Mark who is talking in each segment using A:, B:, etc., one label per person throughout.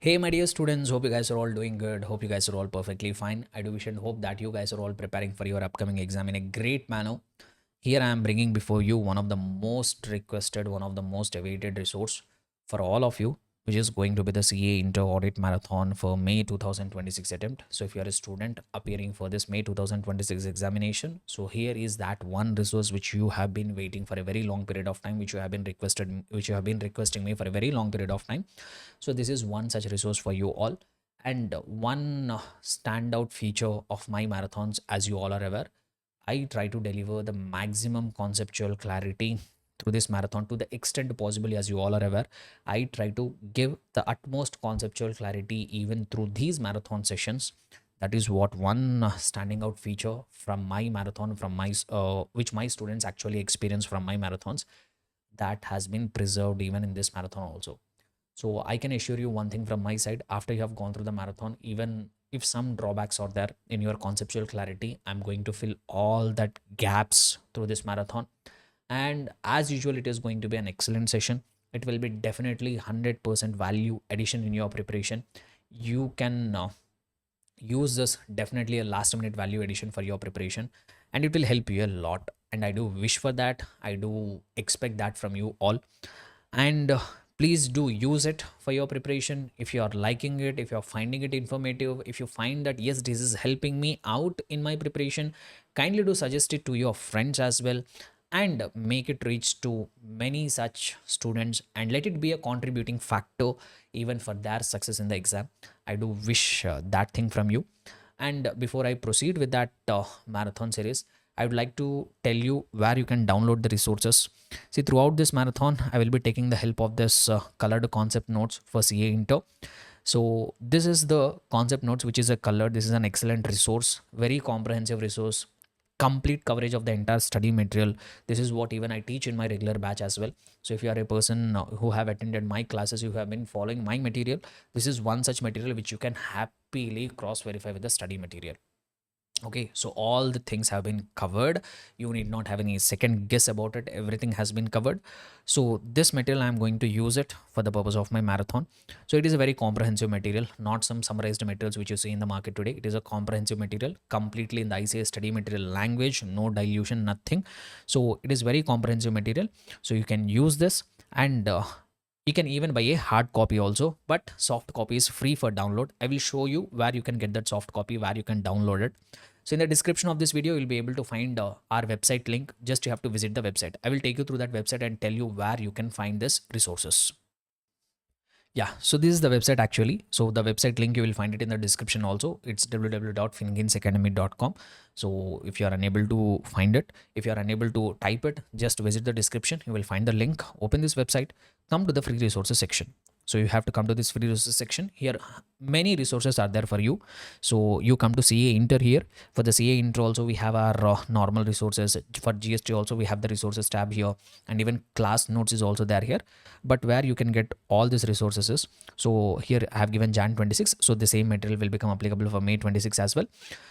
A: Hey, my dear students, hope you guys are all doing good. Hope you guys are all perfectly fine. I do wish and hope that you guys are all preparing for your upcoming exam in a great manner. Here I am bringing before you one of the most requested, one of the most awaited resource for all of you, which is going to be the CA Inter Audit Marathon for May 2026 attempt. So if you are a student appearing for this May 2026 examination, so here is that one resource which you have been waiting for a very long period of time, which you have been requesting me for a very long period of time. So this is one such resource for you all. And one standout feature of my marathons, as you all are aware, I try to deliver the maximum conceptual clarity through this marathon to the extent possible. As you all are aware, I try to give the utmost conceptual clarity even through these marathon sessions. That is what one standing out feature from my marathon, from my which my students actually experience from my marathons, that has been preserved even in this marathon also. So I can assure you one thing from my side: after you have gone through the marathon, even if some drawbacks are there in your conceptual clarity, I'm going to fill all that gaps through this marathon. And as usual, it is going to be an excellent session. It will be definitely 100% value addition in your preparation. You can use this definitely a last minute value addition for your preparation, and it will help you a lot. And I do wish for that. I do expect that from you all. And please do use it for your preparation. If you are liking it, if you are finding it informative, if you find that yes, this is helping me out in my preparation, kindly do suggest it to your friends as well, and make it reach to many such students, and let it be a contributing factor even for their success in the exam. I do wish that thing from you. And before I proceed with that marathon series, I would like to tell you where you can download the resources. See, throughout this marathon, I will be taking the help of this colored concept notes for CA Inter. So this is the concept notes, which is a color. This is an excellent resource, very comprehensive resource, complete coverage of the entire study material. This is what even I teach in my regular batch as well. So if you are a person who have attended my classes, you have been following my material, this is one such material which you can happily cross verify with the study material. Okay, so all the things have been covered. You need not have any second guess about it. Everything has been covered. So this material, I'm going to use it for the purpose of my marathon. So it is a very comprehensive material, not some summarized materials which you see in the market today. It is a comprehensive material, completely in the ICA study material language, no dilution, nothing. So it is very comprehensive material. So you can use this, and you can even buy a hard copy also, but soft copy is free for download. I will show you where you can get that soft copy, where you can download it. So in the description of this video, you'll be able to find our website link. Just you have to visit the website. I will take you through that website and tell you where you can find this resources. Yeah, so this is the website actually. So the website link, you will find it in the description also. It's www.finginsacademy.com. So if you are unable to find it, if you are unable to type it, just visit the description. You will find the link. Open this website, come to the free resources section. So you have to come to this free resources section. Here many resources are there for you. So you come to CA Inter here. For the CA Inter also, we have our normal resources. For GST also, we have the resources tab here, and even class notes is also there here. But where you can get all these resources is, so here I have given Jan 26. So the same material will become applicable for May 26 as well.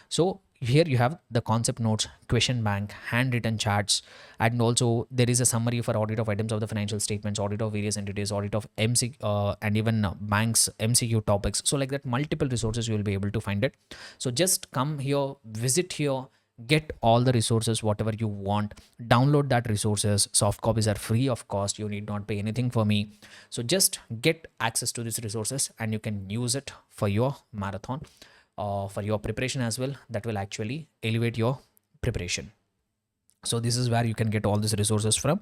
A: So here you have the concept notes, question bank, handwritten charts, and also there is a summary for audit of items of the financial statements, audit of various entities, audit of MC, and even banks MCQ topics. So like that, multiple resources you will be able to find it. So just come here, visit here, get all the resources whatever you want, download that resources. Soft copies are free of cost. You need not pay anything for me. So just get access to these resources, and you can use it for your marathon, for your preparation as well. That will actually elevate your preparation. So this is where you can get all these resources from.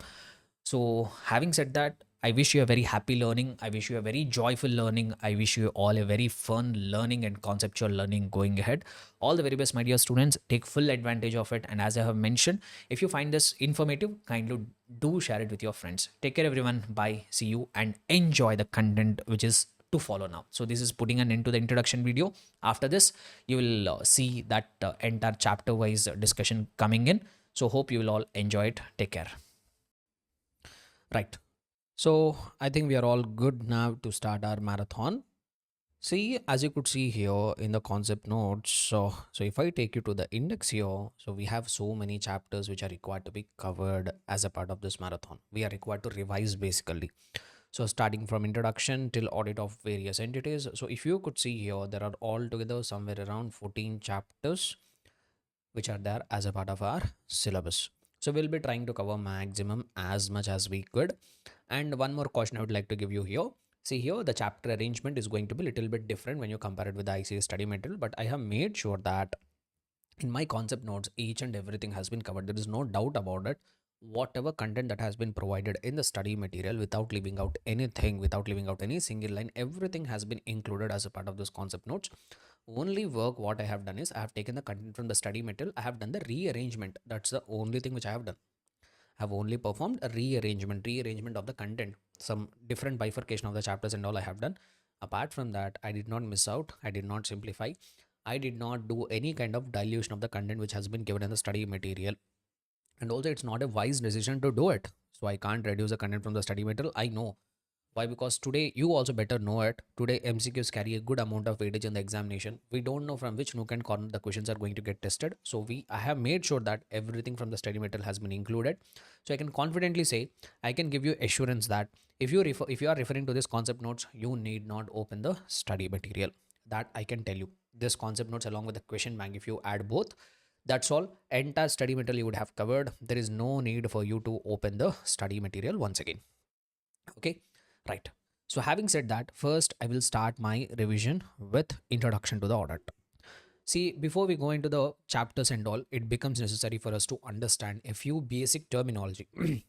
A: So having said that, I wish you a very happy learning. I wish you a very joyful learning. I wish you all a very fun learning and conceptual learning going ahead. All the very best, my dear students. Take full advantage of it. And as I have mentioned, if you find this informative, kindly do share it with your friends. Take care, everyone. Bye. See you, and enjoy the content which is to follow now. So this is putting an end to the introduction video. After this, you will see that entire chapter wise discussion coming in. So hope you will all enjoy it. Take care. Right. So I think we are all good now to start our marathon. See, as you could see here in the concept notes, so if I take you to the index here, so we have so many chapters which are required to be covered as a part of this marathon. We are required to revise basically. So starting from introduction till audit of various entities. So if you could see here, there are altogether somewhere around 14 chapters which are there as a part of our syllabus. So we'll be trying to cover maximum as much as we could. And one more caution I would like to give you here. See here, the chapter arrangement is going to be a little bit different when you compare it with the ICA study material, but I have made sure that in my concept notes, each and everything has been covered. There is no doubt about it. Whatever content that has been provided in the study material, without leaving out anything, without leaving out any single line, everything has been included as a part of those concept notes. Only work what I have done is I have taken the content from the study material, I have done the rearrangement. That's the only thing which I have done. I have only performed a rearrangement of the content, some different bifurcation of the chapters and all I have done. Apart from that, I did not miss out, I did not simplify, I did not do any kind of dilution of the content which has been given in the study material. And also, it's not a wise decision to do it. So I can't reduce the content from the study material. I know why, because today you also better know it. Today MCQs carry a good amount of weightage in the examination. We don't know from which nook and corner the questions are going to get tested. So I have made sure that everything from the study material has been included. So I can confidently say, I can give you assurance that if you are referring to this concept notes, you need not open the study material. That I can tell you. This concept notes along with the question bank, if you add both, that's all. Entire study material you would have covered. There is no need for you to open the study material once again. Okay, right. So having said that, first I will start my revision with introduction to the audit. See, before we go into the chapters and all, it becomes necessary for us to understand a few basic terminology. It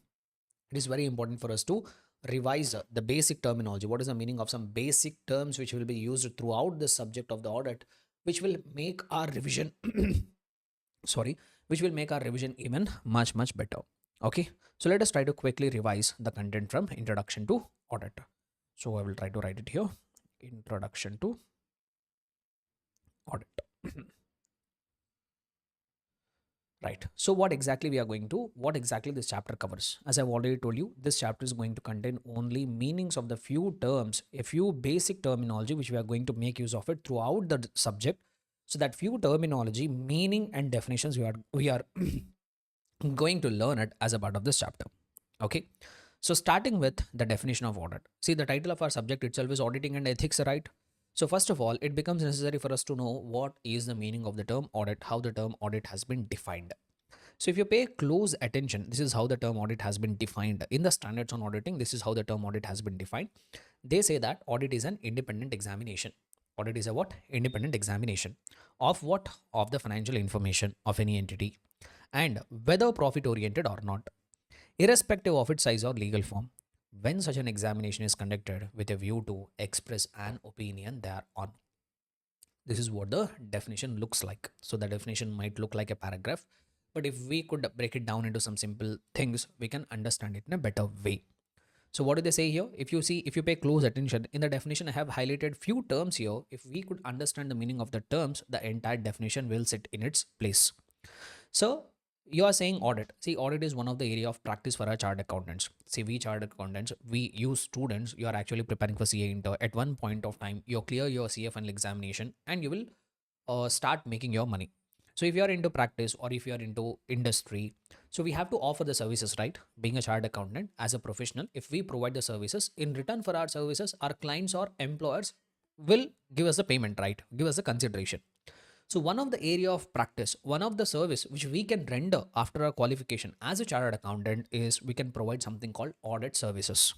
A: is very important for us to revise the basic terminology. What is the meaning of some basic terms which will be used throughout the subject of the audit, which will make our revision sorry, which will make our revision even much better. Okay, so let us try to quickly revise the content from introduction to audit. So I will try to write it here, introduction to audit. Right, so what exactly this chapter covers? As I've already told you, this chapter is going to contain only meanings of the few terms, a few basic terminology which we are going to make use of it throughout the subject. So that few terminology, meaning and definitions we are going to learn it as a part of this chapter. Okay, so starting with the definition of audit. See, the title of our subject itself is auditing and ethics, right? So first of all, it becomes necessary for us to know what is the meaning of the term audit, how the term audit has been defined. So if you pay close attention, this is how the term audit has been defined in the standards on auditing. This is how the term audit has been defined. They say that audit is an independent examination. Audit is a what? Independent examination of what? Of the financial information of any entity, and whether profit oriented or not, irrespective of its size or legal form, when such an examination is conducted with a view to express an opinion thereon. This is what the definition looks like. So the definition might look like a paragraph, but if we could break it down into some simple things, we can understand it in a better way. So what do they say here? If you pay close attention in the definition, I have highlighted few terms here. If we could understand the meaning of the terms, the entire definition will sit in its place. So you are saying audit. See, audit is one of the area of practice for our chartered accountants. See, we chartered accountants, we use students. You are actually preparing for CA inter. At one point of time, you clear your CA final examination and you will start making your money. So if you are into practice or if you are into industry, so we have to offer the services, right? Being a chartered accountant as a professional, if we provide the services, in return for our services, our clients or employers will give us a payment, right? Give us a consideration. So one of the area of practice, one of the service which we can render after our qualification as a chartered accountant is we can provide something called audit services.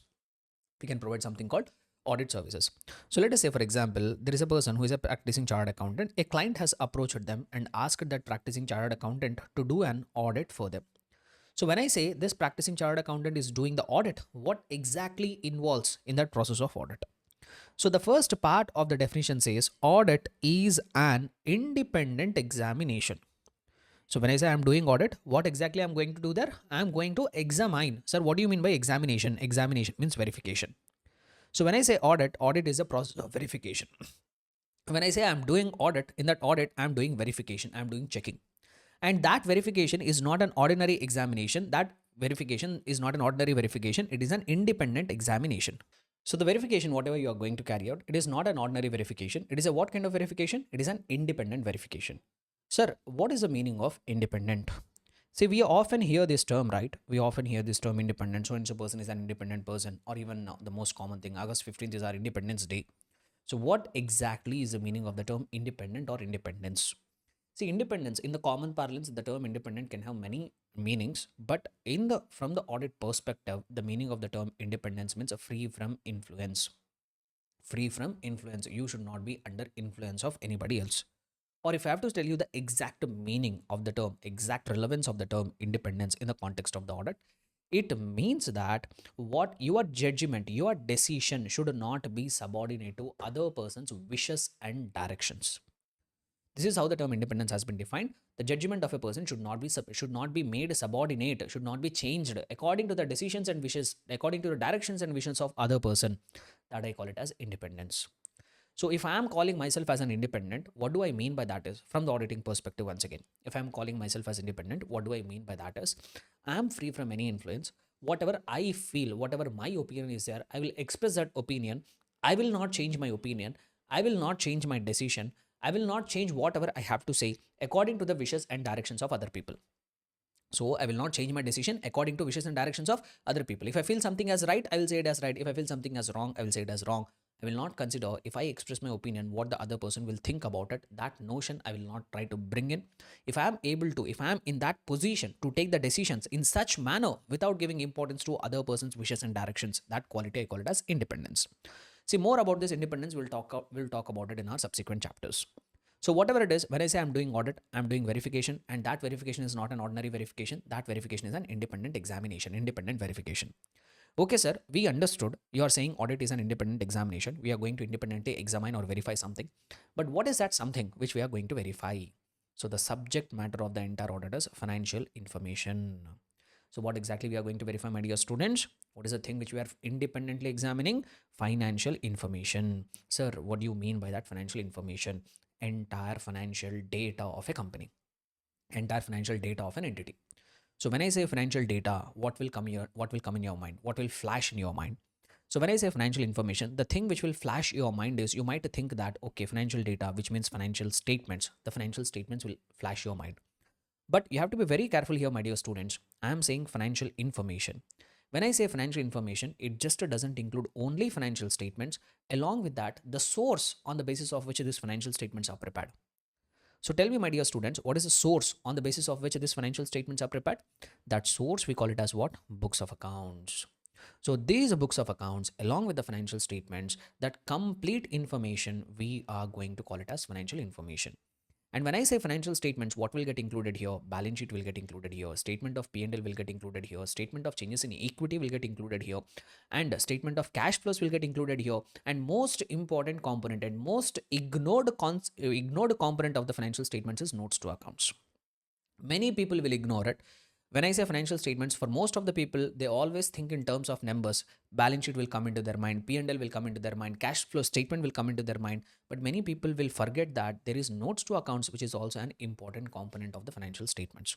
A: We can provide something called audit services. So let us say, for example, there is a person who is a practicing chartered accountant. A client has approached them and asked that practicing chartered accountant to do an audit for them. So when I say this practicing chartered accountant is doing the audit, what exactly involves in that process of audit? So the first part of the definition says audit is an independent examination. So when I say I'm doing audit, what exactly I'm going to do there? I'm going to examine. Sir, what do you mean by examination? Examination means verification. So when I say audit, audit is a process of verification. When I say I'm doing audit, in that audit, I'm doing verification, I'm doing checking. And that verification is not an ordinary examination. That verification is not an ordinary verification. It is an independent examination. So the verification, whatever you are going to carry out, it is not an ordinary verification. It is a what kind of verification? It is an independent verification. Sir, what is the meaning of independent? See, we often hear this term, right? We often hear this term independent. So and so person is an independent person, or even the most common thing, August 15th is our Independence Day. So, what exactly is the meaning of the term independent or independence? See, independence in the common parlance, the term independent can have many meanings, but in the from the audit perspective, the meaning of the term independence means a free from influence. Free from influence. You should not be under influence of anybody else. Or if I have to tell you the exact meaning of the term, exact relevance of the term independence in the context of the audit, it means that what your judgment, your decision should not be subordinate to other person's wishes and directions. This is how the term independence has been defined. The judgment of a person should not be made subordinate, should not be changed according to the decisions and wishes, according to the directions and visions of other person. That I call it as independence. So if I am calling myself as an independent, what do I mean by that is from the auditing perspective once again. If I am calling myself as independent, what do I mean by that is I am free from any influence. Whatever I feel, whatever my opinion is there, I will express that opinion. I will not change my opinion. I will not change my decision. I will not change whatever I have to say according to the wishes and directions of other people. So I will not change my decision according to wishes and directions of other people. If I feel something as right, I will say it as right. If I feel something as wrong, I will say it as wrong. I will not consider if I express my opinion what the other person will think about it. That notion I will not try to bring in. If I am able to, if I am in that position to take the decisions in such manner without giving importance to other person's wishes and directions, that quality I call it as independence. See, more about this independence, we'll talk about it in our subsequent chapters. So whatever it is, when I say I'm doing audit, I'm doing verification, and that verification is not an ordinary verification. That verification is an independent examination, independent verification. Okay, sir, we understood. You are saying audit is an independent examination. We are going to independently examine or verify something. But what is that something which we are going to verify? So the subject matter of the entire audit is financial information. So what exactly we are going to verify, my dear students? What is the thing which we are independently examining? Financial information. Sir, what do you mean by that financial information? Entire financial data of a company, entire financial data of an entity. So when I say financial data, what will come here? What will come in your mind? What will flash in your mind? So when I say financial information, the thing which will flash your mind is you might think that okay, financial data, which means financial statements. The financial statements will flash your mind. But you have to be very careful here, my dear students. I am saying financial information. When I say financial information, it just doesn't include only financial statements. Along with that, the source on the basis of which these financial statements are prepared. So tell me, my dear students, what is the source on the basis of which these financial statements are prepared? That source we call it as what? Books of accounts. So these books of accounts, along with the financial statements, that complete information, we are going to call it as financial information. And when I say financial statements, what will get included here? Balance sheet will get included here. Statement of P&L will get included here. Statement of changes in equity will get included here. And statement of cash flows will get included here. And most important component and most ignored component of the financial statements is notes to accounts. Many people will ignore it. When I say financial statements, for most of the people, they always think in terms of numbers. Balance sheet will come into their mind, P&L will come into their mind, cash flow statement will come into their mind. But many people will forget that there is notes to accounts, which is also an important component of the financial statements.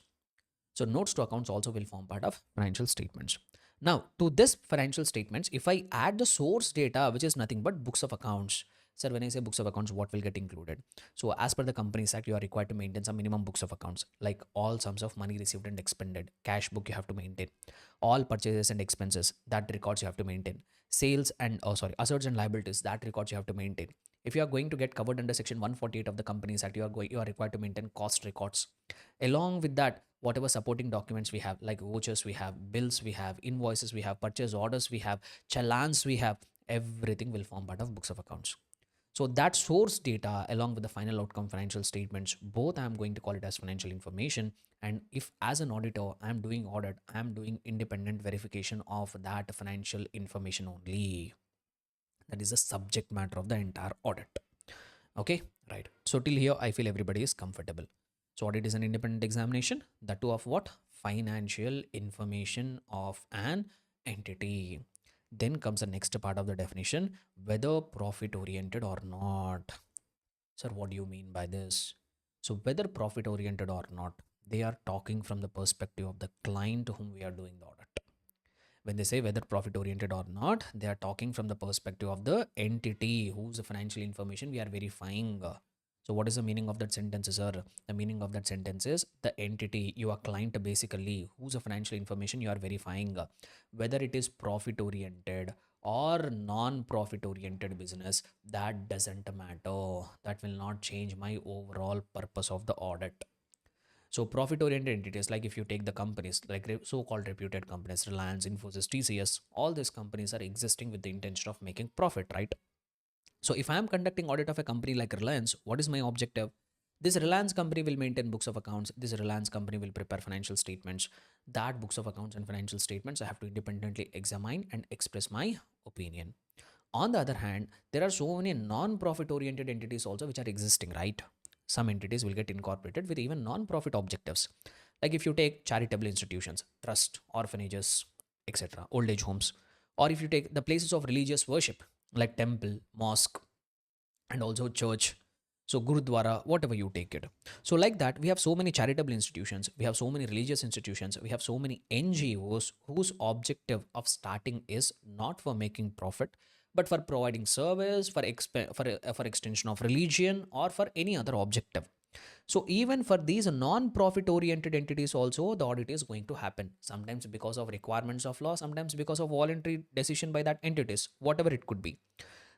A: So notes to accounts also will form part of financial statements. Now, to this financial statements, if I add the source data, which is nothing but books of accounts. Sir, when I say books of accounts, what will get included? So as per the Companies Act, you are required to maintain some minimum books of accounts, like all sums of money received and expended. Cash book you have to maintain. All purchases and expenses, that records you have to maintain. Sales and, assets and liabilities, that records you have to maintain. If you are going to get covered under Section 148 of the Companies Act, you are required to maintain cost records. Along with that, whatever supporting documents we have, like vouchers we have, bills we have, invoices we have, purchase orders we have, challans we have, everything will form part of books of accounts. So that source data along with the final outcome financial statements, both I am going to call it as financial information. And if as an auditor I am doing audit, I am doing independent verification of that financial information only. That is the subject matter of the entire audit. Okay, right. So till here, I feel everybody is comfortable. So audit is an independent examination, that too of what? Financial information of an entity. Then comes the next part of the definition, whether profit oriented or not. Sir, what do you mean by this? So whether profit oriented or not, they are talking from the perspective of the client to whom we are doing the audit. When they say whether profit oriented or not, they are talking from the perspective of the entity whose financial information we are verifying. So what is the meaning of that sentence, sir? The meaning of that sentence is the entity, your client basically, whose financial information you are verifying, whether it is profit oriented or non-profit oriented business, that doesn't matter. That will not change my overall purpose of the audit. So profit oriented entities, like if you take the companies like so-called reputed companies, Reliance, Infosys, TCS, all these companies are existing with the intention of making profit, right? So if I am conducting audit of a company like Reliance, what is my objective? This Reliance company will maintain books of accounts. This Reliance company will prepare financial statements. That books of accounts and financial statements I have to independently examine and express my opinion. On the other hand, there are so many non-profit oriented entities also which are existing, right? Some entities will get incorporated with even non-profit objectives. Like if you take charitable institutions, trust, orphanages, etc., old age homes, or if you take the places of religious worship like temple, mosque, and also church, so gurudwara, whatever you take it. So like that, we have so many charitable institutions, we have so many religious institutions, we have so many NGOs whose objective of starting is not for making profit, but for providing service, for extension of religion, or for any other objective. So even for these non-profit oriented entities also, the audit is going to happen, sometimes because of requirements of law, sometimes because of voluntary decision by that entities, whatever it could be.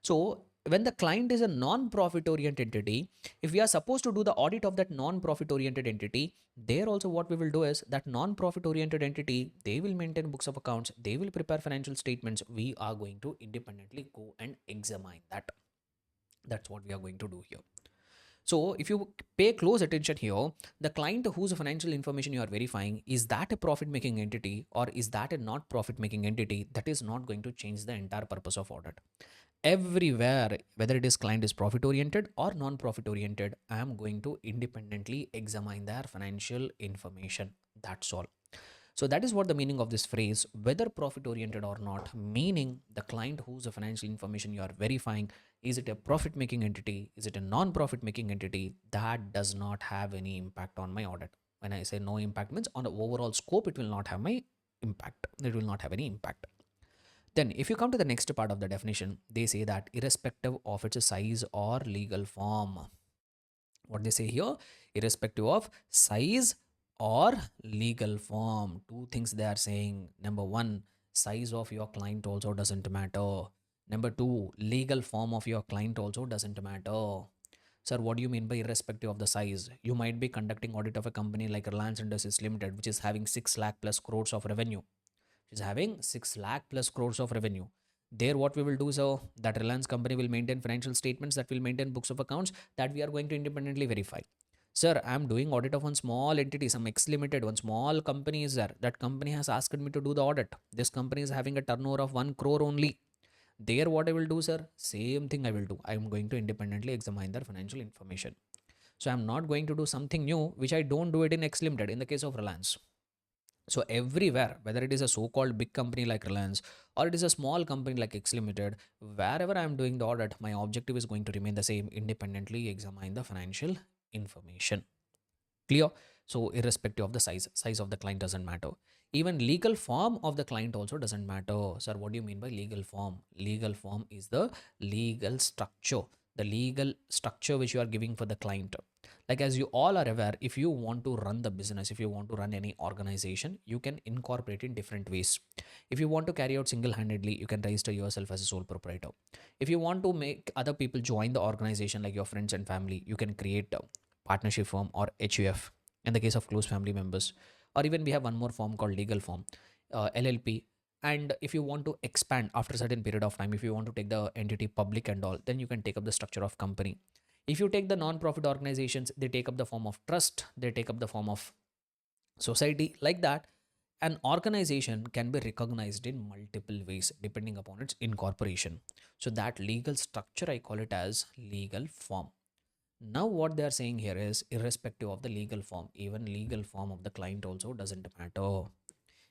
A: So when the client is a non-profit oriented entity, if we are supposed to do the audit of that non-profit oriented entity, there also what we will do is that non-profit oriented entity, they will maintain books of accounts, they will prepare financial statements. We are going to independently go and examine that. That's what we are going to do here. So if you pay close attention here, the client whose financial information you are verifying, is that a profit making entity or is that a not profit making entity? That is not going to change the entire purpose of audit. Everywhere, whether it is client is profit oriented or non profit oriented, I am going to independently examine their financial information. That's all. So that is what the meaning of this phrase, whether profit oriented or not, meaning the client whose financial information you are verifying, is it a profit making entity? Is it a non profit making entity? That does not have any impact on my audit. When I say no impact, means on the overall scope, it will not have my impact. It will not have any impact. Then, if you come to the next part of the definition, they say that irrespective of its size or legal form, what they say here, irrespective of size or legal form, two things they are saying. Number one, size of your client also doesn't matter. Number two, legal form of your client also doesn't matter. Sir, what do you mean by irrespective of the size? You might be conducting audit of a company like Reliance Industries Limited, which is having 6 lakh plus crores of revenue. Which is having 6 lakh plus crores of revenue. There, what we will do, so that Reliance company will maintain financial statements, that will maintain books of accounts, that we are going to independently verify. Sir, I am doing audit of one small entity, some X Limited, one small company is there. That company has asked me to do the audit. This company is having a turnover of 1 crore only. There, what I will do, sir, same thing I will do. I am going to independently examine their financial information. So I am not going to do something new, which I don't do it in X Limited in the case of Reliance. So everywhere, whether it is a so-called big company like Reliance or it is a small company like X Limited, wherever I am doing the audit, my objective is going to remain the same: independently examine the financial information. Clear? So irrespective of the size of the client doesn't matter. Even legal form of the client also doesn't matter. Sir, what do you mean by legal form? Legal form is the legal structure, the legal structure which you are giving for the client. Like as you all are aware, if you want to run the business, if you want to run any organization, you can incorporate in different ways. If you want to carry out single-handedly, you can register yourself as a sole proprietor. If you want to make other people join the organization, like your friends and family, you can create a partnership firm or HUF in the case of close family members. Or even we have one more form called legal form, LLP. And if you want to expand after a certain period of time, if you want to take the entity public and all, then you can take up the structure of company. If you take the non-profit organizations, they take up the form of trust, they take up the form of society. Like that, an organization can be recognized in multiple ways depending upon its incorporation. So that legal structure, I call it as legal form. Now what they are saying here is irrespective of the legal form, even legal form of the client also doesn't matter.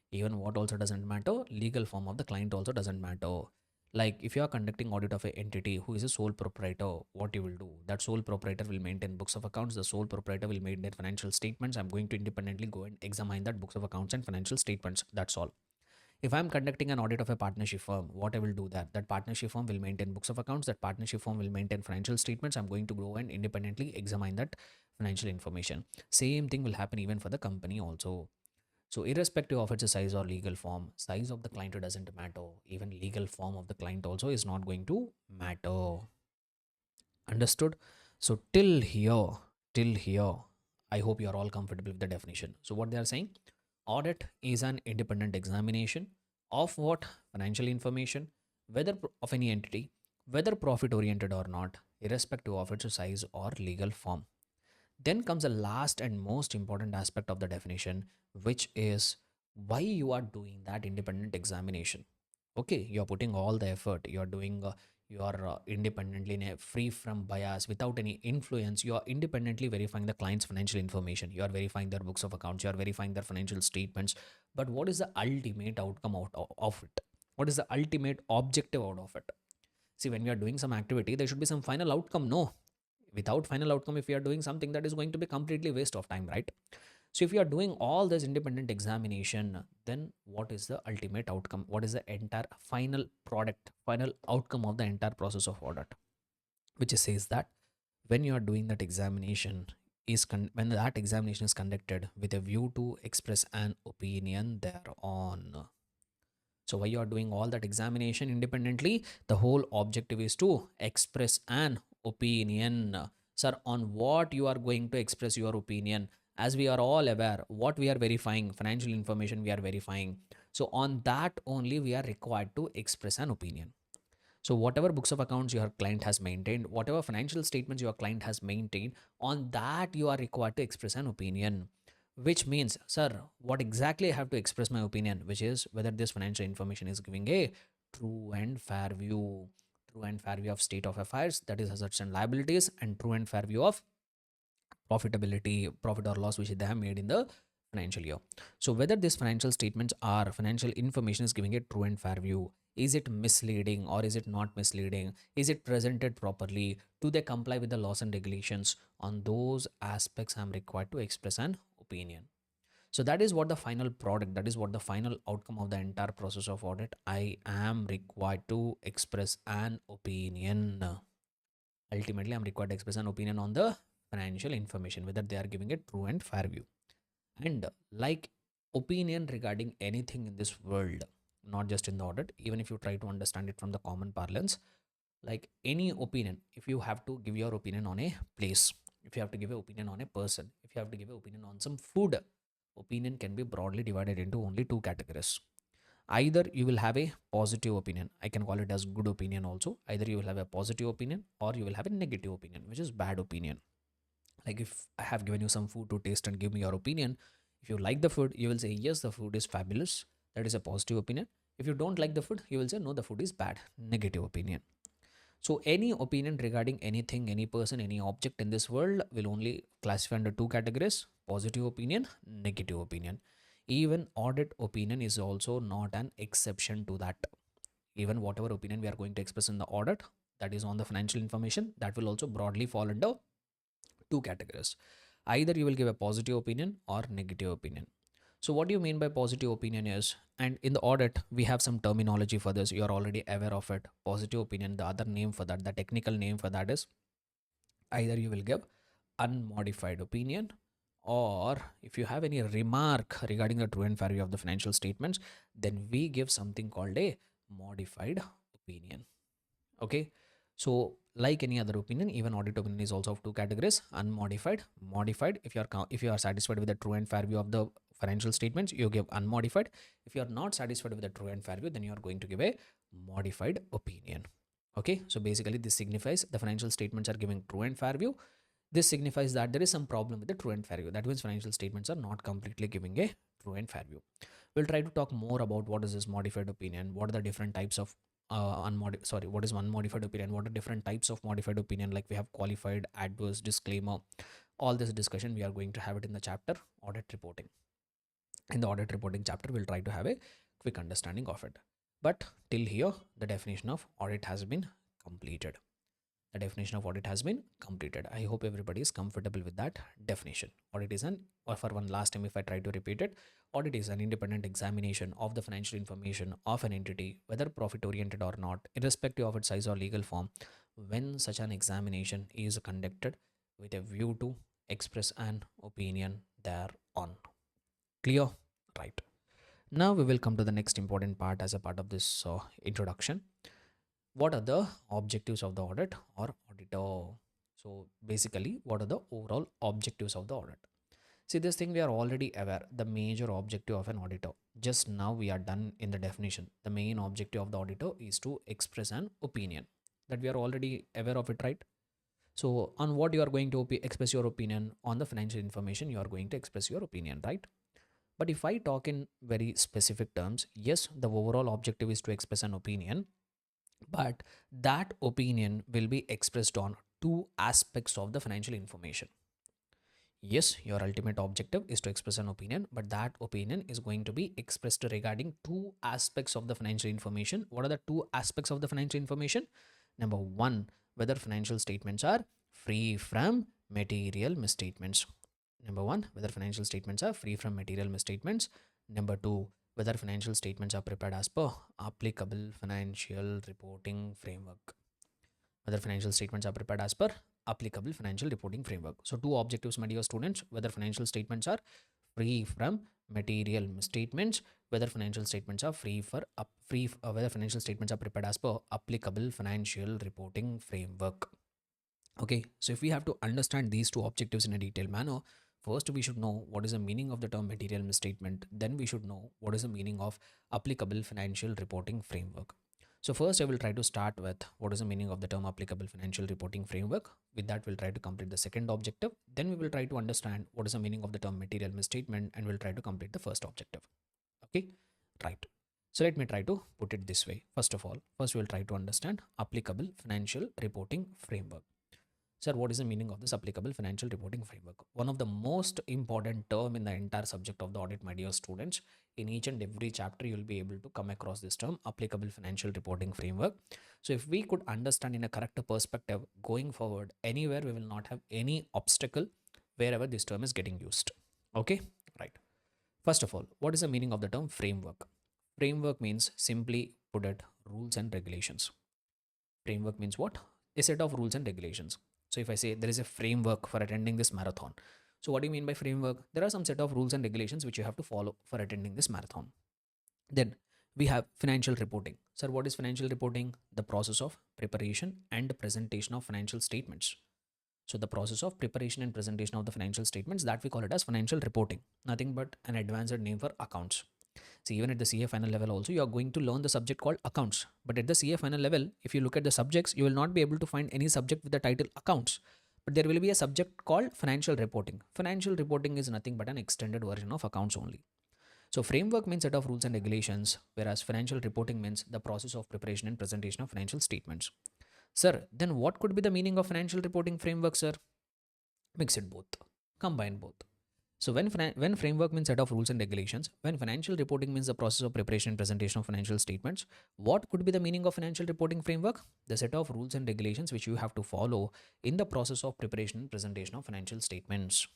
A: Even what also doesn't matter, legal form of the client also doesn't matter. Like if you are conducting audit of an entity who is a sole proprietor, what you will do, that sole proprietor will maintain books of accounts, the sole proprietor will maintain financial statements. I'm going to independently go and examine that books of accounts and financial statements. That's all. If I'm conducting an audit of a partnership firm, what I will do, that partnership firm will maintain books of accounts, that partnership firm will maintain financial statements. I'm going to go and independently examine that financial information. Same thing will happen even for the company also. So irrespective of its size or legal form, size of the client doesn't matter. Even legal form of the client also is not going to matter. Understood? So till here, I hope you are all comfortable with the definition. So what they are saying, audit is an independent examination of what? Financial information, whether of any entity, whether profit oriented or not, irrespective of its size or legal form. Then comes the last and most important aspect of the definition, which is why you are doing that independent examination. Okay, you're putting all the effort, you're doing you are independently free from bias, without any influence. You are independently verifying the client's financial information, you are verifying their books of accounts, you are verifying their financial statements. But what is the ultimate outcome out of it? What is the ultimate objective out of it? See, when we are doing some activity, there should be some final outcome. No, without final outcome, if we are doing something, that is going to be completely waste of time, right? So if you are doing all this independent examination, then what is the ultimate outcome? What is the entire final product, final outcome of the entire process of audit? Which says that when you are doing that examination, when that examination is conducted with a view to express an opinion thereon. So while you are doing all that examination independently, the whole objective is to express an opinion. Sir, on what you are going to express your opinion? As we are all aware, what we are verifying, financial information we are verifying. So on that only we are required to express an opinion. So whatever books of accounts your client has maintained, whatever financial statements your client has maintained, on that you are required to express an opinion. Which means, sir, what exactly I have to express my opinion, which is whether this financial information is giving a true and fair view, true and fair view of state of affairs, that is assets and liabilities, and true and fair view of profitability, profit or loss which they have made in the financial year. So whether these financial statements are financial information is giving a true and fair view, is it misleading or is it not misleading, is it presented properly, do they comply with the laws and regulations? On those aspects I'm required to express an opinion. So that is what the final product, that is what the final outcome of the entire process of audit. I am required to express an opinion. Ultimately, I'm required to express an opinion on the financial information, whether they are giving a true and fair view. And like opinion regarding anything in this world, not just in the audit, even if you try to understand it from the common parlance, like any opinion, if you have to give your opinion on a place, if you have to give an opinion on a person, if you have to give an opinion on some food, opinion can be broadly divided into only two categories. Either you will have a positive opinion, I can call it as good opinion also. Either you will have a positive opinion or you will have a negative opinion, which is bad opinion. Like if I have given you some food to taste and give me your opinion, if you like the food, you will say yes, the food is fabulous, that is a positive opinion. If you don't like the food, you will say no, the food is bad, negative opinion. So any opinion regarding anything, any person, any object in this world will only classify under two categories: positive opinion, negative opinion. Even audit opinion is also not an exception to that. Even whatever opinion we are going to express in the audit, that is on the financial information, that will also broadly fall under two categories. Either you will give a positive opinion or negative opinion. So what do you mean by positive opinion is, and in the audit we have some terminology for this, you are already aware of it. Positive opinion, the other name for that, the technical name for that is, either you will give unmodified opinion, or if you have any remark regarding the true and fair view of the financial statements, then we give something called a modified opinion. Okay, so like any other opinion, even audit opinion is also of two categories: unmodified, modified. If you are satisfied with the true and fair view of the financial statements, you give unmodified. If you are not satisfied with the true and fair view, then you are going to give a modified opinion. Okay, so basically this signifies the financial statements are giving true and fair view. This signifies that there is some problem with the true and fair view. That means financial statements are not completely giving a true and fair view. We'll try to talk more about what is this modified opinion, what are the different types of what is unmodified opinion, what are different types of modified opinion, like we have qualified, adverse, disclaimer. All this discussion we are going to have it in the chapter audit reporting. In the audit reporting chapter, we'll try to have a quick understanding of it. But till here, the definition of audit has been completed. The definition of audit has been completed. I hope everybody is comfortable with that definition. Audit is an, or for one last time, if I try to repeat it, audit is an independent examination of the financial information of an entity, whether profit oriented or not, irrespective of its size or legal form, when such an examination is conducted with a view to express an opinion thereon. Clear? Right. Now we will come to the next important part as a part of this introduction. What are the objectives of the audit or auditor? So basically, what are the overall objectives of the audit? See, this thing we are already aware, the major objective of an auditor. Just now we are done in the definition. The main objective of the auditor is to express an opinion. That we are already aware of it, right? So on what you are going to express your opinion, on the financial information you are going to express your opinion, right? But if I talk in very specific terms, yes, the overall objective is to express an opinion, but that opinion will be expressed on two aspects of the financial information. Yes, your ultimate objective is to express an opinion, but that opinion is going to be expressed regarding two aspects of the financial information. What are the two aspects of the financial information? Number one, whether financial statements are free from material misstatements. Number one, whether financial statements are free from material misstatements. Number two, whether financial statements are prepared as per applicable financial reporting framework. Whether financial statements are prepared as per applicable financial reporting framework. So two objectives, my dear students, whether financial statements are free from material misstatements, whether financial statements are whether financial statements are prepared as per applicable financial reporting framework. Okay, so if we have to understand these two objectives in a detailed manner, first we should know what is the meaning of the term material misstatement, then we should know what is the meaning of applicable financial reporting framework. So first I will try to start with what is the meaning of the term applicable financial reporting framework. With that we'll try to complete the second objective. Then we will try to understand what is the meaning of the term material misstatement and we'll try to complete the first objective. Okay, right. So let me try to put it this way. First of all, first we'll try to understand applicable financial reporting framework. Sir, what is the meaning of this applicable financial reporting framework? One of the most important term in the entire subject of the audit, my dear students. In each and every chapter, you will be able to come across this term, applicable financial reporting framework. So if we could understand in a correct perspective, going forward, anywhere we will not have any obstacle wherever this term is getting used. Okay, right. First of all, what is the meaning of the term framework? Framework means, simply put it, rules and regulations. Framework means what? A set of rules and regulations. So if I say there is a framework for attending this marathon, so what do you mean by framework? There are some set of rules and regulations which you have to follow for attending this marathon. Then we have financial reporting. Sir, what is financial reporting? The process of preparation and presentation of financial statements. So the process of preparation and presentation of the financial statements, that we call it as financial reporting. Nothing but an advanced name for accounts. So even at the CA final level also, you are going to learn the subject called accounts. But at the CA final level, if you look at the subjects, you will not be able to find any subject with the title accounts. But there will be a subject called financial reporting. Financial reporting is nothing but an extended version of accounts only. So framework means set of rules and regulations, whereas financial reporting means the process of preparation and presentation of financial statements. Sir, then what could be the meaning of financial reporting framework, sir? Mix it both. Combine both. So when framework means set of rules and regulations, when financial reporting means the process of preparation and presentation of financial statements, what could be the meaning of financial reporting framework? The set of rules and regulations which you have to follow in the process of preparation and presentation of financial statements.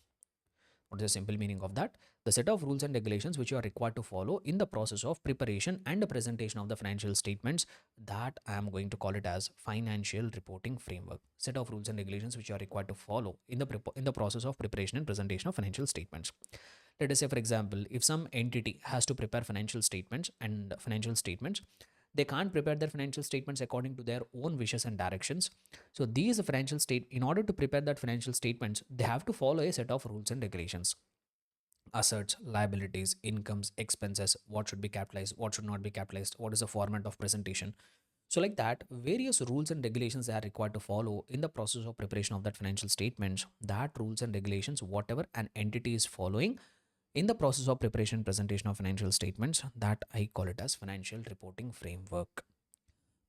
A: What is the simple meaning of that? The set of rules and regulations which you are required to follow in the process of preparation and the presentation of the financial statements, that I am going to call it as financial reporting framework. Set of rules and regulations which you are required to follow in the process of preparation and presentation of financial statements. Let us say, for example, if some entity has to prepare financial statements, they can't prepare their financial statements according to their own wishes and directions. So these in order to prepare that financial statements, they have to follow a set of rules and regulations. Assets, liabilities, incomes, expenses, what should be capitalized, what should not be capitalized, what is the format of presentation. So like that, various rules and regulations are required to follow in the process of preparation of that financial statements. That rules and regulations, whatever an entity is following in the process of preparation and presentation of financial statements, that I call it as financial reporting framework.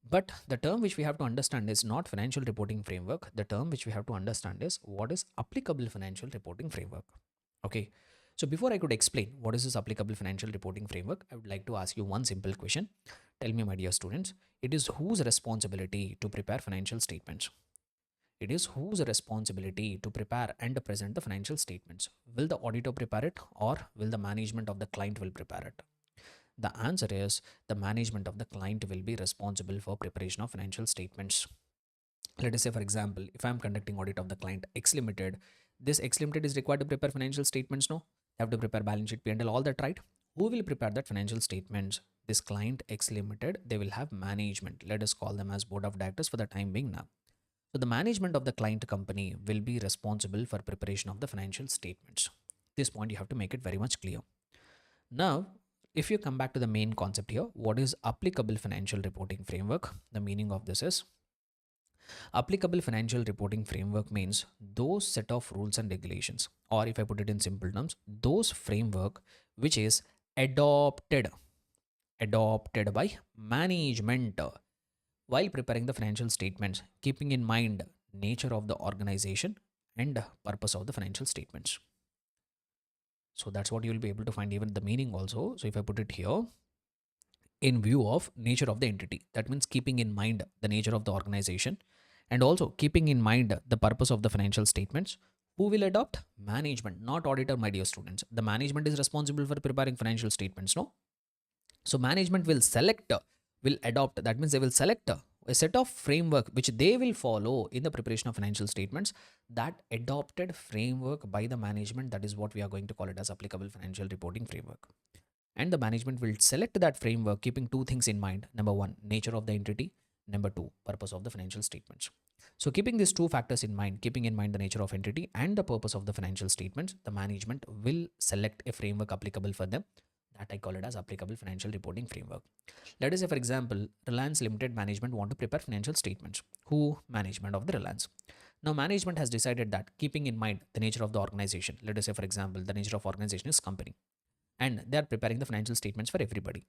A: But the term which we have to understand is not financial reporting framework. The term which we have to understand is what is applicable financial reporting framework. Okay. So before I could explain what is this applicable financial reporting framework, I would like to ask you one simple question. Tell me, my dear students, it is whose responsibility to prepare financial statements? It is whose responsibility to prepare and present the financial statements. Will the auditor prepare it, or will the management of the client will prepare it? The answer is the management of the client will be responsible for preparation of financial statements. Let us say, for example, if I'm conducting audit of the client X Limited, this X Limited is required to prepare financial statements. No, they have to prepare balance sheet, P&L, all that, right? Who will prepare that financial statements? This client X Limited, they will have management. Let us call them as board of directors for the time being now. So the management of the client company will be responsible for preparation of the financial statements. This point you have to make it very much clear. Now, if you come back to the main concept here, what is applicable financial reporting framework? The meaning of this is applicable financial reporting framework means those set of rules and regulations, or if I put it in simple terms, those framework which is adopted by management while preparing the financial statements, keeping in mind nature of the organization and purpose of the financial statements. So that's what you will be able to find even the meaning also. So if I put it here, in view of nature of the entity, that means keeping in mind the nature of the organization and also keeping in mind the purpose of the financial statements. Who will adopt? Management, not auditor, my dear students. The management is responsible for preparing financial statements, no? So management will select, will adopt, that means they will select a set of framework which they will follow in the preparation of financial statements. That adopted framework by the management, that is what we are going to call it as applicable financial reporting framework. And the management will select that framework keeping two things in mind. Number one, nature of the entity. Number two, purpose of the financial statements. So keeping these two factors in mind, keeping in mind the nature of entity and the purpose of the financial statements, the management will select a framework applicable for them. That I call it as applicable financial reporting framework. Let us say, for example, Reliance Limited management want to prepare financial statements. Who? Management of the Reliance. Now management has decided that keeping in mind the nature of the organization, let us say, for example, the nature of organization is company, and they are preparing the financial statements for everybody.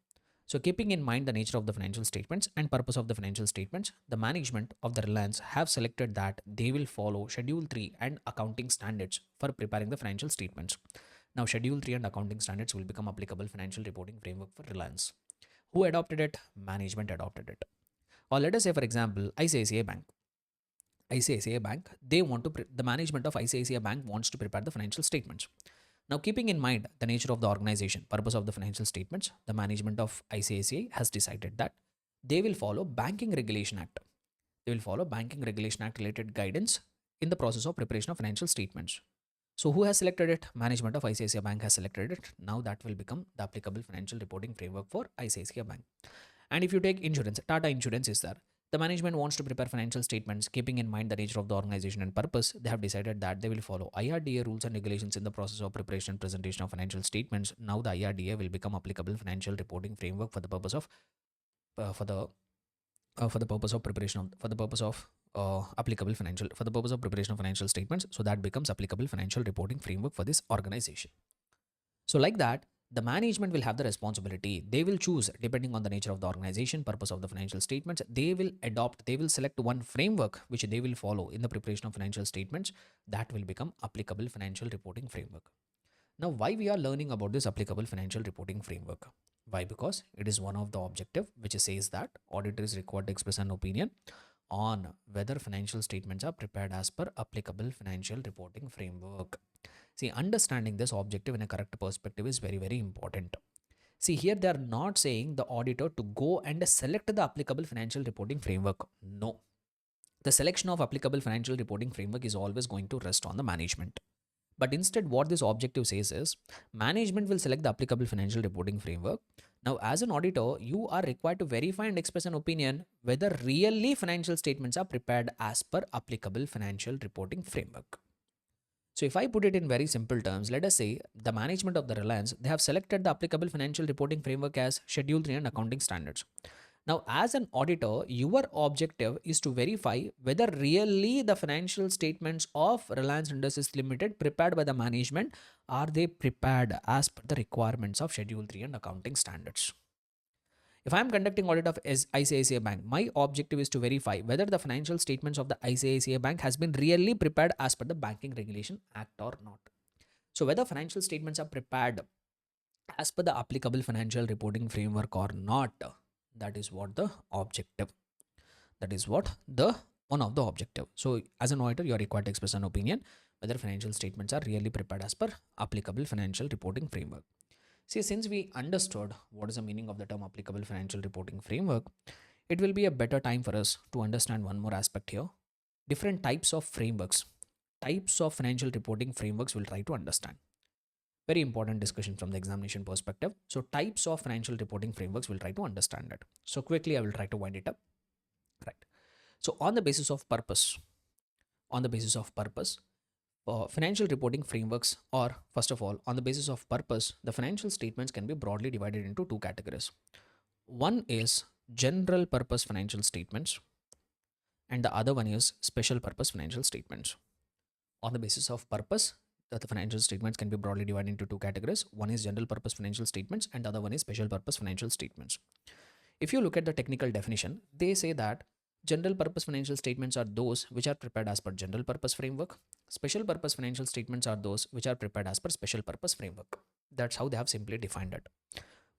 A: So keeping in mind the nature of the financial statements and purpose of the financial statements, the management of the Reliance have selected that they will follow Schedule 3 and accounting standards for preparing the financial statements. Now Schedule 3 and accounting standards will become applicable financial reporting framework for Reliance. Who adopted it? Management adopted it. Or let us say, for example, ICICI Bank. ICICI Bank, they want to, the management of ICICI Bank wants to prepare the financial statements. Now, keeping in mind the nature of the organization, purpose of the financial statements, the management of ICICI has decided that they will follow Banking Regulation Act. They will follow Banking Regulation Act related guidance in the process of preparation of financial statements. So, who has selected it? Management of ICICI Bank has selected it. Now, that will become the applicable financial reporting framework for ICICI Bank. And if you take insurance, Tata Insurance is there. The management wants to prepare financial statements keeping in mind the nature of the organization and purpose. They have decided that they will follow IRDA rules and regulations in the process of preparation and presentation of financial statements. Now the IRDA will become applicable financial reporting framework for the purpose of for the purpose of preparation of, for the purpose of applicable financial, for the purpose of preparation of financial statements. So that becomes applicable financial reporting framework for this organization. So like that, the management will have the responsibility. They will choose, depending on the nature of the organization, purpose of the financial statements, they will adopt, they will select one framework which they will follow in the preparation of financial statements. That will become applicable financial reporting framework. Now, why we are learning about this applicable financial reporting framework? Why? Because it is one of the objective which says that auditor is required to express an opinion on whether financial statements are prepared as per applicable financial reporting framework. See, understanding this objective in a correct perspective is very, very important. See, here they are not saying the auditor to go and select the applicable financial reporting framework. No. The selection of applicable financial reporting framework is always going to rest on the management. But instead, what this objective says is management will select the applicable financial reporting framework. Now, as an auditor, you are required to verify and express an opinion whether really financial statements are prepared as per applicable financial reporting framework. So if I put it in very simple terms, let us say the management of the Reliance, they have selected the applicable financial reporting framework as Schedule 3 and accounting standards. Now, as an auditor, your objective is to verify whether really the financial statements of Reliance Industries Limited prepared by the management, are they prepared as per the requirements of Schedule 3 and accounting standards. If I am conducting audit of ICICI Bank, my objective is to verify whether the financial statements of the ICICI Bank has been really prepared as per the Banking Regulation Act or not. So whether financial statements are prepared as per the applicable financial reporting framework or not, that is what the objective. That is what the one of the objective. So as an auditor, you are required to express an opinion whether financial statements are really prepared as per applicable financial reporting framework. See, since we understood what is the meaning of the term applicable financial reporting framework, it will be a better time for us to understand one more aspect here. Different types of frameworks, types of financial reporting frameworks we'll try to understand. Very important discussion from the examination perspective. So types of financial reporting frameworks we'll try to understand it. So quickly I will try to wind it up. Right. So on the basis of purpose, on the basis of purpose, financial reporting frameworks, or first of all, on the basis of purpose, the financial statements can be broadly divided into two categories. One is general purpose financial statements, and the other one is special purpose financial statements. On the basis of purpose, the financial statements can be broadly divided into two categories. One is general purpose financial statements, and the other one is special purpose financial statements. If you look at the technical definition, they say that general purpose financial statements are those which are prepared as per general purpose framework. Special purpose financial statements are those which are prepared as per special purpose framework. That's how they have simply defined it.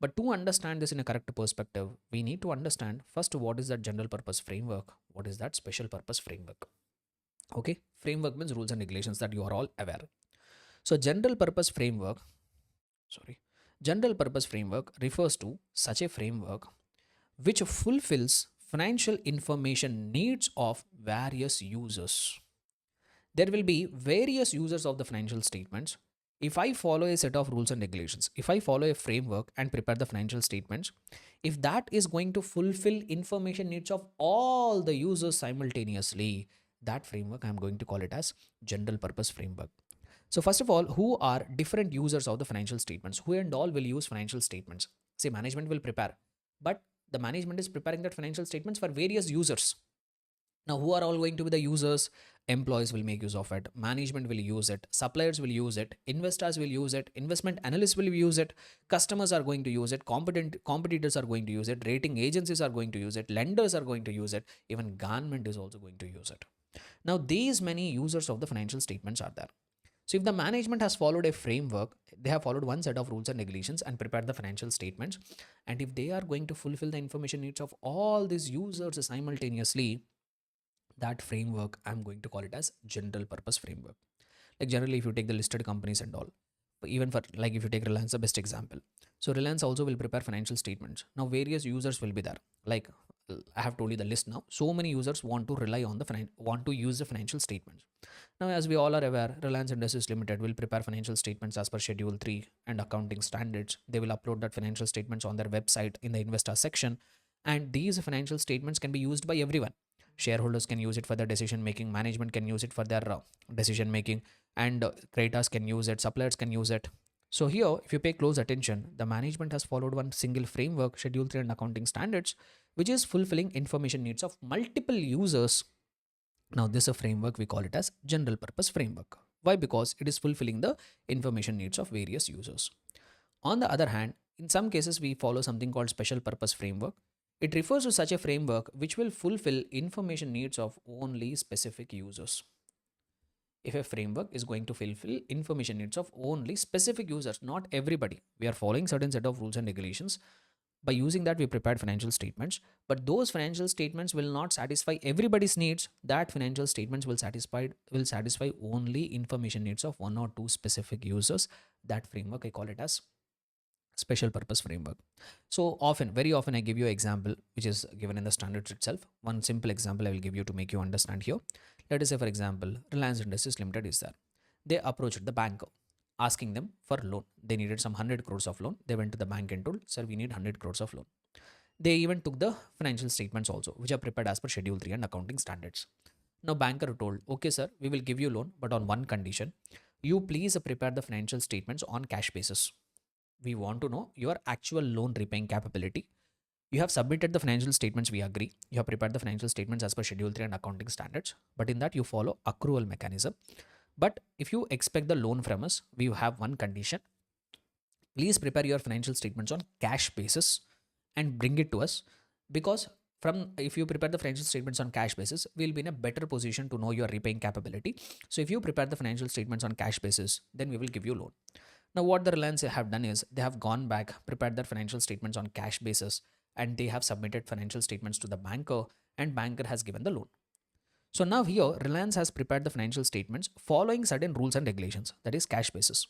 A: But to understand this in a correct perspective, we need to understand first what is that general purpose framework, what is that special purpose framework. Okay, framework means rules and regulations that you are all aware. So general purpose framework refers to such a framework which fulfills financial information needs of various users. There will be various users of the financial statements. If I follow a set of rules and regulations, if I follow a framework and prepare the financial statements, if that is going to fulfill information needs of all the users simultaneously, that framework I'm going to call it as general purpose framework. So first of all, who are different users of the financial statements? Who and all will use financial statements? Say management will prepare, but the management is preparing that financial statements for various users. Now, who are all going to be the users? Employees will make use of it, management will use it, suppliers will use it, investors will use it, investment analysts will use it, customers are going to use it, competitors are going to use it, rating agencies are going to use it, lenders are going to use it, even government is also going to use it. Now, these many users of the financial statements are there. So, if the management has followed a framework, they have followed one set of rules and regulations and prepared the financial statements. And if they are going to fulfill the information needs of all these users simultaneously, that framework I'm going to call it as general purpose framework. Like generally, if you take the listed companies and all, even for like if you take Reliance, the best example. So Reliance also will prepare financial statements. Now various users will be there. Like I have told you the list now. So many users want to rely on want to use the financial statements. Now, as we all are aware, Reliance Industries Limited will prepare financial statements as per Schedule 3 and accounting standards. They will upload that financial statements on their website in the investor section. And these financial statements can be used by everyone. Shareholders can use it for their decision making, management can use it for their decision making, and creditors can use it, suppliers can use it. So here, if you pay close attention, the management has followed one single framework, Schedule 3 and accounting standards, which is fulfilling information needs of multiple users. Now, this is a framework, we call it as general purpose framework. Why? Because it is fulfilling the information needs of various users. On the other hand, in some cases, we follow something called special purpose framework. It refers to such a framework which will fulfill information needs of only specific users. If a framework is going to fulfill information needs of only specific users, not everybody, we are following certain set of rules and regulations. By using that, we prepared financial statements, but those financial statements will not satisfy everybody's needs. That financial statements will satisfy only information needs of one or two specific users. That framework I call it as special purpose framework. So often, very often, I give you an example which is given in the standards itself. One simple example I will give you to make you understand here. Let us say, for example, Reliance Industries Limited is there. They approached the bank asking them for loan. They needed some 100 crores of loan. They went to the bank and told, sir, we need 100 crores of loan. They even took the financial statements also, which are prepared as per Schedule 3 and accounting standards. Now, banker told, okay, sir, we will give you loan, but on one condition. You please prepare the financial statements on cash basis. We want to know your actual loan repaying capability. You have submitted the financial statements, we agree. You have prepared the financial statements as per Schedule 3 and accounting standards, but in that you follow accrual mechanism. But if you expect the loan from us, we have one condition. Please prepare your financial statements on cash basis and bring it to us, because if you prepare the financial statements on cash basis, we'll be in a better position to know your repaying capability. So if you prepare the financial statements on cash basis, then we will give you loan. Now, what the Reliance have done is they have gone back, prepared their financial statements on cash basis, and they have submitted financial statements to the banker, and banker has given the loan. So now here, Reliance has prepared the financial statements following certain rules and regulations, that is cash basis.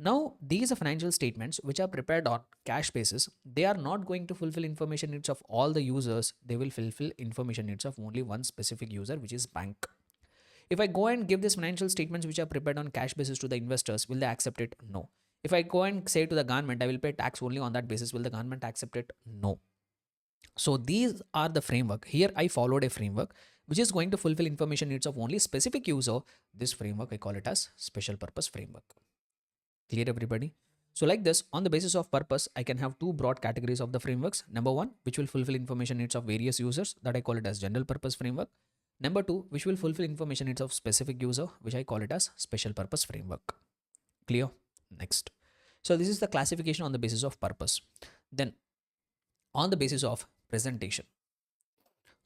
A: Now, these are financial statements which are prepared on cash basis. They are not going to fulfill information needs of all the users. They will fulfill information needs of only one specific user, which is bank. If I go and give these financial statements which are prepared on cash basis to the investors, will they accept it? No. If I go and say to the government, I will pay tax only on that basis, will the government accept it? No. So these are the framework. Here I followed a framework which is going to fulfill information needs of only specific user. This framework I call it as special purpose framework. Clear everybody? So like this, on the basis of purpose, I can have two broad categories of the frameworks. Number one, which will fulfill information needs of various users, that I call it as general purpose framework. Number two, which will fulfill information needs of specific user, which I call it as special purpose framework. Clear? Next. So this is the classification on the basis of purpose. Then on the basis of presentation,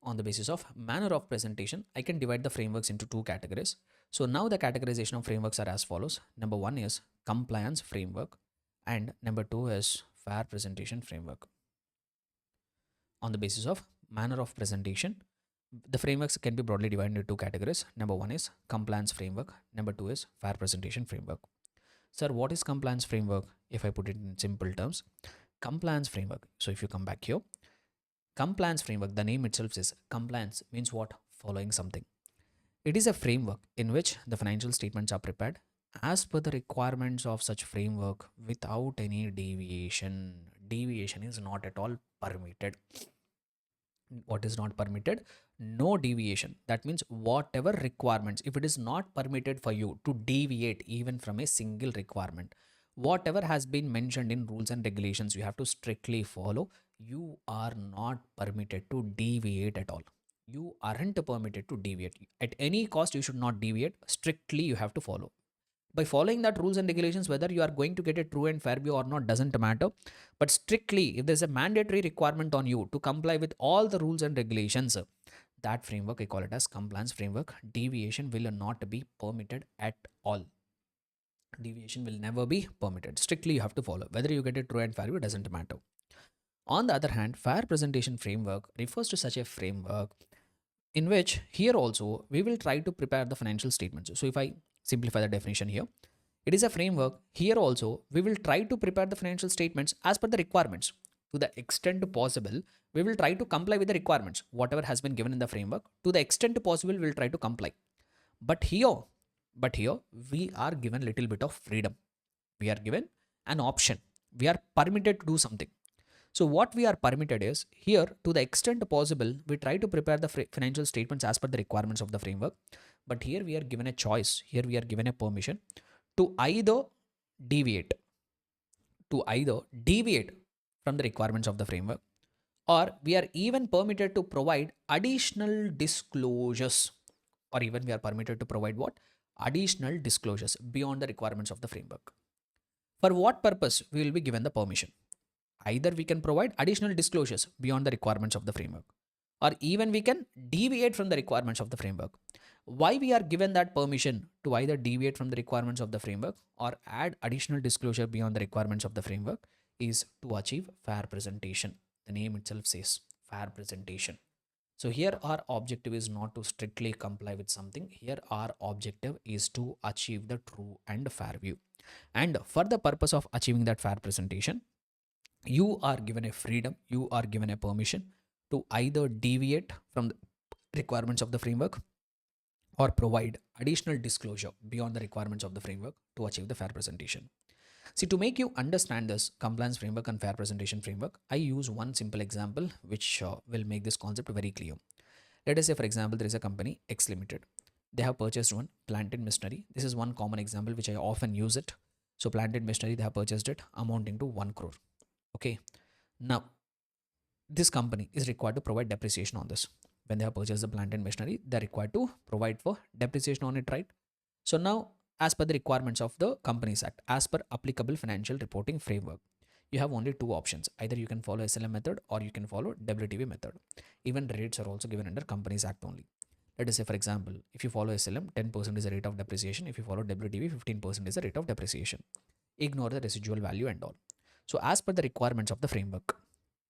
A: on the basis of manner of presentation, I can divide the frameworks into two categories. So now the categorization of frameworks are as follows. Number one is compliance framework and number two is fair presentation framework. On the basis of manner of presentation, the frameworks can be broadly divided into two categories. Number one is compliance framework. Number two is fair presentation framework. Sir, what is compliance framework? If I put it in simple terms, compliance framework. So if you come back here, compliance framework, the name itself says compliance means what? Following something. It is a framework in which the financial statements are prepared as per the requirements of such framework without any deviation. Deviation is not at all permitted. What is not permitted? No deviation. That means whatever requirements, if it is not permitted for you to deviate even from a single requirement, whatever has been mentioned in rules and regulations, you have to strictly follow. You are not permitted to deviate at all. You aren't permitted to deviate. At any cost, you should not deviate. Strictly, you have to follow. By following that rules and regulations, whether you are going to get a true and fair view or not doesn't matter. But strictly, if there's a mandatory requirement on you to comply with all the rules and regulations, that framework, I call it as compliance framework. Deviation will not be permitted at all. Deviation will never be permitted. Strictly, you have to follow. Whether you get a true and fair view doesn't matter. On the other hand, fair presentation framework refers to such a framework in which here also we will try to prepare the financial statements. So if I simplify the definition here, it is a framework. Here also we will try to prepare the financial statements as per the requirements. To the extent possible, we will try to comply with the requirements, whatever has been given in the framework. To the extent possible, we will try to comply. But here we are given little bit of freedom. We are given an option. We are permitted to do something. So what we are permitted is here, to the extent possible, we try to prepare the financial statements as per the requirements of the framework. But here we are given a choice. Here we are given a permission to either deviate, from the requirements of the framework, or we are even permitted to provide additional disclosures, or even we are permitted to provide what? Additional disclosures beyond the requirements of the framework. For what purpose we will be given the permission? Either we can provide additional disclosures beyond the requirements of the framework, or even we can deviate from the requirements of the framework. Why we are given that permission to either deviate from the requirements of the framework or add additional disclosure beyond the requirements of the framework is to achieve fair presentation. The name itself says fair presentation. So here our objective is not to strictly comply with something. Here our objective is to achieve the true and fair view. And for the purpose of achieving that fair presentation, you are given a freedom, you are given a permission to either deviate from the requirements of the framework or provide additional disclosure beyond the requirements of the framework to achieve the fair presentation. See, to make you understand this compliance framework and fair presentation framework, I use one simple example which will make this concept very clear. Let us say, for example, there is a company X Limited. They have purchased one plant and machinery. This is one common example which I often use it. So plant and machinery, they have purchased it amounting to 1 crore. Okay. Now, this company is required to provide depreciation on this. When they have purchased the plant and machinery, they're required to provide for depreciation on it, right? So now, as per the requirements of the Companies Act, as per applicable financial reporting framework, you have only two options. Either you can follow SLM method or you can follow WTV method. Even rates are also given under Companies Act only. Let us say, for example, if you follow SLM, 10% is the rate of depreciation. If you follow WTV, 15% is the rate of depreciation. Ignore the residual value and all. So as per the requirements of the framework,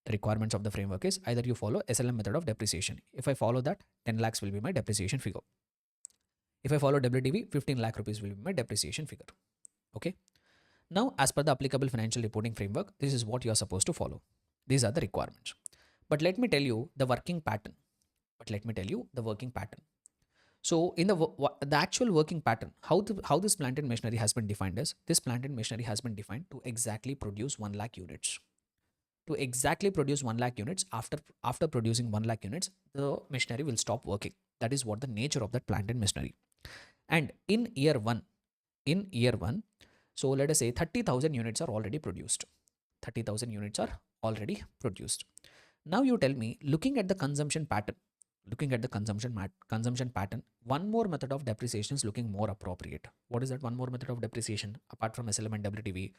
A: The requirements of the framework is either you follow SLM method of depreciation. If I follow that, 10 lakhs will be my depreciation figure. If I follow WDV, 15 lakh rupees will be my depreciation figure. Okay. Now, as per the applicable financial reporting framework, this is what you are supposed to follow. These are the requirements. But let me tell you the working pattern. So, in the actual working pattern, how this plant and machinery has been defined is, this plant and machinery has been defined to exactly produce 1 lakh units. To exactly produce 1 lakh units, after producing 1 lakh units, the machinery will stop working. That is what the nature of that plant and machinery. And in year one, so let us say 30,000 units are already produced. 30,000 units are already produced. Now you tell me, looking at the consumption pattern, one more method of depreciation is looking more appropriate. What is that one more method of depreciation? Apart from SLM and WTV,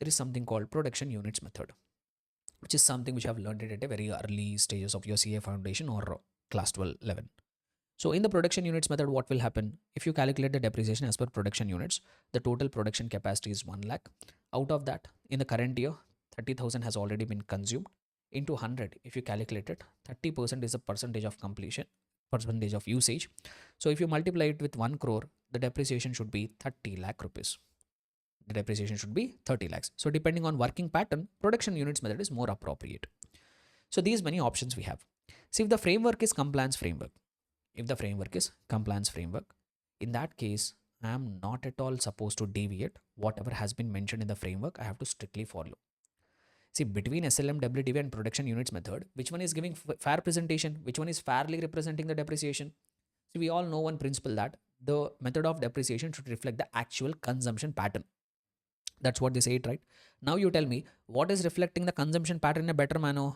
A: there is something called production units method, which is something which I have learned it at a very early stages of your CA foundation or class 12 11. So in the production units method, what will happen? If you calculate the depreciation as per production units, the total production capacity is 1 lakh. Out of that, in the current year, 30,000 has already been consumed. Into 100, if you calculate it, 30% is a percentage of completion, percentage of usage. So if you multiply it with 1 crore, the depreciation should be 30 lakh rupees. The depreciation should be 30 lakhs. So depending on working pattern, production units method is more appropriate. So these many options we have. See, if the framework is compliance framework, in that case, I am not at all supposed to deviate. Whatever has been mentioned in the framework, I have to strictly follow. See, between SLM, WTV and production units method, which one is giving fair presentation? Which one is fairly representing the depreciation? See, we all know one principle, that the method of depreciation should reflect the actual consumption pattern. That's what they say it, right? Now you tell me, what is reflecting the consumption pattern in a better manner?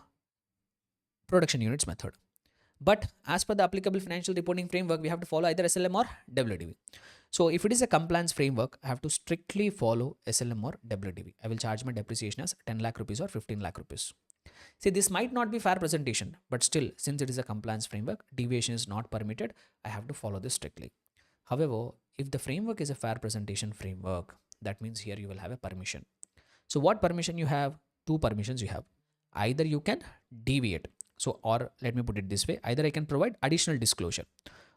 A: Production units method. But as per the applicable financial reporting framework, we have to follow either SLM or WTV. So if it is a compliance framework, I have to strictly follow SLM or WTV. I will charge my depreciation as 10 lakh rupees or 15 lakh rupees. See, this might not be fair presentation, but still, since it is a compliance framework, deviation is not permitted. I have to follow this strictly. However, if the framework is a fair presentation framework, that means here you will have a permission. So what permission you have? Two permissions you have. Either you can deviate. So, or let me put it this way, either I can provide additional disclosure,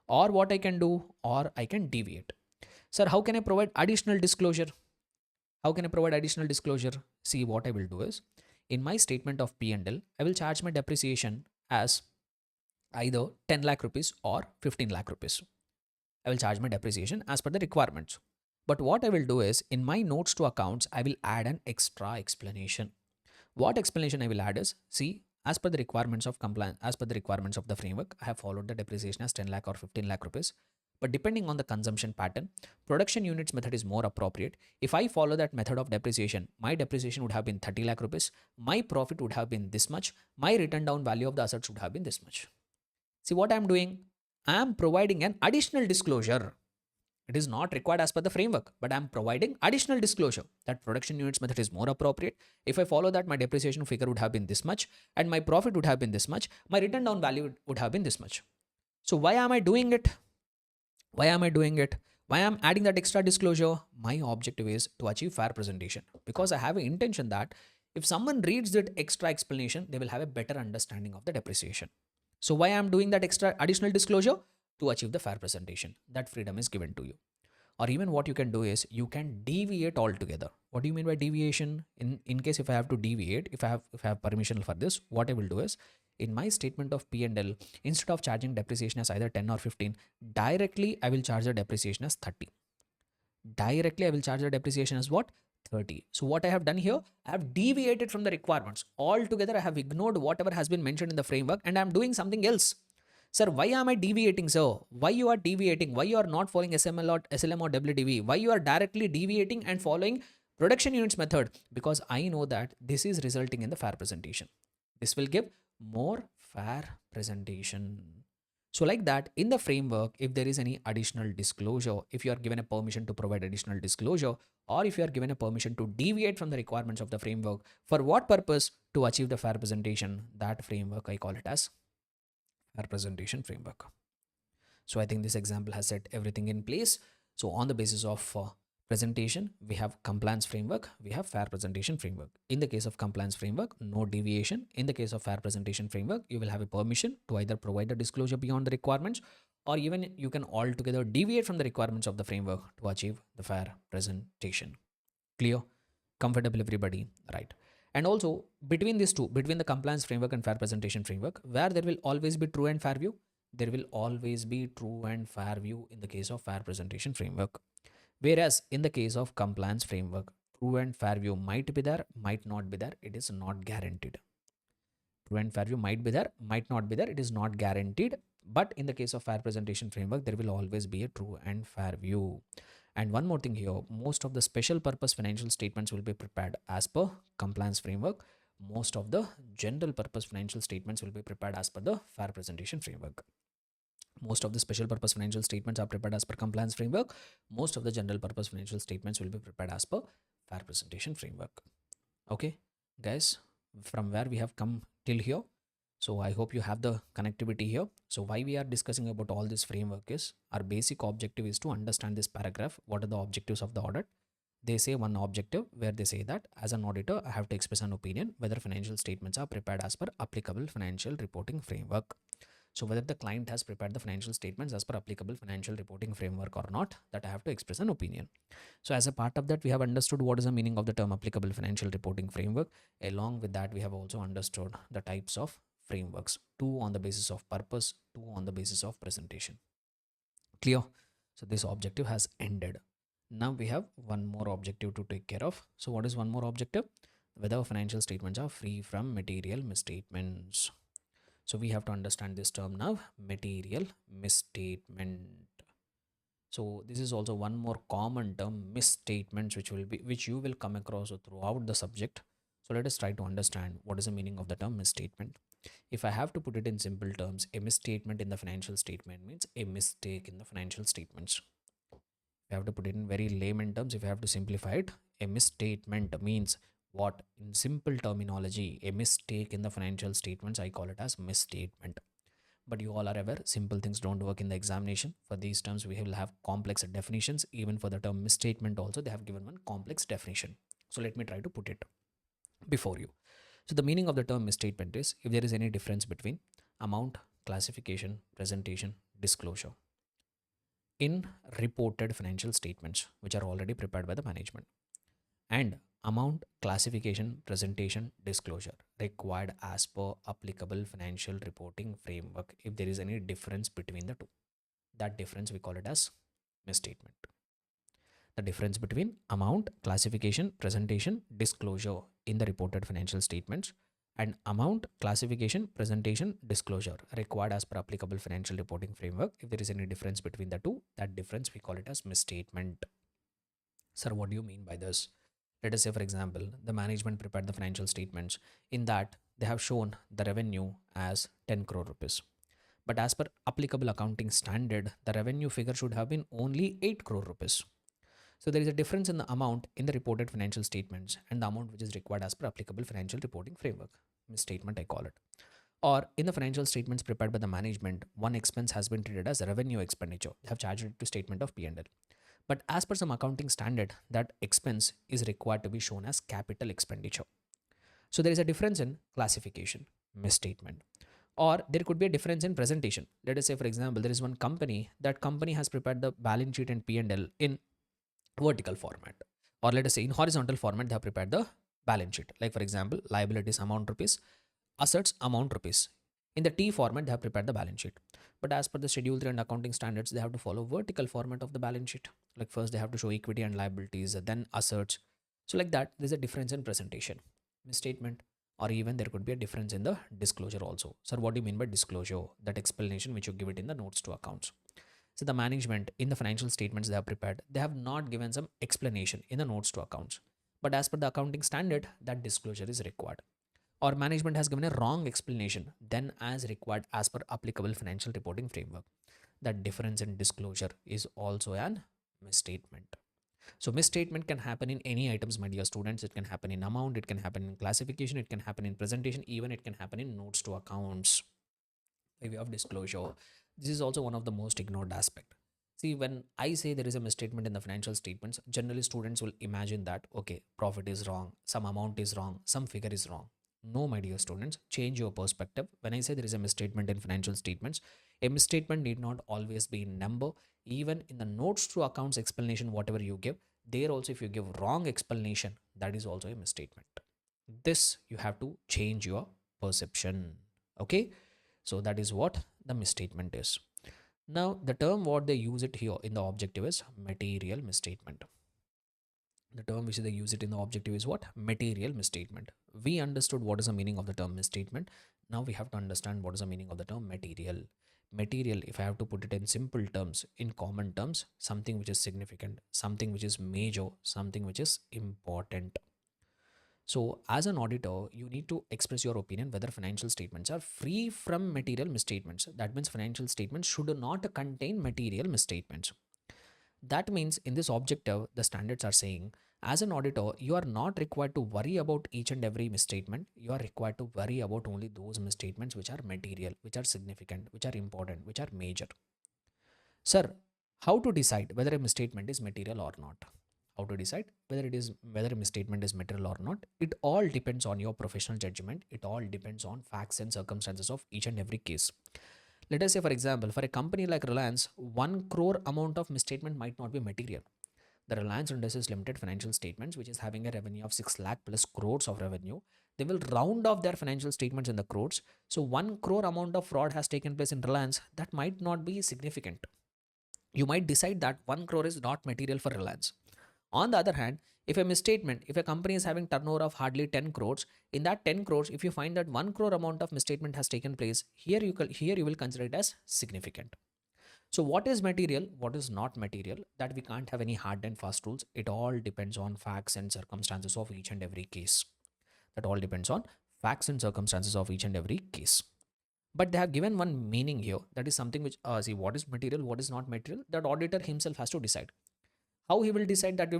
A: or what I can do, or I can deviate. Sir, how can I provide additional disclosure? See, what I will do is, in my statement of P&L, I will charge my depreciation as either 10 lakh rupees or 15 lakh rupees. I will charge my depreciation as per the requirements. But what I will do is, in my notes to accounts, I will add an extra explanation. What explanation I will add is, see, as per the requirements of compliance, as per the requirements of the framework, I have followed the depreciation as 10 lakh or 15 lakh rupees. But depending on the consumption pattern, production units method is more appropriate. If I follow that method of depreciation, my depreciation would have been 30 lakh rupees. My profit would have been this much. My written down value of the assets would have been this much. See what I am doing? I am providing an additional disclosure. It is not required as per the framework, but I am providing additional disclosure that production units method is more appropriate. If I follow that, my depreciation figure would have been this much and my profit would have been this much. My written down value would have been this much. So why am I doing it? Why am I adding that extra disclosure? My objective is to achieve fair presentation, because I have an intention that if someone reads that extra explanation, they will have a better understanding of the depreciation. So why I am doing that extra additional disclosure? To achieve the fair presentation. That freedom is given to you. Or even what you can do is, you can deviate altogether. What do you mean by deviation? In case if I have to deviate, if I have permission for this, what I will do is, in my statement of P&L, instead of charging depreciation as either 10 or 15, directly I will charge the depreciation as 30. Directly I will charge the depreciation as what? 30. So what I have done here, I have deviated from the requirements. Altogether, I have ignored whatever has been mentioned in the framework and I am doing something else. Sir, why am I deviating, sir? Why you are deviating? Why you are not following SLM or WDV? Why you are directly deviating and following production units method? Because I know that this is resulting in the fair presentation. This will give more fair presentation. So like that, in the framework, if there is any additional disclosure, if you are given a permission to provide additional disclosure, or if you are given a permission to deviate from the requirements of the framework, for what purpose? To achieve the fair presentation, that framework, I call it as fair presentation framework. So I think this example has set everything in place. So on the basis of presentation, we have compliance framework, we have fair presentation framework. In the case of compliance framework, no deviation. In the case of fair presentation framework, you will have a permission to either provide a disclosure beyond the requirements, or even you can altogether deviate from the requirements of the framework to achieve the fair presentation. Clear? Comfortable everybody? Right. And also between these two, between the compliance framework and fair presentation framework, where there will always be true and fair view, there will always be true and fair view in the case of fair presentation framework. Whereas in the case of compliance framework, true and fair view might be there, might not be there, it is not guaranteed. True and fair view might be there, might not be there, it is not guaranteed. But in the case of fair presentation framework, there will always be a true and fair view. And one more thing here, most of the special purpose financial statements will be prepared as per compliance framework. Most of the general purpose financial statements will be prepared as per the fair presentation framework. Most of the special purpose financial statements are prepared as per compliance framework. Most of the general purpose financial statements will be prepared as per fair presentation framework. Okay, guys, from where we have come till here. So I hope you have the connectivity here. So why we are discussing about all this framework is our basic objective is to understand this paragraph. What are the objectives of the audit? They say one objective where they say that as an auditor, I have to express an opinion whether financial statements are prepared as per applicable financial reporting framework. So whether the client has prepared the financial statements as per applicable financial reporting framework or not, that I have to express an opinion. So as a part of that, we have understood what is the meaning of the term applicable financial reporting framework. Along with that, we have also understood the types of frameworks, two on the basis of purpose, two on the basis of presentation. Clear? So this objective has ended. Now we have one more objective to take care of. So what is one more objective? Whether financial statements are free from material misstatements. So we have to understand this term now, material misstatement. So this is also one more common term, misstatements, which you will come across throughout the subject. So let us try to understand what is the meaning of the term misstatement. If I have to put it in simple terms, a misstatement in the financial statement means a mistake in the financial statements. If I have to put it in very layman terms, if I have to simplify it, a misstatement means what? In simple terminology, a mistake in the financial statements, I call it as misstatement. But you all are aware, simple things don't work in the examination. For these terms, we will have complex definitions. Even for the term misstatement also, they have given one complex definition. So let me try to put it before you. So the meaning of the term misstatement is if there is any difference between amount, classification, presentation, disclosure in reported financial statements, which are already prepared by the management, and amount, classification, presentation, disclosure required as per applicable financial reporting framework. If there is any difference between the two, that difference we call it as misstatement. The difference between amount, classification, presentation, disclosure in the reported financial statements, and amount, classification, presentation, disclosure required as per applicable financial reporting framework. If there is any difference between the two, that difference we call it as misstatement. Sir, what do you mean by this? Let us say, for example, the management prepared the financial statements. In that, they have shown the revenue as 10 crore rupees. But as per applicable accounting standard, the revenue figure should have been only 8 crore rupees. So there is a difference in the amount in the reported financial statements and the amount which is required as per applicable financial reporting framework. Misstatement, I call it. Or in the financial statements prepared by the management, one expense has been treated as revenue expenditure. They have charged it to statement of P&L. But as per some accounting standard, that expense is required to be shown as capital expenditure. So there is a difference in classification, misstatement. Or there could be a difference in presentation. Let us say, for example, there is one company, that company has prepared the balance sheet and P&L in vertical format. Or let us say in horizontal format, they have prepared the balance sheet. Like for example, liabilities amount rupees, assets amount rupees. In the T format, they have prepared the balance sheet. But as per the Schedule 3 and accounting standards, they have to follow vertical format of the balance sheet. Like first they have to show equity and liabilities, then assets. So like that, there's a difference in presentation, misstatement, or even there could be a difference in the disclosure also. Sir, what do you mean by disclosure? That explanation which you give it in the notes to accounts. So the management in the financial statements they have prepared, they have not given some explanation in the notes to accounts. But as per the accounting standard, that disclosure is required. Or management has given a wrong explanation than as required as per applicable financial reporting framework. That difference in disclosure is also an misstatement. So misstatement can happen in any items, my dear students. It can happen in amount, it can happen in classification, it can happen in presentation, even it can happen in notes to accounts by way of disclosure. This is also one of the most ignored aspect. See, when I say there is a misstatement in the financial statements, generally students will imagine that, okay, profit is wrong, some amount is wrong, some figure is wrong. No, my dear students, change your perspective. When I say there is a misstatement in financial statements, a misstatement need not always be in number. Even in the notes to accounts explanation, whatever you give, there also, if you give wrong explanation, that is also a misstatement. This you have to change your perception. Okay, so that is what the misstatement is. Now, the term what they use it here in the objective is material misstatement. The term which they use it in the objective is what? Material misstatement. We understood what is the meaning of the term misstatement. Now we have to understand what is the meaning of the term material. Material, if I have to put it in simple terms, in common terms, something which is significant, something which is major, something which is important. So, as an auditor, you need to express your opinion whether financial statements are free from material misstatements. That means financial statements should not contain material misstatements. That means in this objective, the standards are saying, as an auditor, you are not required to worry about each and every misstatement. You are required to worry about only those misstatements which are material, which are significant, which are important, which are major. Sir, how to decide whether a misstatement is material or not? How to decide whether a misstatement is material or not? It all depends on your professional judgment. It all depends on facts and circumstances of each and every case. Let us say, for example, for a company like Reliance, 1 crore amount of misstatement might not be material. The Reliance Industries Limited financial statements, which is having a revenue of 6 lakh plus crores of revenue, they will round off their financial statements in the crores. So 1 crore amount of fraud has taken place in Reliance. That might not be significant. You might decide that 1 crore is not material for Reliance. On the other hand, if a misstatement, if a company is having turnover of hardly 10 crores, in that 10 crores, if you find that 1 crore amount of misstatement has taken place, here you will consider it as significant. So what is material, what is not material, that we can't have any hard and fast rules. It all depends on facts and circumstances of each and every case. That all depends on facts and circumstances of each and every case. But they have given one meaning here. That is something which, see, what is material, what is not material, that auditor himself has to decide. How he will decide, that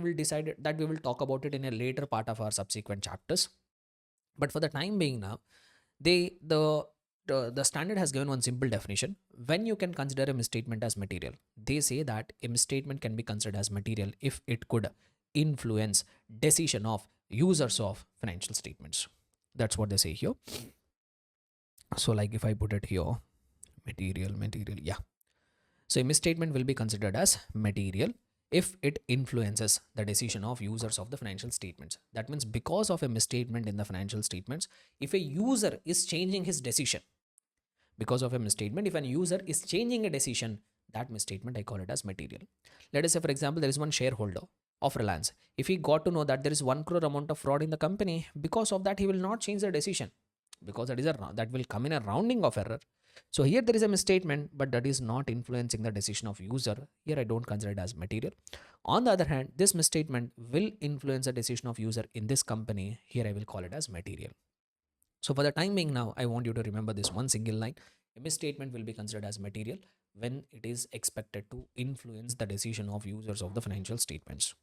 A: we will talk about it in a later part of our subsequent chapters. But for the time being now, they the standard has given one simple definition. When you can consider a misstatement as material, they say that a misstatement can be considered as material if it could influence decision of users of financial statements. That's what they say here. So like if I put it here, material, yeah. So a misstatement will be considered as material if it influences the decision of users of the financial statements. That means because of a misstatement in the financial statements, if a user is changing his decision, because of a misstatement, if an user is changing a decision, that misstatement I call it as material. Let us say, for example, there is one shareholder of Reliance. If he got to know that there is 1 crore amount of fraud in the company, because of that, he will not change the decision, because that will come in a rounding of error. So here there is a misstatement, but that is not influencing the decision of user. Here I don't consider it as material. On the other hand, this misstatement will influence the decision of user in this company. Here I will call it as material. So for the time being now, I want you to remember this one single line. A misstatement will be considered as material when it is expected to influence the decision of users of the financial statements.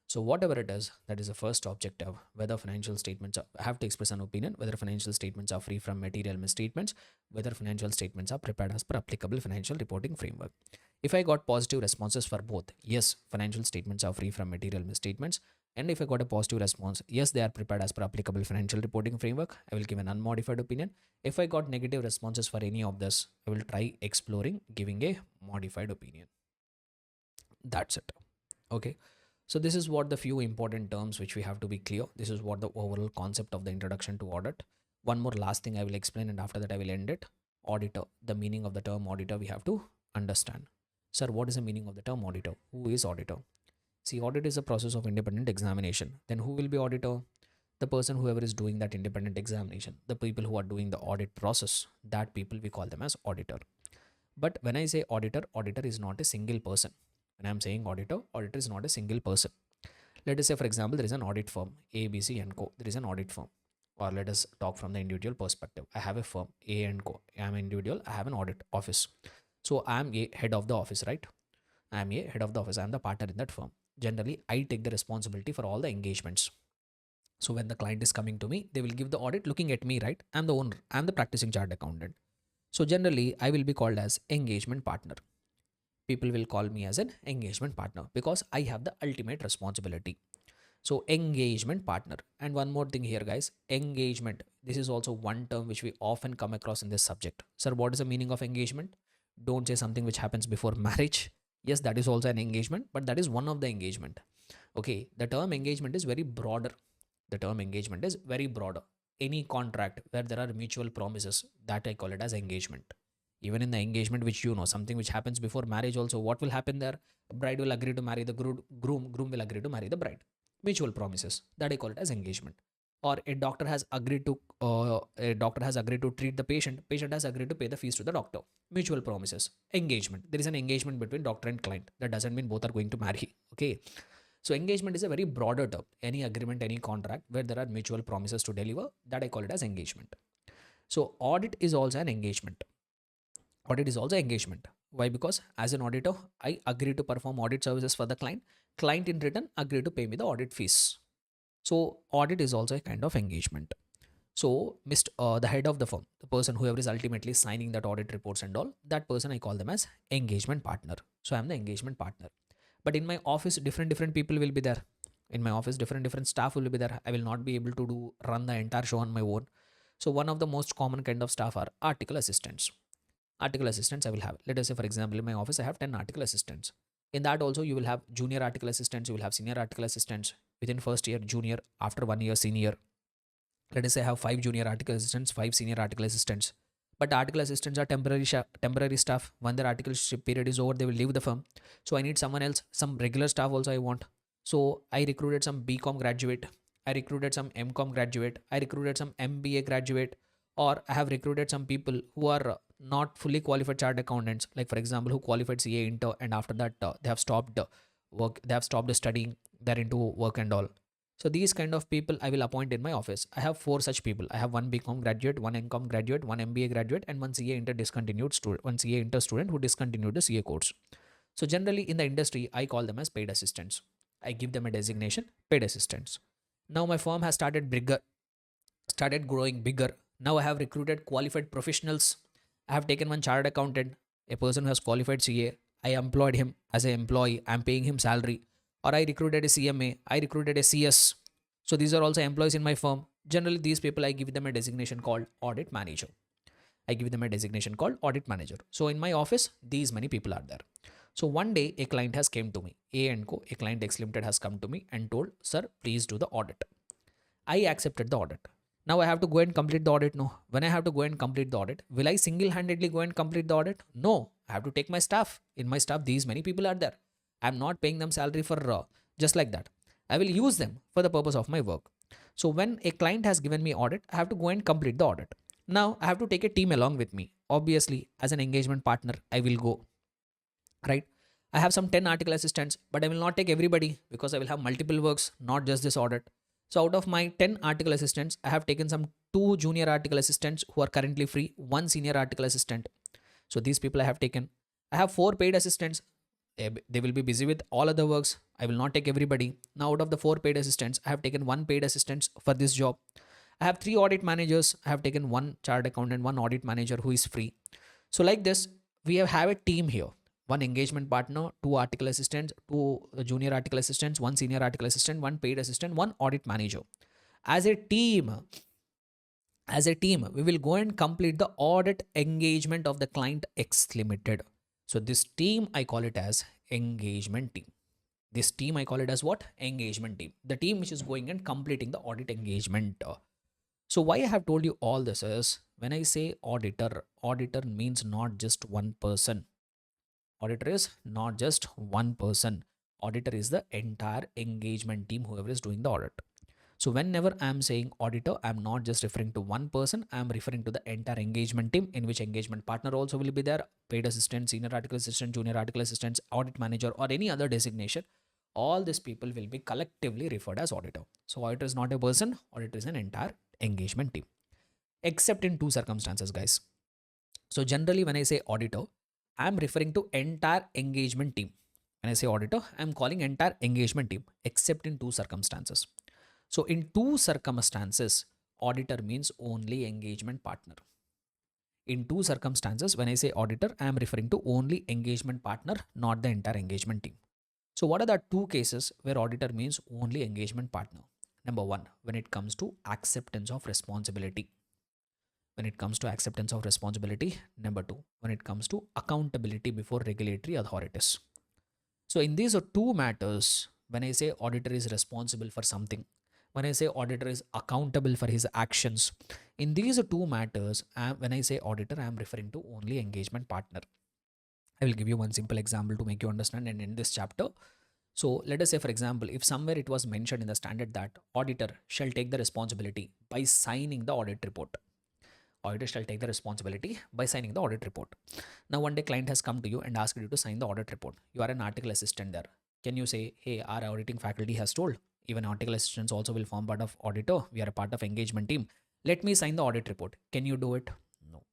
A: So whatever it is, that is the first objective, whether financial statements have to express an opinion, whether financial statements are free from material misstatements, whether financial statements are prepared as per applicable financial reporting framework. If I got positive responses for both, yes, financial statements are free from material misstatements. And if I got a positive response, yes, they are prepared as per applicable financial reporting framework, I will give an unmodified opinion. If I got negative responses for any of this, I will try exploring giving a modified opinion. That's it. Okay. So this is what the few important terms which we have to be clear. This is what the overall concept of the introduction to audit. One more last thing I will explain, and after that I will end it. Auditor. The meaning of the term auditor we have to understand. Sir, what is the meaning of the term auditor? Who is auditor? See, audit is a process of independent examination. Then who will be auditor? The person whoever is doing that independent examination. The people who are doing the audit process. That people we call them as auditor. But when I say auditor, auditor is not a single person. When I'm saying auditor, auditor is not a single person. Let us say, for example, there is an audit firm, A, B, C, and Co. There is an audit firm. Or let us talk from the individual perspective. I have a firm, A and Co. I am an individual. I have an audit office. So I am a head of the office, right? I am a head of the office. I am the partner in that firm. Generally, I take the responsibility for all the engagements. So when the client is coming to me, they will give the audit looking at me, right? I'm the owner. I'm the practicing chartered accountant. So generally, I will be called as engagement partner. people will call me as an engagement partner because I have the ultimate responsibility. So engagement partner. And one more thing here, guys, engagement. This is also one term which we often come across in this subject. Sir, what is the meaning of engagement? Don't say something which happens before marriage. Yes, that is also an engagement, but that is one of the engagement. Okay, the term engagement is very broader. The term engagement is very broader. Any contract where there are mutual promises, that I call it as engagement. Even in the engagement, which you know, something which happens before marriage also, what will happen there? Bride will agree to marry the groom will agree to marry the bride. Mutual promises, that I call it as engagement. Or a doctor has agreed to treat the patient has agreed to pay the fees to the doctor. Mutual promises, engagement. There is an engagement between doctor and client. That doesn't mean both are going to marry. Okay, so engagement is a very broader term. Any agreement, any contract where there are mutual promises to deliver, that I call it as engagement. So audit is also an engagement. Audit is also engagement. Why? Because as an auditor, I agree to perform audit services for the client. Client in return agree to pay me the audit fees. So audit is also a kind of engagement. So the head of the firm, the person whoever is ultimately signing that audit reports and all, that person I call them as engagement partner. So I'm the engagement partner. But in my office, different people will be there. In my office, different staff will be there. I will not be able to run the entire show on my own. So one of the most common kind of staff are article assistants. Article assistants I will have. Let us say, for example, in my office, I have 10 article assistants. In that also, you will have junior article assistants, you will have senior article assistants. Within first year, junior, after 1 year, senior. Let us say I have 5 junior article assistants, 5 senior article assistants. But article assistants are temporary staff. When their articleship period is over, they will leave the firm. So I need someone else, some regular staff also I want. So I recruited some BCom graduate. I recruited some MCom graduate. I recruited some MBA graduate. Or I have recruited some people who are not fully qualified chartered accountants, like for example, who qualified CA inter, and after that they have stopped work, they have stopped studying, they're into work and all. So these kind of people I will appoint in my office. I have 4 such people. I have one BCom graduate, one MCom graduate, one MBA graduate, and one CA inter discontinued student, one CA inter student who discontinued the CA course. So generally in the industry, I call them as paid assistants. I give them a designation, paid assistants. Now my firm has started growing bigger. Now I have recruited qualified professionals. I have taken one chartered accountant, a person who has qualified CA. I employed him as an employee. I'm paying him salary. Or I recruited a CMA. I recruited a CS. So these are also employees in my firm. Generally, these people I give them a designation called audit manager. I give them a designation called audit manager. So in my office, these many people are there. So one day a client has came to me, A and Co. A client X Limited has come to me and told, sir, please do the audit. I accepted the audit. Now I have to go and complete the audit. No. When I have to go and complete the audit, will I single-handedly go and complete the audit? No. I have to take my staff. In my staff, these many people are there. I'm not paying them salary for just like that. I will use them for the purpose of my work. So when a client has given me audit, I have to go and complete the audit. Now I have to take a team along with me. Obviously, as an engagement partner, I will go. Right? I have some 10 article assistants, but I will not take everybody because I will have multiple works, not just this audit. So out of my 10 article assistants, I have taken some 2 junior article assistants who are currently free, one senior article assistant. So these people I have taken. I have 4 paid assistants. They will be busy with all other works. I will not take everybody. Now out of the 4 paid assistants, I have taken 1 paid assistant for this job. I have 3 audit managers. I have taken 1 chartered accountant, 1 audit manager who is free. So like this, we have a team here. 1 engagement partner, 2 article assistants, 2 junior article assistants, 1 senior article assistant, 1 paid assistant, 1 audit manager. As a team, we will go and complete the audit engagement of the client X Limited. So this team, I call it as engagement team. This team, I call it as what? Engagement team. The team which is going and completing the audit engagement. So why I have told you all this is, when I say auditor means not just one person. Auditor is not just one person. Auditor is the entire engagement team, whoever is doing the audit. So whenever I'm saying auditor, I'm not just referring to one person. I'm referring to the entire engagement team, in which engagement partner also will be there, paid assistant, senior article assistant, junior article assistants, audit manager, or any other designation. All these people will be collectively referred as auditor. So auditor is not a person. Auditor is an entire engagement team. Except in 2 circumstances, guys. So generally when I say auditor, I'm referring to entire engagement team. When I say auditor, I'm calling entire engagement team, except in 2 circumstances. So in 2 circumstances, auditor means only engagement partner. In two circumstances, when I say auditor, I am referring to only engagement partner, not the entire engagement team. So what are the two cases where auditor means only engagement partner? Number one, when it comes to acceptance of responsibility. When it comes to acceptance of responsibility. Number two, when it comes to accountability before regulatory authorities. So in these two matters, when I say auditor is responsible for something, when I say auditor is accountable for his actions, in these two matters, when I say auditor, I am referring to only engagement partner. I will give you one simple example to make you understand and end this chapter. So let us say, for example, if somewhere it was mentioned in the standard that auditor shall take the responsibility by signing the audit report. Auditor shall take the responsibility by signing the audit report. Now, one day client has come to you and asked you to sign the audit report. You are an article assistant there. Can you say, hey, our auditing faculty has told, even article assistants also will form part of auditor. We are a part of engagement team. Let me sign the audit report. Can you do it? No.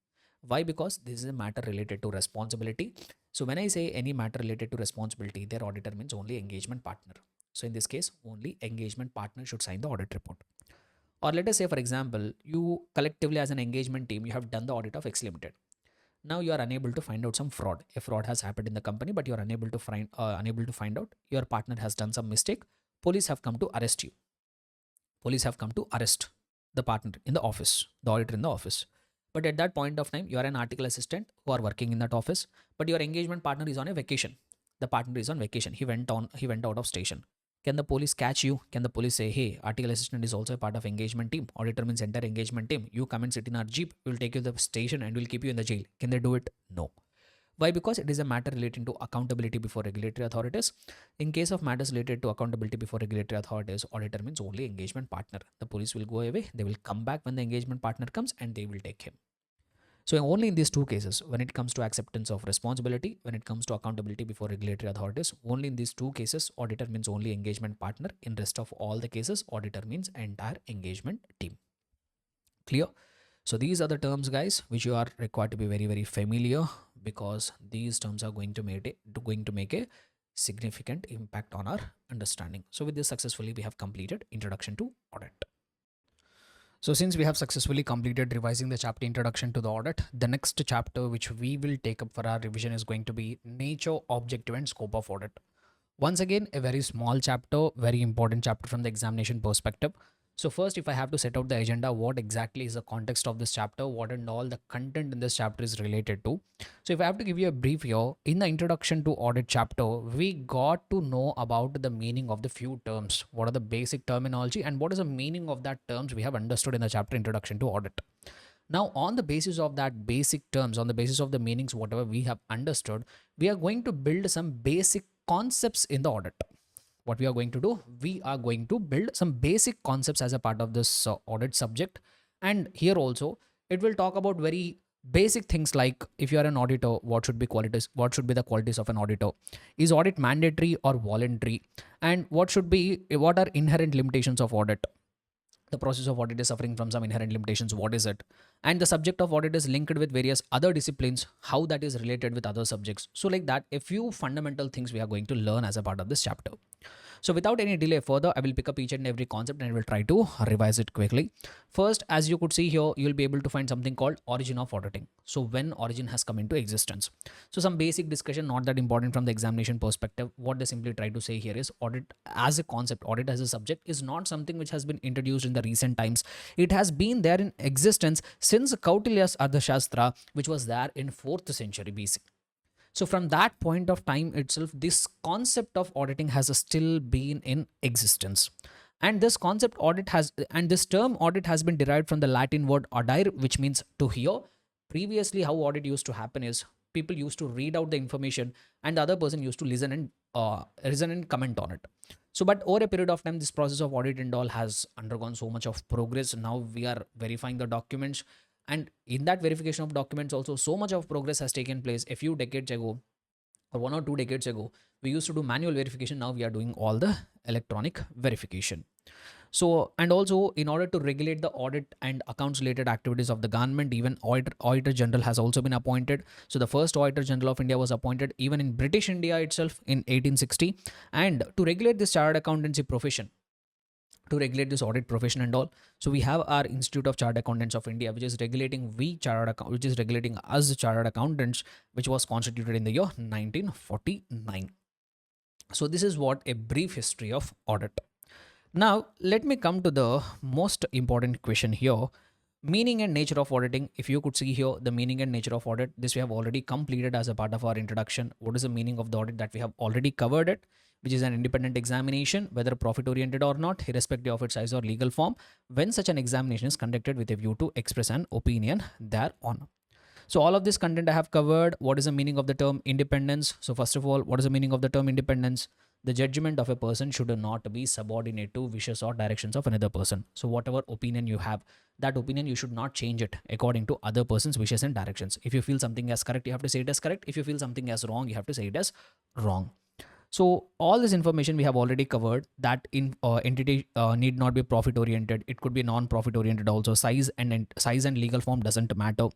A: Why? Because this is a matter related to responsibility. So when I say any matter related to responsibility, their auditor means only engagement partner. So in this case, only engagement partner should sign the audit report. Or let us say, for example, you collectively as an engagement team, you have done the audit of X Limited. Now you are unable to find out some fraud. A fraud has happened in the company, but you are unable to find out. Your partner has done some mistake. Police have come to arrest you. Police have come to arrest the partner in the office, the auditor in the office. But at that point of time, you are an article assistant who are working in that office, but your engagement partner is on a vacation. The partner is on vacation. He went out of station. Can the police catch you? Can the police say, hey, article assistant is also a part of engagement team. Auditor means entire engagement team. You come and sit in our jeep. We'll take you to the station and we'll keep you in the jail. Can they do it? No. Why? Because it is a matter relating to accountability before regulatory authorities. In case of matters related to accountability before regulatory authorities, auditor means only engagement partner. The police will go away. They will come back when the engagement partner comes and they will take him. So only in these two cases, when it comes to acceptance of responsibility, when it comes to accountability before regulatory authorities, only in these two cases, auditor means only engagement partner. In rest of all the cases, auditor means entire engagement team. Clear? So these are the terms, guys, which you are required to be very, very familiar, because these terms are going to make a significant impact on our understanding. So with this successfully, we have completed introduction to audit. So since we have successfully completed revising the chapter introduction to the audit, the next chapter which we will take up for our revision is going to be nature, objective and scope of audit. Once again, a very small chapter, very important chapter from the examination perspective. So first, if I have to set out the agenda, what exactly is the context of this chapter, what and all the content in this chapter is related to. So if I have to give you a brief here, in the introduction to audit chapter, we got to know about the meaning of the few terms. What are the basic terminology and what is the meaning of that terms we have understood in the chapter introduction to audit. Now, on the basis of that basic terms, on the basis of the meanings, whatever we have understood, we are going to build some basic concepts in the audit. What we are going to do, we are going to build some basic concepts as a part of this audit subject. And here also, it will talk about very basic things like, if you are an auditor, what should be the qualities of an auditor? Is audit mandatory or voluntary? And what are inherent limitations of audit? The process of audit is suffering from some inherent limitations. What is it? And the subject of audit is linked with various other disciplines, how that is related with other subjects. So like that, a few fundamental things we are going to learn as a part of this chapter. So without any delay further, I will pick up each and every concept and I will try to revise it quickly. First, as you could see here, you will be able to find something called origin of auditing. So when origin has come into existence. So some basic discussion, not that important from the examination perspective. What they simply try to say here is audit as a concept, audit as a subject is not something which has been introduced in the recent times. It has been there in existence since Kautilya's Arthashastra, which was there in 4th century BC. So from that point of time itself, this concept of auditing has still been in existence. And this term audit has been derived from the Latin word audire, which means to hear. Previously, how audit used to happen is people used to read out the information and the other person used to listen and comment on it. So, but over a period of time, this process of audit and all has undergone so much of progress. Now we are verifying the documents, and in that verification of documents also, so much of progress has taken place. A few decades ago, or 1 or 2 decades ago, we used to do manual verification. Now we are doing all the electronic verification. So, and also in order to regulate the audit and accounts related activities of the government, even Auditor General has also been appointed. So the first Auditor General of India was appointed even in British India itself in 1860. And to regulate this chartered accountancy profession, to regulate this audit profession and all. So we have our Institute of Chartered Accountants of India, which is regulating which is regulating us chartered accountants, which was constituted in the year 1949. So this is what a brief history of audit. Now let me come to the most important question here. Meaning and nature of auditing. If you could see here the meaning and nature of audit, this we have already completed as a part of our introduction. What is the meaning of the audit? That we have already covered it, which is an independent examination, whether profit oriented or not, irrespective of its size or legal form, when such an examination is conducted with a view to express an opinion thereon. So all of this content I have covered. What is the meaning of the term independence? So first of all, what is the meaning of the term independence? The judgment of a person should not be subordinate to wishes or directions of another person. So whatever opinion you have, that opinion you should not change it according to other person's wishes and directions. If you feel something as correct, you have to say it as correct. If you feel something as wrong, you have to say it as wrong. So all this information we have already covered. That entity need not be profit oriented. It could be non-profit oriented also. Size and legal form doesn't matter.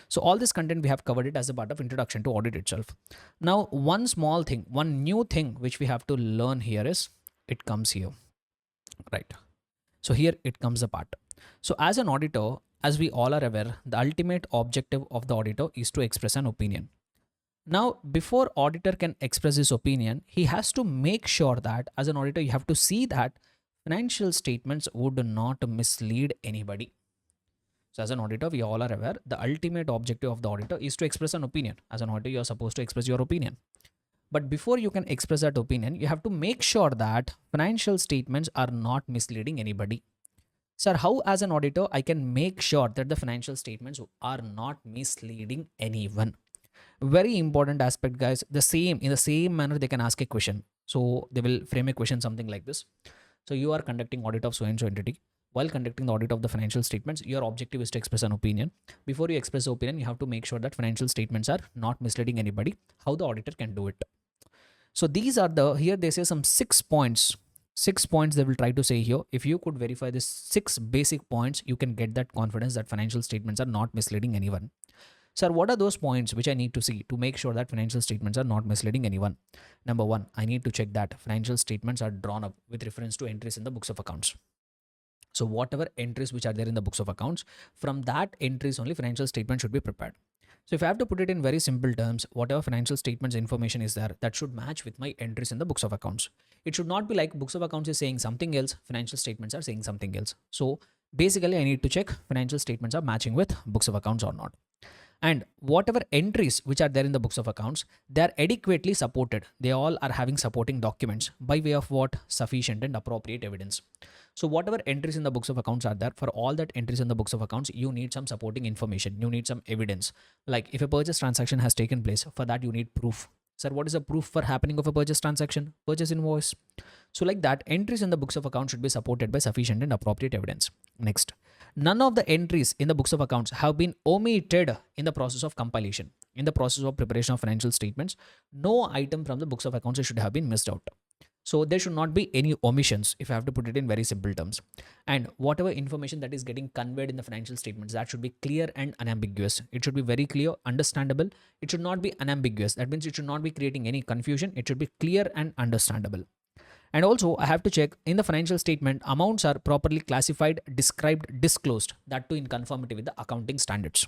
A: So all this content we have covered it as a part of introduction to audit itself. Now one small thing, one new thing which we have to learn here is it comes here, right? So here it comes apart. So as an auditor, as we all are aware, the ultimate objective of the auditor is to express an opinion. Now, before auditor can express his opinion, he has to make sure that as an auditor, you have to see that financial statements would not mislead anybody. So as an auditor, we all are aware the ultimate objective of the auditor is to express an opinion. As an auditor, you are supposed to express your opinion. But before you can express that opinion, you have to make sure that financial statements are not misleading anybody. Sir, how as an auditor I can make sure that the financial statements are not misleading anyone? Very important aspect, guys. In the same manner they can ask a question. So they will frame a question something like this. So you are conducting audit of so and so entity. While conducting the audit of the financial statements, your objective is to express an opinion. Before you express the opinion, you have to make sure that financial statements are not misleading anybody. How the auditor can do it? So these are here they say some 6 points. 6 points they will try to say here. If you could verify this 6 basic points, you can get that confidence that financial statements are not misleading anyone. Sir, what are those points which I need to see to make sure that financial statements are not misleading anyone? Number one, I need to check that financial statements are drawn up with reference to entries in the books of accounts. So whatever entries which are there in the books of accounts, from that entries only financial statement should be prepared. So if I have to put it in very simple terms, whatever financial statements information is there, that should match with my entries in the books of accounts. It should not be like books of accounts is saying something else, financial statements are saying something else. So basically I need to check financial statements are matching with books of accounts or not. And whatever entries which are there in the books of accounts, they are adequately supported. They all are having supporting documents by way of what? Sufficient and appropriate evidence. So whatever entries in the books of accounts are there, for all that entries in the books of accounts, you need some supporting information. You need some evidence. Like if a purchase transaction has taken place, for that you need proof. Sir, what is the proof for happening of a purchase transaction? Purchase invoice. So like that, entries in the books of accounts should be supported by sufficient and appropriate evidence. Next, none of the entries in the books of accounts have been omitted in the process of compilation. In the process of preparation of financial statements, no item from the books of accounts should have been missed out. So there should not be any omissions, if I have to put it in very simple terms. And whatever information that is getting conveyed in the financial statements, that should be clear and unambiguous. It should be very clear, understandable. It should not be unambiguous. That means it should not be creating any confusion. It should be clear and understandable. And also I have to check in the financial statement, amounts are properly classified, described, disclosed, that too in conformity with the accounting standards.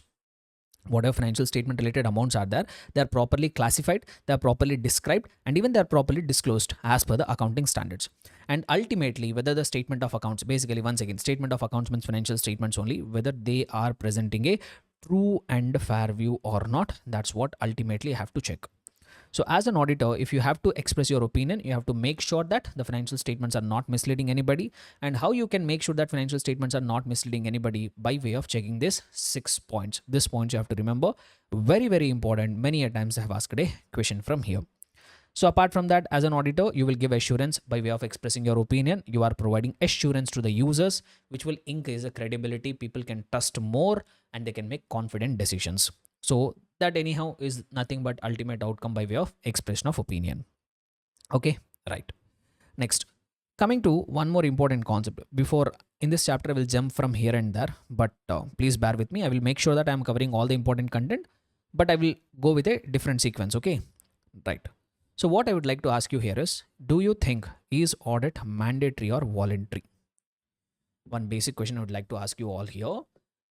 A: Whatever financial statement related amounts are there, they are properly classified, they are properly described, and even they are properly disclosed as per the accounting standards. And ultimately, whether the statement of accounts, basically once again, statement of accounts means financial statements only, whether they are presenting a true and fair view or not, that's what ultimately I have to check. So as an auditor, if you have to express your opinion, you have to make sure that the financial statements are not misleading anybody. And how you can make sure that financial statements are not misleading anybody? By way of checking this 6 points. This point you have to remember. Very, very important. Many a times I have asked a question from here. So apart from that, as an auditor, you will give assurance by way of expressing your opinion. You are providing assurance to the users, which will increase the credibility. People can trust more and they can make confident decisions. So that anyhow is nothing but ultimate outcome by way of expression of opinion. Okay, right. Next, coming to one more important concept. Before in this chapter, I will jump from here and there, but please bear with me. I will make sure that I am covering all the important content, but I will go with a different sequence. Okay, right. So what I would like to ask you here is, do you think is audit mandatory or voluntary? one basic question I would like to ask you all here.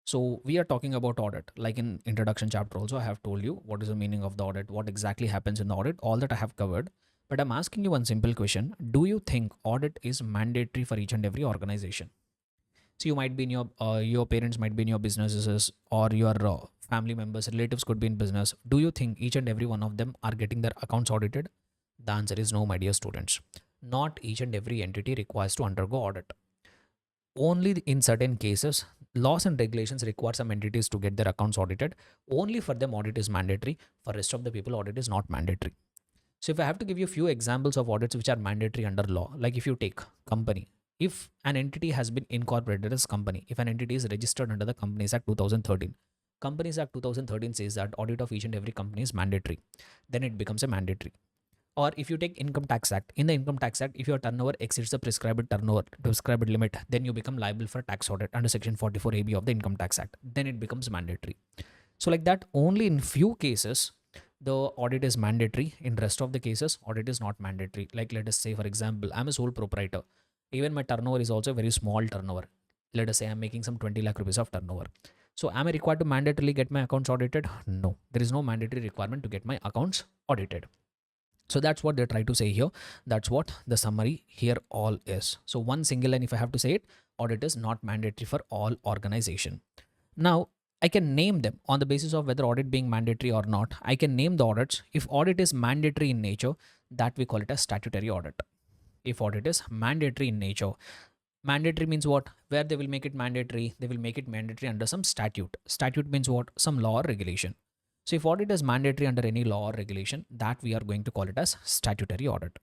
A: So we are talking about audit. Like in introduction chapter also, I have told you what is the meaning of the audit, what exactly happens in the audit, all that I have covered. But I'm asking you one simple question. Do you think audit is mandatory for each and every organization? So you might be in your parents might be in your businesses, or your family members, relatives could be in business. Do you think each and every one of them are getting their accounts audited? The answer is no, my dear students. Not each and every entity requires to undergo audit. Only in certain cases, laws and regulations require some entities to get their accounts audited. Only for them audit is mandatory. For rest of the people, audit is not mandatory. So if I have to give you a few examples of audits which are mandatory under law, like if you take company, if an entity has been incorporated as company, if an entity is registered under the Companies Act 2013, Companies Act 2013 says that audit of each and every company is mandatory. Then it becomes a mandatory. Or if you take Income Tax Act, in the Income Tax Act, if your turnover exceeds the prescribed limit, then you become liable for tax audit under Section 44AB of the Income Tax Act. Then it becomes mandatory. So like that, only in few cases the audit is mandatory. In rest of the cases, audit is not mandatory. Like let us say, for example, I'm a sole proprietor. Even my turnover is also a very small turnover. Let us say I'm making some 20 lakh rupees of turnover. So am I required to mandatorily get my accounts audited? No, there is no mandatory requirement to get my accounts audited. So that's what they try to say here. That's what the summary here all is. So one single line, if I have to say it, audit is not mandatory for all organization. Now I can name them on the basis of whether audit being mandatory or not. I can name the audits. If audit is mandatory in nature, that we call it a statutory audit. If audit is mandatory in nature, mandatory means what? Where they will make it mandatory, they will make it mandatory under some statute. Statute means what? Some law or regulation. So if audit is mandatory under any law or regulation, that we are going to call it as statutory audit.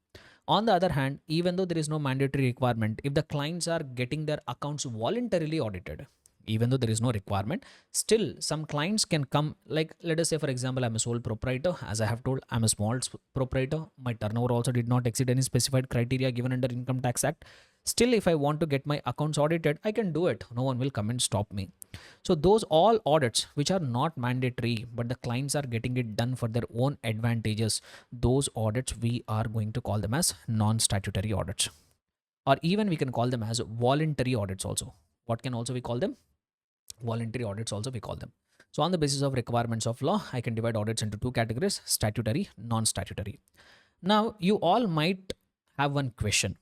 A: On the other hand, even though there is no mandatory requirement, if the clients are getting their accounts voluntarily audited, even though there is no requirement, still some clients can come. Like let us say, for example, I'm a sole proprietor. As I have told, I'm a small proprietor. My turnover also did not exceed any specified criteria given under Income Tax Act. Still, if I want to get my accounts audited, I can do it. No one will come and stop me. So those all audits which are not mandatory, but the clients are getting it done for their own advantages, those audits we are going to call them as non-statutory audits. Or even we can call them as voluntary audits also. What can also we call them? Voluntary audits also we call them. So on the basis of requirements of law, I can divide audits into two categories: statutory, non-statutory. Now you all might have one question.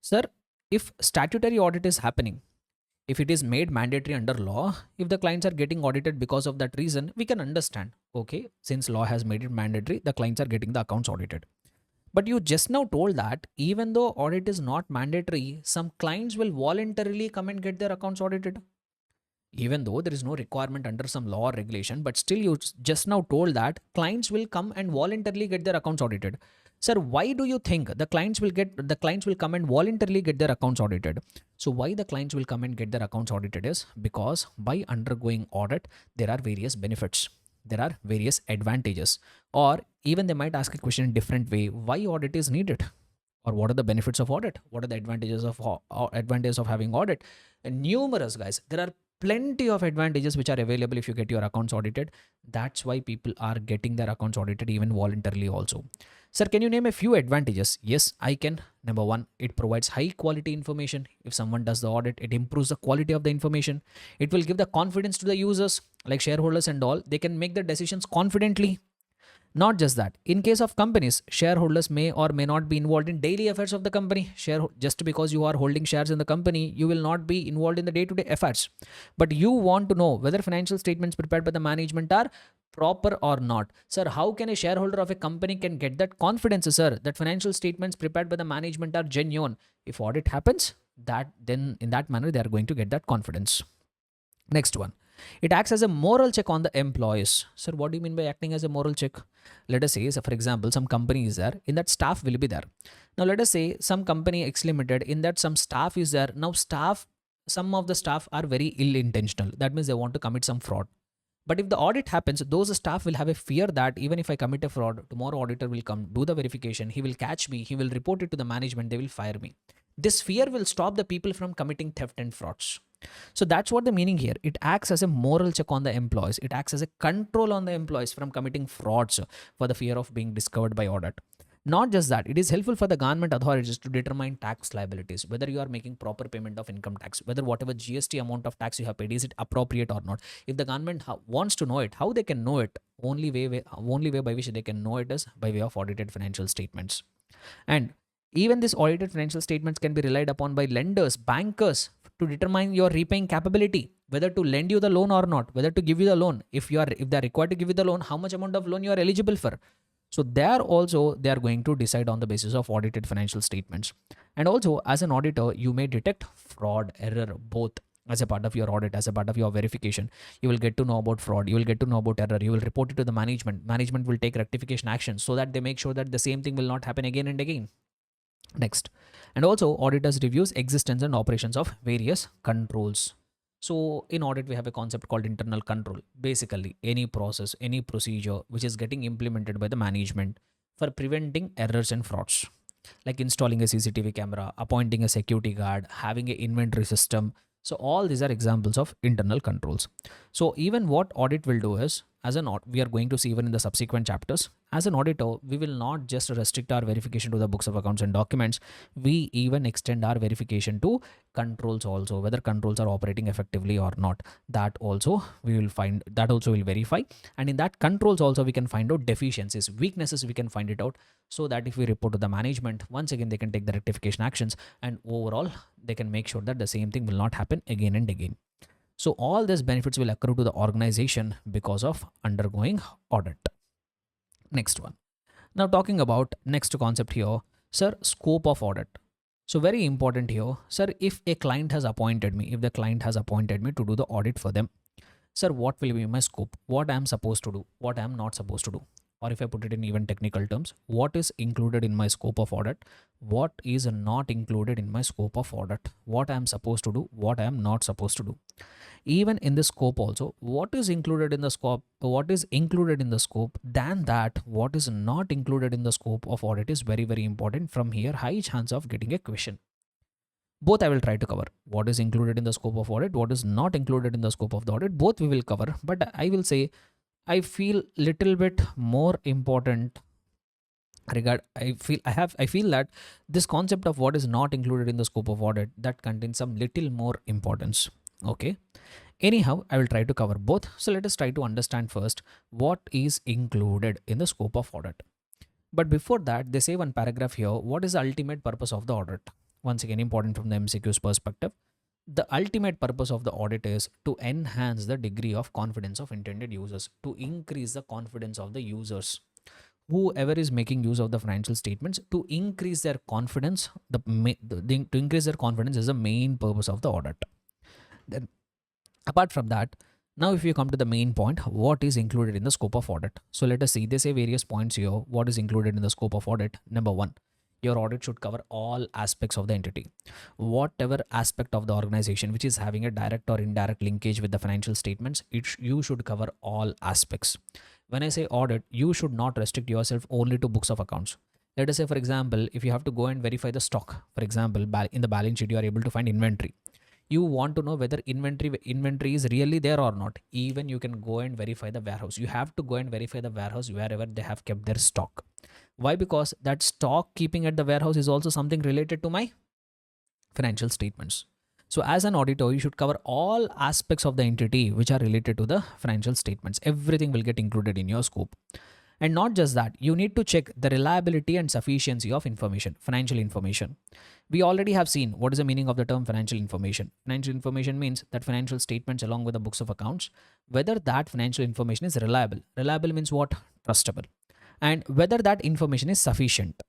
A: Sir, if statutory audit is happening, if it is made mandatory under law, if the clients are getting audited because of that reason, we can understand. Okay, since law has made it mandatory, the clients are getting the accounts audited. But you just now told that even though audit is not mandatory, some clients will voluntarily come and get their accounts audited. Even though there is no requirement under some law or regulation, but still you just now told that clients will come and voluntarily get their accounts audited. Sir, why do you think the clients will come and voluntarily get their accounts audited? So why the clients will come and get their accounts audited is because by undergoing audit, there are various benefits. There are various advantages. Or even they might ask a question in different way. Why audit is needed? Or what are the benefits of audit? What are the advantages of having audit? And numerous, guys. There are plenty of advantages which are available if you get your accounts audited. That's why people are getting their accounts audited even voluntarily also. Sir, can you name a few advantages? Yes, I can. Number one, it provides high quality information. If someone does the audit, it improves the quality of the information. It will give the confidence to the users, like shareholders and all. They can make the decisions confidently. Not just that, in case of companies, shareholders may or may not be involved in daily affairs of the company. Just because you are holding shares in the company, you will not be involved in the day-to-day affairs. But you want to know whether financial statements prepared by the management are proper or not. Sir, how can a shareholder of a company can get that confidence, sir, that financial statements prepared by the management are genuine? If audit happens, that then in that manner they are going to get that confidence. Next one. It acts as a moral check on the employees. Sir, what do you mean by acting as a moral check? Let us say, so for example, some company is there, in that staff will be there. Now let us say some company X Limited, in that some staff is there. Now some of the staff are very ill-intentional. That means they want to commit some fraud. But if the audit happens, those staff will have a fear that even if I commit a fraud, tomorrow auditor will come, do the verification, he will catch me, he will report it to the management, they will fire me. This fear will stop the people from committing theft and frauds. So that's what the meaning here. It acts as a moral check on the employees. It acts as a control on the employees from committing frauds for the fear of being discovered by audit. Not just that, it is helpful for the government authorities to determine tax liabilities, whether you are making proper payment of income tax, whether whatever GST amount of tax you have paid, is it appropriate or not. If the government wants to know it, how they can know it? Only way by which they can know it is by way of audited financial statements. And even these audited financial statements can be relied upon by lenders, bankers, to determine your repaying capability, whether to lend you the loan or not, whether to give you the loan. If they're required to give you the loan, how much amount of loan you are eligible for. So there also they are going to decide on the basis of audited financial statements. And also, as an auditor, you may detect fraud, error, both as a part of your audit, as a part of your verification. You will get to know about fraud, you will get to know about error, you will report it to the management will take rectification actions so that they make sure that the same thing will not happen again and again. Next, and also auditors reviews existence and operations of various controls. So in audit, we have a concept called internal control. Basically, any process, any procedure which is getting implemented by the management for preventing errors and frauds, like installing a CCTV camera, appointing a security guard, having an inventory system. So all these are examples of internal controls. So even what audit will do is, as an we are going to see even in the subsequent chapters, as an auditor, we will not just restrict our verification to the books of accounts and documents. We even extend our verification to controls also, whether controls are operating effectively or not. That also we will find, that also will verify. And in that controls also we can find out deficiencies, weaknesses, we can find it out, so that if we report to the management, once again they can take the rectification actions, and overall they can make sure that the same thing will not happen again and again. So all these benefits will accrue to the organization because of undergoing audit. Next one. Now talking about next concept here, sir, scope of audit. So very important here, sir, if a client has appointed me, if the client has appointed me to do the audit for them, sir, what will be my scope? What I am supposed to do? What I am not supposed to do? Or if I put it in even technical terms, what is included in my scope of audit? What is not included in my scope of audit? What I am supposed to do? What I am not supposed to do? Even in the scope also, what is included in the scope, what is included in the scope, than that what is not included in the scope of audit is very, very important. From here, high chance of getting a question. Both I will try to cover. What is included in the scope of audit, what is not included in the scope of the audit, both we will cover. But I will say, I feel little bit more important I feel that this concept of what is not included in the scope of audit, that contains some little more importance. Okay. Anyhow, I will try to cover both. So let us try to understand first what is included in the scope of audit. But before that, they say one paragraph here, what is the ultimate purpose of the audit? Once again, important from the MCQ's perspective. The ultimate purpose of the audit is to enhance the degree of confidence of intended users, to increase the confidence of the users. Whoever is making use of the financial statements, to increase their confidence, to increase their confidence is the main purpose of the audit. Then, apart from that, now if you come to the main point, what is included in the scope of audit? So let us see, they say various points here. What is included in the scope of audit? Number one, your audit should cover all aspects of the entity. Whatever aspect of the organization which is having a direct or indirect linkage with the financial statements, you should cover all aspects. When I say audit, you should not restrict yourself only to books of accounts. Let us say, for example, if you have to go and verify the stock, for example, in the balance sheet, you are able to find inventory. You want to know whether inventory is really there or not. Even you can go and verify the warehouse. You have to go and verify the warehouse wherever they have kept their stock. Why? Because that stock keeping at the warehouse is also something related to my financial statements. So as an auditor, you should cover all aspects of the entity which are related to the financial statements. Everything will get included in your scope. And not just that, you need to check the reliability and sufficiency of information, financial information. We already have seen what is the meaning of the term financial information. Financial information means that financial statements along with the books of accounts, whether that financial information is reliable. Reliable means what? Trustable. And whether that information is sufficient.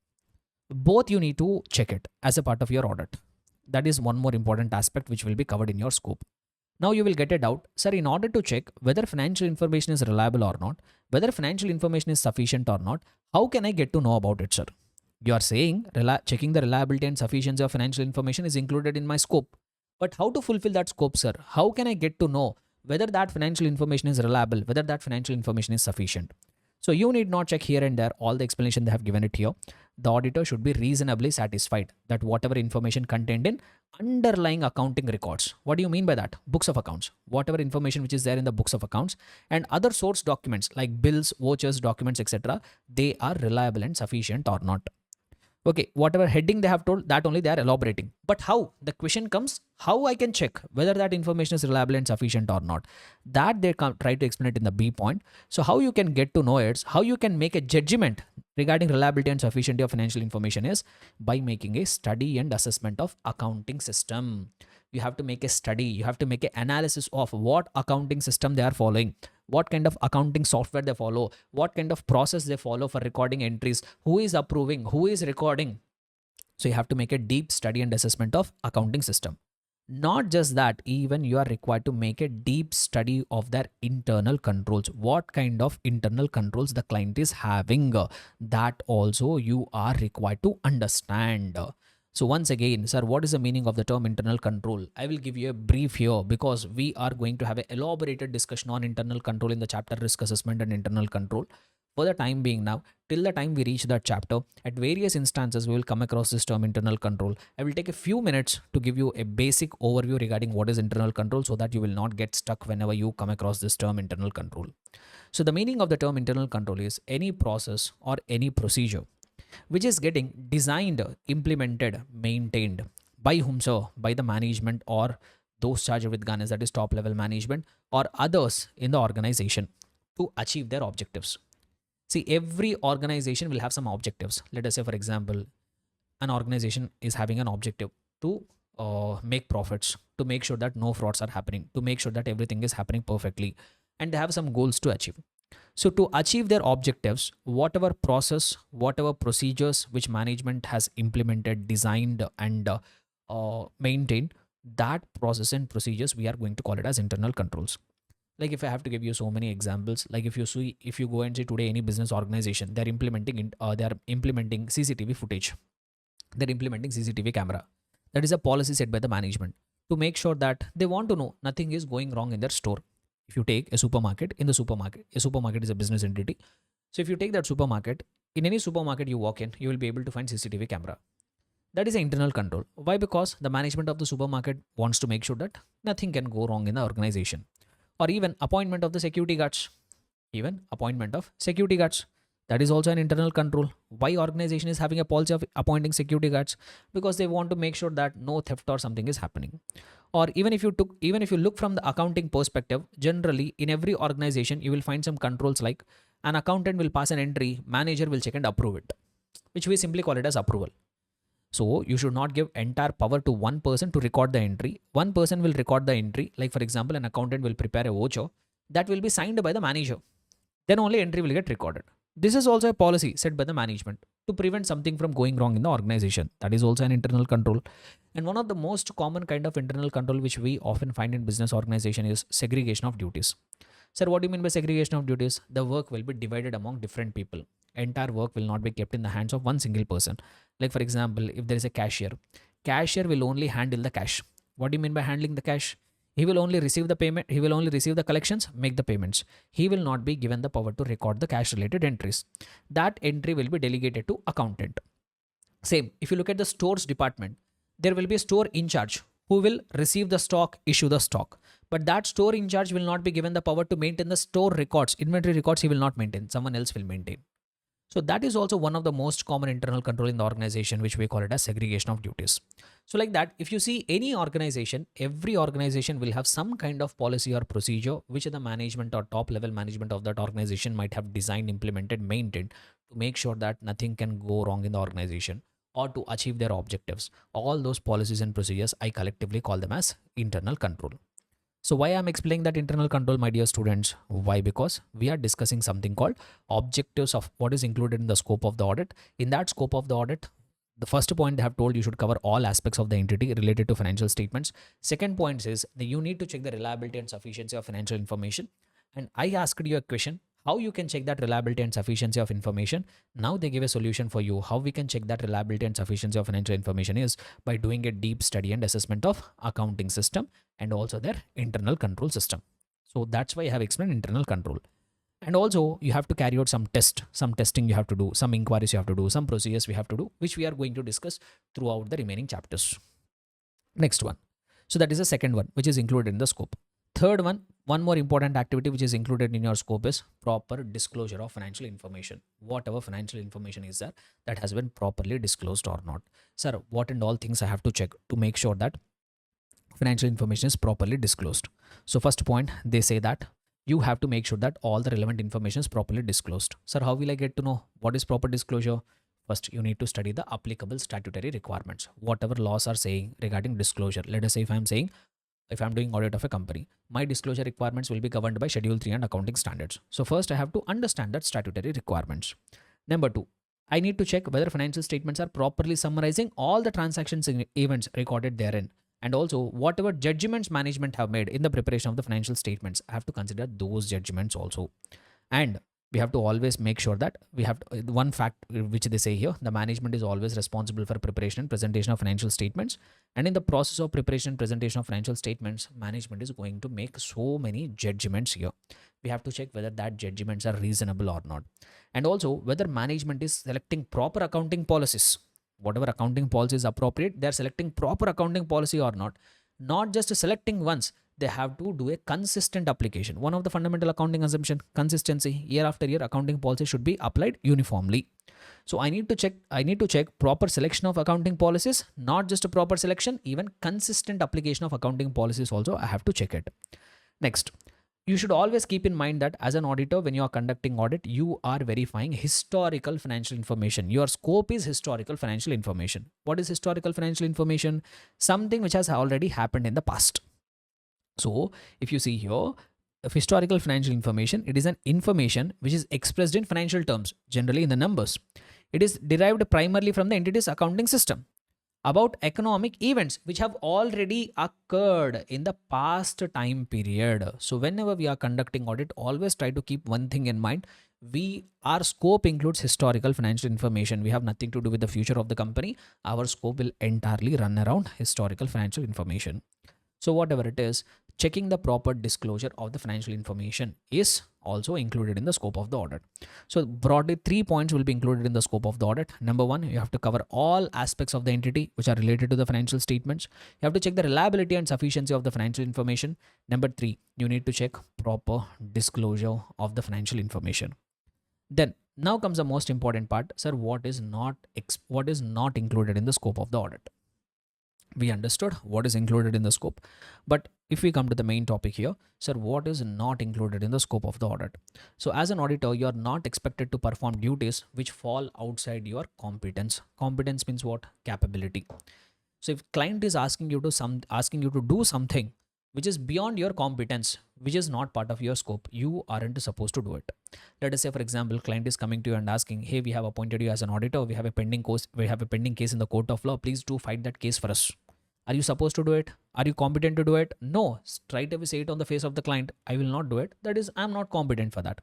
A: Both you need to check it as a part of your audit. That is one more important aspect which will be covered in your scope. Now you will get a doubt, sir, in order to check whether financial information is reliable or not, whether financial information is sufficient or not, how can I get to know about it, sir? You are saying checking the reliability and sufficiency of financial information is included in my scope. But how to fulfill that scope, sir? How can I get to know whether that financial information is reliable, whether that financial information is sufficient? So you need not check here and there all the explanation they have given it here. the auditor should be reasonably satisfied that whatever information contained in underlying accounting records. What do you mean by that? Books of accounts. Whatever information which is there in the books of accounts and other source documents like bills, vouchers, documents, etc., they are reliable and sufficient or not. Okay, whatever heading they have told, that only they are elaborating. But how? The question comes, how I can check whether that information is reliable and sufficient or not? That they try to explain it in the B point. So how you can get to know it, how you can make a judgment regarding reliability and sufficiency of financial information is by making a study and assessment of accounting system. You have to make a study, you have to make an analysis of what accounting system they are following, what kind of accounting software they follow, what kind of process they follow for recording entries, who is approving, who is recording. So you have to make a deep study and assessment of accounting system. Not just that, even you are required to make a deep study of their internal controls. What kind of internal controls the client is having, that also you are required to understand. So once again, sir, what is the meaning of the term internal control? I will give you a brief here because we are going to have an elaborated discussion on internal control in the chapter risk assessment and internal control. For the time being now, till the time we reach that chapter, at various instances, we will come across this term internal control. I will take a few minutes to give you a basic overview regarding what is internal control so that you will not get stuck whenever you come across this term internal control. So the meaning of the term internal control is any process or any procedure which is getting designed, implemented, maintained by whom, sir? By the management or those charged with governance, that is top level management or others in the organization to achieve their objectives. See, every organization will have some objectives. Let us say, for example, an organization is having an objective to make profits, to make sure that no frauds are happening, to make sure that everything is happening perfectly, and they have some goals to achieve. So to achieve their objectives, whatever process, whatever procedures which management has implemented, designed, and maintained, that process and procedures we are going to call it as internal controls. Like if I have to give you so many examples, like if you go and see today any business organization, they're implementing CCTV footage, they're implementing CCTV camera. That is a policy set by the management to make sure that they want to know nothing is going wrong in their store. If you take a supermarket, in the supermarket, a supermarket is a business entity. So if you take that supermarket, in any supermarket you walk in, you will be able to find CCTV camera. That is an internal control. Why? Because the management of the supermarket wants to make sure that nothing can go wrong in the organization. Or even appointment of the security guards. Even appointment of security guards. That is also an internal control. Why organization is having a policy of appointing security guards? Because they want to make sure that no theft or something is happening. Or even if you look from the accounting perspective, generally in every organization you will find some controls like an accountant will pass an entry, manager will check and approve it, which we simply call it as approval. So you should not give entire power to one person to record the entry. One person will record the entry. Like for example, an accountant will prepare a voucher that will be signed by the manager. Then only entry will get recorded. This is also a policy set by the management to prevent something from going wrong in the organization. That is also an internal control. And one of the most common kind of internal control which we often find in business organization is segregation of duties. Sir, what do you mean by segregation of duties? The work will be divided among different people. Entire work will not be kept in the hands of one single person. Like for example, if there is a cashier will only handle the cash. What do you mean by handling the cash? He will only receive the payment, he will only receive the collections, make the payments. He will not be given the power to record the cash related entries. That entry will be delegated to accountant. Same, if you look at the stores department, there will be a store in charge who will receive the stock, issue the stock. But that store in charge will not be given the power to maintain the store records. Inventory records he will not maintain, someone else will maintain. So that is also one of the most common internal control in the organization, which we call it as segregation of duties. So like that, if you see any organization, every organization will have some kind of policy or procedure which the management or top level management of that organization might have designed, implemented, maintained to make sure that nothing can go wrong in the organization or to achieve their objectives. All those policies and procedures, I collectively call them as internal control. So why I'm explaining that internal control, my dear students? Why? Because we are discussing something called objectives of what is included in the scope of the audit. In that scope of the audit, the first point they have told you should cover all aspects of the entity related to financial statements. Second point is that you need to check the reliability and sufficiency of financial information. And I asked you a question, how you can check that reliability and sufficiency of information. Now they give a solution for you. How we can check that reliability and sufficiency of financial information is by doing a deep study and assessment of accounting system and also their internal control system. So that's why I have explained internal control. And also you have to carry out some testing you have to do, some inquiries you have to do, some procedures we have to do, which we are going to discuss throughout the remaining chapters. Next one. So that is the second one, which is included in the scope. Third one more important activity which is included in your scope is proper disclosure of financial information. Whatever financial information is there, that has been properly disclosed or not. Sir, what and all things I have to check to make sure that financial information is properly disclosed? So first point, they say that you have to make sure that all the relevant information is properly disclosed. Sir, how will I get to know what is proper disclosure? First, you need to study the applicable statutory requirements. Whatever laws are saying regarding disclosure. Let us say if I'm doing audit of a company, my disclosure requirements will be governed by Schedule 3 and accounting standards. So first I have to understand that statutory requirements. Number two, I need to check whether financial statements are properly summarizing all the transactions and events recorded therein. And also whatever judgments management have made in the preparation of the financial statements, I have to consider those judgments also. And we have to always make sure that we have to, one fact which they say here, the management is always responsible for preparation and presentation of financial statements, and in the process of preparation and presentation of financial statements, management is going to make so many judgments here. We have to check whether that judgments are reasonable or not, and also whether management is selecting proper accounting policies. Whatever accounting policy is appropriate, they are selecting proper accounting policy or not just selecting once. They have to do a consistent application. One of the fundamental accounting assumption, consistency. Year after year, accounting policy should be applied uniformly. So I need to check proper selection of accounting policies, not just a proper selection, even consistent application of accounting policies also I have to check it. Next, you should always keep in mind that as an auditor, when you are conducting audit, you are verifying historical financial information. Your scope is historical financial information. What is historical financial information? Something which has already happened in the past. So if you see here, of historical financial information, it is an information which is expressed in financial terms, generally in the numbers. It is derived primarily from the entity's accounting system about economic events which have already occurred in the past time period. So whenever we are conducting audit, always try to keep one thing in mind. Our scope includes historical financial information. We have nothing to do with the future of the company. Our scope will entirely run around historical financial information. So whatever it is, checking the proper disclosure of the financial information is also included in the scope of the audit. So broadly, 3 points will be included in the scope of the audit. Number one, you have to cover all aspects of the entity which are related to the financial statements. You have to check the reliability and sufficiency of the financial information. Number three, you need to check proper disclosure of the financial information. Then now comes the most important part. Sir, what is not included in the scope of the audit? We understood what is included in the scope, but if we come to the main topic here, sir, what is not included in the scope of the audit? So as an auditor, you are not expected to perform duties which fall outside your competence. Competence means what? Capability. So if client is asking you to do something which is beyond your competence, which is not part of your scope, you aren't supposed to do it. Let us say, for example, client is coming to you and asking, hey, we have appointed you as an auditor, we have a pending case in the court of law, please do fight that case for us. Are you supposed to do it? Are you competent to do it? No. Straight away say it on the face of the client, I will not do it. That is, I'm not competent for that.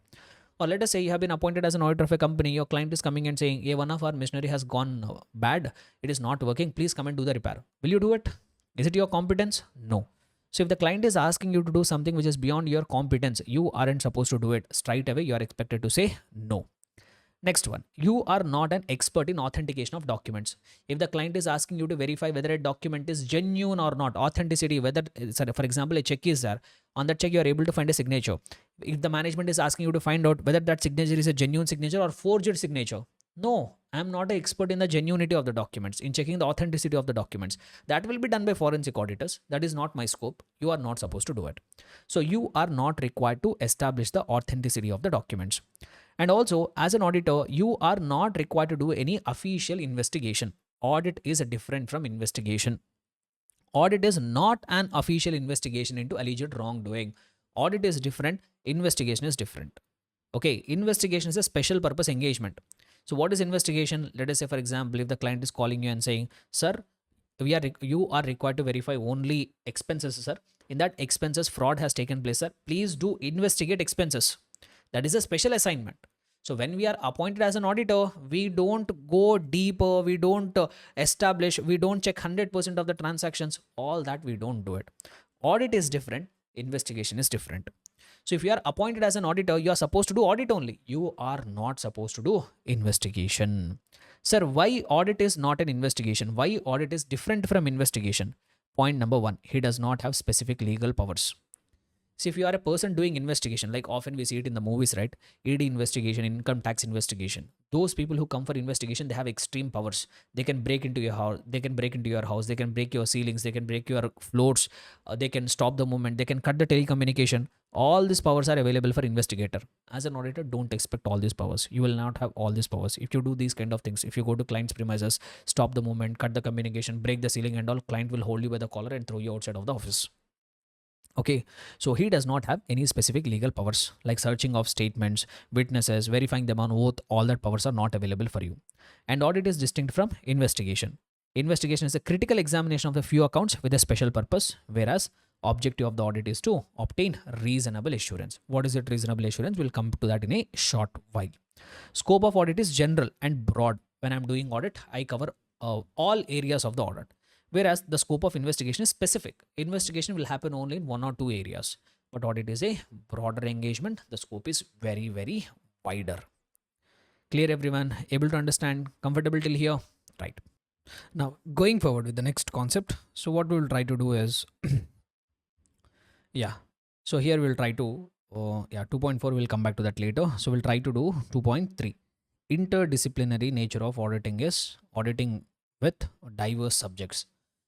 A: Or let us say you have been appointed as an auditor of a company. Your client is coming and saying, hey, one of our machinery has gone bad. It is not working. Please come and do the repair. Will you do it? Is it your competence? No. So if the client is asking you to do something which is beyond your competence, you aren't supposed to do it. Straight away, you are expected to say no. Next one, you are not an expert in authentication of documents. If the client is asking you to verify whether a document is genuine or not, authenticity, whether, for example, a check is there, on that check you are able to find a signature. If the management is asking you to find out whether that signature is a genuine signature or forged signature, no, I'm not an expert in the genuinity of the documents, in checking the authenticity of the documents. That will be done by forensic auditors. That is not my scope. You are not supposed to do it. So you are not required to establish the authenticity of the documents. And also, as an auditor, you are not required to do any official investigation. Audit is different from investigation. Audit is not an official investigation into alleged wrongdoing. Audit is different. Investigation is different. Okay, investigation is a special purpose engagement. So what is investigation? Let us say, for example, if the client is calling you and saying, sir, you are required to verify only expenses, sir. In that expenses, fraud has taken place, sir. Please do investigate expenses. That is a special assignment. So when we are appointed as an auditor, we don't go deeper, we don't establish, we don't check 100% of the transactions, all that we don't do it. Audit is different, investigation is different. So if you are appointed as an auditor, you are supposed to do audit only. You are not supposed to do investigation. Sir, why audit is not an investigation? Why audit is different from investigation? Point number one, he does not have specific legal powers. See, if you are a person doing investigation, like often we see it in the movies, right? ED investigation, income tax investigation. Those people who come for investigation, they have extreme powers. They can break into your house. They can break into your house. They can break your ceilings. They can break your floors. They can stop the movement. They can cut the telecommunication. All these powers are available for investigator. As an auditor, don't expect all these powers. You will not have all these powers. If you do these kind of things, if you go to client's premises, stop the movement, cut the communication, break the ceiling and all, client will hold you by the collar and throw you outside of the office. Okay, so he does not have any specific legal powers like searching of statements, witnesses, verifying them on oath. All that powers are not available for you. And audit is distinct from investigation. Investigation is a critical examination of the few accounts with a special purpose, whereas objective of the audit is to obtain reasonable assurance. What is it, reasonable assurance? We'll come to that in a short while. Scope of audit is general and broad. When I'm doing audit, I cover all areas of the audit. Whereas the scope of investigation is specific. Investigation will happen only in one or two areas. But audit is a broader engagement. The scope is very, very wider. Clear, everyone? Able to understand? Comfortable till here? Right. Now, going forward with the next concept. So what we'll try to do is, yeah. So here we'll try to, 2.4, we'll come back to that later. So we'll try to do 2.3. Interdisciplinary nature of auditing is auditing with diverse subjects.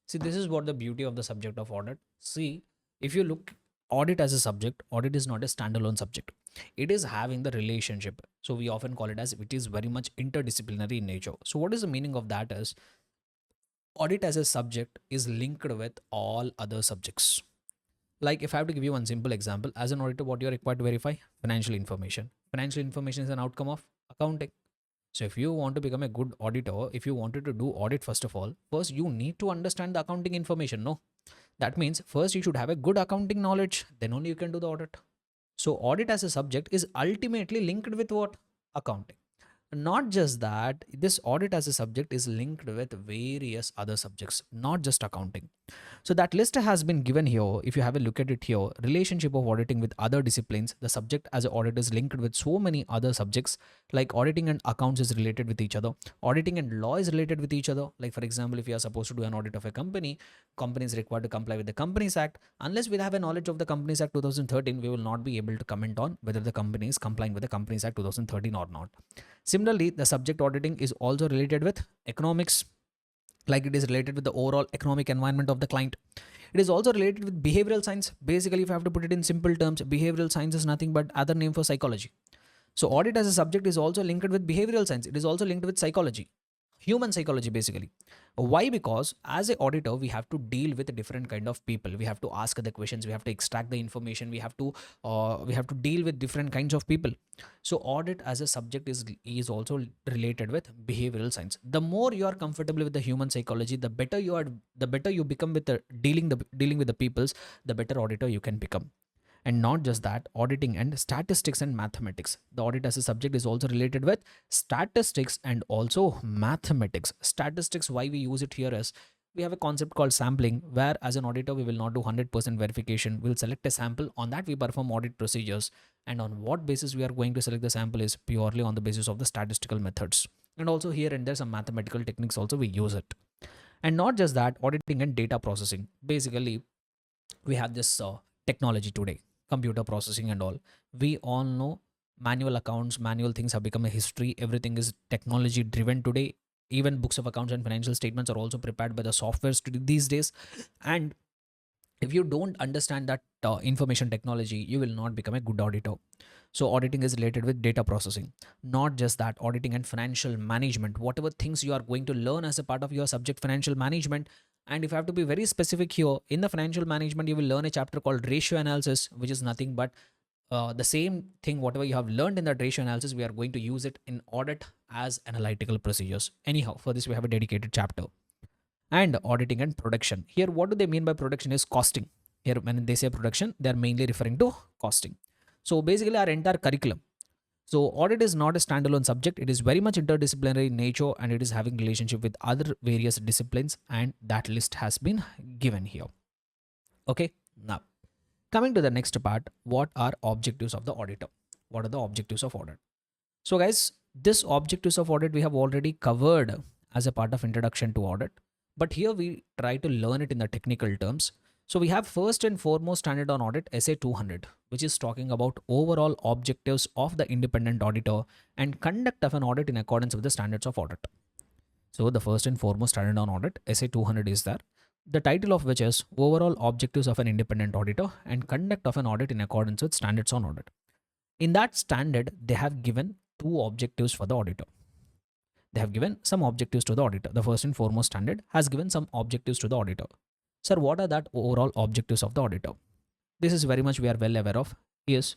A: See, this is what the beauty of the subject of audit. See, if you look audit as a subject, audit is not a standalone subject. It is having the relationship. So we often call it as it is very much interdisciplinary in nature. So what is the meaning of that is audit as a subject is linked with all other subjects. Like if I have to give you one simple example, as an auditor, what you are required to verify? Financial information. Financial information is an outcome of accounting. So if you want to become a good auditor, if you wanted to do audit, first of all, first you need to understand the accounting information. No, that means first you should have a good accounting knowledge. Then only you can do the audit. So audit as a subject is ultimately linked with what? Accounting. Not just that, this audit as a subject is linked with various other subjects, not just accounting. So that list has been given here. If you have a look at it here, relationship of auditing with other disciplines, the subject as an audit is linked with so many other subjects, like auditing and accounts is related with each other. Auditing and law is related with each other. Like for example, if you are supposed to do an audit of a company, company is required to comply with the Companies Act. Unless we have a knowledge of the Companies Act 2013, we will not be able to comment on whether the company is complying with the Companies Act 2013 or not. Similarly, the subject auditing is also related with economics, like it is related with the overall economic environment of the client. It is also related with behavioral science. Basically, if I have to put it in simple terms, behavioral science is nothing but other name for psychology. So audit as a subject is also linked with behavioral science. It is also linked with psychology, human psychology basically. Why? Because as an auditor, we have to deal with a different kind of people. We have to ask the questions, we have to extract the information, we have to deal with different kinds of people. So audit as a subject is also related with behavioral science. The more you are comfortable with the human psychology, the better you become with dealing with the peoples, the better auditor you can become. And not just that, auditing and statistics and mathematics. The audit as a subject is also related with statistics and also mathematics. Statistics, why we use it here is we have a concept called sampling, where as an auditor, we will not do 100% verification. We'll select a sample. On that, we perform audit procedures. And on what basis we are going to select the sample is purely on the basis of the statistical methods. And also here and there, some mathematical techniques also we use it. And not just that, auditing and data processing. Basically, we have this technology today, computer processing and all. We all know manual accounts, manual things have become a history. Everything is technology driven today. Even books of accounts and financial statements are also prepared by the softwares these days. And if you don't understand that information technology, you will not become a good auditor. So auditing is related with data processing. Not just that, auditing and financial management, whatever things you are going to learn as a part of your subject, financial management. And if I have to be very specific here, in the financial management, you will learn a chapter called ratio analysis, which is nothing but the same thing, whatever you have learned in that ratio analysis, we are going to use it in audit as analytical procedures. Anyhow, for this, we have a dedicated chapter. And auditing and production. Here, what do they mean by production is costing. Here, when they say production, they are mainly referring to costing. So basically, our entire curriculum. So audit is not a standalone subject. It is very much interdisciplinary in nature, and it is having relationship with other various disciplines, and that list has been given here. Okay, now Coming to the next part, what are objectives of the auditor? What are the objectives of audit? So guys, this objectives of audit we have already covered as a part of introduction to audit, but here we try to learn it in the technical terms. So we have first and foremost standard on audit SA 200, which is talking about overall objectives of the independent auditor and conduct of an audit in accordance with the standards of audit. So the first and foremost standard on audit SA 200 is there. The title of which is overall objectives of an independent auditor and conduct of an audit in accordance with standards on audit. In that standard, they have given two objectives for the auditor. They have given some objectives to the auditor. The first and foremost standard has given some objectives to the auditor. Sir, what are that overall objectives of the auditor? This is very much we are well aware of. Is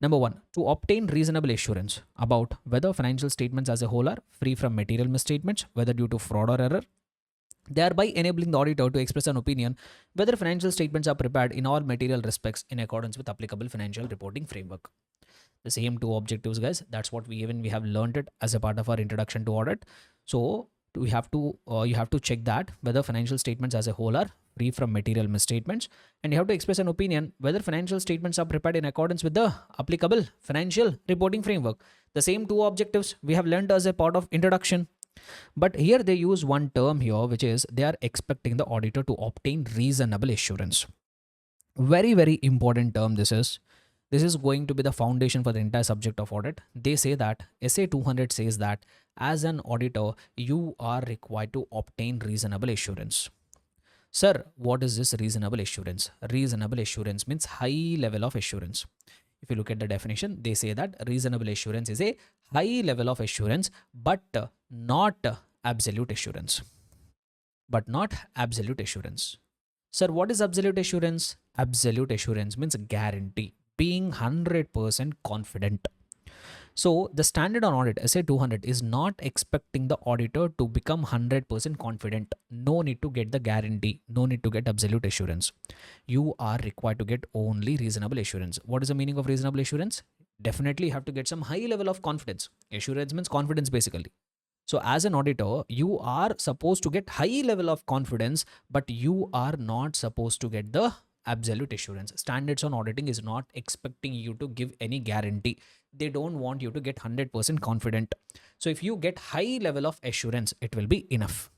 A: number one, to obtain reasonable assurance about whether financial statements as a whole are free from material misstatements, whether due to fraud or error, thereby enabling the auditor to express an opinion whether financial statements are prepared in all material respects in accordance with applicable financial reporting framework. The same two objectives, guys, that's what we have learned it as a part of our introduction to audit. So we have to you have to check that whether financial statements as a whole are free from material misstatements, and you have to express an opinion whether financial statements are prepared in accordance with the applicable financial reporting framework. The same two objectives we have learned as a part of introduction, but here they use one term here, which is they are expecting the auditor to obtain reasonable assurance. Very, very important term this is. This is going to be the foundation for the entire subject of audit. They say that SA 200 says that as an auditor, you are required to obtain reasonable assurance. Sir, what is this reasonable assurance? Reasonable assurance means high level of assurance. If you look at the definition, they say that reasonable assurance is a high level of assurance, but not absolute assurance. But not absolute assurance. Sir, what is absolute assurance? Absolute assurance means guarantee, being 100% confident. So the standard on audit, SA 200, is not expecting the auditor to become 100% confident. No need to get the guarantee. No need to get absolute assurance. You are required to get only reasonable assurance. What is the meaning of reasonable assurance? Definitely have to get some high level of confidence. Assurance means confidence basically. So as an auditor, you are supposed to get high level of confidence, but you are not supposed to get the absolute assurance. Standards on auditing is not expecting you to give any guarantee. They don't want you to get 100% confident. So if you get high level of assurance, it will be enough.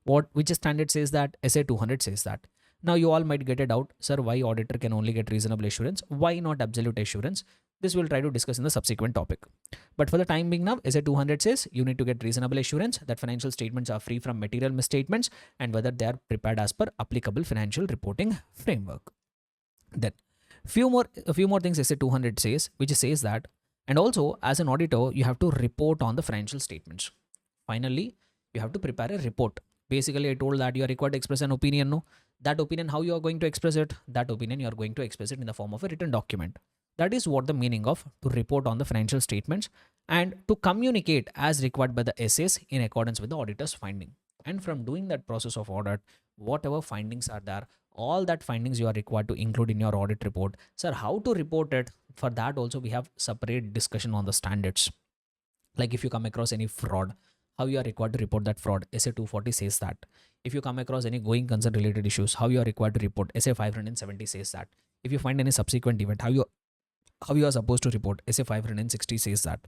A: Which standard says that? SA 200 says that. Now you all might get a doubt, sir, why auditor can only get reasonable assurance? Why not absolute assurance? This we'll try to discuss in the subsequent topic. But for the time being now, SA 200 says you need to get reasonable assurance that financial statements are free from material misstatements and whether they are prepared as per applicable financial reporting framework. Then a few more things SA 200 says, which says that, and also as an auditor, you have to report on the financial statements. Finally, you have to prepare a report. Basically, I told that you are required to express an opinion. No, that opinion, how you are going to express it? That opinion, you are going to express it in the form of a written document. That is what the meaning of to report on the financial statements and to communicate as required by the essays in accordance with the auditor's finding. And from doing that process of audit, whatever findings are there, all that findings you are required to include in your audit report. Sir, how to report it? For that also we have separate discussion on the standards. Like if you come across any fraud, how you are required to report that fraud? SA 240 says that. If you come across any going concern related issues, how you are required to report? SA 570 says that. If you find any subsequent event, how you are supposed to report? SA 560 says that.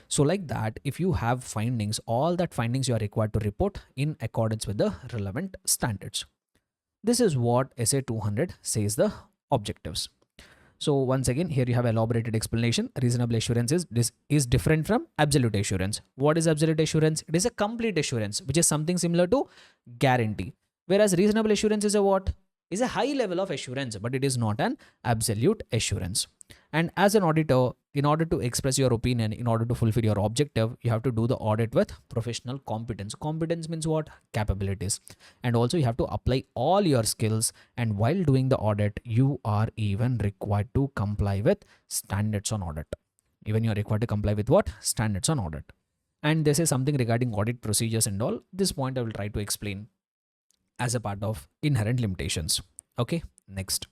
A: So like that, if you have findings, all that findings you are required to report in accordance with the relevant standards. This is what SA 200 says the objectives. So once again, here you have elaborated explanation. Reasonable assurance is different from absolute assurance. What is absolute assurance? It is a complete assurance, which is something similar to guarantee. Whereas reasonable assurance is a what? Is a high level of assurance, but it is not an absolute assurance. And as an auditor, in order to express your opinion, in order to fulfill your objective, you have to do the audit with professional competence. Competence means what? Capabilities. And also you have to apply all your skills. And while doing the audit, you are even required to comply with standards on audit. Even you are required to comply with what? Standards on audit. And this is something regarding audit procedures and all. This point I will try to explain as a part of inherent limitations. Okay, next.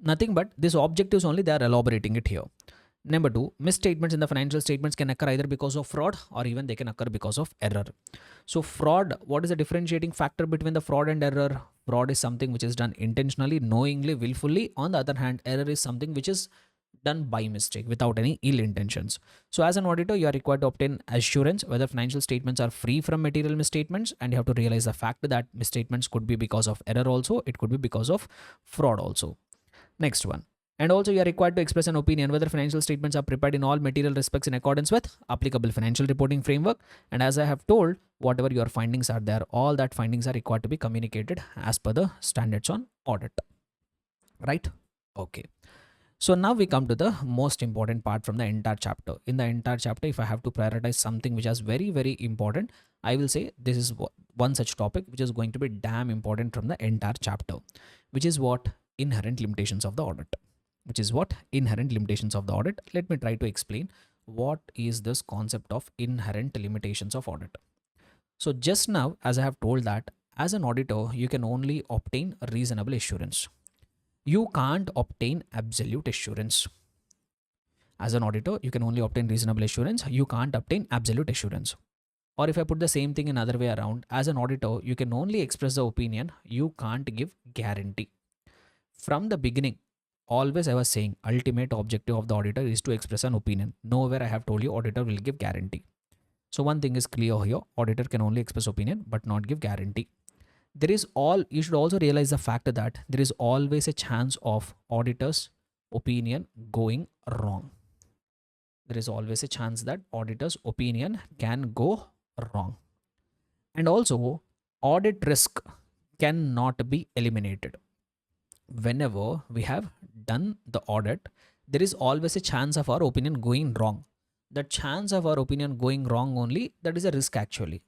A: Nothing but these objectives only, they are elaborating it here. Number 2, misstatements in the financial statements can occur either because of fraud or even they can occur because of error. So fraud, what is the differentiating factor between the fraud and error? Fraud is something which is done intentionally, knowingly, willfully. On the other hand, error is something which is done by mistake without any ill intentions. So as an auditor, you are required to obtain assurance whether financial statements are free from material misstatements, and you have to realize the fact that misstatements could be because of error also, it could be because of fraud also. Next one. And also, you are required to express an opinion whether financial statements are prepared in all material respects in accordance with applicable financial reporting framework. And as I have told, whatever your findings are there, all that findings are required to be communicated as per the standards on audit. Right? Okay. So now we come to the most important part from the entire chapter. In the entire chapter, if I have to prioritize something which is very, very important, I will say this is one such topic which is going to be damn important from the entire chapter, which is what? Inherent limitations of the audit. Which is what? Inherent limitations of the audit. Let me try to explain what is this concept of inherent limitations of audit. So just now, as I have told that as an auditor, you can only obtain reasonable assurance. You can't obtain absolute assurance. As an auditor, you can only obtain reasonable assurance. You can't obtain absolute assurance. Or if I put the same thing in other way around, as an auditor, you can only express the opinion. You can't give guarantee. From the beginning, always I was saying ultimate objective of the auditor is to express an opinion. Nowhere I have told you auditor will give guarantee. So one thing is clear here, auditor can only express opinion but not give guarantee. You should also realize the fact that there is always a chance of auditor's opinion going wrong. There is always a chance that auditor's opinion can go wrong. And also, audit risk cannot be eliminated. Whenever we have done the audit, there is always a chance of our opinion going wrong. The chance of our opinion going wrong only, that is a risk actually.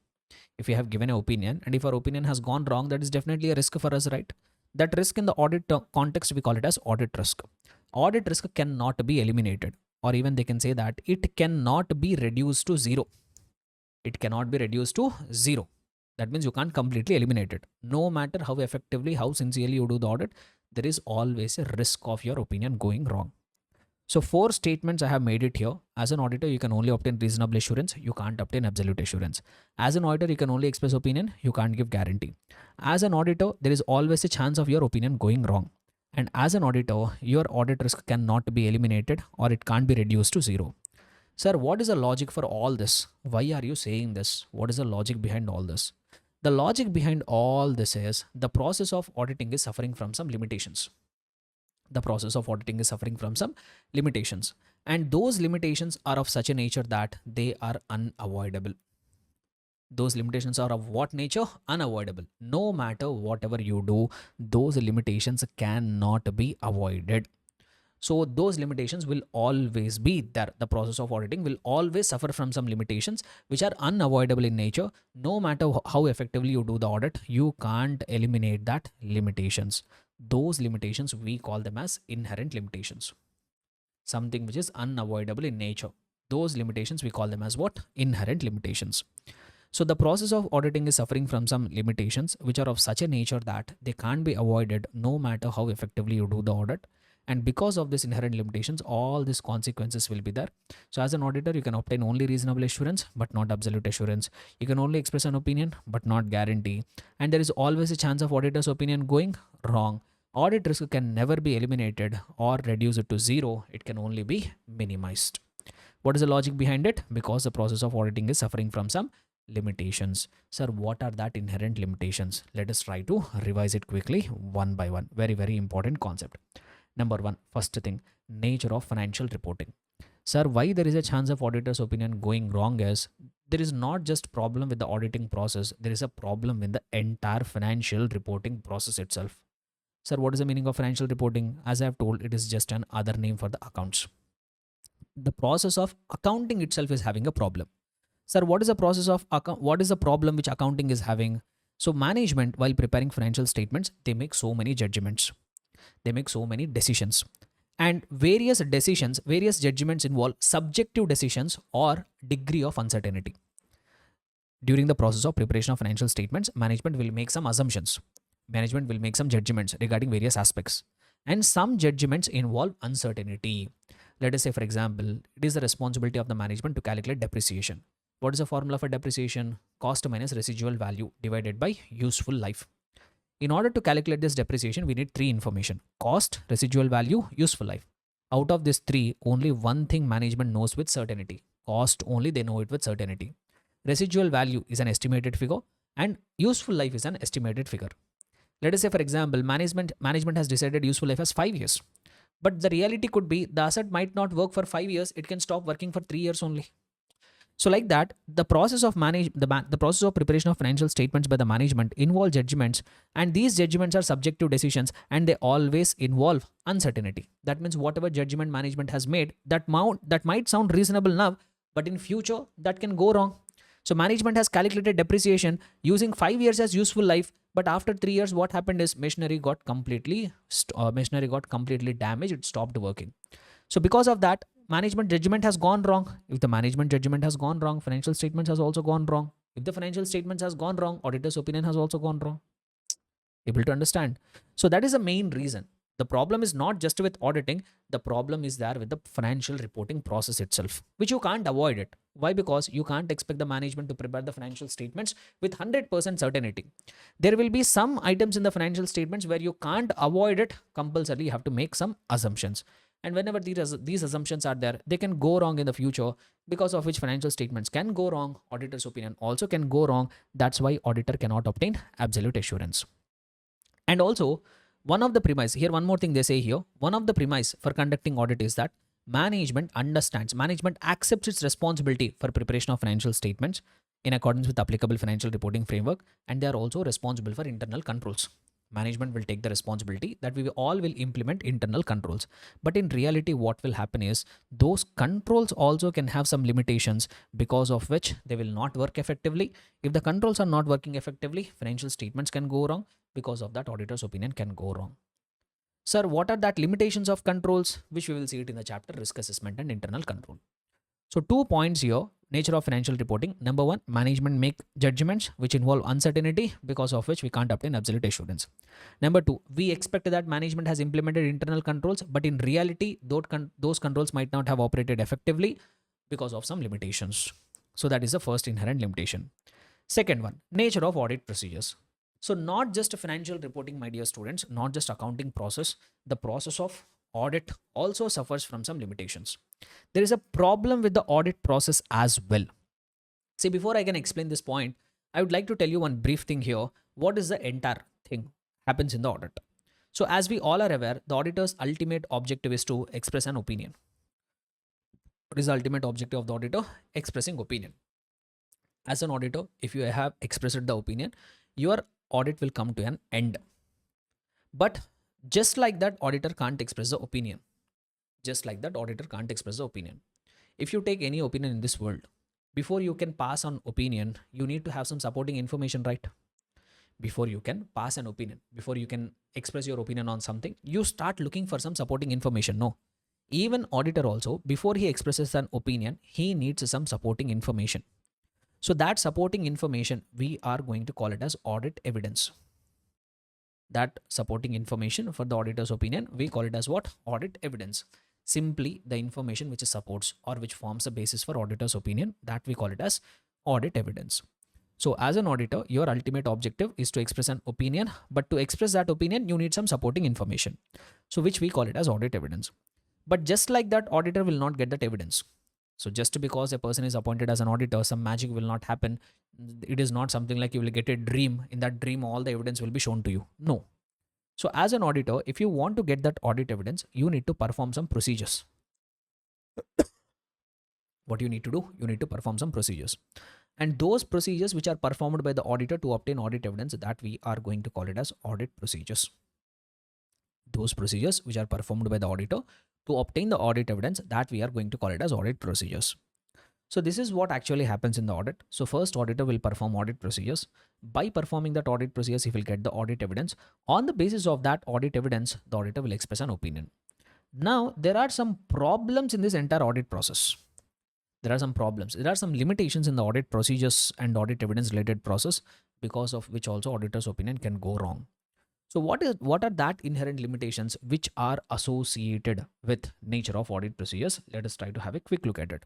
A: If we have given an opinion and if our opinion has gone wrong, that is definitely a risk for us, right? That risk in the audit context, we call it as audit risk. Audit risk cannot be eliminated, or even they can say that it cannot be reduced to zero. It cannot be reduced to zero. That means you can't completely eliminate it. No matter how effectively, how sincerely you do the audit, there is always a risk of your opinion going wrong. So 4 statements I have made it here. As an auditor, you can only obtain reasonable assurance. You can't obtain absolute assurance. As an auditor, you can only express opinion. You can't give guarantee. As an auditor, there is always a chance of your opinion going wrong. And as an auditor, your audit risk cannot be eliminated or it can't be reduced to zero. Sir, what is the logic for all this? Why are you saying this? What is the logic behind all this? The logic behind all this is the process of auditing is suffering from some limitations. The process of auditing is suffering from some limitations. And those limitations are of such a nature that they are unavoidable. Those limitations are of what nature? Unavoidable. No matter whatever you do, those limitations cannot be avoided. So those limitations will always be there. The process of auditing will always suffer from some limitations which are unavoidable in nature. No matter how effectively you do the audit, you can't eliminate that limitations. Those limitations, we call them as inherent limitations. Something which is unavoidable in nature. Those limitations, we call them as what? Inherent limitations. So the process of auditing is suffering from some limitations which are of such a nature that they can't be avoided no matter how effectively you do the audit. And because of this inherent limitations, all these consequences will be there. So as an auditor, you can obtain only reasonable assurance, but not absolute assurance. You can only express an opinion, but not guarantee. And there is always a chance of auditor's opinion going wrong. Audit risk can never be eliminated or reduce it to zero. It can only be minimized. What is the logic behind it? Because the process of auditing is suffering from some limitations. Sir, what are that inherent limitations? Let us try to revise it quickly one by one. Very, very important concept. Number 1, first thing, nature of financial reporting. Sir, why there is a chance of auditor's opinion going wrong is there is not just problem with the auditing process, there is a problem in the entire financial reporting process itself. Sir, what is the meaning of financial reporting? As I have told, it is just an other name for the accounts. The process of accounting itself is having a problem. Sir, what is the process of what is the problem which accounting is having? So management, while preparing financial statements, they make so many judgments. They make so many decisions. And various decisions, various judgments involve subjective decisions or degree of uncertainty. During the process of preparation of financial statements, management will make some assumptions. Management will make some judgments regarding various aspects. And some judgments involve uncertainty. Let us say, for example, it is the responsibility of the management to calculate depreciation. What is the formula for depreciation? Cost minus residual value divided by useful life. In order to calculate this depreciation, we need three information: cost, residual value, useful life. Out of these three, only one thing management knows with certainty. Cost only they know it with certainty. Residual value is an estimated figure and useful life is an estimated figure. Let us say, for example, management has decided useful life as 5 years. But the reality could be the asset might not work for 5 years, it can stop working for 3 years only. So like that, the process of the process of preparation of financial statements by the management involve judgments, and these judgments are subject to decisions, and they always involve uncertainty. That means whatever judgment management has made, that might sound reasonable now, but in future that can go wrong. So management has calculated depreciation using 5 years as useful life, but after 3 years, what happened is machinery got completely damaged. It stopped working. So because of that, management judgment has gone wrong. If the management judgment has gone wrong, financial statements has also gone wrong. If the financial statements has gone wrong, auditor's opinion has also gone wrong. Able to understand? So that is the main reason. The problem is not just with auditing, the problem is there with the financial reporting process itself, which you can't avoid it. Why? Because you can't expect the management to prepare the financial statements with 100% certainty. There will be some items in the financial statements where you can't avoid it. Compulsorily, you have to make some assumptions. And whenever these assumptions are there, they can go wrong in the future, because of which financial statements can go wrong. Auditor's opinion also can go wrong. That's why auditor cannot obtain absolute assurance. And also, one of the premise here, one more thing they say here, one of the premise for conducting audit is that management accepts its responsibility for preparation of financial statements in accordance with applicable financial reporting framework, and they are also responsible for internal controls. Management will take the responsibility that we all will implement internal controls. But in reality, what will happen is those controls also can have some limitations, because of which they will not work effectively. If the controls are not working effectively, financial statements can go wrong. Because of that, auditor's opinion can go wrong. Sir, what are that limitations of controls? Which we will see it in the chapter risk assessment and internal control. So 2 points here. Nature of financial reporting. Number 1, management make judgments which involve uncertainty, because of which we can't obtain absolute assurance. Number 2, we expect that management has implemented internal controls, but in reality, those controls might not have operated effectively because of some limitations. So that is the first inherent limitation. Second one, nature of audit procedures. So not just financial reporting, my dear students, not just accounting process, the process of audit also suffers from some limitations. There is a problem with the audit process as well. See, before I can explain this point, I would like to tell you one brief thing here. What is the entire thing happens in the audit? So as we all are aware, the auditor's ultimate objective is to express an opinion. What is the ultimate objective of the auditor? Expressing opinion. As an auditor, if you have expressed the opinion, your audit will come to an end. But just like that, auditor can't express the opinion. Just like that, auditor can't express the opinion. If you take any opinion in this world, before you can pass on opinion, you need to have some supporting information, right? Before you can pass an opinion, before you can express your opinion on something, you start looking for some supporting information. No. Even auditor also, before he expresses an opinion, he needs some supporting information. So that supporting information, we are going to call it as audit evidence. That supporting information for the auditor's opinion, we call it as what? Audit evidence. Simply the information which supports or which forms the basis for auditor's opinion, that we call it as audit evidence. So as an auditor, your ultimate objective is to express an opinion, but to express that opinion, you need some supporting information. So which we call it as audit evidence. But just like that, auditor will not get that evidence. So just because a person is appointed as an auditor, some magic will not happen. It is not something like you will get a dream. In that dream, all the evidence will be shown to you. No. So as an auditor, if you want to get that audit evidence, you need to perform some procedures. What you need to do? You need to perform some procedures. And those procedures which are performed by the auditor to obtain audit evidence, that we are going to call it as audit procedures. Those procedures which are performed by the auditor to obtain the audit evidence, that we are going to call it as audit procedures. So this is what actually happens in the audit. So first, auditor will perform audit procedures. By performing that audit procedures, he will get the audit evidence. On the basis of that audit evidence, the auditor will express an opinion. Now, there are some problems in this entire audit process. There are some problems. There are some limitations in the audit procedures and audit evidence related process, because of which also auditor's opinion can go wrong. So what are that inherent limitations which are associated with nature of audit procedures? Let us try to have a quick look at it.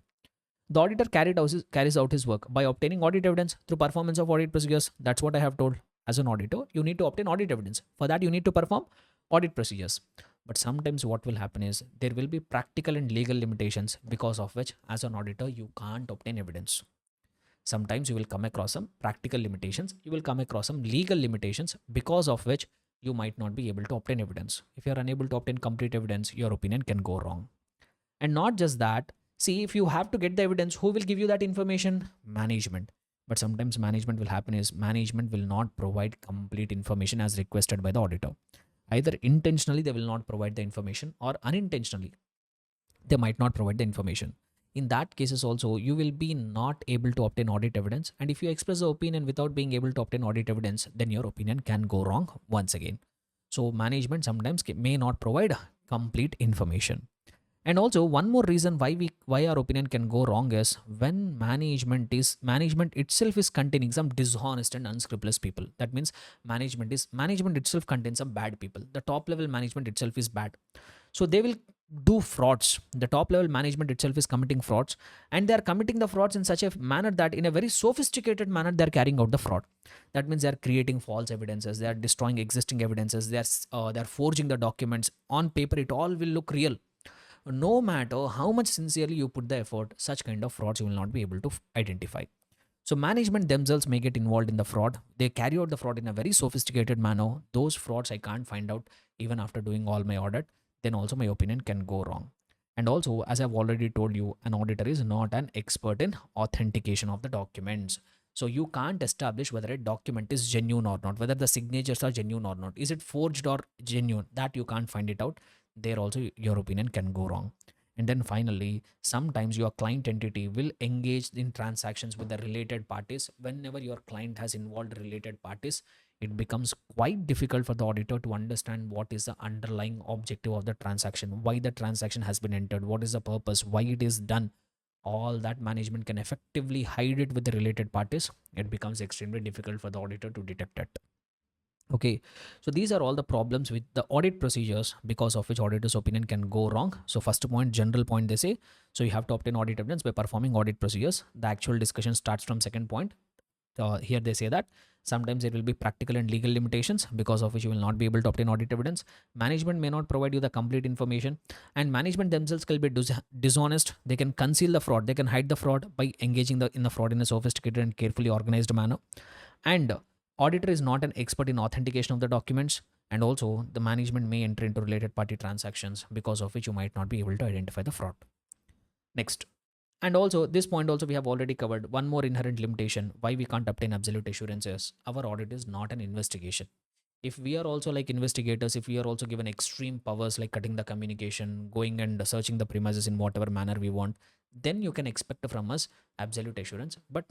A: The auditor carries out his work by obtaining audit evidence through performance of audit procedures. That's what I have told. as an auditor, you need to obtain audit evidence. For that, you need to perform audit procedures. But sometimes what will happen is there will be practical and legal limitations because of which, as an auditor, you can't obtain evidence. Sometimes you will come across some practical limitations, you will come across some legal limitations because of which you might not be able to obtain evidence. If you are unable to obtain complete evidence, your opinion can go wrong. And not just that, see, if you have to get the evidence, who will give you that information? Management. But sometimes management will happen is management will not provide complete information as requested by the auditor. Either intentionally they will not provide the information, or unintentionally they might not provide the information. In that cases also, you will be not able to obtain audit evidence. And if you express the opinion without being able to obtain audit evidence, then your opinion can go wrong once again. So management sometimes may not provide complete information. And also one more reason why our opinion can go wrong is when management itself is containing some dishonest and unscrupulous people. That means management itself contains some bad people. The top level management itself is bad. So they will do frauds. The top level management itself is committing frauds, and they are committing the frauds in such a manner that in a very sophisticated manner they are carrying out the fraud. That means they are creating false evidences, they are destroying existing evidences, they are forging the documents on paper. It all will look real. No matter how much sincerely you put the effort, such kind of frauds you will not be able to identify. So management themselves may get involved in the fraud. They carry out the fraud in a very sophisticated manner. Those frauds I can't find out even after doing all my audit. Then also my opinion can go wrong. And also, as I've already told you, an auditor is not an expert in authentication of the documents. So you can't establish whether a document is genuine or not, whether the signatures are genuine or not. Is it forged or genuine? That you can't find it out. There also your opinion can go wrong. And then finally, sometimes your client entity will engage in transactions with the related parties. Whenever your client has involved related parties, it becomes quite difficult for the auditor to understand what is the underlying objective of the transaction, why the transaction has been entered, what is the purpose, why it is done. All that management can effectively hide it with the related parties. It becomes extremely difficult for the auditor to detect it. Okay, so these are all the problems with the audit procedures because of which auditor's opinion can go wrong. So first point, general point they say, so you have to obtain audit evidence by performing audit procedures. The actual discussion starts from second point. Here they say that sometimes there will be practical and legal limitations because of which you will not be able to obtain audit evidence. Management may not provide you the complete information, and management themselves can be dishonest. They can conceal the fraud, they can hide the fraud by engaging in the fraud in a sophisticated and carefully organized manner. And auditor is not an expert in authentication of the documents, and also the management may enter into related party transactions because of which you might not be able to identify the fraud. Next, and also this point also we have already covered. One more inherent limitation why we can't obtain absolute assurances: our audit is not an investigation. If we are also like investigators, if we are also given extreme powers like cutting the communication, going and searching the premises in whatever manner we want, then you can expect from us absolute assurance. But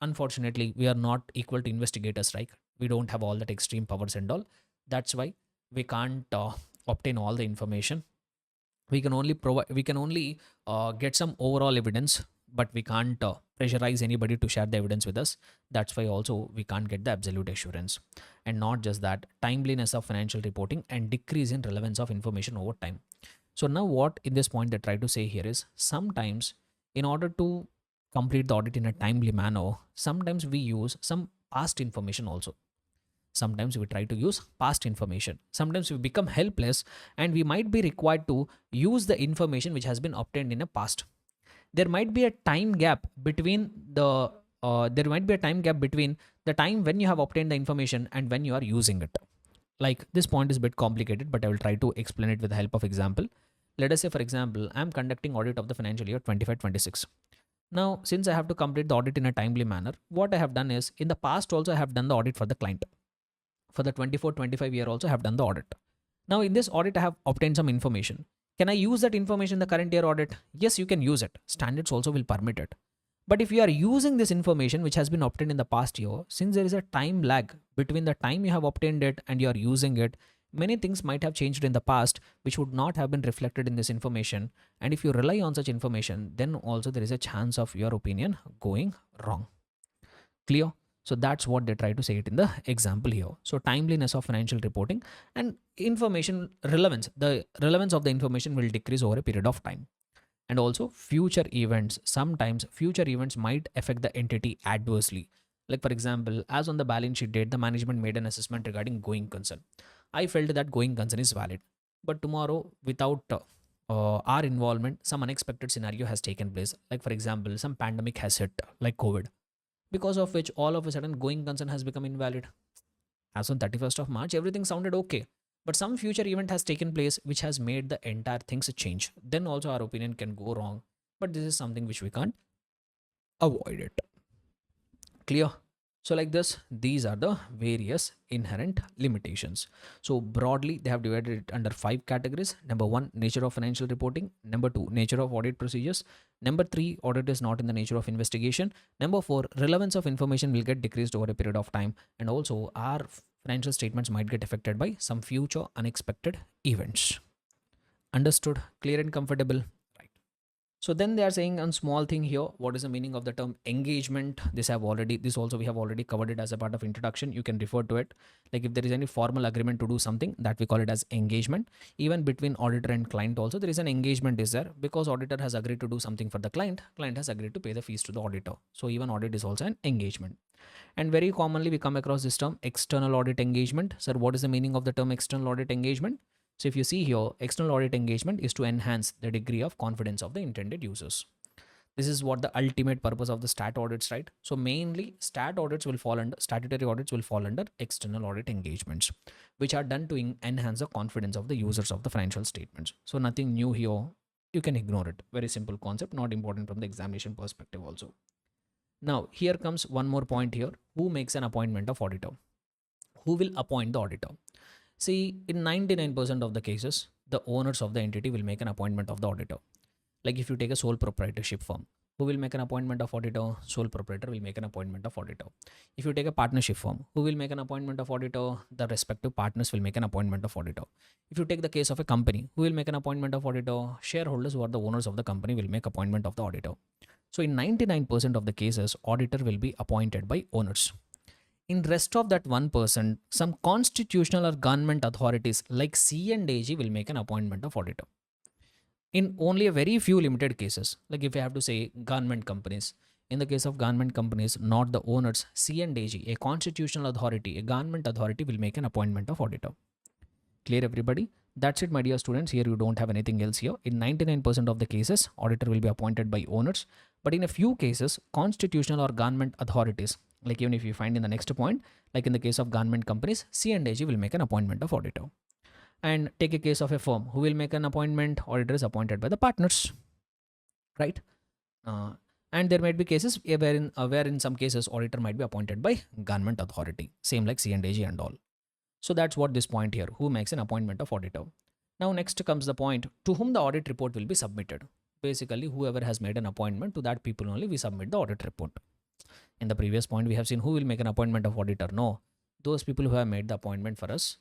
A: unfortunately we are not equal to investigators, right? We don't have all that extreme powers and all. That's why we can't obtain all the information. We can only get some overall evidence, but we can't pressurize anybody to share the evidence with us. That's why also we can't get the absolute assurance. And not just that, timeliness of financial reporting and decrease in relevance of information over time. So now what in this point they try to say here is, sometimes in order to complete the audit in a timely manner, sometimes we use some past information also. Sometimes we try to use past information. Sometimes we become helpless and we might be required to use the information which has been obtained in the past. There might be a time gap between the time when you have obtained the information and when you are using it. Like, this point is a bit complicated, but I will try to explain it with the help of example. Let us say, for example, I am conducting audit of the financial year 25-26. Now, since I have to complete the audit in a timely manner, what I have done is, in the past also I have done the audit for the client. For the 24-25 year also I have done the audit. Now in this audit I have obtained some information. Can I use that information in the current year audit? Yes, you can use it. Standards also will permit it. But if you are using this information which has been obtained in the past year, since there is a time lag between the time you have obtained it and you are using it, many things might have changed in the past which would not have been reflected in this information. And if you rely on such information, then also there is a chance of your opinion going wrong. Clear? So that's what they try to say it in the example here. So timeliness of financial reporting and information relevance. The relevance of the information will decrease over a period of time. And also future events. Sometimes future events might affect the entity adversely. Like for example, as on the balance sheet date, the management made an assessment regarding going concern. I felt that going concern is valid, but tomorrow, without our involvement, some unexpected scenario has taken place. Like for example, some pandemic has hit, like COVID, because of which all of a sudden going concern has become invalid. As on 31st of March, everything sounded okay. But some future event has taken place which has made the entire things change. Then also our opinion can go wrong. But this is something which we can't avoid it. Clear? So like this, these are the various inherent limitations. So broadly, they have divided it under 5 categories. Number 1, nature of financial reporting. Number 2, nature of audit procedures. Number 3, audit is not in the nature of investigation. Number 4, relevance of information will get decreased over a period of time. And also our financial statements might get affected by some future unexpected events. Understood? Clear and comfortable? Right. So then they are saying on small thing here, what is the meaning of the term engagement? This also we have already covered it as a part of introduction. You can refer to it. Like if there is any formal agreement to do something, that we call it as engagement. Even between auditor and client also, there is an engagement is there, because auditor has agreed to do something for the client has agreed to pay the fees to the auditor. So even audit is also an engagement. And very commonly we come across this term external audit engagement. Sir, what is the meaning of the term external audit engagement? So if you see here, external audit engagement is to enhance the degree of confidence of the intended users. This is what the ultimate purpose of the stat audits, right? So mainly statutory audits will fall under external audit engagements, which are done to enhance the confidence of the users of the financial statements. So nothing new here. You can ignore it. Very simple concept, not important from the examination perspective also. Now, here comes one more point here. Who makes an appointment of auditor? Who will appoint the auditor? See, in 99% of the cases, the owners of the entity will make an appointment of the auditor. Like if you take a sole proprietorship firm, who will make an appointment of auditor? Sole proprietor will make an appointment of auditor. If you take a partnership firm, who will make an appointment of auditor? The respective partners will make an appointment of auditor. If you take the case of a company, who will make an appointment of auditor? Shareholders, who are the owners of the company, will make appointment of the auditor. So in 99% of the cases, auditor will be appointed by owners. In rest of that 1%, some constitutional or government authorities like C and AG will make an appointment of auditor. In only a very few limited cases, like if I have to say government companies, in the case of government companies, not the owners, C and AG, a constitutional authority, a government authority will make an appointment of auditor. Clear everybody? That's it, my dear students. Here you don't have anything else here. In 99% of the cases, auditor will be appointed by owners. But in a few cases, constitutional or government authorities, like even if you find in the next point, like in the case of government companies, C and AG will make an appointment of auditor. And take a case of a firm, who will make an appointment? Auditor is appointed by the partners, right? And there might be cases where in some cases auditor might be appointed by government authority, same like C and AG and all. So that's what this point here, who makes an appointment of auditor. Now next comes the point, to whom the audit report will be submitted. Basically, whoever has made an appointment, to that people only we submit the audit report. In the previous point, we have seen who will make an appointment of auditor. No, those people who have made the appointment for us,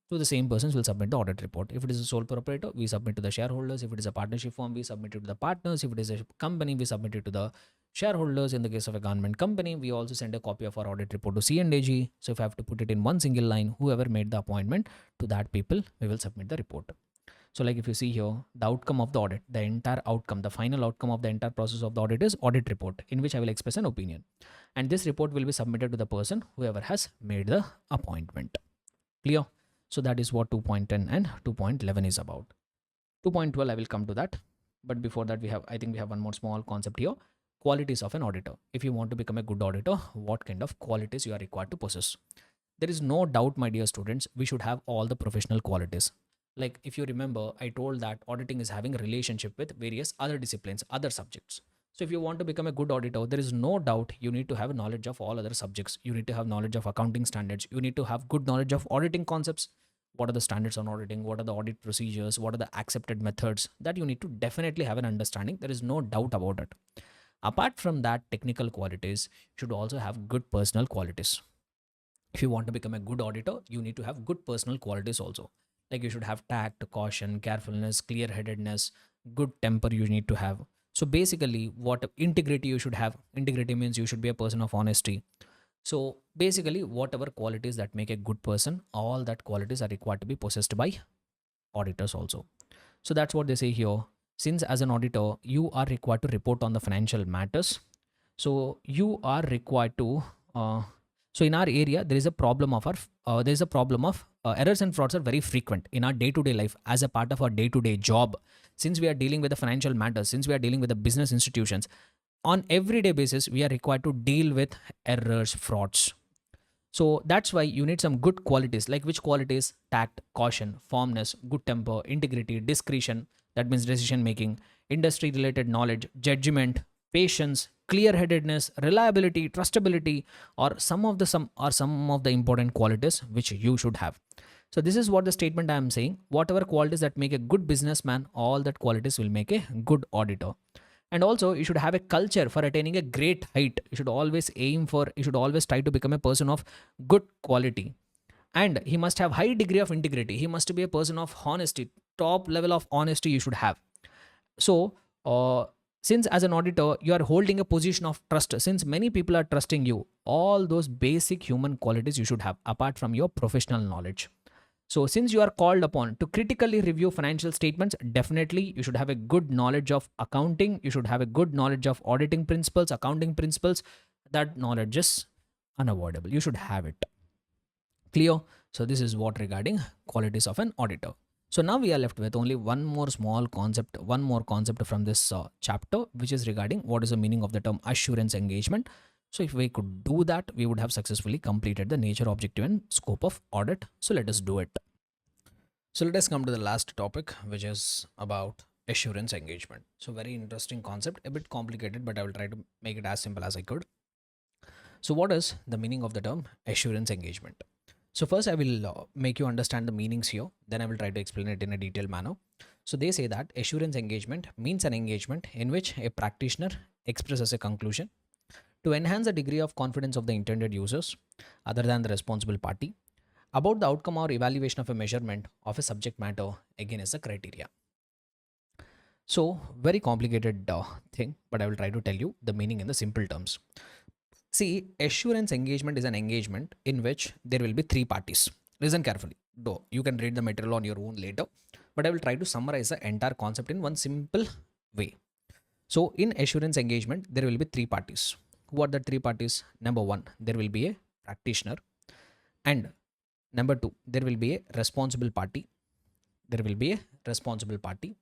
A: to the same persons will submit the audit report. If it is a sole proprietor, we submit to the shareholders. If it is a partnership firm, we submit it to the partners. If it is a company, we submit it to the shareholders. In the case of a government company, we also send a copy of our audit report to C and AG. So if I have to put it in one single line, whoever made the appointment, to that people, we will submit the report. So like if you see here, the outcome of the audit, the entire outcome, the final outcome of the entire process of the audit is audit report, in which I will express an opinion. And this report will be submitted to the person, whoever has made the appointment. Clear? So that is what 2.10 and 2.11 is about. 2.12, I will come to that. But before that, I think we have one more small concept here. Qualities of an auditor. If you want to become a good auditor, what kind of qualities you are required to possess? There is no doubt, my dear students, we should have all the professional qualities. Like if you remember, I told that auditing is having a relationship with various other disciplines, other subjects. So if you want to become a good auditor, there is no doubt you need to have a knowledge of all other subjects. You need to have knowledge of accounting standards. You need to have good knowledge of auditing concepts. What are the standards on auditing? What are the audit procedures? What are the accepted methods? That you need to definitely have an understanding. There is no doubt about it. Apart from that, technical qualities, you should also have good personal qualities. If you want to become a good auditor, you need to have good personal qualities also. Like you should have tact, caution, carefulness, clear-headedness, good temper you need to have. So basically, what integrity you should have. Integrity means you should be a person of honesty. So basically, whatever qualities that make a good person, all that qualities are required to be possessed by auditors also. So that's what they say here. Since as an auditor, you are required to report on the financial matters. So you are required to so in our area, there is a problem of errors and frauds are very frequent in our day-to-day life as a part of our day-to-day job. Since we are dealing with the financial matters, since we are dealing with the business institutions, on everyday basis, we are required to deal with errors, frauds. So that's why you need some good qualities. Like which qualities? Tact, caution, firmness, good temper, integrity, discretion, that means decision making, industry related knowledge, judgment, patience, clear headedness, reliability, trustability, or some of the important qualities which you should have. So this is what the statement I am saying. Whatever qualities that make a good businessman, all that qualities will make a good auditor. And also you should have a culture for attaining a great height. You should always you should always try to become a person of good quality. And he must have high degree of integrity. He must be a person of honesty. Top level of honesty you should have. So since as an auditor you are holding a position of trust, since many people are trusting you, all those basic human qualities you should have apart from your professional knowledge. So since you are called upon to critically review financial statements, definitely you should have a good knowledge of accounting. You should have a good knowledge of auditing principles, accounting principles. That knowledge is unavoidable. You should have it. Clear? So this is what regarding qualities of an auditor. So now we are left with only one more concept from this chapter, which is regarding what is the meaning of the term assurance engagement. So if we could do that, we would have successfully completed the nature, objective, and scope of audit. So let us do it. So let us come to the last topic, which is about assurance engagement. So very interesting concept, a bit complicated, but I will try to make it as simple as I could. So what is the meaning of the term assurance engagement? So first I will make you understand the meanings here. Then I will try to explain it in a detailed manner. So they say that assurance engagement means an engagement in which a practitioner expresses a conclusion to enhance the degree of confidence of the intended users other than the responsible party about the outcome or evaluation of a measurement of a subject matter against the criteria. So very complicated thing, but I will try to tell you the meaning in the simple terms. See, assurance engagement is an engagement in which there will be three parties. Listen carefully. Though you can read the material on your own later, but I will try to summarize the entire concept in one simple way. So in assurance engagement, there will be three parties. Who are the three parties? Number one, there will be a practitioner. And number two, there will be a responsible party. There will be a responsible party.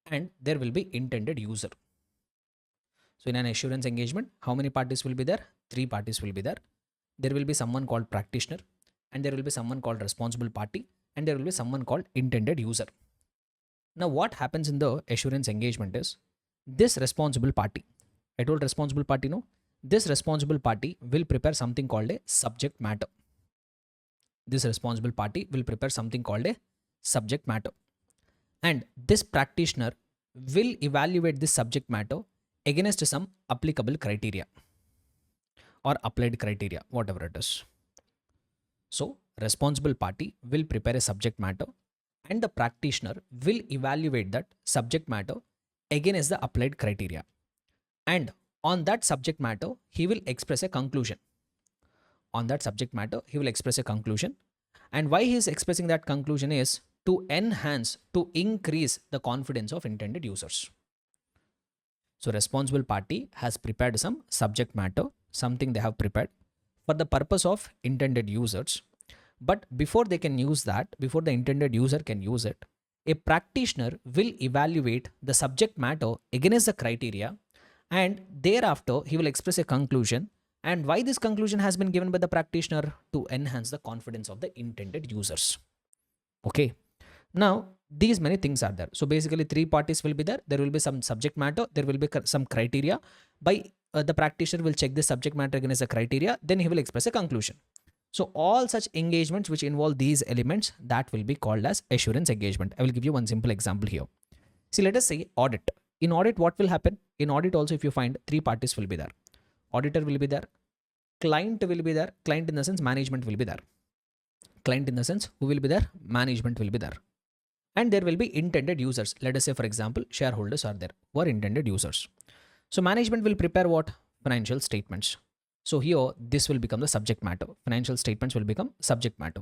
A: And there will be intended user. So in an assurance engagement, how many parties will be there? Three parties will be there. There will be someone called practitioner, and there will be someone called responsible party, and there will be someone called intended user. Now what happens in the assurance engagement is this responsible party. I told responsible party, no? This responsible party will prepare something called a subject matter. This responsible party will prepare something called a subject matter. And this practitioner will evaluate this subject matter against some applicable criteria or applied criteria, whatever it is. So responsible party will prepare a subject matter and the practitioner will evaluate that subject matter against the applied criteria. And on that subject matter, he will express a conclusion. On that subject matter, he will express a conclusion. And why he is expressing that conclusion is to enhance, to increase the confidence of intended users. So responsible party has prepared some subject matter, something they have prepared for the purpose of intended users. But before they can use that, before the intended user can use it, a practitioner will evaluate the subject matter against the criteria, and thereafter he will express a conclusion. And why this conclusion has been given by the practitioner? To enhance the confidence of the intended users. Okay. Now, these many things are there. So basically three parties will be there. There will be some subject matter. There will be some criteria. By the practitioner will check the subject matter against the criteria. Then he will express a conclusion. So all such engagements which involve these elements, that will be called as assurance engagement. I will give you one simple example here. See, let us say audit. In audit, what will happen? In audit also, if you find three parties will be there. Auditor will be there. Client will be there. Client in the sense management will be there. Client in the sense who will be there? Management will be there. And there will be intended users. Let us say, for example, shareholders are there who are intended users. So management will prepare what? Financial statements. So here, this will become the subject matter. Financial statements will become subject matter.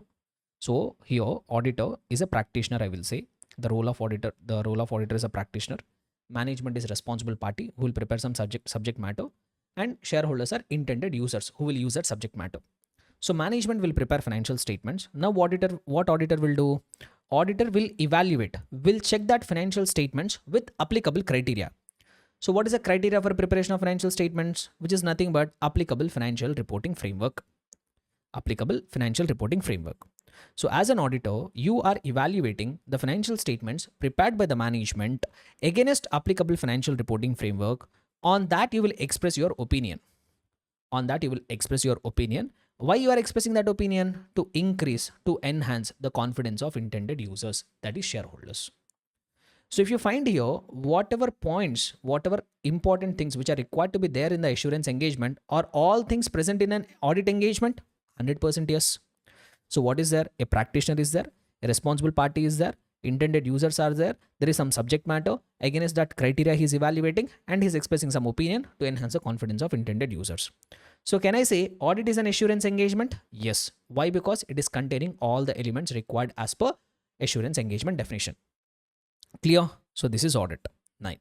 A: So here, auditor is a practitioner, I will say. The role of auditor is a practitioner. Management is responsible party who will prepare some subject matter. and shareholders are intended users who will use that subject matter. So management will prepare financial statements. Now what auditor will do? Auditor will evaluate, will check that financial statements with applicable criteria. So what is the criteria for preparation of financial statements? Which is nothing but applicable financial reporting framework. Applicable financial reporting framework. So as an auditor, you are evaluating the financial statements prepared by the management against applicable financial reporting framework. On that you will express your opinion. On that you will express your opinion. Why you are expressing that opinion? To increase, to enhance the confidence of intended users, that is shareholders. So if you find here, whatever points, whatever important things which are required to be there in the assurance engagement, are all things present in an audit engagement? 100% yes. So what is there? A practitioner is there, a responsible party is there, intended users are there is some subject matter, against that criteria he is evaluating, and he is expressing some opinion to enhance the confidence of intended users. So can I say audit is an assurance engagement? Yes. Why? Because it is containing all the elements required as per assurance engagement definition. Clear? So this is audit. 9.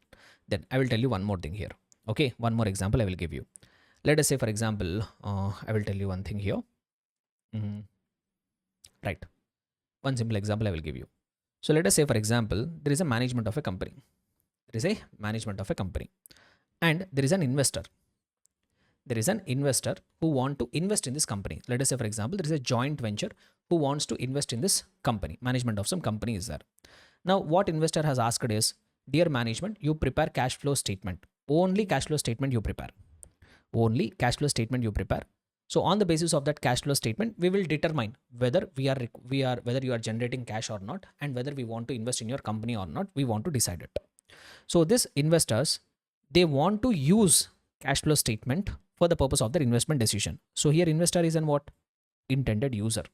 A: Then I will tell you one more thing here. Okay, one more example I will give you. Let us say, for example, I will tell you one thing here. Right. One simple example I will give you. So let us say, for example, there is a management of a company. There is a management of a company. And there is an investor. There is an investor who want to invest in this company. Let us say, for example, there is a joint venture who wants to invest in this company. Management of some company is there. Now, what investor has asked is, dear management, you prepare cash flow statement. Only cash flow statement you prepare. Only cash flow statement you prepare. So on the basis of that cash flow statement, we will determine whether whether you are generating cash or not, and whether we want to invest in your company or not. We want to decide it. So this investors, they want to use cash flow statement for the purpose of their investment decision. So here investor is an what? Intended user.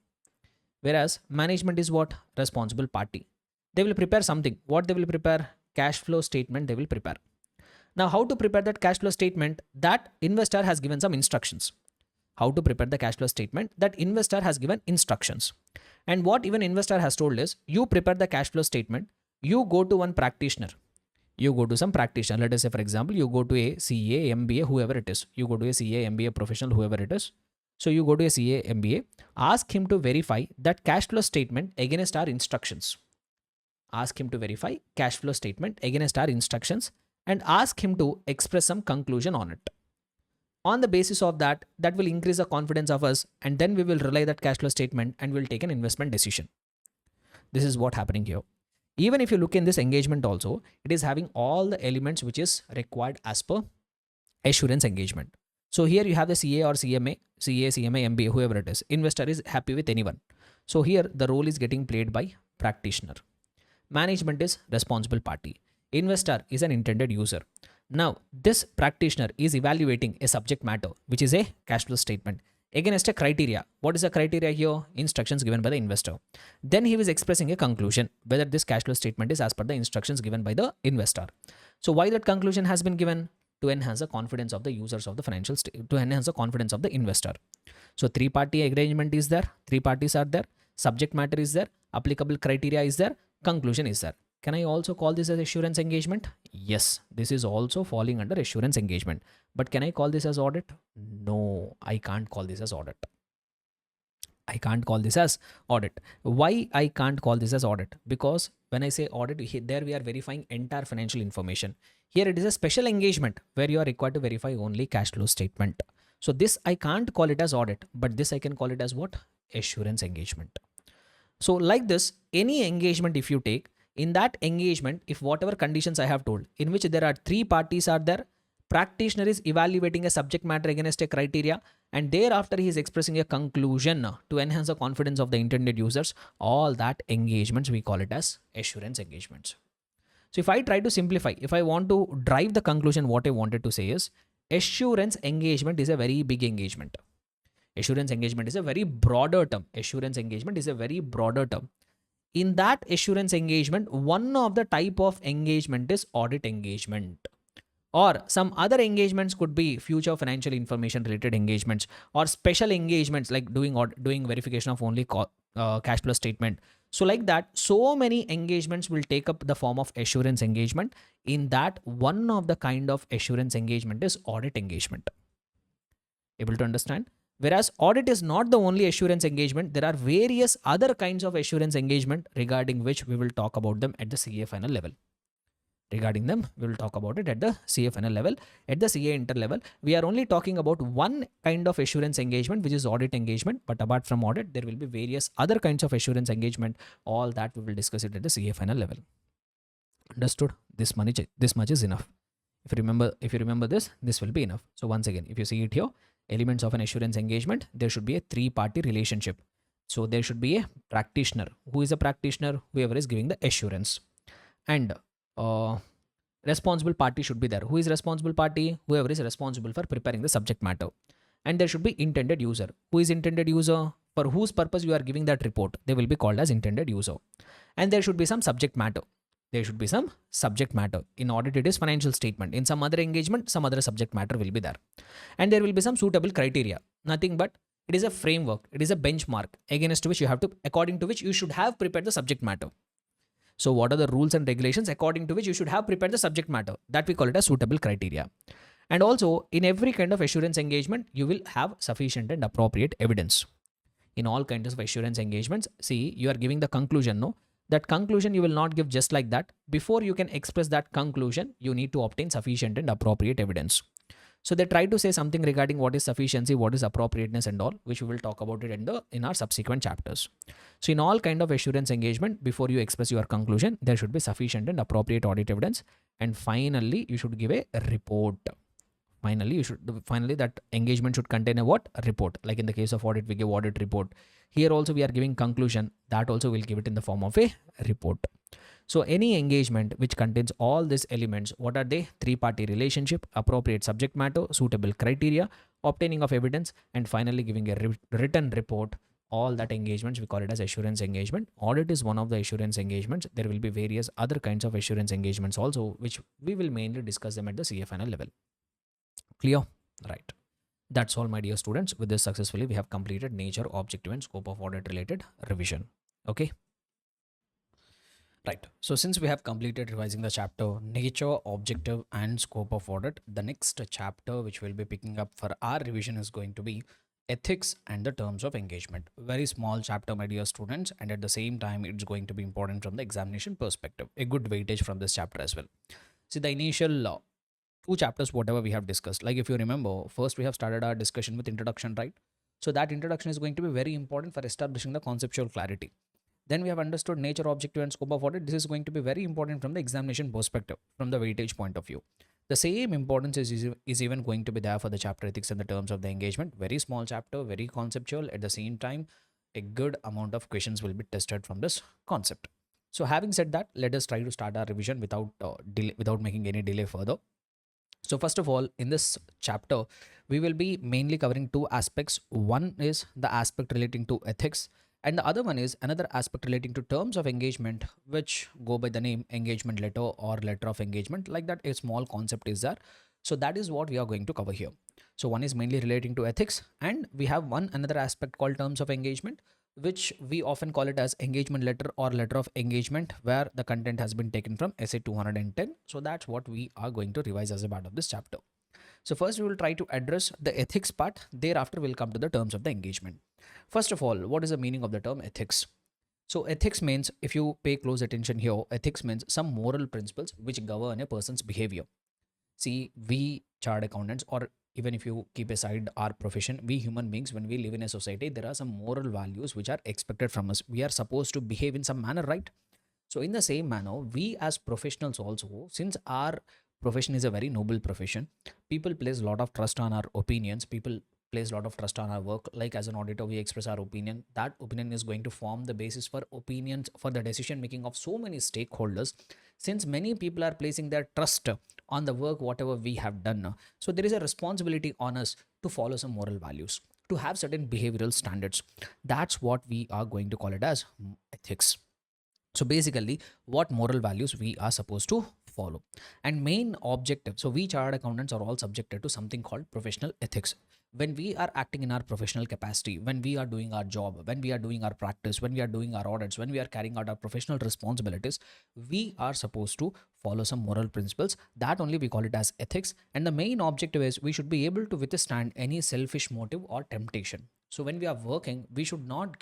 A: Whereas management is what? Responsible party. They will prepare something. What they will prepare? Cash flow statement they will prepare. Now how to prepare that cash flow statement? That investor has given some instructions. How to prepare the cash flow statement? That investor has given instructions. And what even investor has told is, you prepare the cash flow statement, you go to one practitioner. You go to some practitioner. Let us say, for example, you go to a CA, MBA, whoever it is. You go to a CA, MBA professional, whoever it is. So you go to a CA, MBA, ask him to verify that cash flow statement against our instructions. Ask him to verify cash flow statement against our instructions, and ask him to express some conclusion on it. On the basis of that, that will increase the confidence of us, and then we will rely that cash flow statement and will take an investment decision. This is what happening here. Even if you look in this engagement also, it is having all the elements which is required as per assurance engagement. So here you have the CA or CMA, CA, CMA, MBA, whoever it is. Investor is happy with anyone. So here the role is getting played by practitioner. Management is responsible party. Investor is an intended user. Now, this practitioner is evaluating a subject matter, which is a cash flow statement, against a criteria. What is the criteria here? Instructions given by the investor. Then he was expressing a conclusion, whether this cash flow statement is as per the instructions given by the investor. So why that conclusion has been given? To enhance the confidence of the users of the financial to enhance the confidence of the investor. So three-party arrangement is there. Three parties are there. Subject matter is there. Applicable criteria is there. Conclusion is there. Can I also call this as assurance engagement? Yes, this is also falling under assurance engagement. But can I call this as audit? No, I can't call this as audit. I can't call this as audit. Why I can't call this as audit? Because when I say audit, there we are verifying entire financial information. Here it is a special engagement where you are required to verify only cash flow statement. So this I can't call it as audit, but this I can call it as what? Assurance engagement. So like this, any engagement if you take, in that engagement, if whatever conditions I have told, in which there are three parties are there, practitioner is evaluating a subject matter against a criteria, and thereafter he is expressing a conclusion to enhance the confidence of the intended users, all that engagements we call it as assurance engagements. So if I try to simplify, if I want to drive the conclusion, what I wanted to say is, assurance engagement is a very big engagement. Assurance engagement is a very broader term. Assurance engagement is a very broader term. In that assurance engagement, one of the type of engagement is audit engagement. Or some other engagements could be future financial information related engagements, or special engagements like doing verification of only cash flow statement. So like that, so many engagements will take up the form of assurance engagement. In that, one of the kind of assurance engagement is audit engagement. Able to understand? Whereas audit is not the only assurance engagement. There are various other kinds of assurance engagement regarding which we will talk about them at the CA final level. Regarding them, we will talk about it at the CA final level. At the CA inter level, we are only talking about one kind of assurance engagement, which is audit engagement. But apart from audit, there will be various other kinds of assurance engagement. All that we will discuss it at the CA final level. Understood? This much is enough. If you remember this will be enough. So once again, if you see it here, elements of an assurance engagement, there should be a three-party relationship. So there should be a practitioner. Who is a practitioner? Whoever is giving the assurance. And responsible party should be there. Who is responsible party? Whoever is responsible for preparing the subject matter. And there should be intended user. Who is intended user? For whose purpose you are giving that report, they will be called as intended user. And there should be some subject matter. There should be some subject matter. In audit, it is financial statement. In some other engagement, some other subject matter will be there. And there will be some suitable criteria. Nothing but it is a framework. It is a benchmark against which you have to, according to which you should have prepared the subject matter. So what are the rules and regulations according to which you should have prepared the subject matter? That we call it as suitable criteria. And also in every kind of assurance engagement, you will have sufficient and appropriate evidence. In all kinds of assurance engagements, see, you are giving the conclusion, no? That conclusion you will not give just like that. Before you can express that conclusion, you need to obtain sufficient and appropriate evidence. So they try to say something regarding what is sufficiency, what is appropriateness and all, which we will talk about it in our subsequent chapters. So in all kind of assurance engagement, before you express your conclusion, there should be sufficient and appropriate audit evidence. And finally, you should give a report. Finally that engagement should contain a what? A report. Like in the case of audit, we give audit report. Here also we are giving conclusion. That also will give it in the form of a report. So any engagement which contains all these elements, what are they? Three-party relationship, appropriate subject matter, suitable criteria, obtaining of evidence, and finally giving a written report. All that engagements, we call it as assurance engagement. Audit is one of the assurance engagements. There will be various other kinds of assurance engagements also, which we will mainly discuss them at the CA final level. Clear? Right. That's all, my dear students. With this, successfully we have completed nature, objective and scope of audit related revision. Okay. Right. So since we have completed revising the chapter nature, objective and scope of audit, the next chapter which we'll be picking up for our revision is going to be ethics and the terms of engagement. Very small chapter, my dear students, and at the same time it's going to be important from the examination perspective. A good weightage from this chapter as well. See, the initial two chapters, whatever we have discussed, like if you remember, first we have started our discussion with introduction, right? So that introduction is going to be very important for establishing the conceptual clarity. Then we have understood nature, objective and scope of audit. This is going to be very important from the examination perspective, from the weightage point of view. The same importance is even going to be there for the chapter ethics and the terms of the engagement. Very small chapter, very conceptual. At the same time, a good amount of questions will be tested from this concept. So having said that, let us try to start our revision without making any delay further. So first of all, in this chapter, we will be mainly covering two aspects. One is the aspect relating to ethics, and the other one is another aspect relating to terms of engagement, which go by the name engagement letter or letter of engagement. Like that, a small concept is there. So that is what we are going to cover here. So one is mainly relating to ethics, and we have another aspect called terms of engagement, which we often call it as engagement letter or letter of engagement, where the content has been taken from essay 210. So that's what we are going to revise as a part of this chapter. So first we will try to address the ethics part. Thereafter we'll come to the terms of the engagement. First of all, what is the meaning of the term ethics? So ethics means, if you pay close attention here, ethics means some moral principles which govern a person's behavior. See, we chartered accountants, or even if you keep aside our profession, we human beings, when we live in a society, there are some moral values which are expected from us. We are supposed to behave in some manner, right? So in the same manner, we as professionals also, since our profession is a very noble profession, people place a lot of trust on our opinions. People place a lot of trust on our work. Like as an auditor, we express our opinion. That opinion is going to form the basis for opinions for the decision making of so many stakeholders. Since many people are placing their trust on the work, whatever we have done, so there is a responsibility on us to follow some moral values, to have certain behavioral standards. That's what we are going to call it as ethics. So basically, what moral values we are supposed to follow. And main objective, so we chartered accountants are all subjected to something called professional ethics. when we are acting in our professional capacity, when we are doing our job, when we are doing our practice, when we are doing our audits, when we are carrying out our professional responsibilities, we are supposed to follow some moral principles. That only we call it as ethics. And the main objective is we should be able to withstand any selfish motive or temptation. So when we are working, we should not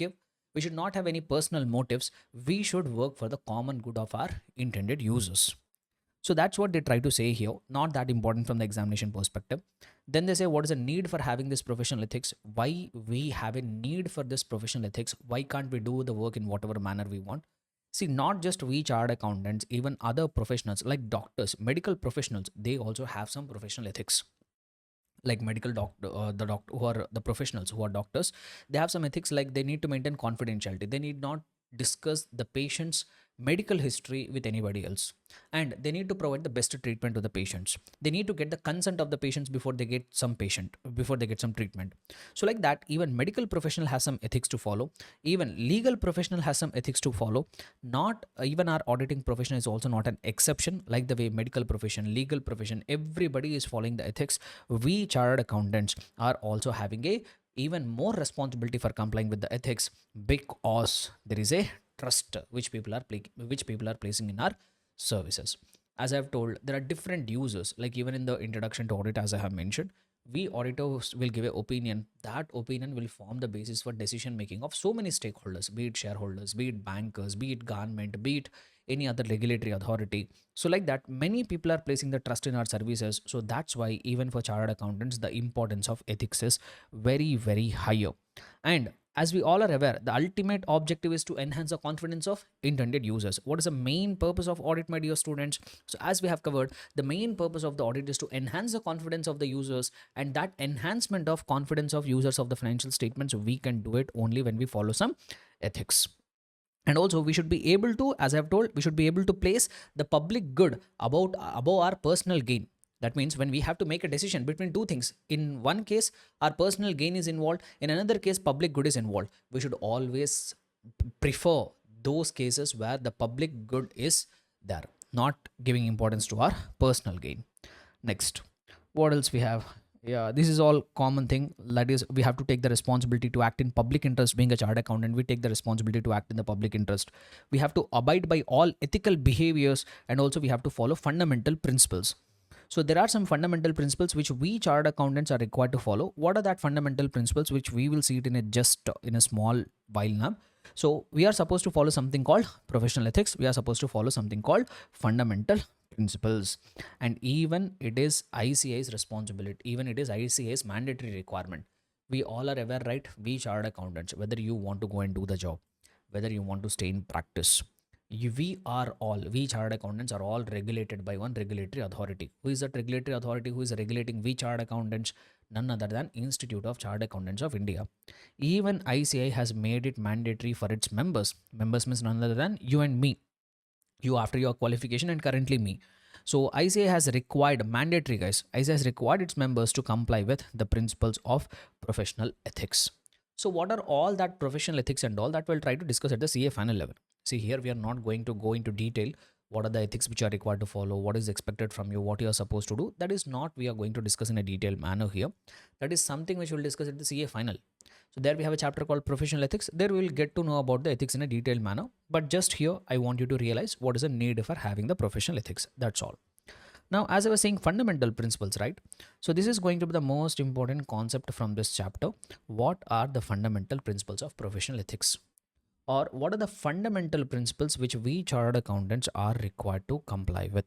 A: have any personal motives. We should work for the common good of our intended users. So that's what they try to say here. Not that important from the examination perspective. Then they say, what is the need for having this professional ethics? Why we have a need for this professional ethics? Why can't we do the work in whatever manner we want? See, not just we chartered accountants, even other professionals like doctors, medical professionals, they also have some professional ethics. Like medical doctor, the doctor who are the professionals who are doctors, they have some ethics, like they need to maintain confidentiality. They need not discuss the patient's medical history with anybody else, and they need to provide the best treatment to the patients. They need to get the consent of the patients before they get some treatment. So like that, even medical professional has some ethics to follow. Even legal professional has some ethics to follow. Not even our auditing profession is also not an exception. Like the way medical profession, legal profession, everybody is following the ethics, we chartered accountants are also having a even more responsibility for complying with the ethics, because there is a trust which people are placing in our services. As I've told, there are different users. Like even in the introduction to audit, as I have mentioned, we auditors will give an opinion. That opinion will form the basis for decision making of so many stakeholders, be it shareholders, be it bankers, be it government, be it any other regulatory authority. So like that, many people are placing the trust in our services. So that's why even for chartered accountants, the importance of ethics is very, very higher. And as we all are aware, the ultimate objective is to enhance the confidence of intended users. What is the main purpose of audit, my dear students? So as we have covered, the main purpose of the audit is to enhance the confidence of the users, and that enhancement of confidence of users of the financial statements, we can do it only when we follow some ethics. And also we should be able to, as I've told, we should be able to place the public good above our personal gain. That means when we have to make a decision between two things, in one case our personal gain is involved, in another case public good is involved, we should always prefer those cases where the public good is there, not giving importance to our personal gain. Next, what else we have? Yeah, this is all common thing. That is, we have to take the responsibility to act in public interest. Being a chartered accountant, we take the responsibility to act in the public interest. We have to abide by all ethical behaviors, and also we have to follow fundamental principles. So there are some fundamental principles which we chartered accountants are required to follow. What are that fundamental principles, which we will see it in a just in a small while now. So we are supposed to follow something called professional ethics. We are supposed to follow something called fundamental principles. And even it is ICA's responsibility, even it is ICA's mandatory requirement. We all are aware, right? We chartered accountants, whether you want to go and do the job, whether you want to stay in practice, we chartered accountants are all regulated by one regulatory authority. Who is that regulatory authority who is regulating we chartered accountants? None other than Institute of Chartered Accountants of India. Even ICI has made it mandatory for its members. Members means none other than you and me, you after your qualification, and currently me. So ICA has required, mandatory guys, ICA has required its members to comply with the principles of professional ethics. So what are all that professional ethics and all that we'll try to discuss at the CA final level. See, here we are not going to go into detail what are the ethics which are required to follow, what is expected from you, what you are supposed to do. That is not we are going to discuss in a detailed manner here. That is something which we'll discuss at the CA final. So there we have a chapter called professional ethics. There we will get to know about the ethics in a detailed manner. But just here, I want you to realize what is the need for having the professional ethics. That's all. Now, as I was saying, fundamental principles, right? So this is going to be the most important concept from this chapter. What are the fundamental principles of professional ethics? Or what are the fundamental principles which we chartered accountants are required to comply with?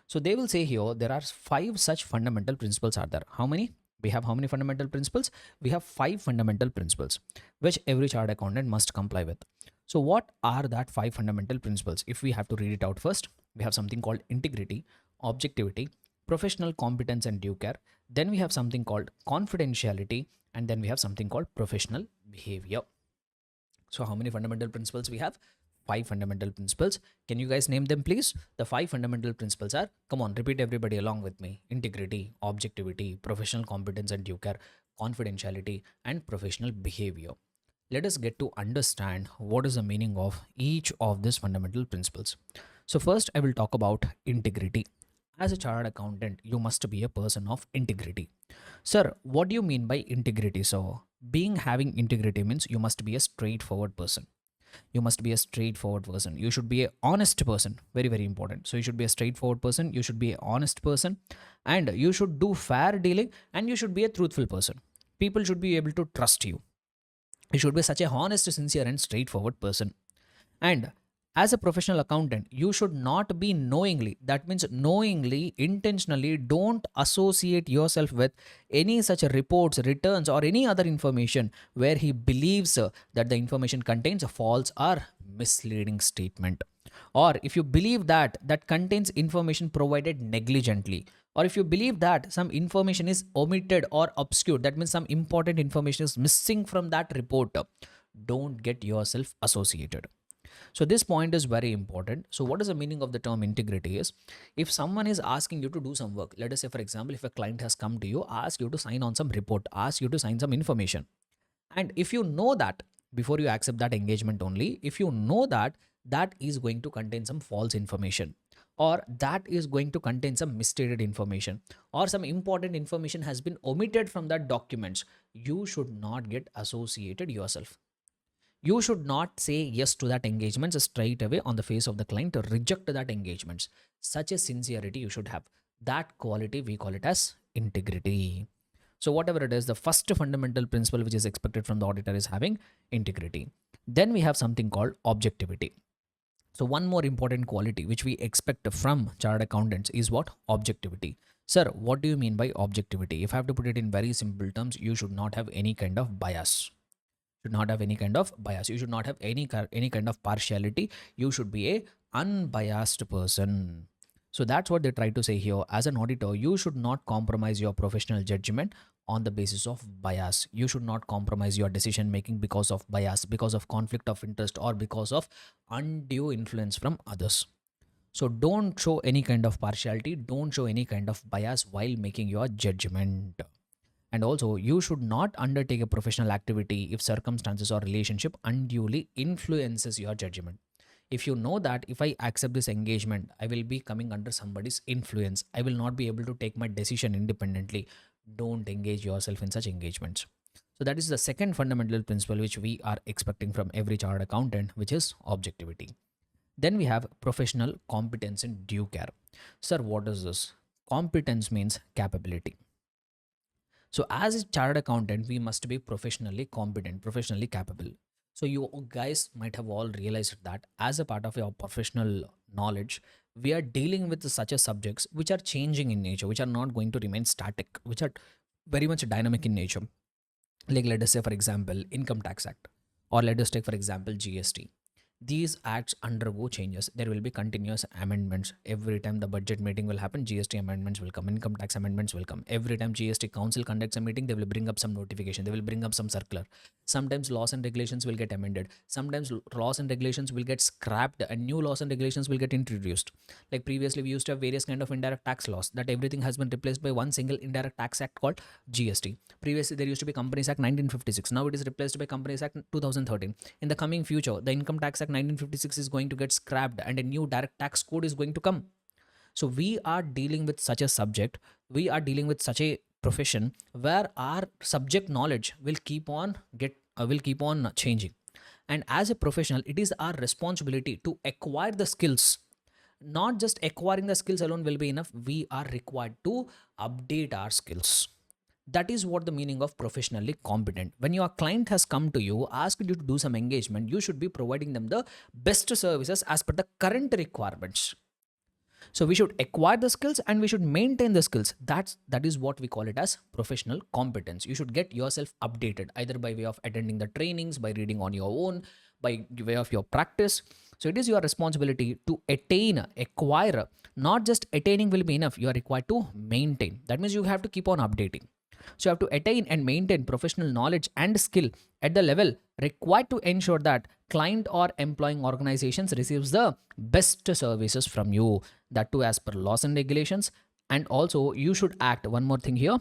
A: So they will say here there are 5 such fundamental principles are there. How many? We have how many fundamental principles? We have 5 fundamental principles which every chartered accountant must comply with. So what are that 5 fundamental principles? If we have to read it out first, we have something called integrity, objectivity, professional competence and due care. Then we have something called confidentiality, and then we have something called professional behavior. So how many fundamental principles we have? 5 fundamental principles. Can you guys name them, please? The 5 fundamental principles are, come on, repeat everybody along with me: integrity, objectivity, professional competence and due care, confidentiality, and professional behavior. Let us get to understand what is the meaning of each of these fundamental principles. So first, I will talk about integrity. As a chartered accountant, you must be a person of integrity. Sir, what do you mean by integrity? So, being having integrity means you must be a straightforward person. You must be a straightforward person. You should be a honest person. Very, very important. So, you should be a straightforward person. You should be an honest person. And you should do fair dealing. And you should be a truthful person. People should be able to trust you. You should be such a honest, sincere, and straightforward person. And as a professional accountant, you should not be knowingly, that means knowingly, intentionally, don't associate yourself with any such reports, returns, or any other information where he believes that the information contains a false or misleading statement. Or if you believe that that contains information provided negligently, or if you believe that some information is omitted or obscured, that means some important information is missing from that report, don't get yourself associated. So this point is very important. So what is the meaning of the term integrity is, if someone is asking you to do some work, let us say for example, if a client has come to you, ask you to sign on some report, ask you to sign some information. And if you know that before you accept that engagement only, if you know that that is going to contain some false information, or that is going to contain some misstated information, or some important information has been omitted from that documents, you should not get associated yourself. You should not say yes to that engagement straight away on the face of the client to reject that engagement. Such a sincerity you should have. That quality we call it as integrity. So whatever it is, the first fundamental principle which is expected from the auditor is having integrity. Then we have something called objectivity. So one more important quality which we expect from chartered accountants is what? Objectivity. Sir, what do you mean by objectivity? If I have to put it in very simple terms, you should not have any kind of bias. Should not have any kind of bias. You should not have any kind of partiality. You should be a unbiased person. So that's what they try to say here. As an auditor, you should not compromise your professional judgment on the basis of bias. You should not compromise your decision making because of bias, because of conflict of interest, or because of undue influence from others. So don't show any kind of partiality, don't show any kind of bias while making your judgment. And also, you should not undertake a professional activity if circumstances or relationship unduly influences your judgment. If you know that if I accept this engagement, I will be coming under somebody's influence, I will not be able to take my decision independently, don't engage yourself in such engagements. So that is the second fundamental principle which we are expecting from every chartered accountant, which is objectivity. Then we have professional competence and due care. Sir, what is this? Competence means capability. So as a chartered accountant, we must be professionally competent, professionally capable. So you guys might have all realized that as a part of your professional knowledge, we are dealing with such a subjects which are changing in nature, which are not going to remain static, which are very much dynamic in nature. Like let us say for example, Income Tax Act, or let us take for example GST. These acts undergo changes. There will be continuous amendments. Every time the budget meeting will happen, GST amendments will come, income tax amendments will come. Every time GST council conducts a meeting, they will bring up some notification, they will bring up some circular. Sometimes laws and regulations will get amended. Sometimes laws and regulations will get scrapped and new laws and regulations will get introduced. Like previously we used to have various kind of indirect tax laws, that everything has been replaced by one single indirect tax act called GST. Previously there used to be Companies Act 1956. Now it is replaced by Companies Act 2013. In the coming future, the Income Tax Act 1956 is going to get scrapped and a new direct tax code is going to come. So we are dealing with such a subject, we are dealing with such a profession where our subject knowledge will keep on changing. And as a professional, it is our responsibility to acquire the skills. Not just acquiring the skills alone will be enough, we are required to update our skills. That is what the meaning of professionally competent. When your client has come to you, asked you to do some engagement, you should be providing them the best services as per the current requirements. So we should acquire the skills and we should maintain the skills. That is what we call it as professional competence. You should get yourself updated either by way of attending the trainings, by reading on your own, by way of your practice. So it is your responsibility to acquire. Not just attaining will be enough. You are required to maintain. That means you have to keep on updating. So you have to attain and maintain professional knowledge and skill at the level required to ensure that client or employing organizations receives the best services from you. That too as per laws and regulations. And also you should act, one more thing here,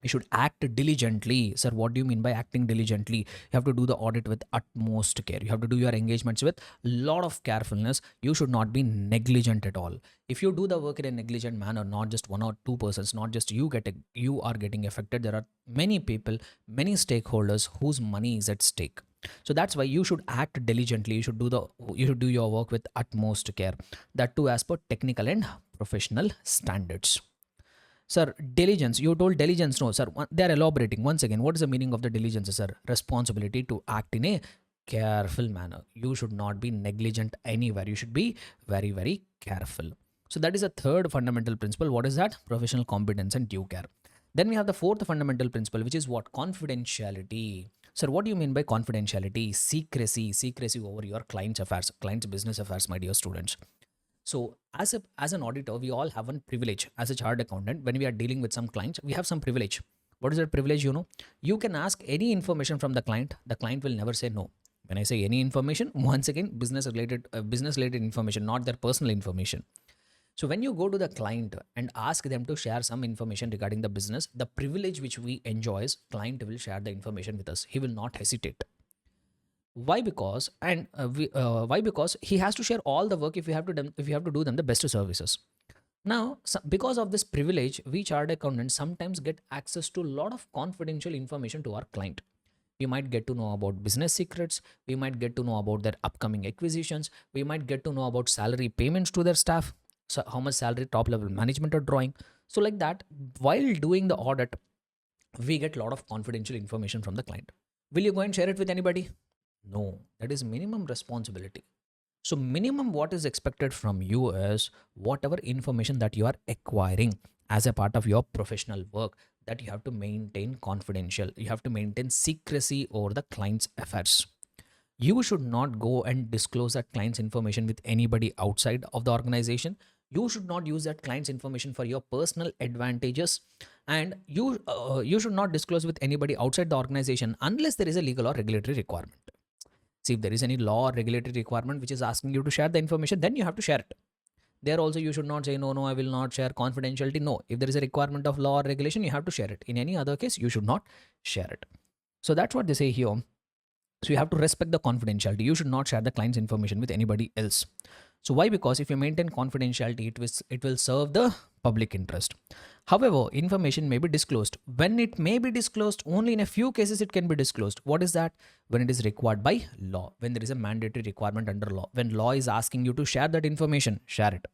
A: You should act diligently. Sir, what do you mean by acting diligently? You have to do the audit with utmost care. You have to do your engagements with lot of carefulness. You should not be negligent at all. If you do the work in a negligent manner, not just one or two persons, not just you are getting affected. There are many people, many stakeholders whose money is at stake. So that's why you should act diligently. You should do your work with utmost care. That too as per technical and professional standards. Sir, diligence. You told diligence. No, sir. They are elaborating. Once again, what is the meaning of the diligence, sir? Responsibility to act in a careful manner. You should not be negligent anywhere. You should be very, very careful. So that is a third fundamental principle. What is that? Professional competence and due care. Then we have the fourth fundamental principle, which is what? Confidentiality. Sir, what do you mean by confidentiality? Secrecy. Secrecy over your client's affairs, client's business affairs, my dear students. So as an auditor, we all have one privilege. As a chartered accountant, when we are dealing with some clients, we have some privilege. What is that privilege? You can ask any information from the client. The client will never say no. When I say any information, once again, business related information, not their personal information. So when you go to the client and ask them to share some information regarding the business, the privilege which we enjoy is client will share the information with us. He will not hesitate. Why? Because he has to share all the work if you have to do them the best services. Now, because of this privilege, we chartered accountants sometimes get access to a lot of confidential information to our client. We might get to know about business secrets. We might get to know about their upcoming acquisitions. We might get to know about salary payments to their staff. So how much salary top level management are drawing. So like that, while doing the audit, we get a lot of confidential information from the client. Will you go and share it with anybody? No, that is minimum responsibility. So minimum what is expected from you is whatever information that you are acquiring as a part of your professional work, that you have to maintain confidential. You have to maintain secrecy over the client's affairs. You should not go and disclose that client's information with anybody outside of the organization. You should not use that client's information for your personal advantages, and you should not disclose with anybody outside the organization unless there is a legal or regulatory requirement. See, if there is any law or regulatory requirement which is asking you to share the information, then you have to share it. There also you should not say, no, I will not share confidentiality. No, if there is a requirement of law or regulation, you have to share it. In any other case, you should not share it. So that's what they say here. So you have to respect the confidentiality. You should not share the client's information with anybody else. So why? Because if you maintain confidentiality, it will serve the public interest. However, information may be disclosed. When it may be disclosed, only in a few cases it can be disclosed. What is that? When it is required by law, when there is a mandatory requirement under law, when law is asking you to share that information, share it.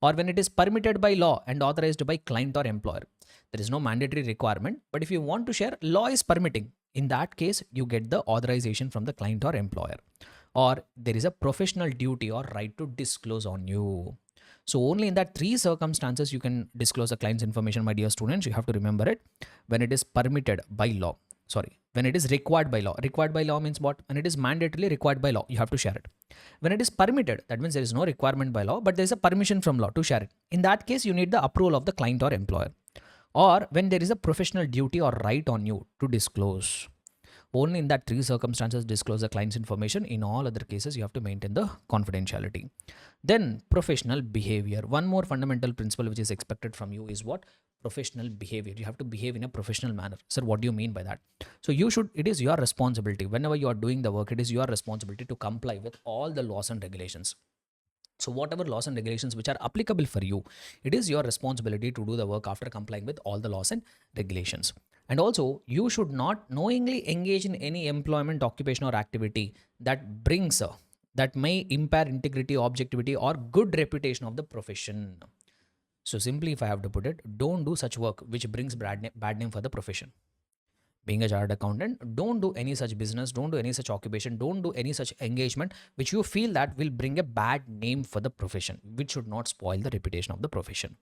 A: Or when it is permitted by law and authorized by client or employer. There is no mandatory requirement, but if you want to share, law is permitting. In that case, you get the authorization from the client or employer. Or there is a professional duty or right to disclose on you. So only in that three circumstances you can disclose a client's information, my dear students. You have to remember it. When it is permitted by law. When it is required by law. Required by law means what? When it is mandatorily required by law, you have to share it. When it is permitted, that means there is no requirement by law, but there is a permission from law to share it. In that case, you need the approval of the client or employer. Or when there is a professional duty or right on you to disclose. Only in that three circumstances disclose the client's information. In all other cases, you have to maintain the confidentiality. Then professional behavior. One more fundamental principle which is expected from you is what? Professional behavior. You have to behave in a professional manner. Sir, what do you mean by that? So it is your responsibility. Whenever you are doing the work, it is your responsibility to comply with all the laws and regulations. So whatever laws and regulations which are applicable for you, it is your responsibility to do the work after complying with all the laws and regulations. And also, you should not knowingly engage in any employment, occupation, or activity that may impair integrity, objectivity, or good reputation of the profession. So simply, if I have to put it, don't do such work which brings bad name for the profession. Being a chartered accountant, don't do any such business, don't do any such occupation, don't do any such engagement which you feel that will bring a bad name for the profession, which should not spoil the reputation of the profession.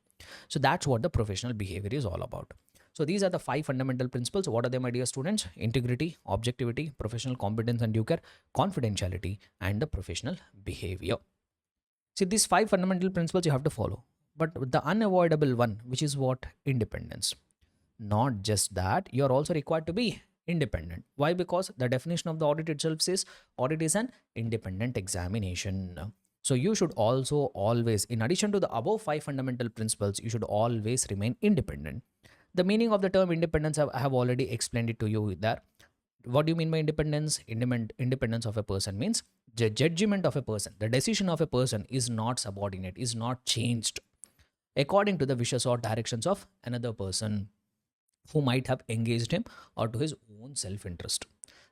A: So that's what the professional behavior is all about. So these are the 5 fundamental principles. What are they, my dear students? Integrity, objectivity, professional competence and due care, confidentiality, and the professional behavior. See, these 5 fundamental principles you have to follow. But the unavoidable one, which is what? Independence. Not just that, you are also required to be independent. Why? Because the definition of the audit itself says audit is an independent examination. So you should also always, in addition to the above 5 fundamental principles, you should always remain independent. The meaning of the term independence, I have already explained it to you there. What do you mean by independence? Independence of a person means the judgment of a person, the decision of a person is not subordinate, is not changed according to the wishes or directions of another person who might have engaged him or to his own self interest.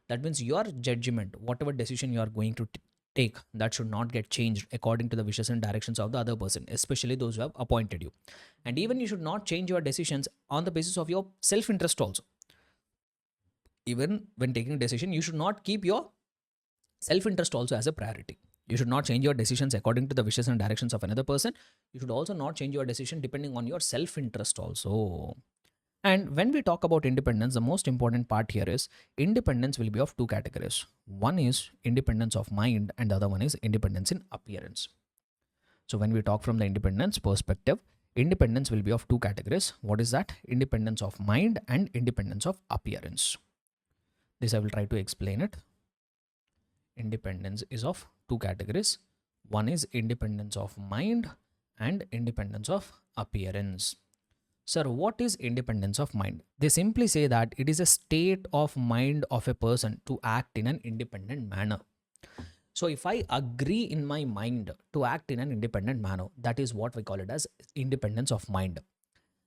A: That means your judgment, whatever decision you are going to take, that should not get changed according to the wishes and directions of the other person, especially those who have appointed you. And even you should not change your decisions on the basis of your self interest also. Even when taking a decision, you should not keep your self interest also as a priority. You should not change your decisions according to the wishes and directions of another person. You should also not change your decision depending on your self interest also. And when we talk about independence, the most important part here is independence will be of two categories. One is independence of mind, and the other one is independence in appearance. So when we talk from the independence perspective, independence will be of two categories. What is that? Independence of mind and independence of appearance. This I will try to explain it. Independence is of two categories. One is independence of mind and independence of appearance. Sir, what is independence of mind? They simply say that it is a state of mind of a person to act in an independent manner. So if I agree in my mind to act in an independent manner, that is what we call it as independence of mind.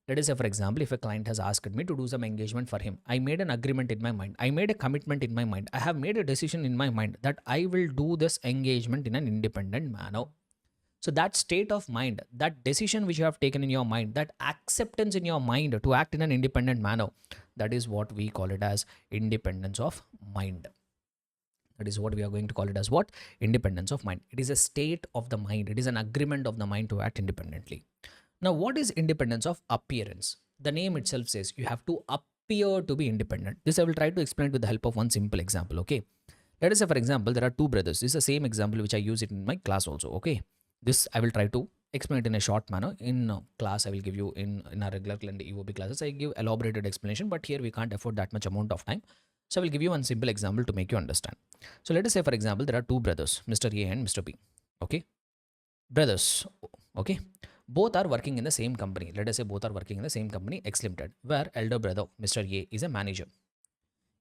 A: Let us say, for example, if a client has asked me to do some engagement for him, I made an agreement in my mind. I made a commitment in my mind. I have made a decision in my mind that I will do this engagement in an independent manner. So that state of mind, that decision which you have taken in your mind, that acceptance in your mind to act in an independent manner, that is what we call it as independence of mind. That is what we are going to call it as what? Independence of mind. It is a state of the mind. It is an agreement of the mind to act independently. Now, what is independence of appearance? The name itself says you have to appear to be independent. This I will try to explain with the help of one simple example, okay? Let us say, for example, there are two brothers. This is the same example which I use it in my class also, okay? This I will try to explain it in a short manner. In class, I will give you in our regular EOB classes, I give elaborated explanation, but here we can't afford that much amount of time. So I will give you one simple example to make you understand. So let us say, for example, there are two brothers, Mr. A and Mr. B, okay? Brothers, okay? Both are working in the same company. Let us say both are working in the same company, X Limited, where elder brother, Mr. A, is a manager.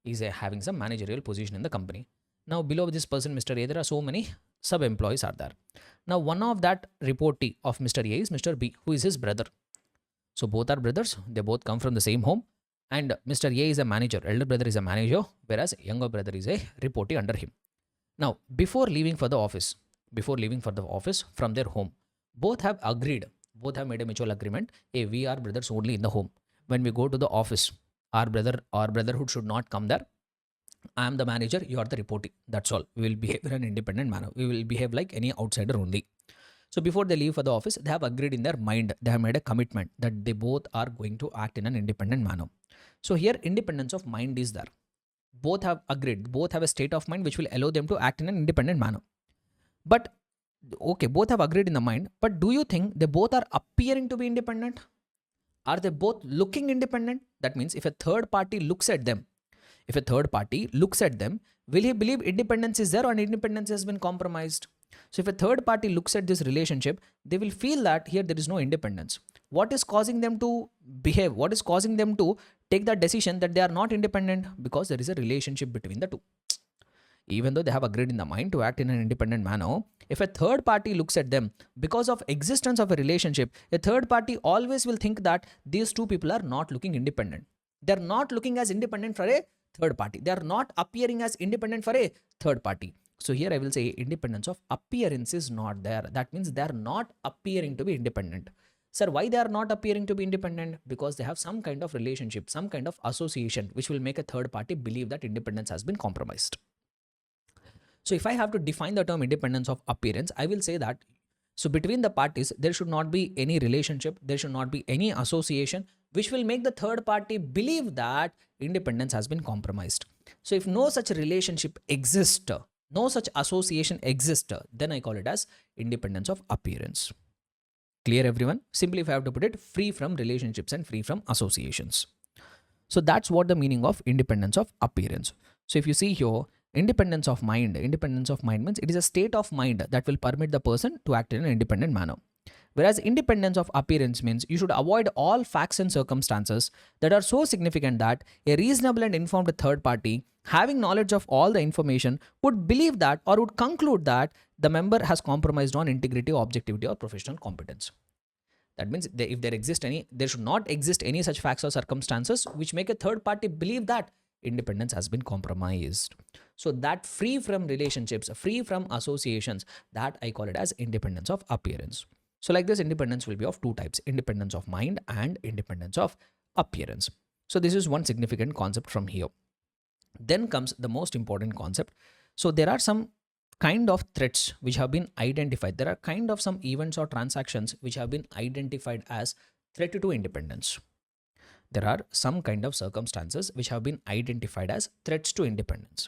A: He's having some managerial position in the company. Now, below this person, Mr. A, there are so many sub-employees are there. Now, one of that reportee of Mr. A is Mr. B, who is his brother. So, both are brothers. They both come from the same home. And Mr. A is a manager. Elder brother is a manager, whereas younger brother is a reportee under him. Now, before leaving for the office from their home, both have agreed. Both have made a mutual agreement. Hey, we are brothers only in the home. When we go to the office, our brotherhood should not come there. I am the manager, you are the reportee. That's all. We will behave in an independent manner. We will behave like any outsider only. So before they leave for the office, they have agreed in their mind. They have made a commitment that they both are going to act in an independent manner. So here, independence of mind is there. Both have agreed. Both have a state of mind which will allow them to act in an independent manner. But okay, both have agreed in the mind. But do you think they both are appearing to be independent? Are they both looking independent? That means if a third party looks at them, will he believe independence is there or independence has been compromised? So if a third party looks at this relationship, they will feel that here there is no independence. What is causing them to behave? What is causing them to take that decision that they are not independent? Because there is a relationship between the two. Even though they have agreed in the mind to act in an independent manner, if a third party looks at them, because of existence of a relationship, a third party always will think that these two people are not looking independent. They're not looking as independent for a third party. They are not appearing as independent for a third party. So here I will say independence of appearance is not there. That means they are not appearing to be independent. Sir, why they are not appearing to be independent? Because they have some kind of relationship, some kind of association, which will make a third party believe that independence has been compromised. So if I have to define the term independence of appearance, I will say that so between the parties, there should not be any relationship, there should not be any association, which will make the third party believe that independence has been compromised. So if no such relationship exists, no such association exists, then I call it as independence of appearance. Clear everyone? Simply if I have to put it, free from relationships and free from associations. So that's what the meaning of independence of appearance. So if you see here, independence of mind means it is a state of mind that will permit the person to act in an independent manner. Whereas independence of appearance means you should avoid all facts and circumstances that are so significant that a reasonable and informed third party, having knowledge of all the information, would believe that or would conclude that the member has compromised on integrity, objectivity, or professional competence. That means if there should not exist any such facts or circumstances which make a third party believe that independence has been compromised. So that free from relationships, free from associations, that I call it as independence of appearance. So like this, independence will be of two types: independence of mind and independence of appearance. So this is one significant concept from here. Then comes the most important concept. So there are some kind of threats which have been identified. There are kind of some events or transactions which have been identified as threat to independence. There are some kind of circumstances which have been identified as threats to independence.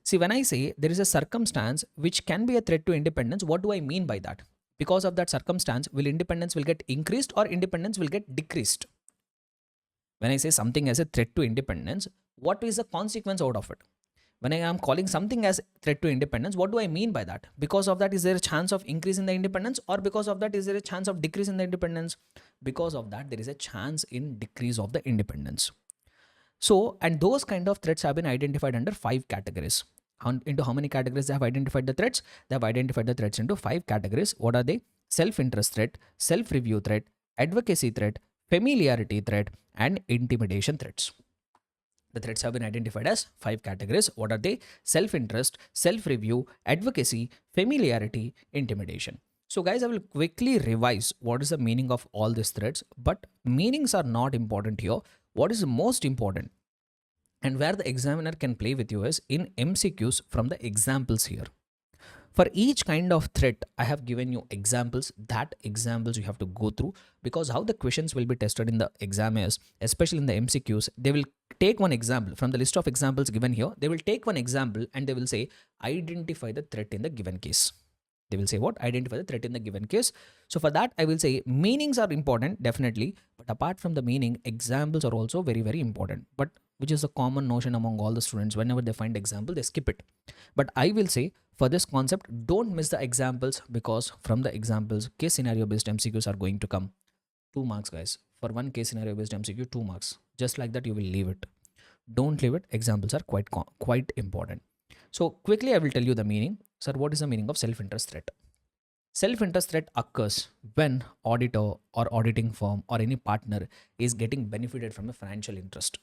A: See, when I say there is a circumstance which can be a threat to independence, what do I mean by that? Because of that circumstance, will independence will get increased or independence will get decreased? When I say something as a threat to independence, what is the consequence out of it? When I am calling something as threat to independence, what do I mean by that? Because of that, is there a chance of increase in the independence, or because of that, is there a chance of decrease in the independence? Because of that, there is a chance in decrease of the independence. So, and those kind of threats have been identified under 5 categories. Into how many categories they have identified the threats? They have identified the threats into 5 categories. What are they? Self-interest threat, self-review threat, advocacy threat, familiarity threat, and intimidation threats. The threats have been identified as 5 categories. What are they? Self-interest, self-review, advocacy, familiarity, intimidation. So guys, I will quickly revise what is the meaning of all these threats, but meanings are not important here. What is most important and where the examiner can play with you is in MCQs from the examples here. For each kind of threat, I have given you examples. That examples you have to go through, because how the questions will be tested in the exam is, especially in the MCQs, they will take one example from the list of examples given here. They will take one example and they will say, identify the threat in the given case. They will say what? Identify the threat in the given case. So for that, I will say meanings are important, definitely. But apart from the meaning, examples are also very, very important. But which is a common notion among all the students. Whenever they find example, they skip it. But I will say for this concept, don't miss the examples, because from the examples, case scenario based MCQs are going to come. 2 marks, guys. For one case scenario based MCQ, 2 marks. Just like that, you will leave it. Don't leave it. Examples are quite important. So quickly, I will tell you the meaning. Sir, what is the meaning of self-interest threat? Self-interest threat occurs when auditor or auditing firm or any partner is getting benefited from a financial interest.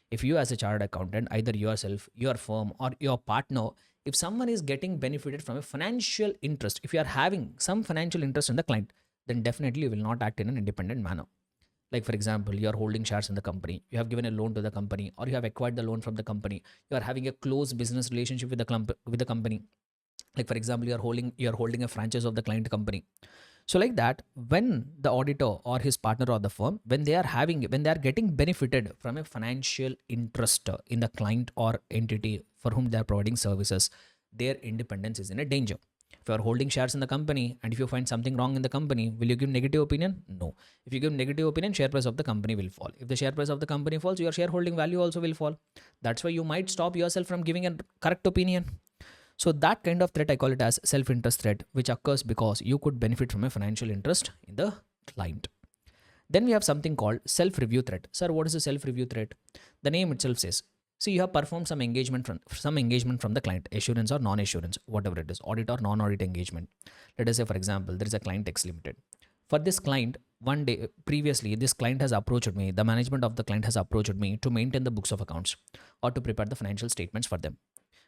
A: If you as a chartered accountant, either yourself, your firm, or your partner, if someone is getting benefited from a financial interest, if you are having some financial interest in the client, then definitely you will not act in an independent manner. Like for example, you are holding shares in the company, you have given a loan to the company, or you have acquired the loan from the company, you are having a close business relationship with the company. Like for example, you are holding a franchise of the client company. So like that, when the auditor or his partner or the firm, when they are getting benefited from a financial interest in the client or entity for whom they are providing services, their independence is in a danger. If you are holding shares in the company and if you find something wrong in the company, will you give negative opinion? No. If you give negative opinion, share price of the company will fall. If the share price of the company falls, your shareholding value also will fall. That's why you might stop yourself from giving a correct opinion. So that kind of threat, I call it as self-interest threat, which occurs because you could benefit from a financial interest in the client. Then we have something called self-review threat. Sir, what is a self-review threat? The name itself says, so you have performed some engagement from the client, assurance or non-assurance, whatever it is, audit or non-audit engagement. Let us say, for example, there is a client X Limited. For this client, one day previously, this client has approached me, the management of the client has approached me to maintain the books of accounts or to prepare the financial statements for them.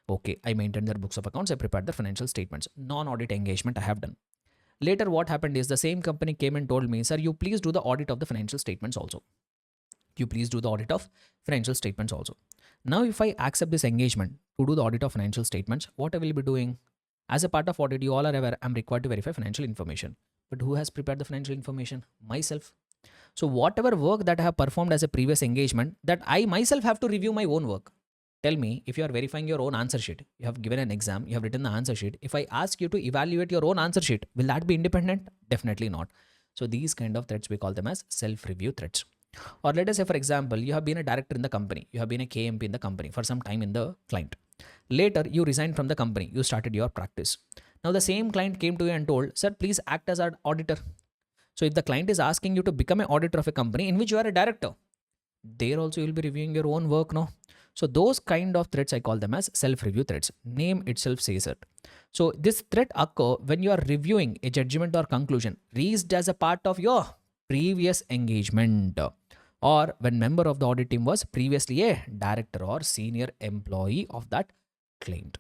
A: Okay, I maintained their books of accounts, I prepared the financial statements. Non-audit engagement I have done. Later, what happened is the same company came and told me, sir, you please do the audit of the financial statements also. You please do the audit of financial statements also. Now, if I accept this engagement to do the audit of financial statements, what I will be doing? As a part of audit, you all are aware, I'm required to verify financial information. But who has prepared the financial information? Myself. So whatever work that I have performed as a previous engagement, that I myself have to review my own work. Tell me, if you are verifying your own answer sheet, you have given an exam, you have written the answer sheet. If I ask you to evaluate your own answer sheet, will that be independent? Definitely not. So these kind of threats, we call them as self-review threats. Or let us say, for example, you have been a director in the company, you have been a KMP in the company for some time in the client. Later, you resigned from the company, you started your practice. Now the same client came to you and told, sir, please act as our auditor. So if the client is asking you to become an auditor of a company in which you are a director, there also you'll be reviewing your own work, no? So those kind of threats, I call them as self-review threats. Name itself says it. So this threat occur when you are reviewing a judgment or conclusion reached as a part of your previous engagement, or when member of the audit team was previously a director or senior employee of that client.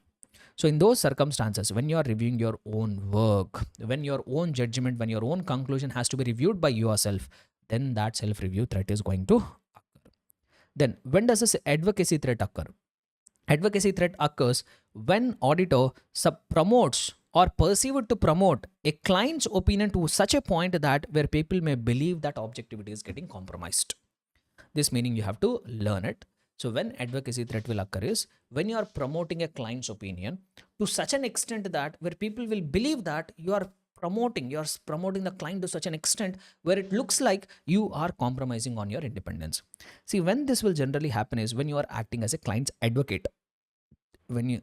A: So in those circumstances, when you are reviewing your own work, when your own judgment, when your own conclusion has to be reviewed by yourself, then that self-review threat is going to occur. Then when does this advocacy threat occur? Advocacy threat occurs when auditor promotes or perceived to promote a client's opinion to such a point that where people may believe that objectivity is getting compromised. This meaning you have to learn it. So when advocacy threat will occur is when you are promoting a client's opinion to such an extent that where people will believe that you are promoting the client to such an extent where it looks like you are compromising on your independence. See, when this will generally happen is when you are acting as a client's advocate.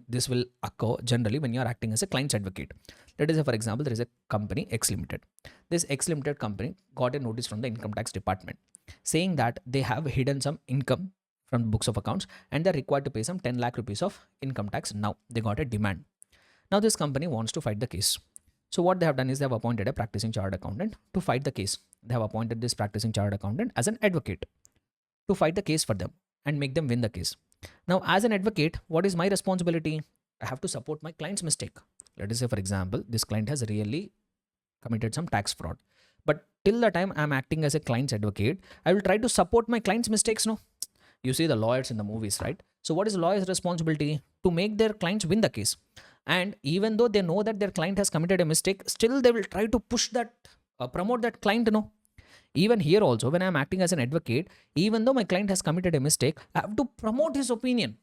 A: This will occur generally when you are acting as a client's advocate. Let us say, for example, there is a company X Limited. This X Limited company got a notice from the income tax department saying that they have hidden some income from books of accounts and they're required to pay some 10 lakh rupees of income tax. Now they got a demand. Now this company wants to fight the case. So what they have done is they have appointed a practicing chartered accountant to fight the case. They have appointed this practicing chartered accountant as an advocate to fight the case for them and make them win the case. Now, as an advocate, what is my responsibility? I have to support my client's mistake. Let us say, for example, this client has really committed some tax fraud. But till the time I'm acting as a client's advocate, I will try to support my client's mistakes. No, you see the lawyers in the movies, right? So what is the lawyer's responsibility? To make their clients win the case. And even though they know that their client has committed a mistake, still they will try to push that, promote that client, no? Even here also, when I'm acting as an advocate, even though my client has committed a mistake, I have to promote his opinion.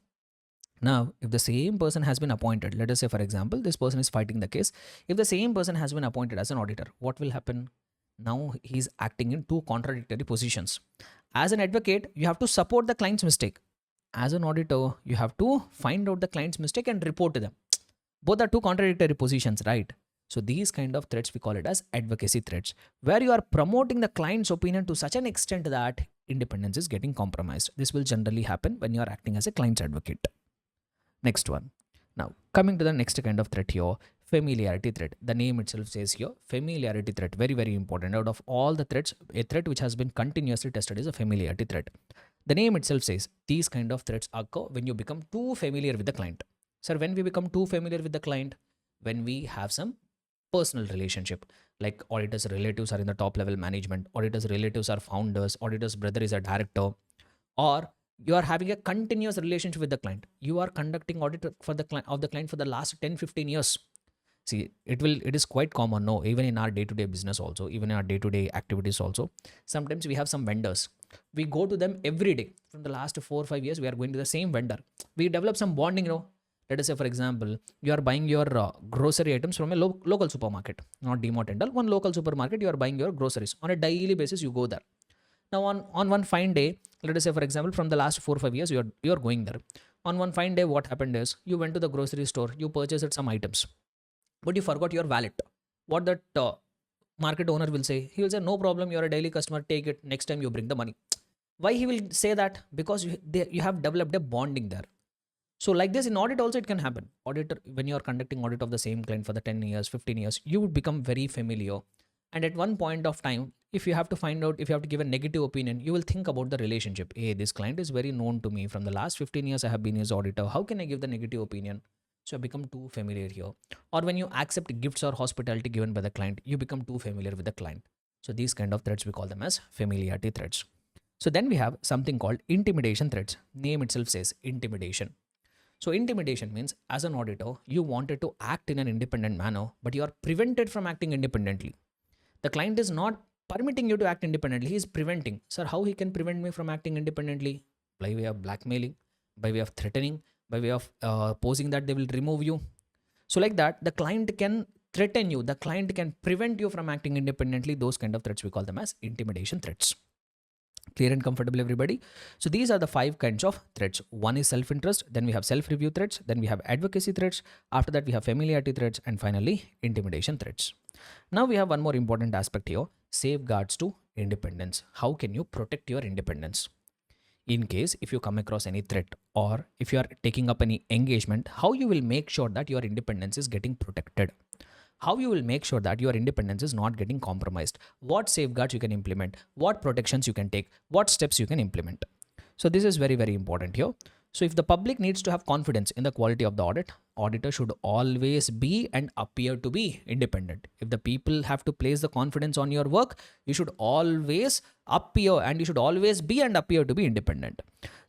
A: Now, if the same person has been appointed, let us say, for example, this person is fighting the case. If the same person has been appointed as an auditor, what will happen? Now he's acting in two contradictory positions. As an advocate, you have to support the client's mistake. As an auditor, you have to find out the client's mistake and report to them. Both are two contradictory positions, right? So these kind of threats, we call it as advocacy threats, where you are promoting the client's opinion to such an extent that independence is getting compromised. This will generally happen when you are acting as a client's advocate. Next one. Now, coming to the next kind of threat here, familiarity threat. The name itself says here, familiarity threat. Very, very important. Out of all the threats, a threat which has been continuously tested is a familiarity threat. The name itself says these kind of threats occur when you become too familiar with the client. Sir, when we become too familiar with the client, when we have some personal relationship, like auditors relatives are in the top level management, auditors relatives are founders, auditors brother is a director, or you are having a continuous relationship with the client. You are conducting audit for the client for the last 10-15 years. See, it is quite common, no, even in our day-to-day business also, even in our day-to-day activities also. Sometimes we have some vendors. We go to them every day. From the last 4 or 5 years, we are going to the same vendor. We develop some bonding, Let us say, for example, you are buying your grocery items from a local supermarket, not DMart and all. One local supermarket, you are buying your groceries. On a daily basis, you go there. Now, on one fine day, let us say, for example, from the last 4 or 5 years, you are going there. On one fine day, what happened is you went to the grocery store, you purchased some items, but you forgot your wallet. What that market owner will say? He will say, no problem, you're a daily customer, take it. Next time you bring the money. Why he will say that? Because you have developed a bonding there. So like this in audit also it can happen. Auditor, when you are conducting audit of the same client for the 10 years, 15 years, you would become very familiar. And at one point of time, if you have to give a negative opinion, you will think about the relationship. Hey, this client is very known to me. From the last 15 years, I have been his auditor. How can I give the negative opinion? So I become too familiar here. Or when you accept gifts or hospitality given by the client, you become too familiar with the client. So these kind of threats, we call them as familiarity threats. So then we have something called intimidation threats. Name itself says intimidation. So intimidation means as an auditor, you wanted to act in an independent manner, but you are prevented from acting independently. The client is not permitting you to act independently. He is preventing. Sir, how he can prevent me from acting independently? By way of blackmailing, by way of threatening, by way of posing that they will remove you. So like that, the client can threaten you. The client can prevent you from acting independently. Those kind of threats, we call them as intimidation threats. Clear and comfortable, everybody? So these are the 5 kinds of threats. One is self-interest, then we have self-review threats, then we have advocacy threats, after that we have familiarity threats, and finally intimidation threats. Now we have one more important aspect here, safeguards to independence. How can you protect your independence? In case if you come across any threat or if you are taking up any engagement, how you will make sure that your independence is getting protected? How you will make sure that your independence is not getting compromised? What safeguards you can implement? What protections you can take? What steps you can implement? So this is very, very important here. So if the public needs to have confidence in the quality of the audit, auditor should always be and appear to be independent. If the people have to place the confidence on your work, you should always appear and you should always be and appear to be independent.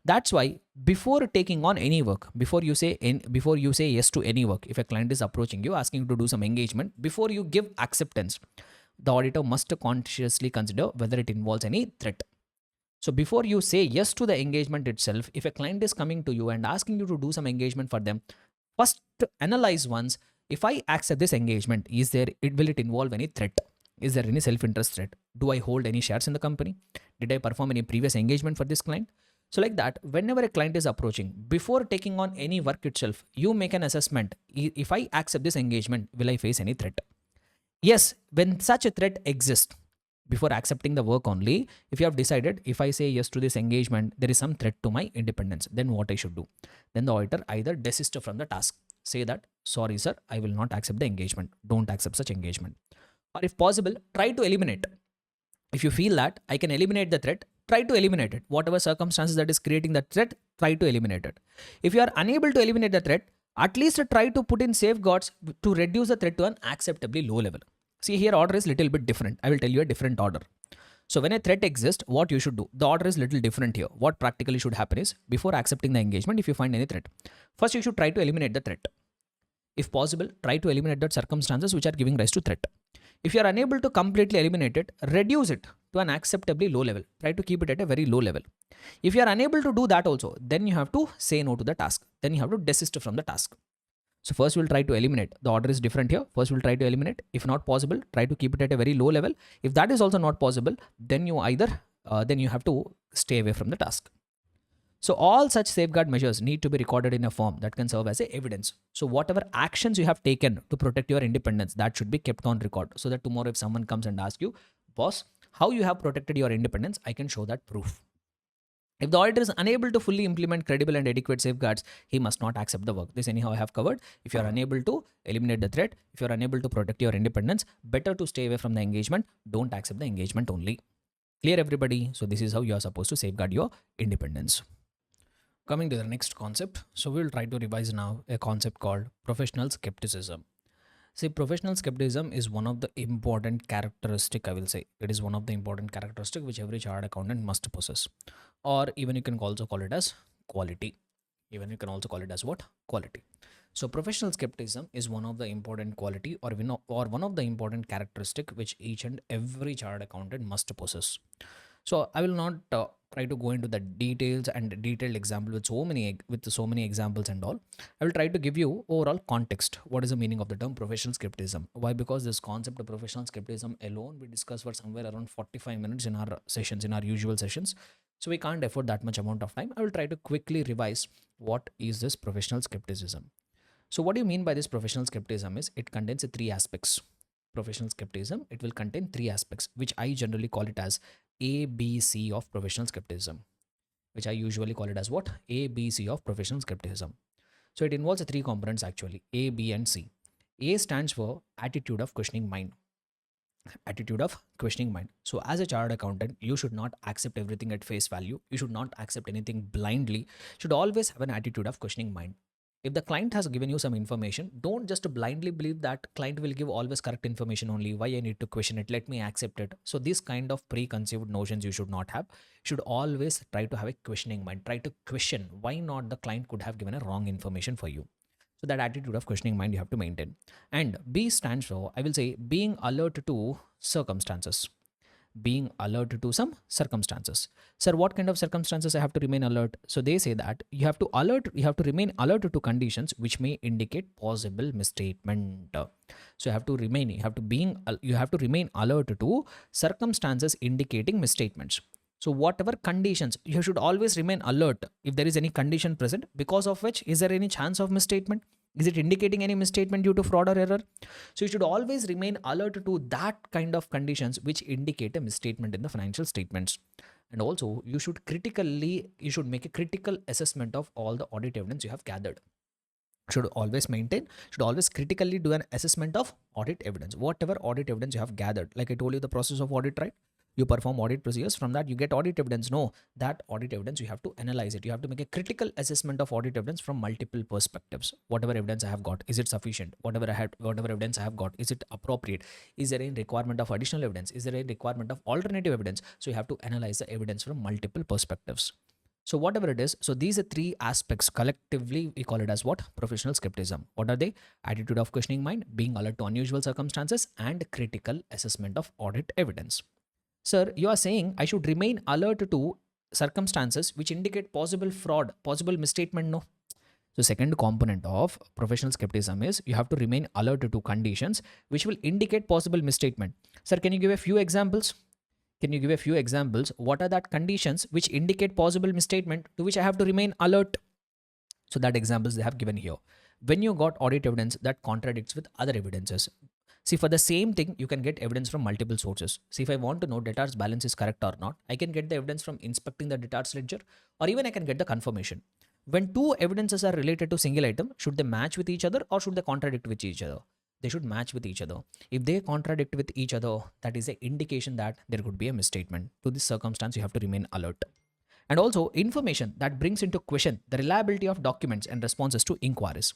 A: That's why before taking on any work, before you say yes to any work, if a client is approaching you asking you to do some engagement, before you give acceptance, the auditor must consciously consider whether it involves any threat. So before you say yes to the engagement itself, if a client is coming to you and asking you to do some engagement for them, first analyze once, if I accept this engagement, will it involve any threat? Is there any self-interest threat? Do I hold any shares in the company? Did I perform any previous engagement for this client? So like that, whenever a client is approaching, before taking on any work itself, you make an assessment. If I accept this engagement, will I face any threat? Yes, when such a threat exists, before accepting the work only, if you have decided, if I say yes to this engagement, there is some threat to my independence, then what I should do? Then the auditor either desist from the task, say that, sorry sir, I will not accept the engagement, don't accept such engagement. Or if possible, try to eliminate. If you feel that I can eliminate the threat, try to eliminate it. Whatever circumstances that is creating that threat, try to eliminate it. If you are unable to eliminate the threat, at least try to put in safeguards to reduce the threat to an acceptably low level. See, here order is little bit different. I will tell you a different order. So when a threat exists, what you should do? The order is little different here. What practically should happen is, before accepting the engagement, if you find any threat, first you should try to eliminate the threat. If possible, try to eliminate the circumstances which are giving rise to threat. If you are unable to completely eliminate it, reduce it to an acceptably low level. Try to keep it at a very low level. If you are unable to do that also, then you have to say no to the task. Then you have to desist from the task. So first we'll try to eliminate. The order is different here. First we'll try to eliminate. If not possible, try to keep it at a very low level. If that is also not possible, then you have to stay away from the task. So all such safeguard measures need to be recorded in a form that can serve as a evidence. So whatever actions you have taken to protect your independence, that should be kept on record, so that tomorrow if someone comes and asks you, boss, how you have protected your independence, I can show that proof. If the auditor is unable to fully implement credible and adequate safeguards, he must not accept the work. This anyhow I have covered. If you are unable to eliminate the threat, if you are unable to protect your independence, better to stay away from the engagement. Don't accept the engagement only. Clear, everybody? So this is how you are supposed to safeguard your independence. Coming to the next concept. So we will try to revise now a concept called professional skepticism. See, professional skepticism is one of the important characteristic, I will say. It is one of the important characteristic which every chartered accountant must possess. Or even you can also call it as quality. Even you can also call it as what? Quality. So professional skepticism is one of the important quality or one of the important characteristic which each and every chartered accountant must possess. So I will not try to go into the details and detailed example with so many examples and all. I will try to give you overall context. What is the meaning of the term professional skepticism? Why? Because this concept of professional skepticism alone we discuss for somewhere around 45 minutes in our sessions, in our usual sessions. So we can't afford that much amount of time. I will try to quickly revise what is this professional skepticism. So what do you mean by this professional skepticism is it contains three aspects. Professional skepticism, it will contain three aspects, which I generally call it as ABC of professional skepticism, which I usually call it as what? ABC of professional skepticism. So it involves three components actually, A, B and C. A stands for attitude of questioning mind. Attitude of questioning mind. So as a chartered accountant, you should not accept everything at face value. You should not accept anything blindly. You should always have an attitude of questioning mind. If the client has given you some information, don't just blindly believe that client will give always correct information only. Why I need to question it? Let me accept it. So this kind of preconceived notions you should not have. You should always try to have a questioning mind. Try to question why not the client could have given a wrong information for you. So that attitude of questioning mind you have to maintain. And B stands for, I will say, being alert to circumstances. Being alert to some circumstances. Sir, what kind of circumstances I have to remain alert? So they say that you have to remain alert to conditions which may indicate possible misstatement. So you have to remain alert to circumstances indicating misstatements. So whatever conditions, you should always remain alert if there is any condition present, because of which is there any chance of misstatement? Is it indicating any misstatement due to fraud or error? So you should always remain alert to that kind of conditions which indicate a misstatement in the financial statements. And also you should make a critical assessment of all the audit evidence you have gathered. Should always critically do an assessment of audit evidence, whatever audit evidence you have gathered. Like I told you, the process of audit, right? You perform audit procedures, from that you get audit evidence. No, that audit evidence, you have to analyze it. You have to make a critical assessment of audit evidence from multiple perspectives. Whatever evidence I have got, is it sufficient? Whatever evidence I have got, is it appropriate? Is there any requirement of additional evidence? Is there a requirement of alternative evidence? So you have to analyze the evidence from multiple perspectives. So whatever it is, so these are three aspects. Collectively, we call it as what? Professional skepticism. What are they? Attitude of questioning mind, being alert to unusual circumstances, and critical assessment of audit evidence. Sir, you are saying I should remain alert to circumstances which indicate possible fraud, possible misstatement. No. So second component of professional skepticism is you have to remain alert to conditions which will indicate possible misstatement. Sir, can you give a few examples? Can you give a few examples? What are that conditions which indicate possible misstatement to which I have to remain alert? So that examples they have given here. When you got audit evidence that contradicts with other evidences. See, for the same thing, you can get evidence from multiple sources. See, if I want to know debtors balance is correct or not, I can get the evidence from inspecting the debtors ledger, or even I can get the confirmation. When two evidences are related to single item, should they match with each other or should they contradict with each other? They should match with each other. If they contradict with each other, that is an indication that there could be a misstatement. To this circumstance, you have to remain alert. And also information that brings into question the reliability of documents and responses to inquiries.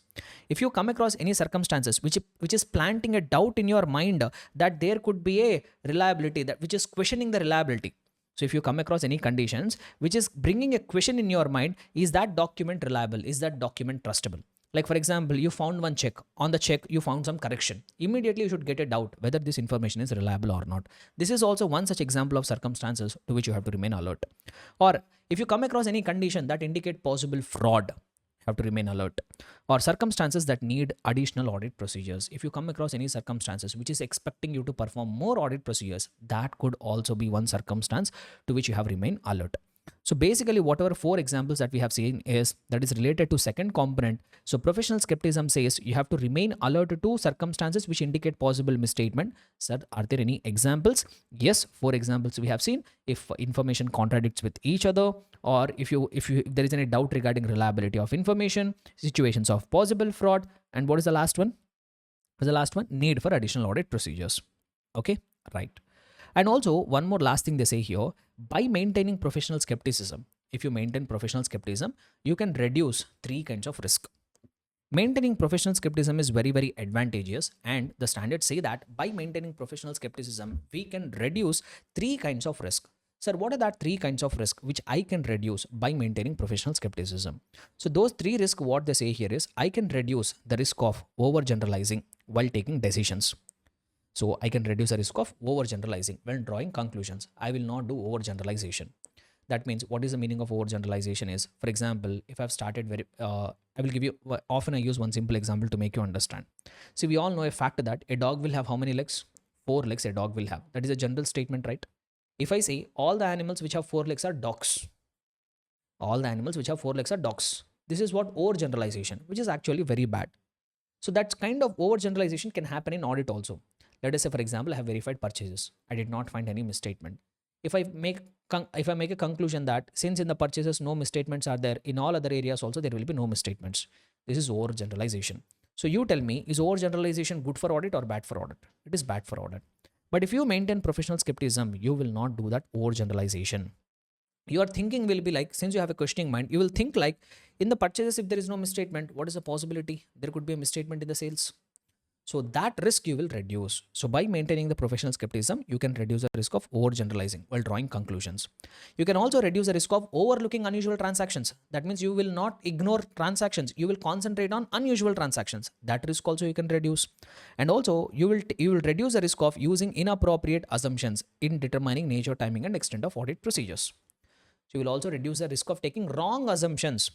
A: If you come across any circumstances which is planting a doubt in your mind that there could be a reliability, that which is questioning the reliability. So if you come across any conditions which is bringing a question in your mind, is that document reliable? Is that document trustable? Like for example, you found one check. On the check, you found some correction. Immediately, you should get a doubt whether this information is reliable or not. This is also one such example of circumstances to which you have to remain alert. Or if you come across any condition that indicate possible fraud, you have to remain alert. Or circumstances that need additional audit procedures. If you come across any circumstances which is expecting you to perform more audit procedures, that could also be one circumstance to which you have remain alert. So basically, whatever four examples that we have seen is that is related to second component. So professional skepticism says you have to remain alert to circumstances which indicate possible misstatement. Sir, are there any examples? Yes, four examples we have seen. If information contradicts with each other, or if there is any doubt regarding reliability of information, situations of possible fraud, and what is the last one? What is the last one? Need for additional audit procedures. Okay, right. And also one more last thing they say here, by maintaining professional skepticism, if you maintain professional skepticism, you can reduce three kinds of risk. Maintaining professional skepticism is very, very advantageous, and the standards say that by maintaining professional skepticism, we can reduce three kinds of risk. Sir, what are that three kinds of risk which I can reduce by maintaining professional skepticism? So those three risks, what they say here is, I can reduce the risk of overgeneralizing while taking decisions. So I can reduce the risk of overgeneralizing when drawing conclusions. I will not do overgeneralization. That means, what is the meaning of overgeneralization is, for example, if I've started I will give you, often I use one simple example to make you understand. See, we all know a fact that a dog will have how many legs? 4 legs a dog will have. That is a general statement, right? If I say all the animals which have 4 legs are dogs, all the animals which have 4 legs are dogs, this is what overgeneralization, which is actually very bad. So that kind of overgeneralization can happen in audit also. Let us say, for example, I have verified purchases. I did not find any misstatement. If I make a conclusion that since in the purchases no misstatements are there, in all other areas also there will be no misstatements. This is overgeneralization. So you tell me, is overgeneralization good for audit or bad for audit? It is bad for audit. But if you maintain professional skepticism, you will not do that overgeneralization. Your thinking will be like, since you have a questioning mind, you will think like, in the purchases, if there is no misstatement, what is the possibility? There could be a misstatement in the sales. So that risk you will reduce. So by maintaining the professional skepticism, you can reduce the risk of overgeneralizing while drawing conclusions. You can also reduce the risk of overlooking unusual transactions. That means you will not ignore transactions. You will concentrate on unusual transactions. That risk also you can reduce. And also you will reduce the risk of using inappropriate assumptions in determining nature, timing, and extent of audit procedures. So you will also reduce the risk of taking wrong assumptions.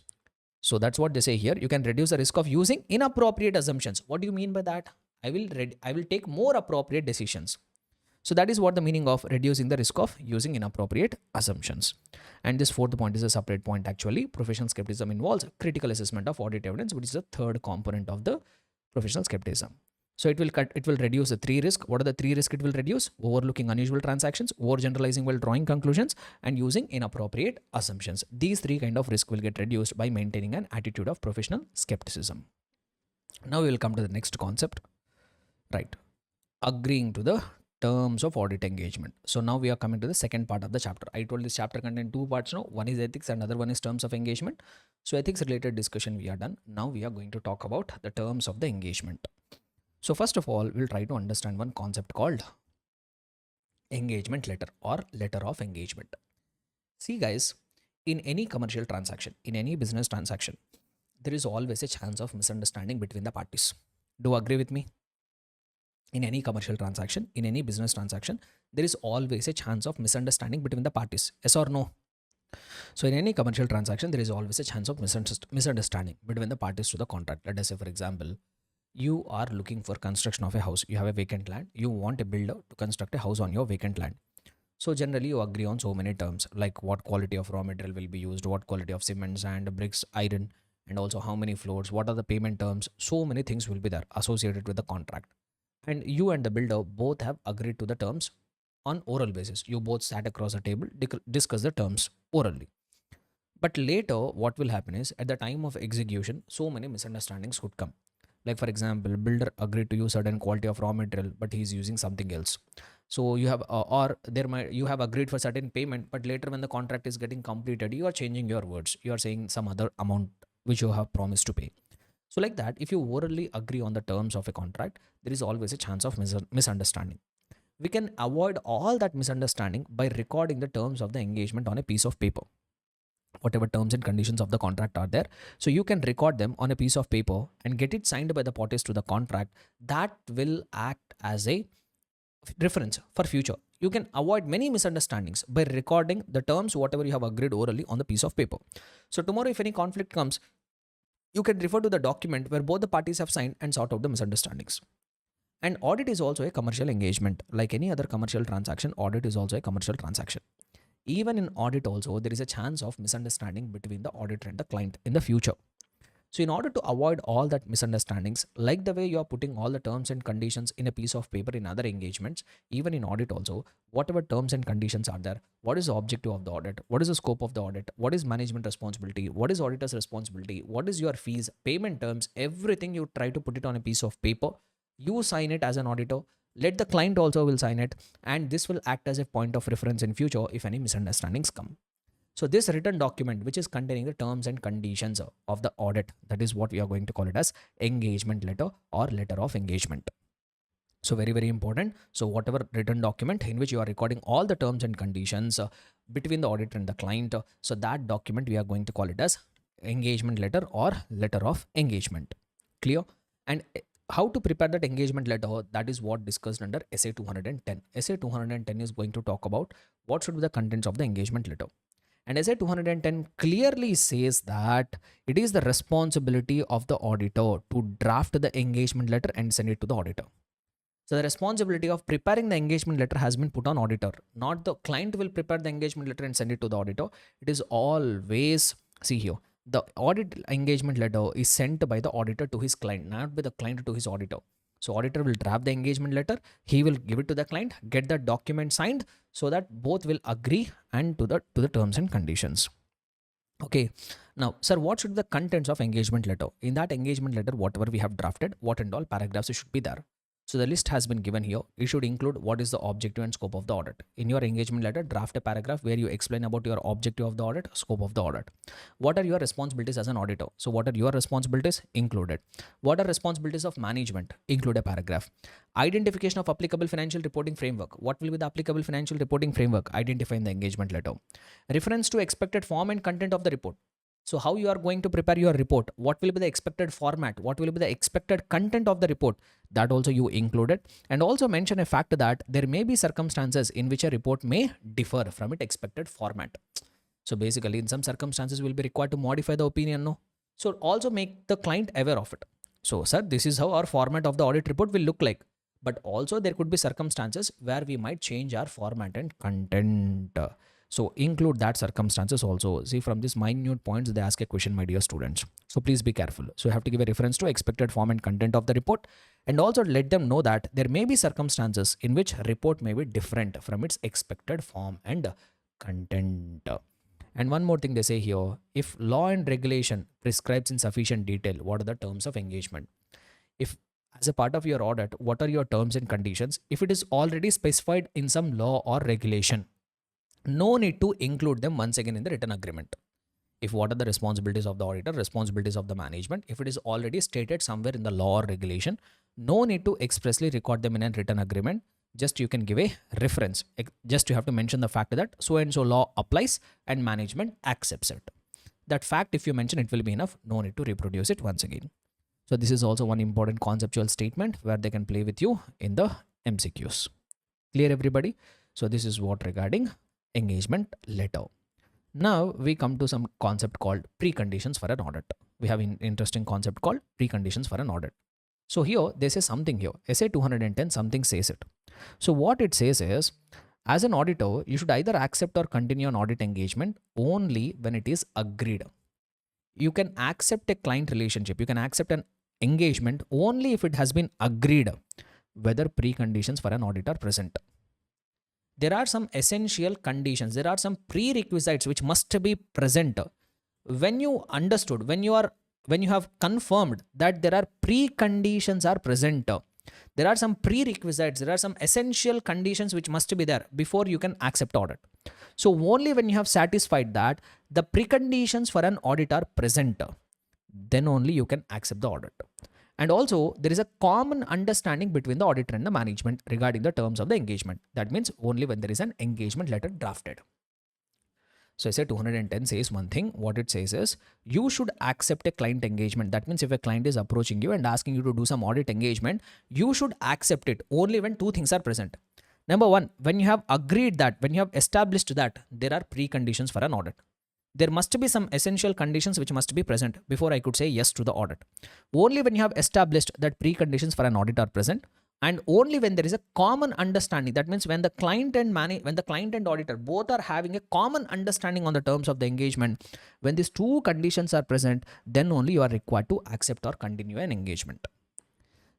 A: So that's what they say here. You can reduce the risk of using inappropriate assumptions. What do you mean by that? I will take more appropriate decisions. So that is what the meaning of reducing the risk of using inappropriate assumptions. And this fourth point is a separate point actually. Professional skepticism involves critical assessment of audit evidence, which is the third component of the professional skepticism. So it will reduce the three risks. What are the three risks it will reduce? Overlooking unusual transactions, overgeneralizing while drawing conclusions, and using inappropriate assumptions. These three kind of risk will get reduced by maintaining an attitude of professional skepticism. Now we will come to the next concept, right? Agreeing to the terms of audit engagement. So now we are coming to the second part of the chapter. I told this chapter contains two parts now. One is ethics and other one is terms of engagement. So ethics related discussion we are done. Now we are going to talk about the terms of the engagement. So first of all, we'll try to understand one concept called engagement letter or letter of engagement. See guys, in any commercial transaction, in any business transaction, there is always a chance of misunderstanding between the parties. Do you agree with me? In any commercial transaction, in any business transaction, there is always a chance of misunderstanding between the parties. Yes or no? So in any commercial transaction, there is always a chance of misunderstanding between the parties to the contract. Let us say, for example, you are looking for construction of a house. You have a vacant land. You want a builder to construct a house on your vacant land. So generally you agree on so many terms like what quality of raw material will be used, what quality of cement, sand, bricks, iron, and also how many floors, what are the payment terms. So many things will be there associated with the contract. And you and the builder both have agreed to the terms on oral basis. You both sat across a table, discuss the terms orally. But later what will happen is at the time of execution, so many misunderstandings could come. Like for example, builder agreed to use certain quality of raw material, but he's using something else. So you have you have agreed for certain payment, but later when the contract is getting completed, you are changing your words. You are saying some other amount which you have promised to pay. So like that, if you orally agree on the terms of a contract, there is always a chance of misunderstanding. We can avoid all that misunderstanding by recording the terms of the engagement on a piece of paper. Whatever terms and conditions of the contract are there, so you can record them on a piece of paper and get it signed by the parties to the contract. That will act as a reference for future. You can avoid many misunderstandings by recording the terms whatever you have agreed orally on the piece of paper. So tomorrow if any conflict comes, you can refer to the document where both the parties have signed and sort out the misunderstandings. And audit is also a commercial engagement. Like any other commercial transaction, audit is also a commercial transaction. Even in audit also, there is a chance of misunderstanding between the auditor and the client in the future. So in order to avoid all that misunderstandings, like the way you are putting all the terms and conditions in a piece of paper in other engagements, even in audit also, whatever terms and conditions are there, what is the objective of the audit, what is the scope of the audit, what is management responsibility, what is auditor's responsibility, what is your fees, payment terms, everything you try to put it on a piece of paper. You sign it as an auditor, let the client also will sign it, and this will act as a point of reference in future if any misunderstandings come. So this written document, which is containing the terms and conditions of the audit, that is what we are going to call it as engagement letter or letter of engagement. So very, very important. So whatever written document in which you are recording all the terms and conditions between the auditor and the client, so that document we are going to call it as engagement letter or letter of engagement. Clear? And how to prepare that engagement letter, that is what discussed under SA 210. SA 210 is going to talk about what should be the contents of the engagement letter. And SA 210 clearly says that it is the responsibility of the auditor to draft the engagement letter and send it to the auditor. So the responsibility of preparing the engagement letter has been put on auditor. Not the client will prepare the engagement letter and send it to the auditor. It is always, see here, the audit engagement letter is sent by the auditor to his client, not by the client to his auditor. So auditor will draft the engagement letter, he will give it to the client, get the document signed so that both will agree and to the terms and conditions. Okay. Now, sir, what should be the contents of engagement letter? In that engagement letter, whatever we have drafted, what and all paragraphs should be there. So the list has been given here. It should include what is the objective and scope of the audit. In your engagement letter, draft a paragraph where you explain about your objective of the audit, scope of the audit. What are your responsibilities as an auditor? So what are your responsibilities? Included. What are responsibilities of management? Include a paragraph. Identification of applicable financial reporting framework. What will be the applicable financial reporting framework? Identify in the engagement letter. Reference to expected form and content of the report. So how you are going to prepare your report? What will be the expected format? What will be the expected content of the report? That also you included. And also mention a fact that there may be circumstances in which a report may differ from its expected format. So basically in some circumstances will be required to modify the opinion. No. So also make the client aware of it. So sir, this is how our format of the audit report will look like. but also there could be circumstances where we might change our format and content. So include that circumstances also. See, from these minute points, they ask a question, my dear students. So please be careful. So you have to give a reference to expected form and content of the report, and also let them know that there may be circumstances in which report may be different from its expected form and content. And one more thing they say here, if law and regulation prescribes in sufficient detail, what are the terms of engagement? If as a part of your audit, what are your terms and conditions? If it is already specified in some law or regulation, no need to include them once again in the written agreement. If what are the responsibilities of the auditor, responsibilities of the management, if it is already stated somewhere in the law or regulation, no need to expressly record them in a written agreement. Just you can give a reference. Just you have to mention the fact that so and so law applies and management accepts it. That fact, if you mention, it will be enough. No need to reproduce it once again. So this is also one important conceptual statement where they can play with you in the MCQs. Clear, everybody? So this is what regarding engagement letter. Now we come to some concept called preconditions for an audit. We have an interesting concept called preconditions for an audit. So here they say something here. SA 210 something says it. So what it says is, as an auditor, you should either accept or continue an audit engagement only when it is agreed. You can accept a client relationship. You can accept an engagement only if it has been agreed whether preconditions for an audit are present. There are some essential conditions. There are some prerequisites which must be present. When you understood, when you have confirmed that there are preconditions are present, there are some prerequisites, there are some essential conditions which must be there before you can accept audit. So only when you have satisfied that the preconditions for an audit are present, then only you can accept the audit. And also there is a common understanding between the auditor and the management regarding the terms of the engagement. That means only when there is an engagement letter drafted. So I said 210 says one thing. What it says is you should accept a client engagement. That means if a client is approaching you and asking you to do some audit engagement, you should accept it only when two things are present. Number one, when you have agreed that, when you have established that there are preconditions for an audit. There must be some essential conditions which must be present before I could say yes to the audit. Only when you have established that preconditions for an audit are present, and only when there is a common understanding, that means when the client and auditor both are having a common understanding on the terms of the engagement, when these two conditions are present, then only you are required to accept or continue an engagement.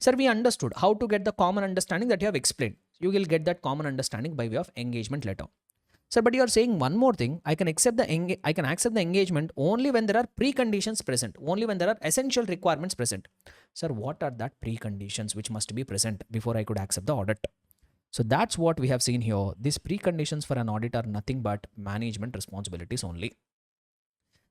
A: Sir, we understood how to get the common understanding that you have explained. You will get that common understanding by way of engagement letter. Sir, but you are saying one more thing. I can accept the engagement only when there are preconditions present, only when there are essential requirements present. Sir, what are that preconditions which must be present before I could accept the audit? So that's what we have seen here. These preconditions for an audit are nothing but management responsibilities only.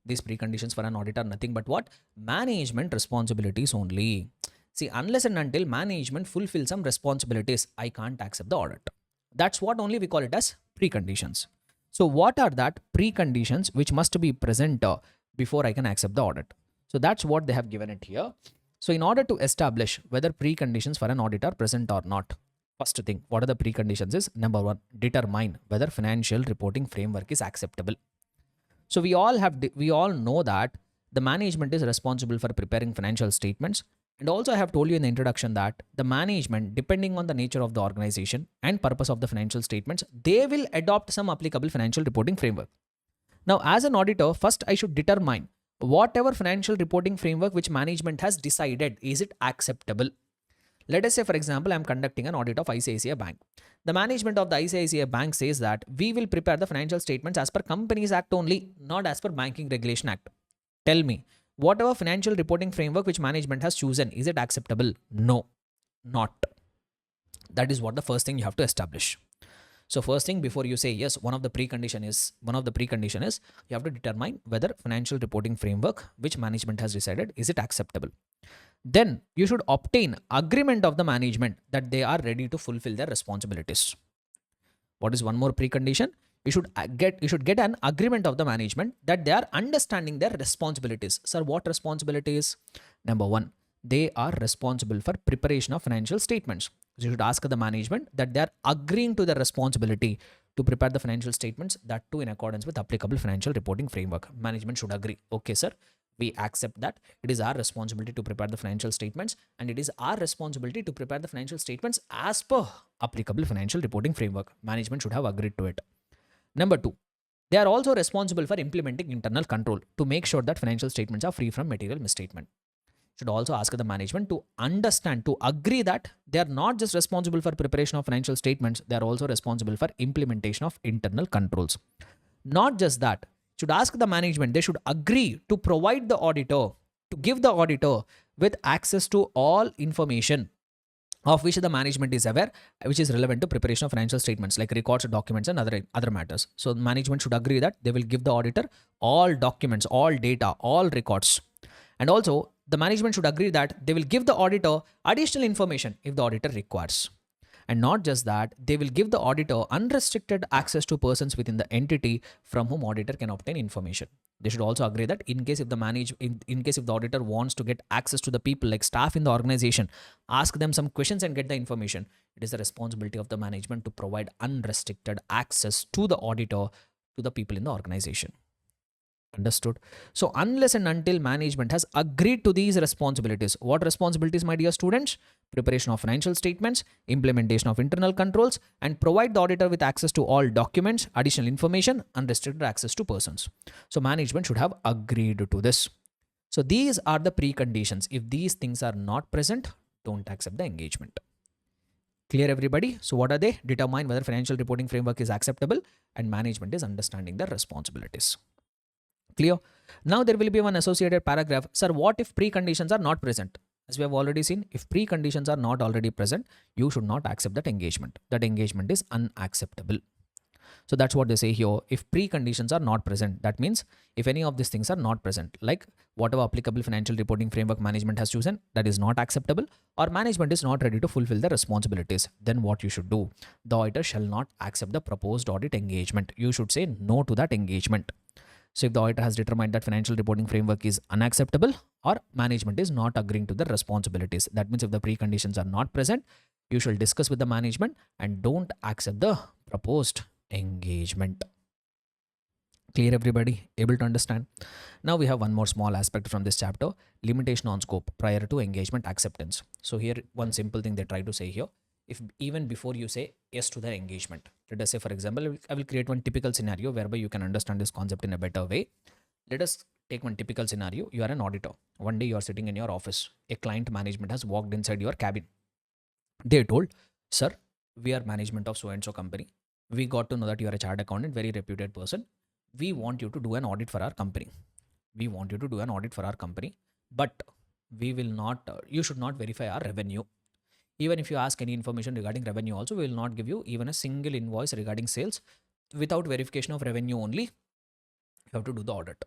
A: These preconditions for an audit are nothing but what? Management responsibilities only. See, unless and until management fulfills some responsibilities, I can't accept the audit. That's what only we call it as preconditions. So what are that preconditions which must be present before I can accept the audit? So that's what they have given it here. So in order to establish whether preconditions for an audit are present or not, first thing, what are the preconditions is, number one, determine whether financial reporting framework is acceptable. So we all know that the management is responsible for preparing financial statements. And also I have told you in the introduction that the management, depending on the nature of the organization and purpose of the financial statements, they will adopt some applicable financial reporting framework. Now, as an auditor, first I should determine whatever financial reporting framework which management has decided, is it acceptable? Let us say, for example, I am conducting an audit of ICICI Bank. The management of the ICICI Bank says that we will prepare the financial statements as per Companies Act only, not as per Banking Regulation Act. Tell me, whatever financial reporting framework which management has chosen, is it acceptable? No, not. That is what the first thing you have to establish. So first thing, before you say yes, one of the precondition is you have to determine whether financial reporting framework which management has decided, is it acceptable. Then you should obtain agreement of the management that they are ready to fulfill their responsibilities. What is one more precondition? You should get an agreement of the management that they are understanding their responsibilities. Sir, what responsibilities? Number one, they are responsible for preparation of financial statements. So you should ask the management that they are agreeing to the responsibility to prepare the financial statements, that too in accordance with applicable financial reporting framework. Management should agree. Okay, sir, We accept that it is our responsibility to prepare the financial statements, and it is our responsibility to prepare the financial statements as per applicable financial reporting framework. Management should have agreed to it. Number two, they are also responsible for implementing internal control to make sure that financial statements are free from material misstatement. Should also ask the management to understand, to agree that they are not just responsible for preparation of financial statements, they are also responsible for implementation of internal controls. Not just that, should ask the management, they should agree to provide the auditor, to give the auditor with access to all information of which the management is aware, which is relevant to preparation of financial statements like records, documents, and other matters. So management should agree that they will give the auditor all documents, all data, all records. And also the management should agree that they will give the auditor additional information if the auditor requires. And not just that, they will give the auditor unrestricted access to persons within the entity from whom auditor can obtain information. They should also agree that in case if the auditor wants to get access to the people like staff in the organization, ask them some questions and get the information, it is the responsibility of the management to provide unrestricted access to the auditor to the people in the organization. Understood? So unless and until management has agreed to these responsibilities, what responsibilities, my dear students? Preparation of financial statements, implementation of internal controls, and provide the auditor with access to all documents, additional information, unrestricted access to persons. So management should have agreed to this. So these are the preconditions. If these things are not present, don't accept the engagement. Clear, everybody? So what are they? Determine whether financial reporting framework is acceptable, and management is understanding their responsibilities. Clear? Now there will be one associated paragraph. Sir, what if preconditions are not present? As we have already seen, if preconditions are not already present, you should not accept that engagement. That engagement is unacceptable. So that's what they say here. If preconditions are not present, that means if any of these things are not present, like whatever applicable financial reporting framework management has chosen, that is not acceptable, or management is not ready to fulfill the responsibilities, then what you should do? The auditor shall not accept the proposed audit engagement. You should say no to that engagement. So if the auditor has determined that financial reporting framework is unacceptable or management is not agreeing to the responsibilities, that means if the preconditions are not present, you shall discuss with the management and don't accept the proposed engagement. Clear, everybody? Able to understand? Now we have one more small aspect from this chapter, limitation on scope prior to engagement acceptance. So here one simple thing they try to say here, if even before you say yes to the engagement, let us say for example, I will create one typical scenario whereby you can understand this concept in a better way. Let us take one typical scenario. You are an auditor. One day you are sitting in your office. A client management has walked inside your cabin. They told, sir, we are management of so and so company. We got to know that you are a chartered accountant, very reputed person. We want you to do an audit for our company. We want you to do an audit for our company, but we will not, you should not verify our revenue. Even if you ask any information regarding revenue also, we will not give you even a single invoice regarding sales. Without verification of revenue only, you have to do the audit.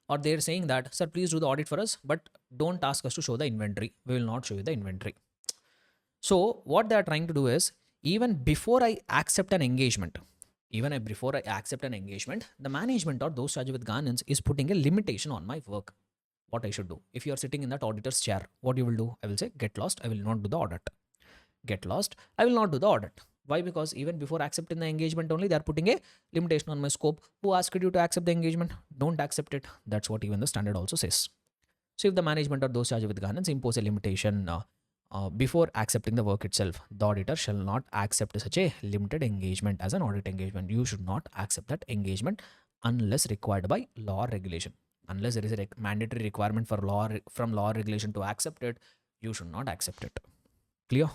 A: Or they're saying that, sir, please do the audit for us, but don't ask us to show the inventory. We will not show you the inventory. So what they are trying to do is, even before I accept an engagement, the management or those charged with governance is putting a limitation on my work. What I should do? If you are sitting in that auditor's chair, what you will do? I will say, get lost. I will not do the audit. Get lost. I will not do the audit. Why? Because even before accepting the engagement only, they are putting a limitation on my scope. Who asked you to accept the engagement? Don't accept it. That's what even the standard also says. So if the management or those charged with governance impose a limitation before accepting the work itself, the auditor shall not accept such a limited engagement as an audit engagement. You should not accept that engagement unless required by law or regulation. Unless there is a mandatory requirement for from law or regulation to accept it, you should not accept it. Clear?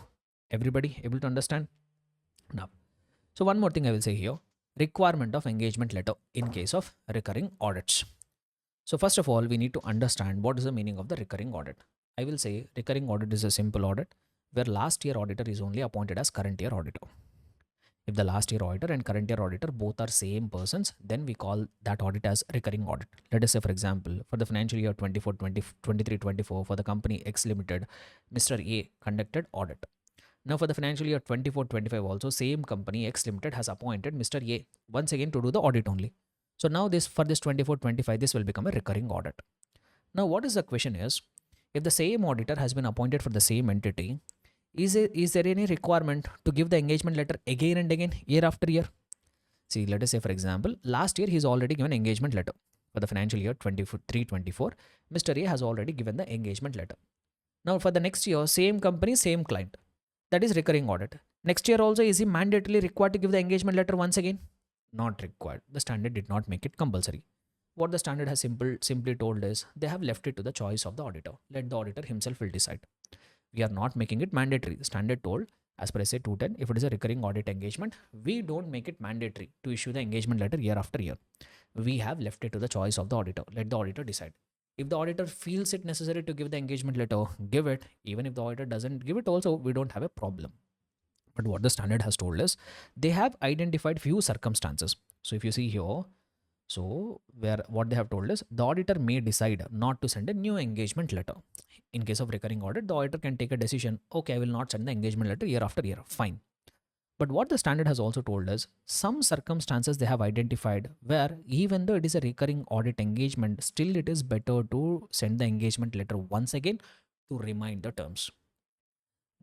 A: Everybody able to understand? Now, so one more thing I will say here, requirement of engagement letter in case of recurring audits. So first of all, we need to understand what is the meaning of the recurring audit. I will say recurring audit is a simple audit where last year auditor is only appointed as current year auditor. If the last year auditor and current year auditor both are same persons, then we call that audit as recurring audit. Let us say, for example, for the financial year 23-24 for the company X Limited, Mr. A conducted audit. Now for the financial year 24-25 also, same company X Limited has appointed Mr. A once again to do the audit only. So now for this 24-25, this will become a recurring audit. Now what is the question is, if the same auditor has been appointed for the same entity, is there any requirement to give the engagement letter again and again, year after year? See, let us say for example, last year he's already given engagement letter. for the financial year 23-24, Mr. A has already given the engagement letter. Now for the next year, same company, same client. That is recurring audit. Next year also, is he mandatorily required to give the engagement letter once again? Not required. The standard did not make it compulsory. What the standard has simply told is they have left it to the choice of the auditor. Let the auditor himself will decide. We are not making it mandatory. The standard told, as per SA 210, if it is a recurring audit engagement, we don't make it mandatory to issue the engagement letter year after year. We have left it to the choice of the auditor. Let the auditor decide. If the auditor feels it necessary to give the engagement letter, give it. Even if the auditor doesn't give it also, we don't have a problem. But what the standard has told us, they have identified few circumstances. So if you see here, so where what they have told us, the auditor may decide not to send a new engagement letter. In case of recurring audit, the auditor can take a decision, okay, I will not send the engagement letter year after year, fine. But what the standard has also told us, some circumstances they have identified where even though it is a recurring audit engagement, still it is better to send the engagement letter once again to remind the terms.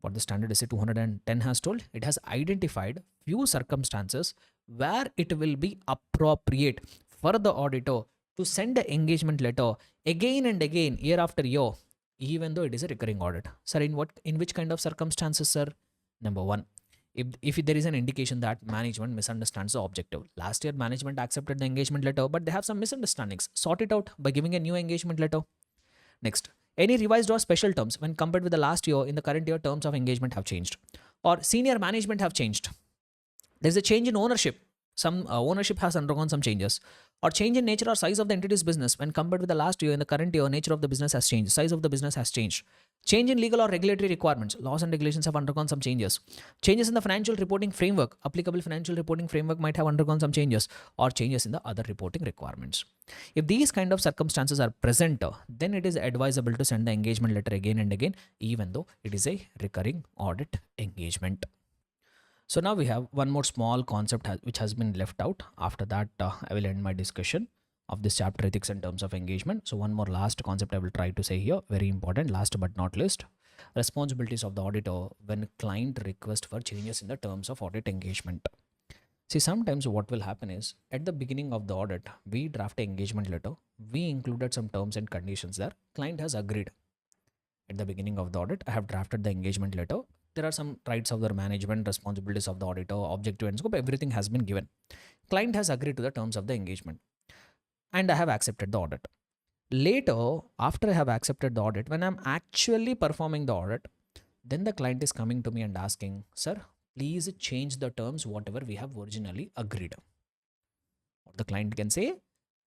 A: What the standard SA 210 has told, it has identified few circumstances where it will be appropriate for the auditor to send the engagement letter again and again, year after year, even though it is a recurring audit. Sir, in which kind of circumstances, sir? Number one, if there is an indication that management misunderstands the objective. Last year, management accepted the engagement letter, but they have some misunderstandings. Sort it out by giving a new engagement letter. Next, any revised or special terms when compared with the last year, in the current year, terms of engagement have changed, or senior management have changed. There's a change in ownership. Some ownership has undergone some changes, or change in nature or size of the entity's business when compared with the last year. In the current year, nature of the business has changed, size of the business has changed. Change in legal or regulatory requirements, laws and regulations have undergone some changes. Changes in the financial reporting framework, applicable financial reporting framework might have undergone some changes, or changes in the other reporting requirements. If these kind of circumstances are present, then it is advisable to send the engagement letter again and again, even though it is a recurring audit engagement. So now we have one more small concept which has been left out. After that, I will end my discussion of this chapter, ethics in terms of engagement. So one more last concept I will try to say here, very important, last but not least, responsibilities of the auditor when client request for changes in the terms of audit engagement. See, sometimes what will happen is at the beginning of the audit, we draft an engagement letter. We included some terms and conditions there. Client has agreed. At the beginning of the audit, I have drafted the engagement letter. There are some rights of the management, responsibilities of the auditor, objective and scope, everything has been given. Client has agreed to the terms of the engagement and I have accepted the audit. Later, after I have accepted the audit, when I'm actually performing the audit, then the client is coming to me and asking, sir, please change the terms whatever we have originally agreed. What the client can say,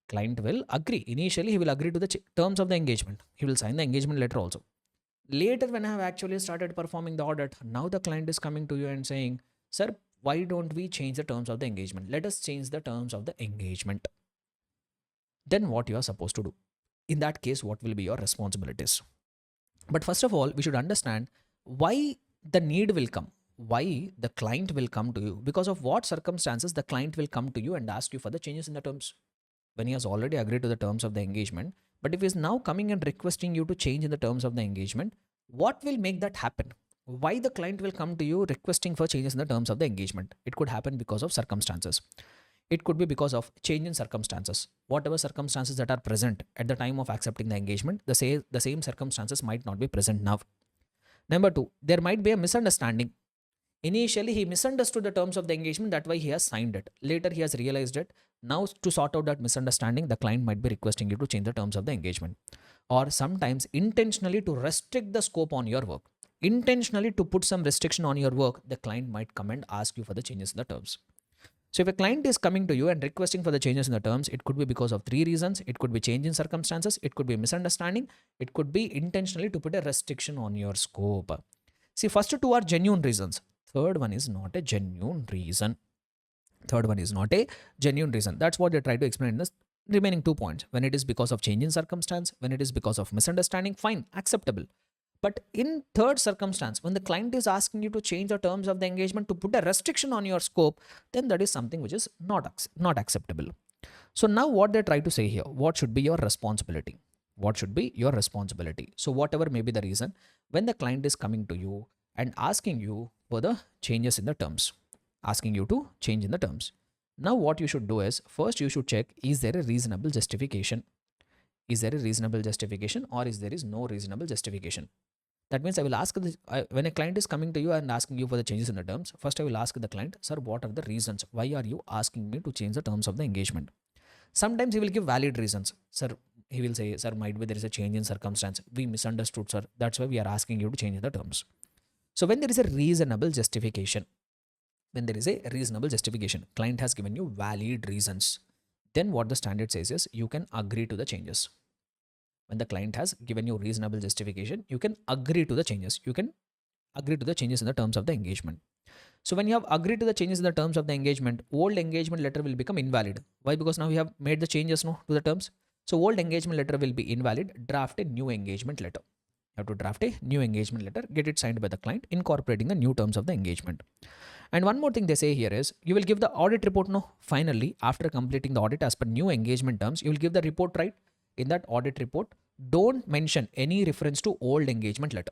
A: client will agree. Initially, he will agree to the terms of the engagement. He will sign the engagement letter also. Later, when I have actually started performing the audit, now the client is coming to you and saying, sir, why don't we change the terms of the engagement? Let us change the terms of the engagement. Then what you are supposed to do? In that case, what will be your responsibilities? But first of all, we should understand why the need will come, why the client will come to you, because of what circumstances the client will come to you and ask you for the changes in the terms. When he has already agreed to the terms of the engagement, but if he is now coming and requesting you to change in the terms of the engagement, what will make that happen? Why the client will come to you requesting for changes in the terms of the engagement? It could happen because of circumstances. It could be because of change in circumstances. Whatever circumstances that are present at the time of accepting the engagement, the same circumstances might not be present now. Number two, there might be a misunderstanding. Initially, he misunderstood the terms of the engagement. That's why he has signed it. Later, he has realized it. Now, to sort out that misunderstanding, the client might be requesting you to change the terms of the engagement. Or sometimes intentionally to restrict the scope on your work. Intentionally to put some restriction on your work, the client might come and ask you for the changes in the terms. So if a client is coming to you and requesting for the changes in the terms, it could be because of three reasons. It could be change in circumstances. It could be misunderstanding. It could be intentionally to put a restriction on your scope. See, first two are genuine reasons. Third one is not a genuine reason. Third one is not a genuine reason. That's what they try to explain in the remaining 2 points. When it is because of change in circumstance, when it is because of misunderstanding, fine, acceptable. But in third circumstance, when the client is asking you to change the terms of the engagement to put a restriction on your scope, then that is something which is not acceptable. So now what they try to say here, what should be your responsibility? What should be your responsibility? So whatever may be the reason, when the client is coming to you and asking you for the changes in the terms, asking you to change in the terms, Now what you should do is, first you should check, is there a reasonable justification? Is there a reasonable justification, or is there is no reasonable justification? That means I will ask when a client is coming to you and asking you for the changes in the terms, first I will ask the client, sir, what are the reasons? Why are you asking me to change the terms of the engagement? Sometimes he will give valid reasons. Sir, he will say, sir, might be there is a change in circumstance. We misunderstood, sir. That's why we are asking you to change the terms. So when there is a reasonable justification, client has given you valid reasons, then what the standard says is you can agree to the changes. When the client has given you reasonable justification, you can agree to the changes. You can agree to the changes in the terms of the engagement. So when you have agreed to the changes in the terms of the engagement, old engagement letter will become invalid. Why? Because now you have made the changes to the terms. So old engagement letter will be invalid. Draft a new engagement letter. You have to draft a new engagement letter, get it signed by the client, incorporating the new terms of the engagement. And one more thing they say here is, you will give the audit report finally, after completing the audit as per new engagement terms, you will give the report, right? In that audit report, don't mention any reference to old engagement letter.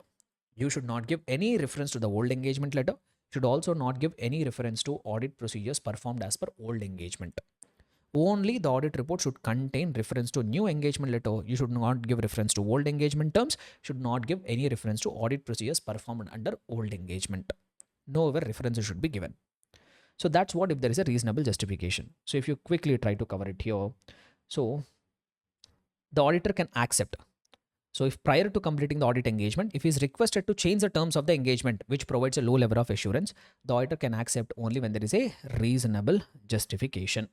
A: You should not give any reference to the old engagement letter. Should also not give any reference to audit procedures performed as per old engagement. Only the audit report should contain reference to new engagement letter. You should not give reference to old engagement terms. Should not give any reference to audit procedures performed under old engagement. No other references should be given. So that's what if there is a reasonable justification. So if you quickly try to cover it here, so the auditor can accept. So if prior to completing the audit engagement, if he is requested to change the terms of the engagement, which provides a low level of assurance, the auditor can accept only when there is a reasonable justification.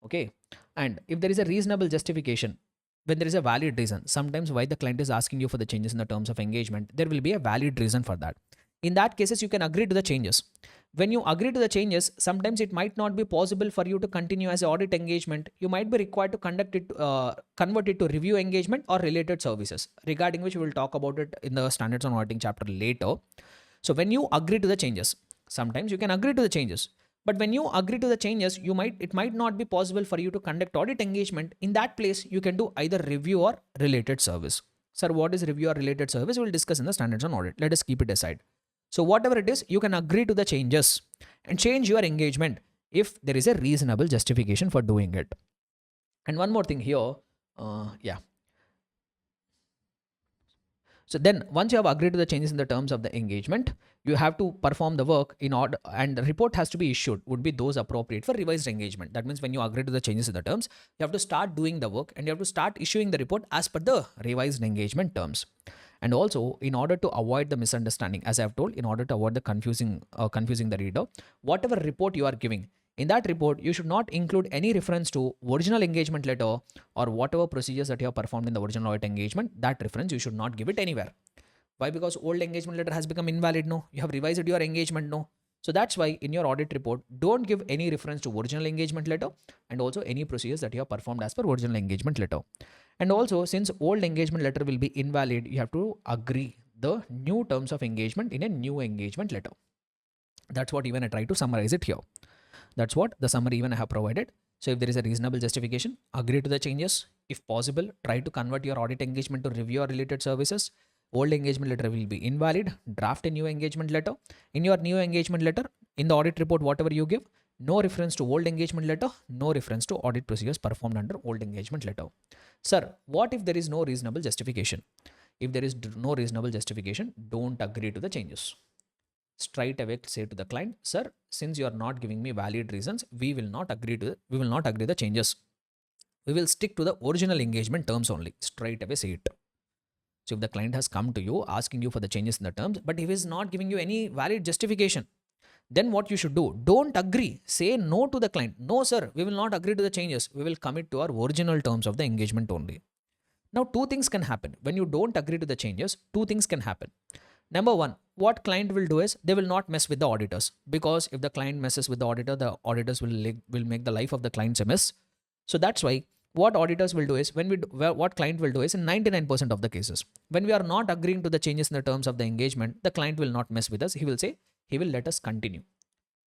A: Okay. And if there is a reasonable justification, when there is a valid reason, sometimes why the client is asking you for the changes in the terms of engagement, there will be a valid reason for that. In that cases, you can agree to the changes. When you agree to the changes, sometimes it might not be possible for you to continue as an audit engagement. You might be required to convert it to review engagement or related services, regarding which we will talk about it in the standards on auditing chapter later. So when you agree to the changes, sometimes you can agree to the changes. But when you agree to the changes, it might not be possible for you to conduct audit engagement. In that place, you can do either review or related service. Sir, what is review or related service? We'll discuss in the standards on audit. Let us keep it aside. So whatever it is, you can agree to the changes and change your engagement if there is a reasonable justification for doing it. And one more thing here, So then once you have agreed to the changes in the terms of the engagement, you have to perform the work in order, and the report has to be issued, would be those appropriate for revised engagement. That means when you agree to the changes in the terms, you have to start doing the work and you have to start issuing the report as per the revised engagement terms. And also, in order to avoid the misunderstanding, as I have told, in order to avoid the confusing the reader, whatever report you are giving, in that report, you should not include any reference to original engagement letter or whatever procedures that you have performed in the original audit engagement. That reference, you should not give it anywhere. Why? Because old engagement letter has become invalid. No, you have revised your engagement. No. So that's why in your audit report, don't give any reference to original engagement letter and also any procedures that you have performed as per original engagement letter. And also, since old engagement letter will be invalid, you have to agree the new terms of engagement in a new engagement letter. That's what even I try to summarize it here. That's what the summary even I have provided. So if there is a reasonable justification, agree to the changes. If possible, try to convert your audit engagement to review or related services. Old engagement letter will be invalid. Draft a new engagement letter. In your new engagement letter, in the audit report, whatever you give, no reference to old engagement letter, no reference to audit procedures performed under old engagement letter. Sir, what if there is no reasonable justification? If there is no reasonable justification, don't agree to the changes. Straight away say to the client, sir, since you are not giving me valid reasons, we will not agree the changes. We will stick to the original engagement terms only. Straight away say it. So if the client has come to you asking you for the changes in the terms, but if he is not giving you any valid justification, then what you should do? Don't agree. Say no to the client. No, sir, we will not agree to the changes. We will commit to our original terms of the engagement only. Now, two things can happen. When you don't agree to the changes, two things can happen. Number one, what client will do is they will not mess with the auditors, because if the client messes with the auditor, the auditors will make the life of the clients a mess. So that's why what auditors will do is what client will do is in 99% of the cases, when we are not agreeing to the changes in the terms of the engagement, the client will not mess with us. He will let us continue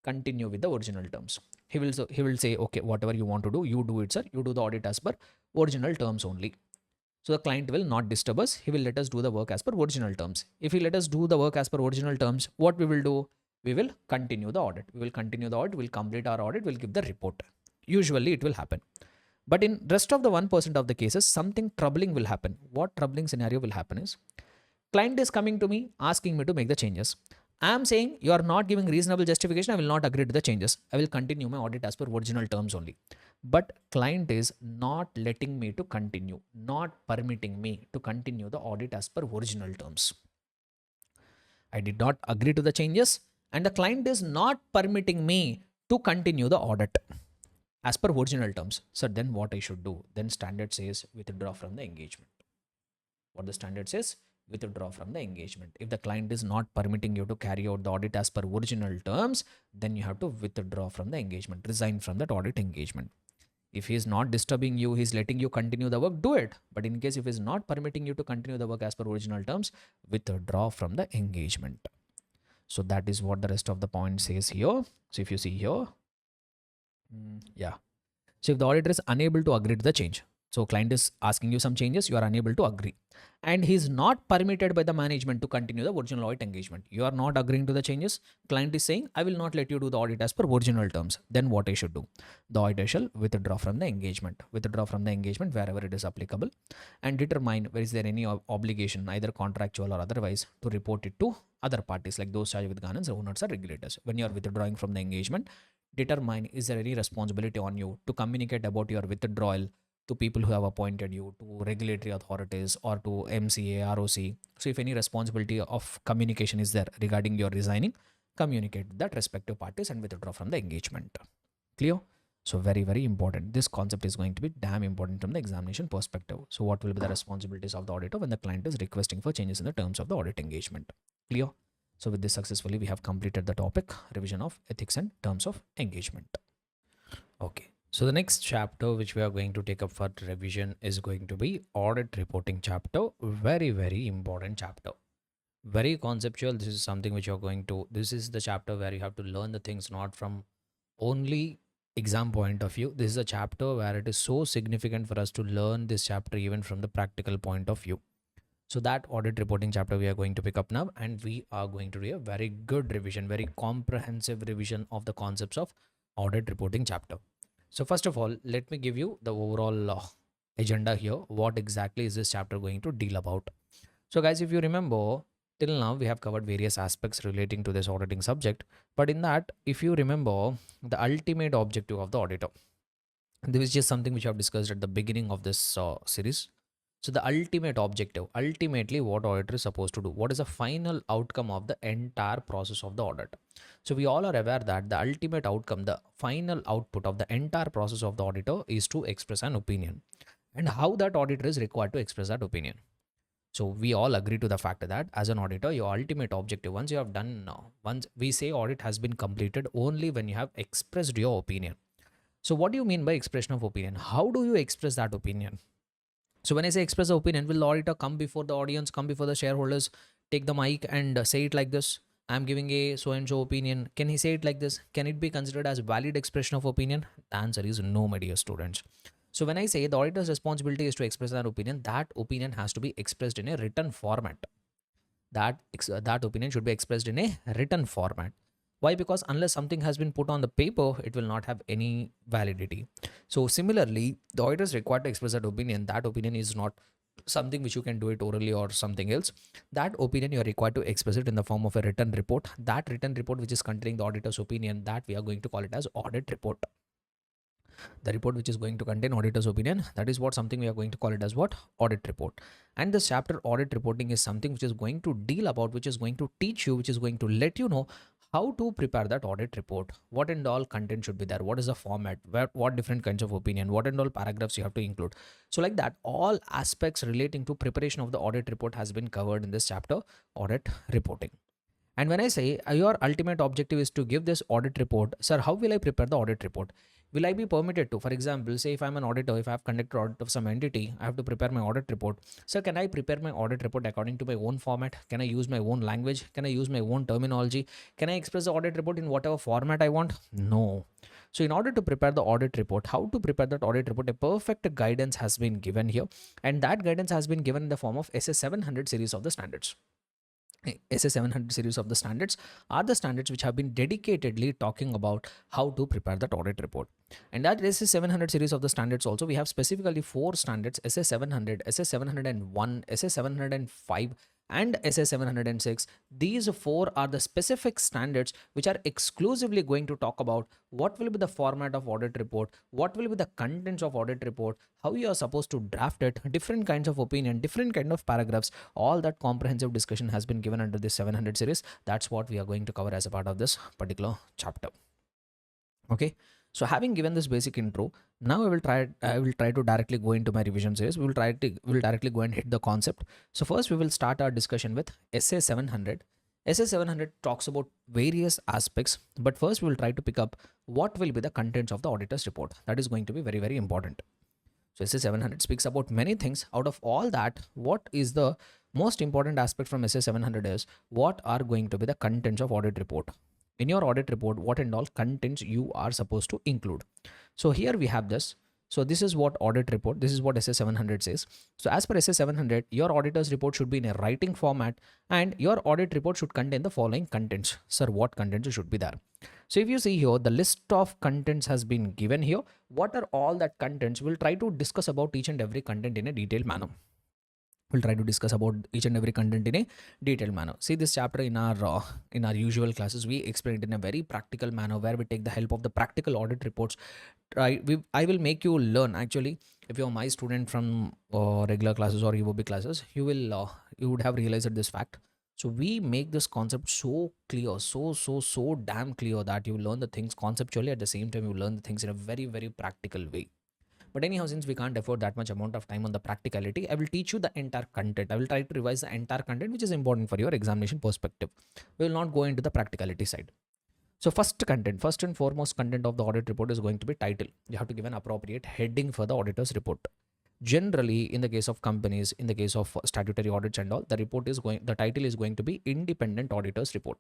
A: with the original terms. He will say, okay, whatever you want to do, you do it, sir. You do the audit as per original terms only. So the client will not disturb us. He will let us do the work as per original terms. If he let us do the work as per original terms, what we will do? we will continue the audit. We will continue the audit, we'll complete our audit, we'll give the report. Usually it will happen. But in rest of the 1% of the cases, something troubling will happen. What troubling scenario will happen is, client is coming to me asking me to make the changes. I am saying you are not giving reasonable justification. I will not agree to the changes. I will continue my audit as per original terms only. But client is not letting me to continue, not permitting me to continue the audit as per original terms. I did not agree to the changes, and the client is not permitting me to continue the audit as per original terms. So then what I should do? Then standard says withdraw from the engagement. What the standard says? Withdraw from the engagement. If the client is not permitting you to carry out the audit as per original terms, then you have to withdraw from the engagement, resign from that audit engagement. If he is not disturbing you, he's letting you continue the work, do it. But in case if he's not permitting you to continue the work as per original terms, withdraw from the engagement. So that is what the rest of the point says here. So if you see here, yeah. So if the auditor is unable to agree to the change, so client is asking you some changes, you are unable to agree. And he is not permitted by the management to continue the original audit engagement. You are not agreeing to the changes. Client is saying, I will not let you do the audit as per original terms. Then what I should do? The auditor shall withdraw from the engagement. Withdraw from the engagement wherever it is applicable, and determine where is there any obligation, either contractual or otherwise, to report it to other parties like those charged with governance, owners or regulators. When you are withdrawing from the engagement, determine is there any responsibility on you to communicate about your withdrawal to people who have appointed you, to regulatory authorities or to MCA, ROC. So if any responsibility of communication is there regarding your resigning, communicate with that respective parties and withdraw from the engagement. Clear? So very, very important. This concept is going to be damn important from the examination perspective. So what will be the responsibilities of the auditor when the client is requesting for changes in the terms of the audit engagement? Clear? So with this successfully, we have completed the topic revision of ethics and terms of engagement. Okay. So the next chapter which we are going to take up for revision is going to be audit reporting chapter. Very, very important chapter. Very conceptual. This is something which you're going to, this is the chapter where you have to learn the things not from only exam point of view. This is a chapter where it is so significant for us to learn this chapter even from the practical point of view. So that audit reporting chapter we are going to pick up now, and we are going to do a very good revision, very comprehensive revision of the concepts of audit reporting chapter. So first of all, let me give you the overall agenda here. What exactly is this chapter going to deal about? So guys, if you remember, till now we have covered various aspects relating to this auditing subject. But in that, if you remember, the ultimate objective of the auditor, this is just something which I have discussed at the beginning of this series. So the ultimate objective, ultimately what auditor is supposed to do, what is the final outcome of the entire process of the audit? So we all are aware that the ultimate outcome, the final output of the entire process of the auditor is to express an opinion, and how that auditor is required to express that opinion. So we all agree to the fact that as an auditor, your ultimate objective, once you have done, once we say audit has been completed only when you have expressed your opinion. So what do you mean by expression of opinion? How do you express that opinion? So when I say express the opinion, will the auditor come before the audience, come before the shareholders, take the mic and say it like this? I'm giving a so and so opinion. Can he say it like this? Can it be considered as valid expression of opinion? The answer is no, my dear students. So when I say the auditor's responsibility is to express that opinion has to be expressed in a written format. That opinion should be expressed in a written format. Why? Because unless something has been put on the paper, it will not have any validity. So similarly, the auditor is required to express that opinion. That opinion is not something which you can do it orally or something else. That opinion you are required to express it in the form of a written report. That written report which is containing the auditor's opinion, that we are going to call it as audit report. The report which is going to contain auditor's opinion, that is what something we are going to call it as what? Audit report. And this chapter audit reporting is something which is going to deal about, which is going to teach you, which is going to let you know how to prepare that audit report, what and all content should be there, what is the format, what different kinds of opinion, what and all paragraphs you have to include. So like that, all aspects relating to preparation of the audit report has been covered in this chapter, audit reporting. And when I say your ultimate objective is to give this audit report, sir, how will I prepare the audit report? Will I be permitted to, for example, say if I'm an auditor, if I have conducted audit of some entity, I have to prepare my audit report. Sir, can I prepare my audit report according to my own format? Can I use my own language? Can I use my own terminology? Can I express the audit report in whatever format I want? No. So in order to prepare the audit report, how to prepare that audit report, a perfect guidance has been given here. And that guidance has been given in the form of SS 700 series of the standards. SA700 series of the standards are the standards which have been dedicatedly talking about how to prepare that audit report. And that SA700 series of the standards also, we have specifically 4 standards: SA700, SA701, SA705, and SA706. These 4 are the specific standards which are exclusively going to talk about what will be the format of audit report, what will be the contents of audit report, how you are supposed to draft it, different kinds of opinion, different kind of paragraphs. All that comprehensive discussion has been given under this 700 series. That's what we are going to cover as a part of this particular chapter. Okay, so having given this basic intro, now I will try to directly go into my revision series. We will directly go and hit the concept. So first we will start our discussion with SA700. SA700 talks about various aspects, but first we will try to pick up what will be the contents of the auditor's report. That is going to be very, very important. So SA700 speaks about many things. Out of all that, what is the most important aspect from SA700 is what are going to be the contents of audit report. In your audit report, what and all contents you are supposed to include. So here we have this. So this is what audit report, this is what SA700 says. So as per SA700, your auditor's report should be in a writing format and your audit report should contain the following contents. Sir, what contents should be there? So if you see here, the list of contents has been given here. What are all that contents? We'll try to discuss about each and every content in a detailed manner. We'll try to discuss about each and every content in a detailed manner. See, this chapter in our usual classes, we explain it in a very practical manner where we take the help of the practical audit reports. I will make you learn. Actually, if you're my student from regular classes or EOB classes, you would have realized this fact. So we make this concept so clear, so damn clear that you learn the things conceptually, at the same time you learn the things in a very, very practical way. But anyhow, since we can't afford that much amount of time on the practicality, I will teach you the entire content. I will try to revise the entire content which is important for your examination perspective. We will not go into the practicality side. So first and foremost content of the audit report is going to be title. You have to give an appropriate heading for the auditor's report. Generally, in the case of companies, in the case of statutory audits and all, the title is going to be independent auditor's report.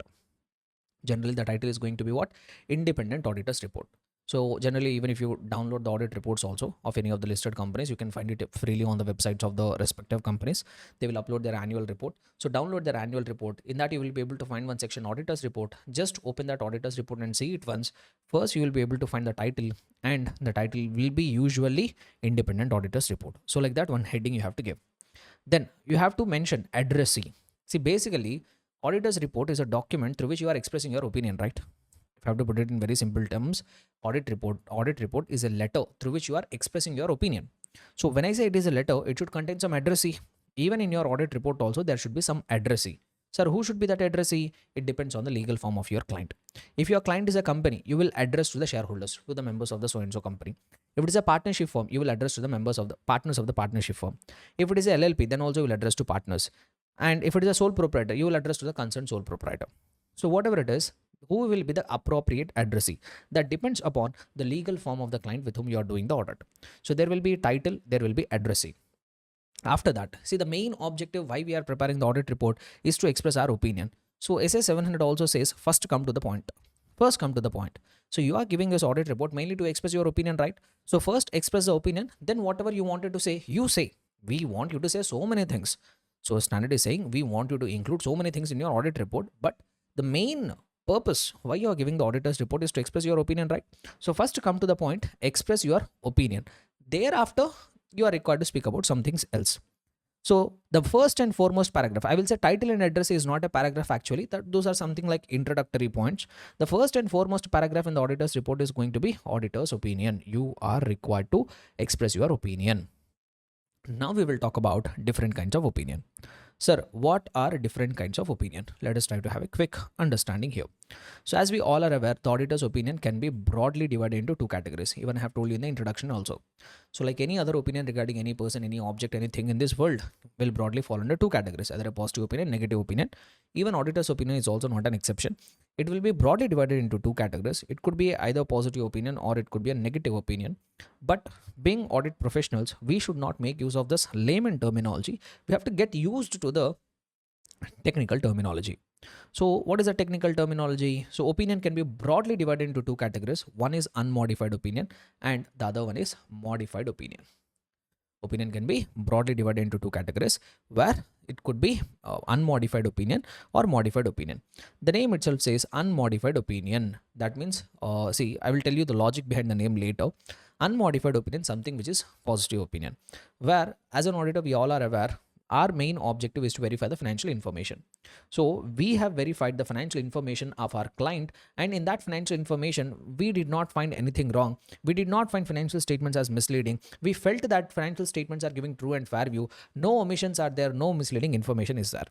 A: Generally, the title is going to be what? Independent auditor's report. So generally, even if you download the audit reports also of any of the listed companies, you can find it freely on the websites of the respective companies. They will upload their annual report. So download their annual report. In that, you will be able to find one section, auditor's report. Just open that auditor's report and see it once. First, you will be able to find the title, and the title will be usually independent auditor's report. So like that, one heading you have to give. Then you have to mention addressee. See, basically, auditor's report is a document through which you are expressing your opinion, right? If I have to put it in very simple terms, audit report is a letter through which you are expressing your opinion. So when I say it is a letter, it should contain some addressee. Even in your audit report also, there should be some addressee. Sir, who should be that addressee? It depends on the legal form of your client. If your client is a company, you will address to the shareholders, to the members of the so-and-so company. If it is a partnership firm, you will address to the members of the partners of the partnership firm. If it is a LLP, then also you will address to partners. And if it is a sole proprietor, you will address to the concerned sole proprietor. So whatever it is, who will be the appropriate addressee? That depends upon the legal form of the client with whom you are doing the audit. So there will be title, there will be addressee. After that, see, the main objective why we are preparing the audit report is to express our opinion. So SA700 also says, first come to the point. First come to the point. So you are giving this audit report mainly to express your opinion, right? So first express the opinion, then whatever you wanted to say, you say. We want you to say so many things. So standard is saying we want you to include so many things in your audit report, but the main purpose why you are giving the auditor's report is to express your opinion, right? So first come to the point, express your opinion. Thereafter, you are required to speak about some things else. So the first and foremost paragraph, I will say title and address is not a paragraph actually. Those are something like introductory points. The first and foremost paragraph in the auditor's report is going to be auditor's opinion. You are required to express your opinion. Now we will talk about different kinds of opinion. Sir, what are different kinds of opinion? Let us try to have a quick understanding here. So as we all are aware, the auditor's opinion can be broadly divided into 2 categories. Even I have told you in the introduction also. So like any other opinion regarding any person, any object, anything in this world will broadly fall under 2 categories, either a positive opinion, negative opinion. Even auditor's opinion is also not an exception. It will be broadly divided into 2 categories. It could be either a positive opinion or it could be a negative opinion. But being audit professionals, we should not make use of this layman terminology. We have to get used to the technical terminology. So what is a technical terminology? So opinion can be broadly divided into 2 categories. One is unmodified opinion and the other one is modified opinion. Opinion can be broadly divided into 2 categories, where it could be unmodified opinion or modified opinion. The name itself says unmodified opinion. That means, see, I will tell you the logic behind the name later. Unmodified opinion, something which is positive opinion, where as an auditor we all are aware our main objective is to verify the financial information. So we have verified the financial information of our client, and in that financial information we did not find anything wrong. We did not find financial statements as misleading. We felt that financial statements are giving true and fair view. No omissions are there, no misleading information is there.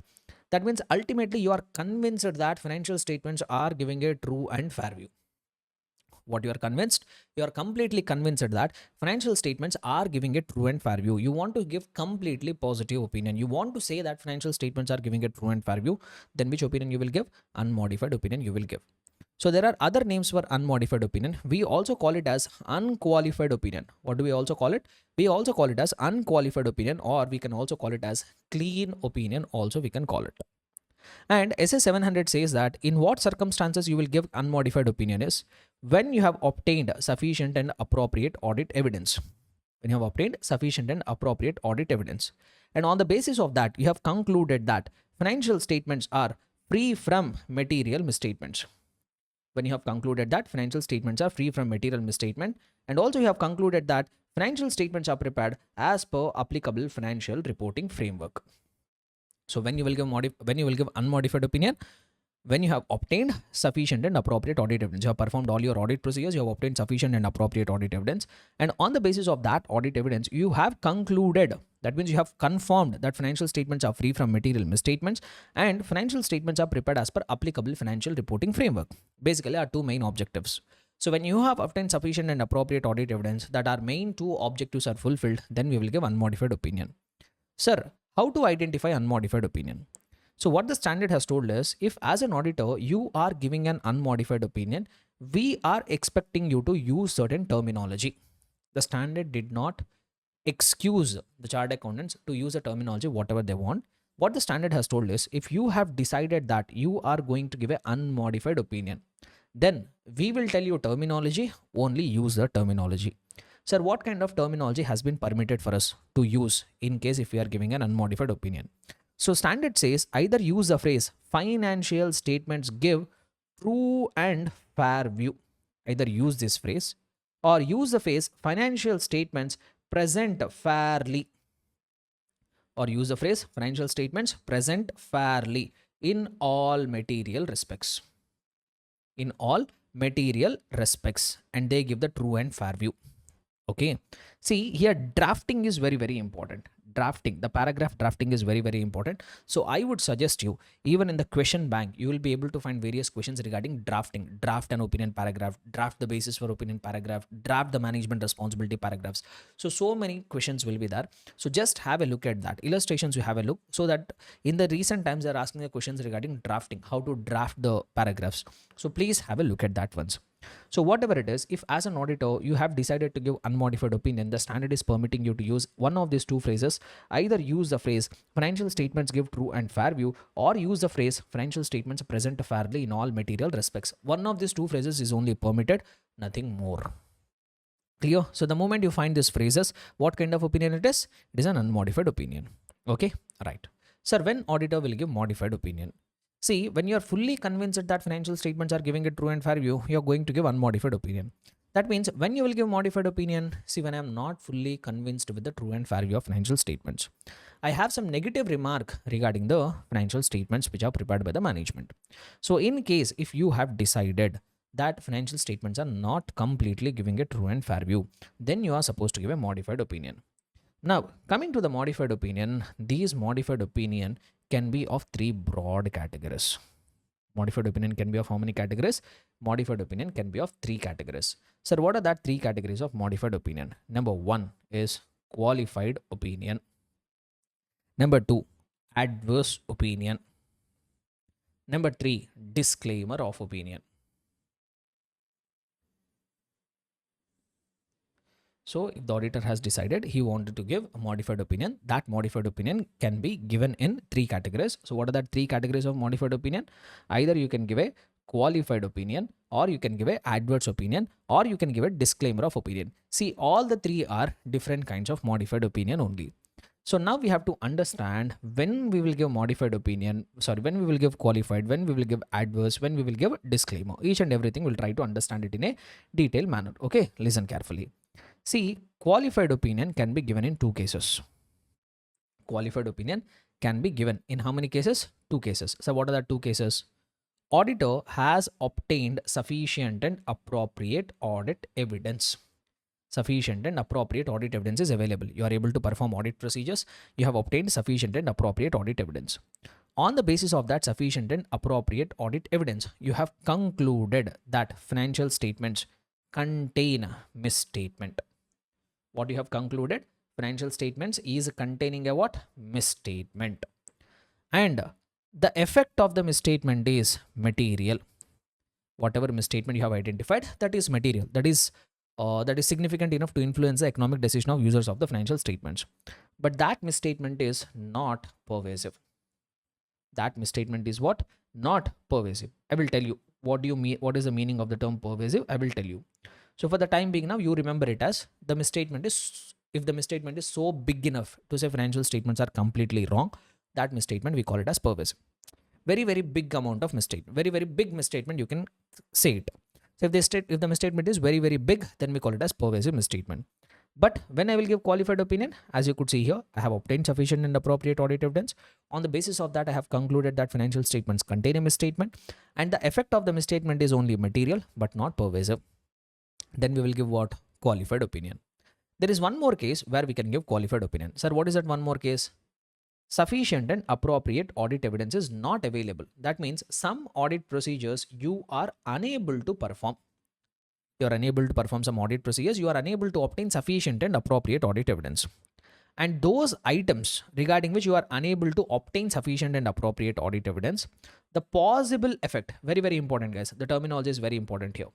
A: That means ultimately you are convinced that financial statements are giving a true and fair view. What you are convinced? You are completely convinced that financial statements are giving a true and fair view. You want to give completely positive opinion. You want to say that financial statements are giving a true and fair view. Then which opinion you will give? Unmodified opinion you will give. So there are other names for unmodified opinion. We also call it as unqualified opinion. What do we also call it? We also call it as unqualified opinion, or we can also call it as clean opinion also we can call it. And SA 700 says that in what circumstances you will give unmodified opinion is when you have obtained sufficient and appropriate audit evidence. When you have obtained sufficient and appropriate audit evidence. And on the basis of that, you have concluded that financial statements are free from material misstatements. When you have concluded that financial statements are free from material misstatement, and also you have concluded that financial statements are prepared as per applicable financial reporting framework. So when you will give unmodified opinion, when you have obtained sufficient and appropriate audit evidence, you have performed all your audit procedures, you have obtained sufficient and appropriate audit evidence, and on the basis of that audit evidence, you have concluded, that means you have confirmed that financial statements are free from material misstatements and financial statements are prepared as per applicable financial reporting framework. Basically, our two main objectives. So when you have obtained sufficient and appropriate audit evidence that our main two objectives are fulfilled, then we will give unmodified opinion. Sir, how to identify unmodified opinion? So what the standard has told us, if as an auditor you are giving an unmodified opinion, we are expecting you to use certain terminology. The standard did not excuse the chartered accountants to use a terminology whatever they want. What the standard has told is, if you have decided that you are going to give an unmodified opinion, then we will tell you terminology, only use the terminology. Sir, what kind of terminology has been permitted for us to use in case if we are giving an unmodified opinion? So standard says either use the phrase financial statements give true and fair view. Either use this phrase or use the phrase financial statements present fairly, or use the phrase financial statements present fairly in all material respects. In all material respects, and they give the true and fair view. Okay, see here, drafting is very, very important. Drafting, the paragraph drafting is very, very important. So I would suggest you, even in the question bank, you will be able to find various questions regarding drafting. Draft an opinion paragraph, draft the basis for opinion paragraph, draft the management responsibility paragraphs. So many questions will be there. So just have a look at that. Illustrations, you have a look, so that in the recent times they're asking the questions regarding drafting, how to draft the paragraphs. So please have a look at that once. So whatever it is, if as an auditor you have decided to give unmodified opinion, the standard is permitting you to use one of these two phrases. Either use the phrase financial statements give true and fair view, or use the phrase financial statements present fairly in all material respects. One of these two phrases is only permitted, nothing more. Clear? So the moment you find these phrases, what kind of opinion it is? It is an unmodified opinion. Okay, right. Sir, when auditor will give modified opinion? See, when you are fully convinced that financial statements are giving a true and fair view, you are going to give unmodified opinion. That means when you will give modified opinion, see, when I am not fully convinced with the true and fair view of financial statements, I have some negative remark regarding the financial statements which are prepared by the management. So in case if you have decided that financial statements are not completely giving a true and fair view, then you are supposed to give a modified opinion. Now, coming to the modified opinion, these modified opinion can be of three broad categories. Modified opinion can be of how many categories? Modified opinion can be of three categories. Sir, what are that three categories of modified opinion? Number one is qualified opinion. Number two, adverse opinion. Number three, disclaimer of opinion. So if the auditor has decided he wanted to give a modified opinion, that modified opinion can be given in three categories. So what are the three categories of modified opinion? Either you can give a qualified opinion, or you can give a adverse opinion, or you can give a disclaimer of opinion. See, all the three are different kinds of modified opinion only. So now we have to understand when we will give modified opinion, when we will give qualified, when we will give adverse, when we will give disclaimer. Each and everything we'll try to understand it in a detailed manner. Okay, listen carefully. See, qualified opinion can be given in two cases. Qualified opinion can be given in how many cases? Two cases. So what are the two cases? Auditor has obtained sufficient and appropriate audit evidence. Sufficient and appropriate audit evidence is available. You are able to perform audit procedures. You have obtained sufficient and appropriate audit evidence. On the basis of that sufficient and appropriate audit evidence, you have concluded that financial statements contain misstatement. What you have concluded? Financial statements is containing a what? Misstatement. And the effect of the misstatement is material. Whatever misstatement you have identified, that is material. That is significant enough to influence the economic decision of users of the financial statements. But that misstatement is not pervasive. That misstatement is what? Not pervasive. I will tell you what do you mean. What is the meaning of the term pervasive? I will tell you. So for the time being now, you remember it as the misstatement is, if the misstatement is so big enough to say financial statements are completely wrong, that misstatement we call it as pervasive. Very, very big amount of misstatement. Very, very big misstatement, you can say it. So if the misstatement is very, very big, then we call it as pervasive misstatement. But when I will give qualified opinion, as you could see here, I have obtained sufficient and appropriate audit evidence. On the basis of that, I have concluded that financial statements contain a misstatement, and the effect of the misstatement is only material but not pervasive. Then we will give what? Qualified opinion. There is one more case where we can give qualified opinion. Sir, what is that one more case? Sufficient and appropriate audit evidence is not available. That means some audit procedures you are unable to perform. You are unable to perform some audit procedures. You are unable to obtain sufficient and appropriate audit evidence. And those items regarding which you are unable to obtain sufficient and appropriate audit evidence, the possible effect, very, very important guys. The terminology is very important here.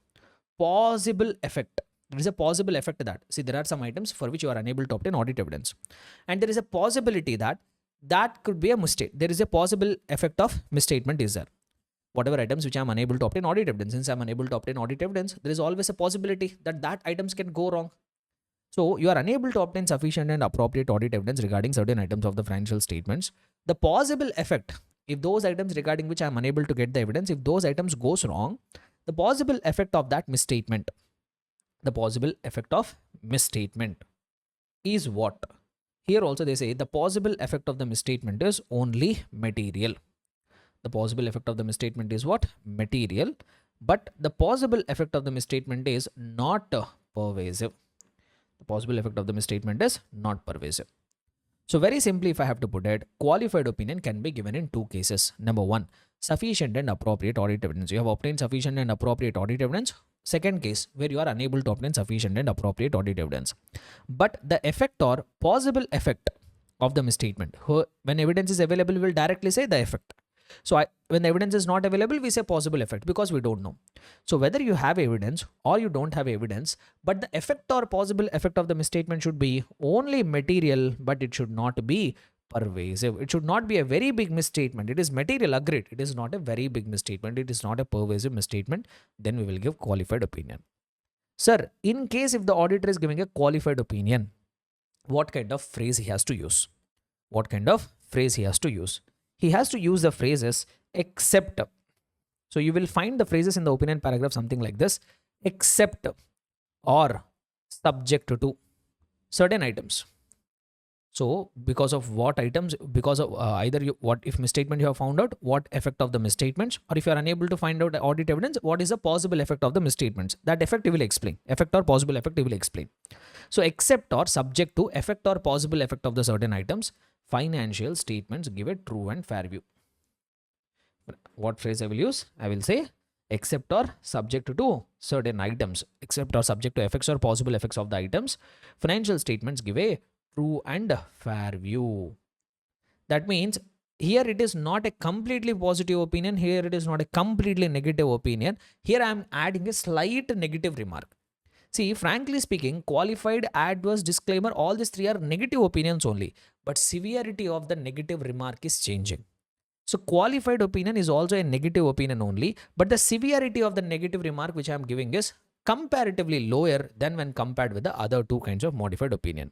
A: Possible effect. There is a possible effect to that. See, there are some items for which you are unable to obtain audit evidence. And there is a possibility that that could be a mistake. There is a possible effect of misstatement is there. Whatever items which I am unable to obtain audit evidence, since I am unable to obtain audit evidence, there is always a possibility that that items can go wrong. So you are unable to obtain sufficient and appropriate audit evidence regarding certain items of the financial statements. The possible effect, if those items regarding which I am unable to get the evidence, if those items goes wrong, the possible effect of that misstatement, the possible effect of misstatement is what? Here also they say the possible effect of the misstatement is only material. The possible effect of the misstatement is what? Material. But the possible effect of the misstatement is not pervasive. The possible effect of the misstatement is not pervasive. So very simply, if I have to put it, qualified opinion can be given in two cases. Number one, sufficient and appropriate audit evidence. You have obtained sufficient and appropriate audit evidence. Second case, where you are unable to obtain sufficient and appropriate audit evidence. But the effect or possible effect of the misstatement, when evidence is available, we will directly say the effect. So when the evidence is not available, we say possible effect because we don't know. So whether you have evidence or you don't have evidence, but the effect or possible effect of the misstatement should be only material, but it should not be pervasive. It should not be a very big misstatement. It is material, agreed. It is not a very big misstatement. It is not a pervasive misstatement. Then we will give qualified opinion. Sir, in case if the auditor is giving a qualified opinion, what kind of phrase he has to use? What kind of phrase he has to use? He has to use the phrases except. So you will find the phrases in the opinion paragraph something like this: except or subject to certain items. So because of what items, because of either what if misstatement you have found out, what effect of the misstatements, or if you are unable to find out audit evidence, what is the possible effect of the misstatements? That effect he will explain. Effect or possible effect he will explain. So except or subject to effect or possible effect of the certain items, financial statements give a true and fair view. What phrase I will use? I will say except or subject to certain items, except or subject to effects or possible effects of the items, financial statements give a true and fair view. That means here it is not a completely positive opinion. Here it is not a completely negative opinion. Here I am adding a slight negative remark. See, frankly speaking, qualified, adverse, disclaimer, all these three are negative opinions only. But severity of the negative remark is changing. So qualified opinion is also a negative opinion only. But the severity of the negative remark which I am giving is comparatively lower than when compared with the other two kinds of modified opinion.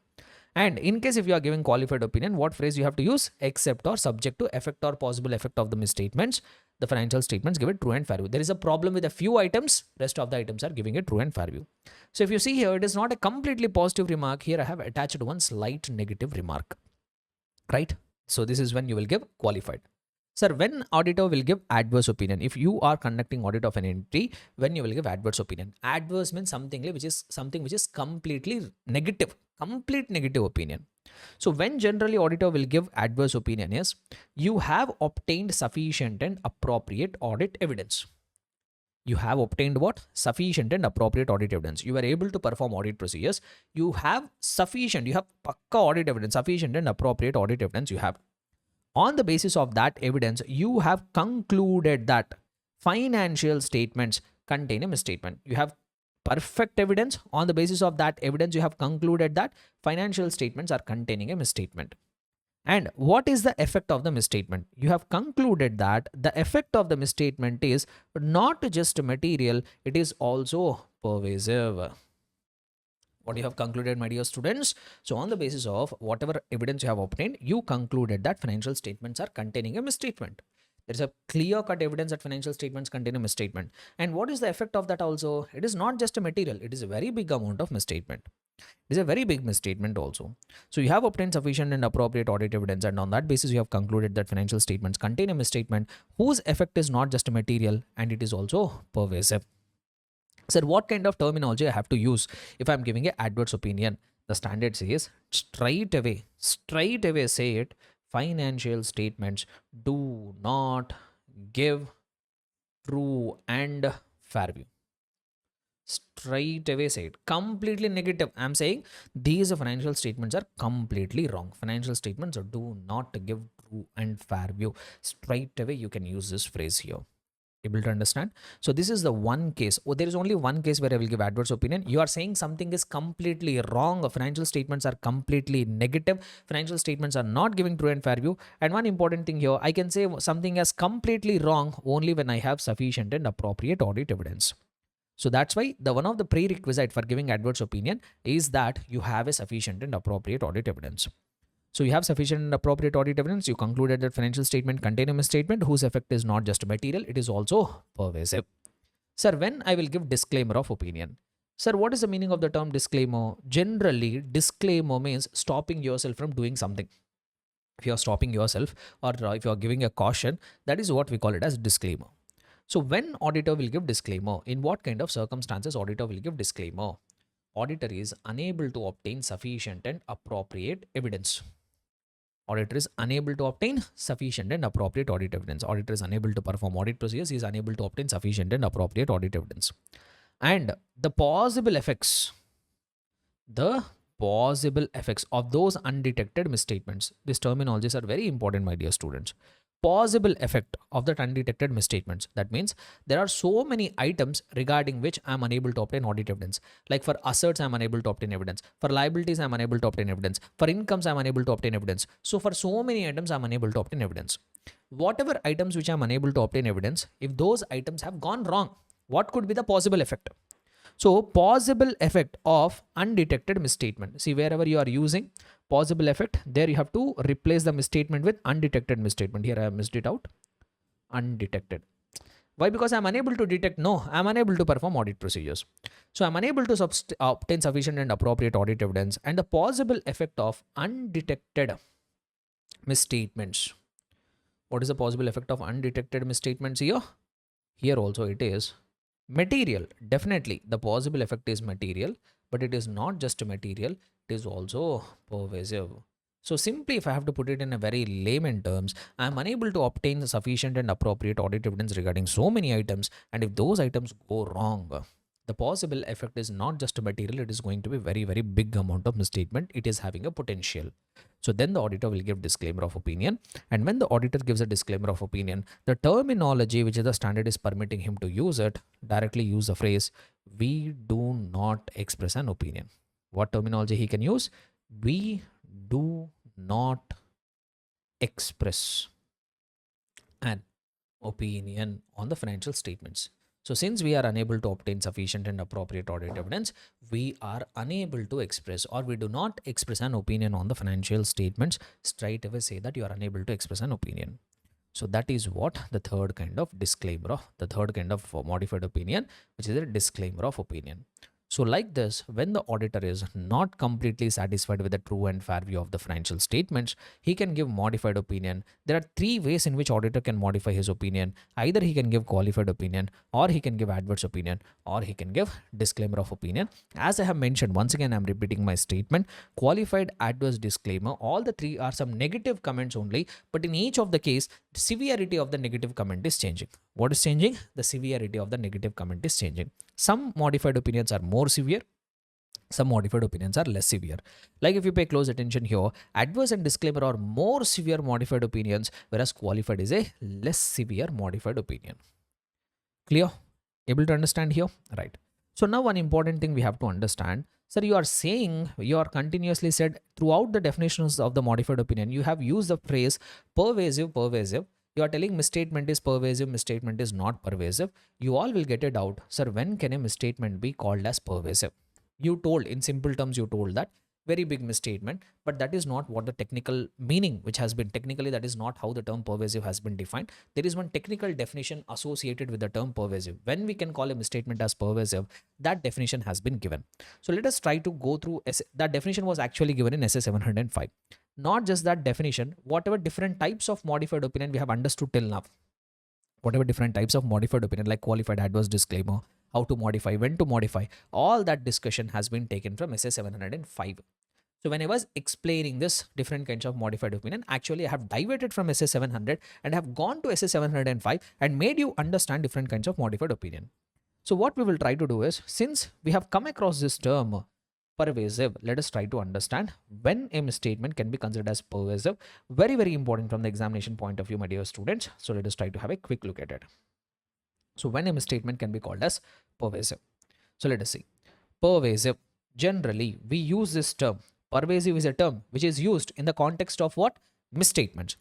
A: And in case if you are giving qualified opinion, what phrase you have to use? Except or subject to effect or possible effect of the misstatements, the financial statements give it true and fair view. There is a problem with a few items, rest of the items are giving it true and fair view. So if you see here, it is not a completely positive remark. Here I have attached one slight negative remark, right? So this is when you will give qualified. Sir, when auditor will give adverse opinion, if you are conducting audit of an entity, when you will give adverse opinion? Adverse means something which is completely negative, complete negative opinion. So when generally auditor will give adverse opinion is you have obtained sufficient and appropriate audit evidence. You have obtained what? Sufficient and appropriate audit evidence. You are able to perform audit procedures. You have sufficient, you have pakka audit evidence, sufficient and appropriate audit evidence you have. On the basis of that evidence, you have concluded that financial statements contain a misstatement. You have perfect evidence. On the basis of that evidence, you have concluded that financial statements are containing a misstatement. And what is the effect of the misstatement? You have concluded that the effect of the misstatement is not just material, it is also pervasive. What you have concluded, my dear students? So on the basis of whatever evidence you have obtained, you concluded that financial statements are containing a misstatement. There's a clear cut evidence that financial statements contain a misstatement. And what is the effect of that also? It is not just a material, it is a very big amount of misstatement. It is a very big misstatement also. So you have obtained sufficient and appropriate audit evidence, and on that basis you have concluded that financial statements contain a misstatement whose effect is not just a material and it is also pervasive. Sir, what kind of terminology I have to use if I'm giving an adverse opinion? The standard says straight away say it. Financial statements do not give true and fair view. Straight away say it. Completely negative. I'm saying these financial statements are completely wrong. Financial statements do not give true and fair view. Straight away you can use this phrase here. Able to understand? So this is the one case. Oh, there is only one case where I will give adverse opinion. You are saying something is completely wrong. Financial statements are completely negative. Financial statements are not giving true and fair view. And one important thing here, I can say something is completely wrong only when I have sufficient and appropriate audit evidence. So that's why the one of the prerequisite for giving adverse opinion is that you have a sufficient and appropriate audit evidence. So you have sufficient and appropriate audit evidence. You concluded that financial statement contain a misstatement whose effect is not just material, it is also pervasive. Sir, when I will give disclaimer of opinion? Sir, what is the meaning of the term disclaimer? Generally, disclaimer means stopping yourself from doing something. If you are stopping yourself or if you are giving a caution, that is what we call it as disclaimer. So when auditor will give disclaimer, in what kind of circumstances auditor will give disclaimer? Auditor is unable to obtain sufficient and appropriate evidence. Auditor is unable to obtain sufficient and appropriate audit evidence. Auditor is unable to perform audit procedures. He is unable to obtain sufficient and appropriate audit evidence. And the possible effects of those undetected misstatements. These terminologies are very important, my dear students. Possible effect of that undetected misstatements. That means there are so many items regarding which I am unable to obtain audit evidence. Like for assets, I am unable to obtain evidence. For liabilities, I am unable to obtain evidence. For incomes, I am unable to obtain evidence. So for so many items, I am unable to obtain evidence. Whatever items which I am unable to obtain evidence, if those items have gone wrong, what could be the possible effect? So possible effect of undetected misstatement. See, wherever you are using possible effect, there you have to replace the misstatement with undetected misstatement. Here I have missed it out. Undetected. Why? Because I'm unable to detect. No, I'm unable to perform audit procedures. So I'm unable to obtain sufficient and appropriate audit evidence. And the possible effect of undetected misstatements. What is the possible effect of undetected misstatements here? Here also it is material. Definitely the possible effect is material, but it is not just material, it is also pervasive. So simply, if I have to put it in a very layman terms, I am unable to obtain sufficient and appropriate audit evidence regarding so many items, and if those items go wrong, the possible effect is not just a material, it is going to be very big amount of misstatement. It is having a potential. So then the auditor will give disclaimer of opinion. And when the auditor gives a disclaimer of opinion, the terminology which is the standard is permitting him to use it, directly use the phrase, we do not express an opinion. What terminology he can use? We do not express an opinion on the financial statements. So since we are unable to obtain sufficient and appropriate audit evidence, we are unable to express, or we do not express an opinion on the financial statements. Straight away say that you are unable to express an opinion. So that is what the third kind of disclaimer of the third kind of modified opinion, which is a disclaimer of opinion. So like this, when the auditor is not completely satisfied with the true and fair view of the financial statements, he can give modified opinion. There are three ways in which auditor can modify his opinion. Either he can give qualified opinion, or he can give adverse opinion, or he can give disclaimer of opinion. As I have mentioned, once again, I'm repeating my statement: qualified, adverse, disclaimer. All the three are some negative comments only, but in each of the case, the severity of the negative comment is changing. What is changing? The severity of the negative comment is changing. Some modified opinions are more severe, some modified opinions are less severe. Like if you pay close attention here, adverse and disclaimer are more severe modified opinions, whereas qualified is a less severe modified opinion. Clear? Able to understand here? Right. So now one important thing we have to understand. Sir, you are saying, you are continuously said throughout the definitions of the modified opinion, you have used the phrase pervasive, pervasive. You are telling misstatement is pervasive, misstatement is not pervasive. You all will get a doubt. Sir, when can a misstatement be called as pervasive? You told, in simple terms, you told that very big misstatement, but that is not what the technical meaning, which has been technically, that is not how the term pervasive has been defined. There is one technical definition associated with the term pervasive. When we can call a misstatement as pervasive, that definition has been given. So let us try to go through. That definition was actually given in SA 705. Not just that definition, whatever different types of modified opinion we have understood till now, whatever different types of modified opinion like qualified, adverse, disclaimer, how to modify, when to modify, all that discussion has been taken from SA 705. So when I was explaining this different kinds of modified opinion, actually I have diverted from SA 700 and have gone to SA 705 and made you understand different kinds of modified opinion. So what we will try to do is, since we have come across this term pervasive, let us try to understand when a misstatement can be considered as pervasive. Very, very important from the examination point of view, my dear students. So let us try to have a quick look at it. So when a misstatement can be called as pervasive. So let us see. Pervasive, generally we use this term. Pervasive is a term which is used in the context of what? Misstatements.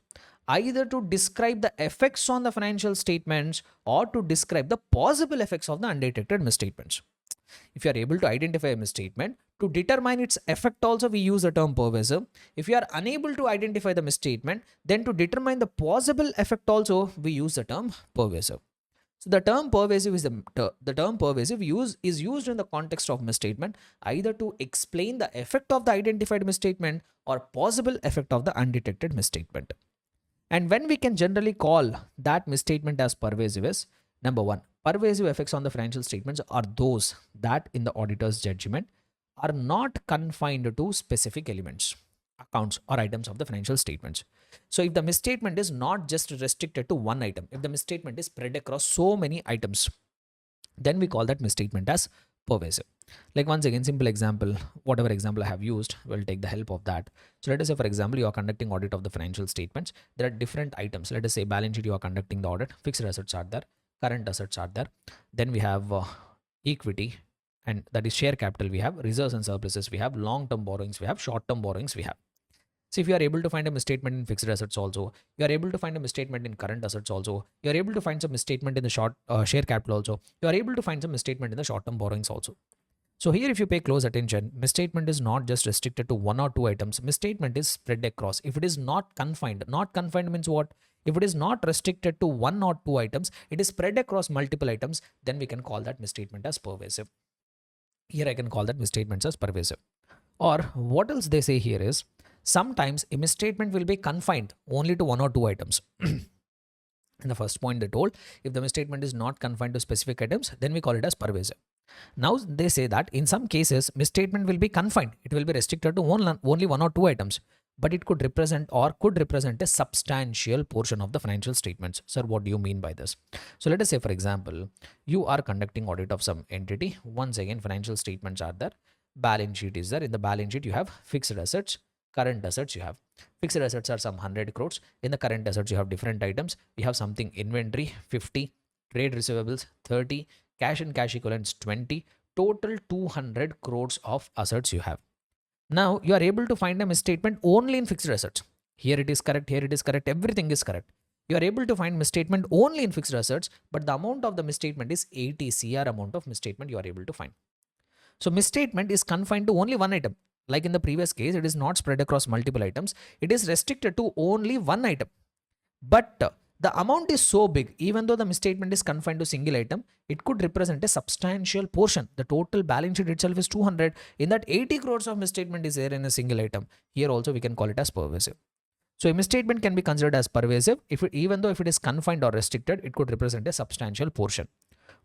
A: Either to describe the effects on the financial statements or to describe the possible effects of the undetected misstatements. If you are able to identify a misstatement, to determine its effect also we use the term pervasive. If you are unable to identify the misstatement, then to determine the possible effect also we use the term pervasive. So the term pervasive is the term pervasive is used in the context of misstatement, either to explain the effect of the identified misstatement or possible effect of the undetected misstatement. And when we can generally call that misstatement as pervasive is, number one, pervasive effects on the financial statements are those that in the auditor's judgment are not confined to specific elements, accounts or items of the financial statements. So if the misstatement is not just restricted to one item, if the misstatement is spread across so many items, then we call that misstatement as pervasive. Like once again, simple example, whatever example I have used, we'll take the help of that. So let us say, for example, you are conducting audit of the financial statements. There are different items. Let us say balance sheet, you are conducting the audit. Fixed assets are there. Current assets are there. Then we have equity, and that is share capital. We have reserves and surpluses. We have long-term borrowings. We have short-term borrowings. We have. So if you are able to find a misstatement in fixed assets also, you are able to find a misstatement in current assets also, you are able to find some misstatement in the short share capital also, you are able to find some misstatement in the short-term borrowings also. So here, if you pay close attention, misstatement is not just restricted to one or two items. Misstatement is spread across. If it is not confined means what? If it is not restricted to one or two items, it is spread across multiple items, then we can call that misstatement as pervasive. Here I can call that misstatement as pervasive. Or what else they say here is, sometimes a misstatement will be confined only to one or two items. In the first point they told, if the misstatement is not confined to specific items, then we call it as pervasive. Now they say that in some cases, misstatement will be confined. It will be restricted to only one or two items, but it could represent a substantial portion of the financial statements. Sir, what do you mean by this? So let us say, for example, you are conducting audit of some entity. Once again, financial statements are there. Balance sheet is there. In the balance sheet, you have fixed assets, current assets. You have fixed assets are some 100 crores. In the current assets, you have different items. You have something inventory 50, trade receivables 30, cash and cash equivalents 20, total 200 crores of assets you have. Now you are able to find a misstatement only in fixed assets. Here it is correct, here it is correct, everything is correct. You are able to find misstatement only in fixed assets, but the amount of the misstatement is 80 CR amount of misstatement you are able to find. So misstatement is confined to only one item. Like in the previous case, it is not spread across multiple items. It is restricted to only one item. But the amount is so big, even though the misstatement is confined to single item, it could represent a substantial portion. The total balance sheet itself is 200. In that 80 crores of misstatement is there in a single item. Here also we can call it as pervasive. So a misstatement can be considered as pervasive even though if it is confined or restricted, it could represent a substantial portion.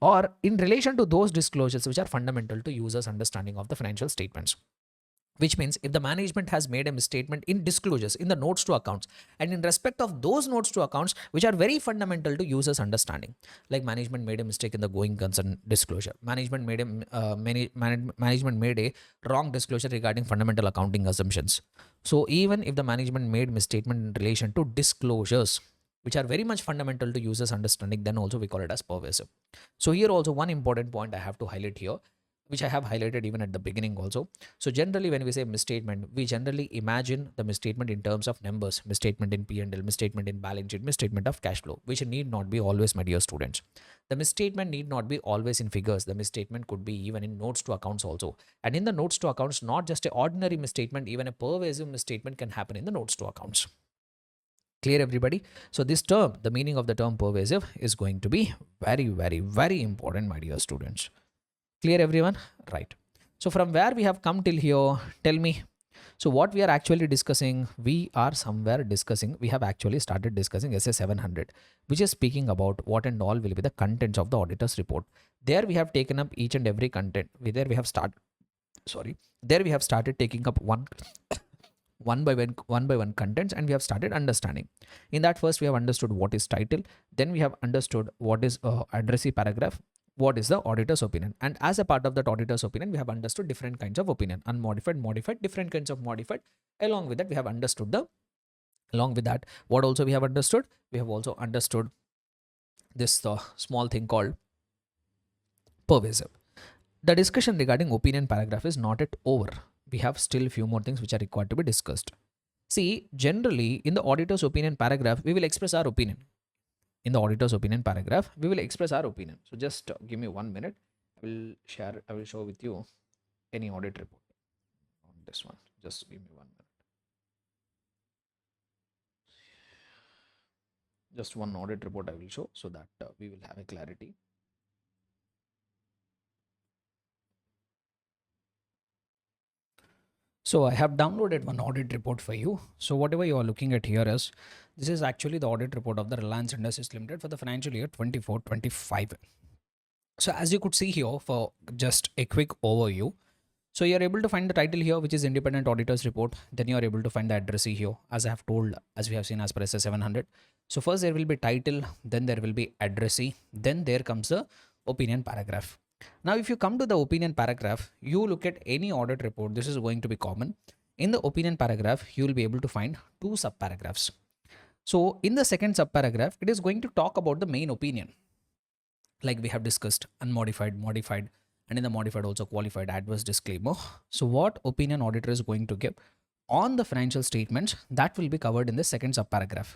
A: Or in relation to those disclosures which are fundamental to users' understanding of the financial statements. Which means if the management has made a misstatement in disclosures, in the notes to accounts, and in respect of those notes to accounts, which are very fundamental to users' understanding, like management made a mistake in the going concern disclosure, management made a wrong disclosure regarding fundamental accounting assumptions. So even if the management made misstatement in relation to disclosures, which are very much fundamental to users' understanding, then also we call it as pervasive. So here also one important point I have to highlight here, which I have highlighted even at the beginning also. So generally when we say misstatement, we generally imagine the misstatement in terms of numbers, misstatement in P&L, misstatement in balance sheet, misstatement of cash flow, which need not be always, my dear students. The misstatement need not be always in figures. The misstatement could be even in notes to accounts also. And in the notes to accounts, not just an ordinary misstatement, even a pervasive misstatement can happen in the notes to accounts. Clear, everybody? So this term, the meaning of the term pervasive is going to be very, very, very important, my dear students. Clear, everyone? Right. So from where we have come till here, tell me. So what we are actually discussing, we have actually started discussing SA 700, which is speaking about what and all will be the contents of the auditor's report. There we have taken up each and every content. There we have started taking up one by one contents, and we have started understanding. In that, first we have understood what is title, then we have understood what is addressee paragraph, what is the auditor's opinion, and as a part of that auditor's opinion we have understood different kinds of opinion, unmodified, modified, different kinds of modified. Along with that we have understood what also we have understood, we have also understood this small thing called pervasive. The discussion regarding opinion paragraph is not yet over. We have still few more things which are required to be discussed. See, generally in the auditor's opinion paragraph we will express our opinion. In the auditor's opinion paragraph, we will express our opinion. So just give me 1 minute. I will show with you any audit report on this one. Just give me 1 minute. Just one audit report I will show so that we will have a clarity. So I have downloaded one audit report for you. So whatever you are looking at here is, this is actually the audit report of the Reliance Industries Limited for the financial year 24-25. So as you could see here, for just a quick overview, so you're able to find the title here, which is independent auditor's report. Then you're able to find the addressee here, as I have told, as we have seen as per SA 700. So first there will be title, then there will be addressee, then there comes the opinion paragraph. Now, if you come to the opinion paragraph, you look at any audit report, this is going to be common. In the opinion paragraph, you will be able to find two subparagraphs. So in the second subparagraph, it is going to talk about the main opinion. Like we have discussed, unmodified, modified, and in the modified also qualified, adverse, disclaimer. So what opinion auditor is going to give on the financial statements, that will be covered in the second subparagraph.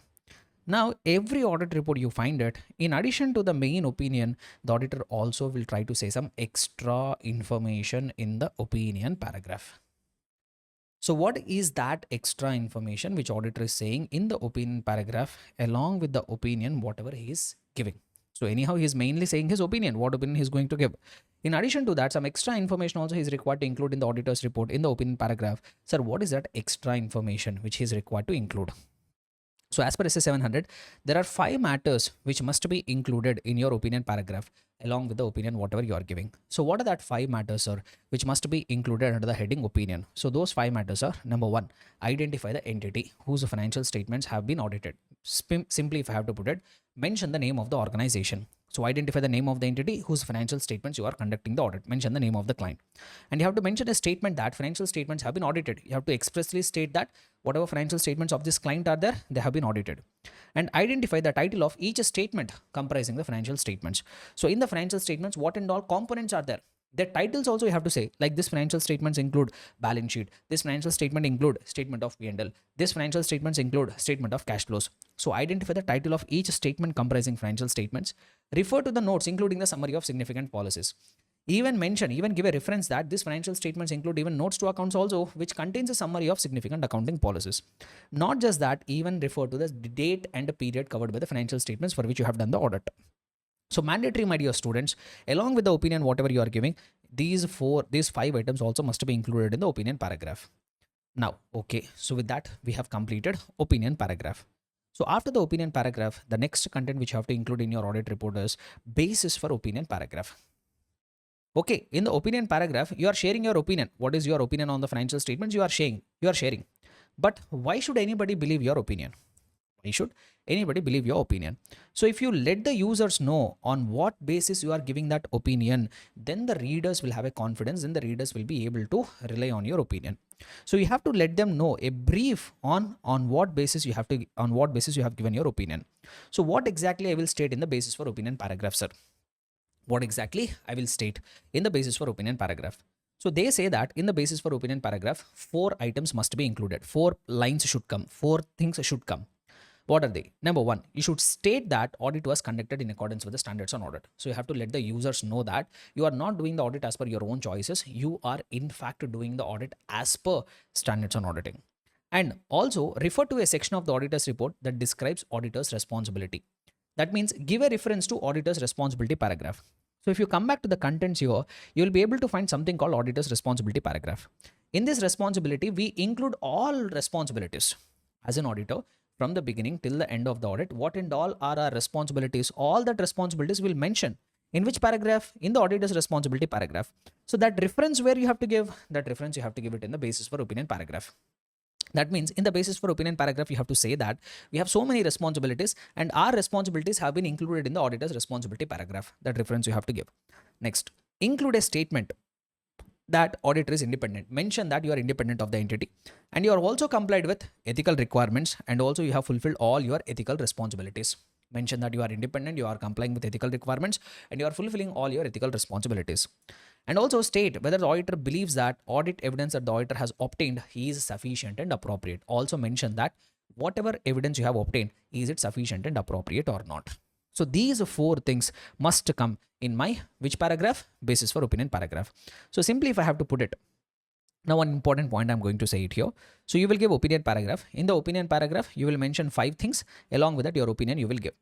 A: Now, every audit report you find it, in addition to the main opinion, the auditor also will try to say some extra information in the opinion paragraph. So what is that extra information which auditor is saying in the opinion paragraph along with the opinion, whatever he is giving? So anyhow, he is mainly saying his opinion, what opinion he is going to give. In addition to that, some extra information also is required to include in the auditor's report in the opinion paragraph. Sir, what is that extra information which he is required to include? So as per SA 700, there are 5 matters which must be included in your opinion paragraph along with the opinion whatever you are giving. So what are that 5 matters, sir, which must be included under the heading opinion? So those 5 matters are: number 1, identify the entity whose financial statements have been audited. Simply, if I have to put it, mention the name of the organization. So identify the name of the entity whose financial statements you are conducting the audit. Mention the name of the client. And you have to mention a statement that financial statements have been audited. You have to expressly state that whatever financial statements of this client are there, they have been audited. And identify the title of each statement comprising the financial statements. So in the financial statements, what and all components are there? The titles also you have to say, like this financial statements include balance sheet, this financial statement include statement of P&L, this financial statements include statement of cash flows. So identify the title of each statement comprising financial statements, refer to the notes including the summary of significant policies. Even give a reference that these financial statements include even notes to accounts also, which contains a summary of significant accounting policies. Not just that, even refer to the date and the period covered by the financial statements for which you have done the audit. So mandatory, my dear students, along with the opinion, whatever you are giving, these 5 items also must be included in the opinion paragraph. Now, okay, so with that, we have completed opinion paragraph. So after the opinion paragraph, the next content which you have to include in your audit report is basis for opinion paragraph. Okay, in the opinion paragraph, you are sharing your opinion. What is your opinion on the financial statements? You are sharing. But why should anybody believe your opinion? Why should anybody believe your opinion? So if you let the users know on what basis you are giving that opinion, then the readers will have a confidence and the readers will be able to rely on your opinion. So you have to let them know a brief on what basis you have given your opinion. So what exactly I will state in the basis for opinion paragraph, sir? What exactly I will state in the basis for opinion paragraph? So they say that in the basis for opinion paragraph, 4 items must be included. 4 lines should come. 4 things should come. What are they? Number 1, you should state that audit was conducted in accordance with the standards on audit. So you have to let the users know that you are not doing the audit as per your own choices. You are in fact doing the audit as per standards on auditing. And also refer to a section of the auditor's report that describes auditor's responsibility. That means give a reference to auditor's responsibility paragraph. So if you come back to the contents here, you will be able to find something called auditor's responsibility paragraph. In this responsibility, we include all responsibilities as an auditor from the beginning till the end of the audit. What and all are our responsibilities? All that responsibilities will mention. In which paragraph? In the auditor's responsibility paragraph. So that reference where you have to give, that reference you have to give it in the basis for opinion paragraph. That means in the basis for opinion paragraph, you have to say that we have so many responsibilities and our responsibilities have been included in the auditor's responsibility paragraph. That reference you have to give. Next, include a statement that auditor is independent. Mention that you are independent of the entity and you are also complied with ethical requirements and also you have fulfilled all your ethical responsibilities. Mention that you are independent, you are complying with ethical requirements and you are fulfilling all your ethical responsibilities. And also state whether the auditor believes that audit evidence that the auditor has obtained is sufficient and appropriate. Also mention that whatever evidence you have obtained, is it sufficient and appropriate or not? So these 4 things must come in my which paragraph? Basis for opinion paragraph. So simply if I have to put it, now one important point I'm going to say it here. So you will give opinion paragraph. In the opinion paragraph, you will mention 5 things. Along with that, your opinion you will give.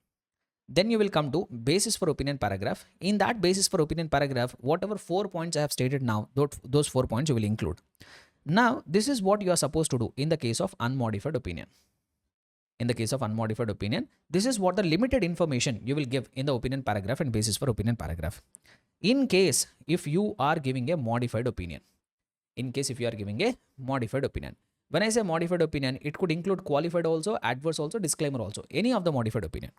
A: Then you will come to basis for opinion paragraph. In that basis for opinion paragraph, whatever 4 points I have stated now, those 4 points you will include. Now, this is what you are supposed to do in the case of unmodified opinion. In the case of unmodified opinion, this is what the limited information you will give in the opinion paragraph and basis for opinion paragraph. In case if you are giving a modified opinion, in case if you are giving a modified opinion, when I say modified opinion, it could include qualified also, adverse also, disclaimer also, any of the modified opinion.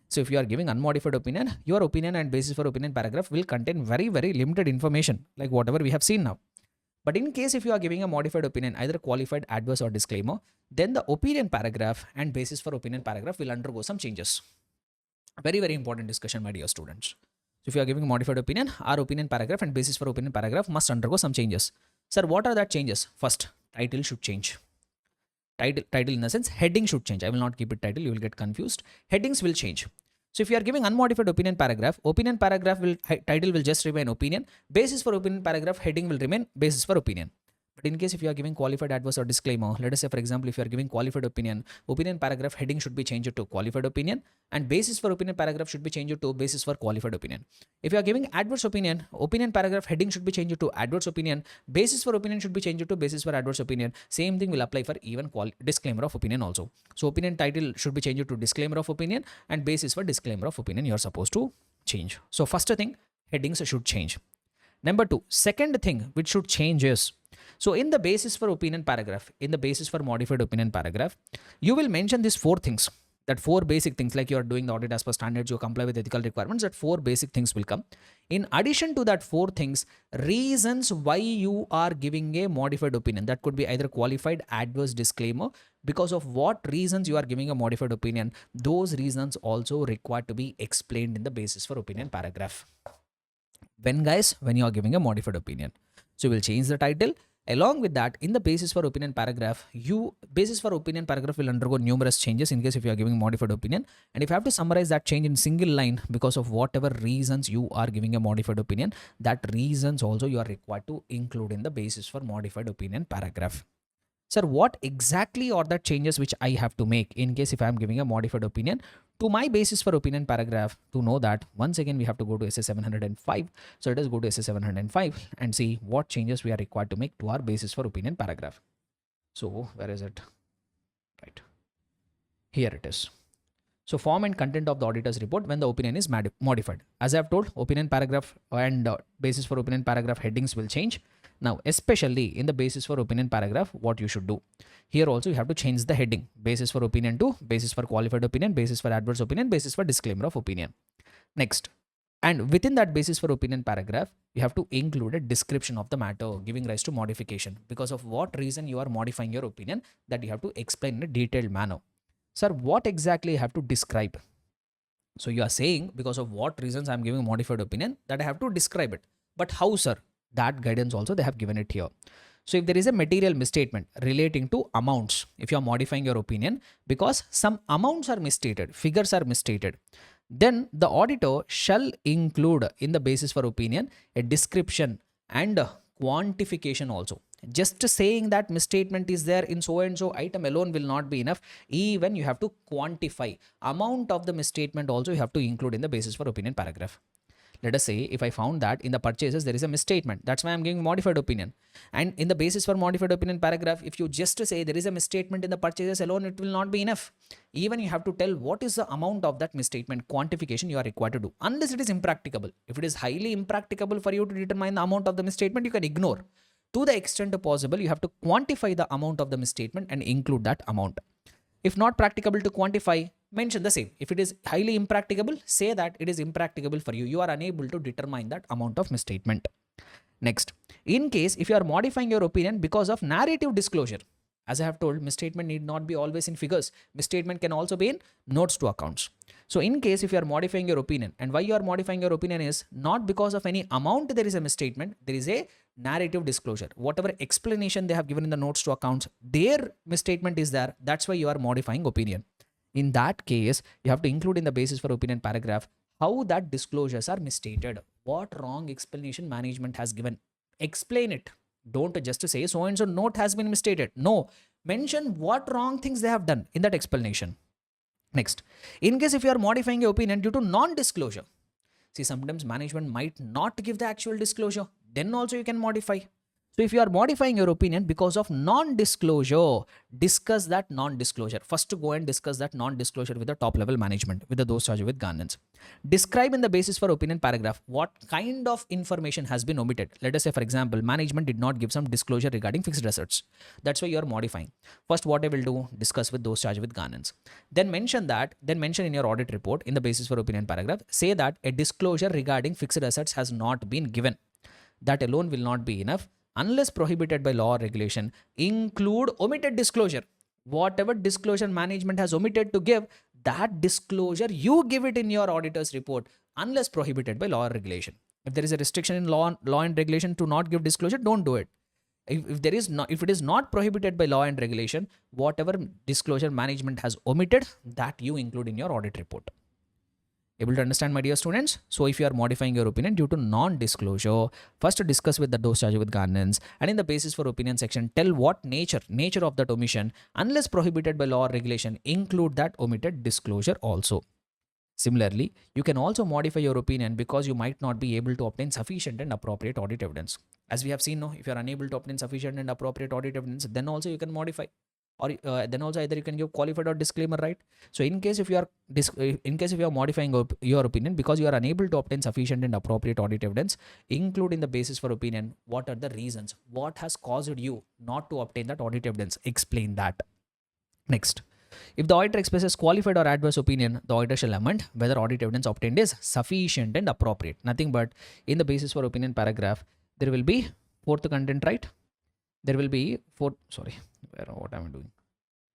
A: So if you are giving unmodified opinion, your opinion and basis for opinion paragraph will contain very, very limited information, like whatever we have seen now. But in case if you are giving a modified opinion, either qualified, adverse or disclaimer, then the opinion paragraph and basis for opinion paragraph will undergo some changes. Very, very important discussion, my dear students. So if you are giving a modified opinion, our opinion paragraph and basis for opinion paragraph must undergo some changes. Sir, what are that changes? First, title should change. Title in the sense, heading should change. I will not keep it title, you will get confused. Headings will change. So if you are giving unmodified opinion paragraph title will just remain opinion. Basis for opinion paragraph heading will remain basis for opinion. But in case if you are giving qualified, adverse or disclaimer, let us say for example, if you are giving qualified opinion paragraph heading should be changed to qualified opinion and basis for opinion paragraph should be changed to basis for qualified opinion. If you are giving adverse opinion paragraph heading should be changed to adverse opinion, basis for opinion should be changed to basis for adverse opinion. Same thing will apply for even disclaimer of opinion also. So opinion title should be changed to disclaimer of opinion and basis for disclaimer of opinion you are supposed to change. So first thing, headings should change. Number 2, second thing which should change is, so in the basis for opinion paragraph, in the basis for modified opinion paragraph, you will mention these 4 things, that 4 basic things, like you are doing the audit as per standards, you comply with ethical requirements, that 4 basic things will come. In addition to that 4 things, reasons why you are giving a modified opinion, that could be either qualified, adverse, disclaimer, because of what reasons you are giving a modified opinion, those reasons also required to be explained in the basis for opinion paragraph. When guys, when you are giving a modified opinion. So we'll change the title. Along with that, in the basis for opinion paragraph, basis for opinion paragraph will undergo numerous changes in case if you are giving modified opinion. And if you have to summarize that change in single line because of whatever reasons you are giving a modified opinion, that reasons also you are required to include in the basis for modified opinion paragraph. Sir, what exactly are the changes which I have to make in case if I am giving a modified opinion to my basis for opinion paragraph? To know that, once again, we have to go to SA 705. So let us go to SA 705 and see what changes we are required to make to our basis for opinion paragraph. So where is it? Right. Here it is. So form and content of the auditor's report when the opinion is modified. As I have told, opinion paragraph and basis for opinion paragraph headings will change. Now, especially in the basis for opinion paragraph, what you should do. Here also you have to change the heading. Basis for opinion to basis for qualified opinion, basis for adverse opinion, basis for disclaimer of opinion. Next. And within that basis for opinion paragraph, you have to include a description of the matter giving rise to modification. Because of what reason you are modifying your opinion, that you have to explain in a detailed manner. Sir, what exactly I have to describe? So you are saying because of what reasons I'm giving a modified opinion, that I have to describe it. But how, sir? That guidance also they have given it here. So if there is a material misstatement relating to amounts, if you are modifying your opinion because some amounts are misstated, figures are misstated, then the auditor shall include in the basis for opinion a description and a quantification also. Just saying that misstatement is there in so and so item alone will not be enough. Even you have to quantify amount of the misstatement also you have to include in the basis for opinion paragraph. Let us say if I found that in the purchases there is a misstatement, that's why I'm giving modified opinion. And in the basis for modified opinion paragraph, if you just say there is a misstatement in the purchases alone, it will not be enough. Even you have to tell what is the amount of that misstatement, quantification you are required to do, unless it is impracticable. If it is highly impracticable for you to determine the amount of the misstatement, you can ignore. To the extent possible, you have to quantify the amount of the misstatement and include that amount. If not practicable to quantify, mention the same. If it is highly impracticable, say that it is impracticable for you. You are unable to determine that amount of misstatement. Next, in case if you are modifying your opinion because of narrative disclosure, as I have told, misstatement need not be always in figures. Misstatement can also be in notes to accounts. So in case if you are modifying your opinion, and why you are modifying your opinion is not because of any amount there is a misstatement, there is a narrative disclosure. Whatever explanation they have given in the notes to accounts, their misstatement is there. That's why you are modifying opinion. In that case, you have to include in the basis for opinion paragraph how that disclosures are misstated. What wrong explanation management has given. Explain it. Don't just say so and so note has been misstated. No, mention what wrong things they have done in that explanation. Next, in case if you are modifying your opinion due to non-disclosure, see sometimes management might not give the actual disclosure, then also you can modify. So if you are modifying your opinion because of non-disclosure, discuss that non-disclosure. First go and discuss that non-disclosure with the top level management, with those charged with governance. Describe in the basis for opinion paragraph what kind of information has been omitted. Let us say, for example, management did not give some disclosure regarding fixed assets. That's why you are modifying. First, what I will do, discuss with those charged with governance. Then mention in your audit report in the basis for opinion paragraph, say that a disclosure regarding fixed assets has not been given. That alone will not be enough. Unless prohibited by law or regulation, include omitted disclosure. Whatever disclosure management has omitted to give, that disclosure you give it in your auditor's report, unless prohibited by law or regulation. If there is a restriction in law and regulation to not give disclosure, don't do it. If it is not prohibited by law and regulation, whatever disclosure management has omitted, that you include in your audit report. Able to understand, my dear students? So if you are modifying your opinion due to non-disclosure, first discuss with those charged with governance, and in the basis for opinion section, tell what nature of that omission, unless prohibited by law or regulation, include that omitted disclosure also. Similarly, you can also modify your opinion because you might not be able to obtain sufficient and appropriate audit evidence. As we have seen, if you are unable to obtain sufficient and appropriate audit evidence, then also you can modify. Or then also either you can give qualified or disclaimer, right? So in case if you are modifying your opinion because you are unable to obtain sufficient and appropriate audit evidence, include in the basis for opinion what are the reasons, what has caused you not to obtain that audit evidence. Explain that. Next, if the auditor expresses qualified or adverse opinion, the auditor shall amend whether audit evidence obtained is sufficient and appropriate. Nothing but in the basis for opinion paragraph, there will be fourth content, right? There will be what am I doing?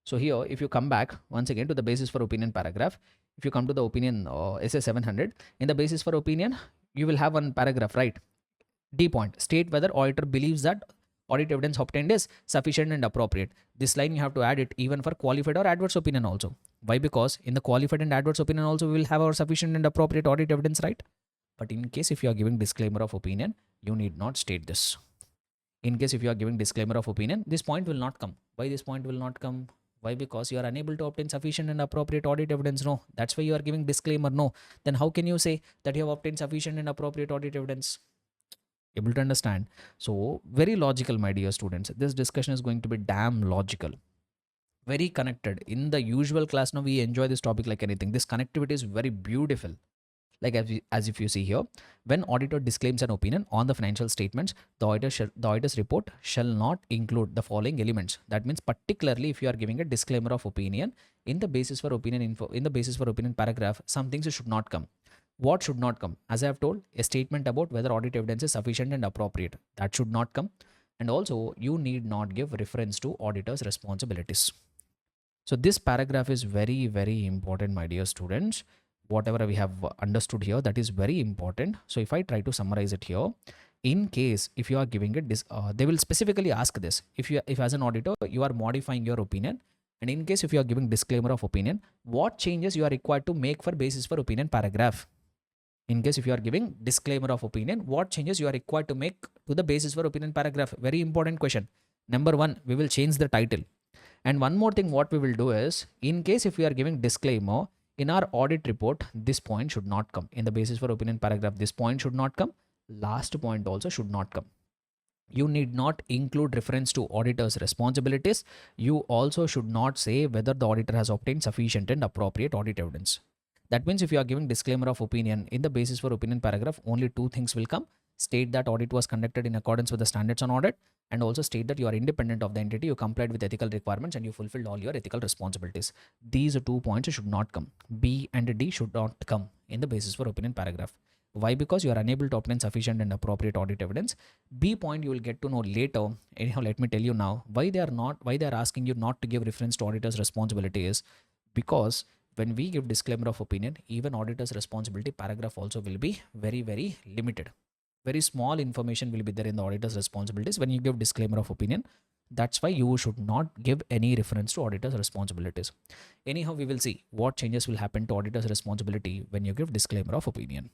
A: So here, if you come back once again to the basis for opinion paragraph, if you come to the opinion SA 700, in the basis for opinion, you will have one paragraph, right? D point, state whether auditor believes that audit evidence obtained is sufficient and appropriate. This line you have to add it even for qualified or adverse opinion also. Why? Because in the qualified and adverse opinion also we will have our sufficient and appropriate audit evidence, right? But in case if you are giving disclaimer of opinion, you need not state this. In case if you are giving disclaimer of opinion, this point will not come. Why this point will not come? Why? Because you are unable to obtain sufficient and appropriate audit evidence. No, that's why you are giving disclaimer. No, then how can you say that you have obtained sufficient and appropriate audit evidence? Able to understand? So very logical, my dear students. This discussion is going to be damn logical, very connected. In the usual class now we enjoy this topic like anything. This connectivity is very beautiful. Like as if you see here, when auditor disclaims an opinion on the financial statements, the auditor's report shall not include the following elements. That means particularly if you are giving a disclaimer of opinion in the basis for opinion info, in the basis for opinion paragraph, some things should not come. What should not come? As I have told, a statement about whether audit evidence is sufficient and appropriate, that should not come. And also you need not give reference to auditor's responsibilities. So this paragraph is very, very important, my dear students. Whatever we have understood here, that is very important. So if I try to summarize it here, in case if you are giving it this, they will specifically ask this. If as an auditor you are modifying your opinion, and in case if you are giving disclaimer of opinion, what changes you are required to make for basis for opinion paragraph? In case if you are giving disclaimer of opinion, what changes you are required to make to the basis for opinion paragraph? Very important question. Number one, we will change the title. And one more thing, what we will do is, in case if we are giving disclaimer in our audit report, this point should not come. In the basis for opinion paragraph, this point should not come. Last point also should not come. You need not include reference to auditor's responsibilities. You also should not say whether the auditor has obtained sufficient and appropriate audit evidence. That means if you are giving disclaimer of opinion in the basis for opinion paragraph, only two things will come. State that audit was conducted in accordance with the standards on audit, and also state that you are independent of the entity, you complied with ethical requirements, and you fulfilled all your ethical responsibilities. These 2 points should not come. B and D should not come in the basis for opinion paragraph. Why? Because you are unable to obtain sufficient and appropriate audit evidence. B point you will get to know later. Anyhow, let me tell you now why they are asking you not to give reference to auditor's responsibility is because when we give disclaimer of opinion, even auditor's responsibility paragraph also will be very, very limited. Very small information will be there in the auditor's responsibilities when you give disclaimer of opinion. That's why you should not give any reference to auditor's responsibilities. Anyhow, we will see what changes will happen to auditor's responsibility when you give disclaimer of opinion.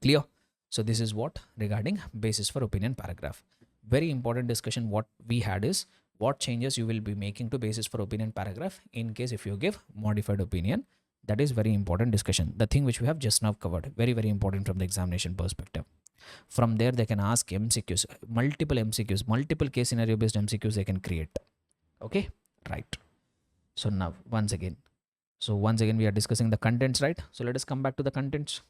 A: Clear? So this is what regarding basis for opinion paragraph. Very important discussion what we had is what changes you will be making to basis for opinion paragraph in case if you give modified opinion. That is very important discussion. The thing which we have just now covered. Very, very important from the examination perspective. From there, they can ask MCQs, multiple case scenario based MCQs they can create. Okay, right. So now once again we are discussing the contents, right? So let us come back to the contents.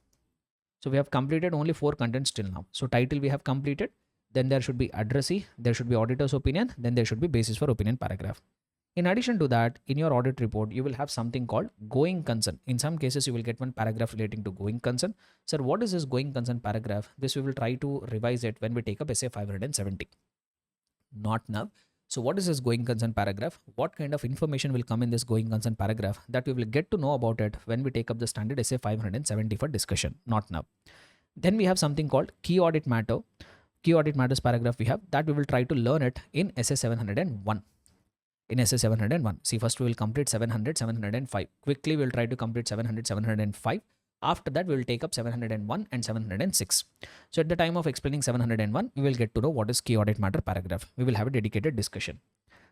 A: So we have completed only 4 contents till now. So title we have completed. Then there should be addressee, there should be auditor's opinion, then there should be basis for opinion paragraph. In addition to that, in your audit report, you will have something called going concern. In some cases, you will get one paragraph relating to going concern. Sir, what is this going concern paragraph? This we will try to revise it when we take up SA 570. Not now. So what is this going concern paragraph? What kind of information will come in this going concern paragraph? That we will get to know about it when we take up the standard SA 570 for discussion. Not now. Then we have something called key audit matter. Key audit matters paragraph we have that we will try to learn it in SA 701. In SA 701. See, first we will complete 700, 705. Quickly we will try to complete 700, 705. After that, we will take up 701 and 706. So at the time of explaining 701, we will get to know what is key audit matter paragraph. We will have a dedicated discussion.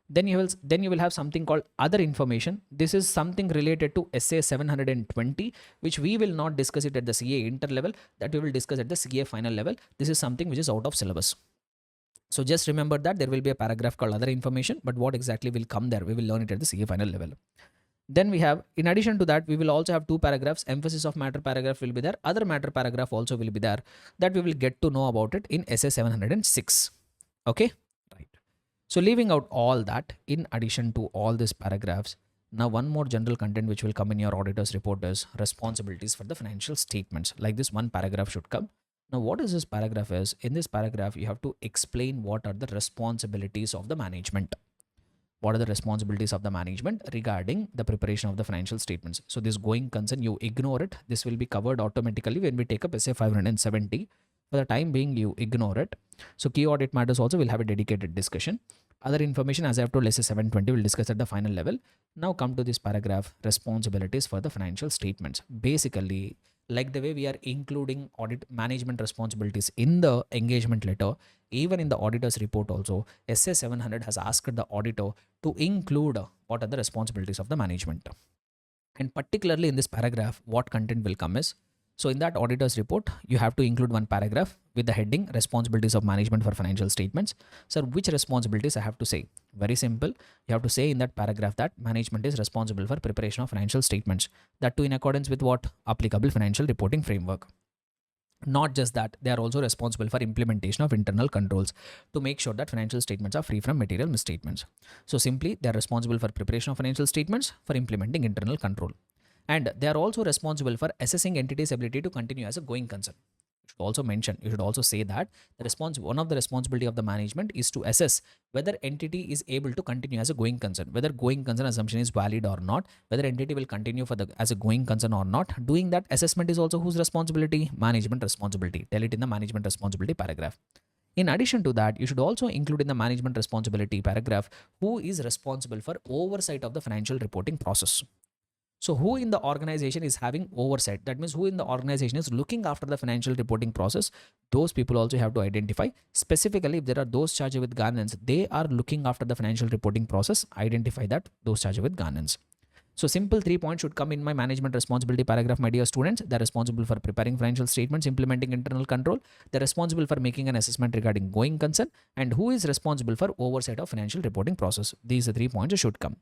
A: Then you will have something called other information. This is something related to SA 720, which we will not discuss it at the CA inter level, that we will discuss at the CA final level. This is something which is out of syllabus. So just remember that there will be a paragraph called other information, but what exactly will come there, we will learn it at the CA final level. Then we have, in addition to that, we will also have 2 paragraphs. Emphasis of matter paragraph will be there. Other matter paragraph also will be there, that we will get to know about it in SA 706. Okay, right. So leaving out all that, in addition to all these paragraphs, now one more general content which will come in your auditor's report is responsibilities for the financial statements. Like this one paragraph should come. Now what is this paragraph is? In this paragraph, you have to explain what are the responsibilities of the management. what are the responsibilities of the management regarding the preparation of the financial statements. So this going concern, you ignore it. This will be covered automatically when we take up SA 570. For the time being, you ignore it. So key audit matters also will have a dedicated discussion. Other information, as I have told, SA 720 will discuss at the final level. Now come to this paragraph, responsibilities for the financial statements. Basically, like the way we are including audit management responsibilities in the engagement letter, even in the auditor's report also, SA 700 has asked the auditor to include what are the responsibilities of the management. And particularly in this paragraph, what content will come is, so in that auditor's report, you have to include one paragraph with the heading responsibilities of management for financial statements. So which responsibilities I have to say? Very simple. You have to say in that paragraph that management is responsible for preparation of financial statements. That too in accordance with what? Applicable financial reporting framework. Not just that, they are also responsible for implementation of internal controls to make sure that financial statements are free from material misstatements. So simply, they are responsible for preparation of financial statements, for implementing internal control. And they are also responsible for assessing entity's ability to continue as a going concern. You should also mention, you should also say that one of the responsibility of the management is to assess whether entity is able to continue as a going concern, whether going concern assumption is valid or not, whether entity will continue as a going concern or not. Doing that assessment is also whose responsibility? Management responsibility. Tell it in the management responsibility paragraph. In addition to that, you should also include in the management responsibility paragraph who is responsible for oversight of the financial reporting process. So who in the organization is having oversight? That means who in the organization is looking after the financial reporting process. Those people also have to identify. Specifically, if there are those charged with governance, they are looking after the financial reporting process. Identify that those charged with governance. So simple 3 points should come in my management responsibility paragraph, my dear students. They're responsible for preparing financial statements, implementing internal control. They're responsible for making an assessment regarding going concern, and who is responsible for oversight of financial reporting process. These are 3 points should come.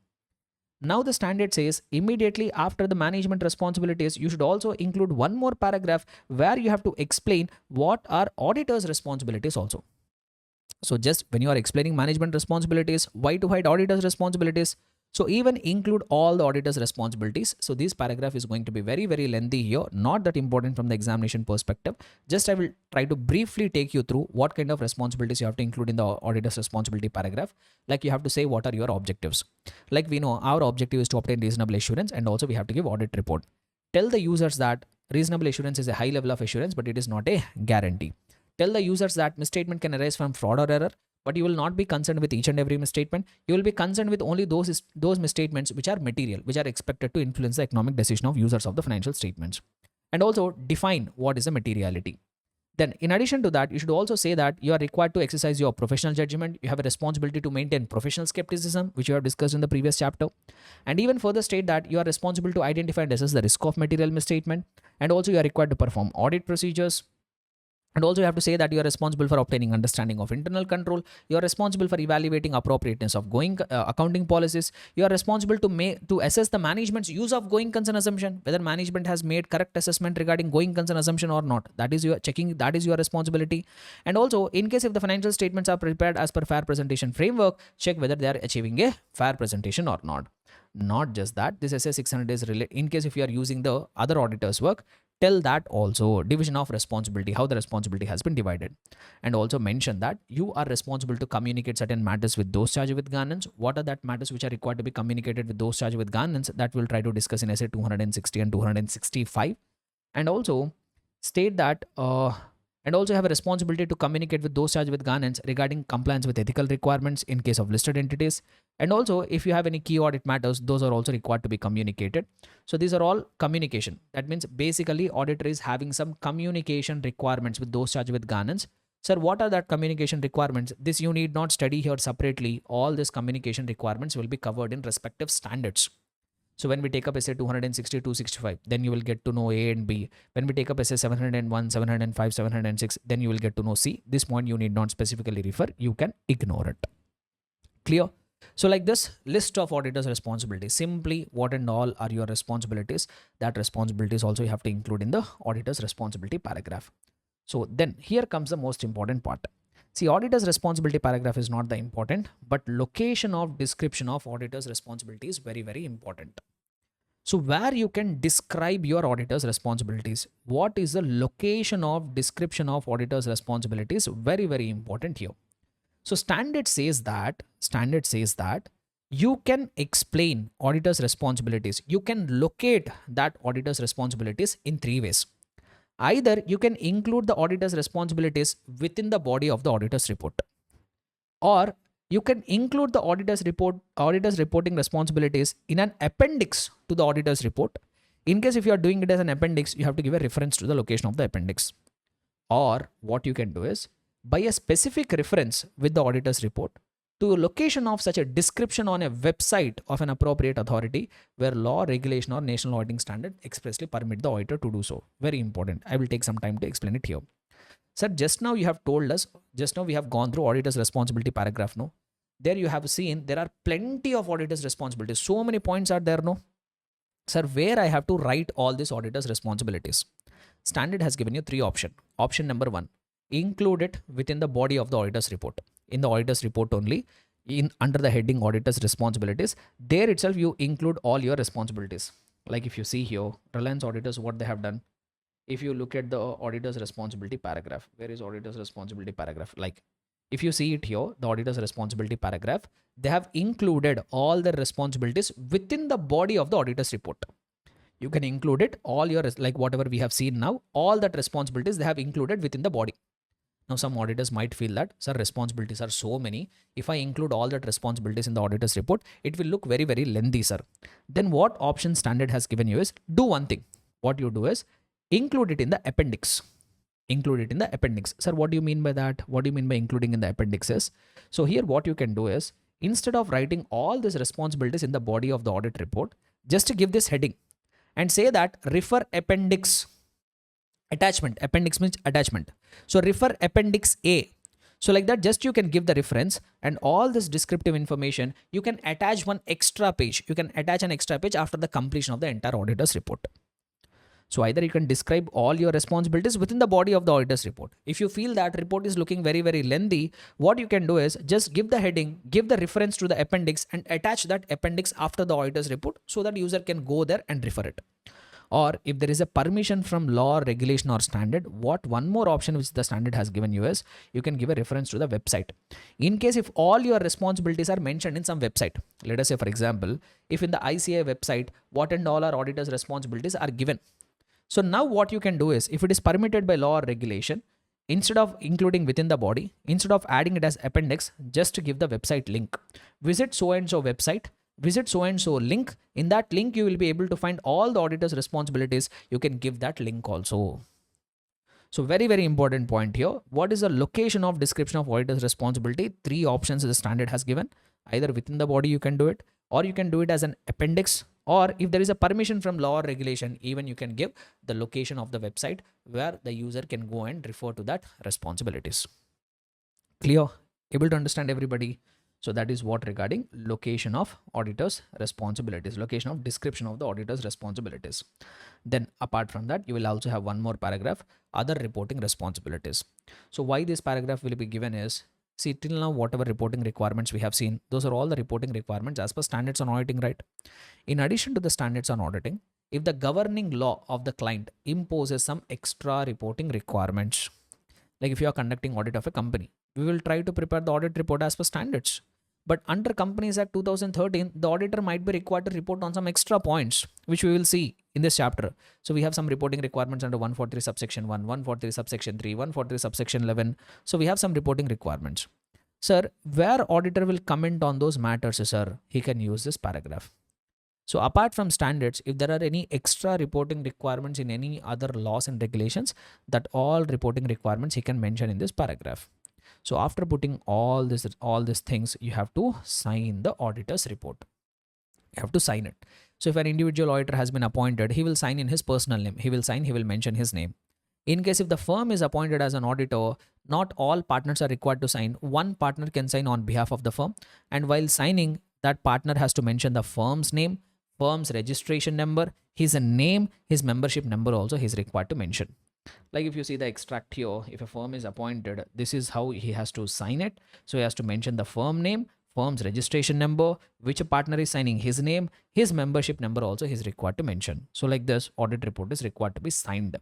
A: Now the standard says immediately after the management responsibilities, you should also include one more paragraph where you have to explain what are auditors' responsibilities also. So just when you are explaining management responsibilities, why to hide auditors' responsibilities? So even include all the auditor's responsibilities. So this paragraph is going to be very, very lengthy here, not that important from the examination perspective. Just I will try to briefly take you through what kind of responsibilities you have to include in the auditor's responsibility paragraph. Like you have to say what are your objectives. Like we know our objective is to obtain reasonable assurance, and also we have to give audit report. Tell the users that reasonable assurance is a high level of assurance, but it is not a guarantee. Tell the users that misstatement can arise from fraud or error, but you will not be concerned with each and every misstatement. You will be concerned with only those misstatements which are material, which are expected to influence the economic decision of users of the financial statements. And also define what is a materiality. Then in addition to that, you should also say that you are required to exercise your professional judgment. You have a responsibility to maintain professional skepticism, which you have discussed in the previous chapter. And even further state that you are responsible to identify and assess the risk of material misstatement. And also you are required to perform audit procedures. And also you have to say that you are responsible for obtaining understanding of internal control. You are responsible for evaluating appropriateness of going accounting policies. You are responsible to assess the management's use of going concern assumption, whether management has made correct assessment regarding going concern assumption or not. That is your checking. That is your responsibility. And also, in case if the financial statements are prepared as per fair presentation framework, check whether they are achieving a fair presentation or not. Not just that, this SA 600 is related. In case if you are using the other auditor's work, tell that also division of responsibility, how the responsibility has been divided. And also mention that you are responsible to communicate certain matters with those charged with governance. What are that matters which are required to be communicated with those charged with governance? That we'll try to discuss in SA 260 and 265. And also state that and also have a responsibility to communicate with those charged with governance regarding compliance with ethical requirements in case of listed entities. And also if you have any key audit matters, those are also required to be communicated. So these are all communication. That means basically auditor is having some communication requirements with those charged with governance. Sir, what are that communication requirements? This you need not study here separately. All these communication requirements will be covered in respective standards. So when we take up SA 260, 265, then you will get to know A and B. When we take up SA 701, 705, 706, then you will get to know C. This point you need not specifically refer. You can ignore it. Clear? So like this list of auditors' responsibilities, simply what and all are your responsibilities. That responsibilities also you have to include in the auditor's responsibility paragraph. So then here comes the most important part. See, auditor's responsibility paragraph is not the important, but location of description of auditor's responsibility is very, very important. So where you can describe your auditor's responsibilities, what is the location of description of auditor's responsibilities? Very, very important here. So standard says that you can explain auditor's responsibilities. You can locate that auditor's responsibilities in three ways. Either you can include the auditor's responsibilities within the body of the auditor's report, or you can include the auditor's reporting responsibilities in an appendix to the auditor's report. In case if you are doing it as an appendix, you have to give a reference to the location of the appendix. Or what you can do is, by a specific reference with the auditor's report to a location of such a description on a website of an appropriate authority where law, regulation, or national auditing standard expressly permit the auditor to do so. Very important. I will take some time to explain it here. Sir, just now you have told us, just now we have gone through auditor's responsibility paragraph, no? There you have seen there are plenty of auditor's responsibilities. So many points are there, no? Sir, where I have to write all these auditor's responsibilities? Standard has given you three options. Option number one, include it within the body of the auditor's report. In the auditor's report only, in under the heading auditor's responsibilities, there itself you include all your responsibilities. Like if you see here, Reliance auditors, what they have done. If you look at the auditor's responsibility paragraph, where is auditor's responsibility paragraph? Like if you see it here, the auditor's responsibility paragraph, they have included all the responsibilities within the body of the auditor's report. You can include it, all your, like whatever we have seen now, all that responsibilities they have included within the body. Now some auditors might feel that, sir, responsibilities are so many. If I include all that responsibilities in the auditor's report, it will look very, very lengthy, sir. Then what option standard has given you is, do one thing. What you do is, include it in the appendix. Include it in the appendix. Sir, what do you mean by that? What do you mean by including in the appendixes? So here what you can do is, instead of writing all these responsibilities in the body of the audit report, just give this heading and say that refer appendix. Attachment. Appendix means attachment. So refer appendix A. So like that, just you can give the reference and all this descriptive information, you can attach one extra page. You can attach an extra page after the completion of the entire auditor's report. So either you can describe all your responsibilities within the body of the auditor's report. If you feel that report is looking very, very lengthy, what you can do is just give the heading, give the reference to the appendix and attach that appendix after the auditor's report so that user can go there and refer it. Or if there is a permission from law, regulation, or standard, what one more option which the standard has given you is, you can give a reference to the website. In case if all your responsibilities are mentioned in some website, let us say for example, if in the ICA website, what and all our auditor's responsibilities are given. So now what you can do is, if it is permitted by law or regulation, instead of including within the body, instead of adding it as appendix, just to give the website link. Visit so and so website, visit so and so link. In that link, you will be able to find all the auditor's responsibilities. You can give that link also. So very, very important point here. What is the location of description of auditor's responsibility? Three options the standard has given. Either within the body you can do it, or you can do it as an appendix, or if there is a permission from law or regulation, even you can give the location of the website where the user can go and refer to that responsibilities. Clear? Able to understand everybody? So that is what regarding location of auditor's responsibilities, location of description of the auditor's responsibilities. Then apart from that, you will also have one more paragraph, other reporting responsibilities. So why this paragraph will be given is, see, till now whatever reporting requirements we have seen, those are all the reporting requirements as per standards on auditing, right? In addition to the standards on auditing, if the governing law of the client imposes some extra reporting requirements, like if you are conducting audit of a company, we will try to prepare the audit report as per standards. But under Companies Act 2013, the auditor might be required to report on some extra points, which we will see in this chapter. So we have some reporting requirements under 143 subsection 1, 143 subsection 3, 143 subsection 11. So we have some reporting requirements. Sir, where auditor will comment on those matters, sir, he can use this paragraph. So apart from standards, if there are any extra reporting requirements in any other laws and regulations, that all reporting requirements he can mention in this paragraph. So after putting all these things, you have to sign the auditor's report. You have to sign it. So if an individual auditor has been appointed, he will sign in his personal name. He will mention his name. In case if the firm is appointed as an auditor, not all partners are required to sign. One partner can sign on behalf of the firm. And while signing, that partner has to mention the firm's name, firm's registration number, his name, his membership number also he is required to mention. Like if you see the extract here, if a firm is appointed, this is how he has to sign it. So he has to mention the firm name, firm's registration number, which partner is signing, his name, his membership number also he is required to mention. So like this, audit report is required to be signed.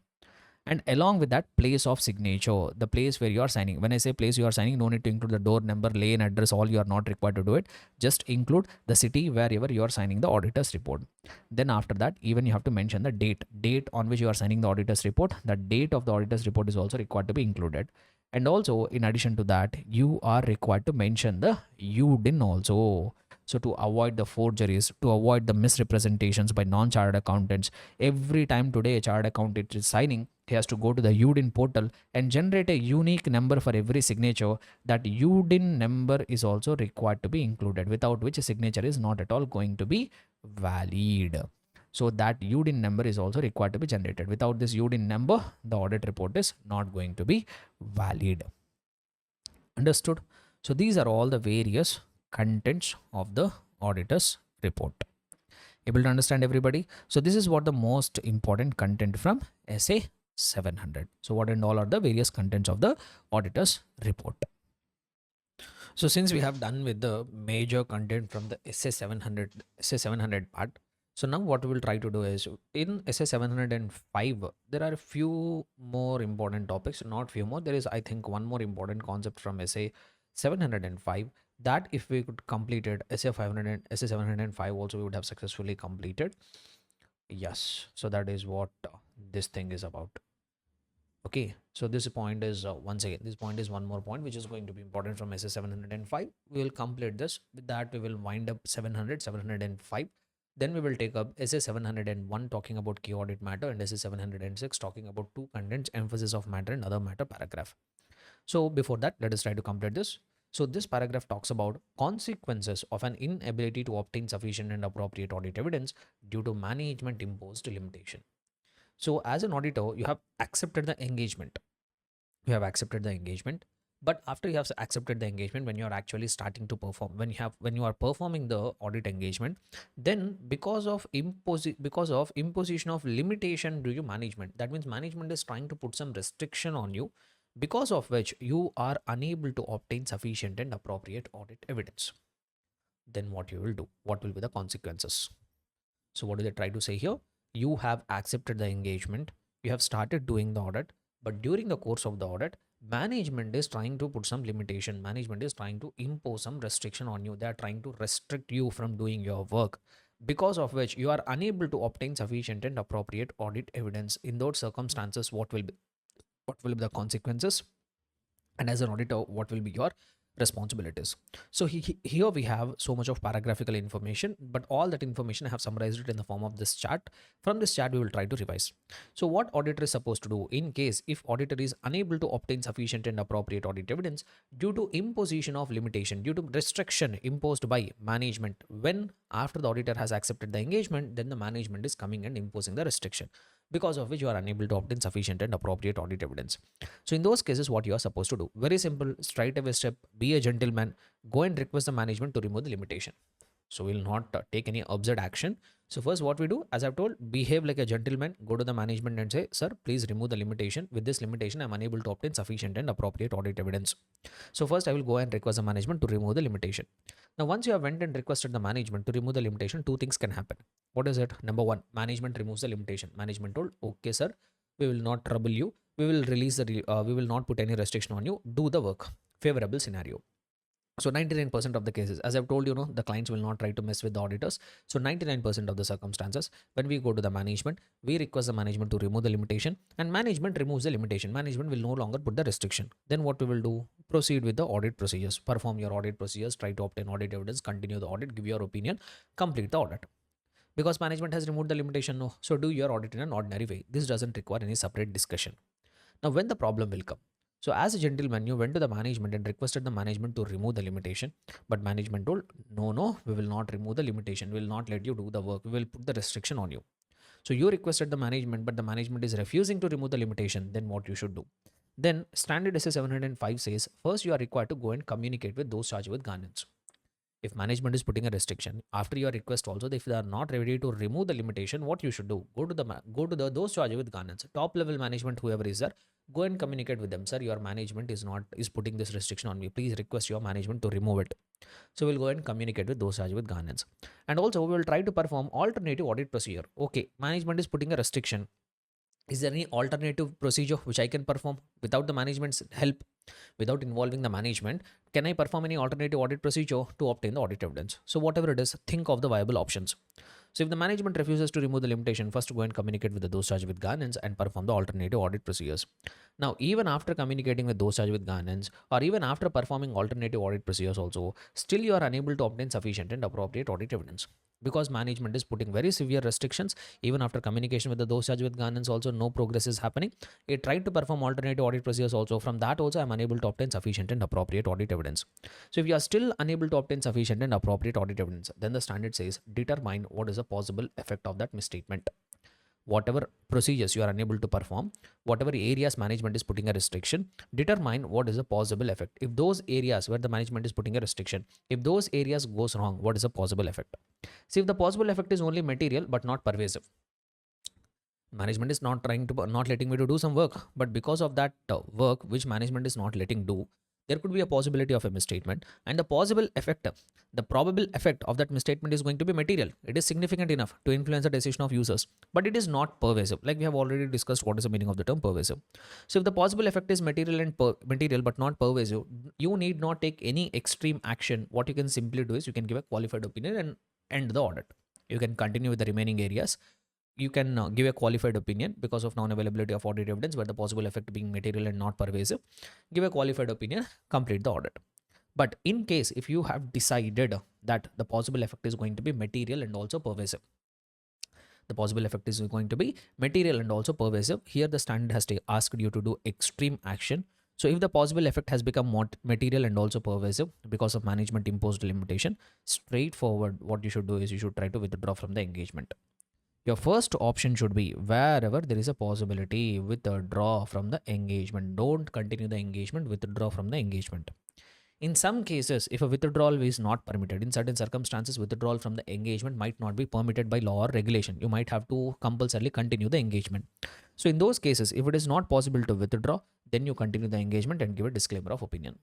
A: And along with that, place of signature, the place where you are signing. When I say place you are signing, no need to include the door number, lane, address, all you are not required to do it. Just include the city wherever you are signing the auditor's report. Then after that, even you have to mention the date on which you are signing the auditor's report. The date of the auditor's report is also required to be included. And also, in addition to that, you are required to mention the UDIN also. So to avoid the forgeries, to avoid the misrepresentations by non-chartered accountants, every time today a chartered accountant is signing, he has to go to the UDIN portal and generate a unique number for every signature. That UDIN number is also required to be included, without which a signature is not at all going to be valid. So that UDIN number is also required to be generated. Without this UDIN number, the audit report is not going to be valid. Understood? So these are all the various contents of the auditor's report. Able to understand, everybody? So this is what the most important content from SA 700. So what and all are the various contents of the auditor's report? So since we have done with the major content from the SA 700 part, so now what we will try to do is, in SA 705, there are a few more important topics, not few more. There is, I think, one more important concept from SA 705, that if we could complete it, SA 500 and SA 705 also we would have successfully completed. Yes, so that is what this thing is about. Okay, so this point is once again, this point is one more point which is going to be important from SA 705. We will complete this. With that, we will wind up 700, 705. Then we will take up SA 701 talking about key audit matter, and SA 706 talking about two contents, emphasis of matter and other matter paragraph. So before that, let us try to complete this. So this paragraph talks about consequences of an inability to obtain sufficient and appropriate audit evidence due to management imposed limitation. So as an auditor, you have accepted the engagement. You have accepted the engagement. But after you have accepted the engagement, when you are actually starting to perform, when you are performing the audit engagement, then because of imposition of limitation due to management, that means management is trying to put some restriction on you, because of which you are unable to obtain sufficient and appropriate audit evidence. Then what you will do? What will be the consequences? So what do they try to say here? You have accepted the engagement, you have started doing the audit, but during the course of the audit, management is trying to put some limitation, management is trying to impose some restriction on you. They are trying to restrict you from doing your work, because of which you are unable to obtain sufficient and appropriate audit evidence. In those circumstances, what will be the consequences? And as an auditor, what will be your responsibilities? So here we have so much of paragraphical information, but all that information I have summarized it in the form of this chart. From this chart, we will try to revise. So what auditor is supposed to do in case if auditor is unable to obtain sufficient and appropriate audit evidence due to imposition of limitation, due to restriction imposed by management? When after the auditor has accepted the engagement, then the management is coming and imposing the restriction, because of which you are unable to obtain sufficient and appropriate audit evidence. So in those cases, what you are supposed to do? Very simple, straight away step, be a gentleman, go and request the management to remove the limitation. So we'll not take any absurd action. So first what we do, as I've told, behave like a gentleman, go to the management and say, sir, please remove the limitation. With this limitation, I'm unable to obtain sufficient and appropriate audit evidence. So first I will go and request the management to remove the limitation. Now, once you have went and requested the management to remove the limitation, two things can happen. What is it? Number one, management removes the limitation. Management told, okay, sir, we will not trouble you. We will release we will not put any restriction on you. Do the work. Favorable scenario. So 99% of the cases, as I've told you, the clients will not try to mess with the auditors. So 99% of the circumstances, when we go to the management, we request the management to remove the limitation, and management removes the limitation. Management will no longer put the restriction. Then what we will do? Proceed with the audit procedures. Perform your audit procedures, try to obtain audit evidence, continue the audit, give your opinion, complete the audit. Because management has removed the limitation, no. So do your audit in an ordinary way. This doesn't require any separate discussion. Now, when the problem will come? So as a gentleman, you went to the management and requested the management to remove the limitation, but management told, no, we will not remove the limitation. We will not let you do the work. We will put the restriction on you. So you requested the management, but the management is refusing to remove the limitation. Then what you should do? Then standard SA 705 says, first you are required to go and communicate with those charged with garnets. If management is putting a restriction after your request also, if they are not ready to remove the limitation, what you should do? Go to the those charged with garnets, top level management, whoever is there, go and communicate with them. Sir, your management is putting this restriction on me. Please request your management to remove it. So we'll go and communicate with those charged with garnets. And also we will try to perform alternative audit procedure. Okay, management is putting a restriction. Is there any alternative procedure which I can perform without the management's help, without involving the management? Can I perform any alternative audit procedure to obtain the audit evidence? So whatever it is, think of the viable options. So if the management refuses to remove the limitation, first go and communicate with those charged with governance and perform the alternative audit procedures. Now, even after communicating with those charged with governance, or even after performing alternative audit procedures also, still you are unable to obtain sufficient and appropriate audit evidence. Because management is putting very severe restrictions, even after communication with those charged with governance also, no progress is happening. I tried to perform alternative audit procedures also. From that also, I am unable to obtain sufficient and appropriate audit evidence. So if you are still unable to obtain sufficient and appropriate audit evidence, then the standard says determine what is the possible effect of that misstatement. Whatever procedures you are unable to perform, whatever areas management is putting a restriction, determine what is the possible effect. If those areas where the management is putting a restriction, if those areas goes wrong, what is the possible effect? See, if the possible effect is only material but not pervasive, management is not trying to, not letting me to do some work, but because of that work which management is not letting do, there could be a possibility of a misstatement, and the possible effect, the probable effect of that misstatement is going to be material. It is significant enough to influence the decision of users, but it is not pervasive. Like we have already discussed what is the meaning of the term pervasive. So if the possible effect is material and material but not pervasive, you need not take any extreme action. What you can simply do is you can give a qualified opinion and end the audit. You can continue with the remaining areas. You can give a qualified opinion because of non-availability of audit evidence, where the possible effect being material and not pervasive. Give a qualified opinion, complete the audit. But in case if you have decided that the possible effect is going to be material and also pervasive, the possible effect is going to be material and also pervasive, here the standard has asked you to do extreme action. So if the possible effect has become material and also pervasive because of management imposed limitation, straightforward, what you should do is you should try to withdraw from the engagement. Your first option should be wherever there is a possibility, withdraw from the engagement. Don't continue the engagement, withdraw from the engagement. In some cases, if a withdrawal is not permitted, in certain circumstances, withdrawal from the engagement might not be permitted by law or regulation. You might have to compulsorily continue the engagement. So in those cases, if it is not possible to withdraw, then you continue the engagement and give a disclaimer of opinion.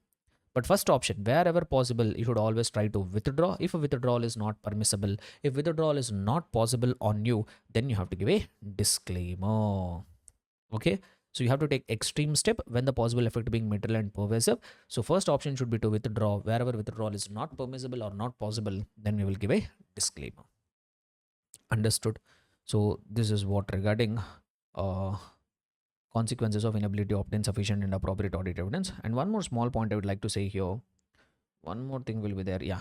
A: But first option, wherever possible, you should always try to withdraw. If a withdrawal is not permissible, if withdrawal is not possible on you, then you have to give a disclaimer. Okay. So you have to take extreme step when the possible effect being material and pervasive. So first option should be to withdraw. Wherever withdrawal is not permissible or not possible, then we will give a disclaimer. Understood. So this is what regarding uh, consequences of inability to obtain sufficient and appropriate audit evidence. And one more small point I would like to say here. One more thing will be there. Yeah.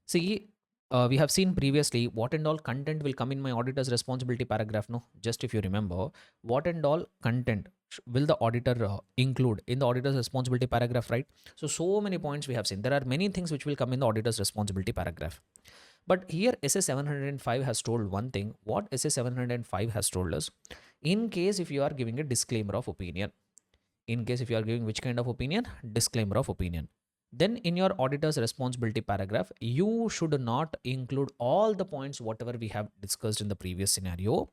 A: See, we have seen previously what and all content will come in my auditor's responsibility paragraph. No, just if you remember, what and all content will the auditor include in the auditor's responsibility paragraph, right? So many points we have seen. There are many things which will come in the auditor's responsibility paragraph. But here SA 705 has told one thing. What SA 705 has told us, in case if you are giving a disclaimer of opinion, in case if you are giving which kind of opinion? Disclaimer of opinion. Then in your auditor's responsibility paragraph, you should not include all the points whatever we have discussed in the previous scenario.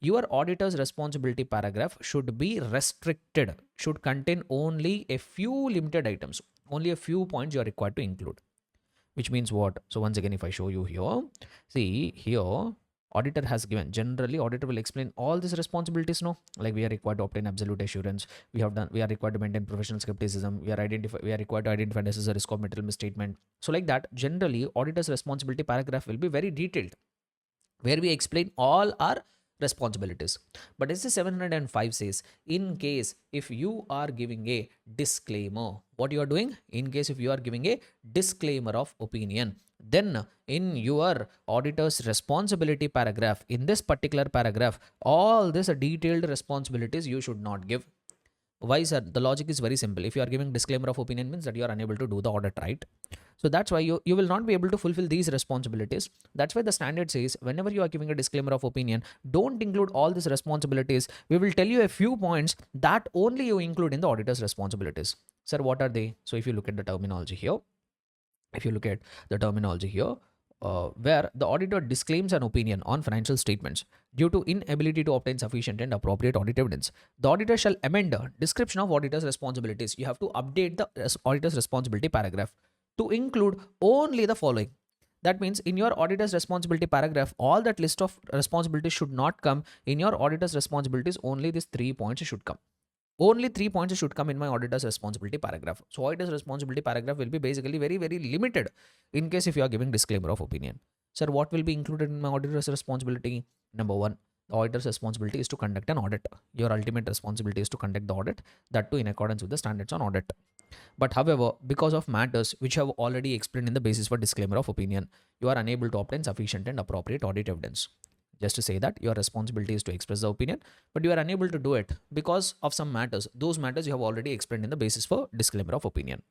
A: Your auditor's responsibility paragraph should be restricted, should contain only a few limited items, only a few points you are required to include. Which means what? So once again, if I show you here, see here, auditor has given, generally auditor will explain all these responsibilities. No, like we are required to obtain absolute assurance, we are required to maintain professional skepticism, we are required to identify necessary risk of material misstatement. So like that, generally auditor's responsibility paragraph will be very detailed, where we explain all our responsibilities. But SA 705 says, in case if you are giving a disclaimer, what you are doing, in case if you are giving a disclaimer of opinion, then in your auditor's responsibility paragraph, in this particular paragraph, all these detailed responsibilities you should not give. Why, sir? The logic is very simple. If you are giving disclaimer of opinion, means that you are unable to do the audit, right? So that's why you will not be able to fulfill these responsibilities. That's why the standard says, whenever you are giving a disclaimer of opinion, don't include all these responsibilities. We will tell you a few points that only you include in the auditor's responsibilities. Sir, what are they? So if you look at the terminology here, where the auditor disclaims an opinion on financial statements due to inability to obtain sufficient and appropriate audit evidence, the auditor shall amend the description of auditor's responsibilities. You have to update the auditor's responsibility paragraph to include only the following. That means in your auditor's responsibility paragraph, all that list of responsibilities should not come. In your auditor's responsibilities, only these 3 points should come. Only 3 points should come in my auditor's responsibility paragraph. So auditor's responsibility paragraph will be basically very, very limited in case if you are giving disclaimer of opinion. Sir, what will be included in my auditor's responsibility? Number one, the auditor's responsibility is to conduct an audit. Your ultimate responsibility is to conduct the audit, that too in accordance with the standards on audit. But however, because of matters which have already explained in the basis for disclaimer of opinion, you are unable to obtain sufficient and appropriate audit evidence. Just to say that your responsibility is to express the opinion, but you are unable to do it because of some matters. Those matters you have already explained in the basis for disclaimer of opinion.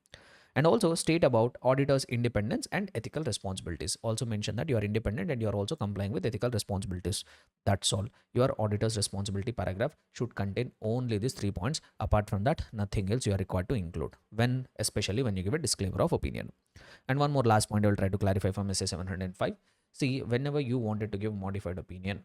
A: And also state about auditor's independence and ethical responsibilities. Also mention that you are independent and you are also complying with ethical responsibilities. That's all. Your auditor's responsibility paragraph should contain only these 3 points. Apart from that, nothing else you are required to include especially when you give a disclaimer of opinion. And one more last point I will try to clarify from SA 705. See, whenever you wanted to give modified opinion,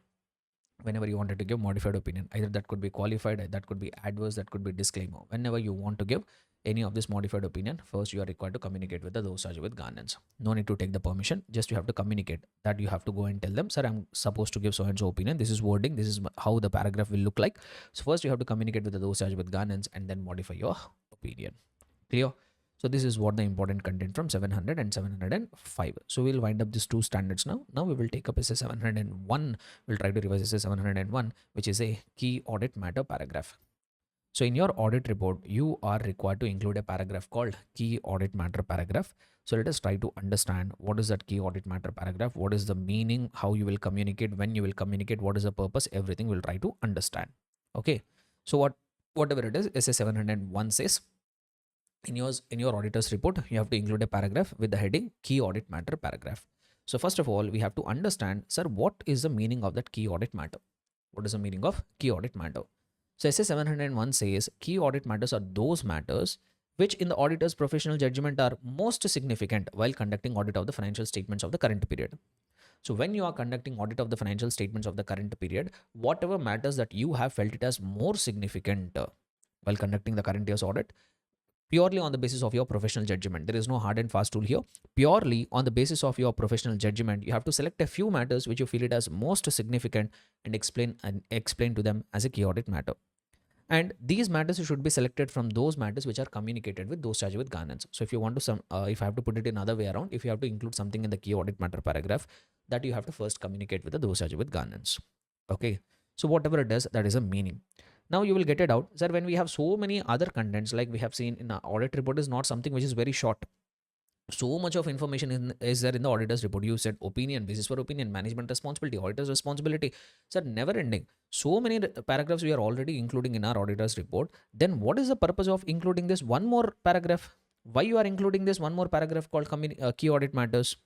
A: either that could be qualified, that could be adverse, that could be disclaimer. Whenever you want to give any of this modified opinion, first you are required to communicate with the dosage with governance. No need to take the permission, just you have to communicate that. You have to go and tell them, sir, I'm supposed to give so and so opinion. This is wording, this is how the paragraph will look like. So first you have to communicate with the dosage with governance and then modify your opinion. Clear? So this is what the important content from 700 and 705. So we'll wind up these two standards now. Now we will take up SA 701. We'll try to revise SA 701, which is a key audit matter paragraph. So in your audit report, you are required to include a paragraph called key audit matter paragraph. So let us try to understand what is that key audit matter paragraph, what is the meaning, how you will communicate, when you will communicate, what is the purpose, everything we'll try to understand. Okay. So whatever it is, SA 701 says, in your auditor's report, you have to include a paragraph with the heading key audit matter paragraph. So first of all, we have to understand, sir, what is the meaning of that key audit matter? What is the meaning of key audit matter? So SA 701 says key audit matters are those matters which in the auditor's professional judgment are most significant while conducting audit of the financial statements of the current period. So when you are conducting audit of the financial statements of the current period, whatever matters that you have felt it as more significant while conducting the current year's audit, purely on the basis of your professional judgment. There is no hard and fast rule here. Purely on the basis of your professional judgment, you have to select a few matters which you feel it as most significant and explain to them as a key audit matter. And these matters should be selected from those matters which are communicated with those charged with governance. So if you want to if I have to put it in another way around, if you have to include something in the key audit matter paragraph, that you have to first communicate with the those charged with governance. Okay. So whatever it is, that is a meaning. Now you will get it out, sir. When we have so many other contents, like we have seen in our audit report, is not something which is very short. So much of information is there in the auditor's report. You said opinion, basis for opinion, management responsibility, auditor's responsibility. Sir, never ending. So many paragraphs we are already including in our auditor's report. Then what is the purpose of including this one more paragraph? Why you are including this one more paragraph called key audit matters?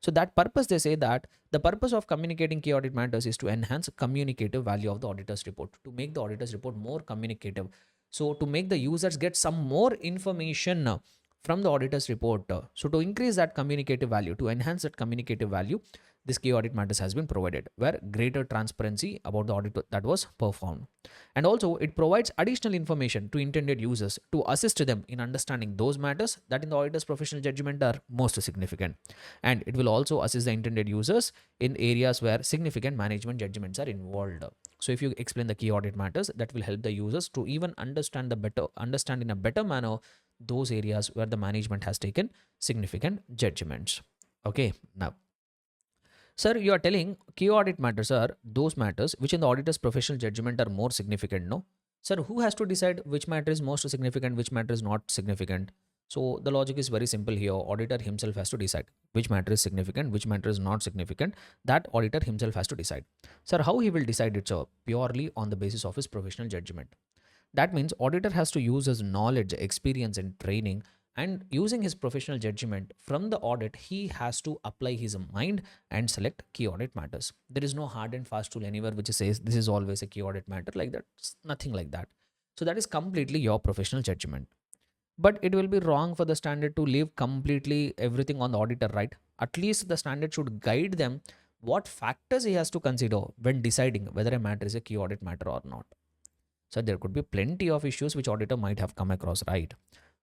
A: So that purpose, they say that the purpose of communicating key audit matters is to enhance communicative value of the auditor's report, to make the auditor's report more communicative. So to make the users get some more information from the auditor's report. So to increase that communicative value, to enhance that communicative value, this key audit matters has been provided, where greater transparency about the audit that was performed. And also it provides additional information to intended users to assist them in understanding those matters that in the auditor's professional judgment are most significant. And it will also assist the intended users in areas where significant management judgments are involved. So if you explain the key audit matters, that will help the users to even understand in a better manner those areas where the management has taken significant judgments. Okay, now, sir, you are telling key audit matters are those matters which in the auditor's professional judgment are more significant, no? Sir, who has to decide which matter is most significant, which matter is not significant? So the logic is very simple here. Auditor himself has to decide which matter is significant, which matter is not significant. That auditor himself has to decide. Sir, how he will decide it, sir? Purely on the basis of his professional judgment. That means auditor has to use his knowledge, experience and training, and using his professional judgment from the audit, he has to apply his mind and select key audit matters. There is no hard and fast rule anywhere which says this is always a key audit matter like that. It's nothing like that. So that is completely your professional judgment. But it will be wrong for the standard to leave completely everything on the auditor, right? At least the standard should guide them what factors he has to consider when deciding whether a matter is a key audit matter or not. So there could be plenty of issues which auditor might have come across, right?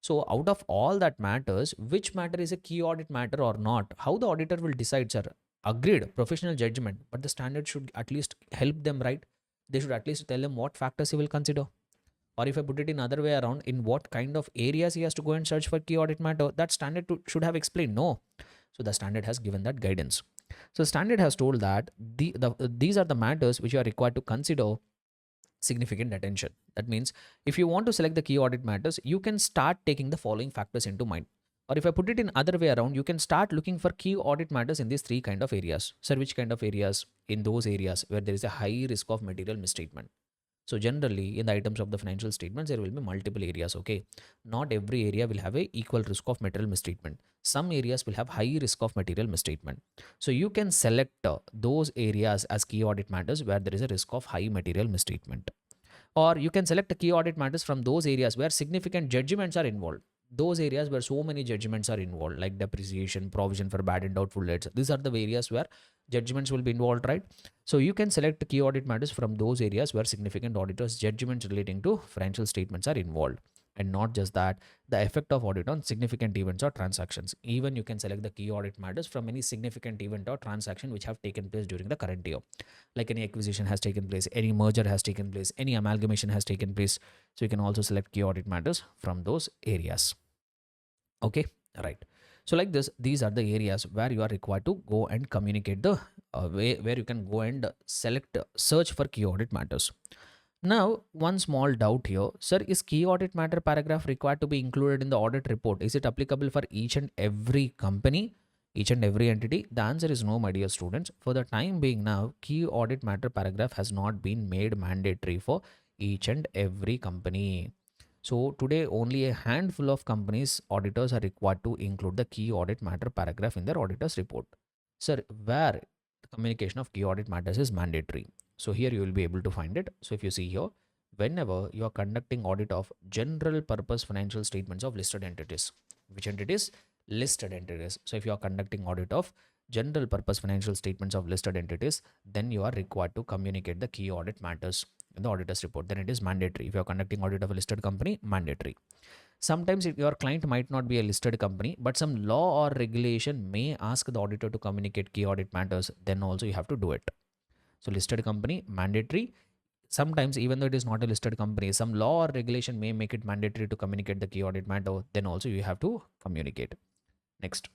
A: So out of all that matters, which matter is a key audit matter or not, how the auditor will decide, sir? Agreed, professional judgment, but the standard should at least help them, right? They should at least tell them what factors he will consider. Or if I put it in other way around, in what kind of areas he has to go and search for key audit matter, that standard should have explained. No. So the standard has given that guidance. So standard has told that these are the matters which you are required to consider significant attention. That means if you want to select the key audit matters, you can start taking the following factors into mind. Or if I put it in other way around, you can start looking for key audit matters in these three kind of areas. Sir, which kind of areas? In those areas where there is a high risk of material misstatement. So generally in the items of the financial statements, there will be multiple areas. Okay. Not every area will have a equal risk of material misstatement. Some areas will have high risk of material misstatement. So you can select those areas as key audit matters where there is a risk of high material misstatement. Or you can select the key audit matters from those areas where significant judgments are involved. Those areas where so many judgments are involved, like depreciation, provision for bad and doubtful debts. These are the areas where judgments will be involved, right? So you can select the key audit matters from those areas where significant auditors' judgments relating to financial statements are involved. And not just that, the effect of audit on significant events or transactions. Even you can select the key audit matters from any significant event or transaction which have taken place during the current year. Like any acquisition has taken place, any merger has taken place, any amalgamation has taken place. So you can also select key audit matters from those areas. Okay, right. So like this, these are the areas where you are required to go and communicate the way where you can go and select search for key audit matters. Now, one small doubt here, sir, is key audit matter paragraph required to be included in the audit report? Is it applicable for each and every company, each and every entity? The answer is no, my dear students. For the time being now, key audit matter paragraph has not been made mandatory for each and every company. So today only a handful of companies auditors are required to include the key audit matter paragraph in their auditor's report. Sir, where the communication of key audit matters is mandatory. So here you will be able to find it. So if you see here, whenever you are conducting audit of general purpose financial statements of listed entities, which entities? Listed entities. So if you are conducting audit of general purpose financial statements of listed entities, then you are required to communicate the key audit matters in the auditor's report. Then it is mandatory. If you are conducting audit of a listed company, mandatory. Sometimes your client might not be a listed company, but some law or regulation may ask the auditor to communicate key audit matters. Then also you have to do it. So listed company, mandatory. Sometimes even though it is not a listed company, some law or regulation may make it mandatory to communicate the key audit matter. Then also you have to communicate. Next.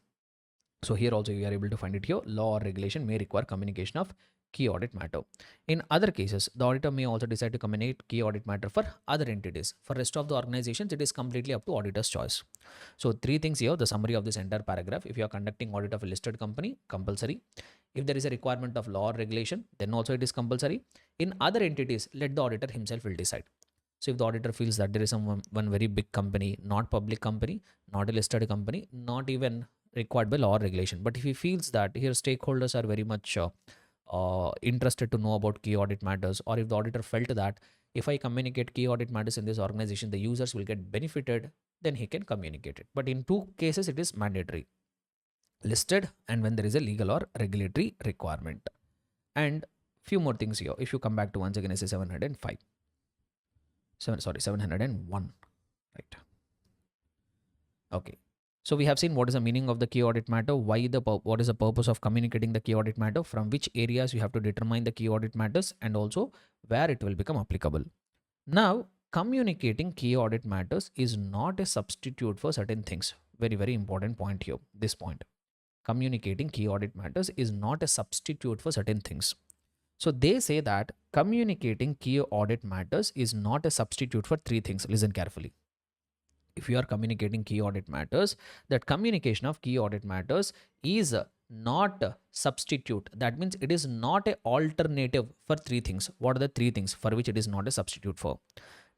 A: So here also you are able to find it here. Law or regulation may require communication of key audit matter. In other cases, the auditor may also decide to communicate key audit matter for other entities. For rest of the organizations, it is completely up to auditor's choice. So three things here, the summary of this entire paragraph. If you are conducting audit of a listed company, compulsory. If there is a requirement of law or regulation, then also it is compulsory. In other entities, let the auditor himself will decide. So if the auditor feels that there is one very big company, not public company, not a listed company, not even required by law or regulation, but if he feels that here stakeholders are very much interested to know about key audit matters, or if the auditor felt that if I communicate key audit matters in this organization, the users will get benefited, then he can communicate it. But in two cases, it is mandatory. Listed and when there is a legal or regulatory requirement. And few more things here. If you come back to once again, I say 705. 701. Right. Okay. So we have seen what is the meaning of the key audit matter, what is the purpose of communicating the key audit matter, from which areas you have to determine the key audit matters, and also where it will become applicable. Now, communicating key audit matters is not a substitute for certain things. Very, very important point here. This point. Communicating key audit matters is not a substitute for certain things. So they say that communicating key audit matters is not a substitute for three things. Listen carefully. If you are communicating key audit matters, that communication of key audit matters is not a substitute. That means it is not an alternative for three things. What are the three things for which it is not a substitute for?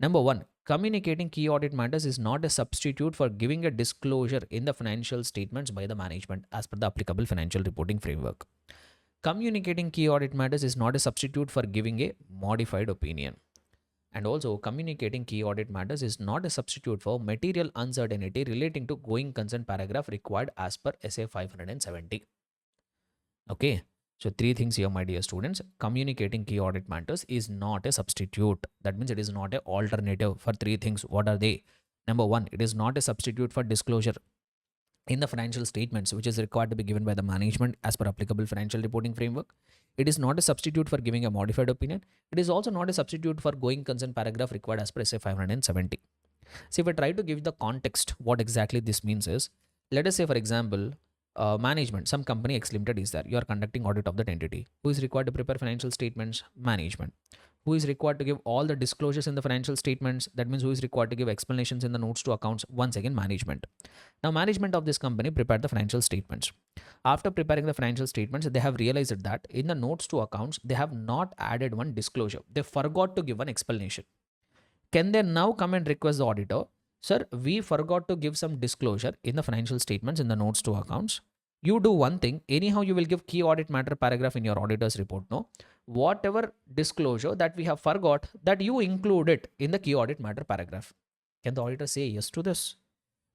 A: Number one, communicating key audit matters is not a substitute for giving a disclosure in the financial statements by the management as per the applicable financial reporting framework. Communicating key audit matters is not a substitute for giving a modified opinion. And also, communicating key audit matters is not a substitute for material uncertainty relating to going concern paragraph required as per SA 570. Okay. So three things here, my dear students. Communicating key audit matters is not a substitute. That means it is not an alternative for three things. What are they? Number one, it is not a substitute for disclosure in the financial statements, which is required to be given by the management as per applicable financial reporting framework. It is not a substitute for giving a modified opinion. It is also not a substitute for going concern paragraph required as per SA 570. See, if I try to give the context, what exactly this means is, let us say, for example, management, some company X Limited is there. You are conducting audit of that entity. Who is required to prepare financial statements? Management. Who is required to give all the disclosures in the financial statements? That means who is required to give explanations in the notes to accounts? Once again, management. Now, management of this company prepared the financial statements. After preparing the financial statements, they have realized that in the notes to accounts, they have not added one disclosure. They forgot to give one explanation. Can they now come and request the auditor, sir, we forgot to give some disclosure in the financial statements in the notes to accounts. You do one thing, anyhow, you will give key audit matter paragraph in your auditor's report. No, whatever disclosure that we have forgot, that you include it in the key audit matter paragraph. Can the auditor say yes to this?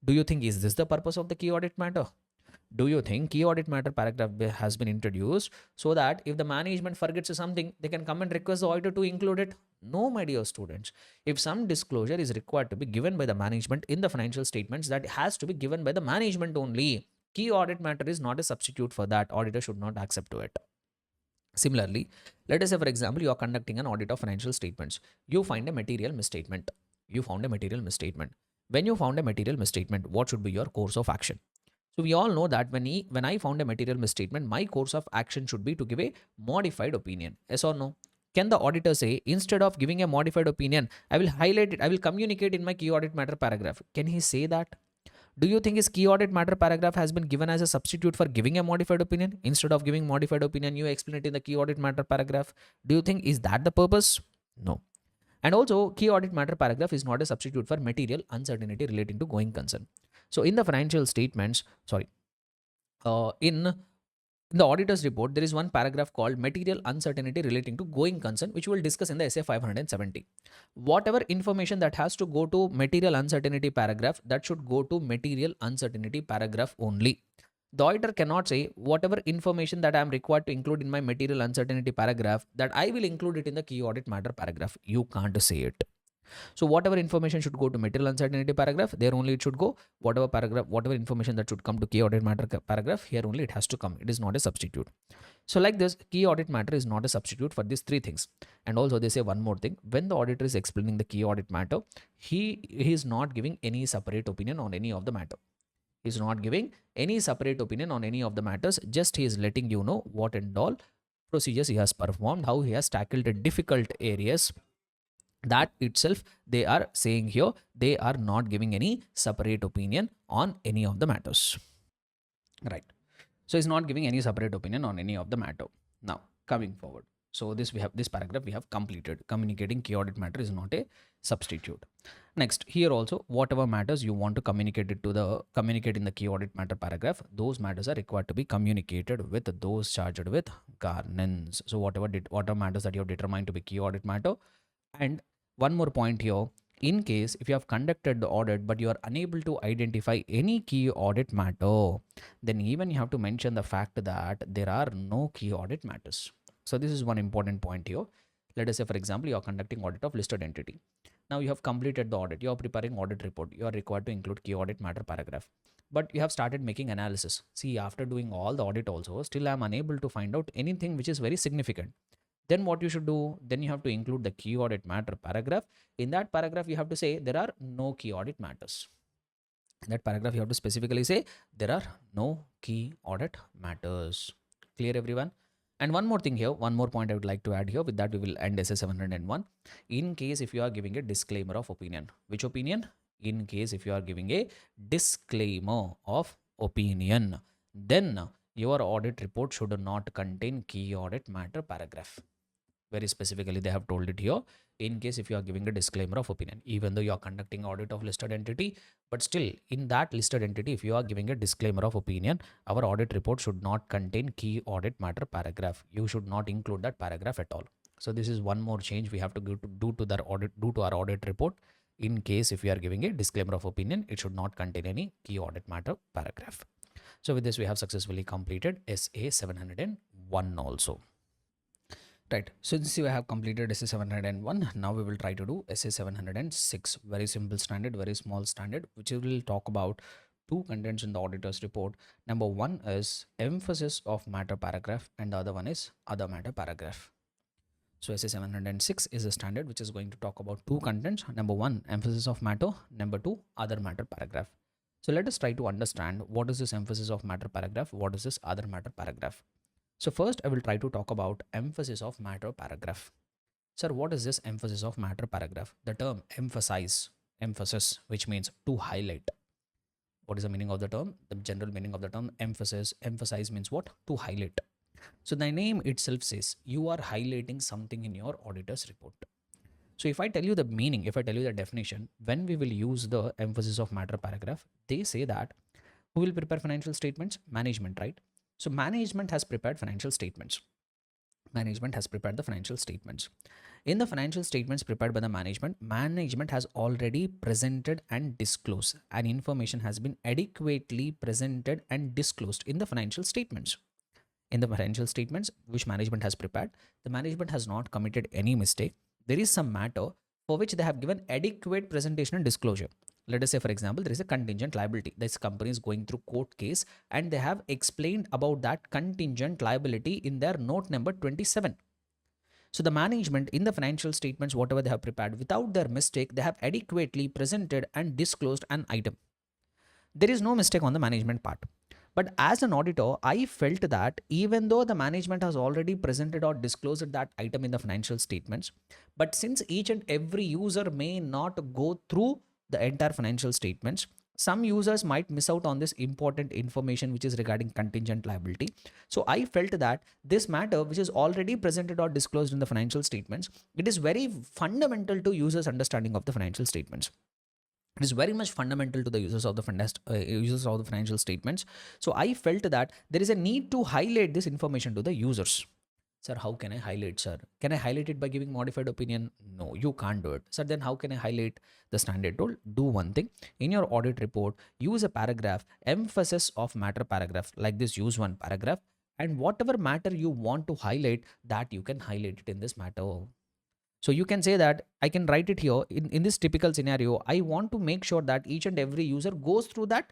A: Do you think is this the purpose of the key audit matter? Do you think key audit matter paragraph has been introduced so that if the management forgets something, they can come and request the auditor to include it? No, my dear students. If some disclosure is required to be given by the management in the financial statements, that has to be given by the management only. Key audit matter is not a substitute for that. Auditor should not accept to it. Similarly, let us say, for example, you are conducting an audit of financial statements. You find a material misstatement. You found a material misstatement. When you found a material misstatement, what should be your course of action? So we all know that when I found a material misstatement, my course of action should be to give a modified opinion. Yes or no? Can the auditor say, instead of giving a modified opinion, I will highlight it, I will communicate in my key audit matter paragraph? Can he say that? Do you think his key audit matter paragraph has been given as a substitute for giving a modified opinion? Instead of giving modified opinion, you explain it in the key audit matter paragraph. Do you think is that the purpose? No. And also, key audit matter paragraph is not a substitute for material uncertainty relating to going concern. So in the financial statements, in the auditor's report, there is one paragraph called material uncertainty relating to going concern, which we will discuss in the SA 570. Whatever information that has to go to material uncertainty paragraph, that should go to material uncertainty paragraph only. The auditor cannot say whatever information that I am required to include in my material uncertainty paragraph, that I will include it in the key audit matter paragraph. You can't say it. So whatever information should go to material uncertainty paragraph, there only it should go. Whatever information that should come to key audit matter paragraph, here only it has to come. It is not a substitute. So like this, key audit matter is not a substitute for these three things. And also they say one more thing. When the auditor is explaining the key audit matter, he is not giving any separate opinion on any of the matter. He is not giving any separate opinion on any of the matters. Just he is letting you know what and all procedures he has performed, how he has tackled the difficult areas. That itself they are saying here, they are not giving any separate opinion on any of the matters, right? So he's not giving any separate opinion on any of the matter. Now coming forward, so this paragraph we have completed. Communicating key audit matter is not a substitute. Next, here also, whatever matters you want to communicate in the key audit matter paragraph, those matters are required to be communicated with those charged with governance. So whatever matters that you have determined to be key audit matter. And one more point here, in case if you have conducted the audit but you are unable to identify any key audit matter, then even you have to mention the fact that there are no key audit matters. So this is one important point here. Let us say, for example, you are conducting audit of listed entity. Now you have completed the audit, you are preparing audit report, you are required to include key audit matter paragraph. But you have started making analysis. See, after doing all the audit also, still I am unable to find out anything which is very significant. Then what you should do, then you have to include the key audit matter paragraph. In that paragraph, you have to say there are no key audit matters. In that paragraph, you have to specifically say there are no key audit matters. Clear, everyone? And one more thing here, one more point I would like to add here. With that, we will end SA 701. In case if you are giving a disclaimer of opinion, which opinion? In case if you are giving a disclaimer of opinion, then your audit report should not contain key audit matter paragraph. Very specifically they have told it here. In case if you are giving a disclaimer of opinion, even though you are conducting audit of listed entity, but still in that listed entity, if you are giving a disclaimer of opinion, our audit report should not contain key audit matter paragraph. You should not include that paragraph at all. So this is one more change we have to do to our audit report. In case if we are giving a disclaimer of opinion, it should not contain any key audit matter paragraph. So with this, we have successfully completed SA 701 also. Right. So since you have completed SA 701, now we will try to do SA 706. Very simple standard, very small standard, which we will talk about two contents in the auditor's report. Number one is emphasis of matter paragraph, and the other one is other matter paragraph. So SA 706 is a standard which is going to talk about two contents. Number one, emphasis of matter. Number two, other matter paragraph. So let us try to understand what is this emphasis of matter paragraph, what is this other matter paragraph. So first I will try to talk about emphasis of matter paragraph. Sir, what is this emphasis of matter paragraph? The term emphasize, emphasis, which means to highlight. What is the meaning of the term? The general meaning of the term emphasis, emphasize means what? To highlight. So the name itself says you are highlighting something in your auditor's report. So if I tell you the meaning, if I tell you the definition, when we will use the emphasis of matter paragraph, they say that who will prepare financial statements? Management, right? So management has prepared financial statements. Management has prepared the financial statements. In the financial statements prepared by the management has already presented and disclosed, and information has been adequately presented and disclosed in the financial statements. In the financial statements which management has prepared, the management has not committed any mistake. There is some matter for which they have given adequate presentation and disclosure. Let us say, for example, there is a contingent liability. This company is going through court case and they have explained about that contingent liability in their note number 27. So the management in the financial statements, whatever they have prepared, without their mistake, they have adequately presented and disclosed an item. There is no mistake on the management part. But as an auditor, I felt that even though the management has already presented or disclosed that item in the financial statements, but since each and every user may not go through the entire financial statements, some users might miss out on this important information which is regarding contingent liability. So I felt that this matter which is already presented or disclosed in the financial statements, it is very fundamental to users' understanding of the financial statements. It is very much fundamental to the users of the financial statements. So I felt that there is a need to highlight this information to the users. Sir, how can I highlight, sir? Can I highlight it by giving modified opinion? No, you can't do it. Sir, then how can I highlight the standard rule? Do one thing. In your audit report, use a paragraph, emphasis of matter paragraph. Like this, use one paragraph. And whatever matter you want to highlight, that you can highlight it in this matter. So you can say that I can write it here in this typical scenario. I want to make sure that each and every user goes through that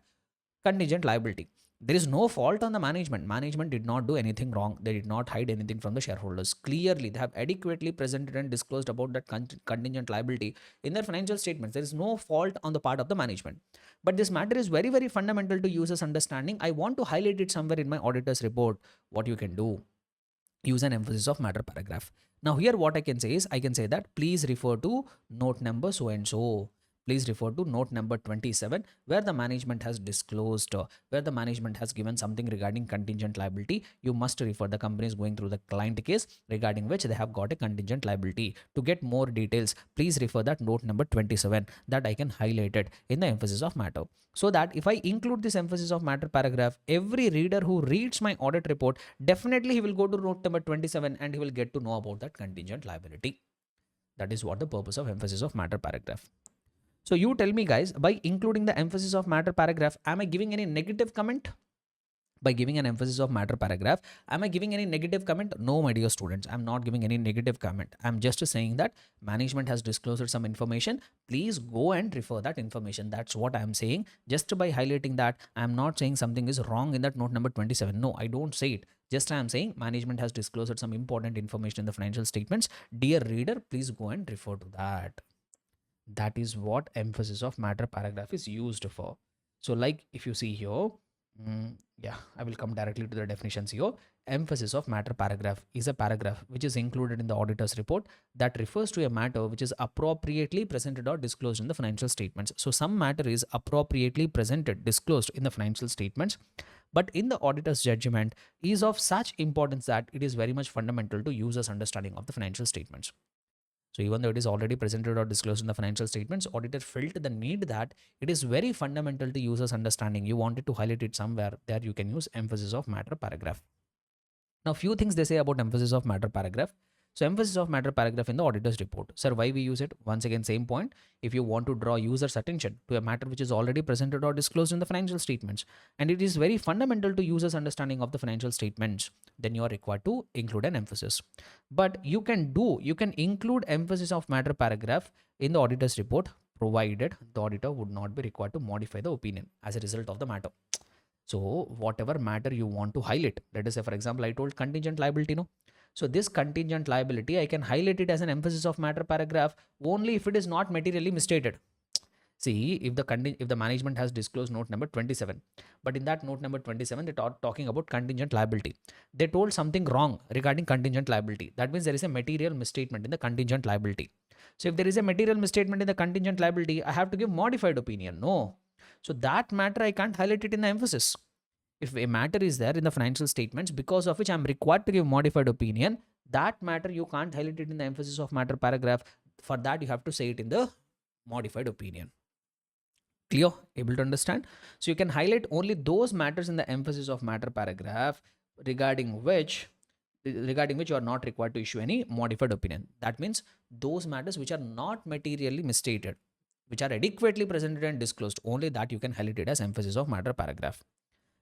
A: contingent liability. There is no fault on the management. Management did not do anything wrong. They did not hide anything from the shareholders. Clearly, they have adequately presented and disclosed about that contingent liability in their financial statements. There is no fault on the part of the management. But this matter is very, very fundamental to users' understanding. I want to highlight it somewhere in my auditor's report. What you can do? Use an emphasis of matter paragraph. Now here what I can say is I can say that please refer to note number so and so. Please refer to note number 27 where the management has disclosed, where the management has given something regarding contingent liability. You must refer. The company is going through the client case regarding which they have got a contingent liability. To get more details, please refer that note number 27 that I can highlight it in the emphasis of matter. So that if I include this emphasis of matter paragraph, every reader who reads my audit report, definitely he will go to note number 27 and he will get to know about that contingent liability. That is what the purpose of emphasis of matter paragraph. So you tell me guys, by including the emphasis of matter paragraph, am I giving any negative comment? By giving an emphasis of matter paragraph, am I giving any negative comment? No, my dear students, I'm not giving any negative comment. I'm just saying that management has disclosed some information. Please go and refer that information. That's what I'm saying. Just by highlighting that, I'm not saying something is wrong in that note number 27. No, I don't say it. Just I'm saying management has disclosed some important information in the financial statements. Dear reader, please go and refer to that. That is what emphasis of matter paragraph is used for. So like if you see here, yeah, I will come directly to the definitions here. Emphasis of matter paragraph is a paragraph which is included in the auditor's report that refers to a matter which is appropriately presented or disclosed in the financial statements. So some matter is appropriately presented, disclosed in the financial statements, but in the auditor's judgment is of such importance that it is very much fundamental to users' understanding of the financial statements. So even though it is already presented or disclosed in the financial statements, auditor felt the need that it is very fundamental to users' understanding. You wanted to highlight it somewhere. There you can use emphasis of matter paragraph. Now few things they say about emphasis of matter paragraph. So emphasis of matter paragraph in the auditor's report. Sir, why we use it? Once again, same point. If you want to draw users' attention to a matter which is already presented or disclosed in the financial statements, and it is very fundamental to users' understanding of the financial statements, then you are required to include an emphasis. But you can include emphasis of matter paragraph in the auditor's report, provided the auditor would not be required to modify the opinion as a result of the matter. So whatever matter you want to highlight, let us say for example, I told contingent liability, no? So this contingent liability, I can highlight it as an emphasis of matter paragraph only if it is not materially misstated. See, if the management has disclosed note number 27, but in that note number 27, they are talking about contingent liability. They told something wrong regarding contingent liability. That means there is a material misstatement in the contingent liability. So if there is a material misstatement in the contingent liability, I have to give modified opinion. No. So that matter, I can't highlight it in the emphasis. If a matter is there in the financial statements because of which I'm required to give modified opinion, that matter you can't highlight it in the emphasis of matter paragraph. For that, you have to say it in the modified opinion. Clear? Able to understand? So you can highlight only those matters in the emphasis of matter paragraph regarding which you are not required to issue any modified opinion. That means those matters which are not materially misstated, which are adequately presented and disclosed, only that you can highlight it as emphasis of matter paragraph.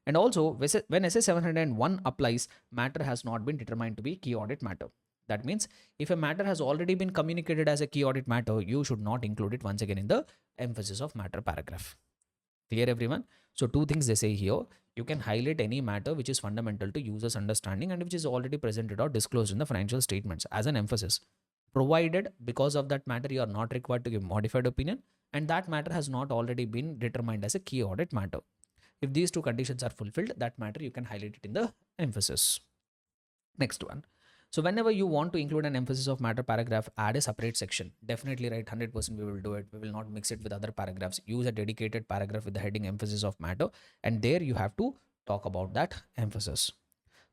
A: And also, when SA 701 applies, matter has not been determined to be key audit matter. That means if a matter has already been communicated as a key audit matter, you should not include it once again in the emphasis of matter paragraph. Clear, everyone? So two things they say here. You can highlight any matter which is fundamental to users' understanding and which is already presented or disclosed in the financial statements as an emphasis, provided because of that matter you are not required to give modified opinion and that matter has not already been determined as a key audit matter. If these two conditions are fulfilled, that matter you can highlight it in the emphasis. Next one. So whenever you want to include an emphasis of matter paragraph, add a separate section. Definitely right, 100% we will do it. We will not mix it with other paragraphs. Use a dedicated paragraph with the heading emphasis of matter, and there you have to talk about that emphasis.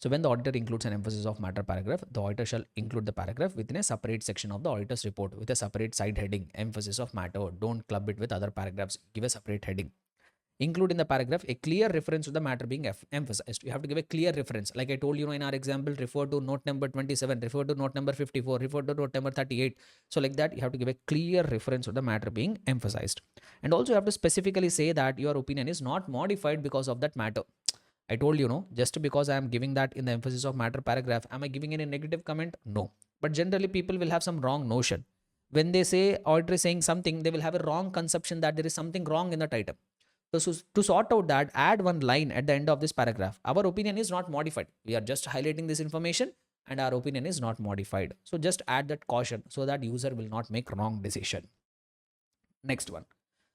A: So when the auditor includes an emphasis of matter paragraph, the auditor shall include the paragraph within a separate section of the auditor's report with a separate side heading, emphasis of matter. Don't club it with other paragraphs. Give a separate heading. Include in the paragraph a clear reference to the matter being emphasized. You have to give a clear reference. Like I told you in our example, refer to note number 27, refer to note number 54, refer to note number 38. So like that, you have to give a clear reference to the matter being emphasized. And also you have to specifically say that your opinion is not modified because of that matter. I told you, no, just because I am giving that in the emphasis of matter paragraph, am I giving any negative comment? No. But generally people will have some wrong notion. When they say auditor is saying something, they will have a wrong conception that there is something wrong in that item. So to sort out that, add one line at the end of this paragraph. Our opinion is not modified. We are just highlighting this information and our opinion is not modified. So just add that caution so that user will not make wrong decision. Next one.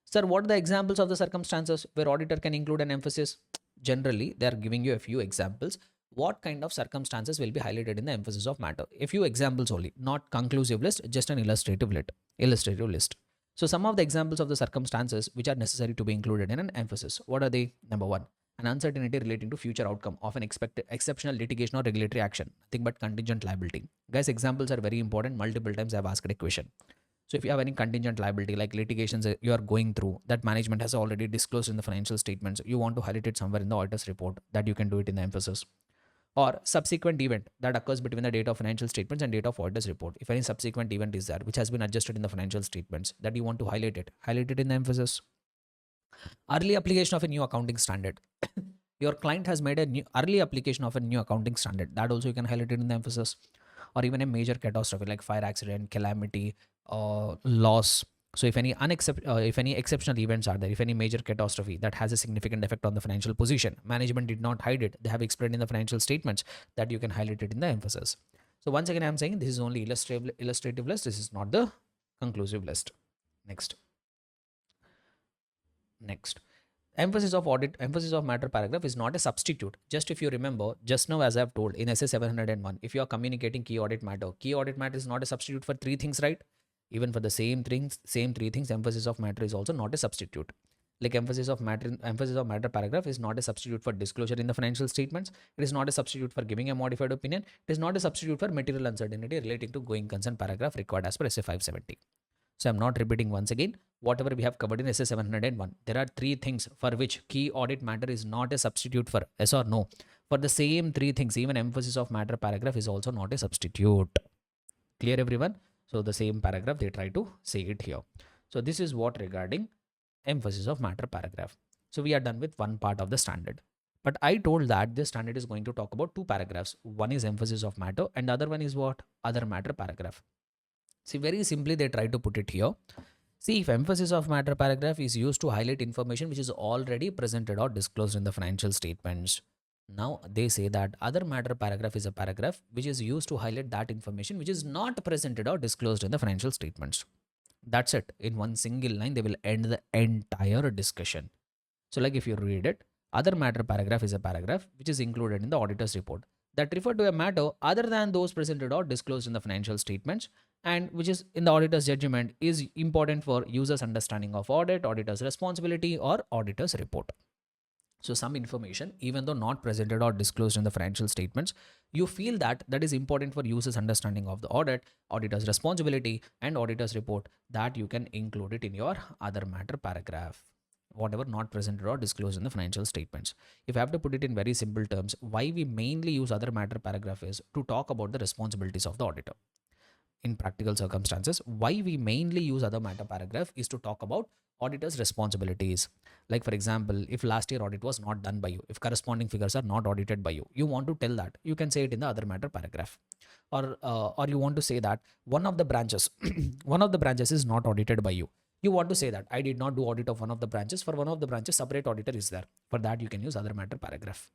A: Sir, what are the examples of the circumstances where auditor can include an emphasis? Generally, they are giving you a few examples. What kind of circumstances will be highlighted in the emphasis of matter? A few examples only, not conclusive list, just an illustrative list. So some of the examples of the circumstances which are necessary to be included in an emphasis. What are they? Number one, an uncertainty relating to future outcome of an expected exceptional litigation or regulatory action. Nothing but contingent liability. Guys, examples are very important. Multiple times I have asked a question. So if you have any contingent liability like litigations you are going through that management has already disclosed in the financial statements, you want to highlight it somewhere in the auditor's report, that you can do it in the emphasis. Or subsequent event that occurs between the date of financial statements and date of auditor's report. If any subsequent event is there which has been adjusted in the financial statements that you want to highlight it in the emphasis. Early application of a new accounting standard. Your client has made a new early application of a new accounting standard, that also you can highlight it in the emphasis. Or even a major catastrophe like fire accident, calamity, loss. So if any exceptional events are there, if any major catastrophe that has a significant effect on the financial position, management did not hide it, they have explained in the financial statements, that you can highlight it in the emphasis. So once again, I'm saying this is only illustrative list. This is not the conclusive list. Next. Emphasis of matter paragraph is not a substitute. Just if you remember, just now as I've told in SA 701, if you are communicating key audit matter is not a substitute for three things, right? Even for the same three things, emphasis of matter is also not a substitute. Like emphasis of matter paragraph is not a substitute for disclosure in the financial statements. It is not a substitute for giving a modified opinion. It is not a substitute for material uncertainty relating to going concern paragraph required as per SA 570. So I'm not repeating once again whatever we have covered in SA 701. There are three things for which key audit matter is not a substitute for, yes or no. For the same three things, even emphasis of matter paragraph is also not a substitute. Clear everyone? So the same paragraph they try to say it here. So this is what regarding emphasis of matter paragraph. So we are done with one part of the standard. But I told that this standard is going to talk about two paragraphs. One is emphasis of matter and the other one is what? Other matter paragraph. See, very simply they try to put it here. See, if emphasis of matter paragraph is used to highlight information which is already presented or disclosed in the financial statements. Now they say that other matter paragraph is a paragraph which is used to highlight that information which is not presented or disclosed in the financial statements. That's it. In one single line, they will end the entire discussion. So, like if you read it, other matter paragraph is a paragraph which is included in the auditor's report that refer to a matter other than those presented or disclosed in the financial statements and which is in the auditor's judgment is important for users' understanding of audit, auditor's responsibility, or auditor's report. So some information, even though not presented or disclosed in the financial statements, you feel that that is important for users' understanding of the audit, auditor's responsibility, and auditor's report, that you can include it in your other matter paragraph. Whatever not presented or disclosed in the financial statements. If I have to put it in very simple terms, why we mainly use other matter paragraph is to talk about the responsibilities of the auditor. In practical circumstances, why we mainly use other matter paragraph is to talk about auditor's responsibilities. Like for example, if last year audit was not done by you, if corresponding figures are not audited by you, you want to tell that, you can say it in the other matter paragraph. Or you want to say that one of the branches one of the branches is not audited by you. You want to say that I did not do audit of one of the branches. For one of the branches, separate auditor is there. For that, you can use other matter paragraph.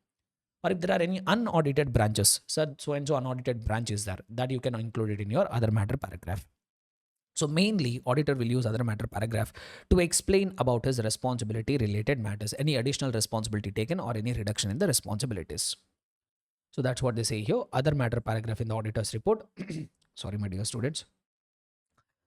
A: Or if there are any unaudited branches, so and so unaudited branch is there, that you can include it in your other matter paragraph. So mainly, auditor will use other matter paragraph to explain about his responsibility related matters, any additional responsibility taken or any reduction in the responsibilities. So that's what they say here. Other matter paragraph in the auditor's report. Sorry, my dear students.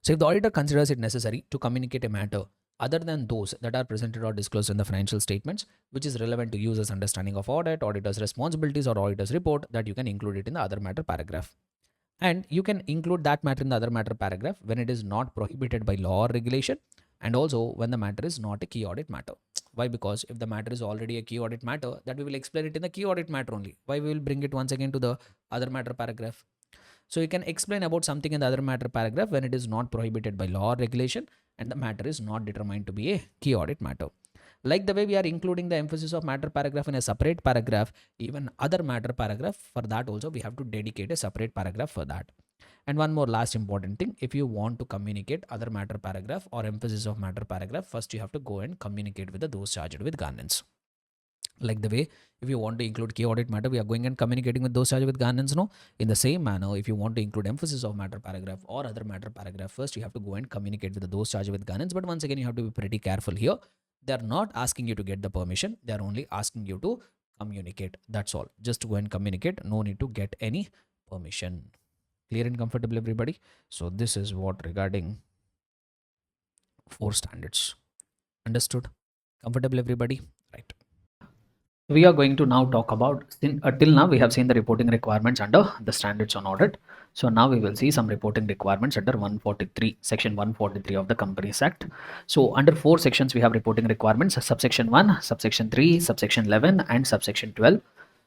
A: So if the auditor considers it necessary to communicate a matter other than those that are presented or disclosed in the financial statements, which is relevant to users' understanding of audit, auditor's responsibilities, or auditor's report, that you can include it in the other matter paragraph. And you can include that matter in the other matter paragraph when it is not prohibited by law or regulation, and also when the matter is not a key audit matter. Why? Because if the matter is already a key audit matter, that we will explain it in the key audit matter only. Why we will bring it once again to the other matter paragraph? So you can explain about something in the other matter paragraph when it is not prohibited by law or regulation and the matter is not determined to be a key audit matter. Like the way we are including the emphasis of matter paragraph in a separate paragraph, even other matter paragraph, for that also we have to dedicate a separate paragraph for that. And one more last important thing, if you want to communicate other matter paragraph or emphasis of matter paragraph, first you have to go and communicate with those charged with governance. Like the way if you want to include key audit matter, we are going and communicating with those charged with governance. No, in the same manner, if you want to include emphasis of matter paragraph or other matter paragraph, first you have to go and communicate with those charged with governance. But once again, you have to be pretty careful here. They are not asking you to get the permission. They are only asking you to communicate. That's all. Just go and communicate. No need to get any permission. Clear and comfortable, everybody? So this is what regarding 4 standards. Understood? Comfortable, everybody? Right. We are going to now talk about, till now we have seen the reporting requirements under the standards on audit. So now we will see some reporting requirements under 143, section 143 of the Companies Act. So under 4 sections we have reporting requirements, subsection 1, subsection 3, subsection 11 and subsection 12.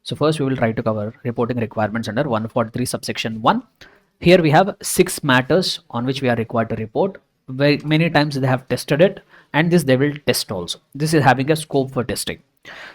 A: So first we will try to cover reporting requirements under 143 subsection 1. Here we have 6 matters on which we are required to report. Very many times they have tested it, and this they will test also. This is having a scope for testing.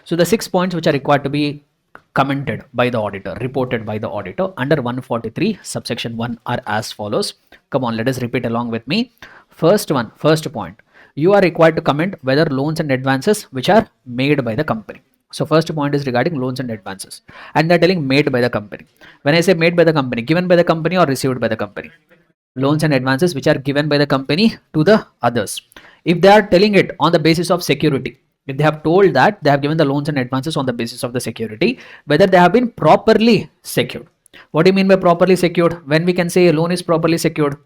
A: So the 6 points which are required to be commented by the auditor, reported by the auditor under 143 subsection 1 are as follows. Come on, let us repeat along with me. First point, you are required to comment whether loans and advances which are made by the company. So first point is regarding loans and advances, and they're telling made by the company. When I say made by the company, given by the company or received by the company? Loans and advances which are given by the company to the others. If they are telling it on the basis of security, if they have told that they have given the loans and advances on the basis of the security, whether they have been properly secured. What do you mean by properly secured? When we can say a loan is properly secured?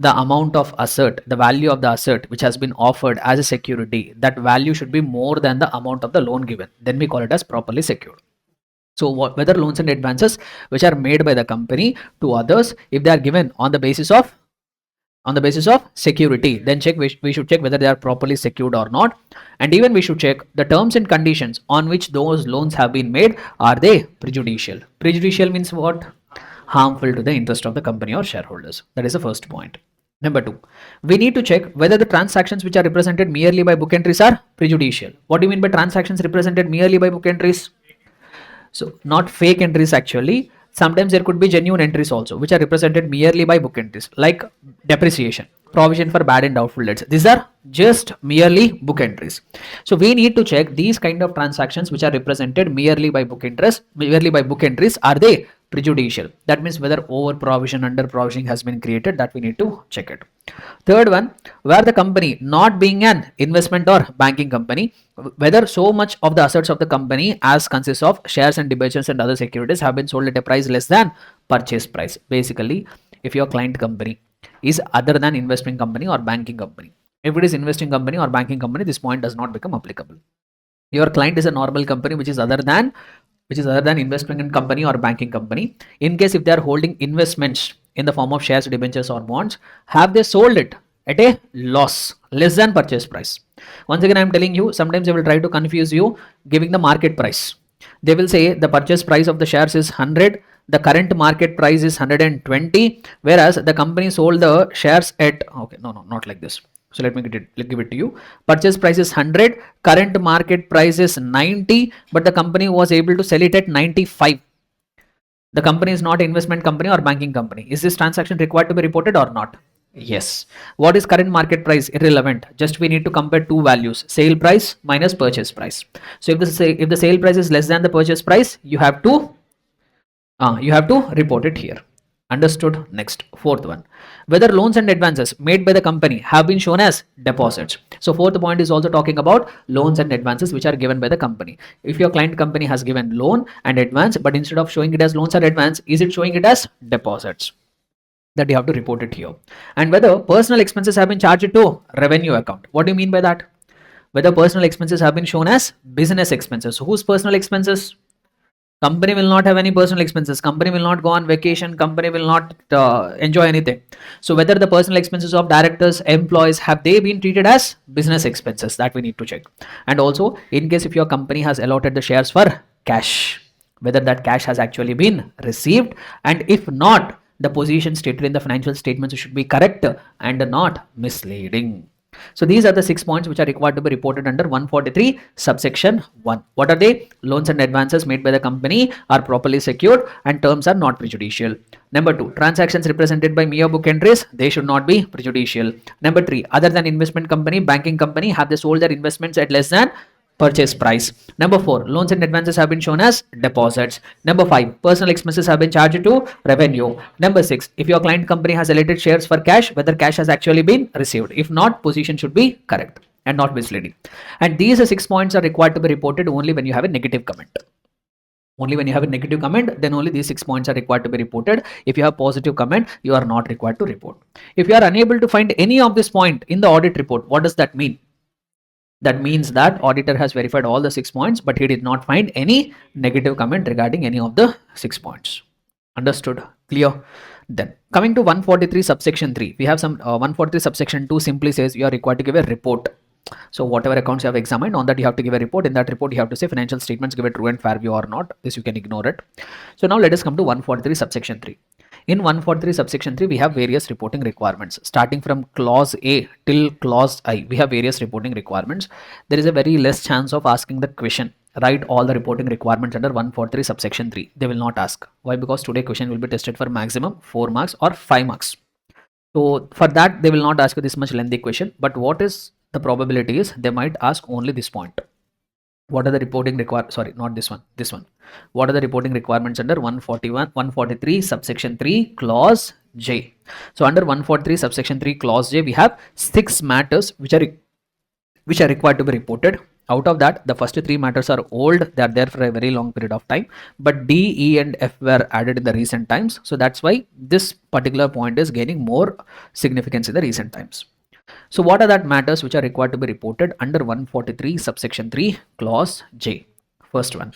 A: The amount of asset, the value of the asset which has been offered as a security, that value should be more than the amount of the loan given. Then we call it as properly secured. So whether loans and advances which are made by the company to others, if they are given on the basis of security, then we should check whether they are properly secured or not. And even we should check the terms and conditions on which those loans have been made, are they prejudicial? Prejudicial means what? harmful to the interest of the company or shareholders. That is the first point. Number 2, we need to check whether the transactions which are represented merely by book entries are prejudicial. What do you mean by transactions represented merely by book entries? So not fake entries actually. Sometimes there could be genuine entries also, which are represented merely by book entries, like depreciation, provision for bad and doubtful debts. These are just merely book entries. So we need to check these kind of transactions which are represented merely by book interest, merely by book entries. Are they prejudicial? That means whether over provision, under provisioning has been created, that we need to check it. Third one, where the company not being an investment or banking company, whether so much of the assets of the company as consists of shares and debentures and other securities have been sold at a price less than purchase price. Basically, if your client company is other than investment company or banking company, if it is investing company or banking company, this point does not become applicable. Your client is a normal company which is other than investment company or banking company. In case if they are holding investments in the form of shares, debentures or bonds, have they sold it at a loss less than purchase price? Once again, I am telling you, sometimes they will try to confuse you giving the market price. They will say the purchase price of the shares is 100, the current market price is 120, whereas the company sold the shares at, okay, no, not like this. So let me give it to you. Purchase price is 100, current market price is 90, but the company was able to sell it at 95. The company is not an investment company or banking company. Is this transaction required to be reported or not? Yes. What is current market price? Irrelevant. Just we need to compare two values: sale price minus purchase price. So if the sale price is less than the purchase price, you have to report it here. Understood? Next, fourth one, whether loans and advances made by the company have been shown as deposits. So fourth point is also talking about loans and advances which are given by the company. If your client company has given loan and advance, but instead of showing it as loans or advance, is it showing it as deposits? That you have to report it here. And whether personal expenses have been charged to revenue account. What do you mean by that? Whether personal expenses have been shown as business expenses. So whose personal expenses? Company will not have any personal expenses. Company will not go on vacation. Company will not enjoy anything. So whether the personal expenses of directors, employees, have they been treated as business expenses? That we need to check. And also, in case if your company has allotted the shares for cash, whether that cash has actually been received, and if not, the position stated in the financial statements should be correct and not misleading. So these are the 6 points which are required to be reported under 143 subsection 1. What are they? Loans and advances made by the company are properly secured and terms are not prejudicial. Number 2, transactions represented by mere book entries, they should not be prejudicial. Number 3, other than investment company, banking company, have they sold their investments at less than purchase price. Number 4, loans and advances have been shown as deposits. Number 5, personal expenses have been charged to revenue. Number 6, if your client company has allotted shares for cash, whether cash has actually been received. If not, position should be correct and not misleading. And these 6 points are required to be reported only when you have a negative comment. Only when you have a negative comment, then only these 6 points are required to be reported. If you have positive comment, you are not required to report. If you are unable to find any of this point in the audit report, what does that mean? That means that auditor has verified all the 6 points, but he did not find any negative comment regarding any of the 6 points. Understood? Clear? Then coming to 143 subsection 3, we have some 143 subsection 2 simply says you are required to give a report. So whatever accounts you have examined, on that you have to give a report. In that report, you have to say financial statements give a true and fair view or not. This you can ignore it. So now let us come to 143 subsection 3. In 143 subsection 3, we have various reporting requirements. Starting from clause A till clause I, we have various reporting requirements. There is a very less chance of asking the question. Write all the reporting requirements under 143 subsection 3. They will not ask. Why? Because today question will be tested for maximum 4 marks or 5 marks. So for that, they will not ask you this much lengthy question. But what is the probability is they might ask only this point. What are the reporting requirements? Sorry, not this one, this one. What are the reporting requirements under 143 subsection 3 clause J? So under 143 subsection 3 clause J, we have 6 matters which are required to be reported. Out of that, the first 3 matters are old. They are there for a very long period of time. But D, E and F were added in the recent times. So that's why this particular point is gaining more significance in the recent times. So what are that matters which are required to be reported under 143 subsection 3 clause J? First one,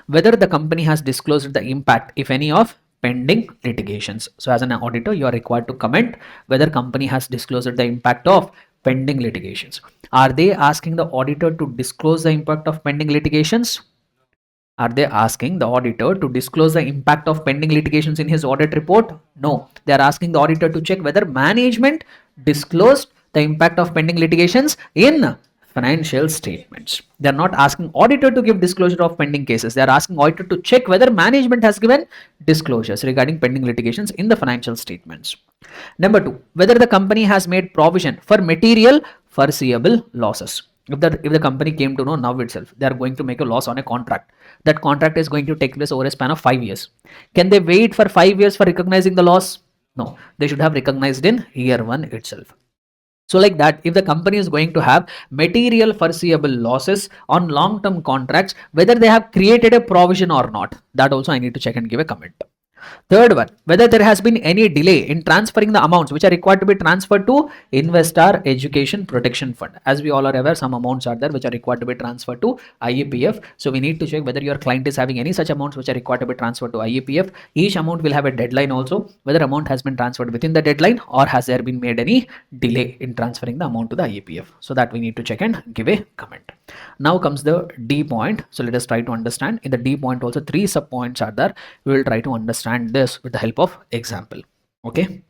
A: whether the company has disclosed the impact, if any, of pending litigations. So as an auditor, you are required to comment whether company has disclosed the impact of pending litigations. Are they asking the auditor to disclose the impact of pending litigations? Are they asking the auditor to disclose the impact of pending litigations in his audit report? No. They are asking the auditor to check whether management disclosed the impact of pending litigations in financial statements. They are not asking auditor to give disclosure of pending cases. They are asking auditor to check whether management has given disclosures regarding pending litigations in the financial statements. Number two, whether the company has made provision for material foreseeable losses. If the company came to know now itself they are going to make a loss on a contract, that contract is going to take place over a span of 5 years. Can they wait for 5 years for recognizing the loss? No, they should have recognized in year one itself. So like that, if the company is going to have material foreseeable losses on long-term contracts, whether they have created a provision or not, that also I need to check and give a comment. Third one, whether there has been any delay in transferring the amounts which are required to be transferred to Investor Education Protection Fund. As we all are aware, some amounts are there which are required to be transferred to IEPF. So we need to check whether your client is having any such amounts which are required to be transferred to IEPF. Each amount will have a deadline also, whether amount has been transferred within the deadline or has there been made any delay in transferring the amount to the IEPF. So that we need to check and give a comment. Now comes the D point. So let us try to understand. In the D point also 3 sub points are there. We will try to understand this with the help of example. Okay,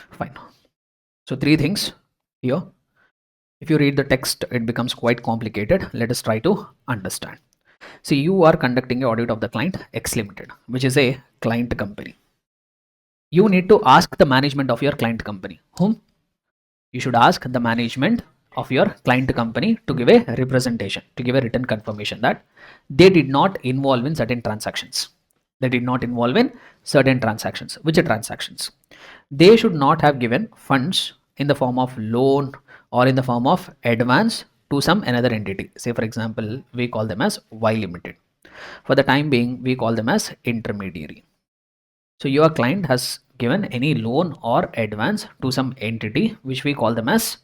A: fine. So 3 things here. If you read the text, it becomes quite complicated. Let us try to understand. See, you are conducting an audit of the client X Limited, which is a client company. You need to ask the management of your client company. Whom? You should ask the management of your client company to give a representation, to give a written confirmation that they did not involve in certain transactions. They did not involve in certain transactions. Which are transactions? They should not have given funds in the form of loan or in the form of advance to some another entity. Say for example, we call them as Y Limited. For the time being, we call them as intermediary. So your client has given any loan or advance to some entity which we call them as,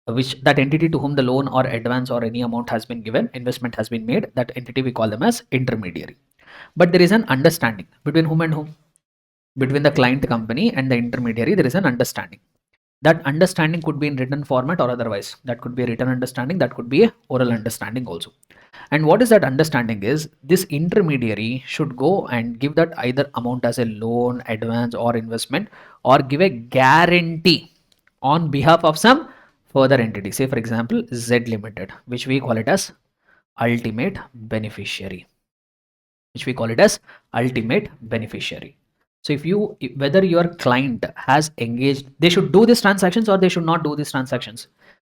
A: which that entity to whom the loan or advance or any amount has been given, investment has been made, that entity we call them as intermediary. But there is an understanding between whom and whom? Between the client company and the intermediary, there is an understanding. That understanding could be in written format or otherwise. That could be a written understanding, that could be a oral understanding also. And what is that understanding is, this intermediary should go and give that either amount as a loan, advance or investment, or give a guarantee on behalf of some further entity. Say for example, Z Limited, which we call it as ultimate beneficiary. Which we call it as ultimate beneficiary. So if you, whether your client has engaged, they should do these transactions or they should not do these transactions.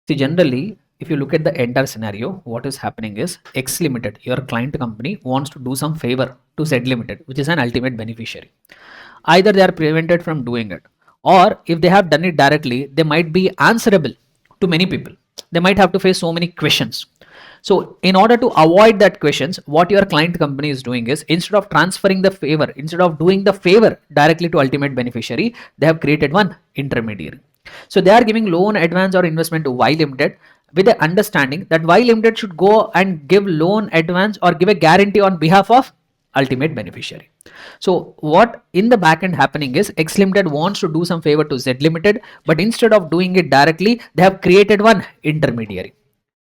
A: See, generally, if you look at the entire scenario, what is happening is X Limited, your client company, wants to do some favor to Z Limited, which is an ultimate beneficiary. Either they are prevented from doing it, or if they have done it directly, they might be answerable to many people. They might have to face so many questions. So in order to avoid that questions, what your client company is doing is, instead of transferring the favor, instead of doing the favor directly to ultimate beneficiary, they have created one intermediary. So they are giving loan, advance or investment to Y Limited with the understanding that Y Limited should go and give loan, advance or give a guarantee on behalf of ultimate beneficiary. So what in the back end happening is, X Limited wants to do some favor to Z Limited, but instead of doing it directly, they have created one intermediary.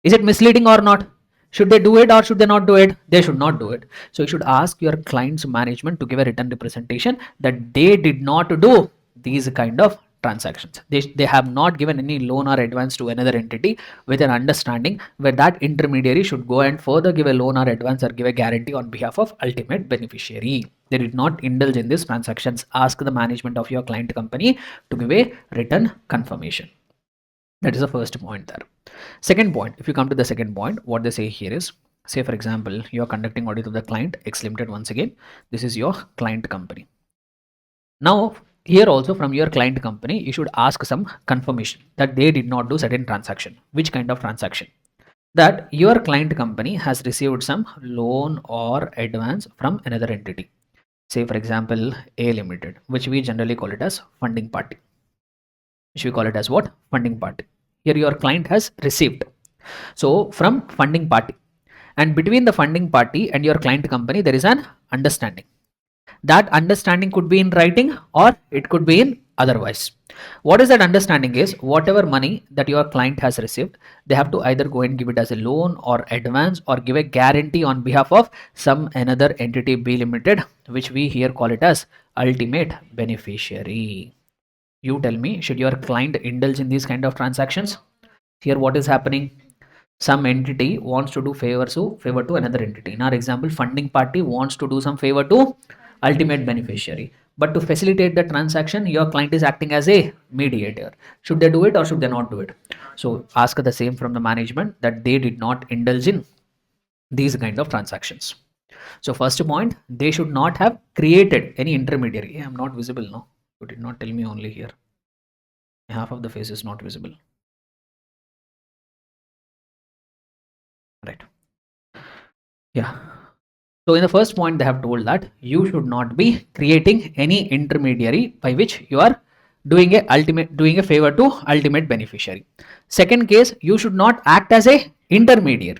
A: Is it misleading or not? Should they do it or should they not do it? They should not do it. So you should ask your client's management to give a written representation that they did not do these kind of transactions. They have not given any loan or advance to another entity with an understanding where that intermediary should go and further give a loan or advance or give a guarantee on behalf of ultimate beneficiary. They did not indulge in these transactions. Ask the management of your client company to give a written confirmation. That is the first point there. Second point, if you come to the second point, what they say here is, say for example, you are conducting audit of the client X Limited. Once again, this is your client company. Now here also from your client company, you should ask some confirmation that they did not do certain transaction. Which kind of transaction? That your client company has received some loan or advance from another entity. Say for example, A Limited, which we generally call it as funding party. Which we call it as what? Funding party. Here your client has received. So from funding party, and between the funding party and your client company, there is an understanding. That understanding could be in writing or it could be in otherwise. What is that understanding is whatever money that your client has received, they have to either go and give it as a loan or advance or give a guarantee on behalf of some another entity be limited, which we here call it as ultimate beneficiary. You tell me, should your client indulge in these kind of transactions? Here what is happening? Some entity wants to do favor to another entity. In our example, funding party wants to do some favor to ultimate beneficiary. But to facilitate the transaction, your client is acting as a mediator. Should they do it or should they not do it? So ask the same from the management that they did not indulge in these kind of transactions. So first point, they should not have created any intermediary. I'm not visible now. You did not tell me only here. Half of the face is not visible. Right. Yeah. So in the first point, they have told that you should not be creating any intermediary by which you are doing a favor to ultimate beneficiary. Second case, you should not act as a intermediary.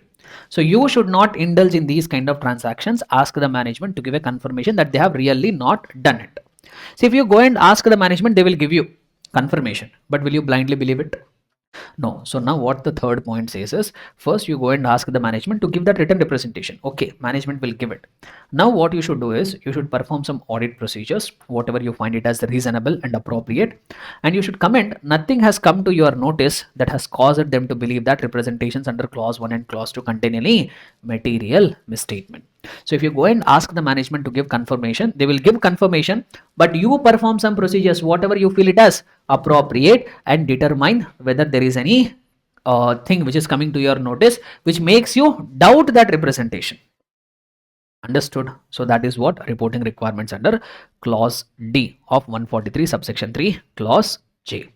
A: So you should not indulge in these kind of transactions. Ask the management to give a confirmation that they have really not done it. So if you go and ask the management, they will give you confirmation, but will you blindly believe it? No. So now what the third point says is, first you go and ask the management to give that written representation. Okay, management will give it. Now what you should do is you should perform some audit procedures, whatever you find it as reasonable and appropriate, and you should comment nothing has come to your notice that has caused them to believe that representations under clause 1 and clause 2 contain any material misstatement. So if you go and ask the management to give confirmation, they will give confirmation, but you perform some procedures, whatever you feel it as appropriate, and determine whether there is any thing which is coming to your notice which makes you doubt that representation. Understood? So that is what reporting requirements under clause D of 143 subsection 3 clause J.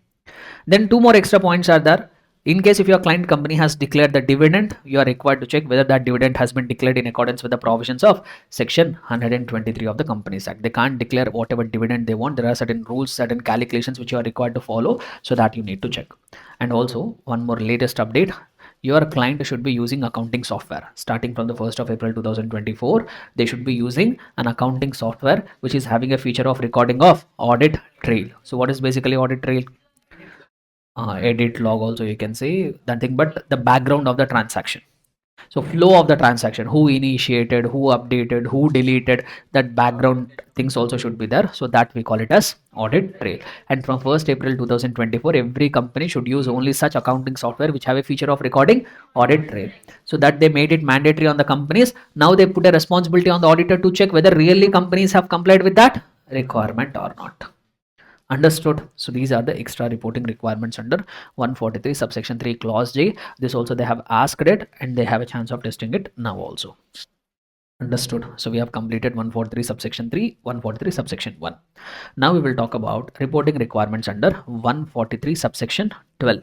A: Then two more extra points are there. In case if your client company has declared the dividend, you are required to check whether that dividend has been declared in accordance with the provisions of section 123 of the Companies Act. They can't declare whatever dividend they want. There are certain rules, certain calculations which you are required to follow, so that you need to check. And also one more latest update. Your client should be using accounting software. Starting from the 1st of April 2024, they should be using an accounting software which is having a feature of recording of audit trail. So what is basically audit trail? Edit log also you can say that thing, but the background of the transaction. So flow of the transaction, who initiated, who updated, who deleted, that background things also should be there. So that we call it as audit trail. And from 1st April 2024, every company should use only such accounting software which have a feature of recording audit trail. So that they made it mandatory on the companies. Now they put a responsibility on the auditor to check whether really companies have complied with that requirement or not. Understood? So these are the extra reporting requirements under 143 subsection 3 clause J. This also they have asked it and they have a chance of testing it now also. Understood? So we have completed 143 subsection 3, 143 subsection 1. Now we will talk about reporting requirements under 143 subsection 12,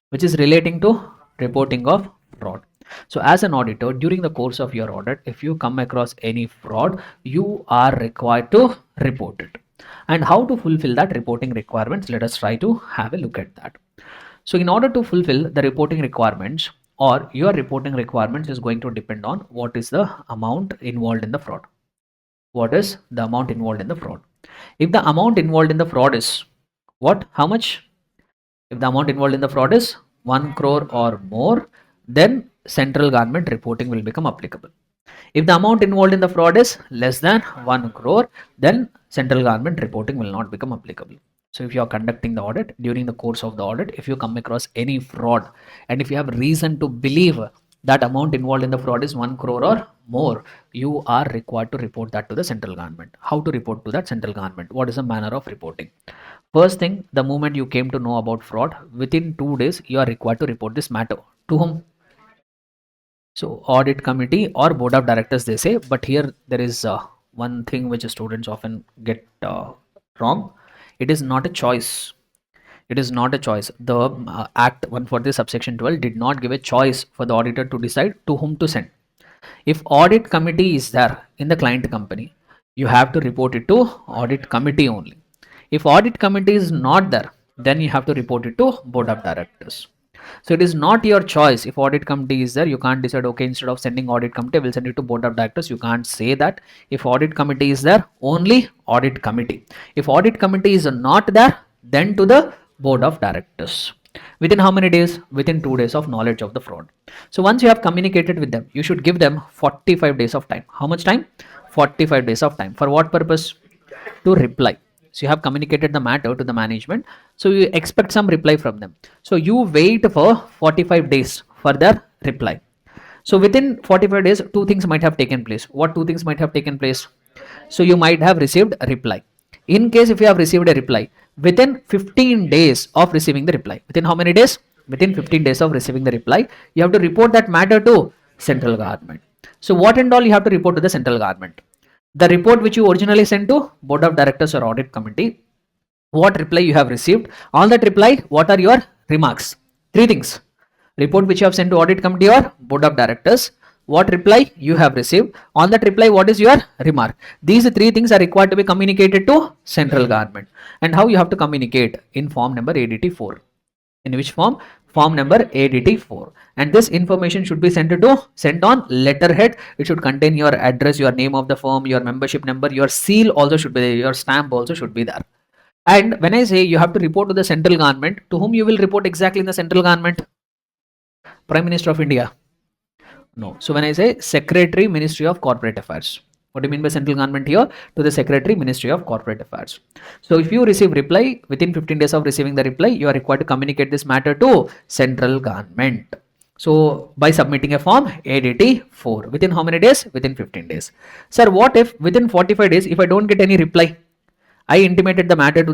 A: which is relating to reporting of fraud. So as an auditor, during the course of your audit, if you come across any fraud, you are required to report it. And how to fulfill that reporting requirements, let us try to have a look at that. So in order to fulfill the reporting requirements, or your reporting requirements is going to depend on what is the amount involved in the fraud. What is the amount involved in the fraud? If the amount involved in the fraud is what? How much? If the amount involved in the fraud is 1 crore or more, then central government reporting will become applicable. If the amount involved in the fraud is less than 1 crore, then central government reporting will not become applicable. So if you are conducting the audit, during the course of the audit, if you come across any fraud and if you have reason to believe that amount involved in the fraud is 1 crore or more, you are required to report that to the central government. How to report to that central government? What is the manner of reporting? First thing, the moment you came to know about fraud, within 2 days, you are required to report this matter. To whom? So audit committee or board of directors they say, but here there is one thing which students often get wrong. It is not a choice. It is not a choice. The Act 140 subsection 12 did not give a choice for the auditor to decide to whom to send. If audit committee is there in the client company, you have to report it to audit committee only. If audit committee is not there, then you have to report it to board of directors. So it is not your choice. If audit committee is there, you can't decide, okay, instead of sending audit committee, we'll send it to board of directors. You can't say that. If audit committee is there, only audit committee. If audit committee is not there, then to the board of directors. Within how many days? Within 2 days of knowledge of the fraud. So once you have communicated with them, you should give them 45 days of time. How much time? 45 days of time. For what purpose? To reply. So you have communicated the matter to the management. So you expect some reply from them. So you wait for 45 days for their reply. So within 45 days, two things might have taken place. What two things might have taken place? So you might have received a reply. In case if you have received a reply, within 15 days of receiving the reply, within how many days? Within 15 days of receiving the reply, you have to report that matter to central government. So what and all you have to report to the central government? The report which you originally sent to board of directors or audit committee, what reply you have received, on that reply what are your remarks? Three things: report which you have sent to audit committee or board of directors, what reply you have received, on that reply what is your remark. These three things are required to be communicated to central government. And how you have to communicate? In form number ADT4. In which form? Form number ADT4. And this information should be sent on letterhead. It should contain your address, your name of the firm, your membership number, your seal also should be there, your stamp also should be there. And when I say you have to report to the central government, to whom you will report exactly in the central government? Prime Minister of India? No. So when I say Secretary, Ministry of Corporate Affairs, what do you mean by central government here? To the Secretary, Ministry of Corporate Affairs. So if you receive reply, within 15 days of receiving the reply, you are required to communicate this matter to central government. So by submitting a form ADT4, within how many days? Within 15 days. Sir, what if within 45 days, if I don't get any reply? I intimated the matter to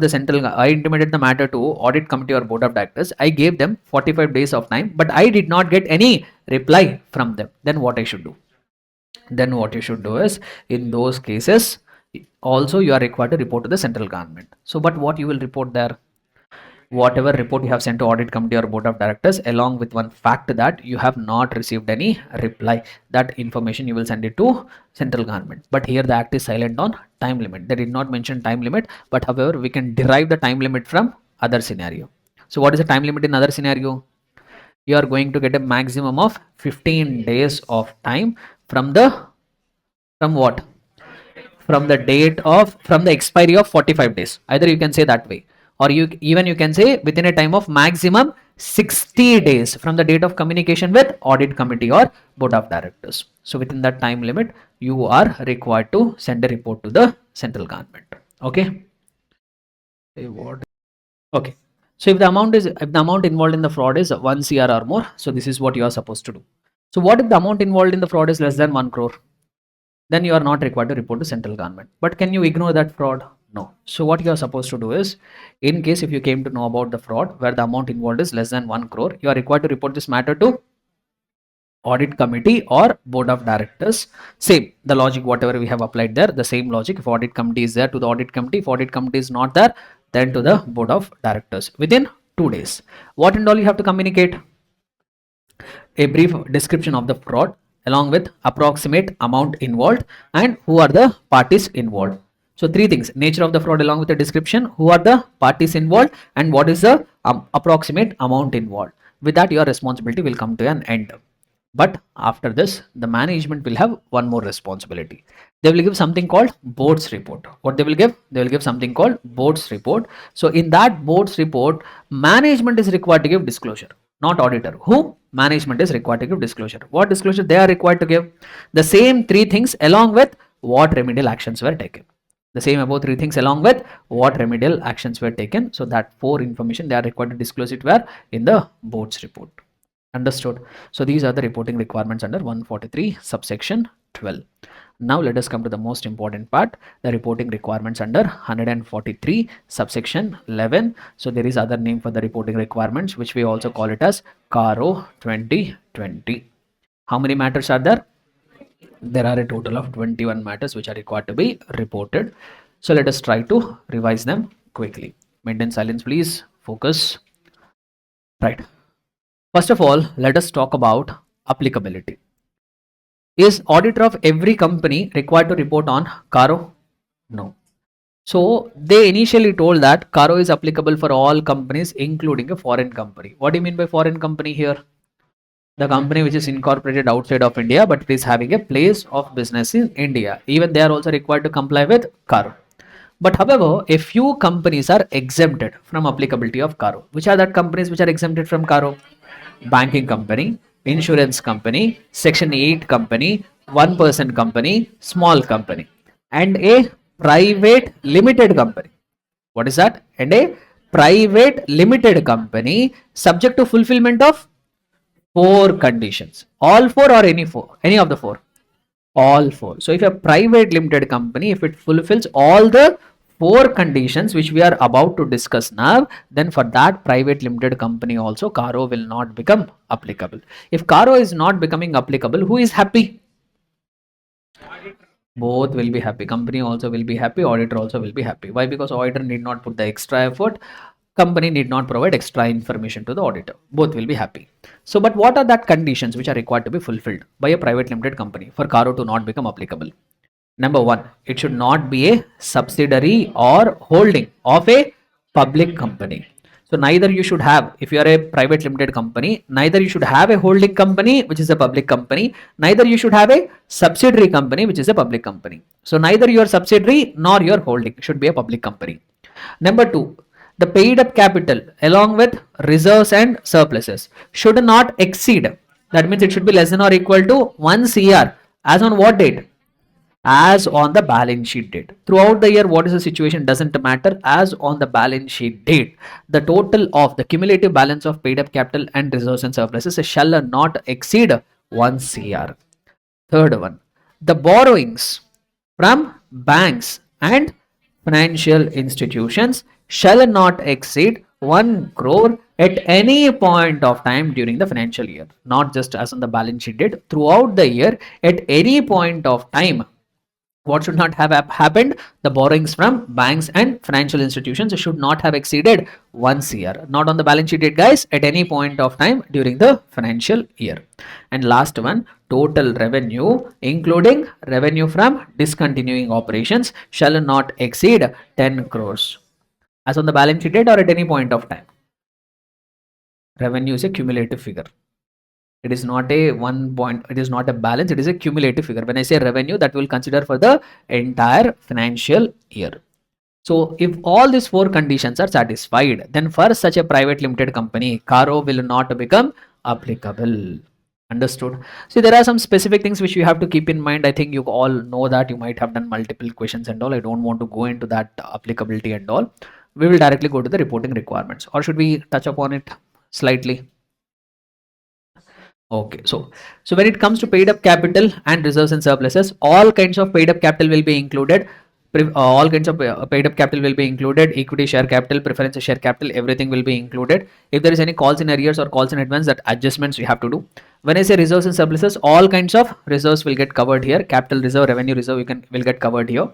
A: audit committee or board of directors. I gave them 45 days of time, but I did not get any reply from them. Then what I should do? Then what you should do is, in those cases, also you are required to report to the central government. So, but what you will report there? Whatever report you have sent to audit committee or board of directors, along with one fact that you have not received any reply, that information you will send it to central government. But here the act is silent on time limit. They did not mention time limit, but however we can derive the time limit from other scenario. So what is the time limit in other scenario? You are going to get a maximum of 15 days of time from what? From the expiry of 45 days. Either you can say that way, or you can say within a time of maximum 60 days from the date of communication with audit committee or board of directors. So within that time limit, you are required to send a report to the central government. Okay. Okay. So if the amount involved in the fraud is 1 CR or more, so this is what you are supposed to do. So what if the amount involved in the fraud is less than 1 crore? Then you are not required to report to central government. But can you ignore that fraud? No. So what you are supposed to do is, in case if you came to know about the fraud where the amount involved is less than 1 crore, you are required to report this matter to audit committee or board of directors. Same, the logic whatever we have applied there, the same logic. If audit committee is there, to the audit committee. If audit committee is not there, then to the board of directors within 2 days. What and all you have to communicate? A brief description of the fraud along with approximate amount involved and who are the parties involved. So three things: nature of the fraud along with the description, who are the parties involved, and what is the approximate amount involved. With that, your responsibility will come to an end. But after this, the management will have one more responsibility. They will give something called board's report. What they will give? They will give something called board's report. So in that board's report, management is required to give disclosure, not auditor. Who? Management is required to give disclosure. What disclosure they are required to give? The same three things along with what remedial actions were taken. The same about three things along with what remedial actions were taken. So that 4 information they are required to disclose it where in the board's report. Understood? So these are the reporting requirements under 143 subsection 12. Now let us come to the most important part, the reporting requirements under 143 subsection 11. So there is other name for the reporting requirements which we also call it as CARO 2020. How many matters are there? There are a total of 21 matters which are required to be reported. So let us try to revise them quickly. Maintain silence please. Focus. Right. First of all, let us talk about applicability. Is auditor of every company required to report on CARO? No. So they initially told that CARO is applicable for all companies including a foreign company. What do you mean by foreign company here? The company which is incorporated outside of India but it is having a place of business in India. Even they are also required to comply with CARO. But however, a few companies are exempted from applicability of CARO. Which are that companies which are exempted from CARO? Banking company, insurance company, Section 8 company, one-person company, small company, and a private limited company. What is that? And a private limited company subject to fulfillment of four conditions. All four or any four? Any of the four? All four. So if a private limited company, if it fulfills all the four conditions which we are about to discuss now, then for that private limited company also CARO will not become applicable. If CARO is not becoming applicable, who is happy? Both will be happy. Company also will be happy, auditor also will be happy. Why? Because auditor need not put the extra effort, company need not provide extra information to the auditor. Both will be happy. So but what are that conditions which are required to be fulfilled by a private limited company for CARO to not become applicable? Number one, it should not be a subsidiary or holding of a public company. So neither you should have, if you are a private limited company, neither you should have a holding company, which is a public company, neither you should have a subsidiary company, which is a public company. So neither your subsidiary nor your holding should be a public company. Number two, the paid up capital along with reserves and surpluses should not exceed. That means it should be less than or equal to 1 CR as on what date? As on the balance sheet date. Throughout the year, what is the situation doesn't matter. As on the balance sheet date, the total of the cumulative balance of paid up capital and reserves and surpluses shall not exceed 1 CR. Third one, the borrowings from banks and financial institutions shall not exceed 1 crore at any point of time during the financial year. Not just as on the balance sheet date, throughout the year, at any point of time. What should not have happened? The borrowings from banks and financial institutions should not have exceeded 1 CR. Not on the balance sheet date, guys, at any point of time during the financial year. And last one, total revenue, including revenue from discontinuing operations, shall not exceed 10 crores. As on the balance sheet date or at any point of time. Revenue is a cumulative figure. It is not a one point, it is not a balance, it is a cumulative figure. When I say revenue, that will consider for the entire financial year. So if all these four conditions are satisfied, then for such a private limited company, CARO will not become applicable. Understood? So there are some specific things which you have to keep in mind. I think you all know that. You might have done multiple questions and all. I don't want to go into that applicability and all. We will directly go to the reporting requirements, or should we touch upon it slightly? Okay, so when it comes to paid up capital and reserves and surpluses, all kinds of paid up capital will be included. All kinds of paid up capital will be included. Equity share capital, preference share capital, everything will be included. If there is any calls in arrears or calls in advance, that adjustments you have to do. When I say reserves and surpluses, all kinds of reserves will get covered here. Capital reserve, revenue reserve, will get covered here.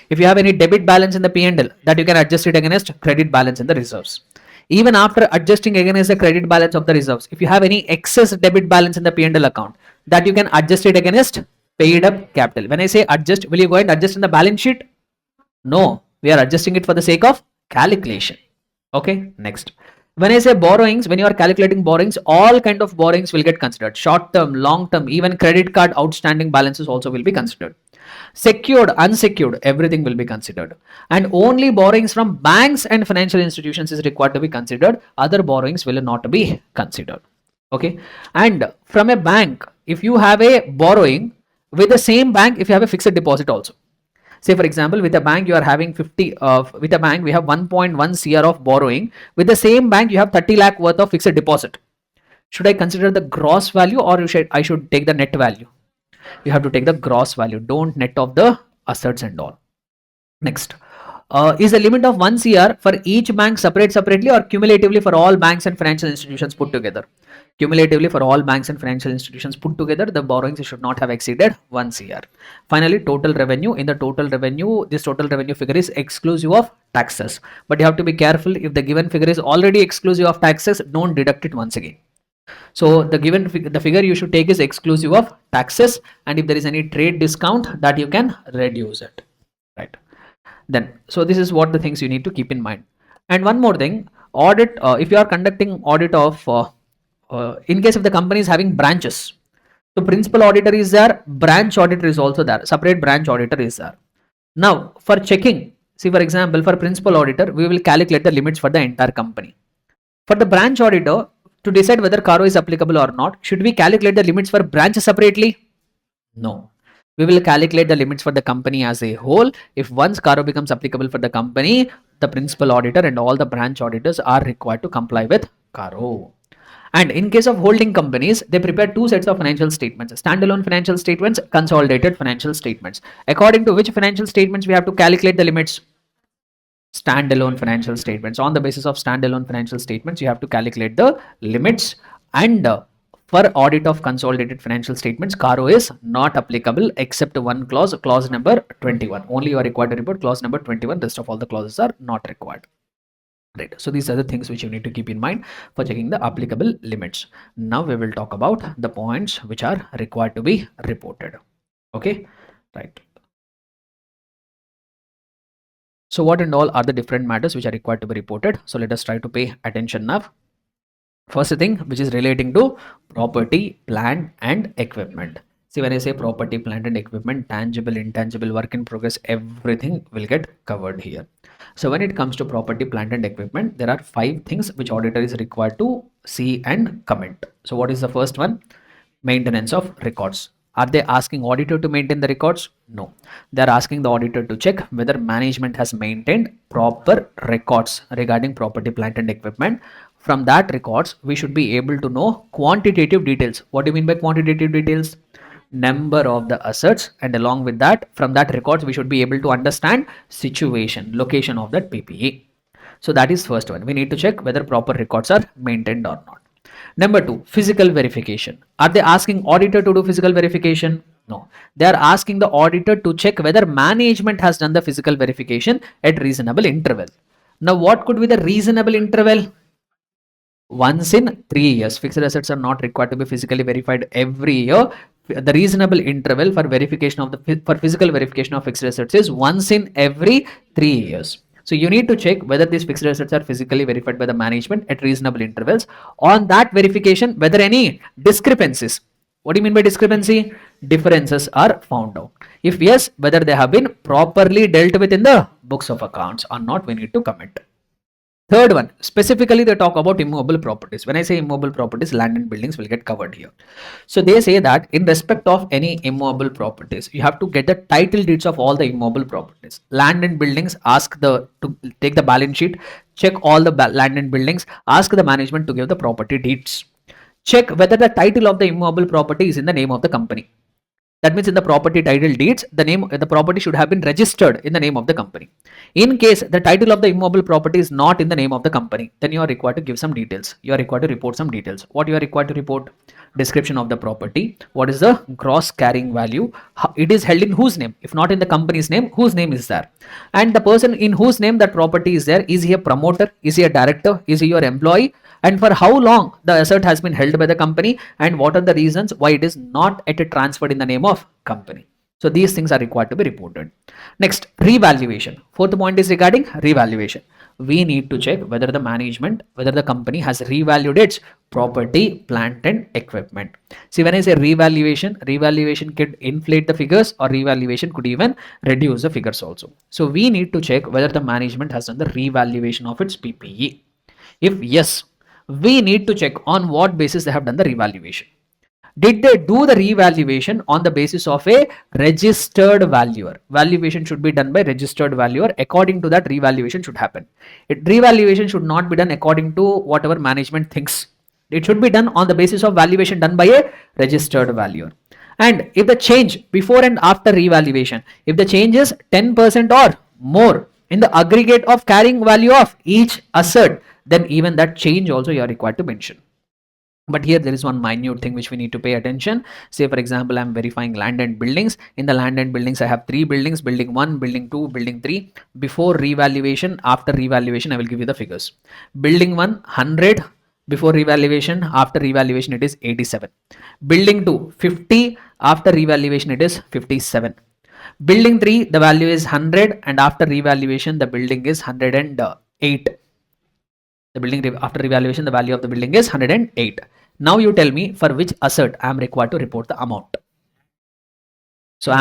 A: If you have any debit balance in the P&L, that you can adjust it against credit balance in the reserves. Even after adjusting against the credit balance of the reserves, if you have any excess debit balance in the P&L account, that you can adjust it against paid up capital. When I say adjust, will you go and adjust in the balance sheet? No, we are adjusting it for the sake of calculation. Okay, next. When I say borrowings, when you are calculating borrowings, all kind of borrowings will get considered. Short term, long term, even credit card outstanding balances also will be considered. Secured, unsecured, everything will be considered. And only borrowings from banks and financial institutions is required to be considered. Other borrowings will not be considered. Okay. And from a bank, if you have a borrowing with the same bank, if you have a fixed deposit also. Say for example, with a bank you are having 50, with a bank we have 1.1 CR of borrowing. With the same bank you have 30 lakh worth of fixed deposit. Should I consider the gross value, or I should take the net value? You have to take the gross value. Don't net off the assets and all. Next, is the limit of 1 CR for each bank separately or cumulatively for all banks and financial institutions put together? Cumulatively for all banks and financial institutions put together, the borrowings should not have exceeded 1 CR. Finally, total revenue. In the total revenue, this total revenue figure is exclusive of taxes. But you have to be careful. If the given figure is already exclusive of taxes, don't deduct it once again. So the given the figure you should take is exclusive of taxes, and if there is any trade discount, that you can reduce it, right? Then, so this is what the things you need to keep in mind. And one more thing, audit, if you are conducting audit of, in case if the company is having branches, so principal auditor is there, branch auditor is also there, separate branch auditor is there. Now for checking, See, for example, for principal auditor, we will calculate the limits for the entire company. For the branch auditor, to decide whether CARO is applicable or not, should we calculate the limits for branches separately? No. We will calculate the limits for the company as a whole. If once CARO becomes applicable for the company, the principal auditor and all the branch auditors are required to comply with CARO. And in case of holding companies, they prepare two sets of financial statements: standalone financial statements, consolidated financial statements. According to which financial statements we have to calculate the limits? Standalone financial statements. On the basis of standalone financial statements, you have to calculate the limits. And for audit of consolidated financial statements, CARO is not applicable except one clause, clause number 21. Only you are required to report clause number 21. Rest of all the clauses are not required. Right. So these are the things which you need to keep in mind for checking the applicable limits. Now we will talk about the points which are required to be reported. Okay. Right. So what and all are the different matters which are required to be reported? So let us try to pay attention now. First thing which is relating to property, plant and equipment. See, when I say property, plant and equipment, tangible, intangible, work in progress, everything will get covered here. So when it comes to property, plant and equipment, there are 5 things which auditor is required to see and comment. So what is the first one? Maintenance of records. Are they asking auditor to maintain the records? No. They are asking the auditor to check whether management has maintained proper records regarding property, plant and equipment. From that records, we should be able to know quantitative details. What do you mean by quantitative details? Number of the assets, and along with that, from that records, we should be able to understand situation, location of that PPE. So that is first one. We need to check whether proper records are maintained or not. Number 2, physical verification. Are they asking auditor to do physical verification? No. They are asking the auditor to check whether management has done the physical verification at reasonable interval. Now, what could be the reasonable interval? Once in 3 years. Fixed assets are not required to be physically verified every year. The reasonable interval for verification of for physical verification of fixed assets is once in every 3 years. So you need to check whether these fixed assets are physically verified by the management at reasonable intervals. On that verification, whether any discrepancies. What do you mean by discrepancy? Differences are found out. If yes, whether they have been properly dealt with in the books of accounts or not, we need to comment. Third one, specifically they talk about immovable properties. When I say immovable properties, land and buildings will get covered here. So they say that in respect of any immovable properties, you have to get the title deeds of all the immovable properties. Land and buildings, to take the balance sheet, check all the land and buildings, ask the management to give the property deeds. Check whether the title of the immovable property is in the name of the company. That means in the property title deeds, the property should have been registered in the name of the company. In case the title of the immovable property is not in the name of the company, then you are required to give some details. You are required to report some details. What you are required to report? Description of the property. What is the gross carrying value? It is held in whose name? If not in the company's name, whose name is there? And the person in whose name that property is there, is he a promoter? Is he a director? Is he your employee? And for how long the asset has been held by the company, and what are the reasons why it is not yet transferred in the name of company. So these things are required to be reported. Next, revaluation. Fourth point is regarding revaluation. We need to check whether the company has revalued its property, plant and equipment. See, when I say revaluation could inflate the figures, or revaluation could even reduce the figures also. So we need to check whether the management has done the revaluation of its PPE. If yes, we need to check on what basis they have done the revaluation. Did they do the revaluation on the basis of a registered valuer? Valuation should be done by registered valuer. According to that, revaluation should happen. Revaluation should not be done according to whatever management thinks. It should be done on the basis of valuation done by a registered valuer. And if the change before and after revaluation, if the change is 10% or more in the aggregate of carrying value of each asset, then even that change also you are required to mention. But here there is one minute thing which we need to pay attention. Say for example, I am verifying land and buildings. In the land and buildings, I have 3 buildings: building 1, building 2, building 3. Before revaluation, after revaluation, I will give you the figures. Building 1, 100. Before revaluation, after revaluation, it is 87. Building 2, 50. After revaluation, it is 57. Building 3, the value is 100, and after revaluation, the building is 108. The building after revaluation, the value of the building is 108. Now you tell me for which asset I am required to report the amount. So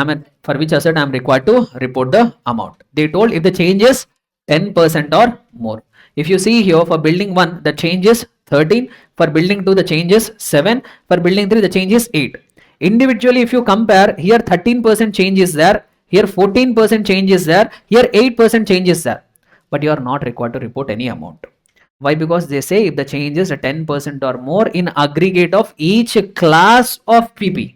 A: for which asset I'm required to report the amount. They told if the change is 10% or more. If you see here for building 1, the change is 13. For building 2, the change is 7. For building 3, the change is 8. Individually, if you compare, here 13% change is there. Here 14% change is there. Here 8% change is there. But you are not required to report any amount. Why? Because they say if the change is 10% or more in aggregate of each class of PP.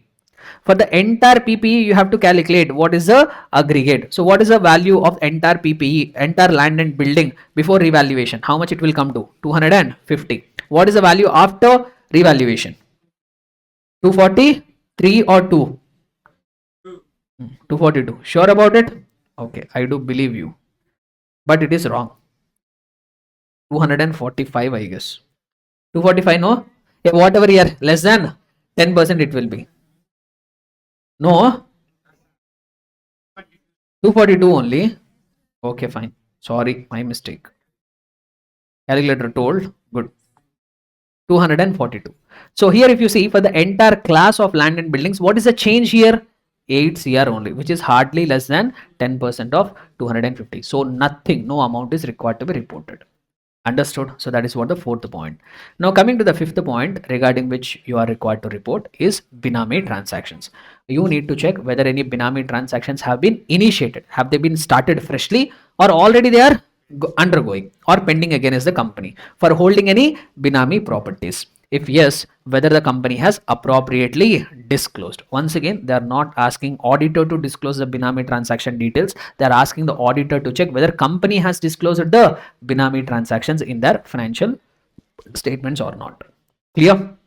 A: For the entire PPE, you have to calculate what is the aggregate. So what is the value of entire PPE, entire land and building before revaluation? How much it will come to? 250. What is the value after revaluation? 243 or 2? 242. Sure about it? Okay, I do believe you. But it is wrong. 245, I guess. 245, no? Yeah, whatever year, less than 10% it will be. No? 242 only. Okay, fine. Sorry, my mistake. Calculator told. Good. 242. So here if you see for the entire class of land and buildings, what is the change here? 8 CR only, which is hardly less than 10% of 250. So nothing, no amount is required to be reported. Understood? So that is what the fourth point. Now coming to the fifth point regarding which you are required to report is Binami transactions. You need to check whether any Binami transactions have been initiated. Have they been started freshly or already they are undergoing or pending against the company for holding any Binami properties? If yes, whether the company has appropriately disclosed. Once again, they are not asking auditor to disclose the Binami transaction details. They are asking the auditor to check whether company has disclosed the Binami transactions in their financial statements or not. Clear?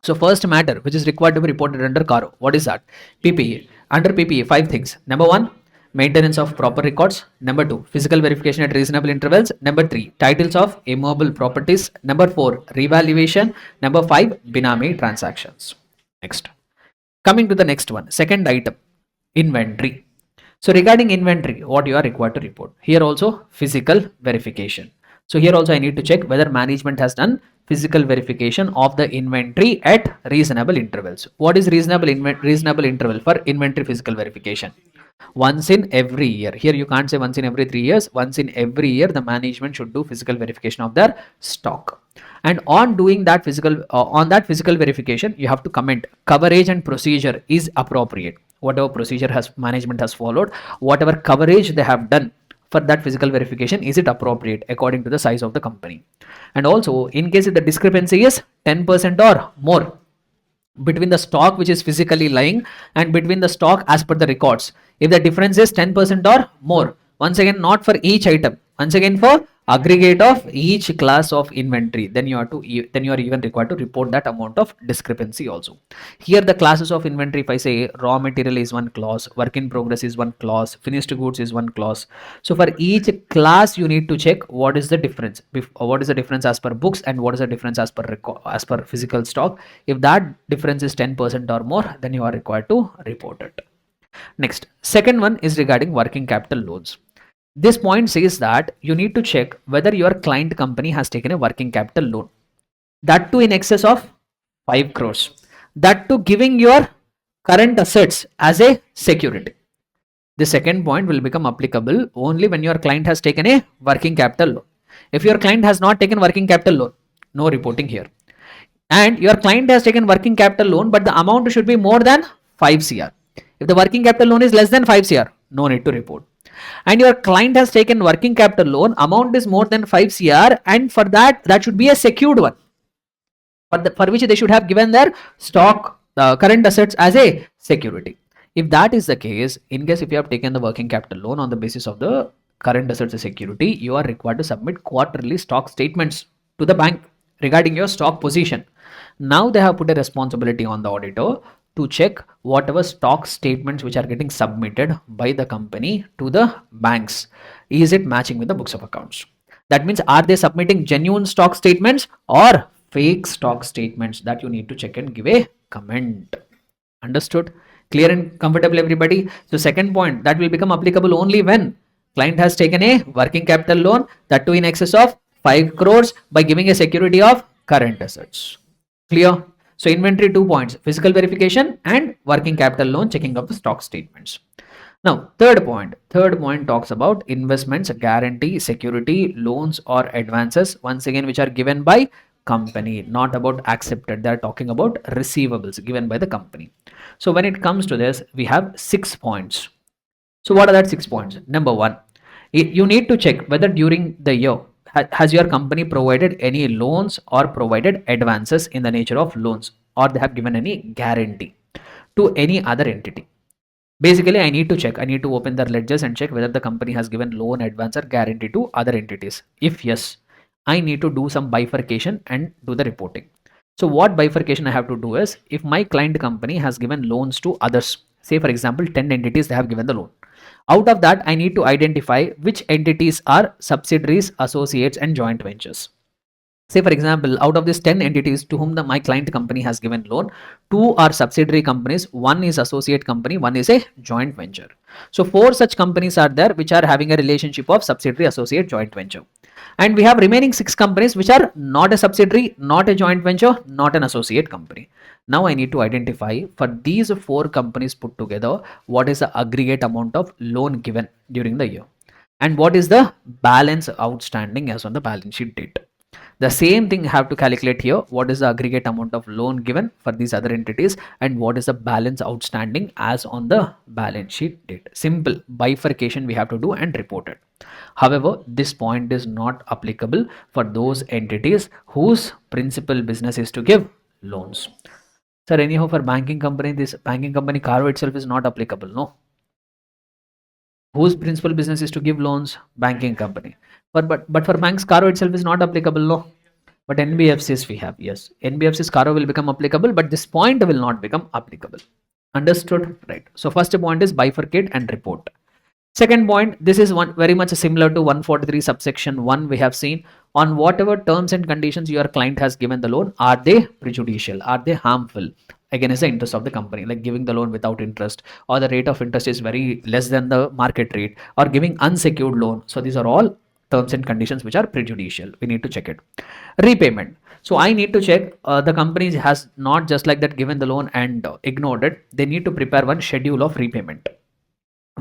A: So first matter which is required to be reported under CARO. What is that? PPE. Under PPE, 5 things. Number 1, maintenance of proper records. Number 2, physical verification at reasonable intervals. Number 3, titles of immovable properties. Number 4, revaluation. Number 5, Binami transactions. Next. Coming to the next one, second item, inventory. So regarding inventory, what you are required to report. Here also physical verification. So here also I need to check whether management has done physical verification of the inventory at reasonable intervals. What is reasonable interval for inventory physical verification? Once in every year. Here you can't say once in every 3 years. Once in every year the management should do physical verification of their stock. And on doing that physical verification, you have to comment coverage and procedure is appropriate. Whatever procedure management has followed, whatever coverage they have done for that physical verification, is it appropriate according to the size of the company? And also in case if the discrepancy is 10% or more between the stock which is physically lying and between the stock as per the records, if the difference is 10% or more, once again not for each item, once again for aggregate of each class of inventory, then you are even required to report that amount of discrepancy also. Here the classes of inventory, if I say raw material is one clause, work in progress is one clause, finished goods is one clause. So for each class you need to check what is the difference, what is the difference as per books and what is the difference as per physical stock. If that difference is 10% or more, then you are required to report it. Next, second one is regarding working capital loans. This point says that you need to check whether your client company has taken a working capital loan, that too in excess of 5 crores, that too giving your current assets as a security. The second point will become applicable only when your client has taken a working capital loan. If your client has not taken working capital loan, no reporting here. And your client has taken working capital loan, but the amount should be more than 5 CR. If the working capital loan is less than 5 CR, no need to report. And your client has taken working capital loan, amount is more than 5 CR, and for that should be a secured one, for which they should have given their stock current assets as a security. If that is the case, in case if you have taken the working capital loan on the basis of the current assets as security, you are required to submit quarterly stock statements to the bank regarding your stock position. Now they have put a responsibility on the auditor to check whatever stock statements which are getting submitted by the company to the banks, is it matching with the books of accounts? That means, are they submitting genuine stock statements or fake stock statements? That you need to check and give a comment. Understood? Clear and comfortable, everybody? So second point, that will become applicable only when client has taken a working capital loan, that too in excess of 5 crores by giving a security of current assets. Clear? So inventory 2 points, physical verification and working capital loan, checking of the stock statements. Now, third point talks about investments, guarantee, security, loans or advances, once again, which are given by company, not about accepted. They are talking about receivables given by the company. So when it comes to this, we have 6 points. So what are that 6 points? Number one, you need to check whether during the year has your company provided any loans or provided advances in the nature of loans, or they have given any guarantee to any other entity. Basically, I need to check. I need to open their ledgers and check whether the company has given loan, advance, or guarantee to other entities. If yes, I need to do some bifurcation and do the reporting. So, what bifurcation I have to do is, if my client company has given loans to others, say for example, 10 entities they have given the loan. Out of that, I need to identify which entities are subsidiaries, associates, and joint ventures. Say for example, out of these 10 entities to whom my client company has given loan, 2 are subsidiary companies, 1 is associate company, 1 is a joint venture. So 4 such companies are there which are having a relationship of subsidiary, associate, joint venture. And we have remaining 6 companies which are not a subsidiary, not a joint venture, not an associate company. Now I need to identify for these 4 companies put together what is the aggregate amount of loan given during the year and what is the balance outstanding as on the balance sheet date. The same thing have to calculate here. What is the aggregate amount of loan given for these other entities and what is the balance outstanding as on the balance sheet date. Simple bifurcation we have to do and report it. However, this point is not applicable for those entities whose principal business is to give loans. Sir, anyhow, for banking company, this banking company CARO itself is not applicable. No. Whose principal business is to give loans? Banking company. But for banks, CARO itself is not applicable. No. But NBFCs we have, yes. NBFCs CARO will become applicable, but this point will not become applicable. Understood? Right. So first point is bifurcate and report. Second point, this is one very much similar to 143 subsection 1 we have seen. On whatever terms and conditions your client has given the loan, are they prejudicial? Are they harmful against the interest of the company? Like giving the loan without interest, or the rate of interest is very less than the market rate, or giving unsecured loan. So these are all terms and conditions which are prejudicial. We need to check it. Repayment. So I need to check the company has not just like that given the loan and ignored it. They need to prepare one schedule of repayment.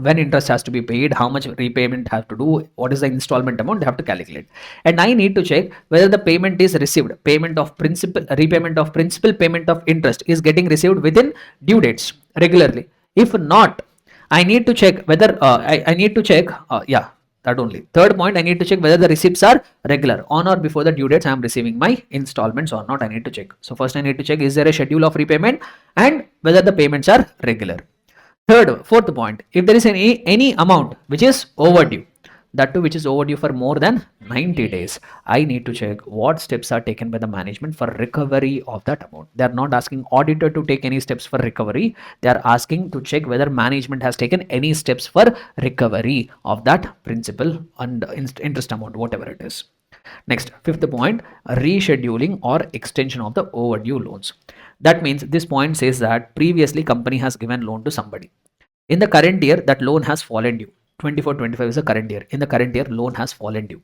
A: When interest has to be paid, how much repayment have to do, what is the installment amount they have to calculate. And I need to check whether the payment is received, payment of principal, repayment of principal, payment of interest is getting received within due dates regularly. If not, I need to check whether I need to check that only. Third point, I need to check whether the receipts are regular. On or before the due dates I am receiving my installments or not, I need to check. So first I need to check, is there a schedule of repayment and whether the payments are regular. Fourth point, if there is any amount which is overdue, that too which is overdue for more than 90 days, I need to check what steps are taken by the management for recovery of that amount. They are not asking auditor to take any steps for recovery. They are asking to check whether management has taken any steps for recovery of that principal and interest amount, whatever it is. Next, fifth point, rescheduling or extension of the overdue loans. That means this point says that previously company has given loan to somebody. In the current year, that loan has fallen due. 24-25 is the current year. In the current year, loan has fallen due.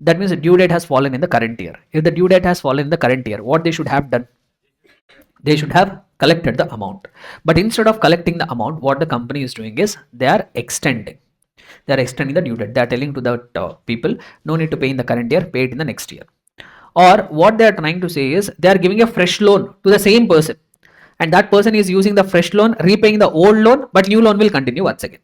A: That means the due date has fallen in the current year. If the due date has fallen in the current year, what they should have done? They should have collected the amount. But instead of collecting the amount, what the company is doing is they are extending. They are extending the due date. They are telling to the people, no need to pay in the current year, pay it in the next year. Or what they are trying to say is they are giving a fresh loan to the same person. And that person is using the fresh loan, repaying the old loan, but new loan will continue once again.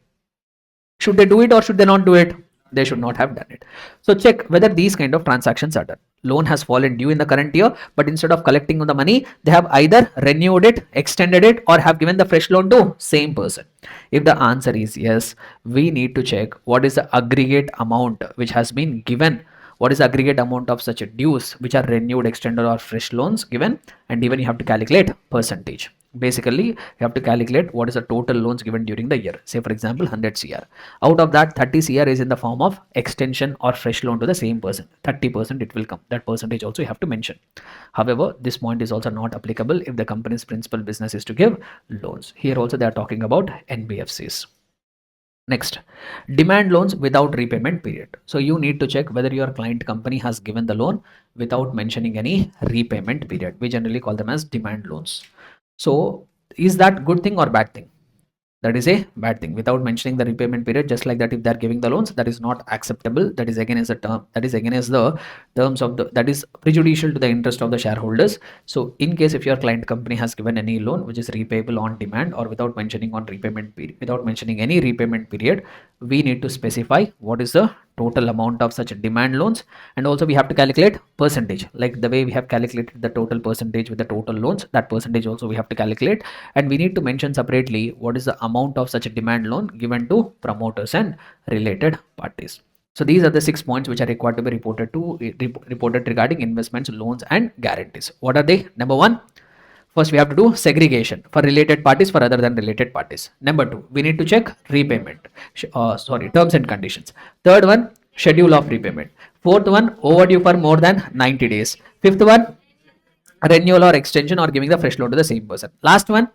A: Should they do it or should they not do it? They should not have done it. So check whether these kind of transactions are done. Loan has fallen due in the current year, but instead of collecting on the money, they have either renewed it, extended it, or have given the fresh loan to same person. If the answer is yes, we need to check what is the aggregate amount which has been given. What is the aggregate amount of such dues which are renewed, extended, or fresh loans given, and even you have to calculate percentage. Basically, you have to calculate what is the total loans given during the year. Say for example 100 CR. Out of that 30 CR is in the form of extension or fresh loan to the same person. 30% it will come. That percentage also you have to mention. However, this point is also not applicable if the company's principal business is to give loans. Here also they are talking about NBFCs. Next, demand loans without repayment period. So you need to check whether your client company has given the loan without mentioning any repayment period. We generally call them as demand loans. So is that good thing or bad thing? That is a bad thing. Without mentioning the repayment period, just like that, if they are giving the loans, that is not acceptable. That is against the term. That is against the terms of the. That is prejudicial to the interest of the shareholders. So, in case if your client company has given any loan which is repayable on demand or without mentioning on repayment period, without mentioning any repayment period, we need to specify what is the total amount of such demand loans, and also we have to calculate percentage, like the way we have calculated the total percentage with the total loans, that percentage also we have to calculate, and we need to mention separately what is the amount of such a demand loan given to promoters and related parties. So these are the 6 points which are required to be reported regarding investments, loans and guarantees. What are they? Number 1, first we have to do segregation for related parties for other than related parties. Number 2, we need to check repayment, terms and conditions. Third one, schedule of repayment. Fourth one, overdue for more than 90 days. Fifth one, renewal or extension or giving the fresh loan to the same person. Last one,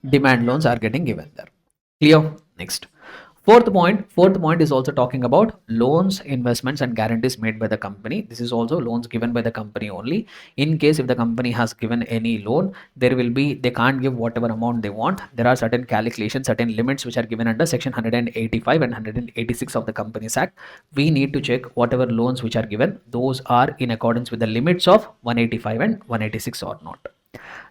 A: demand loans are getting given there. Clear? Next. Fourth point is also talking about loans, investments and guarantees made by the company. This is also loans given by the company only. In case if the company has given any loan, they can't give whatever amount they want. There are certain calculations, certain limits which are given under section 185 and 186 of the Companies Act. We need to check whatever loans which are given, those are in accordance with the limits of 185 and 186 or not.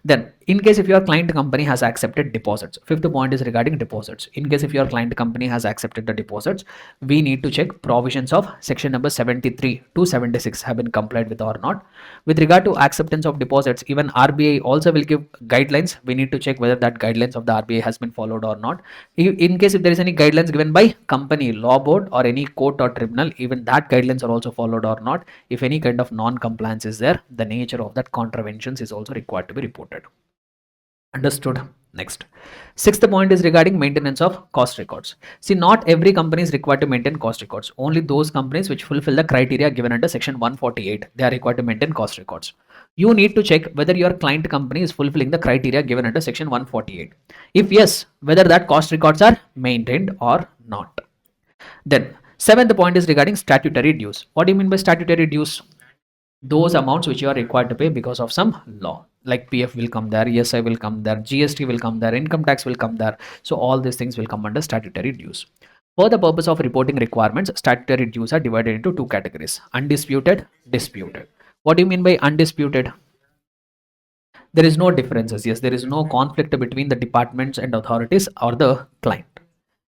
A: Then, in case if your client company has accepted deposits, fifth point is regarding deposits. In case if your client company has accepted the deposits, we need to check provisions of section number 73 to 76 have been complied with or not. With regard to acceptance of deposits, even RBI also will give guidelines. We need to check whether that guidelines of the RBI has been followed or not. In case if there is any guidelines given by company law board or any court or tribunal, even that guidelines are also followed or not. If any kind of non-compliance is there, the nature of that contraventions is also required to be reported. Understood? Next. Sixth point is regarding maintenance of cost records. See, not every company is required to maintain cost records. Only those companies which fulfill the criteria given under section 148, they are required to maintain cost records. You need to check whether your client company is fulfilling the criteria given under section 148. If yes, whether that cost records are maintained or not. Then, seventh point is regarding statutory dues. What do you mean by statutory dues? Those amounts which you are required to pay because of some law, like PF will come there, ESI will come there, GST will come there, income tax will come there. So all these things will come under statutory dues. For the purpose of reporting requirements, statutory dues are divided into two categories: undisputed, disputed. What do you mean by undisputed? There is no differences. Yes, there is no conflict between the departments and authorities or the client.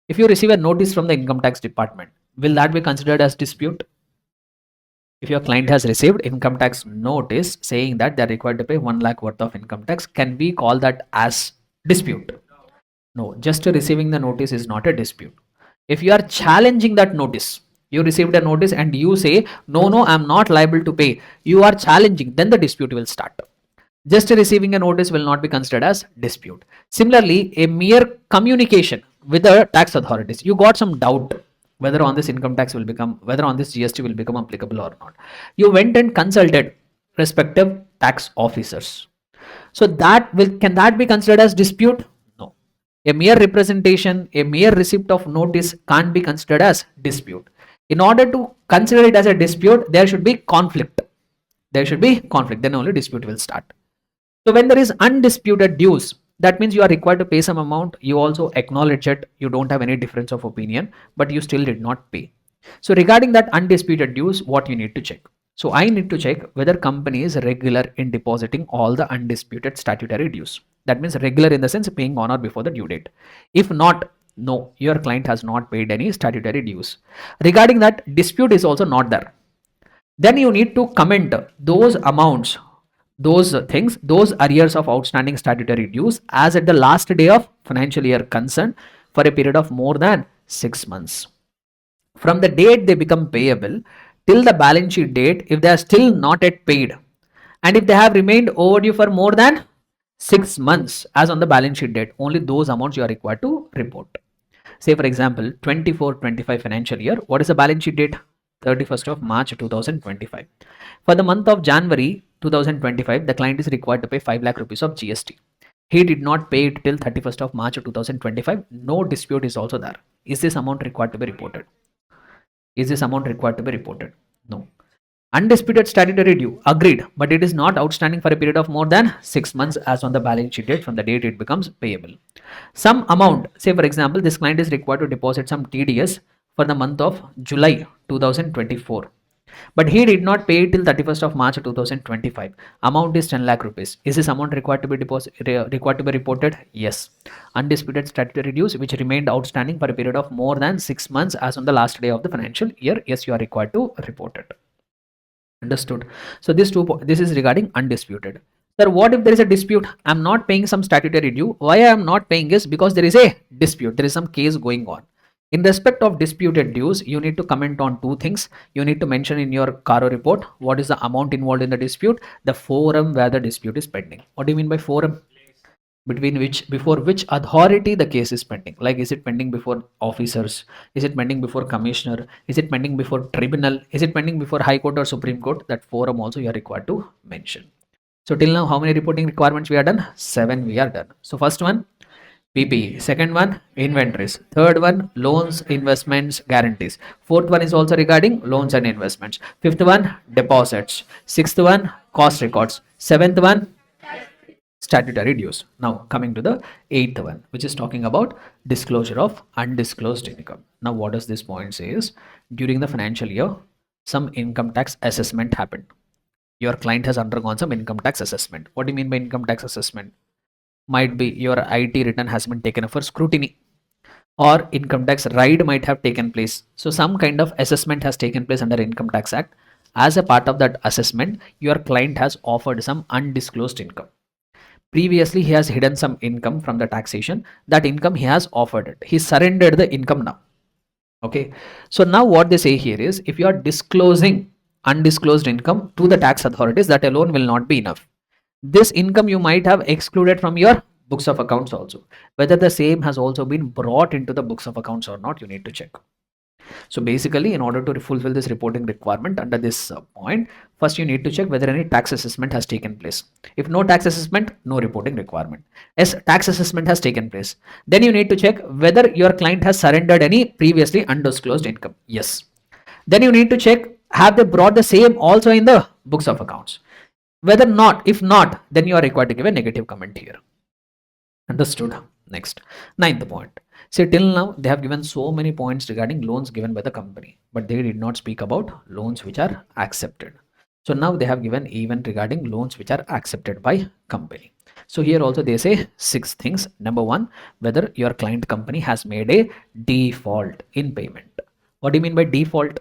A: If you receive a notice from the income tax department, will that be considered as dispute? If your client has received income tax notice saying that they are required to pay 1 lakh worth of income tax, can we call that as dispute? No, just receiving the notice is not a dispute. If you are challenging that notice, you received a notice and you say, no, I'm not liable to pay, you are challenging, then the dispute will start. Just receiving a notice will not be considered as dispute. Similarly, a mere communication with the tax authorities, you got some doubt whether on this income tax will become, whether on this GST will become applicable or not. You went and consulted respective tax officers. So can that be considered as dispute? No. A mere representation, a mere receipt of notice can't be considered as dispute. In order to consider it as a dispute, there should be conflict. There should be conflict, then only dispute will start. So when there is undisputed dues, that means you are required to pay some amount. You also acknowledge it. You don't have any difference of opinion, but you still did not pay. So regarding that undisputed dues, what you need to check? So I need to check whether company is regular in depositing all the undisputed statutory dues. That means regular in the sense paying on or before the due date. If not, no, your client has not paid any statutory dues. Regarding that, dispute is also not there. Then you need to comment those amounts, those things, those arrears of outstanding statutory dues as at the last day of financial year concerned for a period of more than 6 months. From the date they become payable till the balance sheet date, if they are still not yet paid, and if they have remained overdue for more than 6 months as on the balance sheet date, only those amounts you are required to report. Say for example, 24-25 financial year, what is the balance sheet date? 31st of March 2025. For the month of January 2025, the client is required to pay 5 lakh rupees of GST. He did not pay it till 31st of March 2025. No dispute is also there.
B: Is this amount required to be reported? Is this amount required to be reported? No. Undisputed statutory due, agreed, but it is not outstanding for a period of more than 6 months as on the balance sheet date from the date it becomes payable. Some amount, say for example, this client is required to deposit some TDS for the month of July 2024. But he did not pay it till 31st of March 2025. Amount is 10 lakh rupees. Is this amount required to be required to be reported? Yes. Undisputed statutory dues which remained outstanding for a period of more than 6 months as on the last day of the financial year. Yes, you are required to report it. Understood. So this is regarding undisputed. Sir, what if there is a dispute? I'm not paying some statutory due. Why I am not paying is because there is a dispute. There is some case going on. In respect of disputed dues, you need to comment on two things. You need to mention in your CARO report what is the amount involved in the dispute, the forum where the dispute is pending. What do you mean by forum? Before which authority the case is pending. Like, is it pending before officers? Is it pending before commissioner? Is it pending before tribunal? Is it pending before high court or supreme court? That forum also you are required to mention. So till now, how many reporting requirements we are done? 7 we are done. So first one, PPE. Second one, inventories. Third one, loans, investments, guarantees. Fourth one is also regarding loans and investments. Fifth one, deposits. Sixth one, cost records. Seventh one, statutory dues. Now coming to the eighth one, which is talking about disclosure of undisclosed income. Now what does this point say is, during the financial year, some income tax assessment happened. Your client has undergone some income tax assessment. What do you mean by income tax assessment? Might be your IT return has been taken up for scrutiny, or income tax raid might have taken place. So some kind of assessment has taken place under Income Tax Act. As a part of that assessment, your client has offered some undisclosed income. Previously, he has hidden some income from the taxation. That income he has offered it. He surrendered the income now. Okay. So now what they say here is, if you are disclosing undisclosed income to the tax authorities, that alone will not be enough. This income you might have excluded from your books of accounts also. Whether the same has also been brought into the books of accounts or not, you need to check. So basically, in order to fulfill this reporting requirement under this point, first you need to check whether any tax assessment has taken place. If no tax assessment, no reporting requirement. Yes, tax assessment has taken place. Then you need to check whether your client has surrendered any previously undisclosed income. Yes. Then you need to check, have they brought the same also in the books of accounts? Whether not, if not, then you are required to give a negative comment here. Understood. Next, ninth point. See, till now they have given so many points regarding loans given by the company, but they did not speak about loans which are accepted. So now they have given even regarding loans which are accepted by company. So here also they say 6 things. Number 1, whether your client company has made a default in payment. What do you mean by default?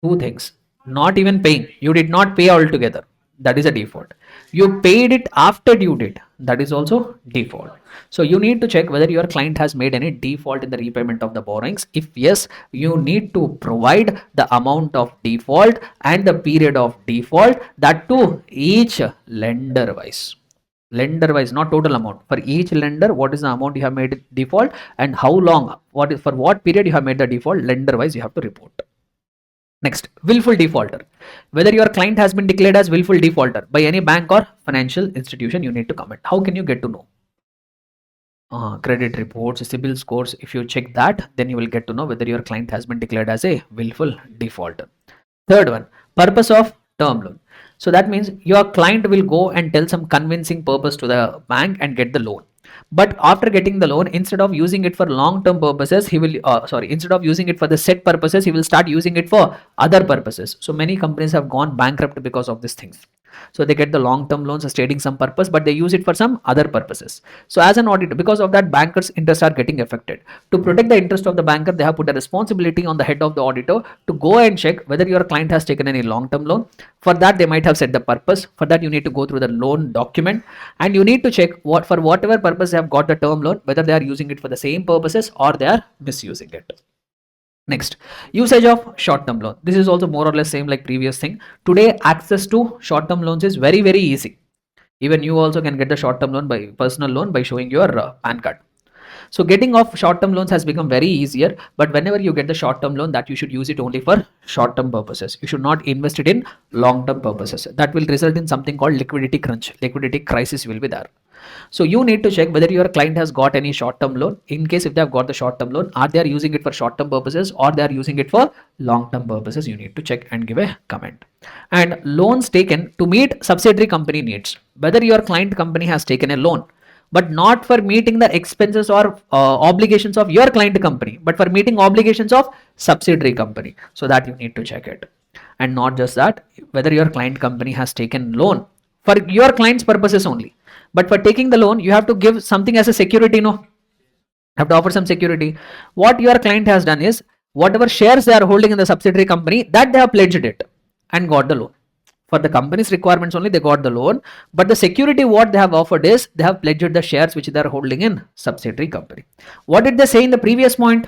B: 2 things. Not even paying. You did not pay altogether. That is a default. You paid it after due date. That is also default. So you need to check whether your client has made any default in the repayment of the borrowings. If yes, you need to provide the amount of default and the period of default, that to each lender wise. Lender wise, not total amount. For each lender, what is the amount you have made default and how long, for what period you have made the default, lender wise you have to report. Next, willful defaulter. Whether your client has been declared as willful defaulter by any bank or financial institution, you need to comment. How can you get to know? Credit reports, CIBIL scores. If you check that, then you will get to know whether your client has been declared as a willful defaulter. Third one, purpose of term loan. So that means your client will go and tell some convincing purpose to the bank and get the loan. But after getting the loan, instead of using it for long-term purposes, he will instead of using it for the set purposes, he will start using it for other purposes. So many companies have gone bankrupt because of these things. So they get the long-term loans stating some purpose, but they use it for some other purposes. So as an auditor, because of that, bankers' interests are getting affected. To protect the interest of the banker, they have put a responsibility on the head of the auditor to go and check whether your client has taken any long-term loan. For that, they might have set the purpose. For that, you need to go through the loan document and you need to check what, for whatever purpose they have got the term loan, whether they are using it for the same purposes or they are misusing it. Next, usage of short-term loan. This is also more or less same like previous thing. Today, access to short-term loans is very, very easy. Even you also can get the short-term loan by personal loan by showing your PAN card. So getting of short-term loans has become very easier, but whenever you get the short-term loan, that you should use it only for short-term purposes. You should not invest it in long-term purposes. That will result in something called liquidity crunch. Liquidity crisis will be there. So you need to check whether your client has got any short-term loan. In case if they have got the short-term loan, are they are using it for short-term purposes or they are using it for long-term purposes? You need to check and give a comment. And loans taken to meet subsidiary company needs. Whether your client company has taken a loan, but not for meeting the expenses or obligations of your client company, but for meeting obligations of subsidiary company. So that you need to check it. And not just that, whether your client company has taken loan for your client's purposes only, but for taking the loan you have to give something as a security. No, have to offer some security. What your client has done is, whatever shares they are holding in the subsidiary company, that they have pledged it and got the loan. For the company's requirements only they got the loan, but the security what they have offered is they have pledged the shares which they are holding in subsidiary company. What did they say in the previous point?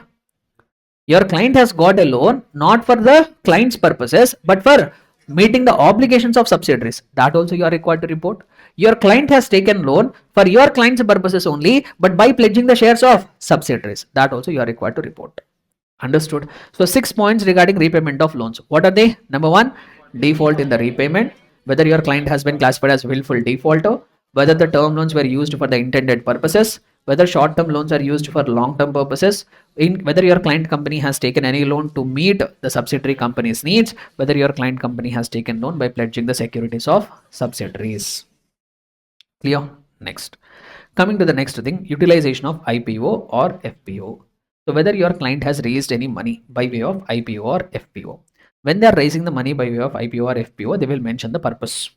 B: Your client has got a loan not for the client's purposes but for meeting the obligations of subsidiaries. That also you are required to report. Your client has taken loan for your client's purposes only but by pledging the shares of subsidiaries. That also you are required to report. Understood? So 6 points regarding repayment of loans. What are they? Number 1, default in the repayment, whether your client has been classified as willful defaulter, whether the term loans were used for the intended purposes, whether short term loans are used for long term purposes, in whether your client company has taken any loan to meet the subsidiary company's needs, whether your client company has taken loan by pledging the securities of subsidiaries. Clear? Next, coming to the next thing, utilization of IPO or FPO. So whether your client has raised any money by way of IPO or FPO. When they are raising the money by way of IPO or FPO, they will mention the purpose.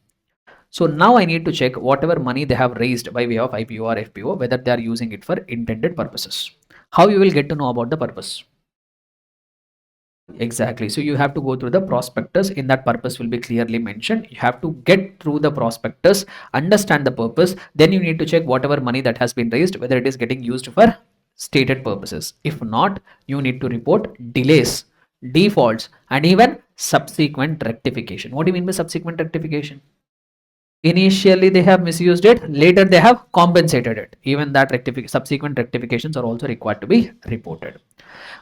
B: So now I need to check whatever money they have raised by way of IPO or FPO, whether they are using it for intended purposes. How you will get to know about the purpose? Exactly. So you have to go through the prospectus. In that, purpose will be clearly mentioned. You have to get through the prospectus, understand the purpose. Then you need to check whatever money that has been raised, whether it is getting used for stated purposes. If not, you need to report delays, defaults, and even subsequent rectification. What do you mean by subsequent rectification? Initially they have misused it, later they have compensated it. Even that subsequent rectifications are also required to be reported.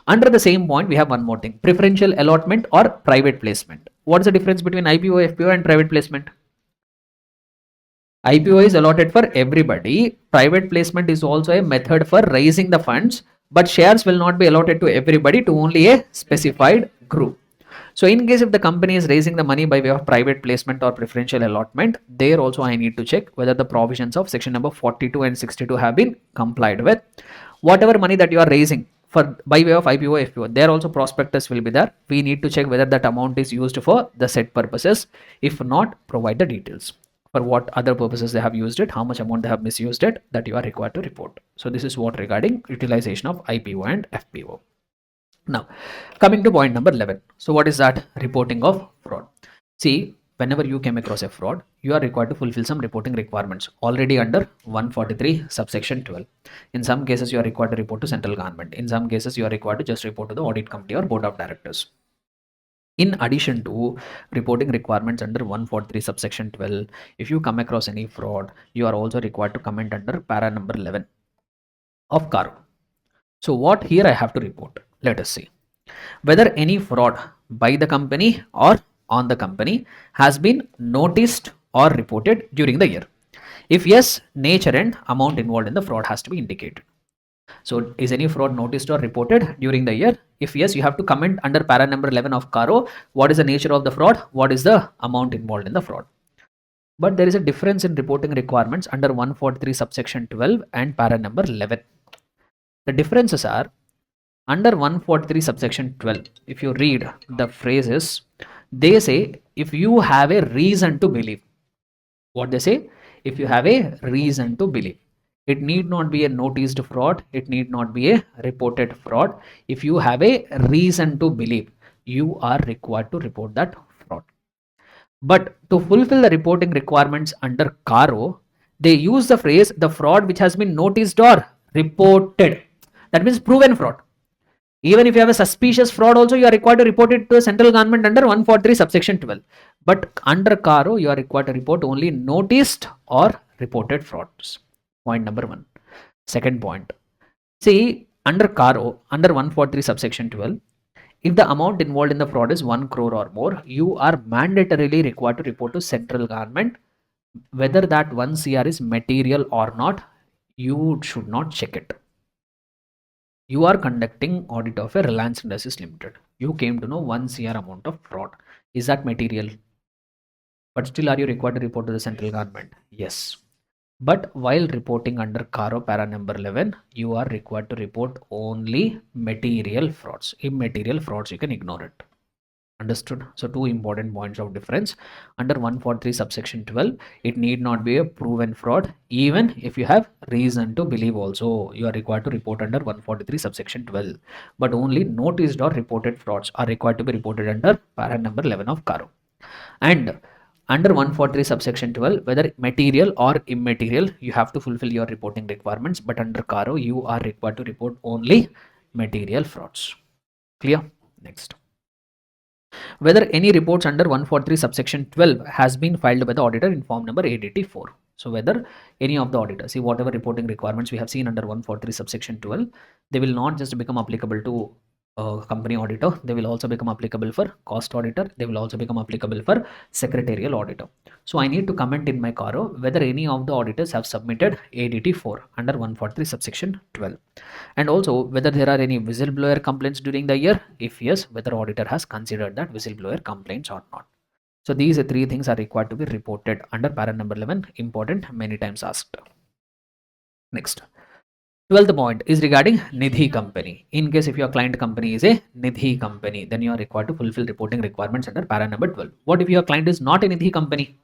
B: Under the same point, we have one more thing: preferential allotment or private placement. What is the difference between IPO, FPO, and private placement? IPO is allotted for everybody. Private placement is also a method for raising the funds, but shares will not be allotted to everybody, to only a specified group. So in case if the company is raising the money by way of private placement or preferential allotment, there also I need to check whether the provisions of section number 42 and 62 have been complied with. Whatever money that you are raising for by way of IPO, FPO, there also prospectus will be there. We need to check whether that amount is used for the said purposes. If not, provide the details for what other purposes they have used it, how much amount they have misused it, that you are required to report. So this is what regarding utilization of IPO and FPO. Now, coming to point number 11. So what is that? Reporting of fraud. See, whenever you came across a fraud, you are required to fulfill some reporting requirements already under 143 subsection 12. In some cases, you are required to report to central government. In some cases, you are required to just report to the audit committee or board of directors. In addition to reporting requirements under 143 subsection 12, if you come across any fraud, you are also required to comment under para number 11 of CARO. So what here I have to report? Let us see whether any fraud by the company or on the company has been noticed or reported during the year. If yes, nature and amount involved in the fraud has to be indicated. So is any fraud noticed or reported during the year? If yes, you have to comment under para number 11 of CARO. What is the nature of the fraud? What is the amount involved in the fraud? But there is a difference in reporting requirements under 143 subsection 12 and para number 11. The differences are, under 143 subsection 12, if you read the phrases, they say if you have a reason to believe. What they say? If you have a reason to believe. It need not be a noticed fraud. It need not be a reported fraud. If you have a reason to believe, you are required to report that fraud. But to fulfill the reporting requirements under CARO, they use the phrase the fraud which has been noticed or reported. That means proven fraud. Even if you have a suspicious fraud also, you are required to report it to the central government under 143 subsection 12. But under CARO, you are required to report only noticed or reported frauds. Point number 1. Second point. See, under CARO, under 143 subsection 12, if the amount involved in the fraud is 1 crore or more, you are mandatorily required to report to central government whether that 1 CR is material or not, you should not check it. You are conducting audit of a Reliance Industries Limited. You came to know 1 CR amount of fraud. Is that material? But still, are you required to report to the central government? Yes. But while reporting under CARO para number 11, you are required to report only material frauds. Immaterial frauds, you can ignore it. Understood? So two important points of difference. Under 143 subsection 12, it need not be a proven fraud. Even if you have reason to believe also, you are required to report under 143 subsection 12. But only noticed or reported frauds are required to be reported under para number 11 of CARO. And under 143 subsection 12, whether material or immaterial, you have to fulfill your reporting requirements. But under CARO, you are required to report only material frauds. Clear? Next. Whether any reports under 143 subsection 12 has been filed by the auditor in form number ADT4. So whether any of the auditors, see whatever reporting requirements we have seen under 143 subsection 12, they will not just become applicable to company auditor, they will also become applicable for cost auditor, they will also become applicable for secretarial auditor. So I need to comment in my CARO whether any of the auditors have submitted ADT4 under 143 subsection 12. And also whether there are any whistleblower complaints during the year. If yes, whether auditor has considered that whistleblower complaints or not. So these three things are required to be reported under para number 11. Important, many times asked. Next. 12th point is regarding Nidhi company. In case if your client company is a Nidhi company, then you are required to fulfill reporting requirements under para number 12. What if your client is not a Nidhi company?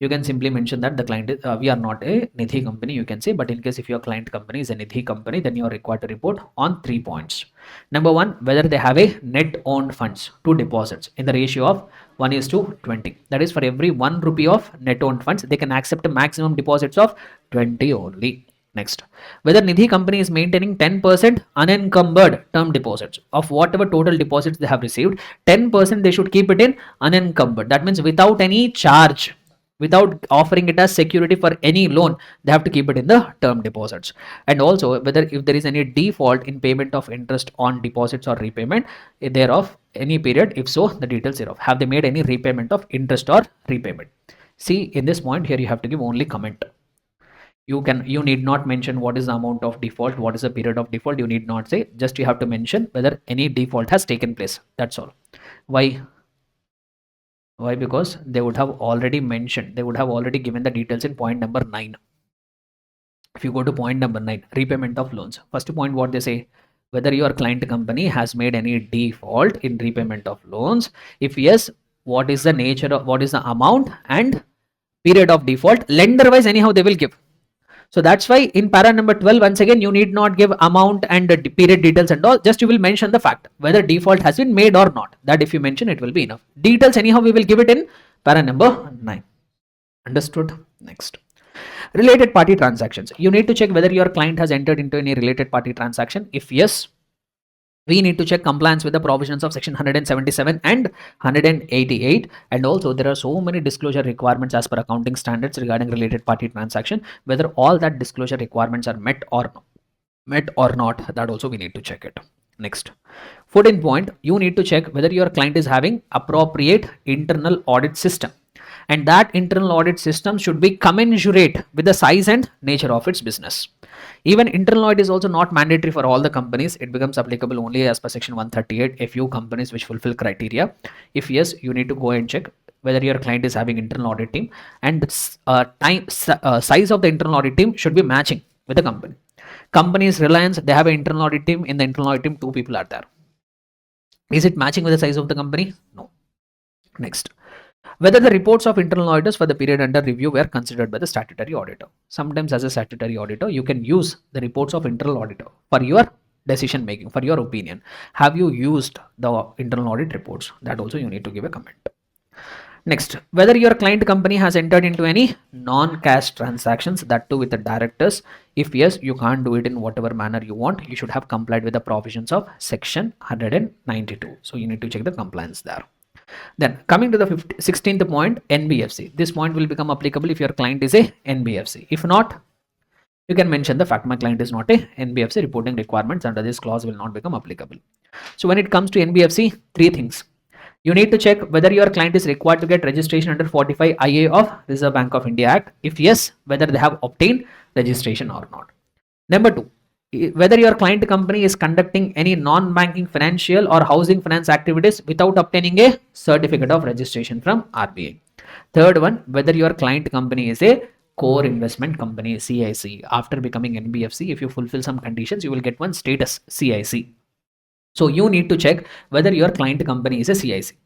B: You can simply mention that the client is, we are not a Nidhi company, you can say. But in case if your client company is a Nidhi company, then you are required to report on 3 points. Number one, whether they have a net owned funds to deposits in the ratio of 1:20. That is, for every 1 rupee of net owned funds, they can accept a maximum deposits of 20 only. Next, whether Nidhi company is maintaining 10% unencumbered term deposits of whatever total deposits they have received, 10% they should keep it in unencumbered. That means without any charge, without offering it as security for any loan, they have to keep it in the term deposits. And also whether if there is any default in payment of interest on deposits or repayment thereof any period, if so, the details thereof. Have they made any repayment of interest or repayment? See, in this point here you have to give only comment. You need not mention what is the amount of default, what is the period of default. You need not say, just you have to mention whether any default has taken place. That's all. Why? Because they would have already mentioned, they would have already given the details in point number 9. If you go to point number 9, repayment of loans, first point what they say, whether your client company has made any default in repayment of loans. If yes, what is the nature of, what is the amount and period of default. Lender wise anyhow they will give. So that's why in para number 12, once again, you need not give amount and the period details and all. Just you will mention the fact whether default has been made or not. That if you mention, it will be enough. Details anyhow we will give it in para number 9. Understood? Next. Related party transactions. You need to check whether your client has entered into any related party transaction. If yes, we need to check compliance with the provisions of section 177 and 188. And also there are so many disclosure requirements as per accounting standards regarding related party transaction, whether all that disclosure requirements are met or not, that also we need to check it. Next, 14th point, you need to check whether your client is having appropriate internal audit system, and that internal audit system should be commensurate with the size and nature of its business. Even internal audit is also not mandatory for all the companies. It becomes applicable only as per section 138, a few companies which fulfill criteria. If yes, you need to go and check whether your client is having internal audit team, and the size of the internal audit team should be matching with the company. Companies Reliance, they have an internal audit team. In the internal audit team, 2 people are there. Is it matching with the size of the company? No. Next, whether the reports of internal auditors for the period under review were considered by the statutory auditor. Sometimes as a statutory auditor, you can use the reports of internal auditor for your decision making, for your opinion. Have you used the internal audit reports? That also you need to give a comment. Next, whether your client company has entered into any non-cash transactions, that too with the directors. If yes, you can't do it in whatever manner you want. You should have complied with the provisions of section 192. So you need to check the compliance there. Then coming to the 16th point, NBFC. This point will become applicable if your client is a NBFC. If not, you can mention the fact my client is not a NBFC. Reporting requirements under this clause will not become applicable. So when it comes to NBFC, 3 things. You need to check whether your client is required to get registration under 45 IA of Reserve Bank of India Act. If yes, whether they have obtained registration or not. Number two, whether your client company is conducting any non-banking financial or housing finance activities without obtaining a certificate of registration from RBI. Third one, whether your client company is a core investment company, CIC. After becoming NBFC, if you fulfill some conditions, you will get one status, CIC. So you need to check whether your client company is a CIC.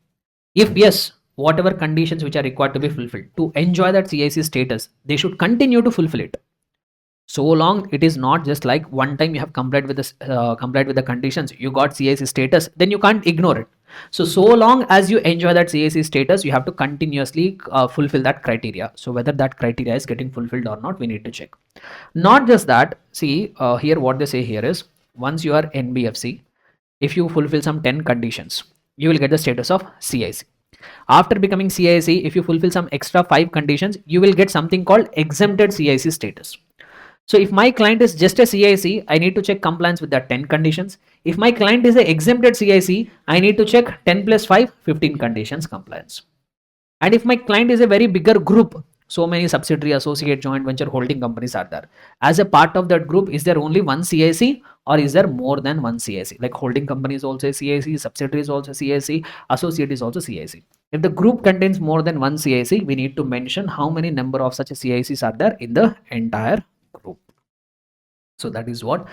B: If yes, whatever conditions which are required to be fulfilled to enjoy that CIC status, they should continue to fulfill it. So long it is not just like one time you have complied with this complied with the conditions, you got CIC status, then you can't ignore it. So long as you enjoy that CIC status, you have to continuously fulfill that criteria. So whether that criteria is getting fulfilled or not, we need to check. Not just that, see here what they say here is, once you are NBFC, if you fulfill some 10 conditions, you will get the status of CIC. After becoming CIC, if you fulfill some extra 5 conditions, you will get something called exempted CIC status. So if my client is just a CIC, I need to check compliance with the 10 conditions. If my client is an exempted CIC, I need to check 10 plus 5, 15 conditions compliance. And if my client is a very bigger group, so many subsidiary, associate, joint venture, holding companies are there. As a part of that group, is there only one CIC or is there more than one CIC? Like holding company is also a CIC, subsidiary is also CIC, associate is also CIC. If the group contains more than one CIC, we need to mention how many number of such CICs are there in the entire group. So that is what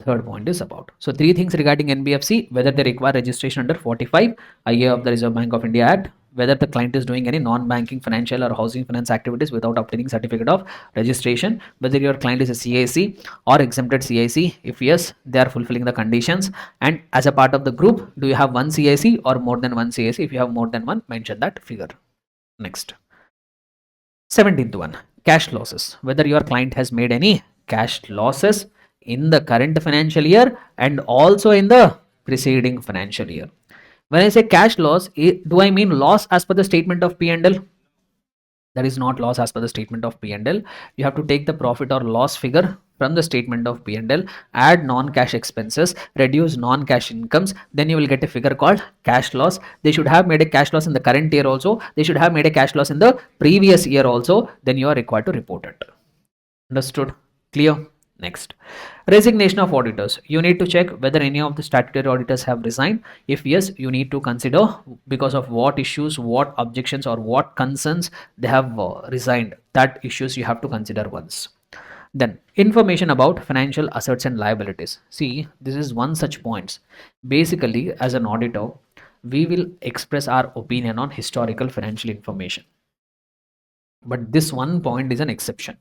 B: third point is about. So 3 things regarding NBFC: whether they require registration under 45 IA of the Reserve Bank of India Act, whether the client is doing any non-banking financial or housing finance activities without obtaining certificate of registration, whether your client is a CIC or exempted CIC. If yes, they are fulfilling the conditions. And as a part of the group, do you have one CIC or more than one CIC? If you have more than one, mention that figure. Next, 17th one, cash losses. Whether your client has made any cash losses in the current financial year and also in the preceding financial year. When I say cash loss, do I mean loss as per the statement of P&L? That is not loss as per the statement of P&L. You have to take the profit or loss figure from the statement of P&L, add non-cash expenses, reduce non-cash incomes, then you will get a figure called cash loss. They should have made a cash loss in the current year also. They should have made a cash loss in the previous year also. Then you are required to report it. Understood? Clear? Next, resignation of auditors. You need to check whether any of the statutory auditors have resigned. If yes, you need to consider because of what issues, what objections or what concerns they have resigned. That issues you have to consider once. Then information about financial assets and liabilities. See, this is one such points. Basically, as an auditor, we will express our opinion on historical financial information. But this one point is an exception.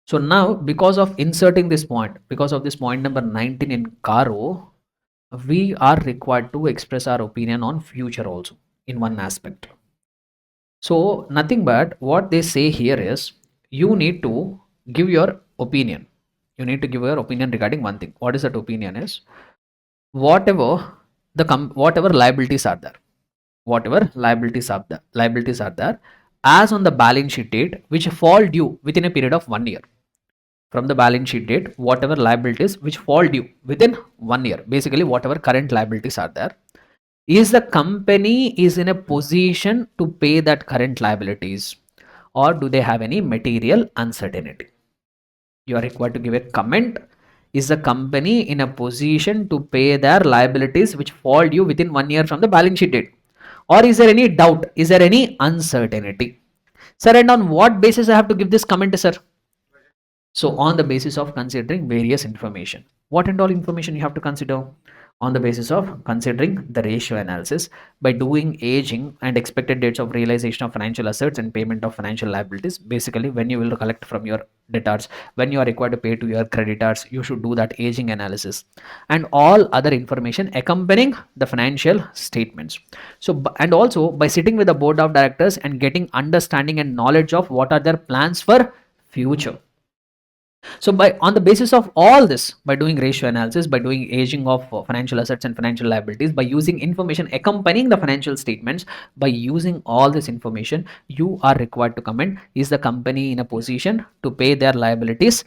B: So now, because of inserting this point, because of this point number 19 in CARO, we are required to express our opinion on future also in one aspect. So nothing but what they say here is, you need to give your opinion. You need to give your opinion regarding one thing. What is that opinion is? Whatever liabilities are there, as on the balance sheet date, which fall due within a period of 1 year. From the balance sheet date, whatever liabilities which fall due within 1 year, basically whatever current liabilities are there, is the company is in a position to pay that current liabilities, or do they have any material uncertainty? You are required to give a comment. Is the company in a position to pay their liabilities which fall due within 1 year from the balance sheet date, or is there any doubt, is there any uncertainty? Sir, and on what basis I have to give this comment, sir? So on the basis of considering various information. What and all information you have to consider? On the basis of considering the ratio analysis, by doing aging and expected dates of realization of financial assets and payment of financial liabilities. Basically, when you will collect from your debtors, when you are required to pay to your creditors, you should do that aging analysis and all other information accompanying the financial statements. So, and also by sitting with the board of directors and getting understanding and knowledge of what are their plans for future. So on the basis of all this, by doing ratio analysis, by doing aging of financial assets and financial liabilities, by using information accompanying the financial statements, by using all this information, you are required to comment, is the company in a position to pay their liabilities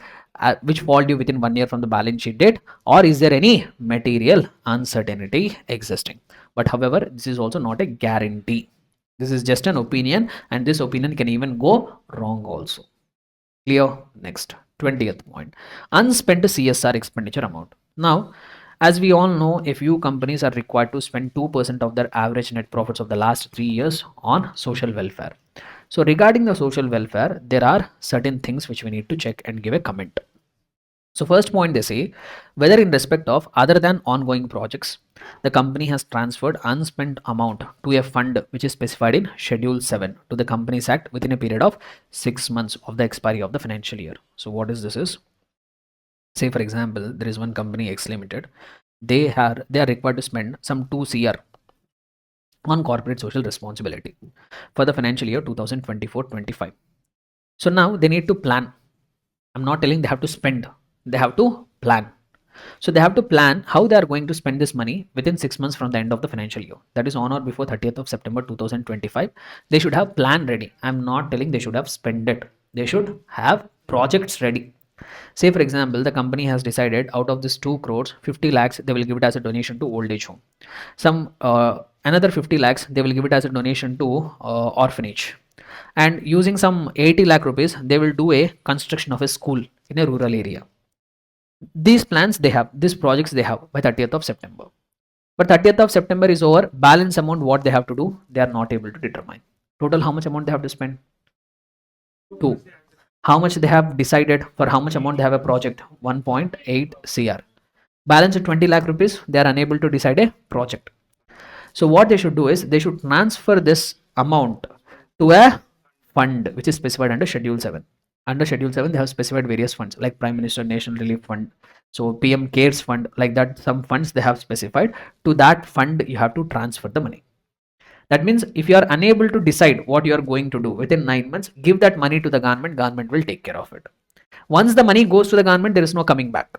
B: which fall due within 1 year from the balance sheet date, or is there any material uncertainty existing? But however, this is also not a guarantee. This is just an opinion, and this opinion can even go wrong also. Clear? Next, 20th point, unspent CSR expenditure amount. Now, as we all know, a few companies are required to spend 2% of their average net profits of the last 3 years on social welfare. So regarding the social welfare, there are certain things which we need to check and give a comment. So first point, they say whether in respect of other than ongoing projects, the company has transferred unspent amount to a fund which is specified in Schedule 7 to the Companies Act within a period of 6 months of the expiry of the financial year. So what is this is? Say for example, there is one company X Limited. They are required to spend some 2 CR on corporate social responsibility for the financial year 2024-25. So now they need to plan. I'm not telling they have to spend, they have to plan. So they have to plan how they are going to spend this money within 6 months from the end of the financial year. That is on or before 30th of September 2025. They should have plan ready. I'm not telling they should have spent it. They should have projects ready. Say for example, the company has decided out of this 2 crores, 50 lakhs they will give it as a donation to old age home. Some another 50 lakhs they will give it as a donation to orphanage. And using some 80 lakh rupees, they will do a construction of a school in a rural area. These plans they have, these projects they have by 30th of September. But 30th of September is over, balance amount what they have to do, they are not able to determine. Total how much amount they have to spend? 2. How much they have decided, for how much amount they have a project? 1.8 CR. Balance of 20 lakh rupees, they are unable to decide a project. So what they should do is they should transfer this amount to a fund which is specified under Schedule 7. Under Schedule 7, they have specified various funds like Prime Minister National Relief Fund, so PM Cares Fund, like that. Some funds they have specified. To that fund, you have to transfer the money. That means if you are unable to decide what you are going to do within 9 months, give that money to the government. Government will take care of it. Once the money goes to the government, there is no coming back.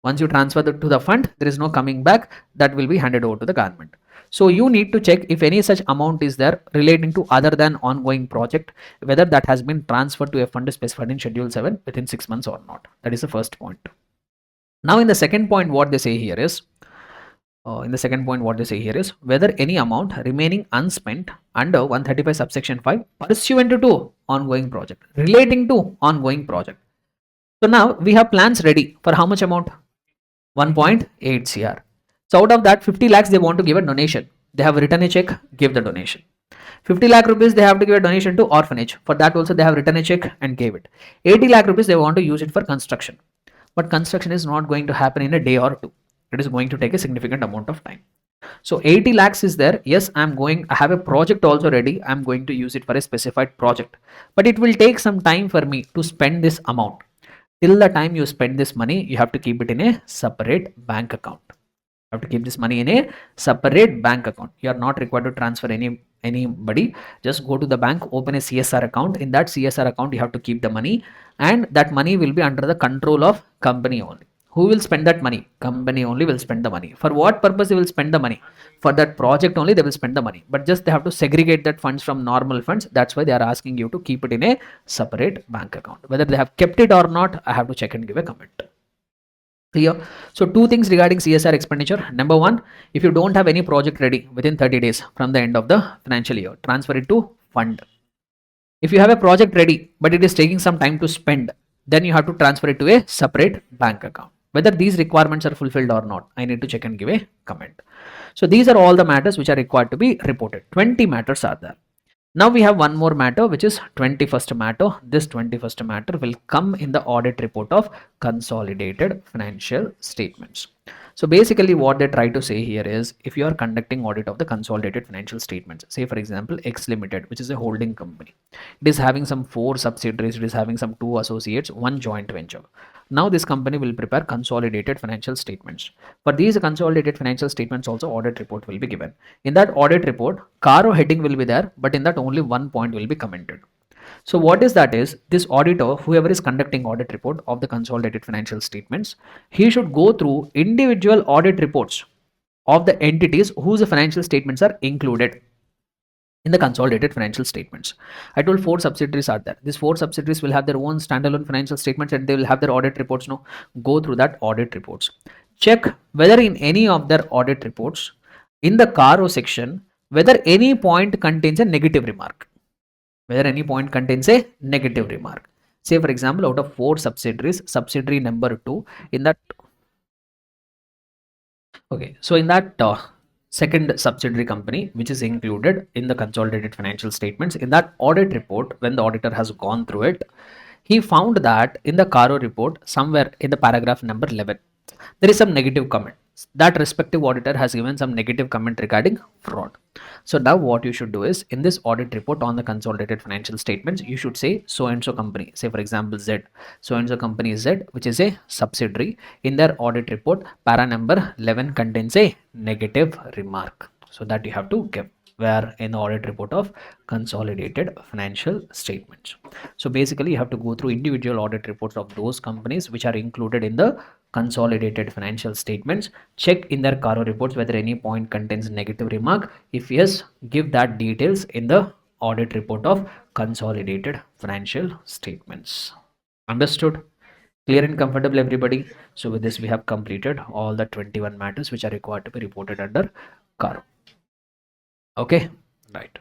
B: Once you transfer to the fund, there is no coming back. That will be handed over to the government. So you need to check if any such amount is there relating to other than ongoing project, whether that has been transferred to a fund specified in Schedule 7 within 6 months or not. That is the first point. Now in the second point, what they say here is, whether any amount remaining unspent under 135 subsection 5 pursuant to ongoing project, relating to ongoing project. So now we have plans ready for how much amount? 1.8 CR. So out of that, 50 lakhs they want to give a donation. They have written a check, give the donation. 50 lakh rupees they have to give a donation to orphanage. For that also they have written a check and gave it. 80 lakh rupees they want to use it for construction. But construction is not going to happen in a day or two. It is going to take a significant amount of time. So 80 lakhs is there. Yes, I have a project also ready. I'm going to use it for a specified project. But it will take some time for me to spend this amount. Till the time you spend this money, you have to keep it in a separate bank account. You have to keep this money in a separate bank account. You are not required to transfer anybody. Just go to the bank, open a CSR account. In that CSR account, you have to keep the money, and that money will be under the control of company only. Who will spend that money? Company only will spend the money. For what purpose they will spend the money? For that project only they will spend the money. But just they have to segregate that funds from normal funds. That's why they are asking you to keep it in a separate bank account. Whether they have kept it or not, I have to check and give a comment. Clear? So two things regarding CSR expenditure. Number one, if you don't have any project ready within 30 days from the end of the financial year, transfer it to fund. If you have a project ready, but it is taking some time to spend, then you have to transfer it to a separate bank account. Whether these requirements are fulfilled or not, I need to check and give a comment. So these are all the matters which are required to be reported. 20 matters are there. Now we have one more matter, which is 21st matter. This 21st matter will come in the audit report of consolidated financial statements. So basically what they try to say here is, if you are conducting audit of the consolidated financial statements, say for example X Limited, which is a holding company, it is having some 4 subsidiaries, it is having some 2 associates, 1 joint venture. Now this company will prepare consolidated financial statements. For these consolidated financial statements also audit report will be given. In that audit report, CARO heading will be there, but in that only one point will be commented. So what is that is, this auditor, whoever is conducting audit report of the consolidated financial statements, he should go through individual audit reports of the entities whose financial statements are included in the consolidated financial statements. I told 4 subsidiaries are there. These 4 subsidiaries will have their own standalone financial statements and they will have their audit reports. No, go through that audit reports. Check whether in any of their audit reports in the CARO section whether any point contains a negative remark. Whether any point contains a negative remark. Say for example, out of 4 subsidiaries, subsidiary number 2 in that, okay, so in that second subsidiary company which is included in the consolidated financial statements, in that audit report, when the auditor has gone through it, he found that in the CARO report, somewhere in the paragraph number 11, there is some negative comment. That respective auditor has given some negative comment regarding fraud. So now what you should do is, in this audit report on the consolidated financial statements, you should say so and so company, say for example Z, so and so company Z, which is a subsidiary, in their audit report para number 11 contains a negative remark. So that you have to give where in the audit report of consolidated financial statements. So basically you have to go through individual audit reports of those companies which are included in the consolidated financial statements, check in their CARO reports whether any point contains negative remark. If yes, give that details in the audit report of consolidated financial statements. Understood? Clear and comfortable, everybody? So with this we have completed all the 21 matters which are required to be reported under CARO. Okay, right.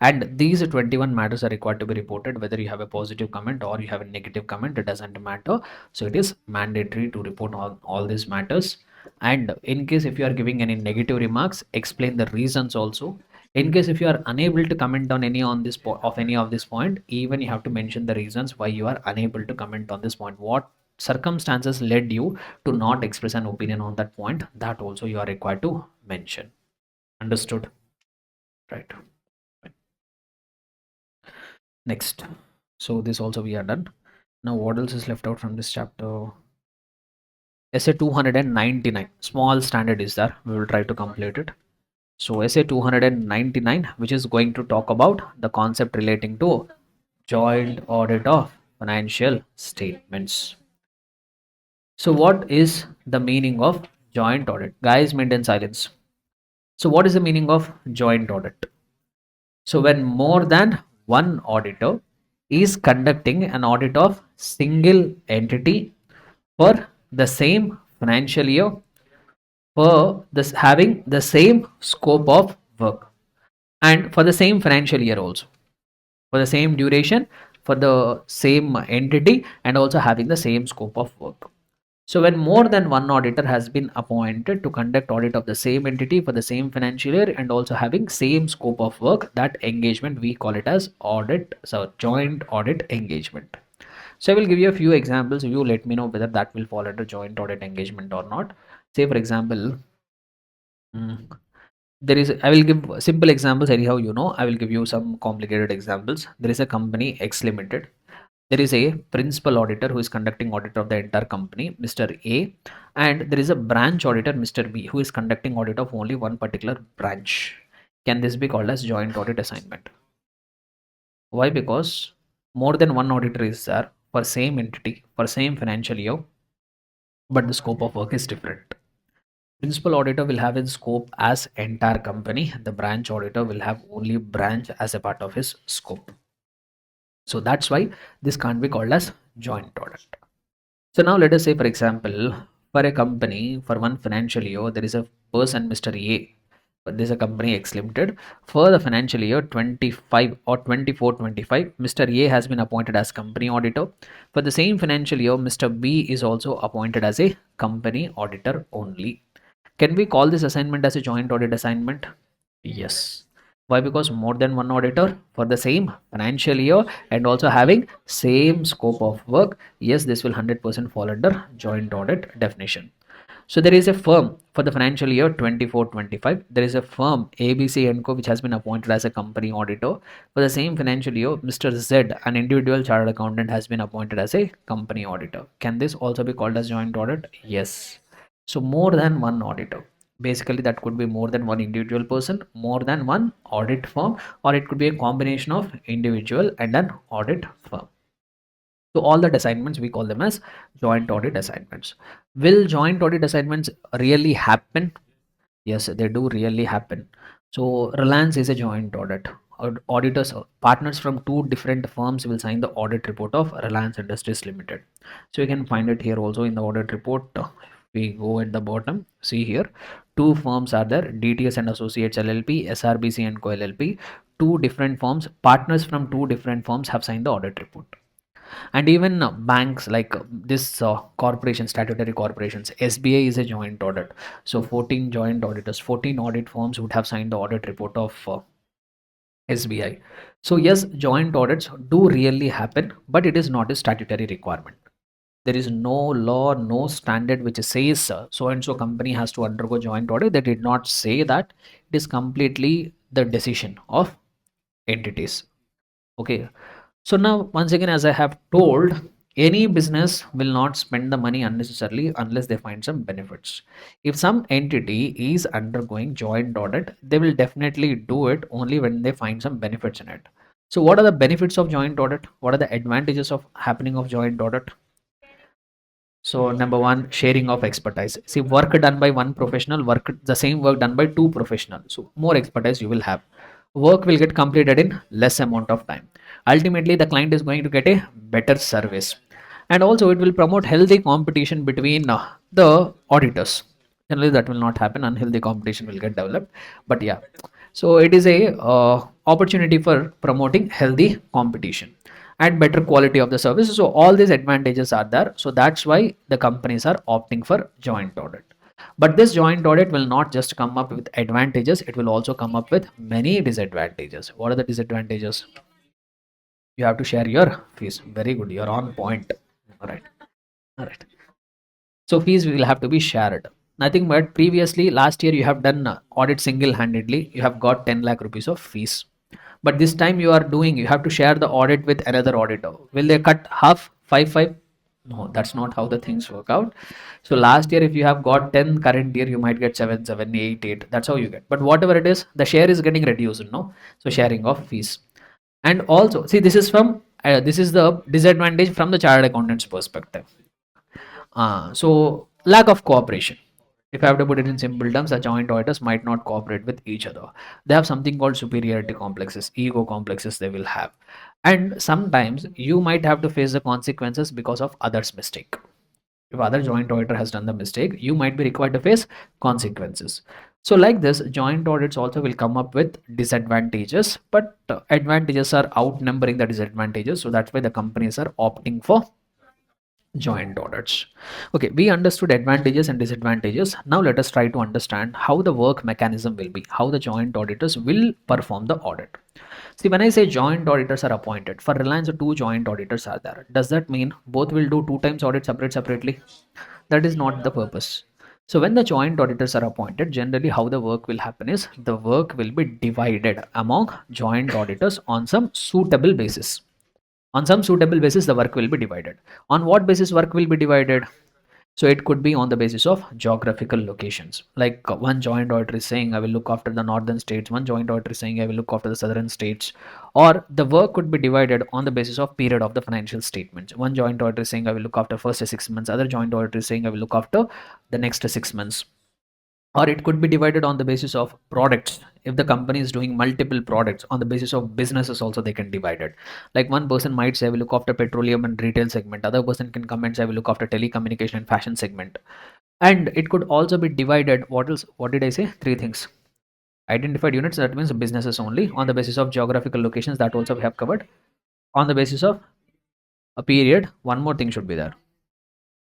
B: And these 21 matters are required to be reported whether you have a positive comment or you have a negative comment, it doesn't matter. So it is mandatory to report all these matters. And in case if you are giving any negative remarks, explain the reasons also. In case if you are unable to comment on any on this of any of this point, even you have to mention the reasons why you are unable to comment on this point. What circumstances led you to not express an opinion on that point, that also you are required to mention. Understood? Right. Next. So this also we are done. Now what else is left out from this chapter? Essay 299. Small standard is there. We will try to complete it. So essay 299, which is going to talk about the concept relating to joint audit of financial statements. So what is the meaning of joint audit? Guys, maintain silence. So what is the meaning of joint audit? So when more than one auditor is conducting an audit of single entity for the same financial year, for this having the same scope of work, and for the same financial year also, for the same duration, for the same entity, and also having the same scope of work. So when more than one auditor has been appointed to conduct audit of the same entity for the same financial year and also having same scope of work, that engagement we call it as audit, so joint audit engagement. So I will give you a few examples. You let me know whether that will fall under joint audit engagement or not. Say for example, there is, I will give simple examples anyhow, I will give you some complicated examples. There is a company X Limited. There is a principal auditor who is conducting audit of the entire company, Mr. A, and there is a branch auditor, Mr. B, who is conducting audit of only one particular branch. Can this be called as joint audit assignment? Why? Because more than one auditor is there for same entity for same financial year, but the scope of work is different. Principal auditor will have his scope as entire company. The branch auditor will have only branch as a part of his scope. So that's why this can't be called as joint audit. So now let us say, for example, for a company for one financial year, there is a person, Mr. A. But this is a company X Limited. For the financial year 25 or 24-25, Mr. A has been appointed as company auditor. For the same financial year, Mr. B is also appointed as a company auditor only. Can we call this assignment as a joint audit assignment? Yes. Why? Because more than one auditor for the same financial year and also having same scope of work. Yes, this will 100% fall under joint audit definition. So there is a firm for the financial year 24-25. There is a firm ABC & Co which has been appointed as a company auditor. For the same financial year, Mr. Z, an individual chartered accountant, has been appointed as a company auditor. Can this also be called as joint audit? Yes. So more than one auditor. Basically, that could be more than one individual person, more than one audit firm, or it could be a combination of individual and an audit firm. So all the assignments we call them as joint audit assignments. Will joint audit assignments really happen? Yes, they do really happen. So Reliance is a joint audit. Auditors, partners from two different firms will sign the audit report of Reliance Industries Limited. So you can find it here also in the audit report. We go at the bottom, see here, Two firms are there, DTS and Associates LLP, SRBC and Co LLP. Two different firms, partners from two different firms have signed the audit report. And even banks like this corporation, statutory corporations, SBI is a joint audit. So 14 joint auditors, 14 audit firms would have signed the audit report of SBI. So yes, joint audits do really happen, but it is not a statutory requirement. There is no law, no standard which says so and so company has to undergo joint audit. They did not say that. It is completely the decision of entities. Okay. So now, once again, as I have told, any business will not spend the money unnecessarily unless they find some benefits. If some entity is undergoing joint audit, they will definitely do it only when they find some benefits in it. So what are the benefits of joint audit? What are the advantages of happening of joint audit? So number one, sharing of expertise. See, work done by one professional, the same work done by two professionals. So more expertise you will have. Work will get completed in less amount of time. Ultimately, the client is going to get a better service, and also it will promote healthy competition between the auditors. Generally, that will not happen. Unhealthy competition will get developed. But yeah, so it is a opportunity for promoting healthy competition and better quality of the service. So all these advantages are there. So that's why the companies are opting for joint audit. But this joint audit will not just come up with advantages, it will also come up with many disadvantages. What are the disadvantages? You have to share your fees. Very good, you're on point. All right. All right. So fees will have to be shared. Nothing but previously last year you have done audit single-handedly. You have got 10 lakh rupees of fees. But this time you are doing, you have to share the audit with another auditor. Will they cut half, 5? No, that's not how the things work out. So last year, if you have got 10, current year you might get 7, 7, 8, 8. That's how you get. But whatever it is, the share is getting reduced, no? So sharing of fees. And also, see, this is from this is the disadvantage from the chartered accountant's perspective. So lack of cooperation. If I have to put it in simple terms, the joint auditors might not cooperate with each other. They have something called superiority complexes, ego complexes they will have. And sometimes you might have to face the consequences because of others' mistake. If other joint auditor has done the mistake, you might be required to face consequences. So like this, joint audits also will come up with disadvantages, but advantages are outnumbering the disadvantages. So that's why the companies are opting for joint audits. Okay, we understood advantages and disadvantages. Now let us try to understand how the work mechanism will be, how the joint auditors will perform the audit. See, when I say joint auditors are appointed, for Reliance, two joint auditors are there. Does that mean both will do 2 times audit separately? That is not the purpose. So when the joint auditors are appointed, generally how the work will happen is the work will be divided among joint auditors on some suitable basis. On some suitable basis, the work will be divided. On what basis work will be divided? So it could be on the basis of geographical locations. Like one joint auditor is saying, I will look after the northern states. One joint auditor is saying, I will look after the southern states. Or the work could be divided on the basis of period of the financial statements. One joint auditor is saying, I will look after first 6 months. Other joint auditor is saying, I will look after the next 6 months. Or it could be divided on the basis of products. If the company is doing multiple products, on the basis of businesses also they can divide it. Like one person might say, I will look after petroleum and retail segment. Other person can come and say, I will look after telecommunication and fashion segment. And it could also be divided. What else? What did I say? Three things. Identified units, that means businesses only. On the basis of geographical locations, that also we have covered. On the basis of a period, one more thing should be there.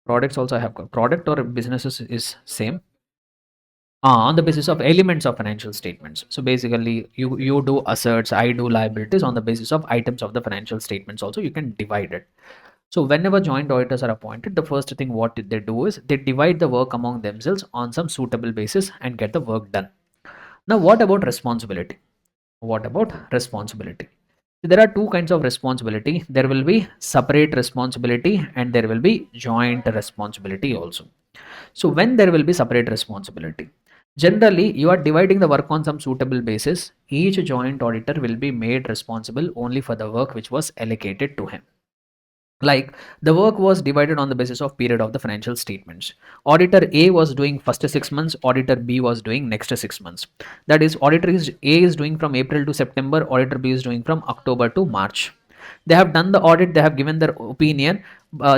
B: Products also I have covered. Product or businesses is same. On the basis of elements of financial statements. So basically, you do assets, I do liabilities on the basis of items of the financial statements. Also, you can divide it. So whenever joint auditors are appointed, the first thing what they do is they divide the work among themselves on some suitable basis and get the work done. Now, what about responsibility? What about responsibility? There are two kinds of responsibility. There will be separate responsibility and there will be joint responsibility also. So when there will be separate responsibility, generally you are dividing the work on some suitable basis. Each joint auditor will be made responsible only for the work which was allocated to him. Like the work was divided on the basis of period of the financial statements. Auditor A was doing first 6 months, auditor B was doing next 6 months. That is, auditor A is doing from April to September, auditor B is doing from October to March. They have done the audit, they have given their opinion,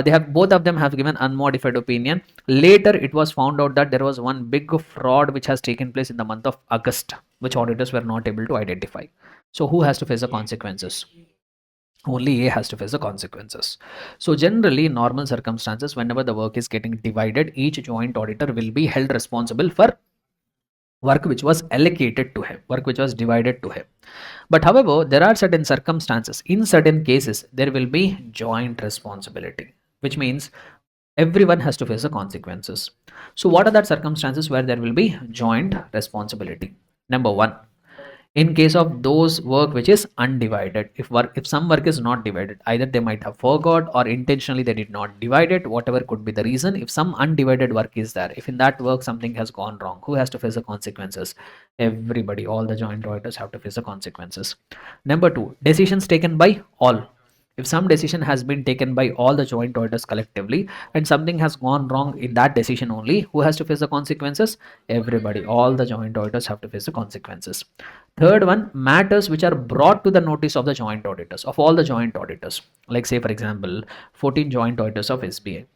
B: they have, both of them have given unmodified opinion. Later it was found out that there was one big fraud which has taken place in the month of August, which auditors were not able to identify. So who has to face the consequences? Only A has to face the consequences. So generally, in normal circumstances, whenever the work is getting divided, each joint auditor will be held responsible for work which was allocated to him, work which was divided to him. But however, there are certain circumstances, in certain cases, there will be joint responsibility, which means everyone has to face the consequences. So what are that circumstances where there will be joint responsibility? Number one, in case of those work which is undivided, if some work is not divided, either they might have forgot or intentionally they did not divide it, whatever could be the reason, if some undivided work is there, if in that work something has gone wrong, who has to face the consequences? Everybody, all the joint auditors have to face the consequences. Number two, decisions taken by all. If some decision has been taken by all the joint auditors collectively and something has gone wrong in that decision only, who has to face the consequences? Everybody, all the joint auditors have to face the consequences. Third one, matters which are brought to the notice of the joint auditors, of all the joint auditors. Like say for example, 14 joint auditors of SBA.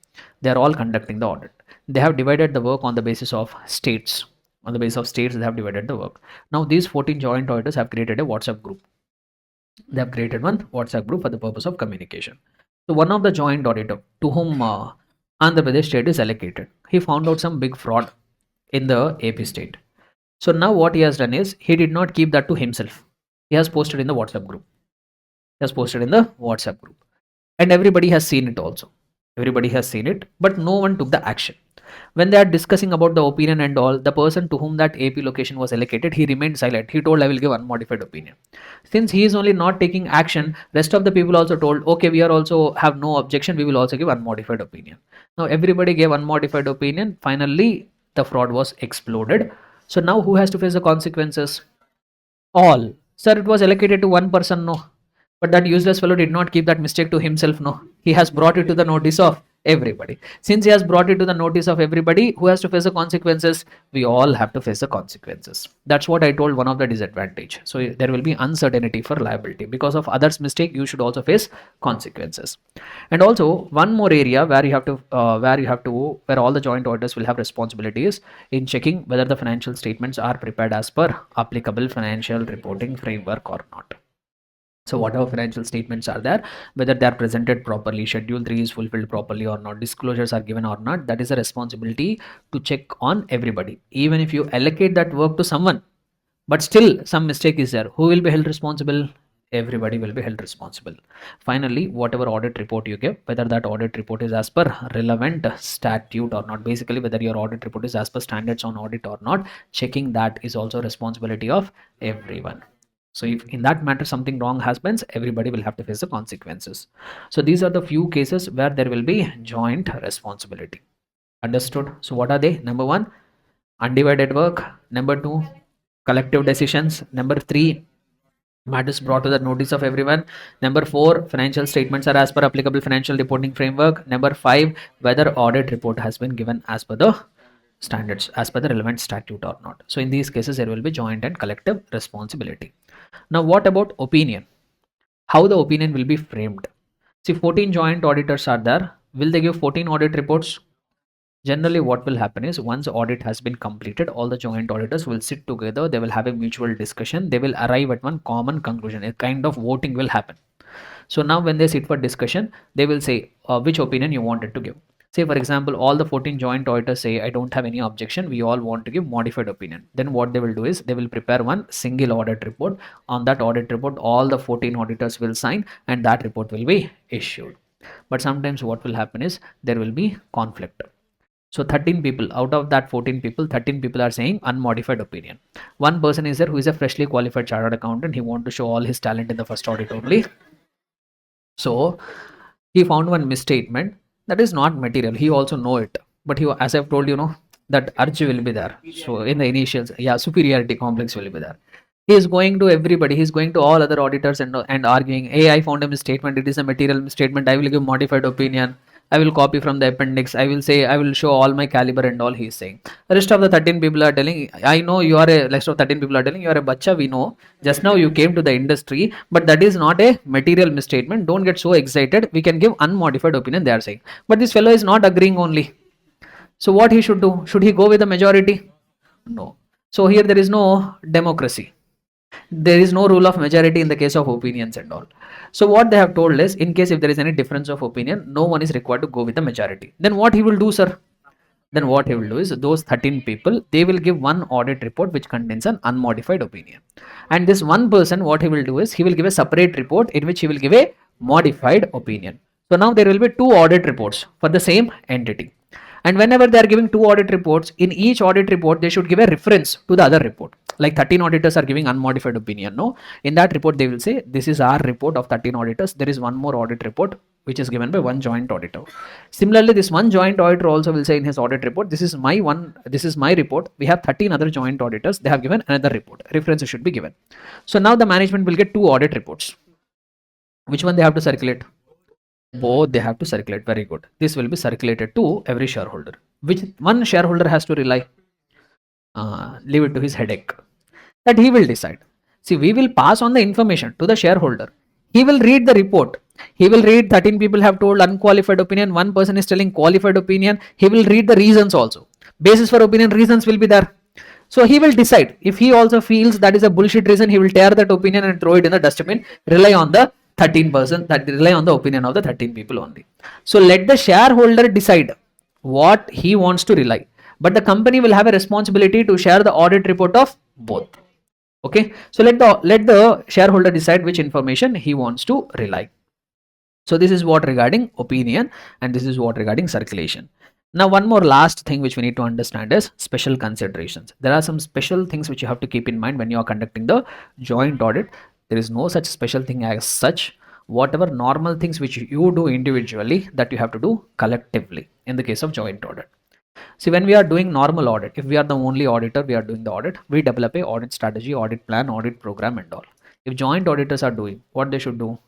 B: They are all conducting the audit. They have divided the work on the basis of states. On the basis of states, they have divided the work. Now these 14 joint auditors have created a WhatsApp group. They have created one WhatsApp group for the purpose of communication. So one of the joint auditor to whom Andhra Pradesh state is allocated, he found out some big fraud in the AP state. So now what he has done is he did not keep that to himself. He has posted in the WhatsApp group. He has posted in the WhatsApp group. And everybody has seen it also. Everybody has seen it, but no one took the action. When they are discussing about the opinion and all, the person to whom that AP location was allocated, he remained silent. He told, I will give unmodified opinion. Since he is only not taking action, rest of the people also told, okay, we are also have no objection. We will also give unmodified opinion. Now everybody gave unmodified opinion. Finally, the fraud was exploded. So now who has to face the consequences? All. Sir, it was allocated to one person, no. But that useless fellow did not keep that mistake to himself, no. He has brought it to the notice of everybody. Since he has brought it to the notice of everybody, who has to face the consequences? We all have to face the consequences. That's what I told, one of the disadvantage. So there will be uncertainty for liability. Because of others' mistake, you should also face consequences. And also one more area where you have to where all the joint auditors will have responsibilities in checking whether the financial statements are prepared as per applicable financial reporting framework or not. So whatever financial statements are there, whether they are presented properly, schedule 3 is fulfilled properly or not, disclosures are given or not, that is a responsibility to check on everybody. Even if you allocate that work to someone, but still some mistake is there, who will be held responsible? Everybody will be held responsible. Finally, whatever audit report you give, whether that audit report is as per relevant statute or not, basically whether your audit report is as per standards on audit or not, checking that is also responsibility of everyone. So if in that matter something wrong happens, everybody will have to face the consequences. So these are the few cases where there will be joint responsibility. Understood? So what are they? Number one, undivided work. Number two, collective decisions. Number three, matters brought to the notice of everyone. Number four, financial statements are as per applicable financial reporting framework. Number five, whether audit report has been given as per the standards, as per the relevant statute or not. So in these cases, there will be joint and collective responsibility. Now, what about opinion? How the opinion will be framed? See, 14 joint auditors are there. Will they give 14 audit reports? Generally, what will happen is once audit has been completed, all the joint auditors will sit together. They will have a mutual discussion. They will arrive at one common conclusion. A kind of voting will happen. So now when they sit for discussion, they will say which opinion you wanted to give. Say for example, all the 14 joint auditors say, I don't have any objection. We all want to give modified opinion. Then what they will do is they will prepare one single audit report. On that audit report, all the 14 auditors will sign and that report will be issued. But sometimes what will happen is there will be conflict. So 13 people out of that 14 people, 13 people are saying unmodified opinion. One person is there who is a freshly qualified chartered accountant. He wants to show all his talent in the first audit only. So he found one misstatement that is not material. He also know it, but he, as I've told you, know that urge will be there. So in the initials, yeah, superiority complex will be there. He is going to everybody. He's going to all other auditors and arguing. Hey, I found a misstatement. It is a material misstatement. I will give modified opinion. I will copy from the appendix. I will say, I will show all my caliber and all, he is saying. The rest of the 13 people are telling, I know you are a, rest of 13 people are telling, you are a bacha, we know. Just now you came to the industry, but that is not a material misstatement. Don't get so excited. We can give unmodified opinion, they are saying. But this fellow is not agreeing only. So what he should do? Should he go with the majority? No. So here there is no democracy. There is no rule of majority in the case of opinions and all. So what they have told is, in case if there is any difference of opinion, no one is required to go with the majority. Then what he will do, sir? Then what he will do is, those 13 people, they will give one audit report which contains an unmodified opinion. And this one person, what he will do is, he will give a separate report in which he will give a modified opinion. So now there will be two audit reports for the same entity. And whenever they are giving two audit reports, in each audit report, they should give a reference to the other report. Like 13 auditors are giving unmodified opinion. No, in that report, they will say, this is our report of 13 auditors. There is one more audit report which is given by one joint auditor. Similarly, this one joint auditor also will say in his audit report, this is my report. We have 13 other joint auditors. They have given another report. References should be given. So now the management will get two audit reports. Which one they have to circulate? Both they have to circulate. Very good. This will be circulated to every shareholder. Which one shareholder has to rely? Leave it to his headache. That he will decide. See, we will pass on the information to the shareholder. He will read the report. He will read 13 people have told unqualified opinion. One person is telling qualified opinion. He will read the reasons also. Basis for opinion, reasons will be there. So he will decide. If he also feels that is a bullshit reason, he will tear that opinion and throw it in the dustbin. Rely on the 13%, that rely on the opinion of the 13 people only. So let the shareholder decide what he wants to rely. But the company will have a responsibility to share the audit report of both. Okay, so let the shareholder decide which information he wants to rely. So this is what regarding opinion, and this is what regarding circulation. Now one more last thing which we need to understand is special considerations. There are some special things which you have to keep in mind when you are conducting the joint audit. There is no such special thing as such. Whatever normal things which you do individually, that you have to do collectively in the case of joint audit. See, when we are doing normal audit, if we are the only auditor, we are doing the audit, we develop a audit strategy, audit plan, audit program and all. If joint auditors are doing, what they should do?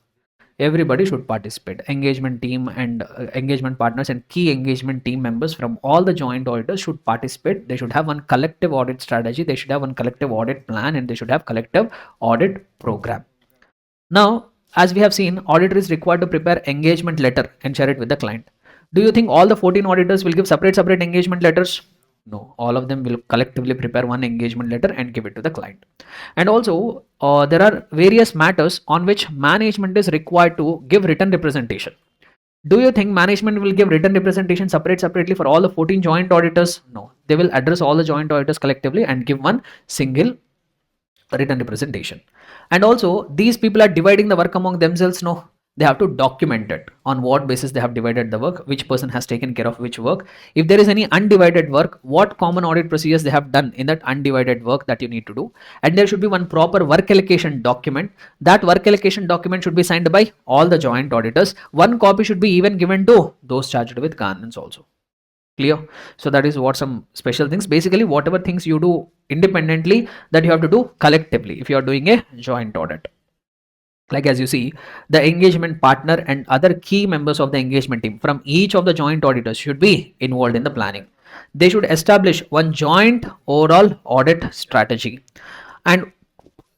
B: Everybody should participate. Engagement team and engagement partners and key engagement team members from all the joint auditors should participate. They should have one collective audit strategy. They should have one collective audit plan, and they should have collective audit program. Now, as we have seen, auditor is required to prepare engagement letter and share it with the client. Do you think all the 14 auditors will give separate engagement letters? No, all of them will collectively prepare one engagement letter and give it to the client. And also, there are various matters on which management is required to give written representation. Do you think management will give written representation separately for all the 14 joint auditors? No, they will address all the joint auditors collectively and give one single written representation. And also, these people are dividing the work among themselves. No, they have to document it on what basis they have divided the work, which person has taken care of which work. If there is any undivided work, what common audit procedures they have done in that undivided work that you need to do. And there should be one proper work allocation document. That work allocation document should be signed by all the joint auditors. One copy should be even given to those charged with governance also. Clear? So that is what some special things. Basically, whatever things you do independently, that you have to do collectively if you are doing a joint audit. Like as you see, the engagement partner and other key members of the engagement team from each of the joint auditors should be involved in the planning. They should establish one joint overall audit strategy, and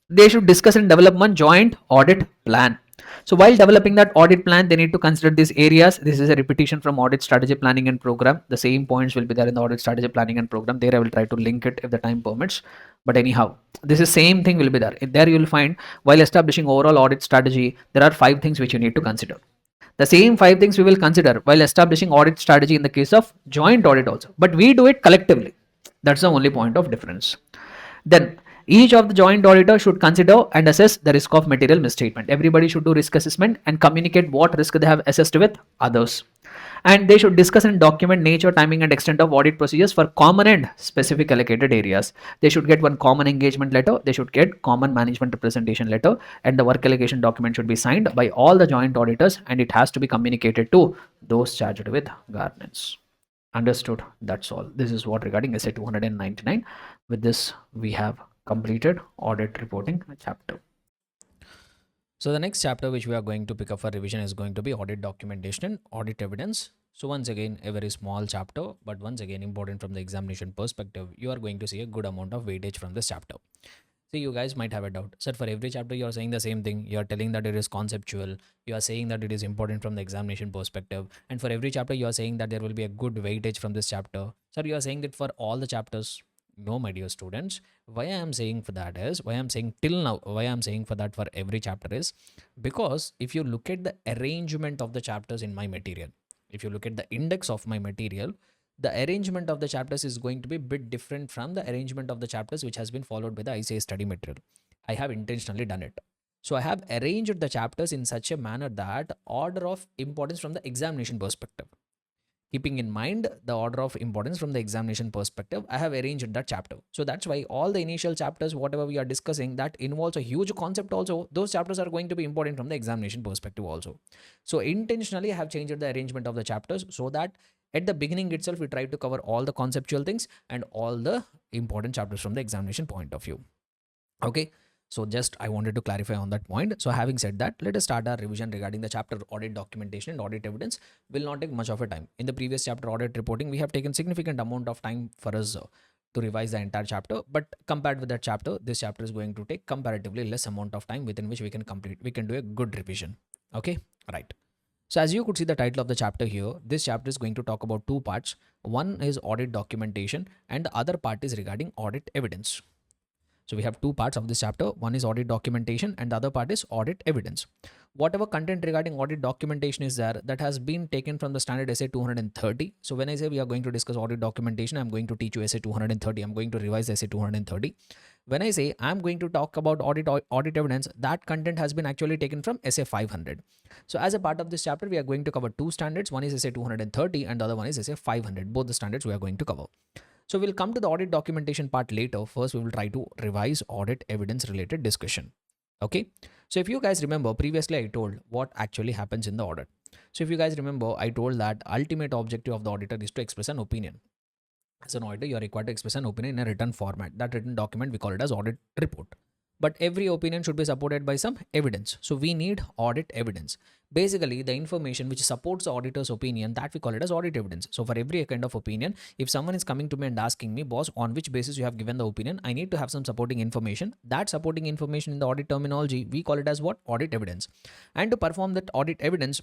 B: they should discuss and develop one joint audit plan. So while developing that audit plan, they need to consider these areas. This is a repetition from audit strategy planning and program. The same points will be there in the audit strategy planning and program. There I will try to link it if the time permits. But anyhow, this is same thing will be there. There you will find, while establishing overall audit strategy, there are 5 things which you need to consider. The same 5 things we will consider while establishing audit strategy in the case of joint audit also. But we do it collectively. That's the only point of difference. Then each of the joint auditors should consider and assess the risk of material misstatement. Everybody should do risk assessment and communicate what risk they have assessed with others. And they should discuss and document nature, timing and extent of audit procedures for common and specific allocated areas. They should get one common engagement letter. They should get common management representation letter, and the work allocation document should be signed by all the joint auditors, and it has to be communicated to those charged with governance. Understood? That's all. This is what regarding essay 299. With this, we have completed audit reporting chapter.
A: So the next chapter which we are going to pick up for revision is going to be audit documentation and audit evidence. So once again, a very small chapter, but once again important from the examination perspective. You are going to see a good amount of weightage from this chapter. See, you guys might have a doubt. Sir, for every chapter, you are saying the same thing. You are telling that it is conceptual. You are saying that it is important from the examination perspective. And for every chapter, you are saying that there will be a good weightage from this chapter. Sir, you are saying that for all the chapters. No, my dear students. Why I am saying for that is, why I am saying till now, why I am saying for that for every chapter is because if you look at the arrangement of the chapters in my material, if you look at the index of my material, the arrangement of the chapters is going to be a bit different from the arrangement of the chapters which has been followed by the ICA study material. I have intentionally done it. So I have arranged the chapters in such a manner that order of importance from the examination perspective. Keeping in mind the order of importance from the examination perspective, I have arranged that chapter. So that's why all the initial chapters, whatever we are discussing, that involves a huge concept also, those chapters are going to be important from the examination perspective also. So intentionally, I have changed the arrangement of the chapters so that at the beginning itself, we try to cover all the conceptual things and all the important chapters from the examination point of view. Okay. So just I wanted to clarify on that point. So having said that, let us start our revision regarding the chapter audit documentation and audit evidence. Will not take much of a time. In the previous chapter audit reporting, we have taken significant amount of time for us to revise the entire chapter. But compared with that chapter, this chapter is going to take comparatively less amount of time within which we can complete. We can do a good revision. Okay, right. So as you could see the title of the chapter here, this chapter is going to talk about two parts. One is audit documentation and the other part is regarding audit evidence. So we have two parts of this chapter. One is audit documentation and the other part is audit evidence. Whatever content regarding audit documentation is there, that has been taken from the standard essay 230. So when I say we are going to discuss audit documentation, I'm going to teach you essay 230. I'm going to revise essay 230. When I say I'm going to talk about audit evidence, that content has been actually taken from essay 500. So as a part of this chapter, we are going to cover two standards. One is essay 230 and the other one is essay 500. Both the standards we are going to cover. So we'll come to the audit documentation part later. First, we will try to revise audit evidence related discussion. Okay. So if you guys remember, previously I told what actually happens in the audit. So if you guys remember, I told that ultimate objective of the auditor is to express an opinion. As an auditor, you are required to express an opinion in a written format. That written document, we call it as audit report. But every opinion should be supported by some evidence. So we need audit evidence. Basically, the information which supports the auditor's opinion, that we call it as audit evidence. So for every kind of opinion, if someone is coming to me and asking me, boss, on which basis you have given the opinion, I need to have some supporting information. That supporting information in the audit terminology, we call it as what? Audit evidence. And to perform that audit evidence,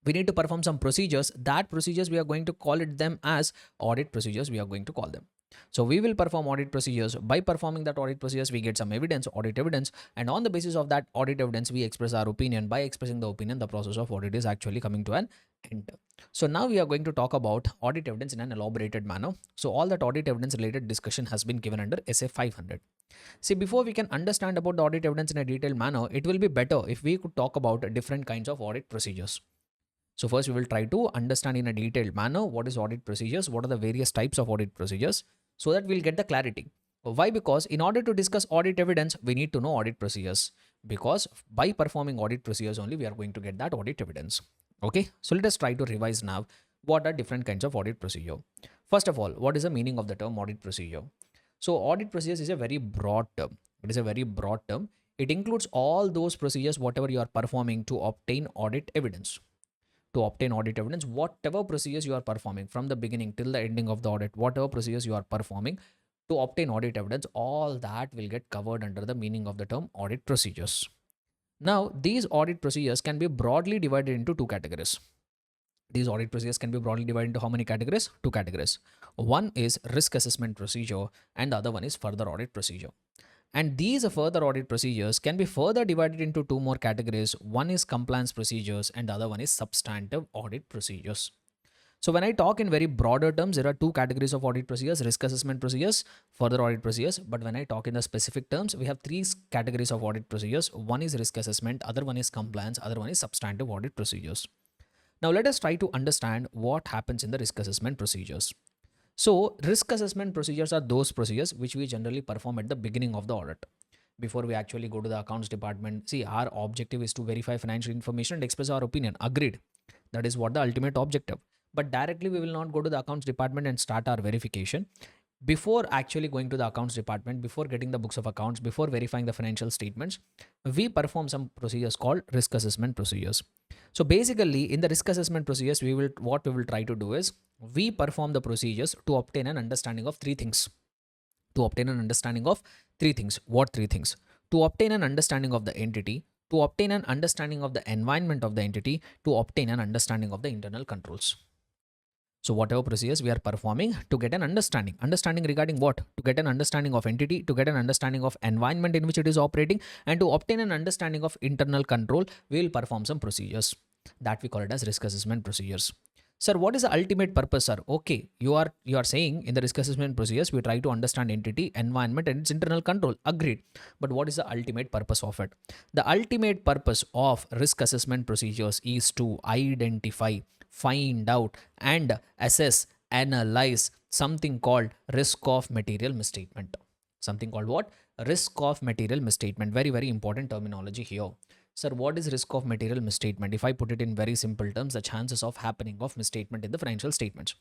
A: we need to perform some procedures. That procedures, we are going to call it them as audit procedures, we are going to call them. So we will perform audit procedures. By performing that audit procedures, we get some evidence, audit evidence, and on the basis of that audit evidence, we express our opinion. By expressing the opinion, the process of audit is actually coming to an end. So now we are going to talk about audit evidence in an elaborated manner. So all that audit evidence related discussion has been given under essay 500. See, before we can understand about the audit evidence in a detailed manner, it will be better if we could talk about different kinds of audit procedures. So first we will try to understand in a detailed manner what is audit procedures, what are the various types of audit procedures, so that we'll get the clarity. Why? Because in order to discuss audit evidence, we need to know audit procedures, because by performing audit procedures only, we are going to get that audit evidence. Okay, so let us try to revise now what are different kinds of audit procedure. First of all, what is the meaning of the term audit procedure? So audit procedures is a very broad term. It is a very broad term. It includes all those procedures, whatever you are performing to obtain audit evidence. To obtain audit evidence, whatever procedures you are performing from the beginning till the ending of the audit, whatever procedures you are performing to obtain audit evidence, all that will get covered under the meaning of the term audit procedures. Now, these audit procedures can be broadly divided into two categories. These audit procedures can be broadly divided into how many categories? Two categories. One is risk assessment procedure and the other one is further audit procedure. And these further audit procedures can be further divided into two more categories. One is compliance procedures and the other one is substantive audit procedures. So when I talk in very broader terms, there are two categories of audit procedures: risk assessment procedures, further audit procedures. But when I talk in the specific terms, we have three categories of audit procedures. One is risk assessment, other one is compliance, other one is substantive audit procedures. Now let us try to understand what happens in the risk assessment procedures. So risk assessment procedures are those procedures which we generally perform at the beginning of the audit. Before we actually go to the accounts department, see, our objective is to verify financial information and express our opinion. Agreed. That is what the ultimate objective. But directly we will not go to the accounts department and start our verification. Before actually going to the accounts department, before getting the books of accounts, before verifying the financial statements, we perform some procedures called risk assessment procedures. So basically, in the risk assessment procedures, what we will try to do is we perform the procedures to obtain an understanding of three things. To obtain an understanding of three things. What three things? To obtain an understanding of the entity, to obtain an understanding of the environment of the entity, to obtain an understanding of the internal controls. So whatever procedures we are performing to get an understanding regarding what? To get an understanding of entity, to get an understanding of environment in which it is operating, and to obtain an understanding of internal control, we will perform some procedures that we call it as risk assessment procedures. Sir, what is the ultimate purpose, sir? Okay, you are saying in the risk assessment procedures we try to understand entity, environment, and its internal control. Agreed. But what is the ultimate purpose of it? The ultimate purpose of risk assessment procedures is to identify, find out, and assess, analyze something called risk of material misstatement. Something called what? Risk of material misstatement. Very, very important terminology here. Sir, what is risk of material misstatement? If I put it in very simple terms, the chances of happening of misstatement in the financial statements,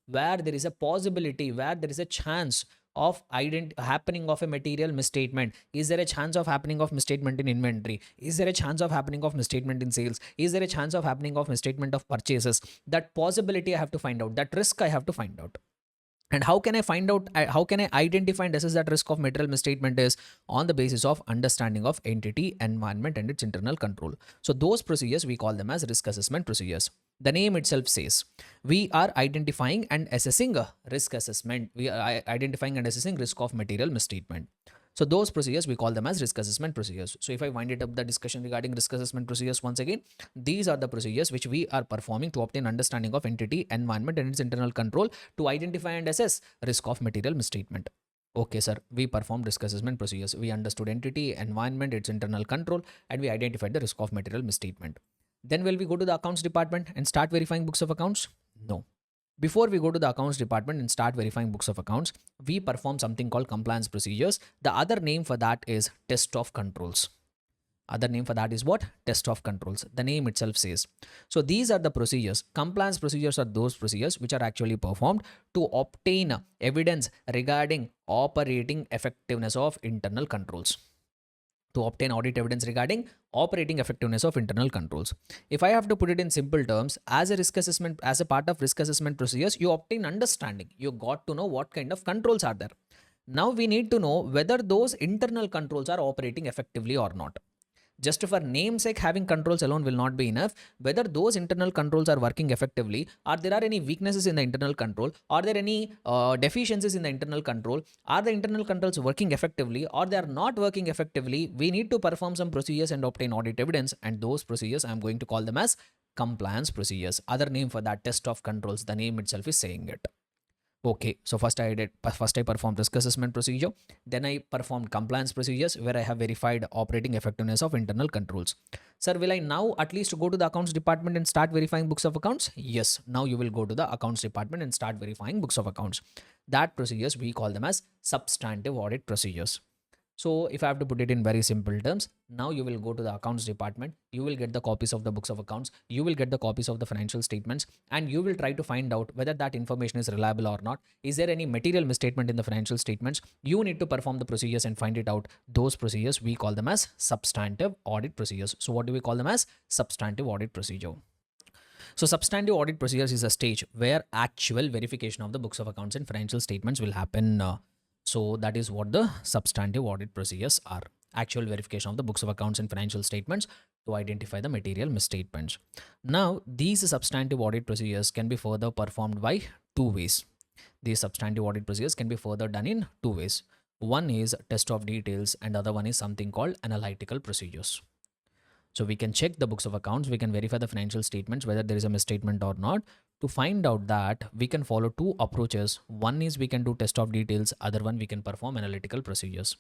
A: where there is a possibility, where there is a chance of happening of a material misstatement. Is there a chance of happening of misstatement in inventory? Is there a chance of happening of misstatement in sales? Is there a chance of happening of misstatement of purchases? That possibility I have to find out. That risk I have to find out. And how can I find out, how can I identify and assess that risk of material misstatement is on the basis of understanding of entity, environment, and its internal control. So those procedures, we call them as risk assessment procedures. The name itself says we are identifying and assessing a risk assessment. We are identifying and assessing risk of material misstatement. So those procedures, we call them as risk assessment procedures. So if I wind it up the discussion regarding risk assessment procedures once again, these are the procedures which we are performing to obtain understanding of entity, environment, and its internal control, to identify and assess risk of material misstatement. Okay, sir, we performed risk assessment procedures. We understood entity, environment, its internal control, and we identified the risk of material misstatement. Then will we go to the accounts department and start verifying books of accounts? No. Before we go to the accounts department and start verifying books of accounts, we perform something called compliance procedures. The other name for that is test of controls. Other name for that is what? Test of controls. The name itself says. So these are the procedures. Compliance procedures are those procedures which are actually performed to obtain evidence regarding operating effectiveness of internal controls. To obtain audit evidence regarding operating effectiveness of internal controls. If I have to put it in simple terms, as a risk assessment, as a part of risk assessment procedures, you obtain understanding. You got to know what kind of controls are there. Now we need to know whether those internal controls are operating effectively or not. Just for namesake, having controls alone will not be enough. Whether those internal controls are working effectively, or there are any weaknesses in the internal control, are there any deficiencies in the internal control, are the internal controls working effectively, or they are not working effectively, we need to perform some procedures and obtain audit evidence. And those procedures, I am going to call them as compliance procedures. Other name for that, test of controls. The name itself is saying it. Okay, so first I performed risk assessment procedure, then I performed compliance procedures where I have verified operating effectiveness of internal controls. Sir, will I now at least go to the accounts department and start verifying books of accounts? Yes, now you will go to the accounts department and start verifying books of accounts. That procedures, we call them as substantive audit procedures. So if I have to put it in very simple terms, now you will go to the accounts department, you will get the copies of the books of accounts, you will get the copies of the financial statements, and you will try to find out whether that information is reliable or not. Is there any material misstatement in the financial statements? You need to perform the procedures and find it out. Those procedures, we call them as substantive audit procedures. So what do we call them as? Substantive audit procedure. So substantive audit procedures is a stage where actual verification of the books of accounts and financial statements will happen. So that is what the substantive audit procedures are. Actual verification of the books of accounts and financial statements to identify the material misstatements. Now, these substantive audit procedures can be further performed by two ways. These substantive audit procedures can be further done in two ways. One is test of details and other one is something called analytical procedures. So we can check the books of accounts, we can verify the financial statements, whether there is a misstatement or not. To find out that, we can follow two approaches. One is we can do test of details, other one we can perform analytical procedures.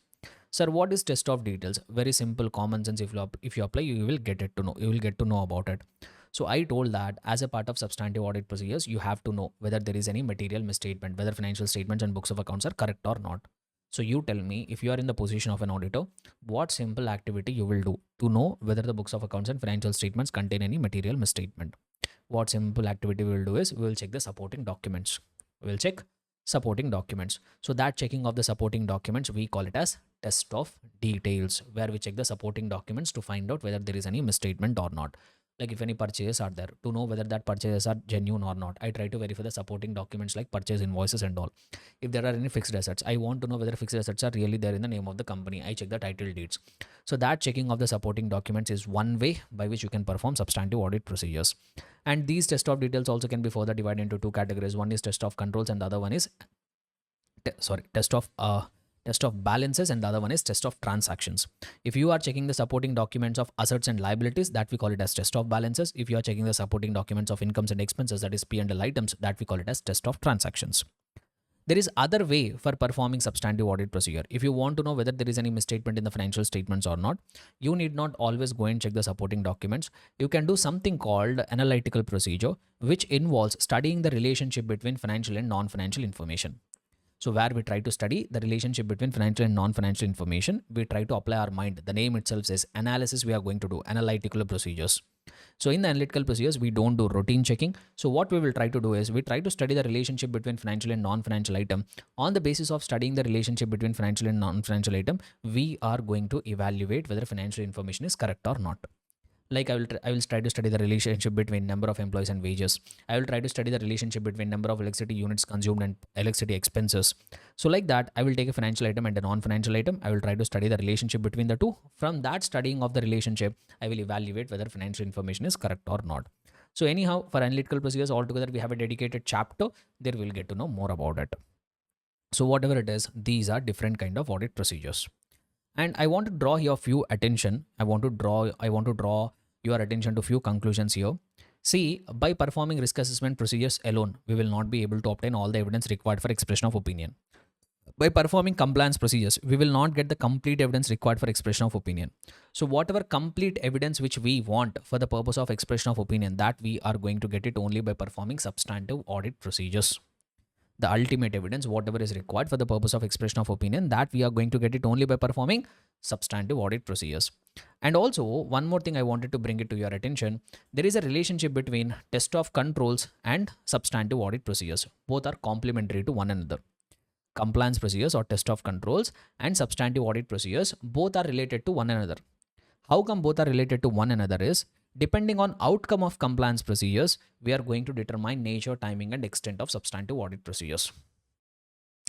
A: Sir, what is test of details? Very simple, common sense. If you apply, you will get it to know. You will get to know about it. So I told that as a part of substantive audit procedures, you have to know whether there is any material misstatement, whether financial statements and books of accounts are correct or not. So you tell me, if you are in the position of an auditor, what simple activity you will do to know whether the books of accounts and financial statements contain any material misstatement. What simple activity we will do is we will check the supporting documents. We will check supporting documents. So that checking of the supporting documents, we call it as test of details, where we check the supporting documents to find out whether there is any misstatement or not. Like if any purchases are there, to know whether that purchases are genuine or not, I try to verify the supporting documents like purchase invoices and all. If there are any fixed assets, I want to know whether fixed assets are really there in the name of the company. I check the title deeds. So that checking of the supporting documents is one way by which you can perform substantive audit procedures. And these test of details also can be further divided into two categories. One is test of controls and the other one is test of balances, and the other one is test of transactions. If you are checking the supporting documents of assets and liabilities, that we call it as test of balances. If you are checking the supporting documents of incomes and expenses, that is P&L items, that we call it as test of transactions. There is other way for performing substantive audit procedure. If you want to know whether there is any misstatement in the financial statements or not, you need not always go and check the supporting documents. You can do something called analytical procedure, which involves studying the relationship between financial and non-financial information. So where we try to study the relationship between financial and non-financial information, we try to apply our mind. The name itself says analysis. We are going to do analytical procedures. So in the analytical procedures, we don't do routine checking. So what we will try to do is we try to study the relationship between financial and non-financial item. On the basis of studying the relationship between financial and non-financial item, we are going to evaluate whether financial information is correct or not. Like I will try to study the relationship between number of employees and wages. I will try to study the relationship between number of electricity units consumed and electricity expenses. So like that, I will take a financial item and a non-financial item. I will try to study the relationship between the two. From that studying of the relationship, I will evaluate whether financial information is correct or not. So anyhow, for analytical procedures altogether, we have a dedicated chapter. There we'll get to know more about it. So whatever it is, these are different kind of audit procedures. And I want to draw your few attention. I want to draw your attention to few conclusions here. See, by performing risk assessment procedures alone, we will not be able to obtain all the evidence required for expression of opinion. By performing compliance procedures, we will not get the complete evidence required for expression of opinion. So whatever complete evidence which we want for the purpose of expression of opinion, that we are going to get it only by performing substantive audit procedures. The ultimate evidence, whatever is required for the purpose of expression of opinion, that we are going to get it only by performing substantive audit procedures. And also, one more thing I wanted to bring it to your attention. There is a relationship between test of controls and substantive audit procedures. Both are complementary to one another. Compliance procedures or test of controls and substantive audit procedures, both are related to one another. How come both are related to one another is, depending on outcome of compliance procedures, we are going to determine nature, timing and extent of substantive audit procedures.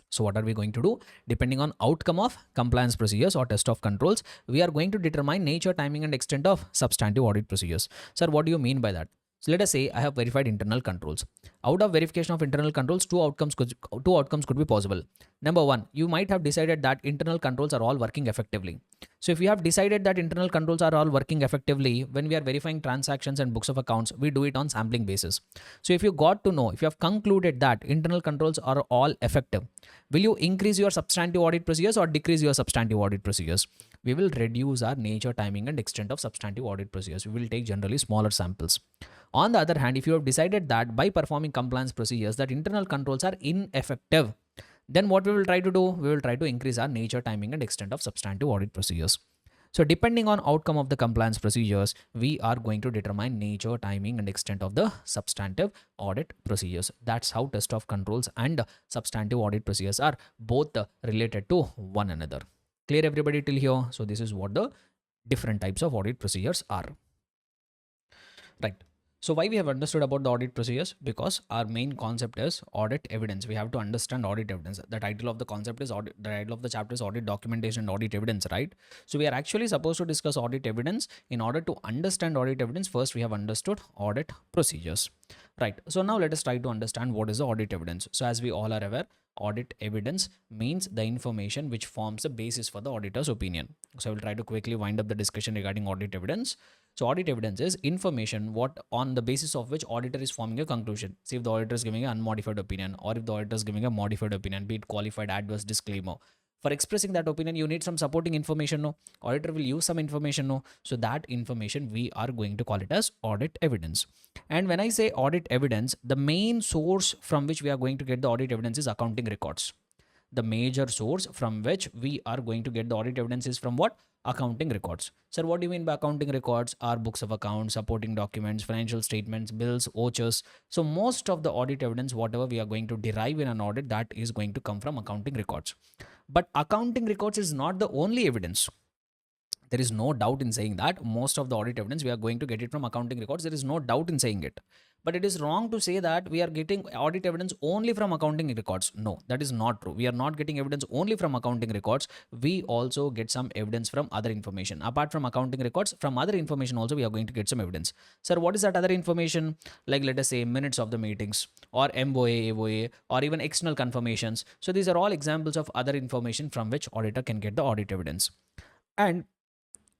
A: So what are we going to do? Depending on outcome of compliance procedures or test of controls, we are going to determine nature, timing and extent of substantive audit procedures. Sir, what do you mean by that? So let us say I have verified internal controls. Out of verification of internal controls, two outcomes could be possible. Number one, you might have decided that internal controls are all working effectively. So if you have decided that internal controls are all working effectively, when we are verifying transactions and books of accounts, we do it on sampling basis. So if you got to know, if you have concluded that internal controls are all effective, will you increase your substantive audit procedures or decrease your substantive audit procedures? We will reduce our nature, timing and extent of substantive audit procedures. We will take generally smaller samples. On the other hand, if you have decided that by performing compliance procedures that internal controls are ineffective, then what we will try to do? We will try to increase our nature, timing and extent of substantive audit procedures. So depending on outcome of the compliance procedures, we are going to determine nature, timing and extent of the substantive audit procedures. That's how test of controls and substantive audit procedures are both related to one another. Clear everybody till here? So this is what the different types of audit procedures are. Right. So why we have understood about the audit procedures? Because our main concept is audit evidence. We have to understand audit evidence. The title of the concept is audit. The title of the chapter is audit documentation and audit evidence, right? So we are actually supposed to discuss audit evidence. In order to understand audit evidence, first we have understood audit procedures, right? So now let us try to understand what is the audit evidence. So as we all are aware, audit evidence means the information which forms the basis for the auditor's opinion. So I will try to quickly wind up the discussion regarding audit evidence. So audit evidence is information what on the basis of which auditor is forming a conclusion. See, if the auditor is giving an unmodified opinion or if the auditor is giving a modified opinion, be it qualified, adverse, disclaimer. For expressing that opinion, you need some supporting information. No, auditor will use some information. No, so that information we are going to call it as audit evidence. And when I say audit evidence, the main source from which we are going to get the audit evidence is accounting records. The major source from which we are going to get the audit evidence is from what? Accounting records. Sir, what do you mean by accounting records? Are books of accounts, supporting documents, financial statements, bills, vouchers. So most of the audit evidence, whatever we are going to derive in an audit, that is going to come from accounting records. But accounting records is not the only evidence. There is no doubt in saying that most of the audit evidence we are going to get it from accounting records. There is no doubt in saying it. But it is wrong to say that we are getting audit evidence only from accounting records. No, that is not true. We are not getting evidence only from accounting records. We also get some evidence from other information. Apart from accounting records, from other information also we are going to get some evidence. Sir, what is that other information? Like, let us say, minutes of the meetings, or MOA, AOA, or even external confirmations. So these are all examples of other information from which auditor can get the audit evidence. And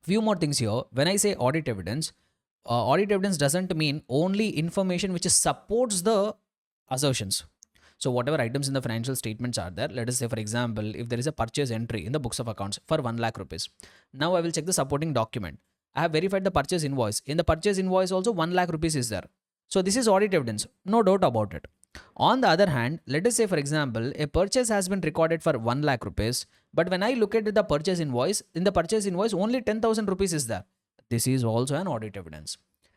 A: few more things here. When I say audit evidence doesn't mean only information which supports the assertions. So whatever items in the financial statements are there, let us say, for example, if there is a purchase entry in the books of accounts for 1 lakh rupees, now I will check the supporting document. I have verified the purchase invoice. In the purchase invoice also 1 lakh rupees is there. So this is audit evidence, no doubt about it. On the other hand, let us say, for example, a purchase has been recorded for 1 lakh rupees, but when I look at the purchase invoice, in the purchase invoice only 10,000 rupees is there. This is also an audit evidence.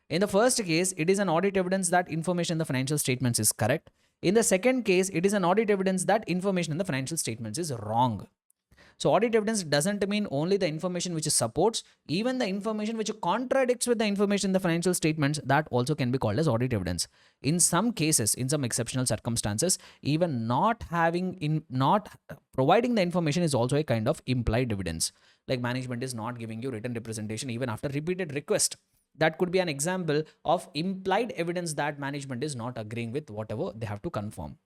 A: In the first case, it is an audit evidence that information in the financial statements is correct. In the second case, it is an audit evidence that information in the financial statements is wrong. So audit evidence doesn't mean only the information which supports, even the information which contradicts with the information in the financial statements, that also can be called as audit evidence. In some cases, in some exceptional circumstances, even not providing the information is also a kind of implied evidence. Like, management is not giving you written representation even after repeated request. That could be an example of implied evidence that management is not agreeing with whatever they have to confirm.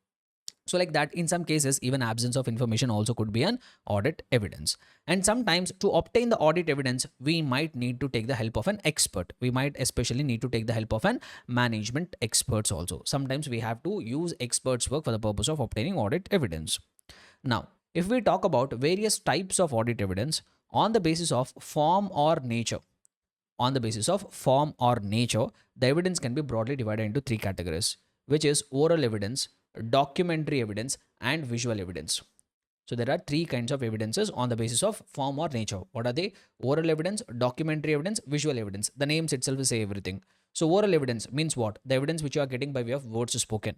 A: So like that, in some cases, even absence of information also could be an audit evidence. And sometimes to obtain the audit evidence, we might need to take the help of an expert. We might especially need to take the help of an management experts also. Sometimes we have to use experts' work for the purpose of obtaining audit evidence. Now, if we talk about various types of audit evidence on the basis of form or nature, the evidence can be broadly divided into 3 categories, which is oral evidence, documentary evidence, and visual evidence. So there are 3 kinds of evidences on the basis of form or nature. What are they? Oral evidence, documentary evidence, visual evidence. The names itself say everything. So oral evidence means what? The evidence which you are getting by way of words spoken.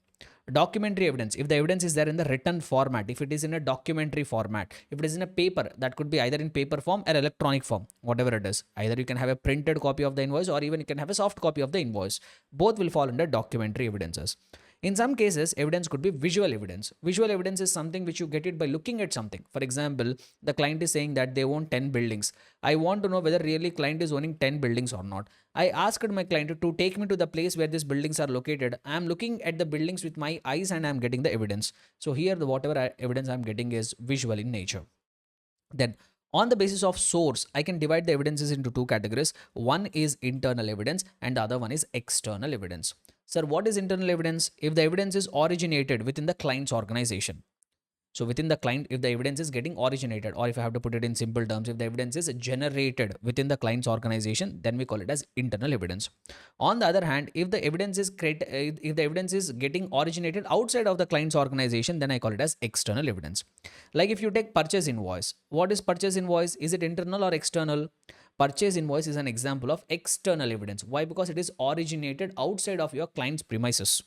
A: Documentary evidence, if the evidence is there in the written format, if it is in a documentary format, if it is in a paper, that could be either in paper form or electronic form, whatever it is. Either you can have a printed copy of the invoice, or even you can have a soft copy of the invoice. Both will fall under documentary evidences. In some cases, evidence could be visual evidence. Visual evidence is something which you get it by looking at something. For example, the client is saying that they own 10 buildings. I want to know whether really client is owning 10 buildings or not. I asked my client to take me to the place where these buildings are located. I am looking at the buildings with my eyes and I am getting the evidence. So here, whatever evidence I am getting is visual in nature. Then, on the basis of source, I can divide the evidences into 2 categories. One is internal evidence and the other one is external evidence. Sir, what is internal evidence? If the evidence is originated within the client's organization. So within the client, if the evidence is getting originated, or if I have to put it in simple terms, if the evidence is generated within the client's organization, then we call it as internal evidence. On the other hand, if the evidence is getting originated outside of the client's organization, then I call it as external evidence. Like, if you take purchase invoice, what is purchase invoice? Is it internal or external? Purchase invoice is an example of external evidence. Why? Because it is originated outside of your client's premises.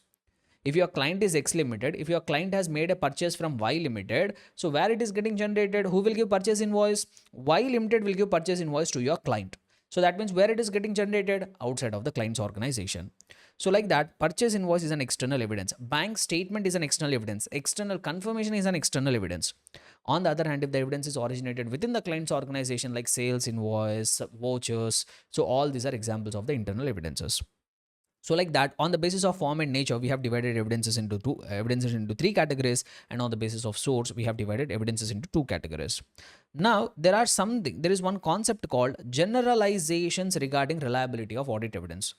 A: If your client is X Limited, if your client has made a purchase from Y Limited, so where it is getting generated, who will give purchase invoice? Y Limited will give purchase invoice to your client. So that means where it is getting generated? Outside of the client's organization. So like that, purchase invoice is an external evidence. Bank statement is an external evidence. External confirmation is an external evidence. On the other hand, if the evidence is originated within the client's organization, like sales invoice, vouchers, so all these are examples of the internal evidences. So like that, on the basis of form and nature, we have divided evidences into 3 categories, and on the basis of source, we have divided evidences into 2 categories. Now, there is one concept called generalizations regarding reliability of audit evidence.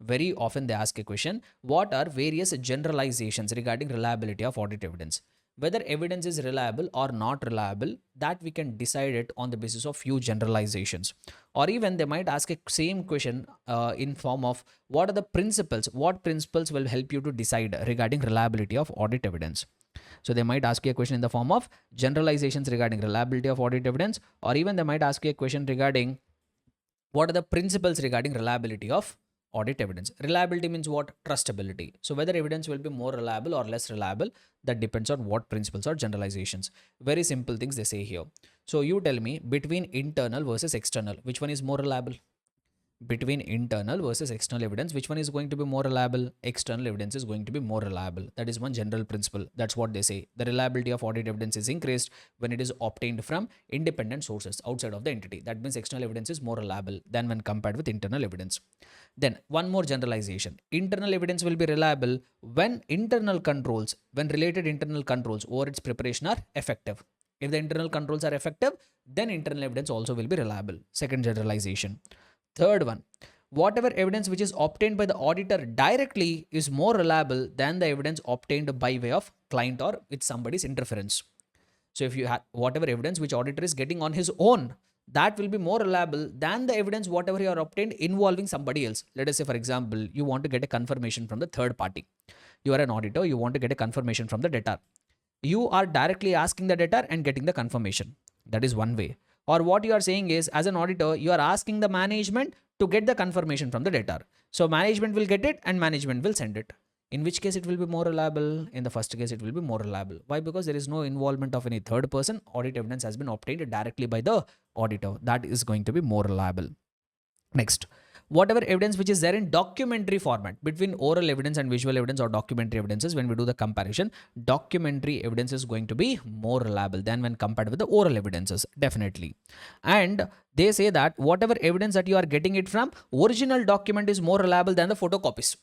A: Very often they ask a question, what are various generalizations regarding reliability of audit evidence? Whether evidence is reliable or not reliable, that we can decide it on the basis of few generalizations. Or even they might ask a same question in form of, what are the principles? What principles will help you to decide regarding reliability of audit evidence? So they might ask you a question in the form of generalizations regarding reliability of audit evidence, or even they might ask you a question regarding, what are the principles regarding reliability of audit evidence? Reliability means what? Trustability. So whether evidence will be more reliable or less reliable, that depends on what principles or generalizations. Very simple things they say here. So you tell me, between internal versus external, which one is more reliable? Between internal versus external evidence, which one is going to be more reliable? External evidence is going to be more reliable. That is one general principle. That's what they say. The reliability of audit evidence is increased when it is obtained from independent sources outside of the entity. That means external evidence is more reliable than when compared with internal evidence. Then one more generalization. Internal evidence will be reliable when when related internal controls over its preparation are effective. If the internal controls are effective, then internal evidence also will be reliable. Second generalization. Third one, whatever evidence which is obtained by the auditor directly is more reliable than the evidence obtained by way of client or with somebody's interference. So if you have whatever evidence which auditor is getting on his own, that will be more reliable than the evidence whatever you are obtained involving somebody else. Let us say, for example, you want to get a confirmation from the third party. You are an auditor, you want to get a confirmation from the debtor. You are directly asking the debtor and getting the confirmation. That is one way. Or what you are saying is, as an auditor, you are asking the management to get the confirmation from the debtor. So management will get it and management will send it. In which case it will be more reliable? In the first case, it will be more reliable. Why? Because there is no involvement of any third person. Audit evidence has been obtained directly by the auditor. That is going to be more reliable. Next, whatever evidence which is there in documentary format, between oral evidence and visual evidence or documentary evidences, when we do the comparison, documentary evidence is going to be more reliable than when compared with the oral evidences, definitely. And they say that whatever evidence that you are getting it from, original document is more reliable than the photocopies.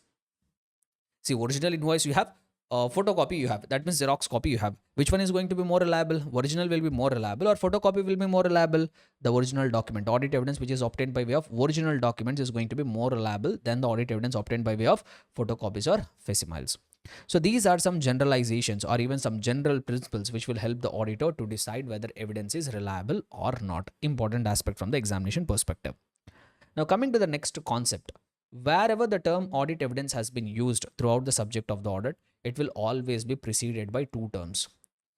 A: See, original invoice you have, photocopy you have. That means Xerox copy you have. Which one is going to be more reliable? Original will be more reliable or photocopy will be more reliable? The original document. Audit evidence which is obtained by way of original documents is going to be more reliable than the audit evidence obtained by way of photocopies or facsimiles. So these are some generalizations or even some general principles which will help the auditor to decide whether evidence is reliable or not. Important aspect from the examination perspective. Now coming to the next concept. Wherever the term audit evidence has been used throughout the subject of the audit, it will always be preceded by two terms.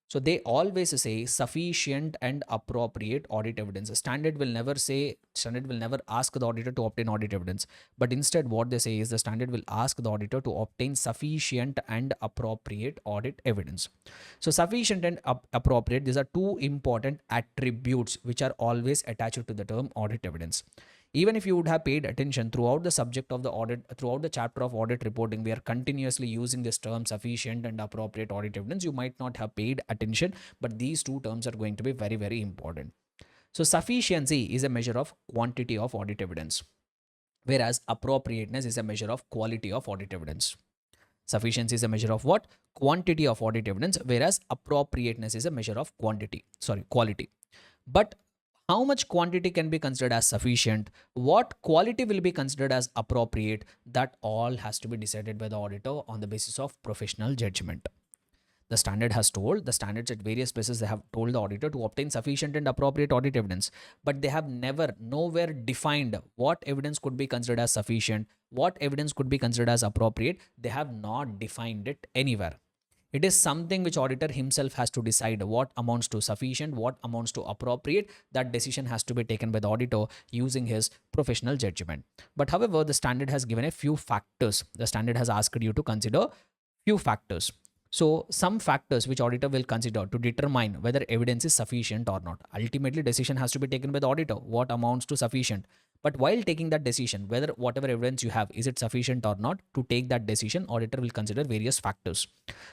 A: So they always say sufficient and appropriate audit evidence. Standard will never ask the auditor to obtain audit evidence, but instead what they say is the standard will ask the auditor to obtain sufficient and appropriate audit evidence. So sufficient and appropriate, these are two important attributes which are always attached to the term audit evidence. Even if you would have paid attention throughout the subject of the audit, throughout the chapter of audit reporting, we are continuously using this term sufficient and appropriate audit evidence. You might not have paid attention, but these two terms are going to be very, very important. So sufficiency is a measure of quantity of audit evidence, whereas appropriateness is a measure of quality of audit evidence. Sufficiency is a measure of what? Quantity of audit evidence, whereas appropriateness is a measure of quality. But how much quantity can be considered as sufficient, what quality will be considered as appropriate, that all has to be decided by the auditor on the basis of professional judgment. The standards at various places, they have told the auditor to obtain sufficient and appropriate audit evidence, but they have nowhere defined what evidence could be considered as sufficient, what evidence could be considered as appropriate. They have not defined it anywhere. It is something which auditor himself has to decide what amounts to sufficient, what amounts to appropriate. That decision has to be taken by the auditor using his professional judgment. But however, the standard has given a few factors. The standard has asked you to consider few factors. So some factors which auditor will consider to determine whether evidence is sufficient or not. Ultimately, decision has to be taken by the auditor. What amounts to sufficient? But while taking that decision, whether whatever evidence you have, is it sufficient or not, to take that decision, auditor will consider various factors.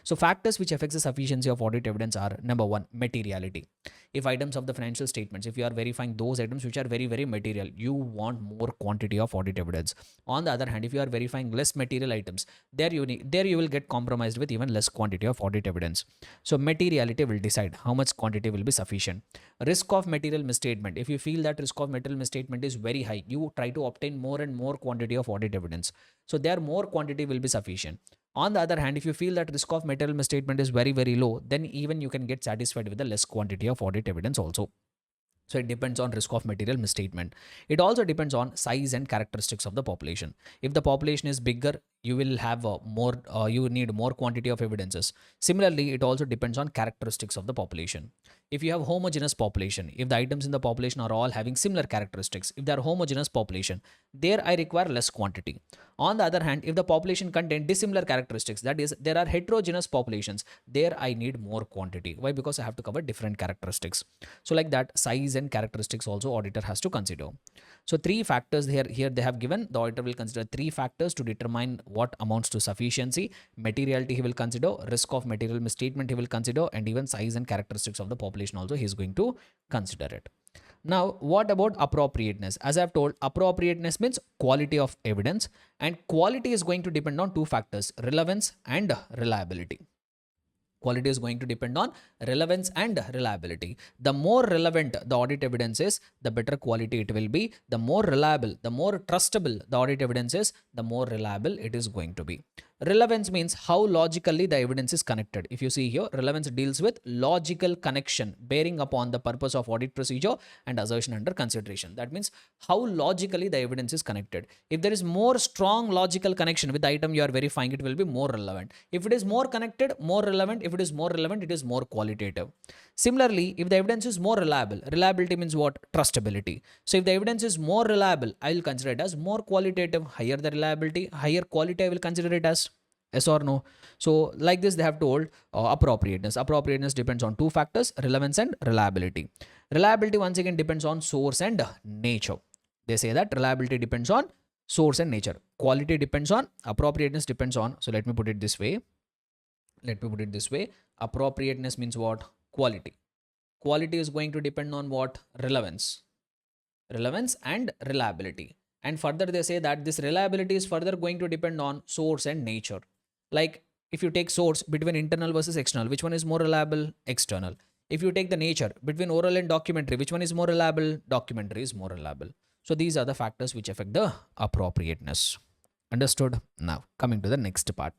A: So factors which affects the sufficiency of audit evidence are: number one, materiality. If items of the financial statements, if you are verifying those items which are very, very material, you want more quantity of audit evidence. On the other hand, if you are verifying less material items, there you will get compromised with even less quantity of audit evidence. So materiality will decide how much quantity will be sufficient. Risk of material misstatement. If you feel that risk of material misstatement is very high, you try to obtain more and more quantity of audit evidence. So there more quantity will be sufficient. On the other hand, if you feel that risk of material misstatement is very, very low, then even you can get satisfied with the less quantity of audit evidence also. So it depends on risk of material misstatement. It also depends on size and characteristics of the population. If the population is bigger, you will have you need more quantity of evidences. Similarly, it also depends on characteristics of the population. If you have homogeneous population, if the items in the population are all having similar characteristics, if they are homogeneous population, there I require less quantity. On the other hand, if the population contain dissimilar characteristics, that is, there are heterogeneous populations, there I need more quantity. Why? Because I have to cover different characteristics. So like that, size and characteristics also auditor has to consider. So three factors here they have given. The auditor will consider three factors to determine what amounts to sufficiency. Materiality he will consider, risk of material misstatement he will consider, and even size and characteristics of the population also he is going to consider it. Now, what about appropriateness? As I've told, appropriateness means quality of evidence, and quality is going to depend on two factors: relevance and reliability. Quality is going to depend on relevance and reliability. The more relevant the audit evidence is, the better quality it will be. The more reliable, the more trustable the audit evidence is, the more reliable it is going to be. Relevance means how logically the evidence is connected. If you see here, relevance deals with logical connection bearing upon the purpose of audit procedure and assertion under consideration. That means how logically the evidence is connected. If there is more strong logical connection with the item you are verifying, it will be more relevant. If it is more connected, more relevant. If it is more relevant, it is more qualitative. Similarly, if the evidence is more reliable, reliability means what? Trustability. So if the evidence is more reliable, I will consider it as more qualitative. Higher the reliability, higher quality I will consider it as. Yes or no? So like this, they have told appropriateness. Appropriateness depends on two factors: relevance and reliability. Reliability once again depends on source and nature. They say that reliability depends on source and nature. Quality depends on, appropriateness depends on. So let me put it this way. Appropriateness means what? Quality. Quality is going to depend on what? Relevance. Relevance and reliability. And further, they say that this reliability is further going to depend on source and nature. Like if you take source between internal versus external, which one is more reliable? External. If you take the nature between oral and documentary, which one is more reliable? Documentary is more reliable. So these are the factors which affect the appropriateness. Understood? Now coming to the next part.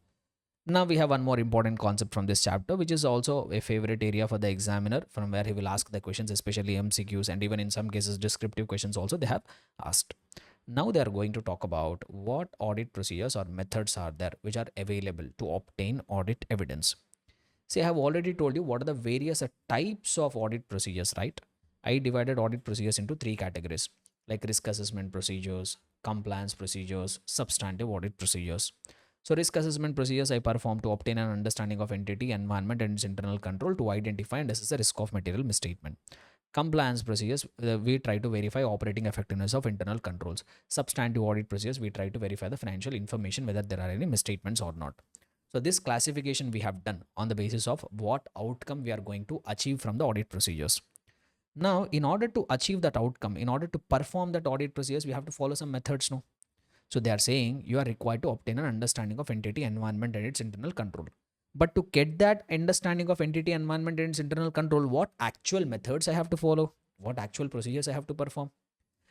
A: Now we have one more important concept from this chapter, which is also a favorite area for the examiner, from where he will ask the questions, especially MCQs, and even in some cases descriptive questions also they have asked. Now they are going to talk about what audit procedures or methods are there which are available to obtain audit evidence. See, I have already told you what are the various types of audit procedures, right? I divided audit procedures into three categories, like risk assessment procedures, compliance procedures, substantive audit procedures. So risk assessment procedures I perform to obtain an understanding of entity, environment and its internal control, to identify and assess the risk of material misstatement. Compliance procedures, we try to verify operating effectiveness of internal controls. Substantive audit procedures, we try to verify the financial information, whether there are any misstatements or not. So this classification we have done on the basis of what outcome we are going to achieve from the audit procedures. Now, in order to achieve that outcome, in order to perform that audit procedures, we have to follow some methods, no? So they are saying you are required to obtain an understanding of entity, environment and its internal control. But to get that understanding of entity, environment and its internal control, what actual methods I have to follow? What actual procedures I have to perform?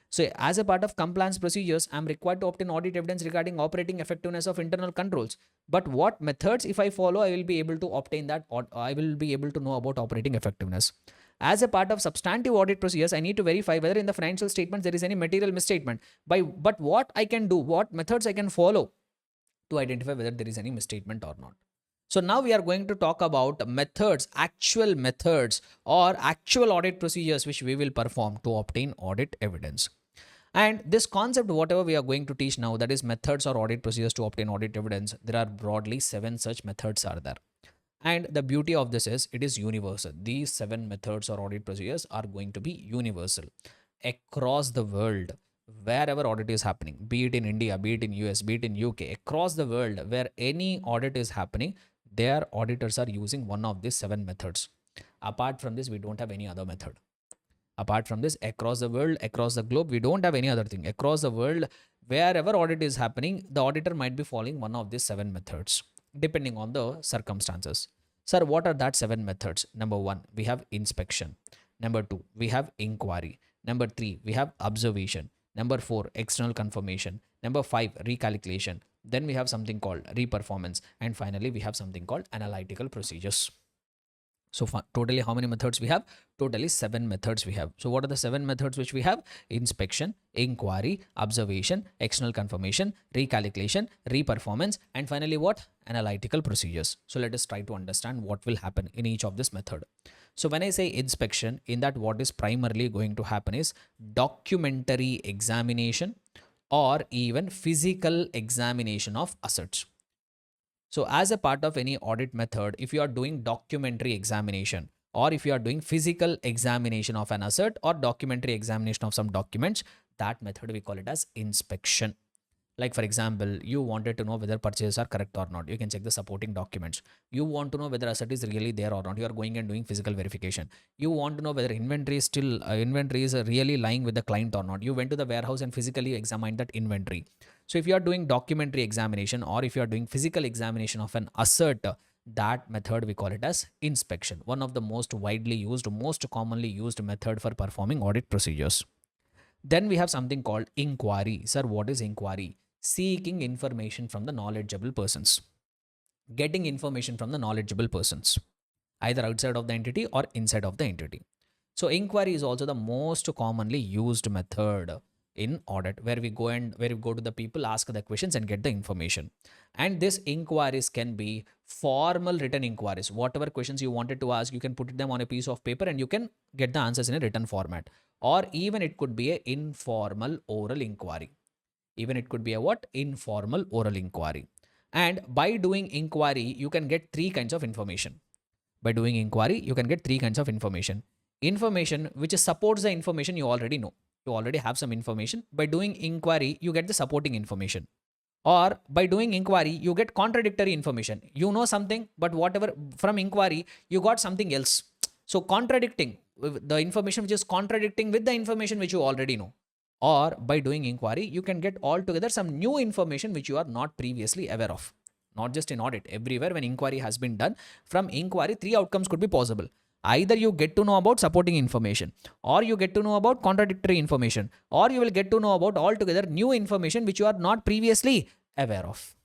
A: So as a part of compliance procedures, I am required to obtain audit evidence regarding operating effectiveness of internal controls. But what methods, if I follow, I will be able to obtain that, or I will be able to know about operating effectiveness. As a part of substantive audit procedures, I need to verify whether in the financial statements there is any material misstatement. But what I can do, what methods I can follow to identify whether there is any misstatement or not. So now we are going to talk about methods, actual methods or actual audit procedures which we will perform to obtain audit evidence. And this concept, whatever we are going to teach now, that is methods or audit procedures to obtain audit evidence, there are broadly 7 such methods are there. And the beauty of this is it is universal. These 7 methods or audit procedures are going to be universal across the world. Wherever audit is happening, be it in India, be it in US, be it in UK, across the world where any audit is happening, their auditors are using one of these 7 methods. Apart from this, we don't have any other method. Apart from this, across the world, across the globe, we don't have any other thing. Across the world, wherever audit is happening, the auditor might be following one of these 7 methods, depending on the circumstances. Sir, what are that 7 methods? Number 1, we have inspection. Number 2, we have inquiry. Number 3, we have observation. Number 4, external confirmation. Number 5, recalculation. Then we have something called reperformance. And finally, we have something called analytical procedures. So totally how many methods we have? Totally 7 methods we have. So what are the 7 methods which we have? Inspection, inquiry, observation, external confirmation, recalculation, reperformance, and finally what? Analytical procedures. So let us try to understand what will happen in each of this method. So when I say inspection, in that what is primarily going to happen is documentary examination or even physical examination of assets. So as a part of any audit method, if you are doing documentary examination or if you are doing physical examination of an asset or documentary examination of some documents, that method we call it as inspection. Like for example, you wanted to know whether purchases are correct or not. You can check the supporting documents. You want to know whether asset is really there or not. You are going and doing physical verification. You want to know whether inventory is really lying with the client or not. You went to the warehouse and physically examined that inventory. So if you are doing documentary examination or if you are doing physical examination of an asset, that method we call it as inspection. One of the most widely used, most commonly used method for performing audit procedures. Then we have something called inquiry. Sir, what is inquiry? Seeking information from the knowledgeable persons. Getting information from the knowledgeable persons, either outside of the entity or inside of the entity. So inquiry is also the most commonly used method in audit, where we go to the people, ask the questions and get the information. And this inquiries can be formal written inquiries. Whatever questions you wanted to ask, you can put them on a piece of paper and you can get the answers in a written format. Or even it could be a informal oral inquiry. Even it could be a what? Informal oral inquiry. And by doing inquiry, you can get three kinds of information. By doing inquiry, you can get three kinds of information. Information which supports the information you already know. You already have some information. By doing inquiry, you get the supporting information. Or by doing inquiry, you get contradictory information. You know something, but whatever from inquiry, you got something else. So contradicting the information which is contradicting with the information which you already know. Or by doing inquiry, you can get altogether some new information which you are not previously aware of. Not just in audit, everywhere when inquiry has been done, from inquiry, three outcomes could be possible. Either you get to know about supporting information, or you get to know about contradictory information, or you will get to know about altogether new information which you are not previously aware of.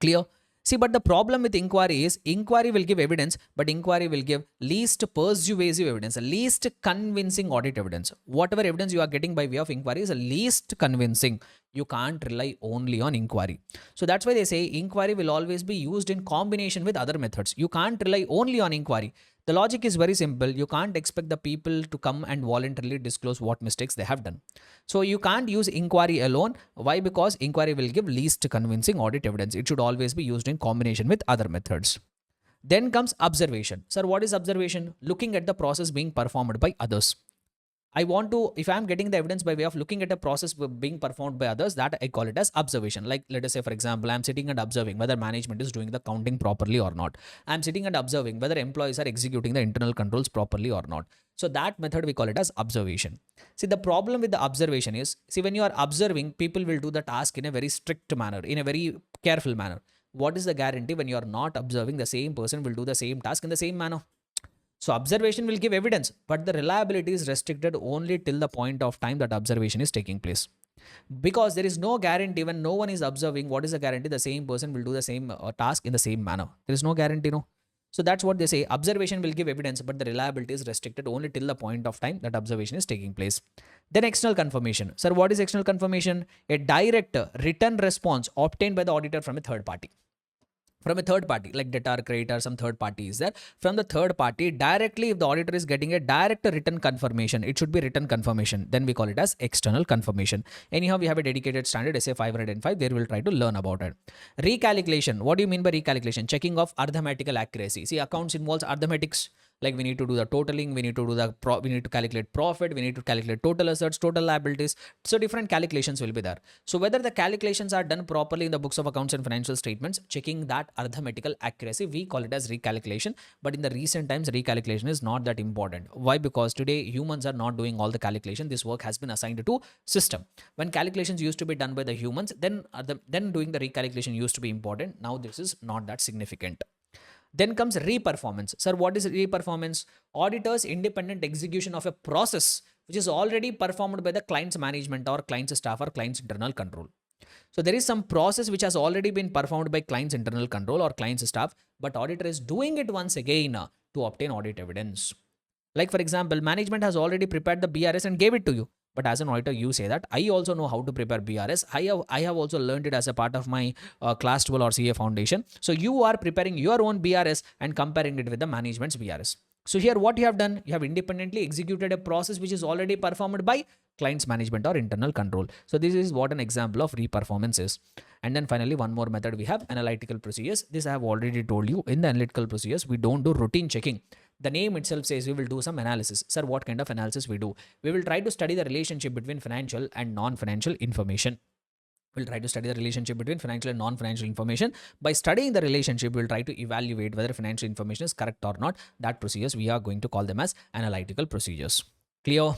A: Clear? See, but the problem with inquiry is inquiry will give evidence, but inquiry will give least persuasive evidence, least convincing audit evidence. Whatever evidence you are getting by way of inquiry is least convincing. You can't rely only on inquiry. So that's why they say inquiry will always be used in combination with other methods. You can't rely only on inquiry. The logic is very simple. You can't expect the people to come and voluntarily disclose what mistakes they have done. So you can't use inquiry alone. Why? Because inquiry will give least convincing audit evidence. It should always be used in combination with other methods. Then comes observation. Sir, what is observation? Looking at the process being performed by others. I want to, if I'm getting the evidence by way of looking at a process being performed by others, that I call it as observation. Like, let us say, for example, I'm sitting and observing whether management is doing the counting properly or not. I'm sitting and observing whether employees are executing the internal controls properly or not. So that method we call it as observation. See, the problem with the observation is, see, when you are observing, people will do the task in a very strict manner, in a very careful manner. What is the guarantee when you are not observing, the same person will do the same task in the same manner? So observation will give evidence, but the reliability is restricted only till the point of time that observation is taking place. Because there is no guarantee when no one is observing. What is the guarantee? The same person will do the same task in the same manner. There is no guarantee, no. So that's what they say. Observation will give evidence, but the reliability is restricted only till the point of time that observation is taking place. Then external confirmation. Sir, what is external confirmation? A direct written response obtained by the auditor from a third party. From a third party, like debtor, creditor, some third party is there. From the third party, directly, if the auditor is getting a direct written confirmation, it should be written confirmation. Then we call it as external confirmation. Anyhow, we have a dedicated standard SA 505. There we'll try to learn about it. Recalculation. What do you mean by recalculation? Checking of arithmetical accuracy. See, accounts involves arithmetics. Like we need to do the totaling, we need to do we need to calculate profit, we need to calculate total assets, total liabilities. So different calculations will be there. So whether the calculations are done properly in the books of accounts and financial statements, checking that arithmetical accuracy, we call it as recalculation. But in the recent times, recalculation is not that important. Why? Because today humans are not doing all the calculation. This work has been assigned to system. When calculations used to be done by the humans, then doing the recalculation used to be important. Now this is not that significant. Then comes reperformance. Sir, what is reperformance? Auditor's independent execution of a process which is already performed by the client's management or client's staff or client's internal control. So there is some process which has already been performed by client's internal control or client's staff, but auditor is doing it once again to obtain audit evidence. Like for example, management has already prepared the BRS and gave it to you. But as an auditor, you say that I also know how to prepare BRS. I have also learned it as a part of my class 12 or CA foundation. So you are preparing your own BRS and comparing it with the management's BRS. So here what you have done, you have independently executed a process which is already performed by client's management or internal control. So this is what an example of reperformance is. And then finally, one more method we have, analytical procedures. This I have already told you. In the analytical procedures, we don't do routine checking. The name itself says we will do some analysis. Sir, what kind of analysis we do? We will try to study the relationship between financial and non-financial information. We'll try to study the relationship between financial and non-financial information. By studying the relationship, we'll try to evaluate whether financial information is correct or not. That procedures, we are going to call them as analytical procedures. Clear?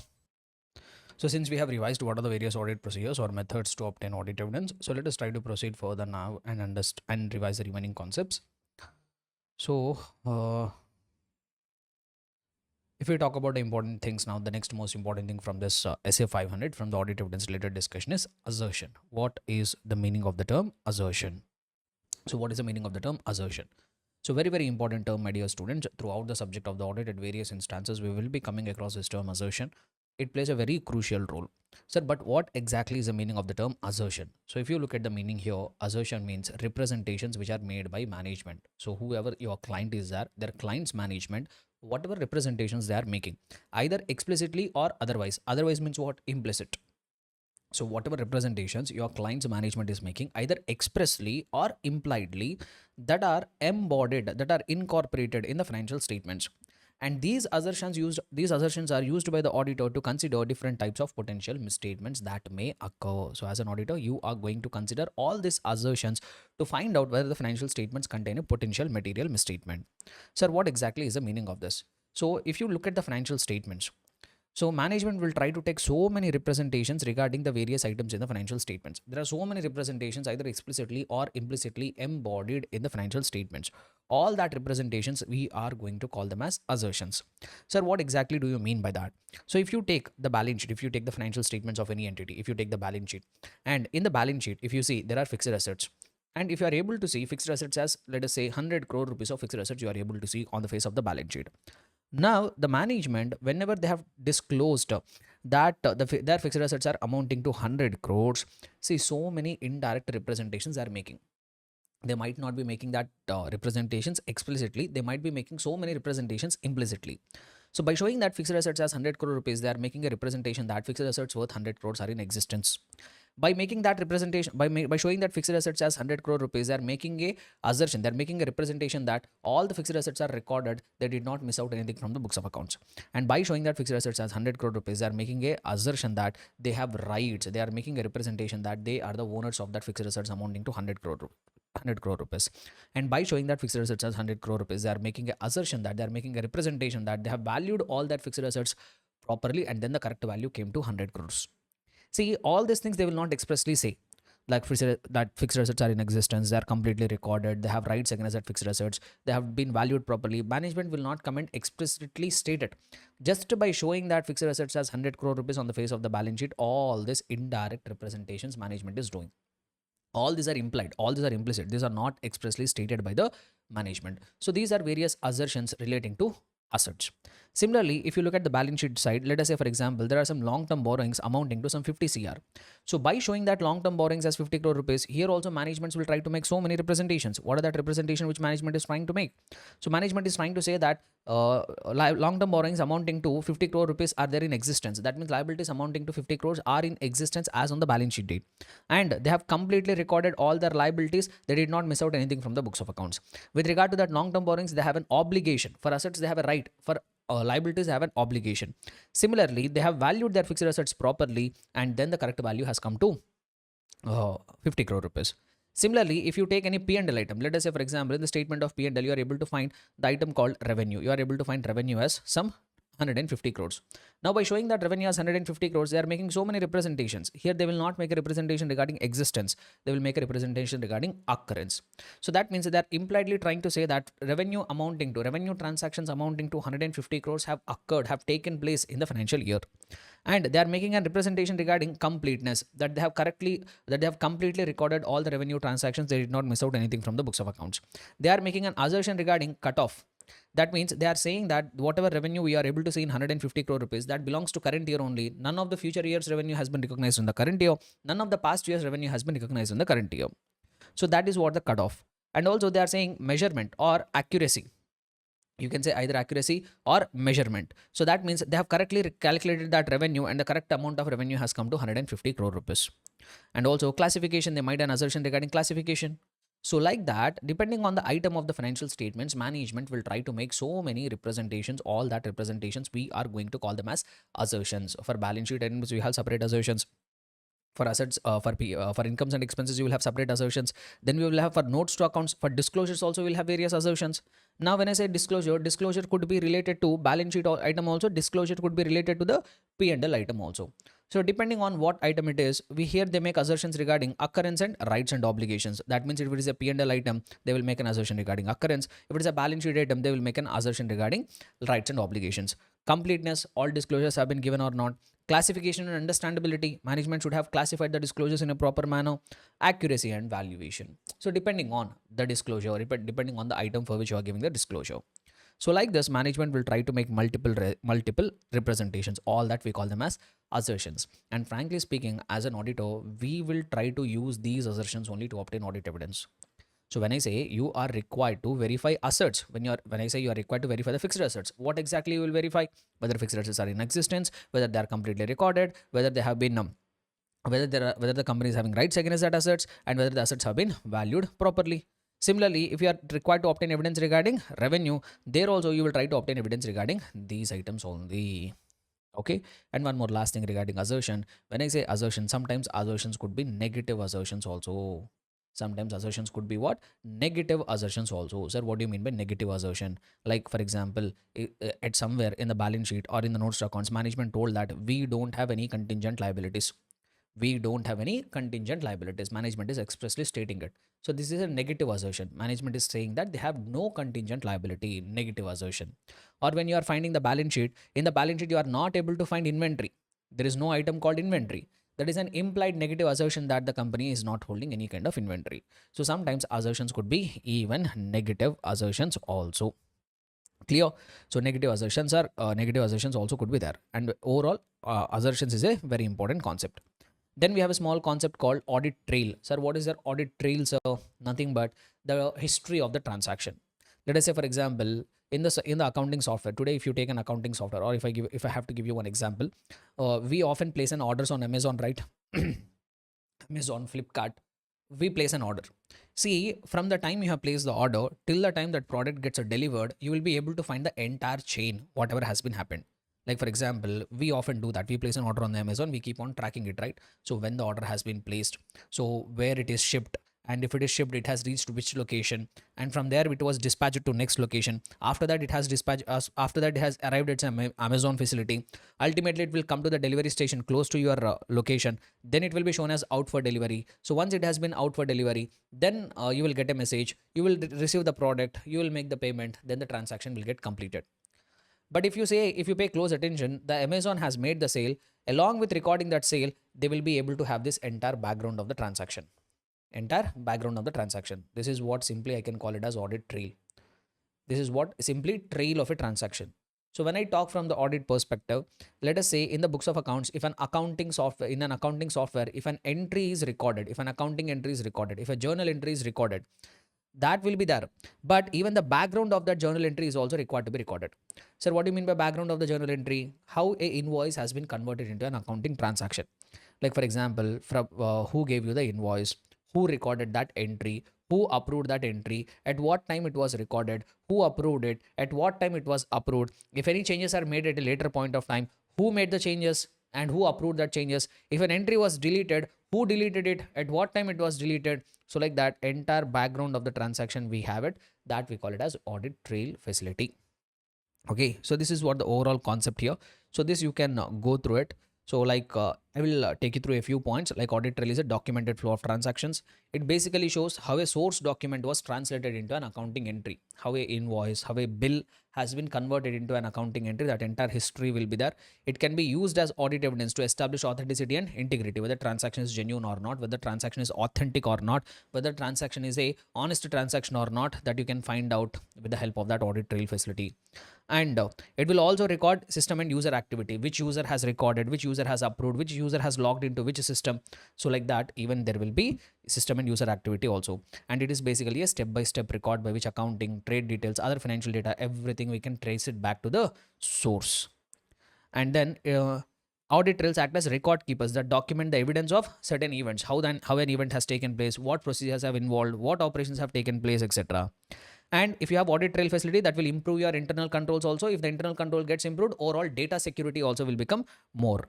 A: So since we have revised what are the various audit procedures or methods to obtain audit evidence, so let us try to proceed further now and understand and revise the remaining concepts. So if we talk about the important things now, the next most important thing from this SA 500 from the audit evidence related discussion is assertion. What is the meaning of the term assertion? So what is the meaning of the term assertion? So very, very important term, my dear students. Throughout the subject of the audit at various instances, we will be coming across this term assertion. It plays a very crucial role. Sir, but what exactly is the meaning of the term assertion? So if you look at the meaning here, assertion means representations which are made by management. So whoever your client is there, their client's management, whatever representations they are making, either explicitly or otherwise. Otherwise means what? Implicit. So whatever representations your client's management is making, either expressly or impliedly, that are embodied, that are incorporated in the financial statements. And these assertions are used by the auditor to consider different types of potential misstatements that may occur. So as an auditor, you are going to consider all these assertions to find out whether the financial statements contain a potential material misstatement. Sir, what exactly is the meaning of this? So if you look at the financial statements, so management will try to take so many representations regarding the various items in the financial statements. There are so many representations either explicitly or implicitly embodied in the financial statements. All that representations, we are going to call them as assertions. Sir, what exactly do you mean by that? So if you take the balance sheet, if you take the financial statements of any entity, if you take the balance sheet, and in the balance sheet, if you see there are fixed assets, and if you are able to see fixed assets as, let us say, 100 crore rupees of fixed assets, you are able to see on the face of the balance sheet. Now, the management, whenever they have disclosed that their fixed assets are amounting to 100 crores, see, so many indirect representations they are making. They might not be making that representations explicitly. They might be making so many representations implicitly. So by showing that fixed assets as 100 crore rupees, they are making a representation that fixed assets worth 100 crores are in existence. By making that representation, by showing that fixed assets as 100 crore rupees, they are making a assertion, they are making a representation that all the fixed assets are recorded, they did not miss out anything from the books of accounts. And by showing that fixed assets as 100 crore rupees, they are making a assertion that they have rights, they are making a representation that they are the owners of that fixed assets amounting to 100 crore rupees. And by showing that fixed assets as 100 crore rupees, they are making an assertion that they are making a representation that they have valued all that fixed assets properly, and then the correct value came to 100 crores. See, all these things they will not expressly say. Like that fixed assets are in existence, they are completely recorded, they have rights against that fixed assets, they have been valued properly. Management will not comment explicitly state it. Just by showing that fixed assets as 100 crore rupees on the face of the balance sheet, all this indirect representations management is doing. All these are implied, all these are implicit, these are not expressly stated by the management. So these are various assertions relating to assets. Similarly, if you look at the balance sheet side, let us say for example there are some long-term borrowings amounting to some 50 cr. So by showing that long-term borrowings as 50 crore rupees, here also managements will try to make so many representations. What are that representation which management is trying to make? So management is trying to say that long-term borrowings amounting to 50 crore rupees are there in existence. That means liabilities amounting to 50 crores are in existence as on the balance sheet date, and they have completely recorded all their liabilities. They did not miss out anything from the books of accounts. With regard to that long-term borrowings, they have an obligation. For assets they have a right, for liabilities have an obligation. Similarly, they have valued their fixed assets properly, and then the correct value has come to 50 crore rupees. Similarly, if you take any P&L item, let us say for example in the statement of P&L, you are able to find the item called revenue. You are able to find revenue as some 150 crores. Now by showing that revenue as 150 crores, they are making so many representations. Here they will not make a representation regarding existence, they will make a representation regarding occurrence. So that means that they are impliedly trying to say that revenue transactions amounting to 150 crores have occurred, have taken place in the financial year. And they are making a representation regarding completeness, that they have completely recorded all the revenue transactions, they did not miss out anything from the books of accounts. They are making an assertion regarding cutoff, That means they are saying that whatever revenue we are able to see in 150 crore rupees, that belongs to current year only. None of the future years revenue has been recognized in the current year. None of the past years revenue has been recognized in the current year. So that is what the cutoff. And also they are saying measurement or accuracy. You can say either accuracy or measurement. So that means they have correctly calculated that revenue, and the correct amount of revenue has come to 150 crore rupees. And also classification, they made an assertion regarding classification. So like that, depending on the item of the financial statements, management will try to make so many representations. All that representations we are going to call them as assertions. For balance sheet items we have separate assertions. For assets, for incomes and expenses, you will have separate assertions. Then we will have for notes to accounts. For disclosures also we'll have various assertions. Now when I say disclosure, disclosure could be related to balance sheet item also. Disclosure could be related to the P&L item also. So depending on what item it is, we here they make assertions regarding occurrence and rights and obligations. That means if it is a P&L item, they will make an assertion regarding occurrence. If it is a balance sheet item, they will make an assertion regarding rights and obligations. Completeness, all disclosures have been given or not. Classification and understandability, management should have classified the disclosures in a proper manner. Accuracy and valuation. So depending on the disclosure, depending on the item for which you are giving the disclosure. So like this, management will try to make multiple representations. All that we call them as assertions. And frankly speaking, as an auditor, we will try to use these assertions only to obtain audit evidence. So when I say you are required to verify assets, when I say you are required to verify the fixed assets, what exactly you will verify? Whether fixed assets are in existence, whether they are completely recorded, whether they have been whether the company is having rights against that assets, and whether the assets have been valued properly. Similarly, if you are required to obtain evidence regarding revenue, there also you will try to obtain evidence regarding these items only. Okay. And one more last thing regarding assertion. When I say assertion, sometimes assertions could be negative assertions also. Sometimes assertions could be what? Negative assertions also. Sir, what do you mean by negative assertion? Like, for example, at somewhere in the balance sheet or in the notes to accounts, management told that we don't have any contingent liabilities. We don't have any contingent liabilities. Management is expressly stating it. So this is a negative assertion. Management is saying that they have no contingent liability. Negative assertion. Or when you are finding the balance sheet, in the balance sheet you are not able to find inventory. There is no item called inventory. That is an implied negative assertion that the company is not holding any kind of inventory. So sometimes assertions could be even negative assertions also. Clear? So negative assertions also could be there. And overall, assertions is a very important concept. Then we have a small concept called audit trail. Sir, what is the audit trail? Sir, nothing but the history of the transaction. Let us say, for example, in the accounting software today, if you take an accounting software, or if I have to give you one example, we often place an orders on Amazon, right? Amazon, Flipkart, we place an order. See, from the time you have placed the order till the time that product gets delivered, you will be able to find the entire chain, whatever has been happened. Like for example, we often do that. We place an order on the Amazon, we keep on tracking it, right? So when the order has been placed, so where it is shipped, and if it is shipped, it has reached which location, and from there it was dispatched to next location. After that, it has dispatched us. After that, it has arrived at some Amazon facility. Ultimately, it will come to the delivery station close to your location. Then it will be shown as out for delivery. So once it has been out for delivery, then you will get a message. You will receive the product. You will make the payment. Then the transaction will get completed. But if you pay close attention, the Amazon has made the sale. Along with recording that sale, they will be able to have this entire background of the transaction. Entire background of the transaction. This is what simply I can call it as audit trail. This is what simply trail of a transaction. So when I talk from the audit perspective, let us say in the books of accounts, if an accounting software, if an entry is recorded, if an accounting entry is recorded, if a journal entry is recorded, that will be there. But even the background of that journal entry is also required to be recorded. Sir, what do you mean by background of the journal entry? How a invoice has been converted into an accounting transaction. Like for example, from who gave you the invoice, who recorded that entry, who approved that entry, at what time it was recorded, who approved it, at what time it was approved. If any changes are made at a later point of time, who made the changes and who approved that changes. If an entry was deleted, who deleted it, at what time it was deleted. So like that entire background of the transaction, we have it, that we call it as audit trail facility. Okay, so this is what the overall concept here. So this you can go through it. So like I will take you through a few points. Like audit trail is a documented flow of transactions. It basically shows how a source document was translated into an accounting entry, how a invoice, how a bill has been converted into an accounting entry. That entire history will be there. It can be used as audit evidence to establish authenticity and integrity, whether transaction is genuine or not, whether transaction is authentic or not, whether transaction is a honest transaction or not. That you can find out with the help of that audit trail facility. And it will also record system and user activity, which user has recorded, which user has approved, which user has logged into which system. So like that, even there will be system and user activity also. And it is basically a step by step record by which accounting, trade details, other financial data, everything we can trace it back to the source. And then audit trails act as record keepers that document the evidence of certain events, how an event has taken place, what procedures have involved, what operations have taken place, etc. And if you have audit trail facility, that will improve your internal controls also. If the internal control gets improved, overall data security also will become more.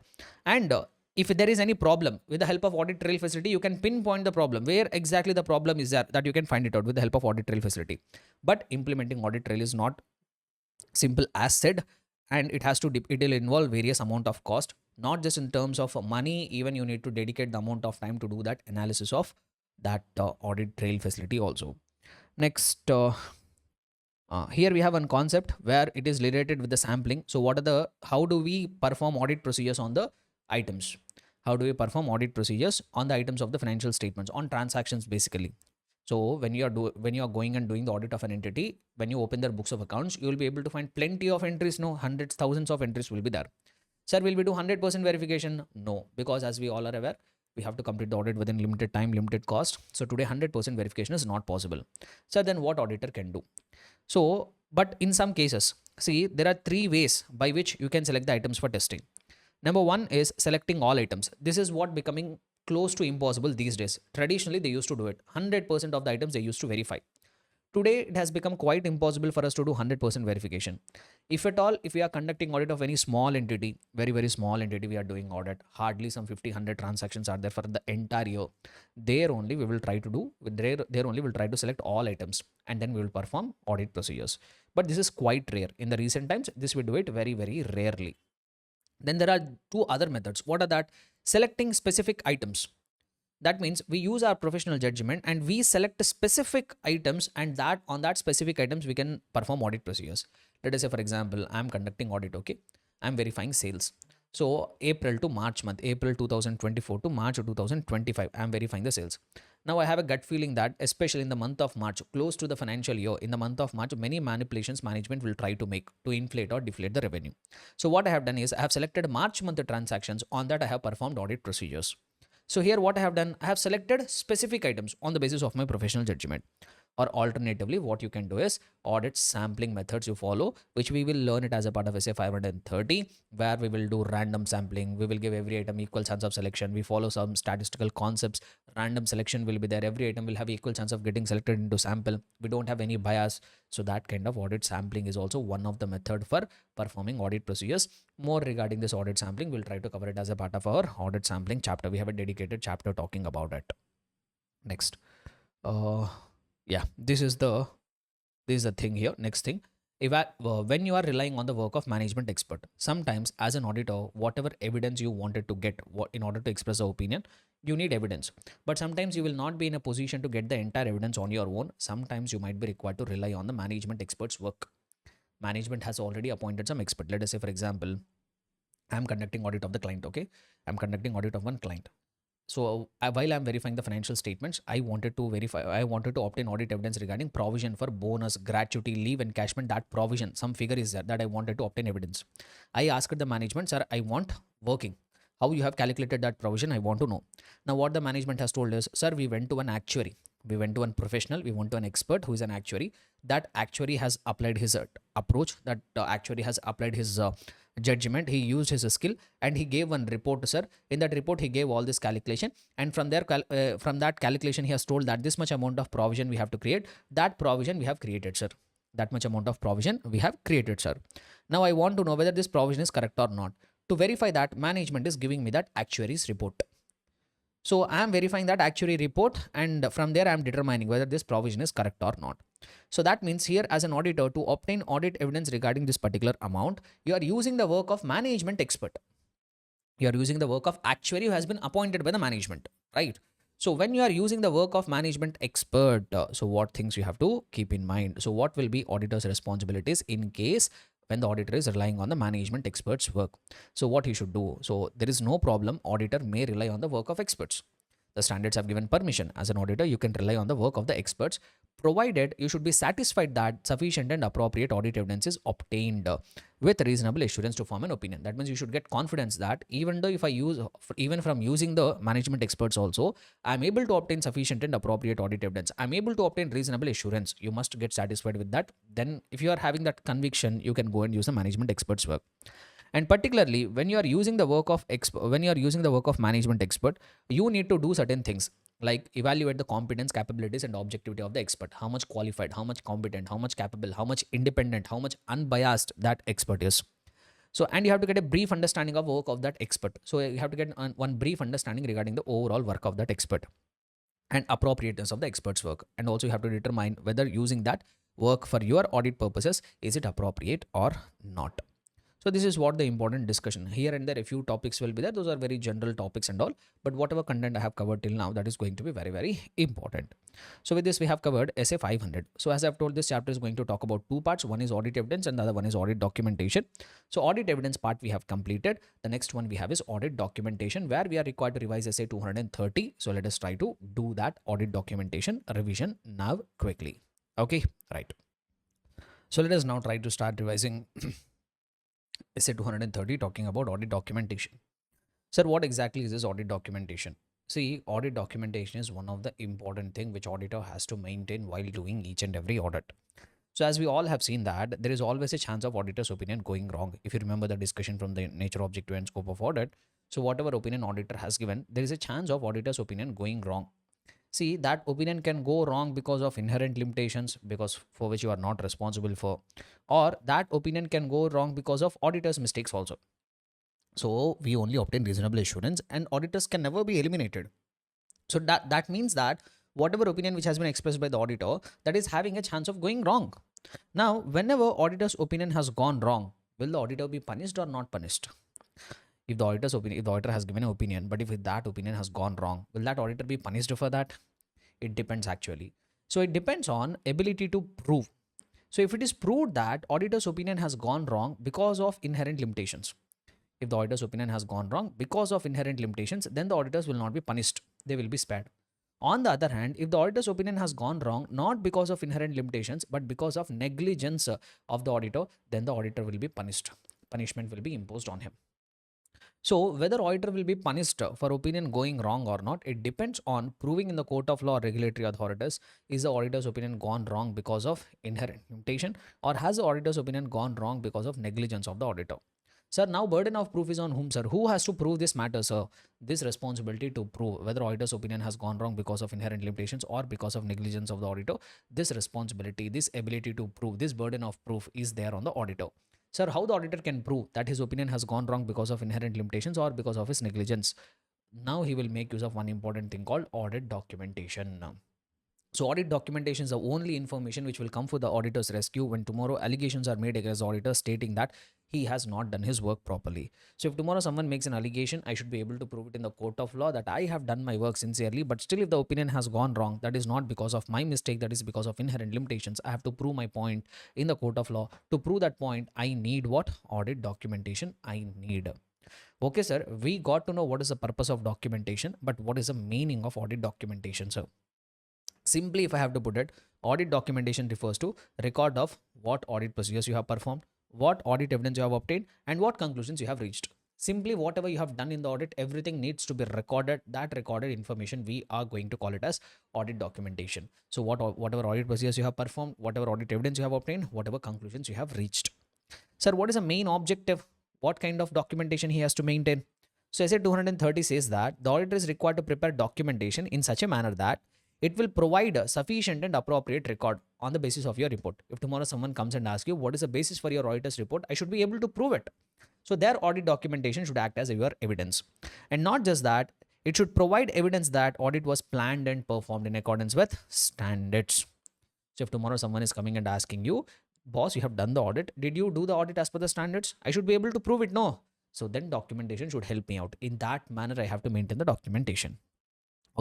A: And if there is any problem, with the help of audit trail facility, you can pinpoint the problem, where exactly the problem is there, that you can find it out with the help of audit trail facility. But implementing audit trail is not simple as said, and it has to it will involve various amount of cost, not just in terms of money. Even you need to dedicate the amount of time to do that analysis of that audit trail facility also. Next, here we have one concept where it is related with the sampling. So what are the, how do we perform audit procedures on the items? How do we perform audit procedures on the items of the financial statements, on transactions basically? So when you are when you are going and doing the audit of an entity, when you open their books of accounts, you will be able to find plenty of entries. No, hundreds, thousands of entries will be there. Sir, will we do 100% verification? No, because as we all are aware, we have to complete the audit within limited time, limited cost. So today 100% verification is not possible. So then what auditor can do? So, but in some cases, see, there are three ways by which you can select the items for testing. Number one is selecting all items. This is what becoming close to impossible these days. Traditionally, they used to do it. 100% of the items they used to verify. Today, it has become quite impossible for us to do 100% verification. If at all, if we are conducting audit of any small entity, very, very small entity, we are doing audit, hardly some 50, 100 transactions are there for the entire year. There only we will try to do, there only we'll try to select all items, and then we will perform audit procedures. But this is quite rare. In the recent times, this we do it very, very rarely. Then there are two other methods. What are that? Selecting specific items. That means we use our professional judgment and we select specific items, and that on that specific items we can perform audit procedures. Let us say, for example, I'm conducting audit. Okay, I'm verifying sales. So April to March month, April 2024 to March 2025, I'm verifying the sales. Now I have a gut feeling that especially in the month of March, close to the financial year, in the month of March, many manipulations management will try to make to inflate or deflate the revenue. So what I have done is I have selected March month transactions. On that I have performed audit procedures. So here what I have done, I have selected specific items on the basis of my professional judgment. Or alternatively, what you can do is audit sampling methods you follow, which we will learn it as a part of SA 530, where we will do random sampling. We will give every item equal chance of selection. We follow some statistical concepts. Random selection will be there. Every item will have equal chance of getting selected into sample. We don't have any bias. So that kind of audit sampling is also one of the method for performing audit procedures. More regarding this audit sampling, we'll try to cover it as a part of our audit sampling chapter. We have a dedicated chapter talking about it. Next. Yeah, this is the thing here. Next thing, when you are relying on the work of management expert, sometimes as an auditor, whatever evidence you wanted to get in order to express an opinion, you need evidence. But sometimes you will not be in a position to get the entire evidence on your own. Sometimes you might be required to rely on the management expert's work. Management has already appointed some expert. Let us say, for example, I'm conducting audit of the client. Okay, I'm conducting audit of one client. So while I'm verifying the financial statements, I wanted to obtain audit evidence regarding provision for bonus, gratuity, leave, encashment. That provision, some figure is there that I wanted to obtain evidence. I asked the management, sir, I want working. How you have calculated that provision? I want to know. Now, what the management has told us, sir, we went to an actuary. We went to one professional. We went to an expert who is an actuary. That actuary has applied his approach. That actuary has applied his judgment. He used his skill and he gave one report, sir. In that report, he gave all this calculation, and from there, from that calculation, he has told that this much amount of provision we have to create. That provision we have created, sir. That much amount of provision we have created, sir. Now I want to know whether this provision is correct or not. To verify that, management is giving me that actuary's report. So I am verifying that actuary report, and from there I am determining whether this provision is correct or not. So that means here, as an auditor, to obtain audit evidence regarding this particular amount, you are using the work of management expert. You are using the work of actuary who has been appointed by the management, right? So when you are using the work of management expert, so what things you have to keep in mind? So what will be auditor's responsibilities in case when the auditor is relying on the management expert's work? So what he should do? So there is no problem. Auditor may rely on the work of experts. The standards have given permission. As an auditor, you can rely on the work of the experts, provided you should be satisfied that sufficient and appropriate audit evidence is obtained with reasonable assurance to form an opinion. That means you should get confidence that even though if I use, even from using the management experts also, I'm able to obtain sufficient and appropriate audit evidence. I'm able to obtain reasonable assurance. You must get satisfied with that. Then if you are having that conviction, you can go and use the management experts work. And particularly when you are using the work of when you are using the work of management expert, you need to do certain things like evaluate the competence, capabilities and objectivity of the expert. How much qualified, how much competent, how much capable, how much independent, how much unbiased that expert is. So and you have to get a brief understanding of work of that expert. So you have to get one brief understanding regarding the overall work of that expert and appropriateness of the expert's work. And also you have to determine whether using that work for your audit purposes is it appropriate or not. So this is what the important discussion. Here and there a few topics will be there. Those are very general topics and all. But whatever content I have covered till now, that is going to be very, very important. So with this, we have covered SA 500. So as I've told, this chapter is going to talk about two parts. One is audit evidence and the other one is audit documentation. So audit evidence part we have completed. The next one we have is audit documentation, where we are required to revise SA 230. So let us try to do that audit documentation revision now quickly. Okay, right. So let us now try to start revising SA 230 talking about audit documentation. Sir, what exactly is this audit documentation? See, audit documentation is one of the important thing which auditor has to maintain while doing each and every audit. So as we all have seen that there is always a chance of auditor's opinion going wrong. If you remember the discussion from the nature, objective and scope of audit, so whatever opinion auditor has given, there is a chance of auditor's opinion going wrong. See, that opinion can go wrong because of inherent limitations, because for which you are not responsible for, or that opinion can go wrong because of auditor's mistakes also. So we only obtain reasonable assurance and auditors can never be eliminated. So that means that whatever opinion which has been expressed by the auditor, that is having a chance of going wrong. Now, whenever auditor's opinion has gone wrong, will the auditor be punished or not punished? If the auditor's opinion, if the auditor has given an opinion, but if that opinion has gone wrong, will that auditor be punished for that? It depends actually. So it depends on ability to prove. So if it is proved that auditor's opinion has gone wrong because of inherent limitations, if the auditor's opinion has gone wrong because of inherent limitations, then the auditors will not be punished. They will be spared. On the other hand, if the auditor's opinion has gone wrong not because of inherent limitations but because of negligence of the auditor, then the auditor will be punished. Punishment will be imposed on him. So whether auditor will be punished for opinion going wrong or not, it depends on proving in the court of law or regulatory authorities, is the auditor's opinion gone wrong because of inherent limitation or has the auditor's opinion gone wrong because of negligence of the auditor. Sir, now burden of proof is on whom, sir? Who has to prove this matter, sir? This responsibility to prove whether auditor's opinion has gone wrong because of inherent limitations or because of negligence of the auditor, this responsibility, this ability to prove, this burden of proof is there on the auditor. Sir, how the auditor can prove that his opinion has gone wrong because of inherent limitations or because of his negligence? Now he will make use of one important thing called audit documentation. So audit documentation is the only information which will come for the auditor's rescue when tomorrow allegations are made against the auditor stating that he has not done his work properly. So if tomorrow someone makes an allegation, I should be able to prove it in the court of law that I have done my work sincerely, but still if the opinion has gone wrong, that is not because of my mistake, that is because of inherent limitations. I have to prove my point in the court of law. To prove that point, I need what? Audit documentation I need. Okay, sir, we got to know what is the purpose of documentation, but what is the meaning of audit documentation, sir? Simply, if I have to put it, audit documentation refers to record of what audit procedures you have performed, what audit evidence you have obtained, and what conclusions you have reached. Simply, whatever you have done in the audit, everything needs to be recorded. That recorded information, we are going to call it as audit documentation. So, whatever audit procedures you have performed, whatever audit evidence you have obtained, whatever conclusions you have reached. Sir, what is the main objective? What kind of documentation he has to maintain? So, SA 230 says that the auditor is required to prepare documentation in such a manner that it will provide a sufficient and appropriate record on the basis of your report. If tomorrow someone comes and asks you what is the basis for your auditor's report, I should be able to prove it. So their audit documentation should act as your evidence. And not just that, it should provide evidence that audit was planned and performed in accordance with standards. So if tomorrow someone is coming and asking you, boss, you have done the audit, did you do the audit as per the standards? I should be able to prove it. No. So then documentation should help me out. In that manner, I have to maintain the documentation.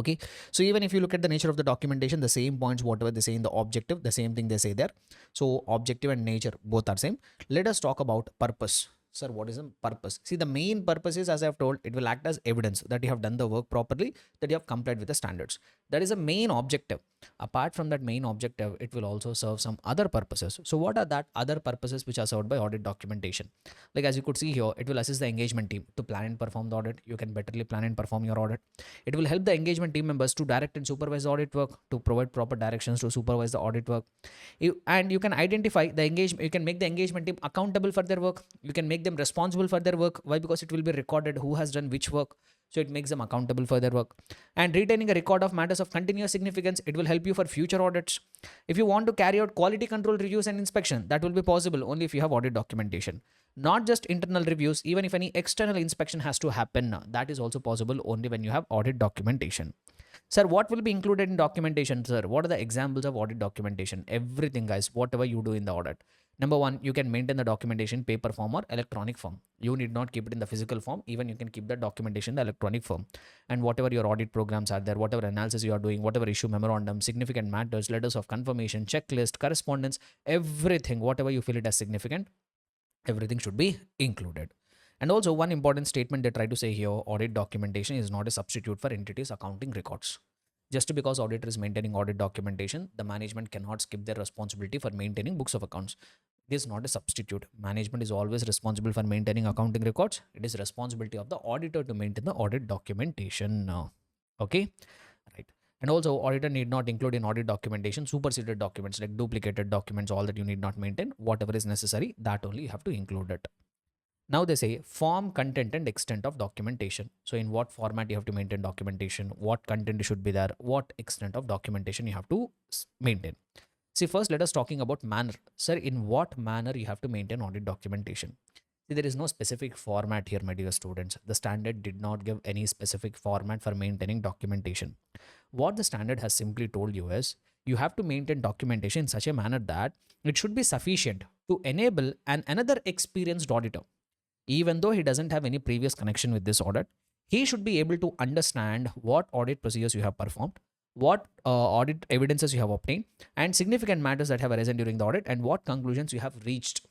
A: Okay, so even if you look at the nature of the documentation, the same points whatever they say in the objective, the same thing they say there. So objective and nature both are same. Let us talk about purpose. Sir, what is the purpose? See, the main purpose is, as I have told, it will act as evidence that you have done the work properly, that you have complied with the standards. That is a main objective. Apart from that main objective, it will also serve some other purposes. So what are that other purposes which are served by audit documentation? Like as you could see here, it will assist the engagement team to plan and perform the audit. You can betterly plan and perform your audit. It will help the engagement team members to direct and supervise the audit work, to provide proper directions to supervise the audit work. And you can identify the engagement, you can make the engagement team accountable for their work. You can make them responsible for their work. Why? Because it will be recorded who has done which work. So it makes them accountable for their work. And retaining a record of matters of continuous significance, it will help you for future audits. If you want to carry out quality control reviews and inspection, that will be possible only if you have audit documentation. Not just internal reviews, even if any external inspection has to happen, that is also possible only when you have audit documentation. Sir, what will be included in documentation, sir? What are the examples of audit documentation? Everything, guys, whatever you do in the audit. Number one, you can maintain the documentation paper form or electronic form. You need not keep it in the physical form. Even you can keep the documentation in the electronic form. And whatever your audit programs are there, whatever analysis you are doing, whatever issue memorandum, significant matters, letters of confirmation, checklist, correspondence, everything, whatever you feel it as significant, everything should be included. And also, one important statement they try to say here, audit documentation is not a substitute for entities accounting records. Just because auditor is maintaining audit documentation, the management cannot skip their responsibility for maintaining books of accounts. It is not a substitute. Management is always responsible for maintaining accounting records. It is responsibility of the auditor to maintain the audit documentation. Okay, right. And also, auditor need not include in audit documentation superseded documents like duplicated documents, all that you need not maintain. Whatever is necessary, that only you have to include it. Now they say form, content, and extent of documentation. So in what format you have to maintain documentation, what content should be there, what extent of documentation you have to maintain. See, first let us talking about manner. Sir, in what manner you have to maintain audit documentation? See, there is no specific format here, my dear students. The standard did not give any specific format for maintaining documentation. What the standard has simply told you is you have to maintain documentation in such a manner that it should be sufficient to enable another experienced auditor, even though he doesn't have any previous connection with this audit, he should be able to understand what audit procedures you have performed, what audit evidences you have obtained, and significant matters that have arisen during the audit, and what conclusions you have reached.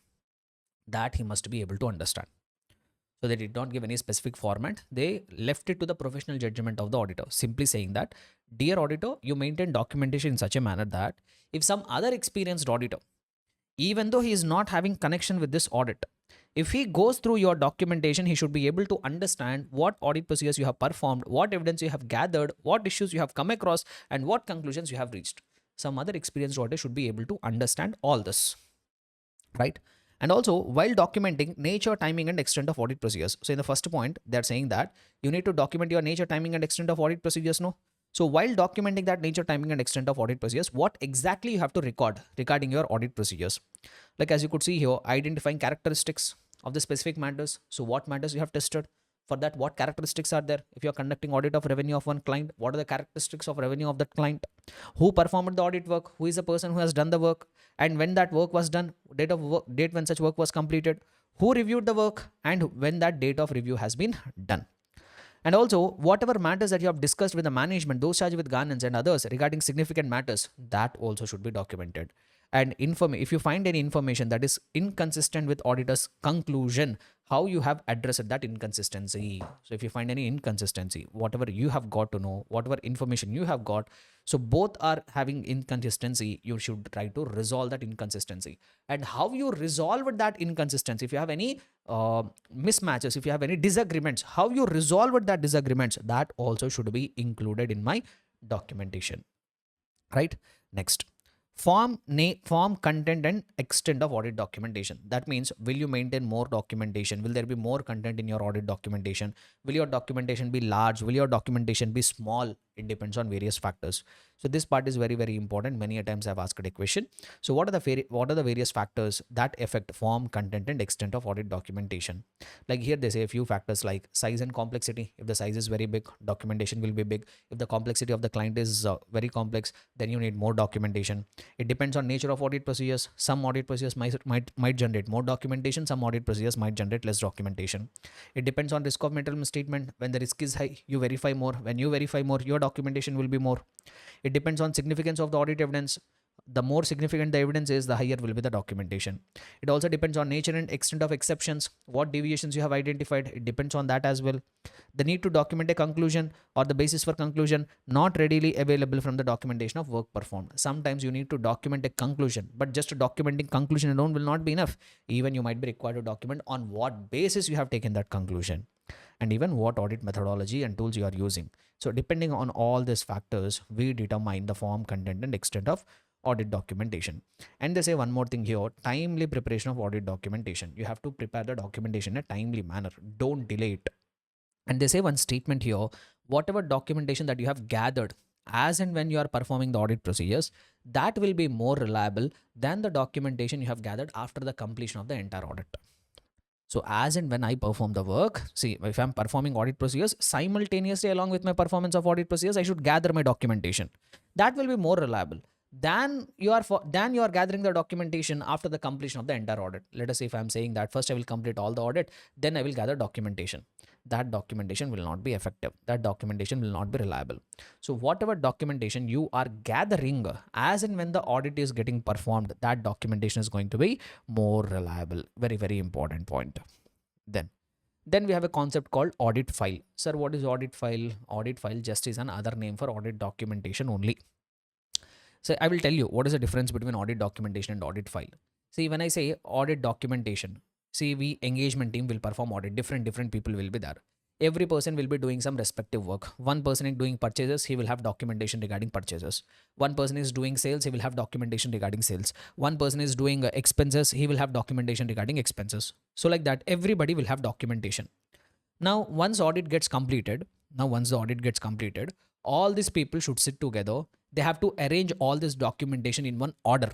A: That he must be able to understand. So they did not give any specific format. They left it to the professional judgment of the auditor, simply saying that, dear auditor, you maintain documentation in such a manner that if some other experienced auditor, even though he is not having connection with this audit, if he goes through your documentation, he should be able to understand what audit procedures you have performed, what evidence you have gathered, what issues you have come across, and what conclusions you have reached. Some other experienced auditor should be able to understand all this, right? And also, while documenting nature, timing, and extent of audit procedures. So in the first point, they're saying that you need to document your nature, timing, and extent of audit procedures, no? So while documenting that nature, timing, and extent of audit procedures, what exactly you have to record regarding your audit procedures? Like as you could see here, identifying characteristics of the specific matters. So what matters you have tested? For that, what characteristics are there? If you are conducting audit of revenue of one client, what are the characteristics of revenue of that client? Who performed the audit work? Who is the person who has done the work? And when that work was done, date of work, date when such work was completed, who reviewed the work, and when that date of review has been done. And also, whatever matters that you have discussed with the management, those charged with governance and others regarding significant matters, that also should be documented. And if you find any information that is inconsistent with auditor's conclusion, how you have addressed that inconsistency. So if you find any inconsistency, whatever you have got to know, whatever information you have got, so both are having inconsistency, you should try to resolve that inconsistency. And how you resolve that inconsistency, if you have any mismatches, if you have any disagreements, how you resolve that disagreements, that also should be included in my documentation, right? Next, form, content, and extent of audit documentation. That means, will you maintain more documentation? Will there be more content in your audit documentation? Will your documentation be large? Will your documentation be small? It depends on various factors. So this part is very, very important. Many a times I've asked a question. So what are the various factors that affect form, content, and extent of audit documentation? Like here they say a few factors like size and complexity. If the size is very big, documentation will be big. If the complexity of the client is very complex, then you need more documentation. It depends on nature of audit procedures. Some audit procedures might generate more documentation. Some audit procedures might generate less documentation. It depends on risk of material misstatement. When the risk is high, you verify more. When you verify more, your documentation will be more. It depends on significance of the audit evidence. The more significant the evidence is, the higher will be the documentation. It also depends on nature and extent of exceptions, what deviations you have identified. It depends on that as well. The need to document a conclusion or the basis for conclusion not readily available from the documentation of work performed. Sometimes you need to document a conclusion, but just documenting conclusion alone will not be enough. Even you might be required to document on what basis you have taken that conclusion, and even what audit methodology and tools you are using. So depending on all these factors, we determine the form, content, and extent of audit documentation. And they say one more thing here: timely preparation of audit documentation. You have to prepare the documentation in a timely manner. Don't delay it. And they say one statement here: whatever documentation that you have gathered as and when you are performing the audit procedures, that will be more reliable than the documentation you have gathered after the completion of the entire audit. So as and when I perform the work, see, if I'm performing audit procedures, simultaneously along with my performance of audit procedures, I should gather my documentation. That will be more reliable than you are gathering the documentation after the completion of the entire audit. Let us say if I'm saying that first I will complete all the audit, then I will gather documentation. That documentation will not be effective. That documentation will not be reliable. So whatever documentation you are gathering as and when the audit is getting performed, that documentation is going to be more reliable. Very, very important point. Then we have a concept called audit file. Sir, what is audit file? Audit file just is another name for audit documentation only. So I will tell you what is the difference between audit documentation and audit file. See, when I say audit documentation, see, we engagement team will perform audit. Different people will be there. Every person will be doing some respective work. One person is doing purchases, he will have documentation regarding purchases. One person is doing sales, he will have documentation regarding sales. One person is doing expenses, he will have documentation regarding expenses. So like that, everybody will have documentation. Now, once the audit gets completed, all these people should sit together. They have to arrange all this documentation in one order,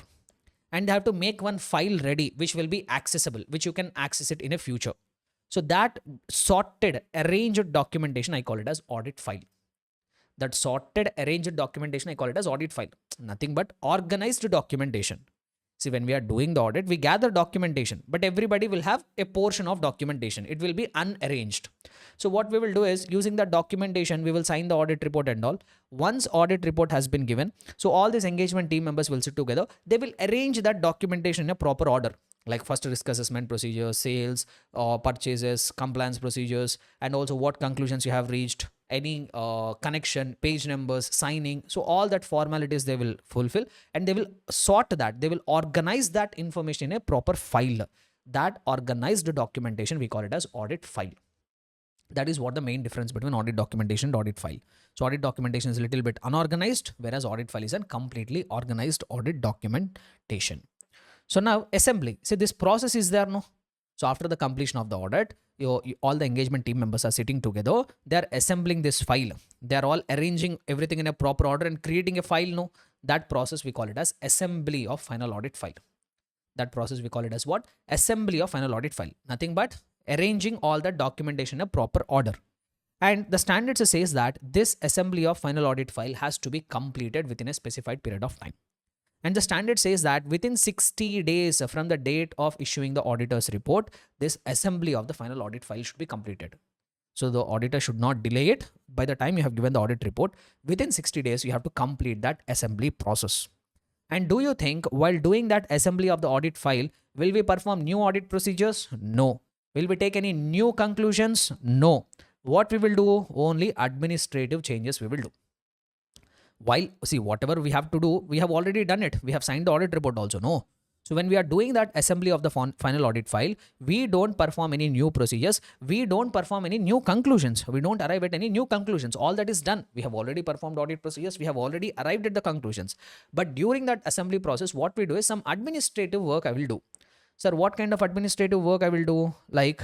A: and they have to make one file ready which will be accessible, which you can access it in a future. So that sorted, arranged documentation, I call it as audit file. That sorted, arranged documentation, I call it as audit file. Nothing but organized documentation. See, when we are doing the audit, we gather documentation, but everybody will have a portion of documentation. It will be unarranged. So what we will do is, using that documentation, we will sign the audit report and all. Once audit report has been given, so all these engagement team members will sit together. They will arrange that documentation in a proper order, like first risk assessment procedures, sales, purchases, compliance procedures, and also what conclusions you have reached, any connection, page numbers, signing. So all that formalities they will fulfill, and they will sort that. They will organize that information in a proper file. That organized documentation, we call it as audit file. That is what the main difference between audit documentation and audit file. So audit documentation is a little bit unorganized, whereas audit file is a completely organized audit documentation. So now assembly. See, this process is there, no? So after the completion of the audit, all the engagement team members are sitting together. They are assembling this file. They are all arranging everything in a proper order and creating a file, no? That process we call it as assembly of final audit file. That process we call it as what? Assembly of final audit file. Nothing but arranging all the documentation in a proper order. And the standards says that this assembly of final audit file has to be completed within a specified period of time. And the standard says that within 60 days from the date of issuing the auditor's report, this assembly of the final audit file should be completed. So the auditor should not delay it. By the time you have given the audit report, within 60 days, you have to complete that assembly process. And do you think while doing that assembly of the audit file, will we perform new audit procedures? No. Will we take any new conclusions? No. What we will do? Only administrative changes we will do. While, see, whatever we have to do, we have already done it. We have signed the audit report also, no? So when we are doing that assembly of the final audit file, we don't perform any new procedures. We don't perform any new conclusions. We don't arrive at any new conclusions. All that is done. We have already performed audit procedures. We have already arrived at the conclusions. But during that assembly process, what we do is some administrative work I will do. Sir, what kind of administrative work I will do? Like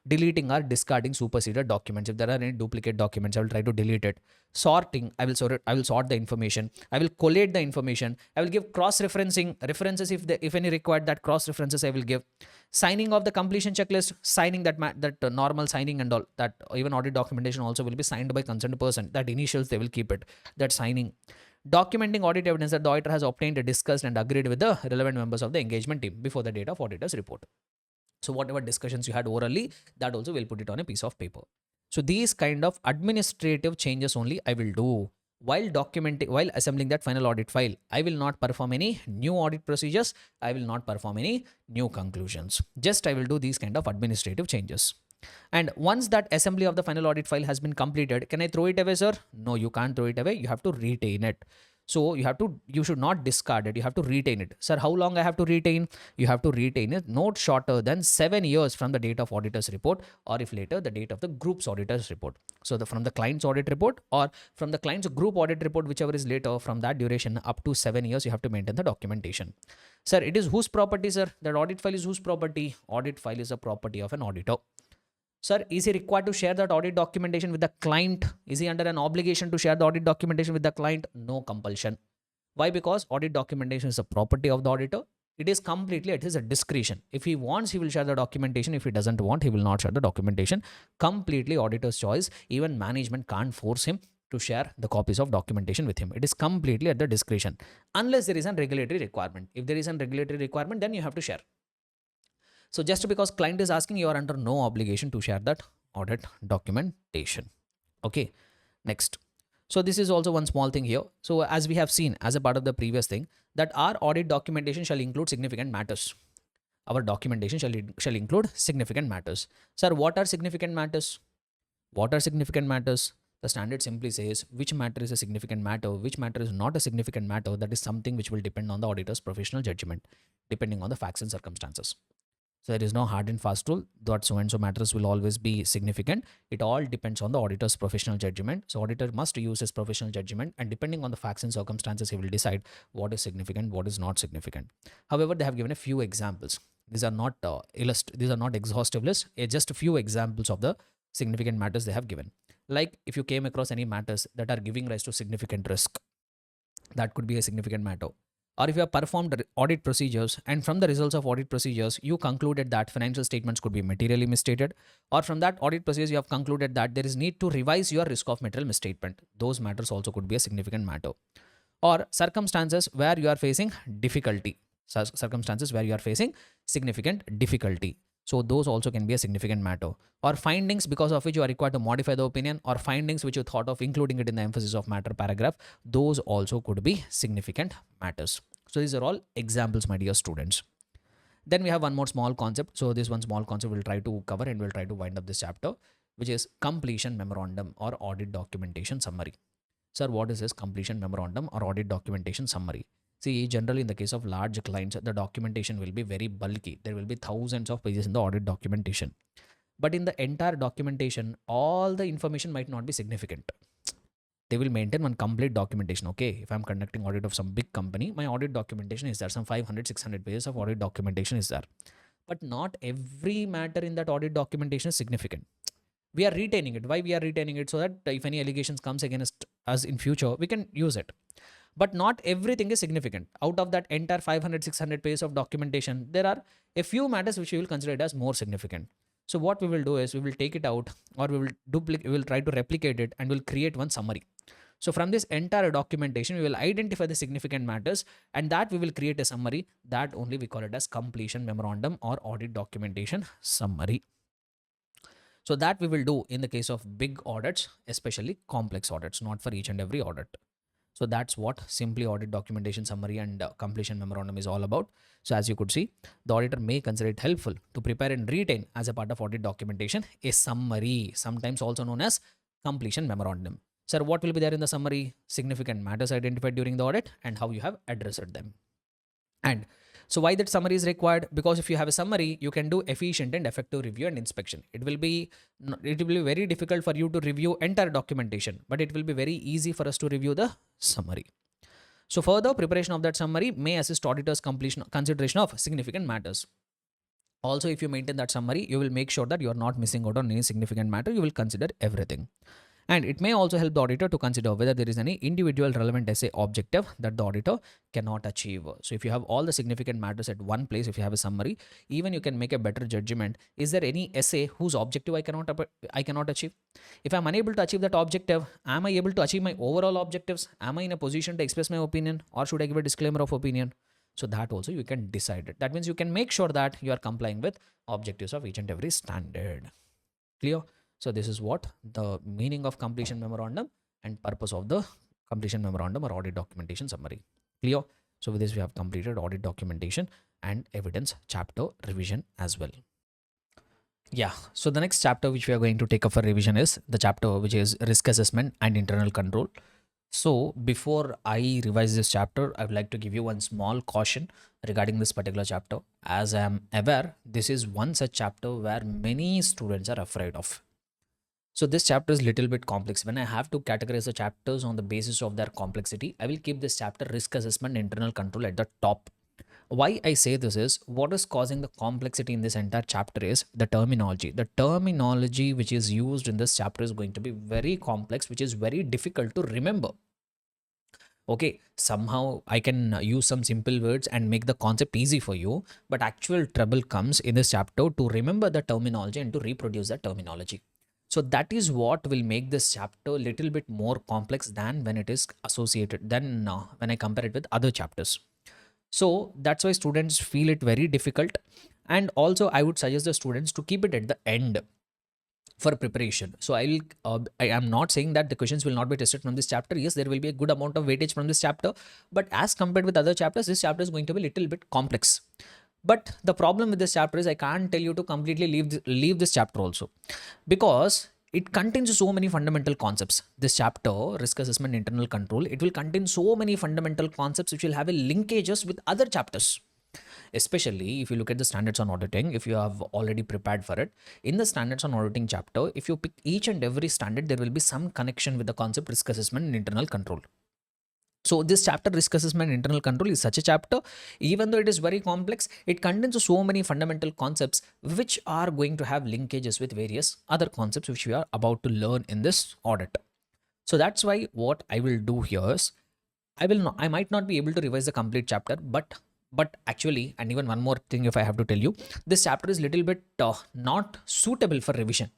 A: deleting or discarding superseded documents. If there are any duplicate documents, I will try to delete it. Sorting, I will sort it, I will sort the information. I will collate the information. I will give cross-referencing references if any required, that cross references I will give. Signing of the completion checklist, signing that normal signing and all that, even audit documentation also will be signed by concerned person. That initials they will keep it. That signing. Documenting audit evidence that the auditor has obtained, discussed, and agreed with the relevant members of the engagement team before the date of auditor's report. So whatever discussions you had orally, that also will put it on a piece of paper. So these kind of administrative changes only I will do while documenting, while assembling that final audit file. I will not perform any new audit procedures. I will not perform any new conclusions. Just I will do these kind of administrative changes. And once that assembly of the final audit file has been completed, can I throw it away, sir? No, you can't throw it away. You have to retain it. So you should not discard it. You have to retain it. Sir, how long I have to retain? You have to retain it not shorter than 7 years from the date of auditor's report, or if later, the date of the group's auditor's report. So from the client's audit report or from the client's group audit report, whichever is later, from that duration up to 7 years, you have to maintain the documentation. Sir, it is whose property, sir? That audit file is whose property? Audit file is a property of an auditor. Sir, is he required to share that audit documentation with the client? Is he under an obligation to share the audit documentation with the client? No compulsion. Why? Because audit documentation is a property of the auditor. It is completely at his discretion. If he wants, he will share the documentation. If he doesn't want, he will not share the documentation. Completely auditor's choice. Even management can't force him to share the copies of documentation with him. It is completely at the discretion. Unless there is a regulatory requirement. If there is a regulatory requirement, then you have to share. So just because client is asking, you are under no obligation to share that audit documentation. Okay, next. So this is also one small thing here. So as we have seen as a part of the previous thing, that our audit documentation shall include significant matters. Our documentation shall include significant matters. Sir, what are significant matters? What are significant matters? The standard simply says which matter is a significant matter, which matter is not a significant matter. That is something which will depend on the auditor's professional judgment, depending on the facts and circumstances. So there is no hard and fast rule that so and so matters will always be significant. It all depends on the auditor's professional judgment. So auditor must use his professional judgment, and depending on the facts and circumstances, he will decide what is significant, what is not significant. However, they have given a few examples. These are not these are not exhaustive list. Just a few examples of the significant matters they have given. Like if you came across any matters that are giving rise to significant risk, that could be a significant matter. Or if you have performed audit procedures and from the results of audit procedures, you concluded that financial statements could be materially misstated, or from that audit procedures, you have concluded that there is need to revise your risk of material misstatement. Those matters also could be a significant matter. Or circumstances where you are facing difficulty, circumstances where you are facing significant difficulty. So those also can be a significant matter. Or findings because of which you are required to modify the opinion, or findings which you thought of including it in the emphasis of matter paragraph. Those also could be significant matters. So these are all examples, my dear students. Then we have one more small concept. So this one small concept we'll try to cover and we'll try to wind up this chapter, which is completion memorandum or audit documentation summary. Sir, what is this completion memorandum or audit documentation summary? See, generally in the case of large clients, the documentation will be very bulky. There will be thousands of pages in the audit documentation. But in the entire documentation, all the information might not be significant. They will maintain one complete documentation. Okay, if I'm conducting audit of some big company, my audit documentation is there. Some 500, 600 pages of audit documentation is there. But not every matter in that audit documentation is significant. We are retaining it. Why we are retaining it? So that if any allegations comes against us in future, we can use it. But not everything is significant. Out of that entire 500, 600 pages of documentation, there are a few matters which we will consider it as more significant. So what we will do is we will take it out, or we will try to replicate it, and we'll create one summary. So from this entire documentation, we will identify the significant matters, and that we will create a summary. That only we call it as completion memorandum or audit documentation summary. So that we will do in the case of big audits, especially complex audits, not for each and every audit. So that's what simply audit documentation summary and completion memorandum is all about. So as you could see, the auditor may consider it helpful to prepare and retain as a part of audit documentation a summary, sometimes also known as completion memorandum. Sir, what will be there in the summary? Significant matters identified during the audit and how you have addressed them. And so why that summary is required? Because if you have a summary, you can do efficient and effective review and inspection. It will be very difficult for you to review entire documentation, but it will be very easy for us to review the summary. So further preparation of that summary may assist auditors consideration of significant matters. Also, if you maintain that summary, you will make sure that you are not missing out on any significant matter. You will consider everything. And it may also help the auditor to consider whether there is any individual relevant essay objective that the auditor cannot achieve. So if you have all the significant matters at one place, if you have a summary, even you can make a better judgment. Is there any essay whose objective I cannot achieve? If I'm unable to achieve that objective, am I able to achieve my overall objectives? Am I in a position to express my opinion, or should I give a disclaimer of opinion? So that also you can decide it. That means you can make sure that you are complying with objectives of each and every standard. Clear? So this is what the meaning of completion memorandum and purpose of the completion memorandum or audit documentation summary. Clear? So with this we have completed audit documentation and evidence chapter revision as well. Yeah, so the next chapter which we are going to take up for revision is the chapter which is risk assessment and internal control. So before I revise this chapter, I would like to give you one small caution regarding this particular chapter. As I am aware, this is one such chapter where many students are afraid of. So this chapter is little bit complex. When I have to categorize the chapters on the basis of their complexity, I will keep this chapter risk assessment internal control at the top. Why I say this is, what is causing the complexity in this entire chapter is the terminology. The terminology which is used in this chapter is going to be very complex, which is very difficult to remember. Okay, somehow I can use some simple words and make the concept easy for you, but actual trouble comes in this chapter to remember the terminology and to reproduce that terminology. So that is what will make this chapter a little bit more complex than when it is associated, than when I compare it with other chapters. So that's why students feel it very difficult. And also I would suggest the students to keep it at the end for preparation. So I am not saying that the questions will not be tested from this chapter. Yes, there will be a good amount of weightage from this chapter, but as compared with other chapters, this chapter is going to be a little bit complex. But the problem with this chapter is I can't tell you to completely leave this chapter also, because it contains so many fundamental concepts. This chapter, risk assessment, internal control, it will contain so many fundamental concepts which will have a linkages with other chapters. Especially if you look at the standards on auditing, if you have already prepared for it, in the standards on auditing chapter, if you pick each and every standard, there will be some connection with the concept risk assessment and internal control. So this chapter, risk assessment and internal control, is such a chapter. Even though it is very complex, it contains so many fundamental concepts which are going to have linkages with various other concepts which we are about to learn in this audit. So that's why what I will do here is, I might not be able to revise the complete chapter, but actually, and even one more thing if I have to tell you, this chapter is little bit not suitable for revision.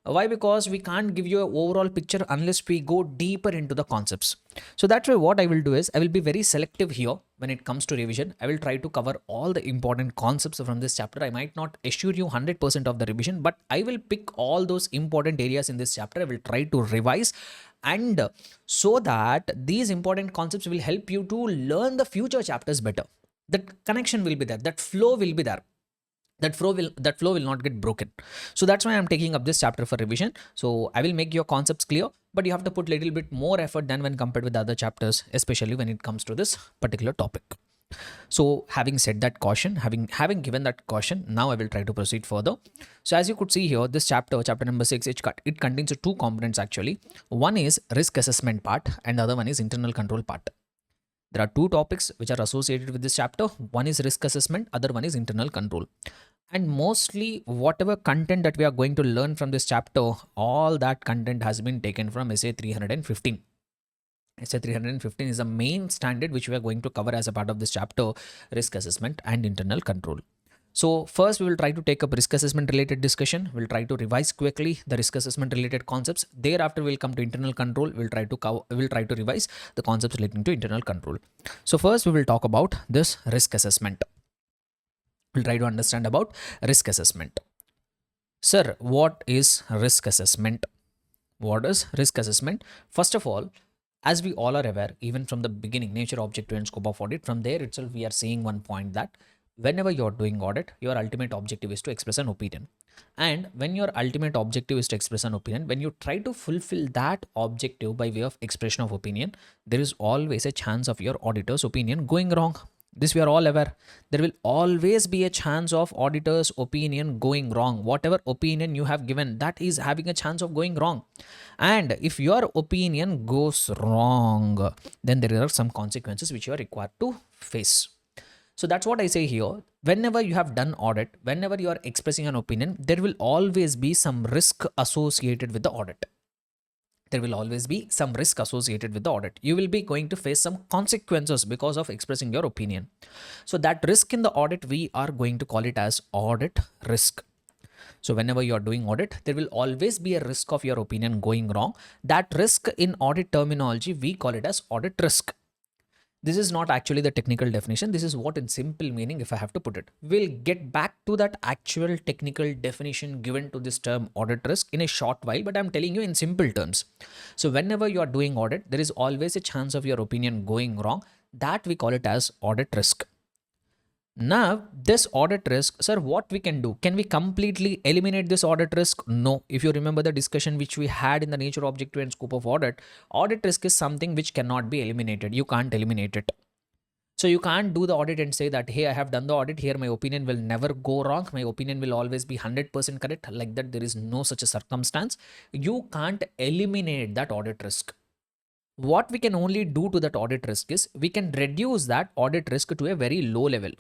A: Why? Because we can't give you an overall picture unless we go deeper into the concepts. So that's why what I will do is, I will be very selective here when it comes to revision. I will try to cover all the important concepts from this chapter. I might not assure you 100% of the revision, but I will pick all those important areas in this chapter. I will try to revise, and so that these important concepts will help you to learn the future chapters better. That connection will be there. That flow will be there. That flow will not get broken. So that's why I'm taking up this chapter for revision. So I will make your concepts clear, but you have to put little bit more effort than when compared with the other chapters, especially when it comes to this particular topic. So having said that caution, having given that caution, now I will try to proceed further. So as you could see here, this chapter number 6, it contains two components actually. One is risk assessment part and the other one is internal control part. There are two topics which are associated with this chapter. One is risk assessment, other one is internal control. And mostly whatever content that we are going to learn from this chapter, all that content has been taken from essay 315. Essay 315 is the main standard which we are going to cover as a part of this chapter, risk assessment and internal control. So first we will try to take up risk assessment related discussion. We'll try to revise quickly the risk assessment related concepts. Thereafter we'll come to internal control. We'll try to revise the concepts relating to internal control. So first we will talk about this risk assessment. We'll try to understand about risk assessment. Sir, what is risk assessment? What is risk assessment? First of all, as we all are aware, even from the beginning, nature, objective and scope of audit, from there itself we are seeing one point that whenever you're doing audit, your ultimate objective is to express an opinion. And when your ultimate objective is to express an opinion, when you try to fulfill that objective by way of expression of opinion, there is always a chance of your auditor's opinion going wrong. This we are all aware. There will always be a chance of auditor's opinion going wrong. Whatever opinion you have given, that is having a chance of going wrong. And if your opinion goes wrong, then there are some consequences which you are required to face. So that's what I say here. Whenever you have done audit, whenever you are expressing an opinion, there will always be some risk associated with the audit. There will always be some risk associated with the audit. You will be going to face some consequences because of expressing your opinion. So that risk in the audit, we are going to call it as audit risk. So whenever you are doing audit, there will always be a risk of your opinion going wrong. That risk in audit terminology, we call it as audit risk. This is not actually the technical definition. This is what in simple meaning, if I have to put it. We'll get back to that actual technical definition given to this term audit risk in a short while, but I'm telling you in simple terms. So whenever you are doing audit, there is always a chance of your opinion going wrong. That we call it as audit risk. Now, this audit risk, sir, what we can do? Can we completely eliminate this audit risk? No. If you remember the discussion which we had in the nature, objective, and scope of audit risk is something which cannot be eliminated. You can't eliminate it. So you can't do the audit and say that, hey, I have done the audit here. My opinion will never go wrong. My opinion will always be 100% correct. Like that, there is no such a circumstance. You can't eliminate that audit risk. What we can only do to that audit risk is we can reduce that audit risk to a very low level.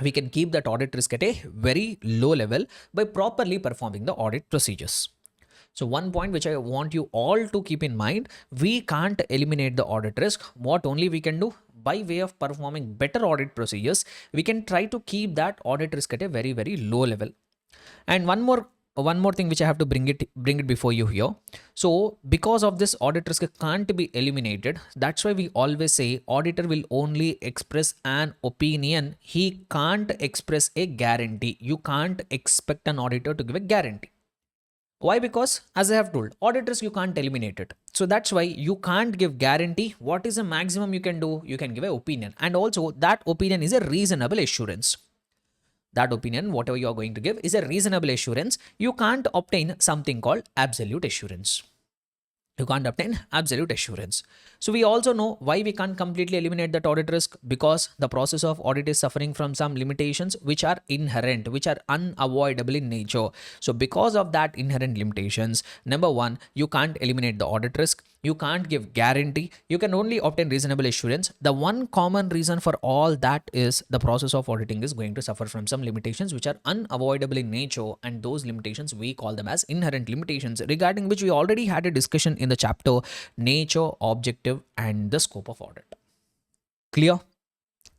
A: We can keep that audit risk at a very low level by properly performing the audit procedures. So one point which I want you all to keep in mind, we can't eliminate the audit risk. What only we can do, by way of performing better audit procedures, we can try to keep that audit risk at a very, very low level. And one more thing which I have to bring it before you here. So because of this, audit risk can't be eliminated. That's why we always say auditor will only express an opinion. He can't express a guarantee. You can't expect an auditor to give a guarantee. Why? Because as I have told, audit risk you can't eliminate it. So that's why you can't give guarantee. What is the maximum you can do? You can give an opinion. And also that opinion is a reasonable assurance. That opinion, whatever you are going to give, is a reasonable assurance. You can't obtain something called absolute assurance. You can't obtain absolute assurance. So we also know why we can't completely eliminate that audit risk, because the process of audit is suffering from some limitations which are inherent, which are unavoidable in nature. So because of that inherent limitations, number one, you can't eliminate the audit risk. You can't give guarantee. You can only obtain reasonable assurance. The one common reason for all that is the process of auditing is going to suffer from some limitations which are unavoidable in nature, and those limitations we call them as inherent limitations, regarding which we already had a discussion in the chapter nature, objective, and the scope of audit. Clear?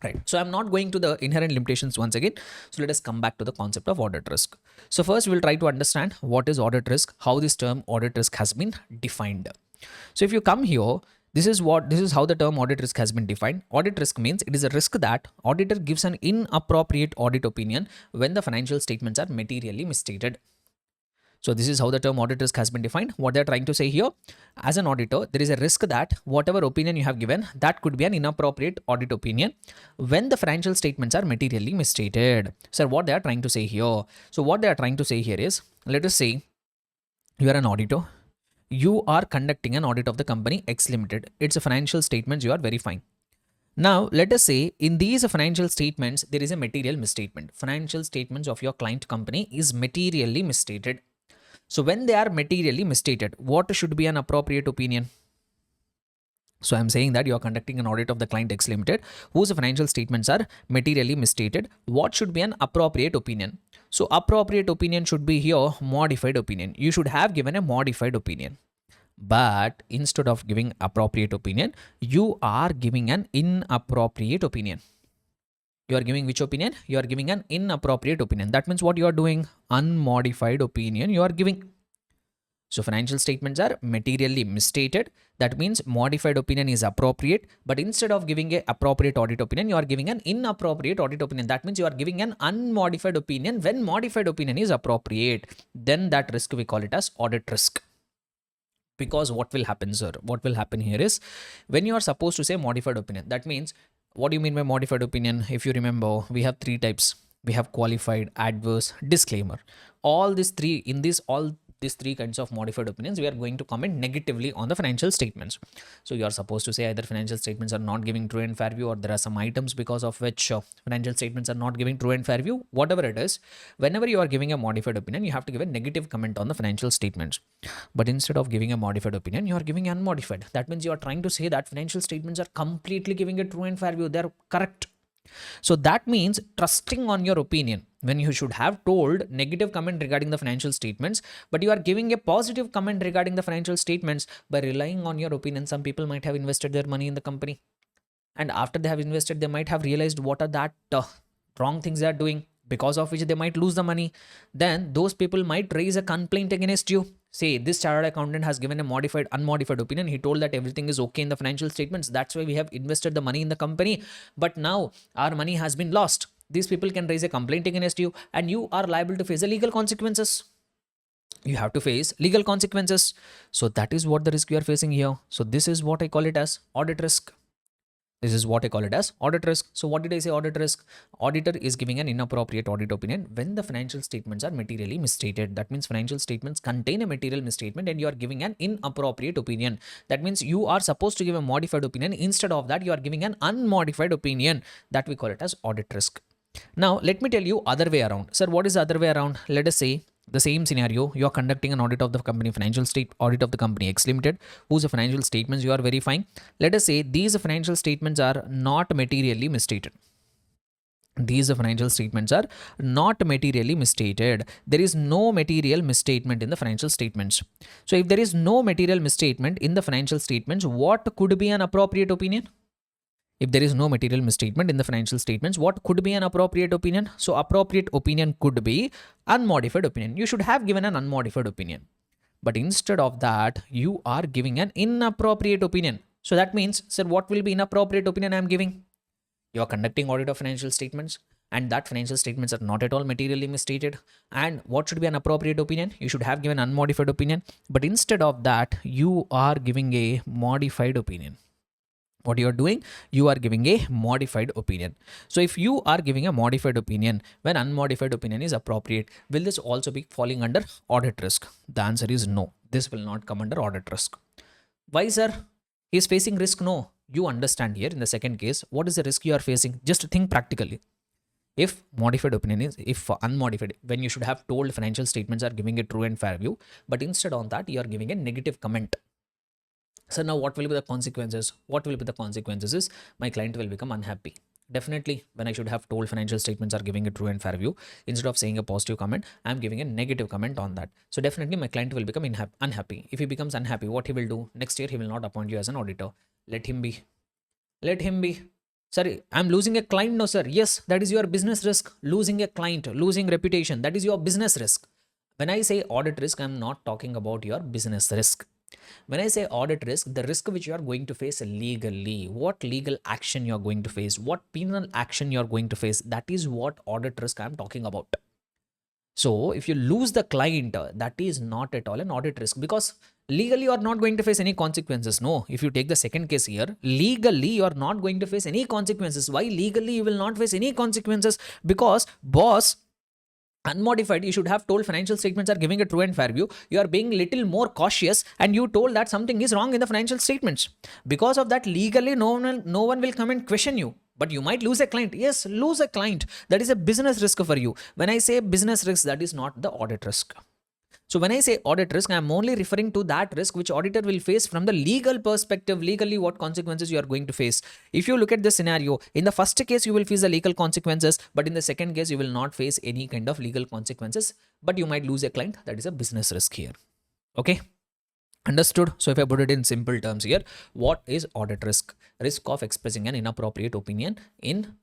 A: Right. So I'm not going to the inherent limitations once again. So let us come back to the concept of audit risk. So first we'll try to understand what is audit risk, how this term audit risk has been defined. So if you come here, this is how the term audit risk has been defined. Audit risk means it is a risk that auditor gives an inappropriate audit opinion when the financial statements are materially misstated. So this is how the term audit risk has been defined. What they're trying to say here, as an auditor, there is a risk that whatever opinion you have given, that could be an inappropriate audit opinion when the financial statements are materially misstated. So what they are trying to say here. So what they are trying to say here is, let us say you are an auditor. You are conducting an audit of the company X Limited. It's a financial statements you are verifying. Now, let us say in these financial statements, there is a material misstatement. Financial statements of your client company is materially misstated. So when they are materially misstated, what should be an appropriate opinion? So I'm saying that you are conducting an audit of the client X Limited, whose financial statements are materially misstated. What should be an appropriate opinion? So appropriate opinion should be here modified opinion. You should have given a modified opinion. But instead of giving appropriate opinion, you are giving an inappropriate opinion. You are giving which opinion? You are giving an inappropriate opinion. That means what you are doing? Unmodified opinion you are giving. So financial statements are materially misstated. That means modified opinion is appropriate. But instead of giving a appropriate audit opinion, you are giving an inappropriate audit opinion. That means you are giving an unmodified opinion when modified opinion is appropriate. Then that risk we call it as audit risk. Because what will happen, sir? What will happen here is, when you are supposed to say modified opinion, that means, what do you mean by modified opinion? If you remember, we have three types. We have qualified, adverse, disclaimer. All these three kinds of modified opinions, we are going to comment negatively on the financial statements. So you are supposed to say either financial statements are not giving true and fair view, or there are some items because of which financial statements are not giving true and fair view. Whatever it is, whenever you are giving a modified opinion, you have to give a negative comment on the financial statements. But instead of giving a modified opinion, you are giving unmodified. That means you are trying to say that financial statements are completely giving a true and fair view. They are correct. So that means trusting on your opinion when you should have told negative comment regarding the financial statements, but you are giving a positive comment regarding the financial statements by relying on your opinion. Some people might have invested their money in the company, and after they have invested, they might have realized what are that wrong things they are doing, because of which they might lose the money. Then those people might raise a complaint against you. Say this chartered accountant has given a modified unmodified opinion, he told that everything is okay in the financial statements, that's why we have invested the money in the company, but now our money has been lost. These people can raise a complaint against you, and you are liable to face the legal consequences. You have to face legal consequences. So that is what the risk you are facing here. So this is what I call it as audit risk. This is what I call it as audit risk. So what did I say? Audit risk. Auditor is giving an inappropriate audit opinion when the financial statements are materially misstated. That means financial statements contain a material misstatement and you are giving an inappropriate opinion. That means you are supposed to give a modified opinion. Instead of that, you are giving an unmodified opinion. That we call it as audit risk. Now, let me tell you other way around. Sir, what is the other way around? Let us say the same scenario. You are conducting an audit of the company, financial state audit of the company X Limited, whose financial statements you are verifying. Let us say these financial statements are not materially misstated. These financial statements are not materially misstated. There is no material misstatement in the financial statements. So, if there is no material misstatement in the financial statements, what could be an appropriate opinion? If there is no material misstatement in the financial statements, what could be an appropriate opinion? So appropriate opinion could be unmodified opinion. You should have given an unmodified opinion. But instead of that, you are giving an inappropriate opinion. So that means, sir, what will be inappropriate opinion I am giving? You are conducting audit of financial statements, and that financial statements are not at all materially misstated. And what should be an appropriate opinion? You should have given unmodified opinion. But instead of that, you are giving a modified opinion. What you are doing, you are giving a modified opinion. So if you are giving a modified opinion when unmodified opinion is appropriate, will this also be falling under audit risk? The answer is no, this will not come under audit risk. Why, sir? He is facing risk. No, you understand here in the second case what is the risk you are facing. Just think practically. If modified opinion is, if unmodified, when you should have told financial statements are giving a true and fair view, but instead of that you are giving a negative comment. So now what will be the consequences? What will be the consequences is my client will become unhappy. Definitely, when I should have told financial statements are giving a true and fair view, instead of saying a positive comment, I'm giving a negative comment on that. So definitely my client will become unhappy. If he becomes unhappy, what he will do? Next year, he will not appoint you as an auditor. Let him be. Let him be. Sorry, I'm losing a client. No, sir. Yes, that is your business risk. Losing a client, losing reputation, that is your business risk. When I say audit risk, I'm not talking about your business risk. When I say audit risk, the risk which you are going to face legally, what legal action you are going to face, what penal action you are going to face, that is what audit risk I am talking about. So if you lose the client, that is not at all an audit risk, because legally you are not going to face any consequences. No, if you take the second case here, legally you are not going to face any consequences. Why legally you will not face any consequences? Because boss, unmodified, you should have told financial statements are giving a true and fair view. You are being little more cautious and you told that something is wrong in the financial statements. Because of that, legally no one will come and question you. But you might lose a client. Yes, lose a client. That is a business risk for you. When I say business risk, that is not the audit risk. So when I say audit risk, I am only referring to that risk which auditor will face from the legal perspective. Legally, what consequences you are going to face. If you look at this scenario, in the first case, you will face the legal consequences, but in the second case, you will not face any kind of legal consequences, but you might lose a client. That is a business risk here. Okay. Understood? So if I put it in simple terms here, what is audit risk? Risk of expressing an inappropriate opinion in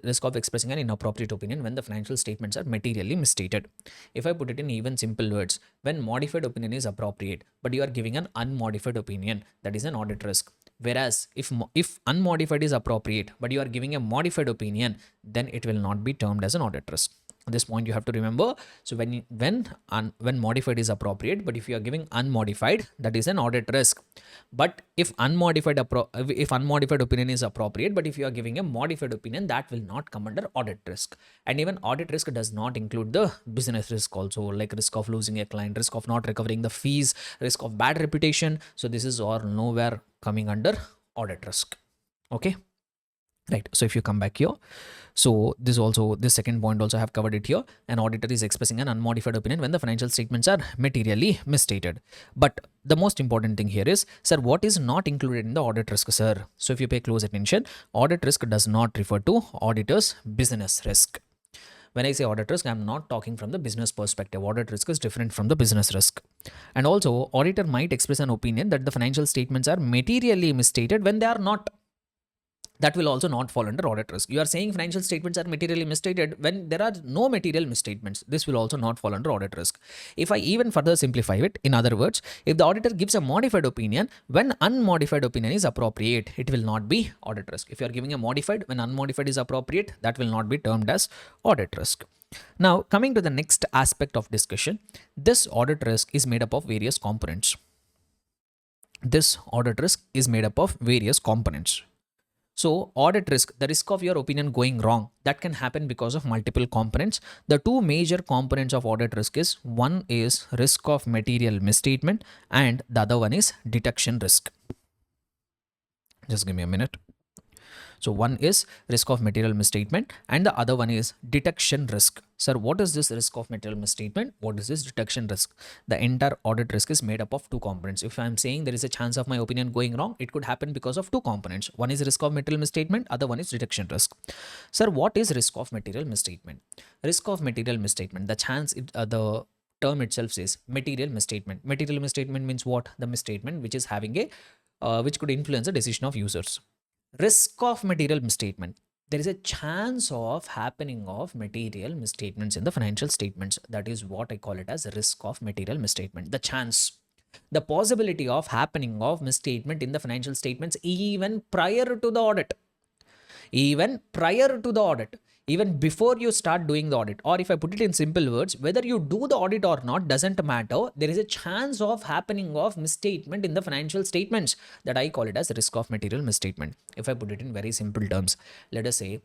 A: risk of expressing an inappropriate opinion when the financial statements are materially misstated. If I put it in even simple words, when modified opinion is appropriate, but you are giving an unmodified opinion, that is an audit risk. Whereas if unmodified is appropriate, but you are giving a modified opinion, then it will not be termed as an audit risk. This point you have to remember. So when modified is appropriate, but if you are giving unmodified, that is an audit risk. But if unmodified opinion is appropriate, but if you are giving a modified opinion, that will not come under audit risk. And even audit risk does not include the business risk also, like risk of losing a client, risk of not recovering the fees, risk of bad reputation. So this is all nowhere coming under audit risk. Okay. right? So if you come back here, so this second point also I have covered it here. An auditor is expressing an unmodified opinion when the financial statements are materially misstated. But the most important thing here is, sir, what is not included in the audit risk, sir? So if you pay close attention, audit risk does not refer to auditor's business risk. When I say audit risk, I'm not talking from the business perspective. Audit risk is different from the business risk. And also, auditor might express an opinion that the financial statements are materially misstated when they are not. That will also not fall under audit risk. You are saying financial statements are materially misstated when there are no material misstatements. This will also not fall under audit risk. If I even further simplify it, in other words, if the auditor gives a modified opinion when unmodified opinion is appropriate, it will not be audit risk. If you are giving a modified when unmodified is appropriate, that will not be termed as audit risk. Now, coming to the next aspect of discussion, this audit risk is made up of various components. This audit risk is made up of various components. So, audit risk, the risk of your opinion going wrong, that can happen because of multiple components. The two major components of audit risk is, one is risk of material misstatement and the other one is detection risk. Just give me a minute. So one is risk of material misstatement and the other one is detection risk. Sir, what is this risk of material misstatement? What is this detection risk? The entire audit risk is made up of two components. If I'm saying there is a chance of my opinion going wrong, it could happen because of two components. One is risk of material misstatement, other one is detection risk. Sir, what is risk of material misstatement? Risk of material misstatement, the chance, the term itself says material misstatement. Material misstatement means what? The misstatement which is having a which could influence the decision of users. Risk of material misstatement, there is a chance of happening of material misstatements in the financial statements. That is what I call it as risk of material misstatement. The chance, the possibility of happening of misstatement in the financial statements even prior to the audit. Even prior to the audit, even before you start doing the audit, or if I put it in simple words, whether you do the audit or not doesn't matter, there is a chance of happening of misstatement in the financial statements. That I call it as risk of material misstatement. If I put it in very simple terms, let us say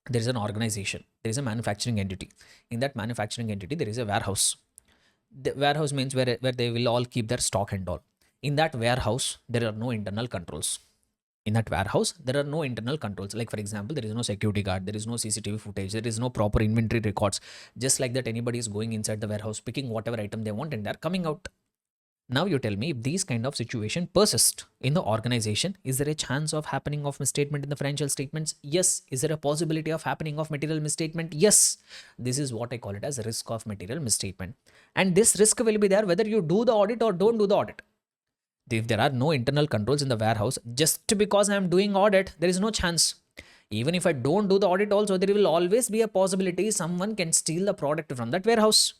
A: there is an organization, there is a manufacturing entity. In that manufacturing entity, there is a warehouse. The warehouse means where they will all keep their stock and all. In that warehouse, there are no internal controls. In that warehouse, there are no internal controls. Like for example, there is no security guard, there is no CCTV footage, there is no proper inventory records. Just like that, anybody is going inside the warehouse, picking whatever item they want and they're coming out. Now you tell me, if these kind of situation persist in the organization, is there a chance of happening of misstatement in the financial statements? Yes. Is there a possibility of happening of material misstatement? Yes. This is what I call it as risk of material misstatement. And this risk will be there whether you do the audit or don't do the audit. If there are no internal controls in the warehouse, just because I am doing audit, there is no chance. Even if I don't do the audit also, there will always be a possibility someone can steal the product from that warehouse.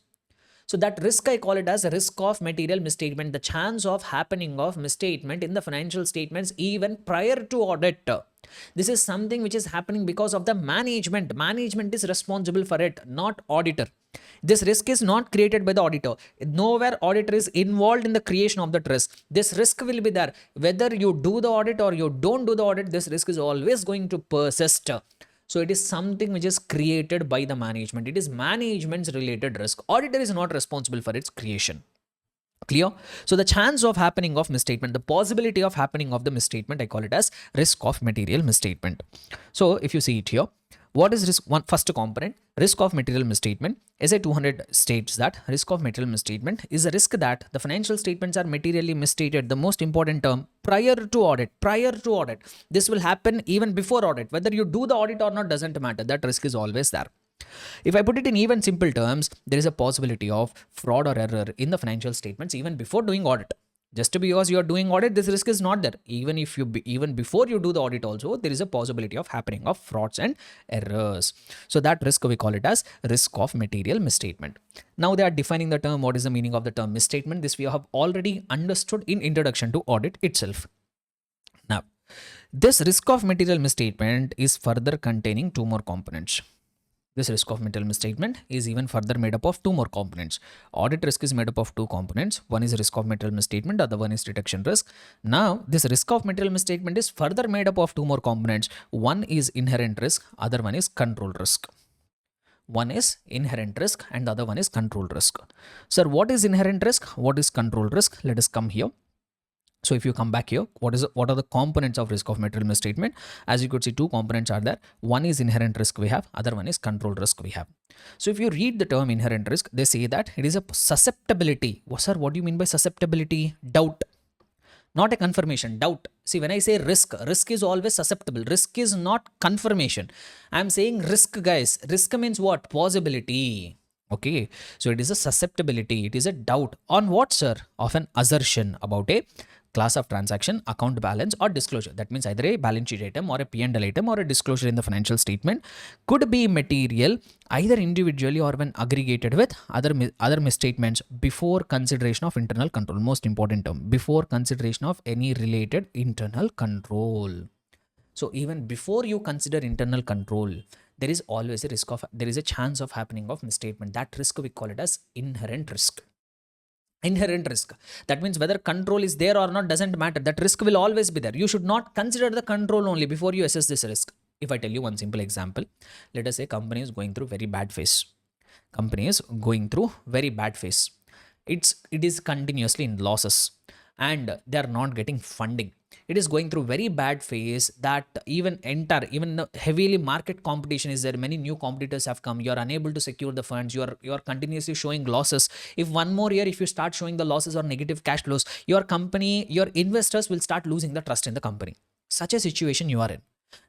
A: So that risk, I call it as a risk of material misstatement, the chance of happening of misstatement in the financial statements even prior to audit. This is something which is happening because of the management. Management is responsible for it, not auditor. This risk is not created by the auditor. Nowhere auditor is involved in the creation of that risk. This risk will be there. Whether you do the audit or you don't do the audit, this risk is always going to persist. So it is something which is created by the management. It is management's related risk. Auditor is not responsible for its creation. Clear? So the chance of happening of misstatement, the possibility of happening of the misstatement, I call it as risk of material misstatement. So if you see it here, what is risk? One first component, risk of material misstatement. SA 200 states that risk of material misstatement is a risk that the financial statements are materially misstated. The most important term, prior to audit. Prior to audit. This will happen even before audit. Whether you do the audit or not doesn't matter. That risk is always there. If I put it in even simple terms, there is a possibility of fraud or error in the financial statements even before doing audit. Just because you are doing audit, this risk is not there. Even before you do the audit also, there is a possibility of happening of frauds and errors. So that risk we call it as risk of material misstatement. Now they are defining the term. What is the meaning of the term misstatement? This we have already understood in introduction to audit itself. Now, this risk of material misstatement is further containing two more components. This risk of material misstatement is even further made up of two more components. Audit risk is made up of two components. One is risk of material misstatement, other one is detection risk. Now, this risk of material misstatement is further made up of two more components. One is inherent risk, other one is control risk. One is inherent risk and the other one is control risk. Sir, what is inherent risk? What is control risk? Let us come here. So if you come back here, what are the components of risk of material misstatement? As you could see, two components are there. One is inherent risk we have, other one is control risk we have. So if you read the term inherent risk, they say that it is a susceptibility. Sir, what do you mean by susceptibility? Doubt, not a confirmation. Doubt. See, when I say risk is always susceptible. Risk is not confirmation. I'm saying risk, guys. Risk means what? Possibility. Okay, so it is a susceptibility, it is a doubt on what, sir? Of an assertion about a class of transaction, account balance, or disclosure. That means either a balance sheet item or a P&L item or a disclosure in the financial statement could be material either individually or when aggregated with other misstatements before consideration of internal control. Most important term, before consideration of any related internal control. So even before you consider internal control, there is always a risk of, there is a chance of happening of misstatement. That risk we call it as inherent risk. Inherent risk. That means whether control is there or not doesn't matter. That risk will always be there. You should not consider the control only before you assess this risk. If I tell you one simple example, let us say company is going through very bad phase. Company is going through very bad phase. It is continuously in losses and they are not getting funding. It is going through very bad phase that even the heavily market competition is there. Many new competitors have come. You are unable to secure the funds. You are continuously showing losses. If one more year, if you start showing the losses or negative cash flows, your company, your investors will start losing the trust in the company. Such a situation you are in.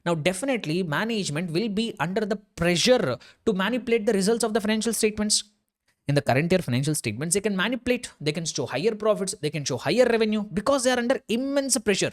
A: Now, definitely management will be under the pressure to manipulate the results of the financial statements. In the current year financial statements, they can manipulate, they can show higher profits, they can show higher revenue because they are under immense pressure.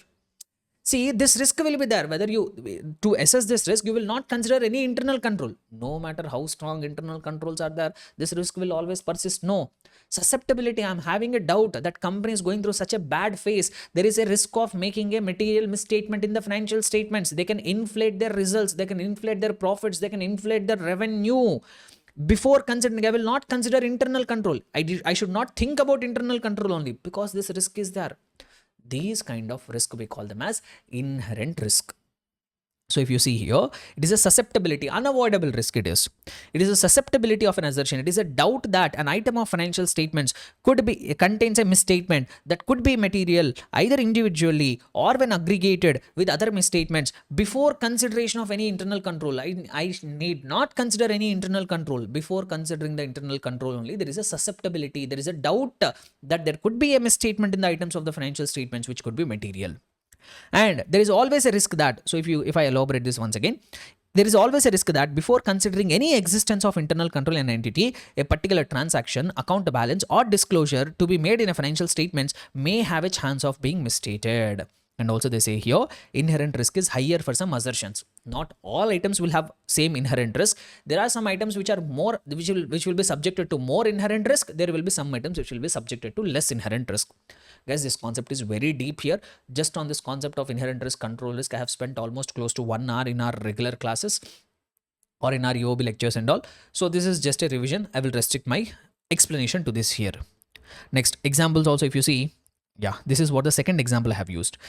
A: See, this risk will be there. Whether you, to assess this risk, you will not consider any internal control. No matter how strong internal controls are there, this risk will always persist. No. Susceptibility, I'm having a doubt that company is going through such a bad phase. There is a risk of making a material misstatement in the financial statements. They can inflate their results, they can inflate their profits, they can inflate their revenue. Before considering, I will not consider internal control. I should not think about internal control only because this risk is there. These kind of risk we call them as inherent risk. So if you see here, it is a susceptibility, unavoidable risk it is. It is a susceptibility of an assertion. It is a doubt that an item of financial statements contains a misstatement that could be material either individually or when aggregated with other misstatements before consideration of any internal control. I need not consider any internal control. Before considering the internal control only, there is a susceptibility, there is a doubt that there could be a misstatement in the items of the financial statements which could be material. And there is always a risk that, so if I elaborate this once again, there is always a risk that before considering any existence of internal control in an entity, a particular transaction, account balance, or disclosure to be made in a financial statements may have a chance of being misstated. And also they say here, inherent risk is higher for some assertions. Not all items will have same inherent risk. There are some items which are more, which will be subjected to more inherent risk. There will be some items which will be subjected to less inherent risk. Guys, this concept is very deep here. Just on this concept of inherent risk, control risk, I have spent almost close to 1 hour in our regular classes or in our EOB lectures and all. So this is just a revision. I will restrict my explanation to this here. Next, examples also, if you see, yeah, this is what the second example I have used.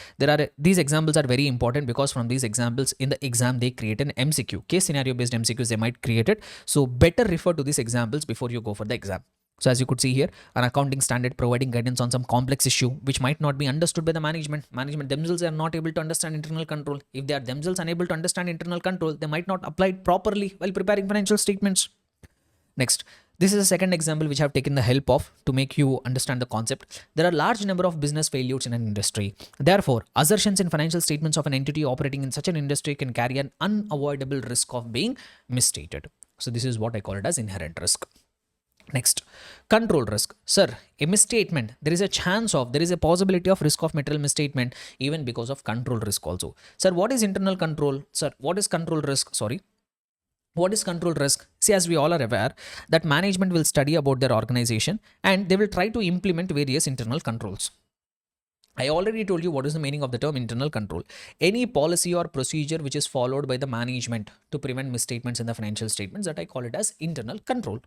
A: These examples are very important because from these examples in the exam, they create an MCQ, case scenario based MCQs they might create it. So better refer to these examples before you go for the exam. So as you could see here, an accounting standard providing guidance on some complex issue which might not be understood by the management. Management themselves are not able to understand internal control. If they are themselves unable to understand internal control, they might not apply it properly while preparing financial statements. Next, this is a second example which I have taken the help of to make you understand the concept. There are large number of business failures in an industry. Therefore, assertions in financial statements of an entity operating in such an industry can carry an unavoidable risk of being misstated. So this is what I call it as inherent risk. Next, control risk. Sir, a misstatement, there is a possibility of risk of material misstatement even because of control risk also. Sir, what is internal control? Sir, what is control risk? Sorry. What is control risk? See, as we all are aware, that management will study about their organization and they will try to implement various internal controls. I already told you what is the meaning of the term internal control. Any policy or procedure which is followed by the management to prevent misstatements in the financial statements, that I call it as internal control.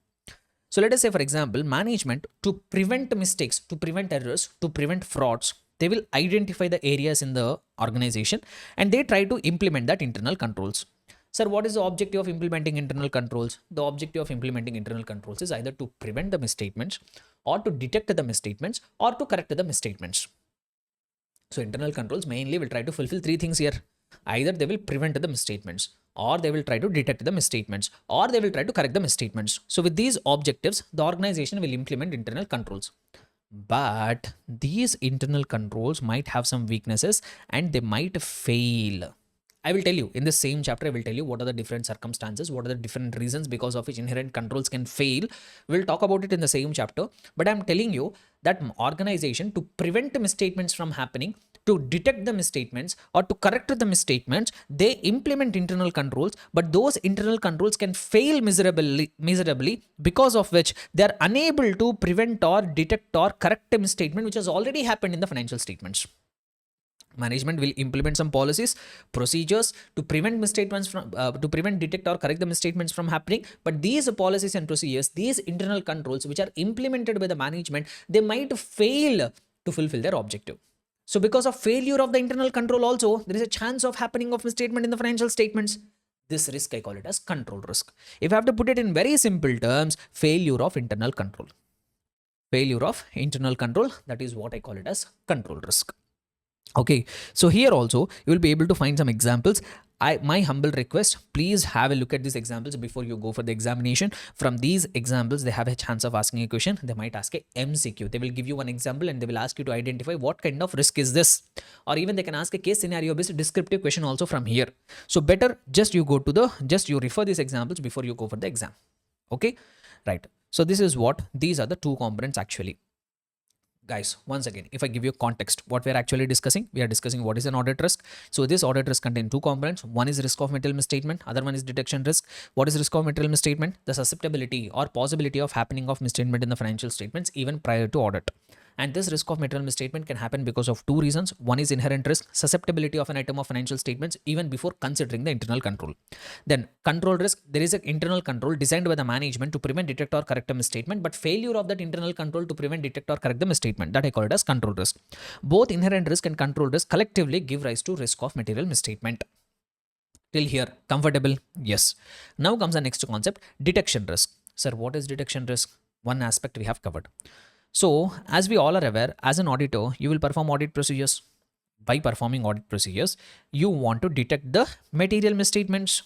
A: So let us say, for example, management, to prevent mistakes, to prevent errors, to prevent frauds, they will identify the areas in the organization and they try to implement that internal controls. Sir, what is the objective of implementing internal controls? The objective of implementing internal controls is either to prevent the misstatements or to detect the misstatements or to correct the misstatements. So internal controls mainly will try to fulfill three things here. Either they will prevent the misstatements, or they will try to detect the misstatements, or they will try to correct the misstatements. So with these objectives, the organization will implement internal controls. But these internal controls might have some weaknesses and they might fail. I will tell you in the same chapter, I will tell you what are the different circumstances, what are the different reasons because of which inherent controls can fail. We'll talk about it in the same chapter. But I'm telling you that organization, to prevent misstatements from happening, to detect the misstatements or to correct the misstatements, they implement internal controls, but those internal controls can fail miserably, because of which they are unable to prevent or detect or correct a misstatement which has already happened in the financial statements. Management will implement some policies, procedures to prevent misstatements from to prevent, detect or correct the misstatements from happening. But these policies and procedures, these internal controls which are implemented by the management, they might fail to fulfill their objective. So because of failure of the internal control also, there is a chance of happening of misstatement in the financial statements. This risk I call it as control risk. If I have to put it in very simple terms, failure of internal control. Failure of internal control, that is what I call it as control risk. Okay, so here also you will be able to find some examples. My humble request, please have a look at these examples before you go for the examination. From these examples, they have a chance of asking a question. They might ask a MCQ. They will give you one example and they will ask you to identify what kind of risk is this, or even they can ask a case scenario based descriptive question also from here. So better just you refer these examples before you go for the exam. Okay, right. So this is what these are the two components actually. Guys, once again, if I give you context, what we're actually discussing, we are discussing what is an audit risk. So this audit risk contains two components. One is risk of material misstatement, other one is detection risk. What is risk of material misstatement? The susceptibility or possibility of happening of misstatement in the financial statements even prior to audit. And this risk of material misstatement can happen because of two reasons. One is inherent risk, susceptibility of an item of financial statements even before considering the internal control. Then control risk, there is an internal control designed by the management to prevent, detect or correct a misstatement, but failure of that internal control to prevent, detect or correct the misstatement, that I call it as control risk. Both inherent risk and control risk collectively give rise to risk of material misstatement. Till here, comfortable? Yes. Now comes the next concept, detection risk. Sir, what is detection risk? One aspect we have covered. So, as we all are aware, as an auditor, you will perform audit procedures. By performing audit procedures, you want to detect the material misstatements.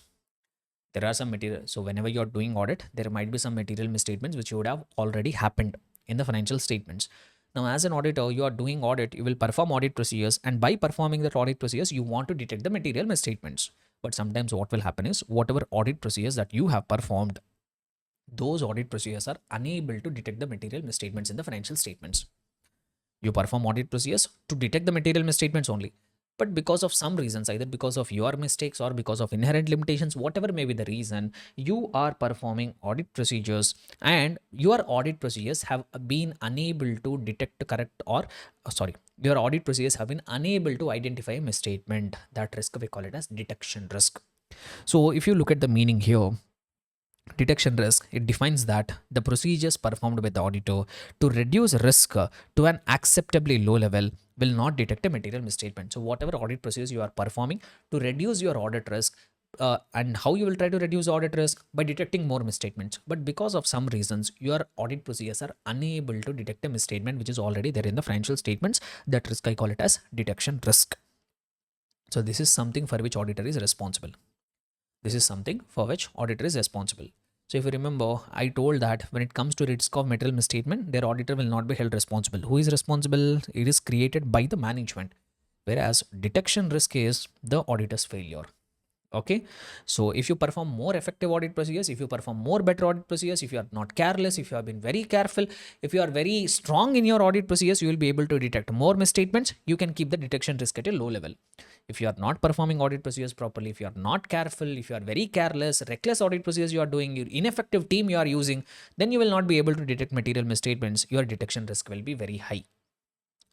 A: There are some material. So, whenever you are doing audit, there might be some material misstatements which would have already happened in the financial statements. Now, as an auditor, you are doing audit, you will perform audit procedures, and by performing that audit procedures, you want to detect the material misstatements. But sometimes what will happen is, whatever audit procedures that you have performed, those audit procedures are unable to detect the material misstatements in the financial statements. You perform audit procedures to detect the material misstatements only. But because of some reasons, either because of your mistakes or because of inherent limitations, whatever may be the reason, you are performing audit procedures and your audit procedures have been unable to detect, correct, or your audit procedures have been unable to identify a misstatement. That risk we call it as detection risk. So if you look at the meaning here, detection risk, it defines that the procedures performed by the auditor to reduce risk to an acceptably low level will not detect a material misstatement. So whatever audit procedures you are performing to reduce your audit risk, and how you will try to reduce audit risk by detecting more misstatements. But because of some reasons, your audit procedures are unable to detect a misstatement which is already there in the financial statements. That risk I call it as detection risk. So this is something for which auditor is responsible. This is something for which auditor is responsible. So if you remember, I told that when it comes to risk of material misstatement, their auditor will not be held responsible. Who is responsible? It is created by the management. Whereas detection risk is the auditor's failure. Okay, so if you perform more effective audit procedures, if you perform more better audit procedures, if you are not careless, if you have been very careful, if you are very strong in your audit procedures, you will be able to detect more misstatements. You can keep the detection risk at a low level. If you are not performing audit procedures properly, if you are not careful, if you are very careless, reckless audit procedures you are doing, your ineffective team you are using, then you will not be able to detect material misstatements. Your detection risk will be very high.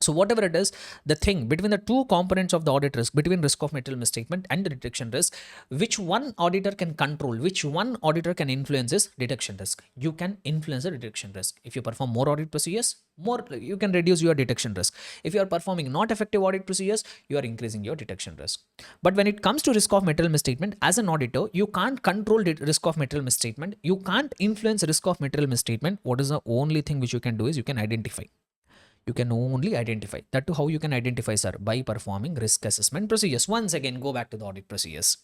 A: So whatever it is, the thing between the two components of the audit risk, between risk of material misstatement and the detection risk, which one auditor can control, which one auditor can influence is detection risk. You can influence the detection risk. If you perform more audit procedures, more you can reduce your detection risk. If you are performing not effective audit procedures, you are increasing your detection risk. But when it comes to risk of material misstatement, as an auditor, you can't control the risk of material misstatement. You can't influence risk of material misstatement. What is the only thing which you can do is you can identify. You can only identify. That too, how you can identify, sir? By performing risk assessment procedures. Once again, go back to the audit procedures.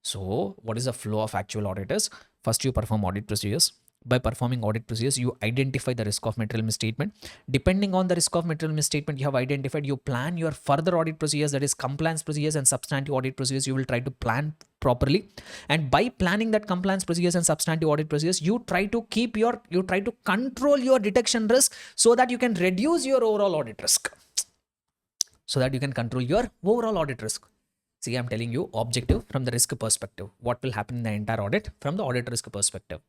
A: So, what is the flow of actual auditors? First, you perform audit procedures. By performing audit procedures, you identify the risk of material misstatement. Depending on the risk of material misstatement you have identified, you plan your further audit procedures, that is compliance procedures and substantive audit procedures. You will try to plan properly, and by planning that compliance procedures and substantive audit procedures, you try to control your detection risk so that you can reduce your overall audit risk. So that you can control your overall audit risk. See, I'm telling you objective from the risk perspective. What will happen in the entire audit from the audit risk perspective?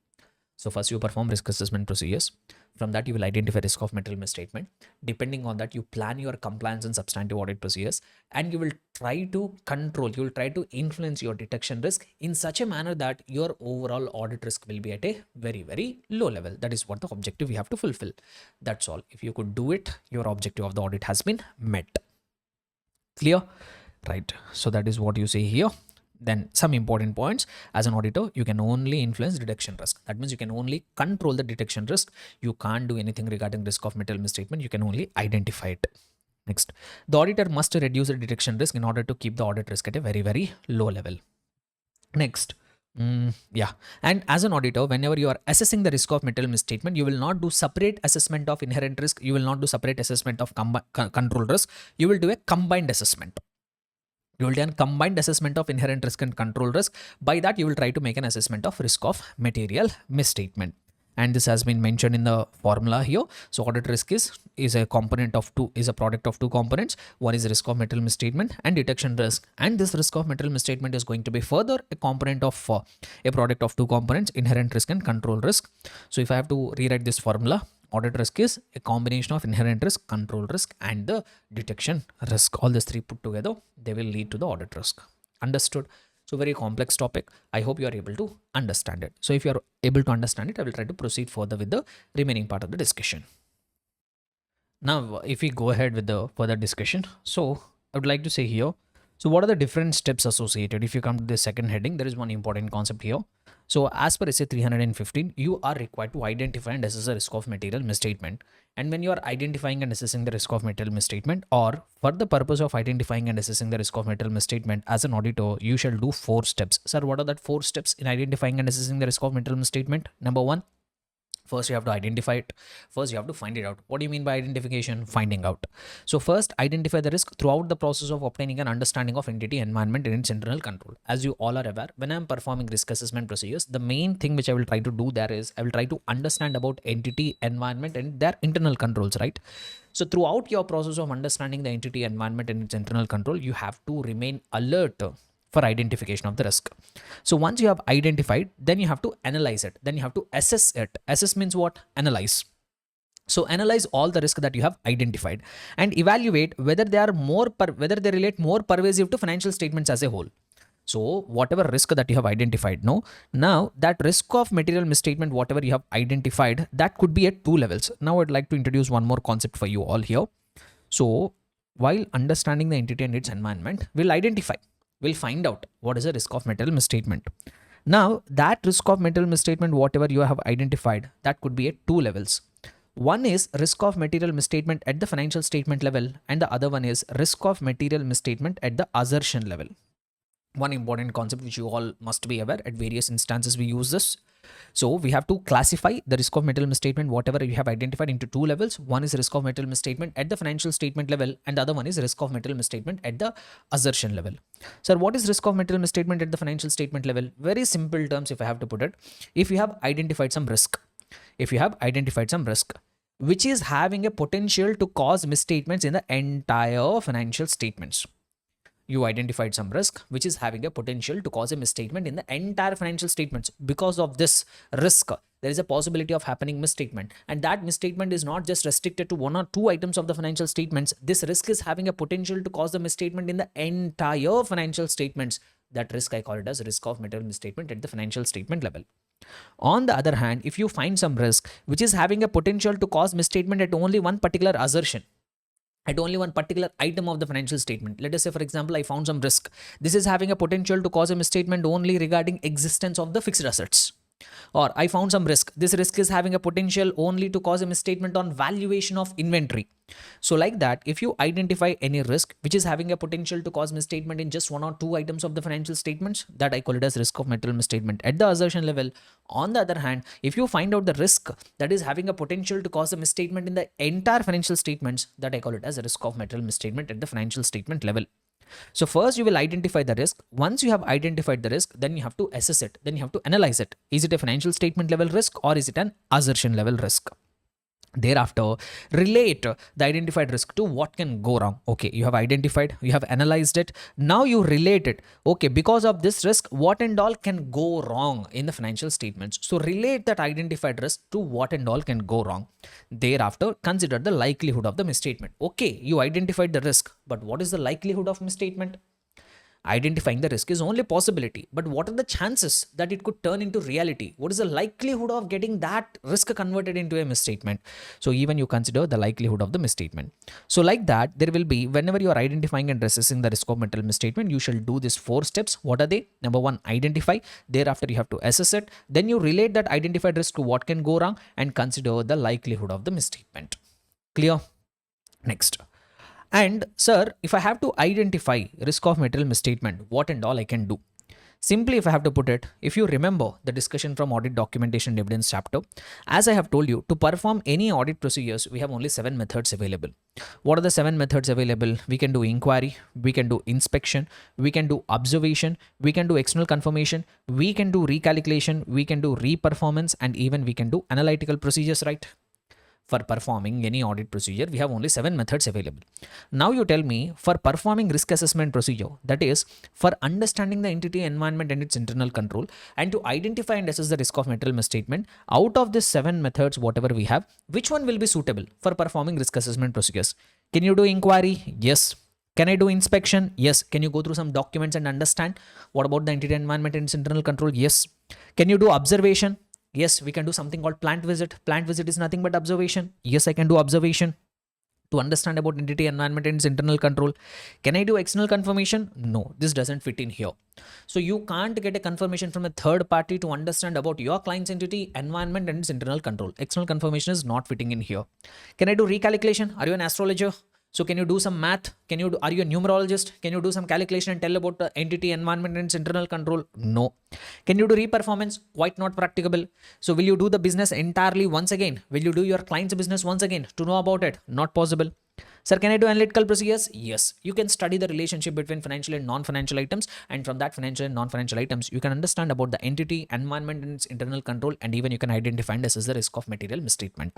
A: So first you perform risk assessment procedures. From that you will identify risk of material misstatement. Depending on that, you plan your compliance and substantive audit procedures, and you will try to control, you will try to influence your detection risk in such a manner that your overall audit risk will be at a very, very low level. That is what the objective we have to fulfill. That's all. If you could do it, your objective of the audit has been met. Clear? Right. So that is what you say here. Then some important points. As an auditor, you can only influence detection risk. That means you can only control the detection risk. You can't do anything regarding risk of material misstatement. You can only identify it. Next, the auditor must reduce the detection risk in order to keep the audit risk at a very, very low level. Next, yeah. And as an auditor, whenever you are assessing the risk of material misstatement, you will not do separate assessment of inherent risk. You will not do separate assessment of control risk. You will do a combined assessment. You will do a combined assessment of inherent risk and control risk. By that, you will try to make an assessment of risk of material misstatement. And this has been mentioned in the formula here. So audit risk is a component of is a product of two components. One is risk of material misstatement and detection risk. And this risk of material misstatement is going to be further a component of a product of two components, inherent risk and control risk. So if I have to rewrite this formula, audit risk is a combination of inherent risk, control risk, and the detection risk. All these three put together, they will lead to the audit risk. Understood? So very complex topic. I hope you are able to understand it. So if you are able to understand it, I will try to proceed further with the remaining part of the discussion. Now, if we go ahead with the further discussion, so I would like to say here, so what are the different steps associated? If you come to the second heading, there is one important concept here. So as per SA 315, you are required to identify and assess the risk of material misstatement. And when you are identifying and assessing the risk of material misstatement, or for the purpose of identifying and assessing the risk of material misstatement as an auditor, you shall do 4 steps. Sir, what are that 4 steps in identifying and assessing the risk of material misstatement? Number 1, first you have to identify it. First you have to find it out. What do you mean by identification? Finding out. So first, identify the risk throughout the process of obtaining an understanding of entity environment and its internal control. As you all are aware, when I am performing risk assessment procedures, the main thing which I will try to do there is I will try to understand about entity environment and their internal controls, right? So throughout your process of understanding the entity environment and its internal control, you have to remain alert for identification of the risk. So once you have identified, then you have to analyze it. Then you have to assess it. Assess means what? Analyze. So analyze all the risk that you have identified and evaluate whether they are whether they relate more pervasive to financial statements as a whole. So whatever risk that you have identified, now that risk of material misstatement, whatever you have identified, that could be at 2 levels. Now I'd like to introduce one more concept for you all here. So while understanding the entity and its environment, we'll find out what is the risk of material misstatement. Now that risk of material misstatement, whatever you have identified, that could be at 2 levels. One is risk of material misstatement at the financial statement level, and the other one is risk of material misstatement at the assertion level. One important concept which you all must be aware, at various instances we use this. So we have to classify the risk of material misstatement, whatever you have identified, into 2 levels. One is risk of material misstatement at the financial statement level, and the other one is risk of material misstatement at the assertion level. Sir, what is risk of material misstatement at the financial statement level? Very simple terms, if I have to put it, if you have identified some risk, which is having a potential to cause misstatements in the entire financial statements. You identified some risk which is having a potential to cause a misstatement in the entire financial statements. Because of this risk, there is a possibility of happening misstatement, and that misstatement is not just restricted to 1 or 2 items of the financial statements. This risk is having a potential to cause the misstatement in the entire financial statements. That risk, I call it as risk of material misstatement at the financial statement level. On the other hand, if you find some risk which is having a potential to cause misstatement at only one particular assertion, at only one particular item of the financial statement. Let us say, for example, I found some risk. This is having a potential to cause a misstatement only regarding existence of the fixed assets. Or I found some risk. This risk is having a potential only to cause a misstatement on valuation of inventory. So like that, if you identify any risk which is having a potential to cause misstatement in just one or two items of the financial statements, that I call it as risk of material misstatement at the assertion level. On the other hand, if you find out the risk that is having a potential to cause a misstatement in the entire financial statements, that I call it as a risk of material misstatement at the financial statement level. So first you will identify the risk. Once you have identified the risk, then you have to assess it. Then you have to analyze it. Is it a financial statement level risk or is it an assertion level risk? Thereafter, relate the identified risk to what can go wrong. Okay, you have identified, you have analyzed it. Now you relate it. Okay, because of this risk, what and all can go wrong in the financial statements. So relate that identified risk to what and all can go wrong. Thereafter, consider the likelihood of the misstatement. Okay, you identified the risk, but what is the likelihood of misstatement? Identifying the risk is only possibility, but what are the chances that it could turn into reality? What is the likelihood of getting that risk converted into a misstatement? So even you consider the likelihood of the misstatement. So like that, there will be, whenever you are identifying and assessing the risk of material misstatement, you shall do these 4 steps. What are they? Number 1, identify. Thereafter, you have to assess it. Then you relate that identified risk to what can go wrong and consider the likelihood of the misstatement. Clear? Next. And sir, if I have to identify risk of material misstatement, what and all I can do? Simply, if I have to put it, if you remember the discussion from audit documentation and evidence chapter, as I have told you, to perform any audit procedures, we have only 7 methods available. What are the 7 methods available? We can do inquiry, we can do inspection, we can do observation, we can do external confirmation, we can do recalculation, we can do reperformance, and even we can do analytical procedures, right? For performing any audit procedure, we have only 7 methods available. Now you tell me, for performing risk assessment procedure, that is for understanding the entity environment and its internal control, and to identify and assess the risk of material misstatement, out of these 7 methods, whatever we have, which one will be suitable for performing risk assessment procedures? Can you do inquiry? Yes. Can I do inspection? Yes. Can you go through some documents and understand what about the entity environment and its internal control? Yes. Can you do observation? Yes, we can do something called plant visit. Plant visit is nothing but observation. Yes, I can do observation to understand about entity environment and its internal control. Can I do external confirmation? No, this doesn't fit in here. So you can't get a confirmation from a third party to understand about your client's entity environment and its internal control. External confirmation is not fitting in here. Can I do recalculation? Are you an astrologer? So can you do some math? Are you a numerologist? Can you do some calculation and tell about the entity environment and its internal control? No. Can you do reperformance? Quite not practicable. So will you do the business entirely once again? Will you do your client's business once again to know about it? Not possible. Sir, can I do analytical procedures? Yes. You can study the relationship between financial and non-financial items, and from that financial and non-financial items, you can understand about the entity, environment and its internal control, and even you can identify and assess the risk of material misstatement.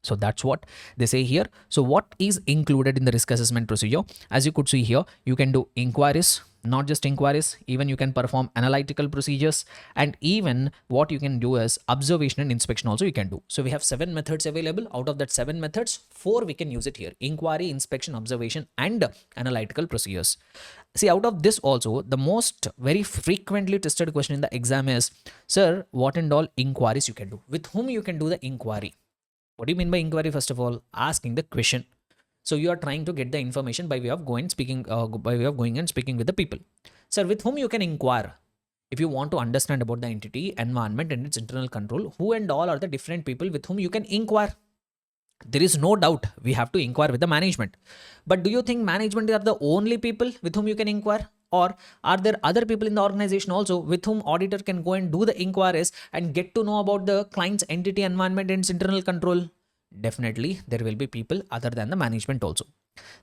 A: So that's what they say here. So what is included in the risk assessment procedure? As you could see here, you can do inquiries, not just inquiries, even you can perform analytical procedures, and even what you can do is observation and inspection also you can do. So we have 7 methods available. Out of that 7 methods, 4 we can use it here: inquiry, inspection, observation, and analytical procedures. See, out of this also, the most very frequently tested question in the exam is, sir, what and all inquiries you can do? With whom you can do the inquiry? What do you mean by inquiry? First of all, asking the question. So you are trying to get the information by way of going and speaking with the people. Sir, with whom you can inquire? If you want to understand about the entity, environment and its internal control, who and all are the different people with whom you can inquire? There is no doubt we have to inquire with the management. But do you think management are the only people with whom you can inquire? Or are there other people in the organization also with whom auditor can go and do the inquiries and get to know about the client's entity, environment and its internal control? Definitely there will be people other than the management also.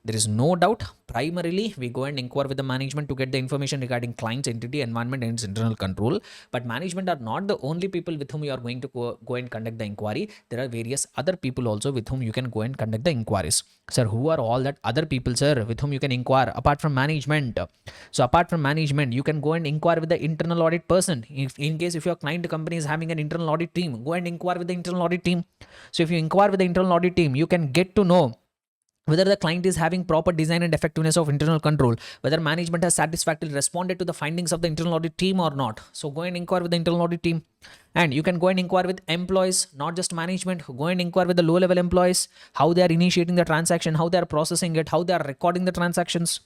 A: There is no doubt. Primarily, we go and inquire with the management to get the information regarding client's entity, environment, and its internal control. But management are not the only people with whom you are going to go and conduct the inquiry. There are various other people also with whom you can go and conduct the inquiries. Sir, who are all that other people, sir, with whom you can inquire apart from management? So apart from management, you can go and inquire with the internal audit person. If in case if your client company is having an internal audit team, go and inquire with the internal audit team. So if you inquire with the internal audit team, you can get to know whether the client is having proper design and effectiveness of internal control, whether management has satisfactorily responded to the findings of the internal audit team or not. So go and inquire with the internal audit team. And you can go and inquire with employees, not just management. Go and inquire with the low level employees, how they are initiating the transaction, how they are processing it, how they are recording the transactions.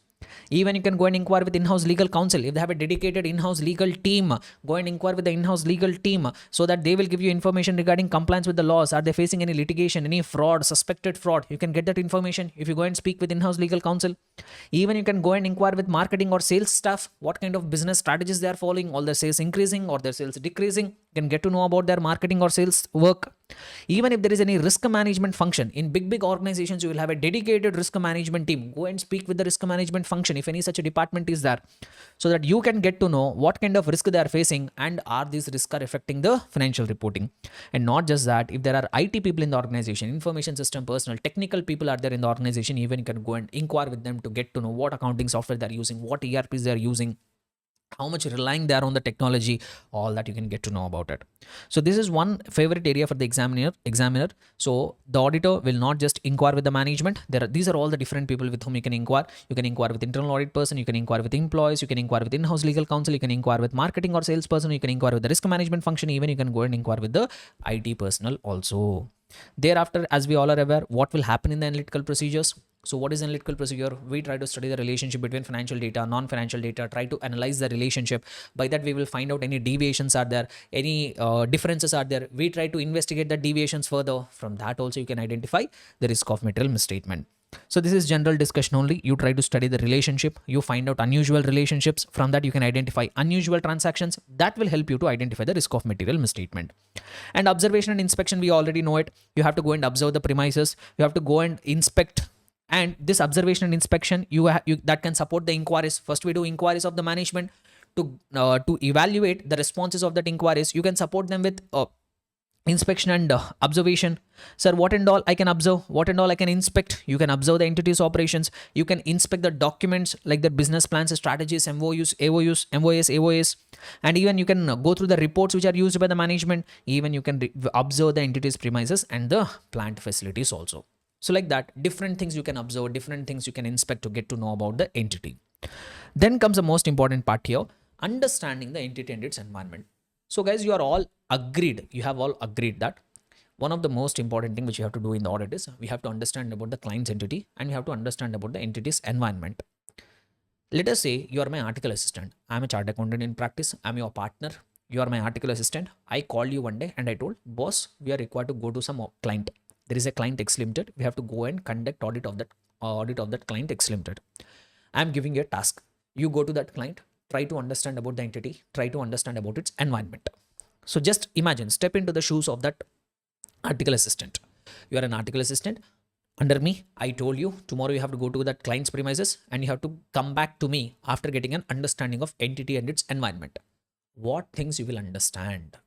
A: Even you can go and inquire with in-house legal counsel. If they have a dedicated in-house legal team, go and inquire with the in-house legal team so that they will give you information regarding compliance with the laws. Are they facing any litigation, any fraud, suspected fraud? You can get that information if you go and speak with in-house legal counsel. Even you can go and inquire with marketing or sales staff, what kind of business strategies they are following, all their sales increasing or their sales decreasing. You can get to know about their marketing or sales work. Even if there is any risk management function in big organizations, you will have a dedicated risk management team. Go and speak with the risk management function if any such a department is there, so that you can get to know what kind of risk they are facing and are these risks are affecting the financial reporting. And not just that, if there are IT people in the organization, information system personnel, technical people are there in the organization, even you can go and inquire with them to get to know what accounting software they are using, what ERPs they are using, how much relying they are on the technology, all that you can get to know about it. So this is one favorite area for the examiner. So the auditor will not just inquire with the management. These are all the different people with whom you can inquire. You can inquire with internal audit person, you can inquire with employees, you can inquire with in-house legal counsel, you can inquire with marketing or sales person, you can inquire with the risk management function, even you can go and inquire with the IT personnel also. Thereafter, as we all are aware, what will happen in the analytical procedures? So what is analytical procedure? We try to study the relationship between financial data, non-financial data, try to analyze the relationship. By that, we will find out any deviations are there, any differences are there. We try to investigate the deviations further. From that also, you can identify the risk of material misstatement. So this is general discussion only. You try to study the relationship. You find out unusual relationships. From that, you can identify unusual transactions. That will help you to identify the risk of material misstatement. And observation and inspection, we already know it. You have to go and observe the premises. You have to go and inspect. And this observation and inspection, that can support the inquiries. First, we do inquiries of the management to evaluate the responses of that inquiries. You can support them with inspection and observation. Sir, what and all I can observe, what and all I can inspect? You can observe the entity's operations. You can inspect the documents like the business plans, strategies, MOUs, AOUs, MOAs, AOAs, and even you can go through the reports which are used by the management. Even you can observe the entity's premises and the plant facilities also. So like that, different things you can observe, different things you can inspect to get to know about the entity. Then comes the most important part here, understanding the entity and its environment. So guys, you are all agreed. You have all agreed that one of the most important thing which you have to do in the audit is we have to understand about the client's entity and we have to understand about the entity's environment. Let us say you are my article assistant. I'm a chartered accountant in practice. I'm your partner. You are my article assistant. I called you one day and I told, boss, we are required to go to some client. There is a client X Limited. We have to go and conduct audit of that client X Limited. I'm giving you a task. You go to that client, try to understand about the entity, try to understand about its environment. So just imagine, step into the shoes of that article assistant. You are an article assistant. Under me, I told you tomorrow you have to go to that client's premises and you have to come back to me after getting an understanding of entity and its environment. What things you will understand?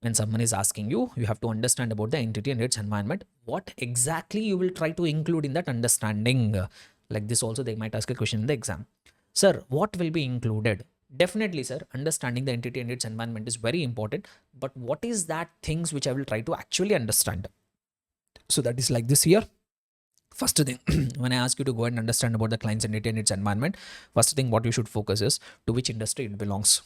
A: When someone is asking you, you have to understand about the entity and its environment. What exactly you will try to include in that understanding? Like this also, they might ask a question in the exam. Sir, what will be included? Definitely, sir, understanding the entity and its environment is very important. But what is that things which I will try to actually understand? So that is like this here. First thing, when I ask you to go and understand about the client's entity and its environment, first thing what you should focus is to which industry it belongs.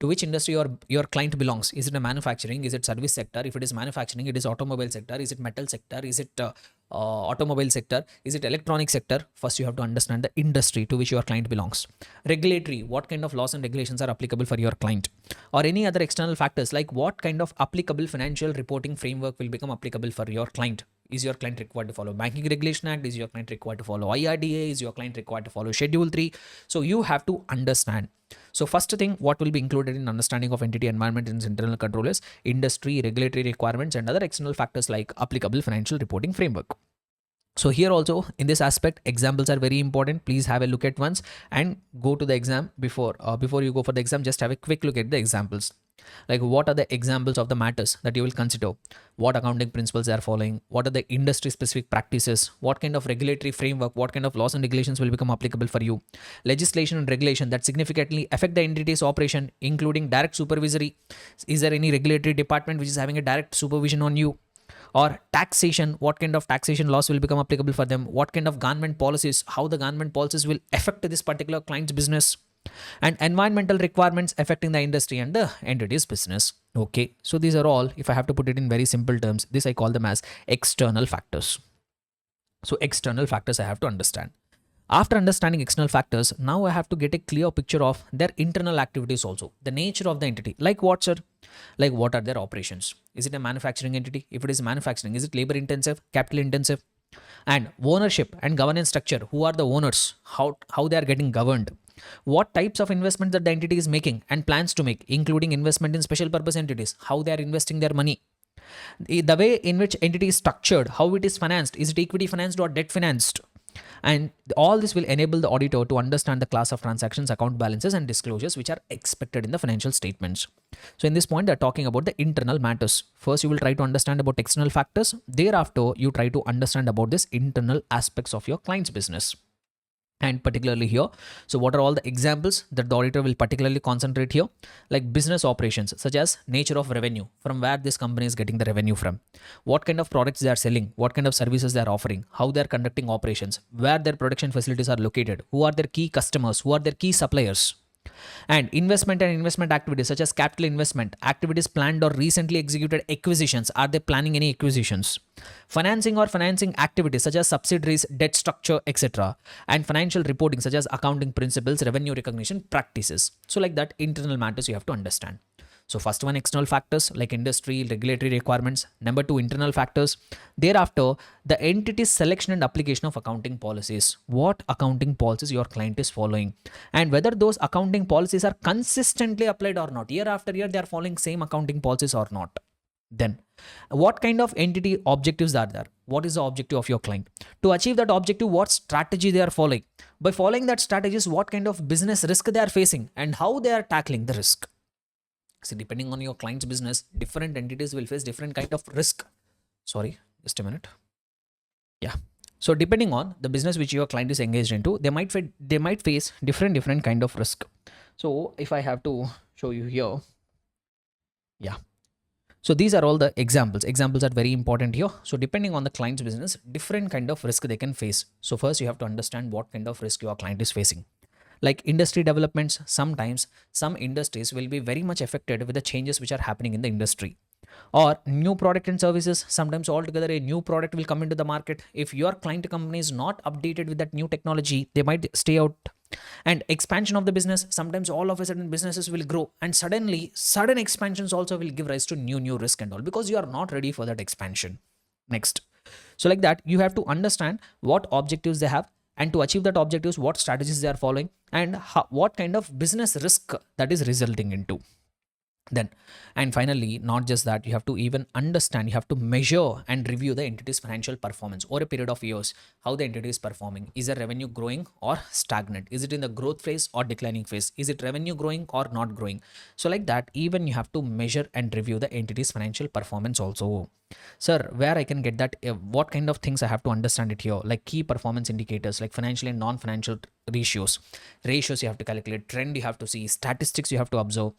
A: To which industry your client belongs. Is it a manufacturing? Is it service sector? If it is manufacturing, it is automobile sector. Is it metal sector? Is it automobile sector? Is it electronic sector? First, you have to understand the industry to which your client belongs. Regulatory, what kind of laws and regulations are applicable for your client? Or any other external factors like what kind of applicable financial reporting framework will become applicable for your client? Is your client required to follow Banking Regulation Act? Is your client required to follow IRDA? Is your client required to follow Schedule 3? So you have to understand. So first thing, what will be included in understanding of entity environment and internal control is industry, regulatory requirements, and other external factors like applicable financial reporting framework. So here also in this aspect, examples are very important. Please have a look at once and go to the exam before you go for the exam. Just have a quick look at the examples. Like what are the examples of the matters that you will consider? What accounting principles they are following? What are the industry specific practices? What kind of regulatory framework? What kind of laws and regulations will become applicable for you? Legislation and regulation that significantly affect the entity's operation, including direct supervisory. Is there any regulatory department which is having a direct supervision on you? Or taxation, what kind of taxation laws will become applicable for them? What kind of government policies, how the government policies will affect this particular client's business? And environmental requirements affecting the industry and the entity's business. Okay, so these are all, if I have to put it in very simple terms, this I call them as external factors. So external factors I have to understand. After understanding external factors, now I have to get a clear picture of their internal activities also, the nature of the entity. Like what, sir? Like what are their operations? Is it a manufacturing entity? If it is manufacturing, is it labor intensive, capital intensive? And ownership and governance structure, who are the owners, how they are getting governed, what types of investments that the entity is making and plans to make, including investment in special purpose entities, how they are investing their money, the way in which entity is structured, how it is financed, is it equity financed or debt financed. And all this will enable the auditor to understand the class of transactions, account balances, and disclosures which are expected in the financial statements. So, in this point, they're talking about the internal matters. First, you will try to understand about external factors. Thereafter, you try to understand about this internal aspects of your client's business. And particularly here, so what are all the examples that the auditor will particularly concentrate here? Like business operations, such as nature of revenue, from where this company is getting the revenue from, what kind of products they are selling, what kind of services they are offering, how they are conducting operations, where their production facilities are located, who are their key customers, who are their key suppliers. And investment activities such as capital investment, activities planned or recently executed acquisitions, are they planning any acquisitions? Financing or financing activities such as subsidiaries, debt structure, etc. And financial reporting such as accounting principles, revenue recognition practices. So like that, internal matters you have to understand. So first one, external factors like industry, regulatory requirements. Number two, internal factors. Thereafter, the entity's selection and application of accounting policies. What accounting policies your client is following, and whether those accounting policies are consistently applied or not. Year after year, they are following same accounting policies or not. Then, what kind of entity objectives are there? What is the objective of your client? To achieve that objective, what strategy they are following? By following that strategies, what kind of business risk they are facing and how they are tackling the risk. See, depending on your client's business, different entities will face different kind of risk. Sorry, just a minute. Yeah. So depending on the business which your client is engaged into, they might face different kind of risk. So if I have to show you here, yeah. So these are all the examples. Examples are very important here. So depending on the client's business, different kind of risk they can face. So first you have to understand what kind of risk your client is facing. Like industry developments, sometimes some industries will be very much affected with the changes which are happening in the industry. Or new product and services, sometimes altogether a new product will come into the market. If your client company is not updated with that new technology, they might stay out. And expansion of the business, sometimes all of a sudden businesses will grow and suddenly sudden expansions also will give rise to new risk and all, because you are not ready for that expansion. Next, so like that, you have to understand what objectives they have, and to achieve that objectives, what strategies they are following, and what kind of business risk that is resulting into. Then, and finally, not just that, you have to even understand, you have to measure and review the entity's financial performance over a period of years. How the entity is performing, is the revenue growing or stagnant, is it in the growth phase or declining phase, is it revenue growing or not growing. So like that, even you have to measure and review the entity's financial performance also. Sir, where I can get that? What kind of things I have to understand it here? Like key performance indicators, like financial and non-financial ratios. Ratios you have to calculate, trend you have to see, statistics you have to observe,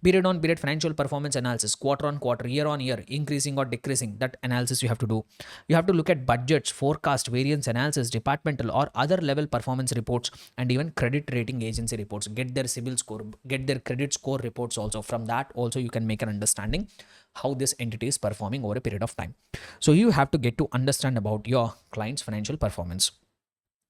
A: period on period financial performance analysis, quarter on quarter, year on year, increasing or decreasing, that analysis you have to do. You have to look at budgets, forecast, variance analysis, departmental or other level performance reports, and even credit rating agency reports. Get their civil score, get their credit score reports also. From that also you can make an understanding how this entity is performing over a period of time. So you have to get to understand about your client's financial performance.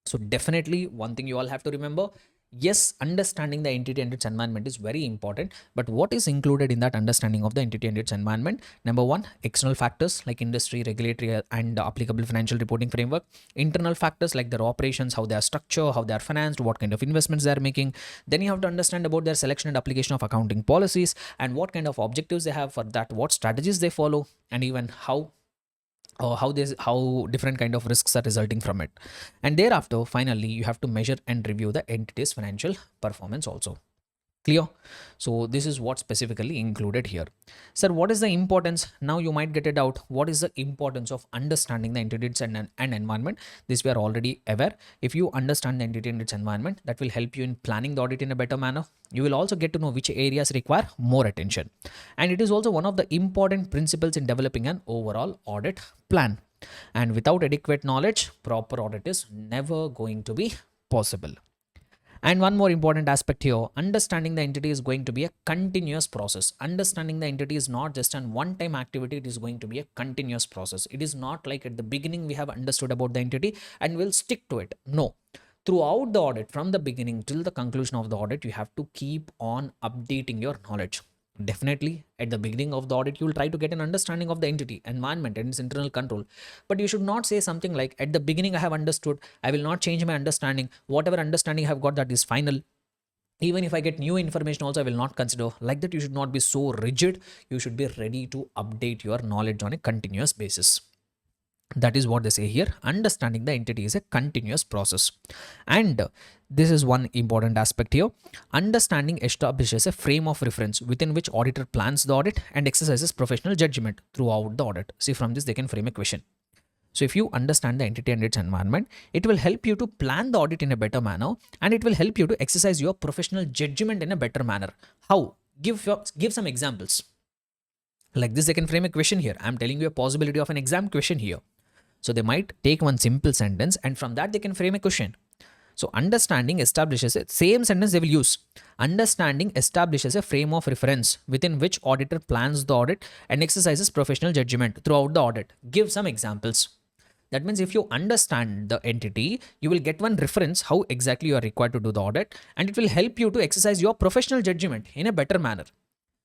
A: So definitely one thing you all have to remember, yes, understanding the entity and its environment is very important, but what is included in that understanding of the entity and its environment? Number one, external factors like industry, regulatory and applicable financial reporting framework. Internal factors like their operations, how they are structured, how they are financed, what kind of investments they are making. Then you have to understand about their selection and application of accounting policies, and what kind of objectives they have for that, what strategies they follow, and even how different kind of risks are resulting from it. And thereafter, finally, you have to measure and review the entity's financial performance also. Clear? So this is what specifically included here. Sir, what is the importance? Now you might get it out. What is the importance of understanding the entities and environment? This we are already aware. If you understand the entity and its environment, that will help you in planning the audit in a better manner. You will also get to know which areas require more attention. And it is also one of the important principles in developing an overall audit plan. And without adequate knowledge, proper audit is never going to be possible. And one more important aspect here, understanding the entity is going to be a continuous process. Understanding the entity is not just an one-time activity, it is going to be a continuous process. It is not like at the beginning we have understood about the entity and we'll stick to it. No. Throughout the audit, from the beginning till the conclusion of the audit, you have to keep on updating your knowledge. Definitely, at the beginning of the audit, you will try to get an understanding of the entity, environment, and its internal control. But you should not say something like, at the beginning, I have understood, I will not change my understanding. Whatever understanding I have got, that is final. Even if I get new information, also, I will not consider. Like that, you should not be so rigid. You should be ready to update your knowledge on a continuous basis. That is what they say here. Understanding the entity is a continuous process. And this is one important aspect here. Understanding establishes a frame of reference within which auditor plans the audit and exercises professional judgment throughout the audit. See, from this, they can frame a question. So, if you understand the entity and its environment, it will help you to plan the audit in a better manner, and it will help you to exercise your professional judgment in a better manner. How? Give some examples. Like this, they can frame a question here. I'm telling you a possibility of an exam question here. So they might take one simple sentence, and from that they can frame a question. So understanding establishes a same sentence they will use. Understanding establishes a frame of reference within which auditor plans the audit and exercises professional judgment throughout the audit. Give some examples. That means if you understand the entity, you will get one reference how exactly you are required to do the audit, and it will help you to exercise your professional judgment in a better manner.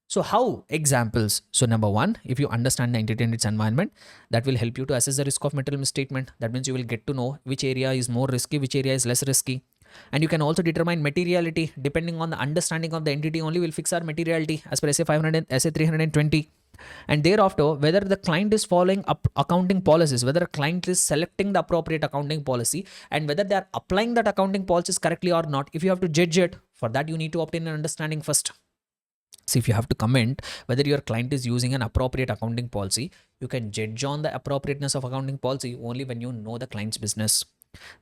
A: So how? Examples. So number one, if you understand the entity and its environment, that will help you to assess the risk of material misstatement. That means you will get to know which area is more risky, which area is less risky. And you can also determine materiality. Depending on the understanding of the entity only, we'll fix our materiality as per SA 500 and SA 320. And thereafter, whether the client is following up accounting policies, whether a client is selecting the appropriate accounting policy, and whether they are applying that accounting policies correctly or not. If you have to judge it, for that you need to obtain an understanding first. So if you have to comment whether your client is using an appropriate accounting policy, you can judge on the appropriateness of accounting policy only when you know the client's business.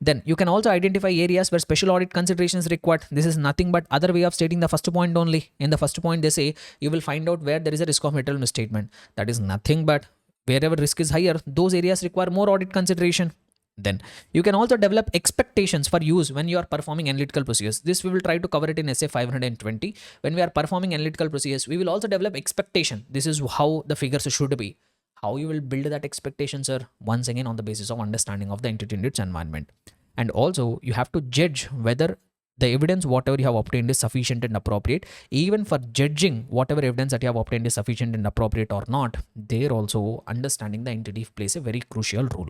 A: Then you can also identify areas where special audit considerations required. This is nothing but other way of stating the first point only. In the first point, they say you will find out where there is a risk of material misstatement. That is nothing but wherever risk is higher, those areas require more audit consideration. Then you can also develop expectations for use when you are performing analytical procedures. This we will try to cover it in SA 520. When we are performing analytical procedures, we will also develop expectation. This is how the figures should be. How you will build that expectation, sir? Once again, on the basis of understanding of the entity and its environment. And also, you have to judge whether the evidence whatever you have obtained is sufficient and appropriate. Even for judging whatever evidence that you have obtained is sufficient and appropriate or not, there also understanding the entity plays a very crucial role.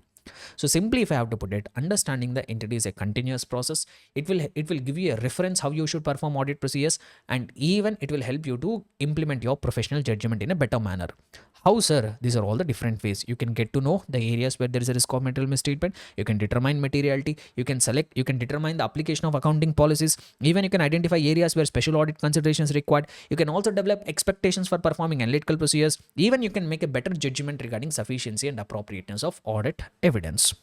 A: So simply, if I have to put it, understanding the entity is a continuous process. It will give you a reference how you should perform audit procedures, and even it will help you to implement your professional judgment in a better manner. How, sir? These are all the different ways. You can get to know the areas where there is a risk of material misstatement. You can determine materiality. You can determine the application of accounting policies. Even you can identify areas where special audit considerations required. You can also develop expectations for performing analytical procedures. Even you can make a better judgment regarding sufficiency and appropriateness of audit evidence.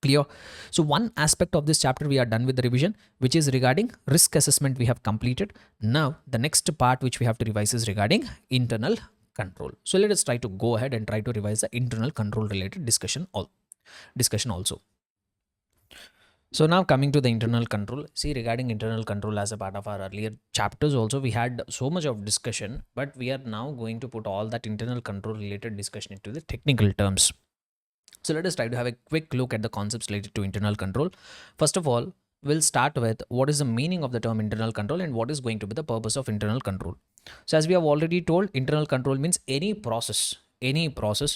A: Clear? So one aspect of this chapter we are done with the revision, which is regarding risk assessment we have completed. Now the next part which we have to revise is regarding internal control. So let us try to go ahead and try to revise the internal control related discussion also. So now coming to the internal control, see, regarding internal control, as a part of our earlier chapters also, we had so much of discussion, but we are now going to put all that internal control related discussion into the technical terms. So let us try to have a quick look at the concepts related to internal control. First of all, we'll start with what is the meaning of the term internal control and what is going to be the purpose of internal control. So as we have already told, internal control means any process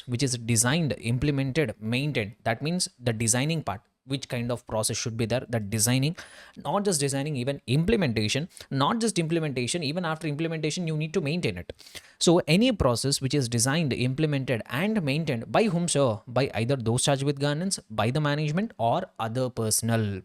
A: which is designed, implemented, maintained. That means the designing part, which kind of process should be there, that designing, not just designing, even implementation, not just implementation, even after implementation you need to maintain it. So any process which is designed, implemented and maintained by whom, sir? By either those charged with governance, by the management or other personnel.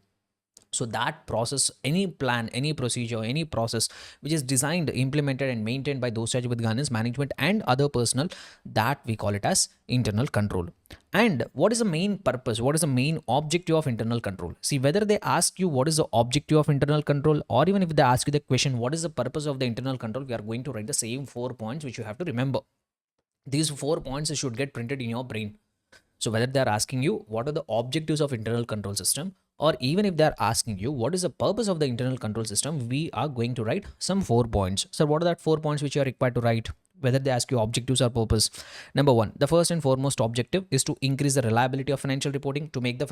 A: So that process, any plan, any procedure, any process which is designed, implemented and maintained by those charged with governance, management and other personnel, that we call it as internal control. And what is the main purpose? What is the main objective of internal control? See, whether they ask you what is the objective of internal control, or even if they ask you the question, what is the purpose of the internal control, we are going to write the same 4 points which you have to remember. These 4 points should get printed in your brain. So whether they are asking you what are the objectives of internal control system, or even if they are asking you what is the purpose of the internal control system, we are going to write some 4 points. So what are that 4 points which you are required to write? Whether they ask you objectives or purpose. Number one, the first and foremost objective is to increase the reliability of financial reporting, to make the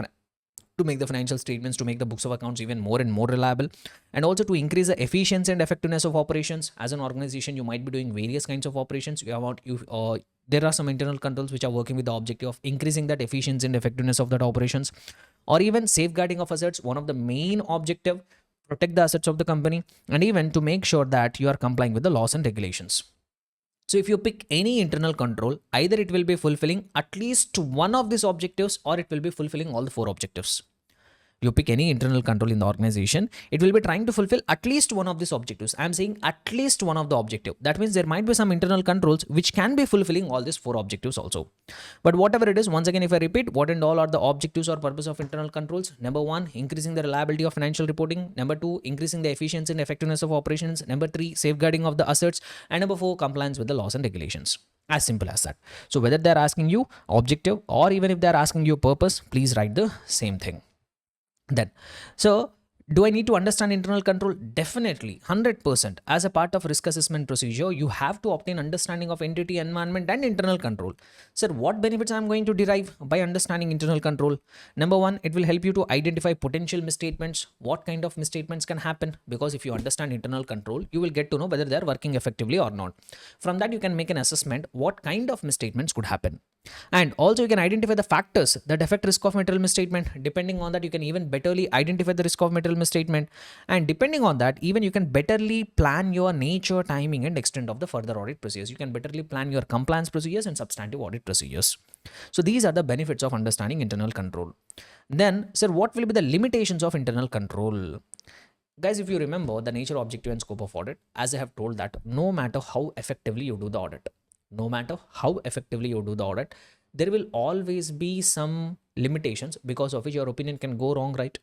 A: to make the financial statements, to make the books of accounts even more and more reliable, and also to increase the efficiency and effectiveness of operations. As an organization, you might be doing various kinds of operations. There are some internal controls which are working with the objective of increasing that efficiency and effectiveness of that operations, or even safeguarding of assets. One of the main objective, protect the assets of the company, and even to make sure that you are complying with the laws and regulations. So if you pick any internal control, either it will be fulfilling at least one of these objectives, or it will be fulfilling all the four objectives. You pick any internal control in the organization, it will be trying to fulfill at least one of these objectives. I'm saying at least one of the objective. That means there might be some internal controls which can be fulfilling all these four objectives also. But whatever it is, once again, if I repeat, what and all are the objectives or purpose of internal controls? Number one, increasing the reliability of financial reporting. Number two, increasing the efficiency and effectiveness of operations. Number three, safeguarding of the assets. And number four, compliance with the laws and regulations. As simple as that. So whether they're asking you objective or even if they're asking you purpose, please write the same thing. Then, so do I need to understand internal control? Definitely, 100%. As a part of risk assessment procedure, you have to obtain understanding of entity, environment, and internal control. Sir, what benefits I'm going to derive by understanding internal control? Number one, it will help you to identify potential misstatements. What kind of misstatements can happen? Because if you understand internal control, you will get to know whether they're working effectively or not. From that, you can make an assessment what kind of misstatements could happen. And also you can identify the factors that affect risk of material misstatement. Depending on that, you can even betterly identify the risk of material misstatement. And depending on that, even you can betterly plan your nature, timing, and extent of the further audit procedures. You can betterly plan your compliance procedures and substantive audit procedures. So these are the benefits of understanding internal control. Then, sir, what will be the limitations of internal control? Guys, if you remember the nature, objective, and scope of audit, as I have told that no matter how effectively you do the audit, no matter how effectively you do the audit, there will always be some limitations because of which your opinion can go wrong, right?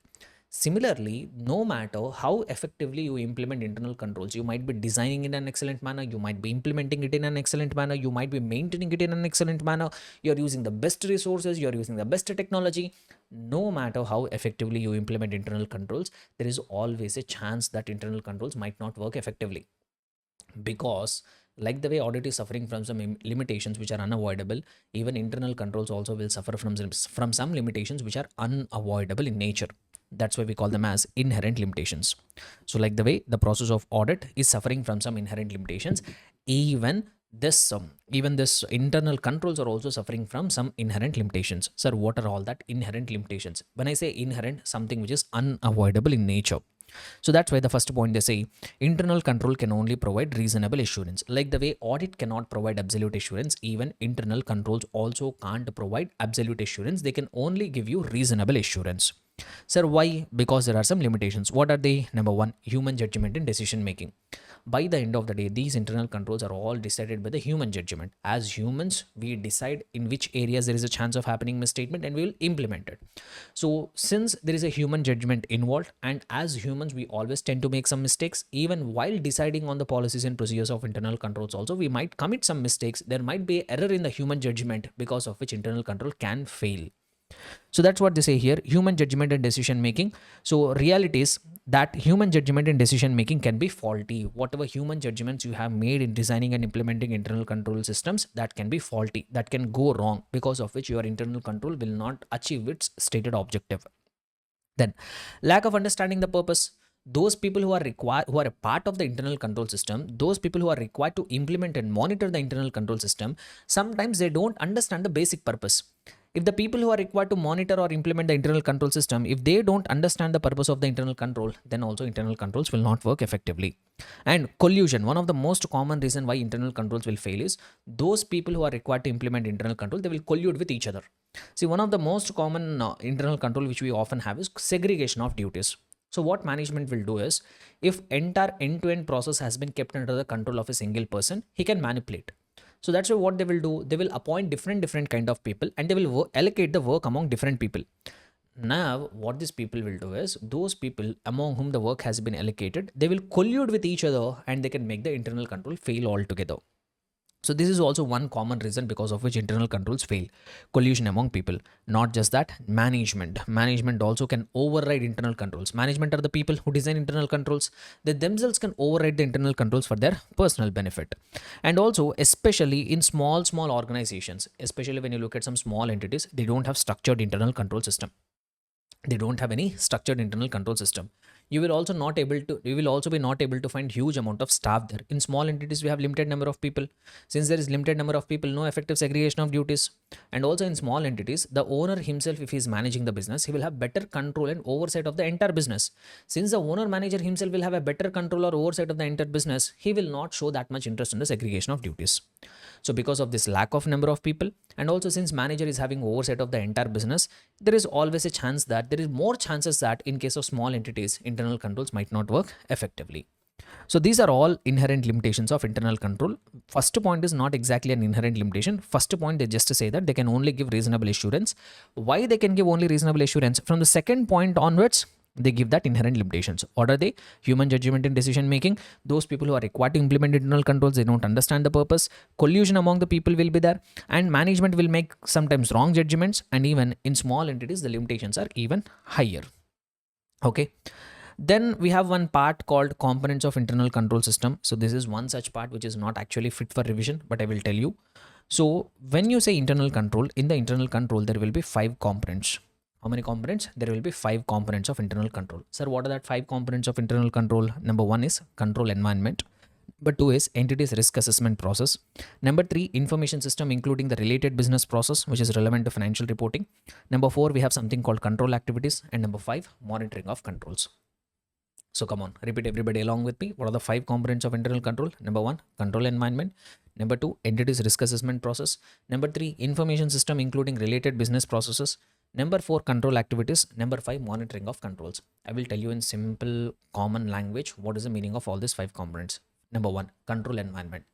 A: Similarly, no matter how effectively you implement internal controls, you might be designing in an excellent manner, you might be implementing it in an excellent manner, you might be maintaining it in an excellent manner, you're using the best resources, you're using the best technology. No matter how effectively you implement internal controls, there is always a chance that internal controls might not work effectively, because like the way audit is suffering from some limitations which are unavoidable, even internal controls also will suffer from some limitations which are unavoidable in nature. That's why we call them as inherent limitations. So like the way the process of audit is suffering from some inherent limitations, even this internal controls are also suffering from some inherent limitations. Sir, what are all that inherent limitations? When I say inherent, something which is unavoidable in nature. So that's why the first point they say internal control can only provide reasonable assurance. Like the way audit cannot provide absolute assurance, even internal controls also can't provide absolute assurance. They can only give you reasonable assurance. Sir, why? Because there are some limitations. What are they? Number one, human judgment in decision making. By the end of the day, these internal controls are all decided by the human judgment. As humans, we decide in which areas there is a chance of happening misstatement and we will implement it. So since there is a human judgment involved, and as humans we always tend to make some mistakes, even while deciding on the policies and procedures of internal controls also we might commit some mistakes. There might be error in the human judgment, because of which internal control can fail. So that's what they say here, human judgment and decision making. So reality is that human judgment and decision making can be faulty. Whatever human judgments you have made in designing and implementing internal control systems, that can be faulty, that can go wrong, because of which your internal control will not achieve its stated objective. Then lack of understanding the purpose. Those people who are a part of the internal control system, those people who are required to implement and monitor the internal control system, sometimes they don't understand the basic purpose. If the people who are required to monitor or implement the internal control system, if they don't understand the purpose of the internal control, then also internal controls will not work effectively. And collusion, one of the most common reason why internal controls will fail is those people who are required to implement internal control, they will collude with each other. See, one of the most common internal control which we often have is segregation of duties. So what management will do is, if entire end-to-end process has been kept under the control of a single person, he can manipulate. So that's why what they will do, they will appoint different kind of people, and they will allocate the work among different people. Now what these people will do is, those people among whom the work has been allocated, they will collude with each other, and they can make the internal control fail altogether. So this is also one common reason because of which internal controls fail. Collusion among people. Not just that, management also can override internal controls. Management are the people who design internal controls. They themselves can override the internal controls for their personal benefit. And also, especially in small organizations, especially when you look at some small entities, they don't have structured internal control system. They don't have any structured internal control system. You will also be not able to find huge amount of staff there. In small entities we have limited number of people. Since there is limited number of people, no effective segregation of duties. And also in small entities, the owner himself, if he is managing the business, he will have better control and oversight of the entire business. Since the owner manager himself will have a better control or oversight of the entire business, he will not show that much interest in the segregation of duties. So because of this lack of number of people, and also since manager is having oversight of the entire business, there is always a chance that there is more chances that in case of small entities, internal controls might not work effectively. So these are all inherent limitations of internal control. First point is not exactly an inherent limitation. First point is just to say that they can only give reasonable assurance. Why they can give only reasonable assurance? From the second point onwards, they give that inherent limitations. What are they? Human judgment in decision making. Those people who are required to implement internal controls, they don't understand the purpose. Collusion among the people will be there, and management will make sometimes wrong judgments. And even in small entities, the limitations are even higher. Okay. Then we have one part called components of internal control system. So this is one such part which is not actually fit for revision, but I will tell you. So when you say internal control, in the internal control, there will be 5 components. How many components? There will be 5 components of internal control. Sir, what are that 5 components of internal control? Number 1 is control environment. Number 2 is entities risk assessment process. Number 3, information system including the related business process which is relevant to financial reporting. Number 4, we have something called control activities. And number 5, monitoring of controls. So come on, repeat everybody along with me. What are the 5 components of internal control? Number 1, control environment. Number 2, entities risk assessment process. Number 3, information system including related business processes. Number 4, control activities. Number 5, monitoring of controls. I will tell you in simple common language what is the meaning of all these 5 components. Number 1, control environment.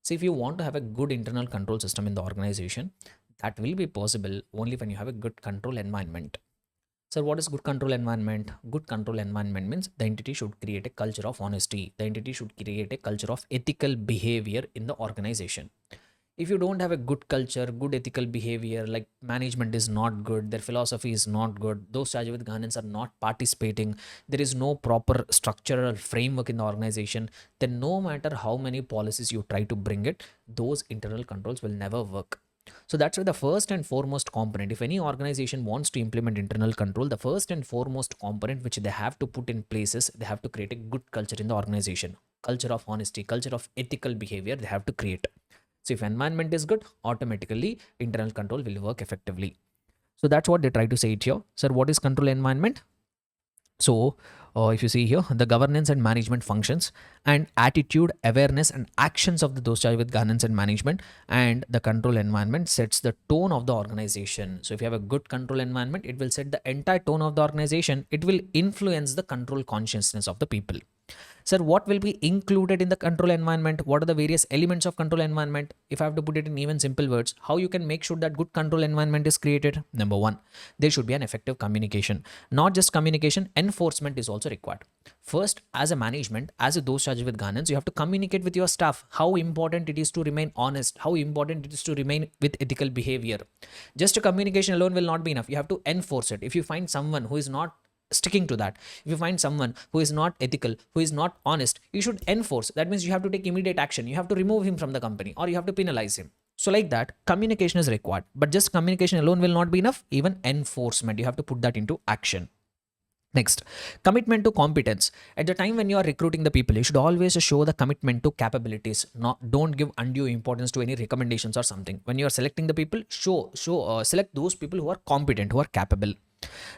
A: See, if you want to have a good internal control system in the organization, that will be possible only when you have a good control environment. So what is good control environment? Good control environment means the entity should create a culture of honesty. The entity should create a culture of ethical behavior in the organization. If you don't have a good culture, good ethical behavior, like management is not good, their philosophy is not good, those charged with governance are not participating, there is no proper structural framework in the organization, then no matter how many policies you try to bring it, those internal controls will never work. So that's why the first and foremost component, if any organization wants to implement internal control, the first and foremost component which they have to put in place is they have to create a good culture in the organization. Culture of honesty, culture of ethical behavior they have to create. So if environment is good, automatically internal control will work effectively. So that's what they try to say it here. Sir, what is control environment? So if you see here, the governance and management functions and attitude, awareness and actions of those charged with governance and management, and the control environment sets the tone of the organization. So if you have a good control environment, it will set the entire tone of the organization. It will influence the control consciousness of the people. Sir, what will be included in the control environment? What are the various elements of control environment? If I have to put it in even simple words, how you can make sure that good control environment is created? Number 1, there should be an effective communication. Not just communication, enforcement is also required. First, as a management, as a those charged with governance, you have to communicate with your staff how important it is to remain honest, how important it is to remain with ethical behavior. Just a communication alone will not be enough. You have to enforce it. If you find someone who is not sticking to that, if you find someone who is not ethical, who is not honest, you should enforce. That means you have to take immediate action. You have to remove him from the company or you have to penalize him. So like that, communication is required, but just communication alone will not be enough. Even enforcement, you have to put that into action. Next, commitment to competence. At the time when you are recruiting the people, you should always show the commitment to capabilities. Don't give undue importance to any recommendations or something. When you are selecting the people, select those people who are competent, who are capable.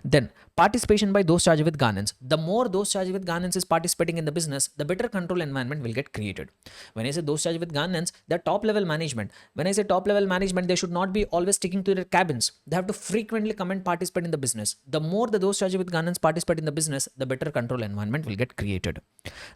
A: Then participation by those charged with governance. The more those charged with governance is participating in the business, the better control environment will get created. When I say those charged with governance, the top level management. When I say top level management, they should not be always sticking to their cabins. They have to frequently come and participate in the business. The more those charged with governance participate in the business, the better control environment will get created.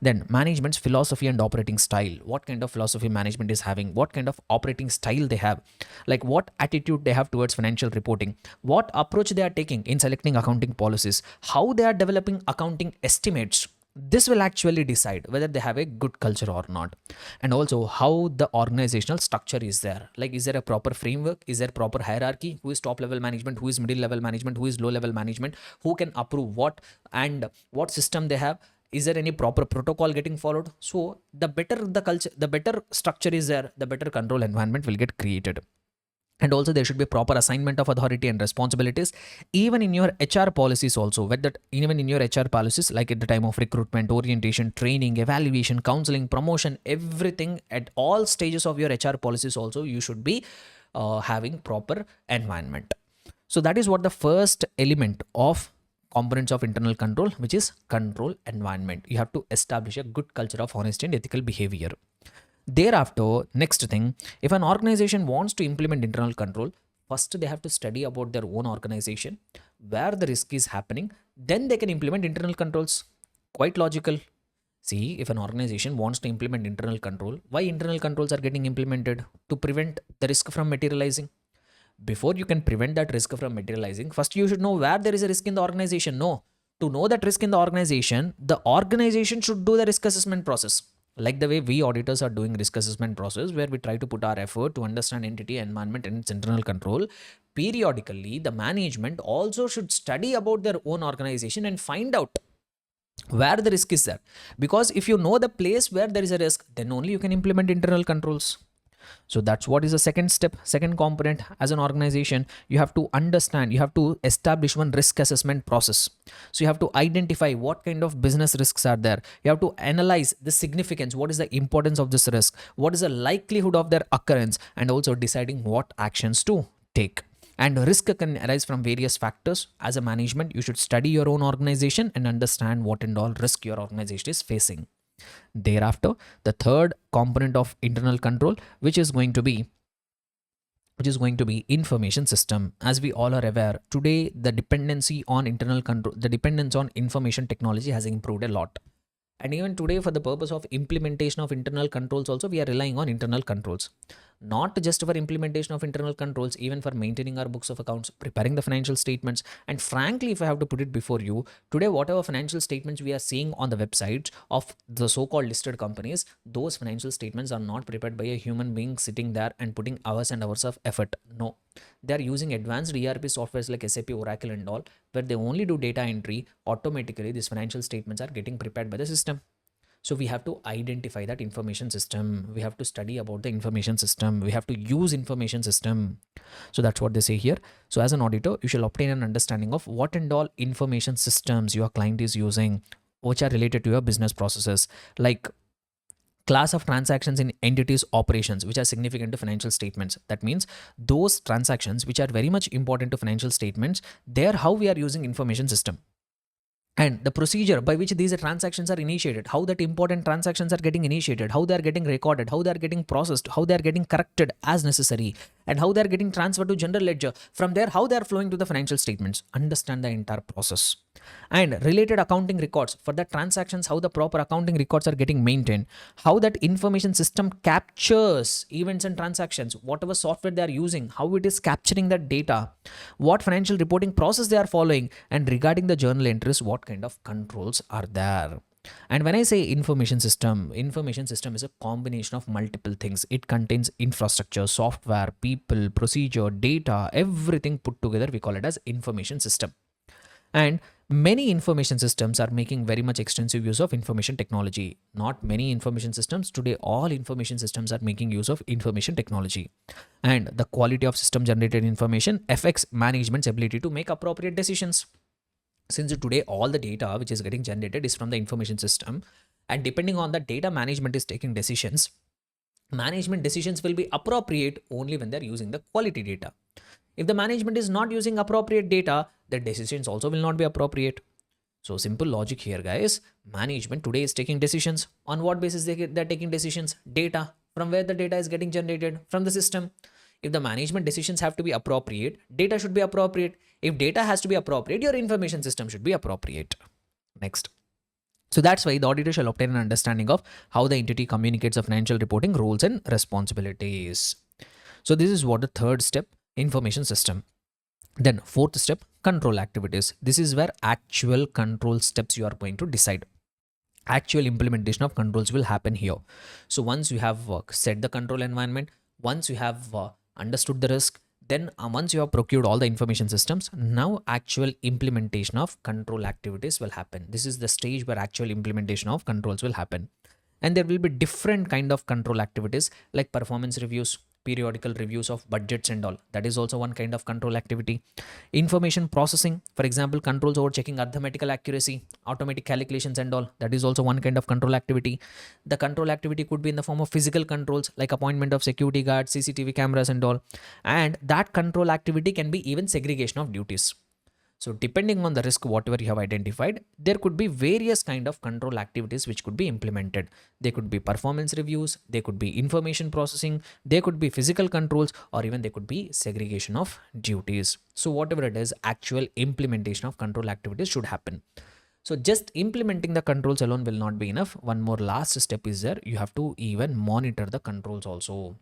A: Then management's philosophy and operating style. What kind of philosophy management is having? What kind of operating style they have? Like what attitude they have towards financial reporting? What approach they are taking in selecting accounting policies? How they are developing accounting estimates? This will actually decide whether they have a good culture or not. And also how the organizational structure is there. Like, is there a proper framework? Is there proper hierarchy? Who is top level management? Who is middle level management? Who is low level management? Who can approve what? And what system they have? Is there any proper protocol getting followed? So the better the culture, the better structure is there, the better control environment will get created. And also there should be proper assignment of authority and responsibilities even in your HR policies also, with that even in your HR policies, like at the time of recruitment, orientation, training, evaluation, counseling, promotion, everything at all stages of your HR policies also you should be having proper environment. So that is what the first element of components of internal control, which is control environment. You have to establish a good culture of honesty and ethical behavior. Thereafter, next thing, if an organization wants to implement internal control, first they have to study about their own organization, where the risk is happening, then they can implement internal controls. Quite logical. See, if an organization wants to implement internal control, why internal controls are getting implemented? To prevent the risk from materializing. Before you can prevent that risk from materializing, first you should know where there is a risk in the organization. No, to know that risk in the organization should do the risk assessment process, like the way we auditors are doing risk assessment process, where we try to put our effort to understand entity, environment and its internal control. Periodically the management also should study about their own organization and find out where the risk is there, because if you know the place where there is a risk, then only you can implement internal controls. So that's what is the second step, second component. As an organization, you have to understand, you have to establish one risk assessment process. So you have to identify what kind of business risks are there. You have to analyze the significance, what is the importance of this risk, what is the likelihood of their occurrence, and also deciding what actions to take. And risk can arise from various factors. As a management, you should study your own organization and understand what and all risk your organization is facing. Thereafter, the third component of internal control, which is going to be information system. As we all are aware, today the dependency on internal control, the dependence on information technology has improved a lot. And even today, for the purpose of implementation of internal controls also, we are relying on internal controls. Not just for implementation of internal controls, even for maintaining our books of accounts, preparing the financial statements. And frankly, if I have to put it before you, today whatever financial statements we are seeing on the websites of the so-called listed companies, those financial statements are not prepared by a human being sitting there and putting hours and hours of effort. No, they are using advanced ERP softwares like SAP, Oracle and all, where they only do data entry. Automatically these financial statements are getting prepared by the system. So we have to identify that information system, we have to study about the information system, we have to use information system. So that's what they say here. So as an auditor, you shall obtain an understanding of what and all information systems your client is using, which are related to your business processes, like class of transactions in entities operations which are significant to financial statements. That means those transactions which are very much important to financial statements, there how we are using information system, and the procedure by which these transactions are initiated, how that important transactions are getting initiated, how they are getting recorded, how they are getting processed, how they are getting corrected as necessary, and how they are getting transferred to general ledger. From there, how they are flowing to the financial statements. Understand the entire process. And related accounting records for the transactions, how the proper accounting records are getting maintained, how that information system captures events and transactions, whatever software they are using, how it is capturing that data, what financial reporting process they are following, and regarding the journal entries, what kind of controls are there. And when I say information system is a combination of multiple things. It contains infrastructure, software, people, procedure, data, everything put together. We call it as information system. And many information systems are making very much extensive use of information technology. Not many information systems. Today, all information systems are making use of information technology. And the quality of system generated information affects management's ability to make appropriate decisions. Since today all the data which is getting generated is from the information system, and depending on the data, management is taking decisions. Management decisions will be appropriate only when they're using the quality data. If the management is not using appropriate data, the decisions also will not be appropriate. So simple logic here, guys. Management today is taking decisions. On what basis they're taking decisions? Data. From where the data is getting generated? From the system. If the management decisions have to be appropriate, data should be appropriate. If data has to be appropriate, your information system should be appropriate. Next. So that's why the auditor shall obtain an understanding of how the entity communicates the financial reporting roles and responsibilities. So this is what the third step, information system. Then fourth step, control activities. This is where actual control steps you are going to decide. Actual implementation of controls will happen here. So once you have set the control environment, once you have understood the risk, then once you have procured all the information systems, now actual implementation of control activities will happen. This is the stage where actual implementation of controls will happen. And there will be different kind of control activities like performance reviews, periodical reviews of budgets and all. That is also one kind of control activity. Information processing, for example, controls over checking arithmetical accuracy, automatic calculations and all. That is also one kind of control activity. The control activity could be in the form of physical controls like appointment of security guards, CCTV cameras and all. And that control activity can be even segregation of duties. So depending on the risk, whatever you have identified, there could be various kind of control activities which could be implemented. They could be performance reviews, they could be information processing, they could be physical controls, or even they could be segregation of duties. So whatever it is, actual implementation of control activities should happen. So just implementing the controls alone will not be enough. One more last step is there. You have to even monitor the controls also.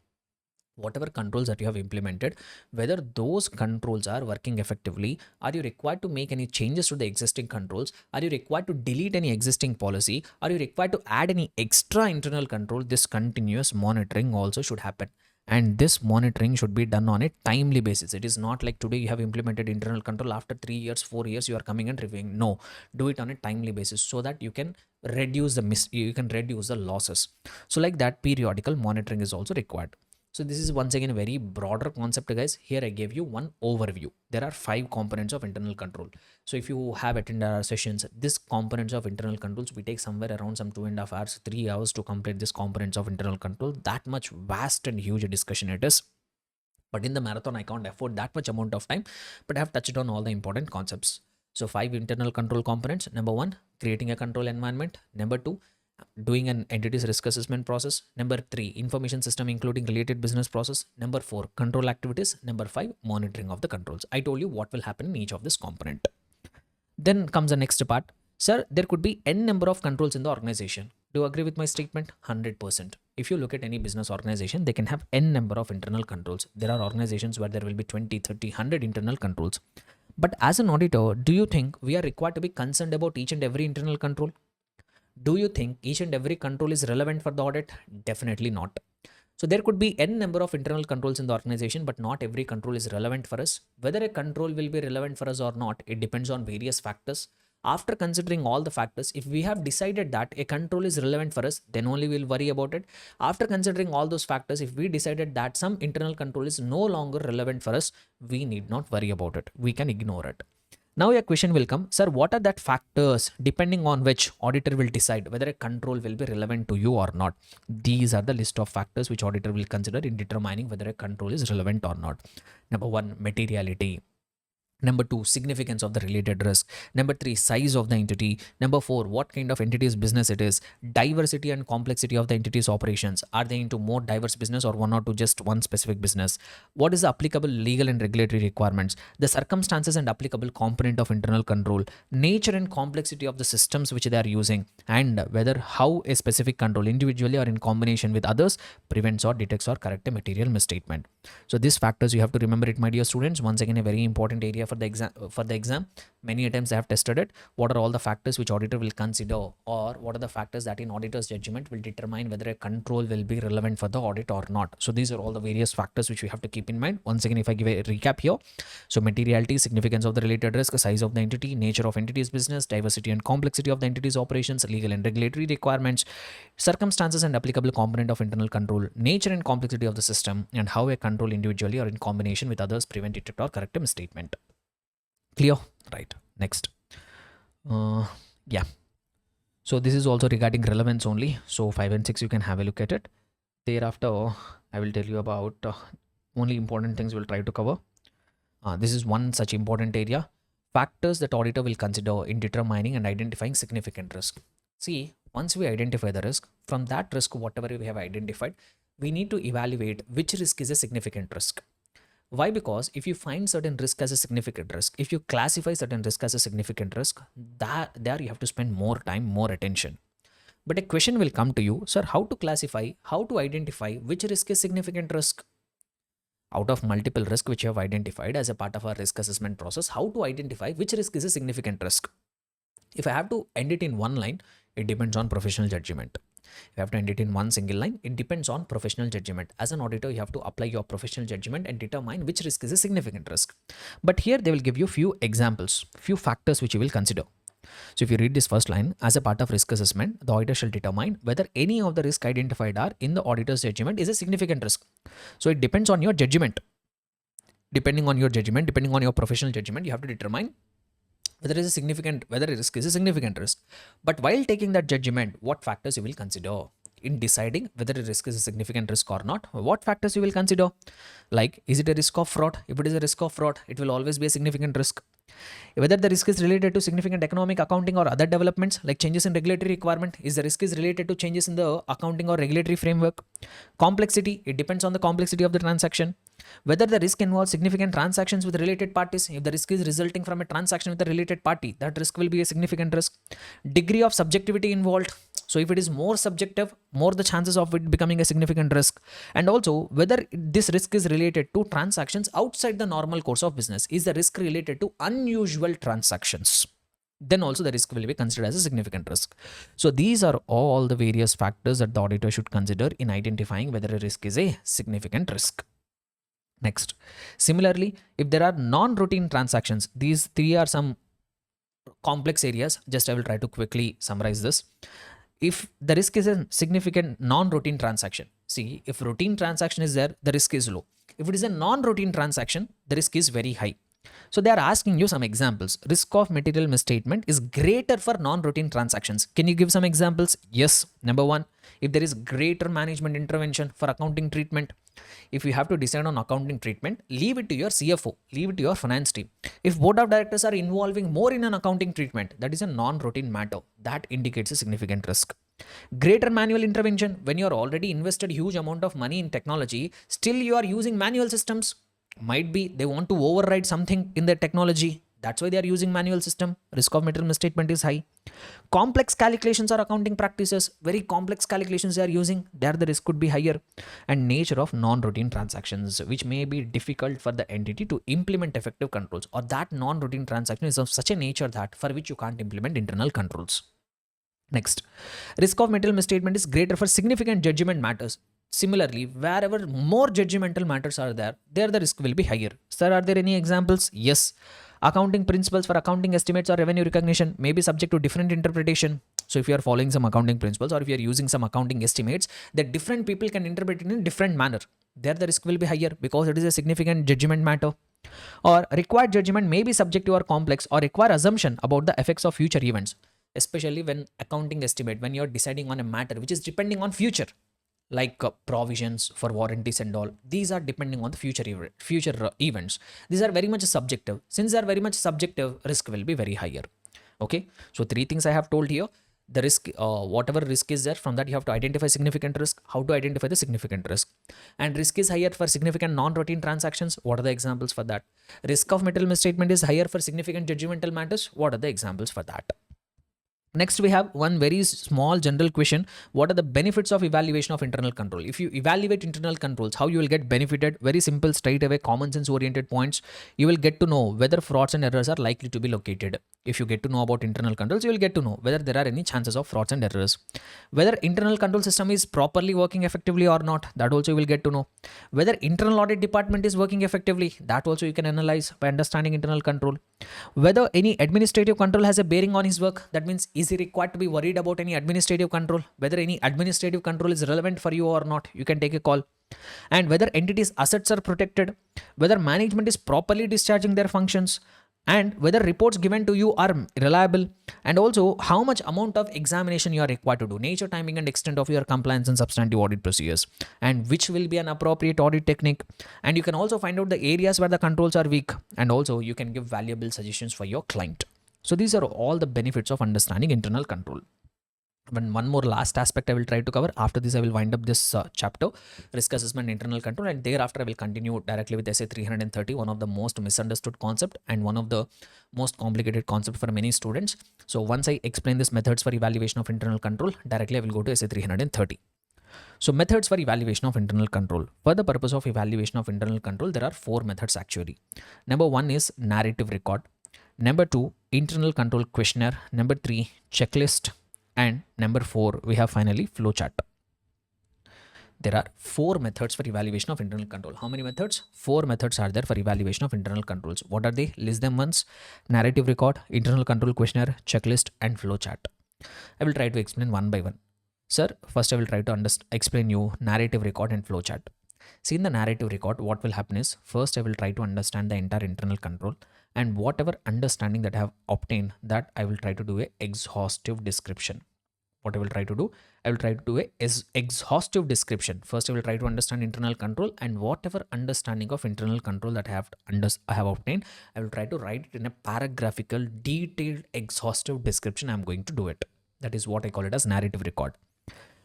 A: Whatever controls that you have implemented, whether those controls are working effectively. Are you required to make any changes to the existing controls? Are you required to delete any existing policy? Are you required to add any extra internal control? This continuous monitoring also should happen, and this monitoring should be done on a timely basis. It is not like today you have implemented internal control, after 3 years 4 years you are coming and reviewing. No, do it on a timely basis so that you can reduce the losses. So like that, periodical monitoring is also required. So this is once again a very broader concept, guys. Here I gave you one overview. There are 5 components of internal control. So if you have attended our sessions, this components of internal controls, we take somewhere around some 2.5 hours, 3 hours to complete this components of internal control. That much vast and huge a discussion it is. But in the marathon, I can't afford that much amount of time, but I have touched on all the important concepts. So 5 internal control components. Number 1, creating a control environment. Number 2, doing an entity's risk assessment process. Number 3, information system including related business process. Number 4, control activities. Number 5, monitoring of the controls. I told you what will happen in each of this component. Then comes the next part. Sir, there could be n number of controls in the organization. Do you agree with my statement? 100%. If you look at any business organization, they can have n number of internal controls. There are organizations where there will be 20, 30, 100 internal controls. But as an auditor, do you think we are required to be concerned about each and every internal control? Do you think each and every control is relevant for the audit? Definitely not. So there could be n number of internal controls in the organization, but not every control is relevant for us. Whether a control will be relevant for us or not, it depends on various factors. After considering all the factors, if we have decided that a control is relevant for us, then only we'll worry about it. After considering all those factors, if we decided that some internal control is no longer relevant for us, we need not worry about it. We can ignore it. Now your question will come, sir, what are that factors depending on which auditor will decide whether a control will be relevant to you or not? These are the list of factors which auditor will consider in determining whether a control is relevant or not. Number 1, materiality. Number 2, significance of the related risk. Number 3, size of the entity. Number 4, what kind of entity's business it is. Diversity and complexity of the entity's operations. Are they into more diverse business or one or two just one specific business? What is the applicable legal and regulatory requirements? The circumstances and applicable component of internal control. Nature and complexity of the systems which they are using. And whether how a specific control individually or in combination with others prevents or detects or correct a material misstatement. So these factors you have to remember it, my dear students. Once again, a very important area for the exam. Many times I have tested it. What are all the factors which auditor will consider, or what are the factors that in auditor's judgment will determine whether a control will be relevant for the audit or not? So these are all the various factors which we have to keep in mind. Once again, if I give a recap here, so materiality, significance of the related risk, size of the entity, nature of entity's business, diversity and complexity of the entity's operations, legal and regulatory requirements, circumstances and applicable component of internal control, nature and complexity of the system, and how a control individually or in combination with others prevent, detect or correct a misstatement. Clear? Right. Next. Yeah. So this is also regarding relevance only. So 5 and 6 you can have a look at it. Thereafter, I will tell you about only important things we'll try to cover. This is one such important area. Factors that auditor will consider in determining and identifying significant risk. See, once we identify the risk, from that risk, whatever we have identified, we need to evaluate which risk is a significant risk. Why? Because if you find certain risk as a significant risk, if you classify certain risk as a significant risk, that there you have to spend more time, more attention. But a question will come to you, sir, how to classify, how to identify which risk is significant risk? Out of multiple risk which you have identified as a part of our risk assessment process, how to identify which risk is a significant risk? If I have to end it in one line, it depends on professional judgment. You have to end it in one single line. It depends on professional judgment. As an auditor, you have to apply your professional judgment and determine which risk is a significant risk. But here they will give you few examples, few factors which you will consider. So if you read this first line, as a part of risk assessment, the auditor shall determine whether any of the risk identified are in the auditor's judgment is a significant risk. So it depends on your judgment. Depending on your judgment, depending on your professional judgment, you have to determine whether a risk is a significant risk. But while taking that judgment, what factors you will consider in deciding whether a risk is a significant risk or not? What factors you will consider? Like, is it a risk of fraud? If it is a risk of fraud, it will always be a significant risk. Whether the risk is related to significant economic, accounting, or other developments like changes in regulatory requirement, is the risk is related to changes in the accounting or regulatory framework. Complexity, it depends on the complexity of the transaction. Whether the risk involves significant transactions with related parties, if the risk is resulting from a transaction with a related party, that risk will be a significant risk. Degree of subjectivity involved, so if it is more subjective, more the chances of it becoming a significant risk. And also whether this risk is related to transactions outside the normal course of business. Is the risk related to unusual transactions? Then also the risk will be considered as a significant risk. So these are all the various factors that the auditor should consider in identifying whether a risk is a significant risk. Next, similarly, if there are non-routine transactions, these three are some complex areas. Just I will try to quickly summarize this. If the risk is a significant non-routine transaction, see, if routine transaction is there, the risk is low. If it is a non-routine transaction, the risk is very high. So they are asking you some examples. Risk of material misstatement is greater for non-routine transactions. Can you give some examples? Yes. Number one, if there is greater management intervention for accounting treatment. If you have to decide on accounting treatment, leave it to your CFO, leave it to your finance team. If board of directors are involving more in an accounting treatment, that is a non-routine matter. That indicates a significant risk. Greater manual intervention, when you are already invested huge amount of money in technology, still you are using manual systems. Might be they want to override something in their technology. That's why they are using manual system. Risk of material misstatement is high. Complex calculations or accounting practices, very complex calculations they are using, there the risk could be higher. And nature of non-routine transactions, which may be difficult for the entity to implement effective controls, or that non-routine transaction is of such a nature that for which you can't implement internal controls. Next, risk of material misstatement is greater for significant judgment matters. Similarly, wherever more judgmental matters are there, there the risk will be higher. Sir, are there any examples? Yes. Accounting principles for accounting estimates or revenue recognition may be subject to different interpretation. So if you are following some accounting principles or if you are using some accounting estimates, that different people can interpret it in a different manner. There the risk will be higher because it is a significant judgment matter. Or required judgment may be subjective or complex or require assumption about the effects of future events. Especially when accounting estimate, when you are deciding on a matter which is depending on future, like provisions for warranties and all, these are depending on the future events. These are very much subjective. Since they are very much subjective, risk will be very higher. Okay, so three things I have told here. The risk, whatever risk is there, from that you have to identify significant risk, how to identify the significant risk. And risk is higher for significant non-routine transactions. What are the examples for that? Risk of material misstatement is higher for significant judgmental matters. What are the examples for that? Next, we have one very small general question. What are the benefits of evaluation of internal control? If you evaluate internal controls, how you will get benefited? Very simple, straight away, common sense oriented points. You will get to know whether frauds and errors are likely to be located. If you get to know about internal controls, you will get to know whether there are any chances of frauds and errors. Whether internal control system is properly working effectively or not, that also you will get to know. Whether internal audit department is working effectively, that also you can analyze by understanding internal control. Whether any administrative control has a bearing on his work, that means is he required to be worried about any administrative control? Whether any administrative control is relevant for you or not, you can take a call. And whether entities' assets are protected, whether management is properly discharging their functions, and whether reports given to you are reliable, and also how much amount of examination you are required to do, nature, timing, and extent of your compliance and substantive audit procedures, and which will be an appropriate audit technique. And you can also find out the areas where the controls are weak, and also you can give valuable suggestions for your client. So these are all the benefits of understanding internal control. One more last aspect I will try to cover. After this, I will wind up this chapter, risk assessment, internal control, and thereafter I will continue directly with essay 330, one of the most misunderstood concept and one of the most complicated concept for many students. So once I explain this methods for evaluation of internal control, directly I will go to essay 330. So methods for evaluation of internal control. For the purpose of evaluation of internal control, there are four methods actually. Number one is narrative record. Number two, internal control questionnaire. Number three, checklist. And number four, we have finally flowchart. There are 4 methods for evaluation of internal control. How many methods? 4 methods are there for evaluation of internal controls. What are they? List them once. Narrative record, internal control questionnaire, checklist, and flowchart. I will try to explain one by one. Sir, first I will try to explain you narrative record and flowchart. See, in the narrative record, what will happen is, first I will try to understand the entire internal control, and whatever understanding that I have obtained, that I will try to do a exhaustive description. What I will try to do, I will try to do a exhaustive description. First I will try to understand internal control, and whatever understanding of internal control that I have obtained, I will try to write it in a paragraphical, detailed, exhaustive description. I am going to do it. That is what I call it as narrative record.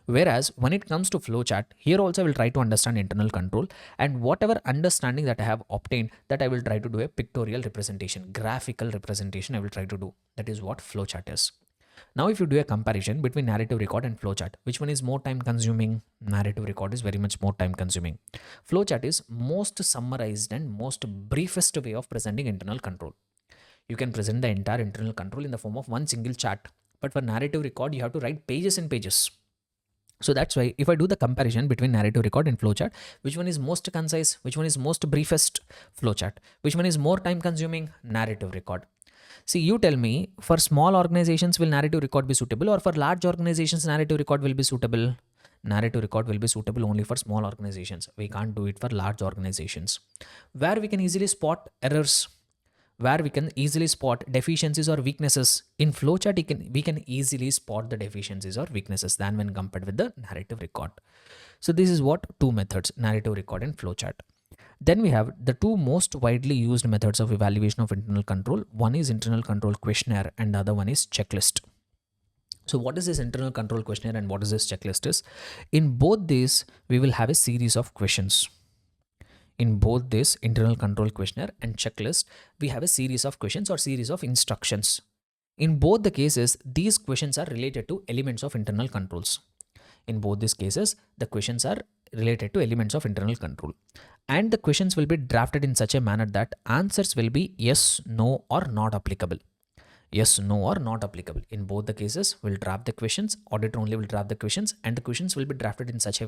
A: Whereas when it comes to flowchart, here also I will try to understand internal control, and whatever understanding that I have obtained, that I will try to do a pictorial representation, graphical representation I will try to do. That is what flowchart is. Now, if you do a comparison between narrative record and flowchart, which one is more time consuming? Narrative record is very much more time consuming. Flowchart is most summarized and most briefest way of presenting internal control. You can present the entire internal control in the form of one single chart, but for narrative record, you have to write pages and pages. So that's why if I do the comparison between narrative record and flowchart, which one is most concise, which one is most briefest? Flowchart. Which one is more time consuming? Narrative record. See, you tell me, for small organizations will narrative record be suitable, or for large organizations narrative record will be suitable? Narrative record will be suitable only for small organizations. We can't do it for large organizations, where we can easily spot errors, where we can easily spot deficiencies or weaknesses. In flowchart, we can easily spot the deficiencies or weaknesses than when compared with the narrative record. So this is what 2 methods, narrative record and flowchart. Then we have the 2 most widely used methods of evaluation of internal control. One is internal control questionnaire and the other one is checklist. So what is this internal control questionnaire and what is this checklist is? In both these, we will have a series of questions. In both this internal control questionnaire and checklist, we have a series of questions or series of instructions. In both the cases, these questions are related to elements of internal controls. In both these cases, the questions are related to elements of internal control. And the questions will be drafted in such a manner that answers will be yes, no, or not applicable. Yes, no, or not applicable. In both the cases, we'll draft the questions. Auditor only will draft the questions, and the questions will be drafted in such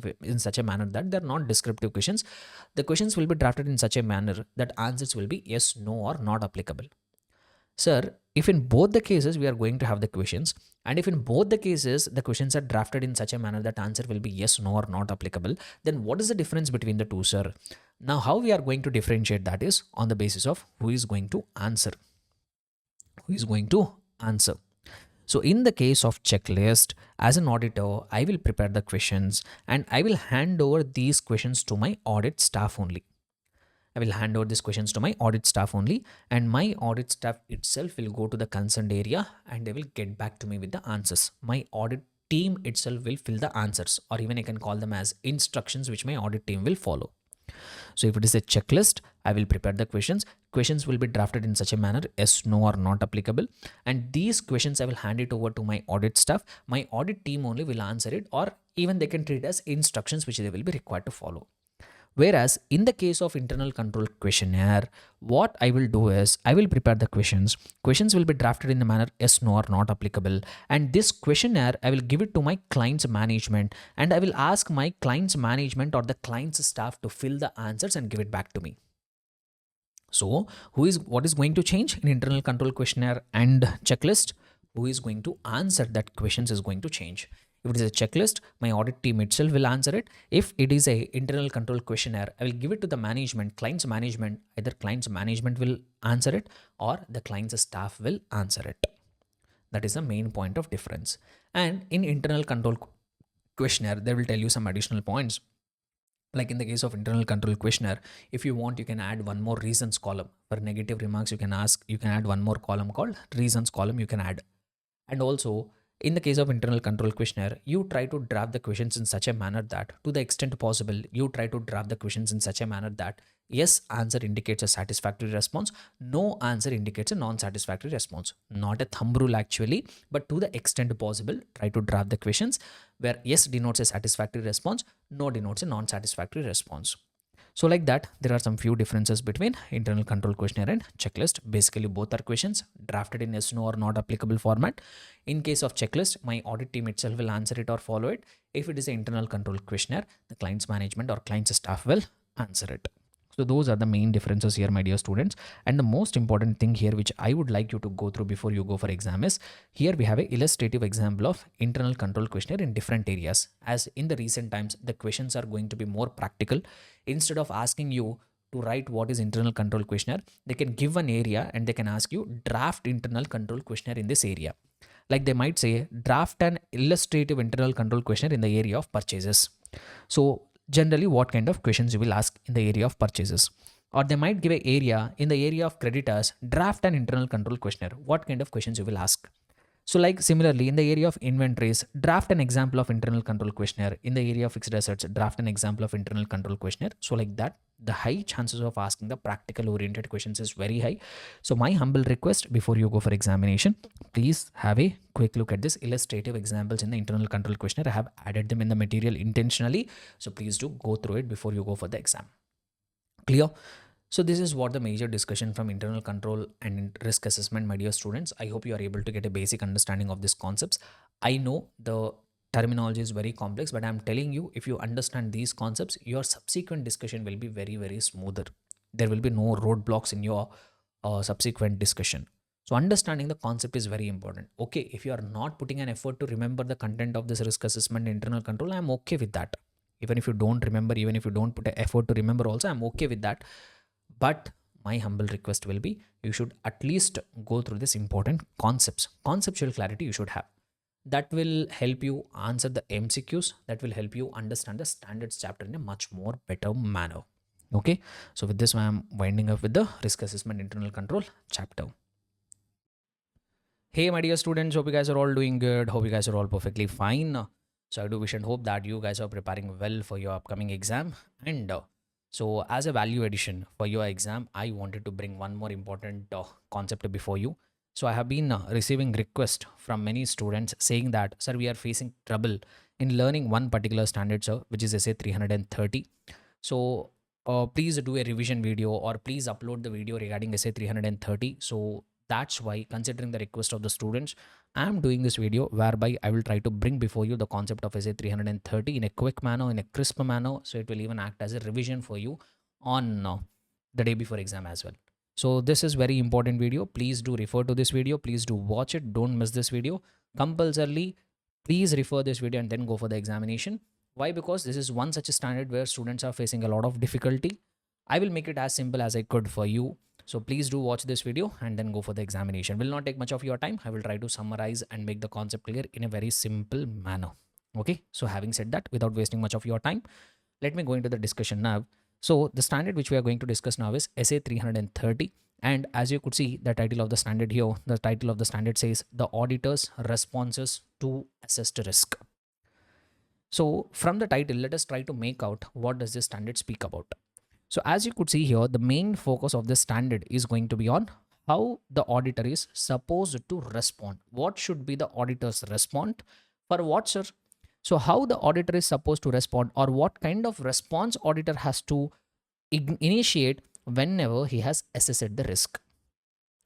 A: a manner that they're not descriptive questions. The questions will be drafted in such a manner that answers will be yes, no, or not applicable. Sir, if in both the cases we are going to have the questions, and if in both the cases the questions are drafted in such a manner that answer will be yes, no, or not applicable, then what is the difference between the two, sir? Now, how we are going to differentiate that is on the basis of who is going to answer. Who is going to answer? So in the case of checklist, as an auditor, I will prepare the questions and I will hand over these questions to my audit staff only. I will hand over these questions to my audit staff only, and my audit staff itself will go to the concerned area and they will get back to me with the answers. My audit team itself will fill the answers, or even I can call them as instructions which my audit team will follow. So if it is a checklist, I will prepare the questions. Questions will be drafted in such a manner, yes, no, or not applicable. And these questions I will hand it over to my audit staff. My audit team only will answer it, or even they can treat as instructions which they will be required to follow. Whereas in the case of internal control questionnaire, what I will do is I will prepare the questions. Questions will be drafted in the manner yes, no, or not applicable. And this questionnaire, I will give it to my client's management, and I will ask my client's management or the client's staff to fill the answers and give it back to me. So what is going to change in internal control questionnaire and checklist? Who is going to answer that questions is going to change. If it is a checklist, my audit team itself will answer it. If it is a internal control questionnaire, I will give it to the management, client's management. Either client's management will answer it or the client's staff will answer it. That is the main point of difference. And in internal control questionnaire, they will tell you some additional points. Like in the case of internal control questionnaire, if you want, you can add one more reasons column. For negative remarks, you can add one more column called reasons column you can add. And also, in the case of internal control questionnaire, you try to draft the questions in such a manner that, to the extent possible, you try to draft the questions in such a manner that yes answer indicates a satisfactory response, no answer indicates a non-satisfactory response. Not a thumb rule actually, but to the extent possible, try to draft the questions where yes denotes a satisfactory response, no denotes a non-satisfactory response. So like that, there are some few differences between internal control questionnaire and checklist. Basically, both are questions drafted in yes, no or not applicable format. In case of checklist, my audit team itself will answer it or follow it. If it is an internal control questionnaire, the client's management or client's staff will answer it. So those are the main differences here, my dear students. And the most important thing here, which I would like you to go through before you go for exam is, here we have an illustrative example of internal control questionnaire in different areas. As in the recent times, the questions are going to be more practical. Instead of asking you to write what is internal control questionnaire, they can give an area and they can ask you draft internal control questionnaire in this area. Like they might say draft an illustrative internal control questionnaire in the area of purchases. So generally what kind of questions you will ask in the area of purchases, or they might give an area in the area of creditors, draft an internal control questionnaire, what kind of questions you will ask. So like similarly in the area of inventories, draft an example of internal control questionnaire. In the area of fixed assets, draft an example of internal control questionnaire. So like that, the high chances of asking the practical oriented questions is very high. So my humble request before you go for examination, please have a quick look at this illustrative examples in the internal control questionnaire. I have added them in the material intentionally. So please do go through it before you go for the exam. Clear? So this is what the major discussion from internal control and risk assessment, my dear students. I hope you are able to get a basic understanding of these concepts. I know the terminology is very complex, but I'm telling you, if you understand these concepts, your subsequent discussion will be very, very smoother. There will be no roadblocks in your subsequent discussion. So understanding the concept is very important. Okay, if you are not putting an effort to remember the content of this risk assessment internal control, I'm okay with that. Even if you don't remember, even if you don't put an effort to remember also, I'm okay with that. But my humble request will be, you should at least go through this important concepts. Conceptual clarity you should have. That will help you answer the MCQs. That will help you understand the standards chapter in a much more better manner. Okay. So with this, I'm winding up with the risk assessment internal control chapter. Hey, my dear students, hope you guys are all doing good. Hope you guys are all perfectly fine. So I do wish and hope that you guys are preparing well for your upcoming exam. And so as a value addition for your exam, I wanted to bring one more important concept before you. So I have been receiving requests from many students saying that, sir, we are facing trouble in learning one particular standard, sir, which is SA 330. So please do a revision video or please upload the video regarding SA 330. So that's why, considering the request of the students, I'm doing this video whereby I will try to bring before you the concept of SA 330 in a quick manner, in a crisp manner. So it will even act as a revision for you on the day before exam as well. So this is very important video. Please do refer to this video. Please do watch it. Don't miss this video. Compulsorily, please refer this video and then go for the examination. Why? Because this is one such a standard where students are facing a lot of difficulty. I will make it as simple as I could for you. So please do watch this video and then go for the examination. Will not take much of your time. I will try to summarize and make the concept clear in a very simple manner. Okay. So having said that, without wasting much of your time, let me go into the discussion now. So the standard which we are going to discuss now is SA 330. And as you could see, the title of the standard here, the title of the standard says the auditor's responses to assessed risk. So from the title, let us try to make out what does this standard speak about. So as you could see here, the main focus of this standard is going to be on how the auditor is supposed to respond. What should be the auditor's response? For what, sir? So how the auditor is supposed to respond, or what kind of response auditor has to initiate whenever he has assessed the risk.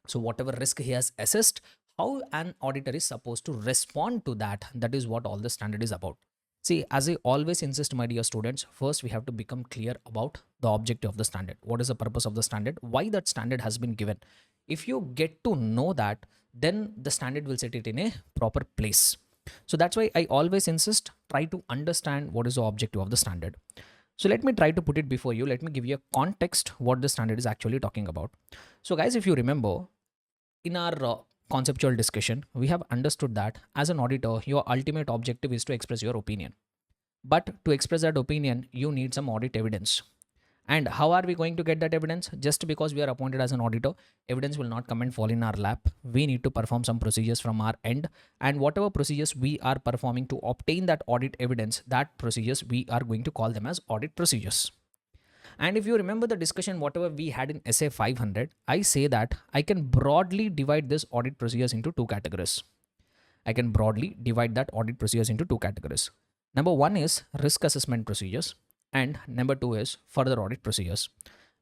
A: So whatever risk he has assessed, how an auditor is supposed to respond to that. That is what all the standard is about. See, as I always insist, my dear students, first we have to become clear about the objective of the standard. What is the purpose of the standard? Why that standard has been given? If you get to know that, then the standard will set it in a proper place. So that's why I always insist, try to understand what is the objective of the standard. So let me try to put it before you. Let me give you a context what the standard is actually talking about. So guys, if you remember, in our conceptual discussion, we have understood that as an auditor, your ultimate objective is to express your opinion. But to express that opinion, you need some audit evidence. And how are we going to get that evidence? Just because we are appointed as an auditor, evidence will not come and fall in our lap. We need to perform some procedures from our end. And whatever procedures we are performing to obtain that audit evidence, that procedures we are going to call them as audit procedures. And if you remember the discussion, whatever we had in SA 500, I say that I can broadly divide this audit procedures into two categories. I can broadly divide that audit procedures into two categories. Number one is risk assessment procedures. And number two is further audit procedures.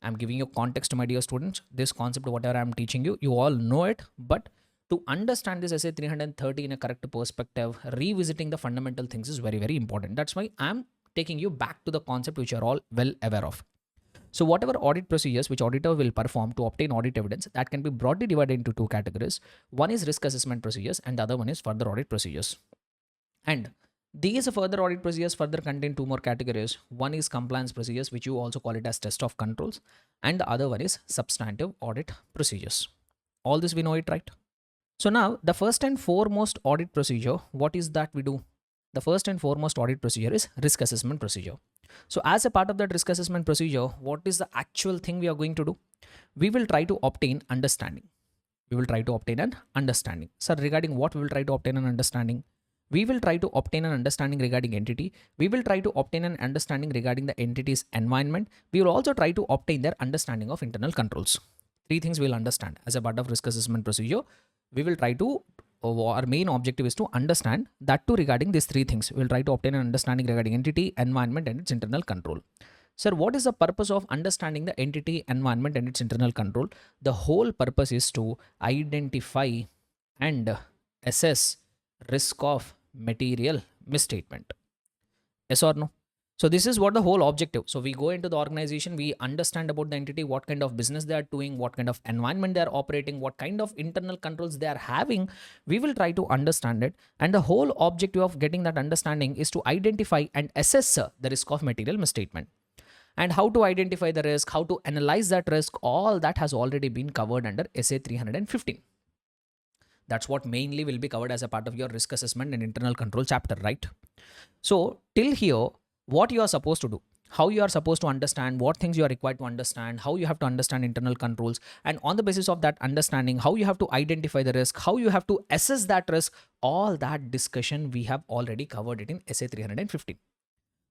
A: I'm giving you context, my dear students. This concept, whatever I'm teaching you, you all know it. But to understand this essay 330 in a correct perspective, revisiting the fundamental things is very, very important. That's why I'm taking you back to the concept which you're all well aware of. So whatever audit procedures which auditor will perform to obtain audit evidence, that can be broadly divided into two categories. One is risk assessment procedures and the other one is further audit procedures. And these further audit procedures further contain two more categories. One is compliance procedures, which you also call it as test of controls, and the other one is substantive audit procedures. All this we know it, right? So now the first and foremost audit procedure, what is that we do? The first and foremost audit procedure is risk assessment procedure. So as a part of that risk assessment procedure, what is the actual thing we are going to do? We will try to obtain understanding. We will try to obtain an understanding. Sir, regarding what we will try to obtain an understanding? We will try to obtain an understanding regarding entity. We will try to obtain an understanding regarding the entity's environment. We will also try to obtain their understanding of internal controls. Three things we will understand as a part of risk assessment procedure. We will try to, our main objective is to understand that too regarding these three things. We will try to obtain an understanding regarding entity, environment, and its internal control. Sir, what is the purpose of understanding the entity, environment, and its internal control? The whole purpose is to identify and assess risk of material misstatement. Yes or no? So this is what the whole objective. So we go into the organization, we understand about the entity, what kind of business they are doing, what kind of environment they are operating, what kind of internal controls they are having. We will try to understand it. And the whole objective of getting that understanding is to identify and assess the risk of material misstatement. And how to identify the risk, how to analyze that risk, all that has already been covered under SA 315. That's what mainly will be covered as a part of your risk assessment and internal control chapter, right? So till here, what you are supposed to do, how you are supposed to understand, what things you are required to understand, how you have to understand internal controls, and on the basis of that understanding, how you have to identify the risk, how you have to assess that risk, all that discussion we have already covered it in SA 315.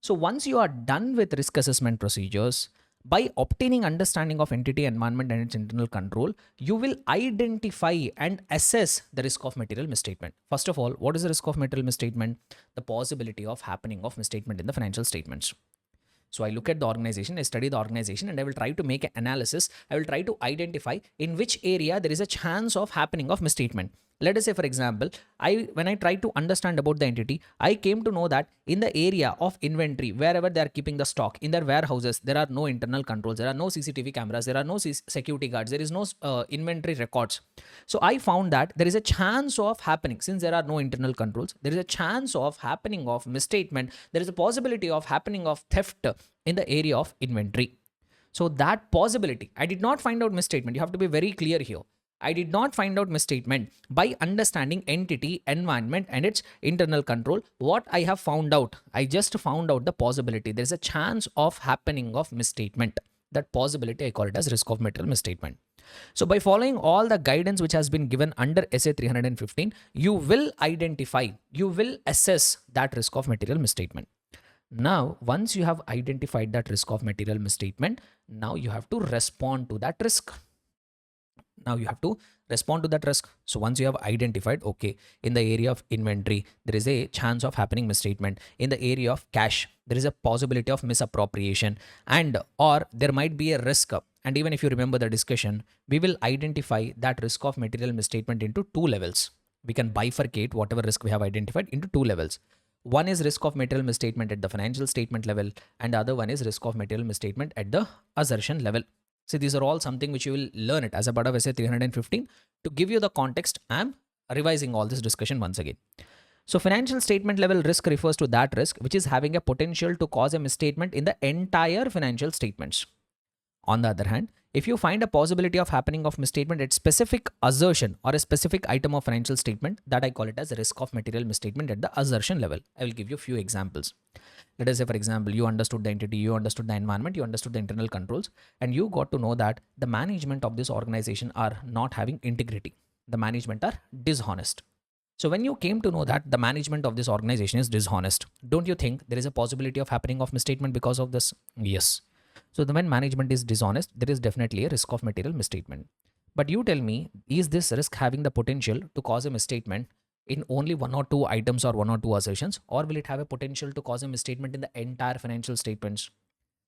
A: So once you are done with risk assessment procedures, by obtaining understanding of entity, environment, and its internal control, you will identify and assess the risk of material misstatement. First of all, what is the risk of material misstatement? The possibility of happening of misstatement in the financial statements. So I look at the organization, I study the organization, and I will try to make an analysis. I will try to identify in which area there is a chance of happening of misstatement. Let us say, for example, when I tried to understand about the entity, I came to know that in the area of inventory, wherever they are keeping the stock, in their warehouses, there are no internal controls, there are no CCTV cameras, there are no security guards, there is no inventory records. So I found that there is a chance of happening, since there are no internal controls, there is a chance of happening of misstatement, there is a possibility of happening of theft in the area of inventory. So that possibility, I did not find out misstatement. You have to be very clear here. I did not find out misstatement by understanding entity, environment, and its internal control. What I have found out, I just found out the possibility. There is a chance of happening of misstatement. That possibility, I call it as risk of material misstatement. So by following all the guidance which has been given under SA 315, you will identify, you will assess that risk of material misstatement. Now, once you have identified that risk of material misstatement, now you have to respond to that risk. Now you have to respond to that risk. So once you have identified, okay, in the area of inventory, there is a chance of happening misstatement. In the area of cash, there is a possibility of misappropriation, and or there might be a risk. And even if you remember the discussion, we will identify that risk of material misstatement into two levels. We can bifurcate whatever risk we have identified into two levels. One is risk of material misstatement at the financial statement level, and the other one is risk of material misstatement at the assertion level. So these are all something which you will learn it as a part of SA 315. To give you the context, I am revising all this discussion once again. So financial statement level risk refers to that risk which is having a potential to cause a misstatement in the entire financial statements. On the other hand, if you find a possibility of happening of misstatement at specific assertion or a specific item of financial statement, that I call it as risk of material misstatement at the assertion level. I will give you a few examples. Let us say, for example, you understood the entity, you understood the environment, you understood the internal controls, and you got to know that the management of this organization are not having integrity. The management are dishonest. So when you came to know that the management of this organization is dishonest, don't you think there is a possibility of happening of misstatement because of this? Yes. So when management is dishonest, there is definitely a risk of material misstatement. But you tell me, is this risk having the potential to cause a misstatement in only one or two items or one or two assertions, or will it have a potential to cause a misstatement in the entire financial statements?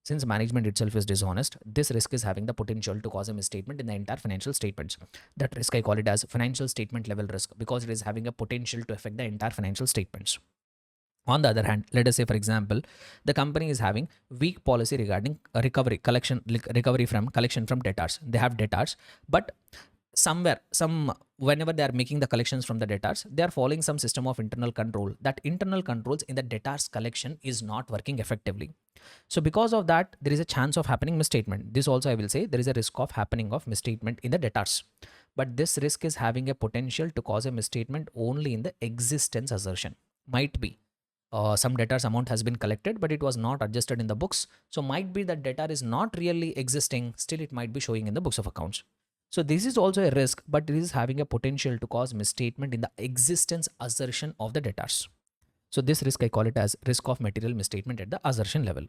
A: Since management itself is dishonest, this risk is having the potential to cause a misstatement in the entire financial statements. That risk I call it as financial statement level risk because it is having a potential to affect the entire financial statements. On the other hand, let us say, for example, the company is having weak policy regarding recovery from collection from debtors. They have debtors, but whenever they are making the collections from the debtors, they are following some system of internal control. That internal controls in the debtors collection is not working effectively. So because of that, there is a chance of happening misstatement. This also I will say there is a risk of happening of misstatement in the debtors. But this risk is having a potential to cause a misstatement only in the existence assertion. Might be some debtors amount has been collected, but it was not adjusted in the books. So might be that debtor is not really existing. Still, it might be showing in the books of accounts. So this is also a risk, but it is having a potential to cause misstatement in the existence assertion of the debtors. So this risk I call it as risk of material misstatement at the assertion level.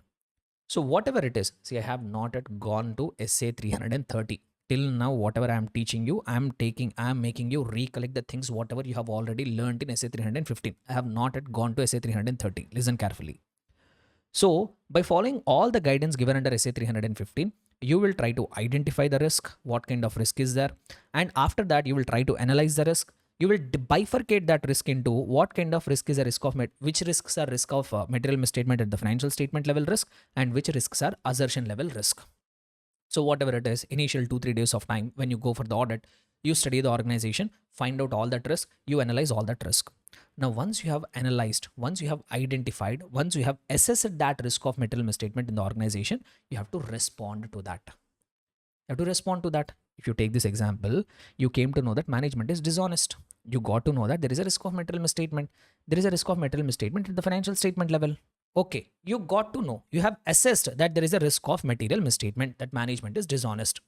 A: So whatever it is, see, I have not yet gone to SA 330. Till now, whatever I am teaching you, I am making you recollect the things whatever you have already learned in SA 315. I have not yet gone to SA 330. Listen carefully. So by following all the guidance given under SA 315, you will try to identify the risk, what kind of risk is there, and after that you will try to analyze the risk. You will bifurcate that risk into what kind of risk is a risk of which risks are risk of material misstatement at the financial statement level risk, and which risks are assertion level risk. So whatever it is, initial 2-3 days of time when you go for the audit, you study the organization, find out all that risk, you analyze all that risk. Now, once you have analyzed, once you have identified, once you have assessed that risk of material misstatement in the organization, you have to respond to that. You have to respond to that. If you take this example, you came to know that management is dishonest. You got to know that there is a risk of material misstatement. There is a risk of material misstatement at the financial statement level. Okay, you got to know, you have assessed that there is a risk of material misstatement, that management is dishonest.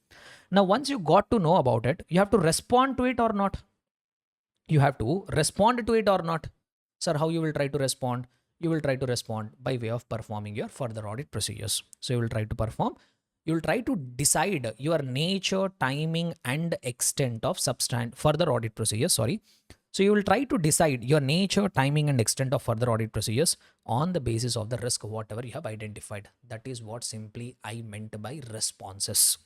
A: Now, once you got to know about it, you have to respond to it or not. You have to respond to it or not. Sir, how you will try to respond? You will try to respond by way of performing your further audit procedures. So you will try to perform, you will try to decide your nature, timing, and extent of further audit procedures. So you will try to decide your nature, timing, and extent of further audit procedures on the basis of the risk, whatever you have identified. That is what simply I meant by responses.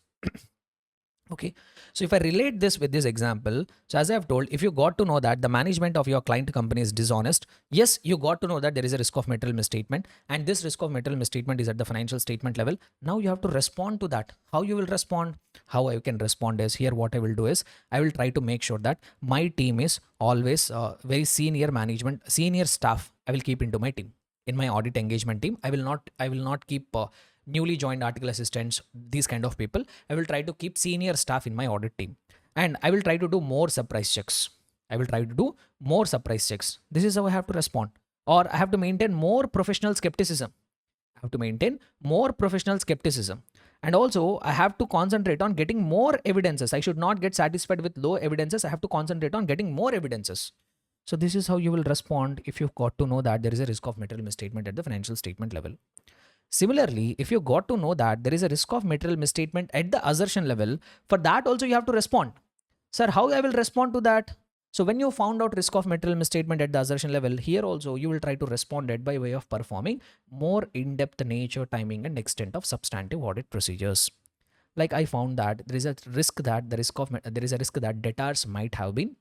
A: Okay, so if I relate this with this example, so as I have told, if you got to know that the management of your client company is dishonest, yes, you got to know that there is a risk of material misstatement, and this risk of material misstatement is at the financial statement level. Now you have to respond to that. How you will respond? How I can respond is, here what I will do is, I will try to make sure that my team is always very senior management, senior staff. I will keep into my team. In my audit engagement team, I will not keep newly joined article assistants, these kind of people. I will try to keep senior staff in my audit team, and I will try to do more surprise checks. I will try to do more surprise checks. This is how I have to respond. Or I have to maintain more professional skepticism. I have to maintain more professional skepticism. And also, I have to concentrate on getting more evidences. I should not get satisfied with low evidences. I have to concentrate on getting more evidences. So this is how you will respond if you've got to know that there is a risk of material misstatement at the financial statement level. Similarly, if you got to know that there is a risk of material misstatement at the assertion level, for that also you have to respond. Sir, how I will respond to that? So when you found out risk of material misstatement at the assertion level, here also you will try to respond it by way of performing more in-depth nature, timing, and extent of substantive audit procedures. Like I found that there is a risk that debtors might have been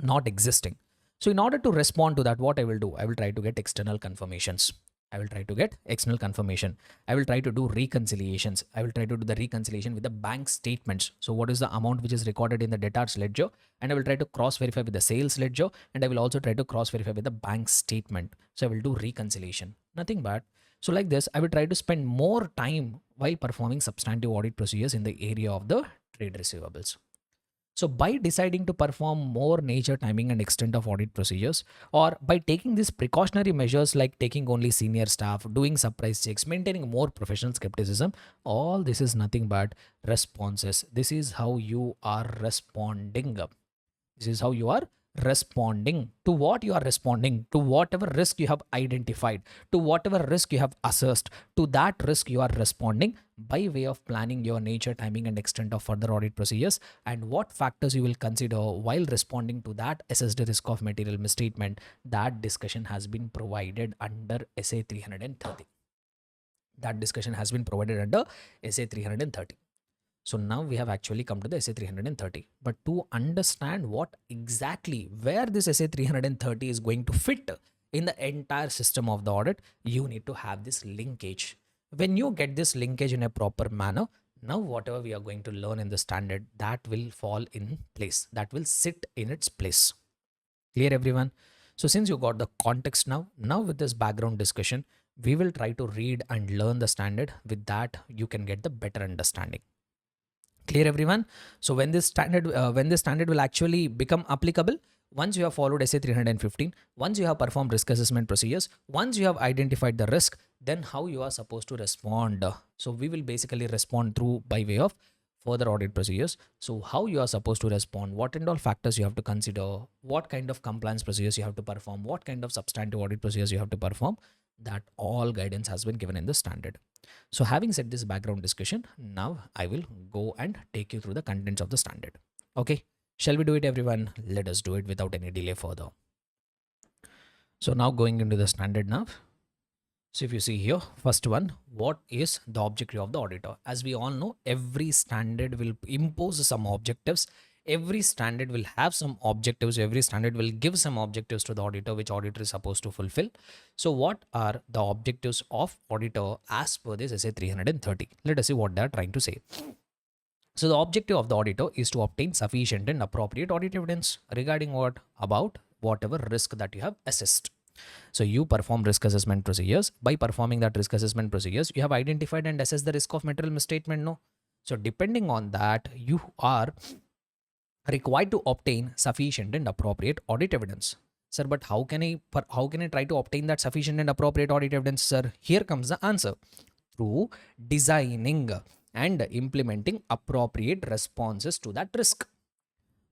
A: not existing. So in order to respond to that, what I will do, I will try to get external confirmations. I will try to get external confirmation. I will try to do reconciliations. I will try to do the reconciliation with the bank statements. So what is the amount which is recorded in the debtors ledger? And I will try to cross verify with the sales ledger. And I will also try to cross verify with the bank statement. So I will do reconciliation. Nothing bad. So like this, I will try to spend more time while performing substantive audit procedures in the area of the trade receivables. So by deciding to perform more nature, timing, and extent of audit procedures, or by taking these precautionary measures like taking only senior staff, doing surprise checks, maintaining more professional skepticism, all this is nothing but responses. This is how you are responding. This is how you are responding to what you are responding to, whatever risk you have identified, to whatever risk you have assessed, to that risk you are responding by way of planning your nature, timing, and extent of further audit procedures, and what factors you will consider while responding to that assessed risk of material misstatement. That discussion has been provided under SA 330. That discussion has been provided under SA 330. So now we have actually come to the SA 330. But to understand what exactly where this SA 330 is going to fit in the entire system of the audit, you need to have this linkage. When you get this linkage in a proper manner, now whatever we are going to learn in the standard, that will fall in place, that will sit in its place. Clear, everyone? So since you got the context now with this background discussion, we will try to read and learn the standard. With that, you can get the better understanding. Clear, everyone? So when this standard will actually become applicable, once you have followed SA 315, once you have performed risk assessment procedures, once you have identified the risk, then how you are supposed to respond. So we will basically respond through by way of further audit procedures. So how you are supposed to respond, what and all factors you have to consider, what kind of compliance procedures you have to perform, what kind of substantive audit procedures you have to perform, that all guidance has been given in the standard. So having said this background discussion, now I will go and take you through the contents of the standard. Okay, shall we do it, everyone? Let us do it without any delay further. So now going into the standard now. So if you see here, first one, what is the objective of the auditor? As we all know, every standard will impose some objectives. Every standard will have some objectives. Every standard will give some objectives to the auditor, which auditor is supposed to fulfill. So what are the objectives of auditor as per this SA 330? Let us see what they are trying to say. So the objective of the auditor is to obtain sufficient and appropriate audit evidence regarding what? About whatever risk that you have assessed. So you perform risk assessment procedures. By performing that risk assessment procedures, you have identified and assessed the risk of material misstatement. No. So depending on that, you are required to obtain sufficient and appropriate audit evidence. Sir, but how can I try to obtain that sufficient and appropriate audit evidence, sir? Here comes the answer. Through designing and implementing appropriate responses to that risk.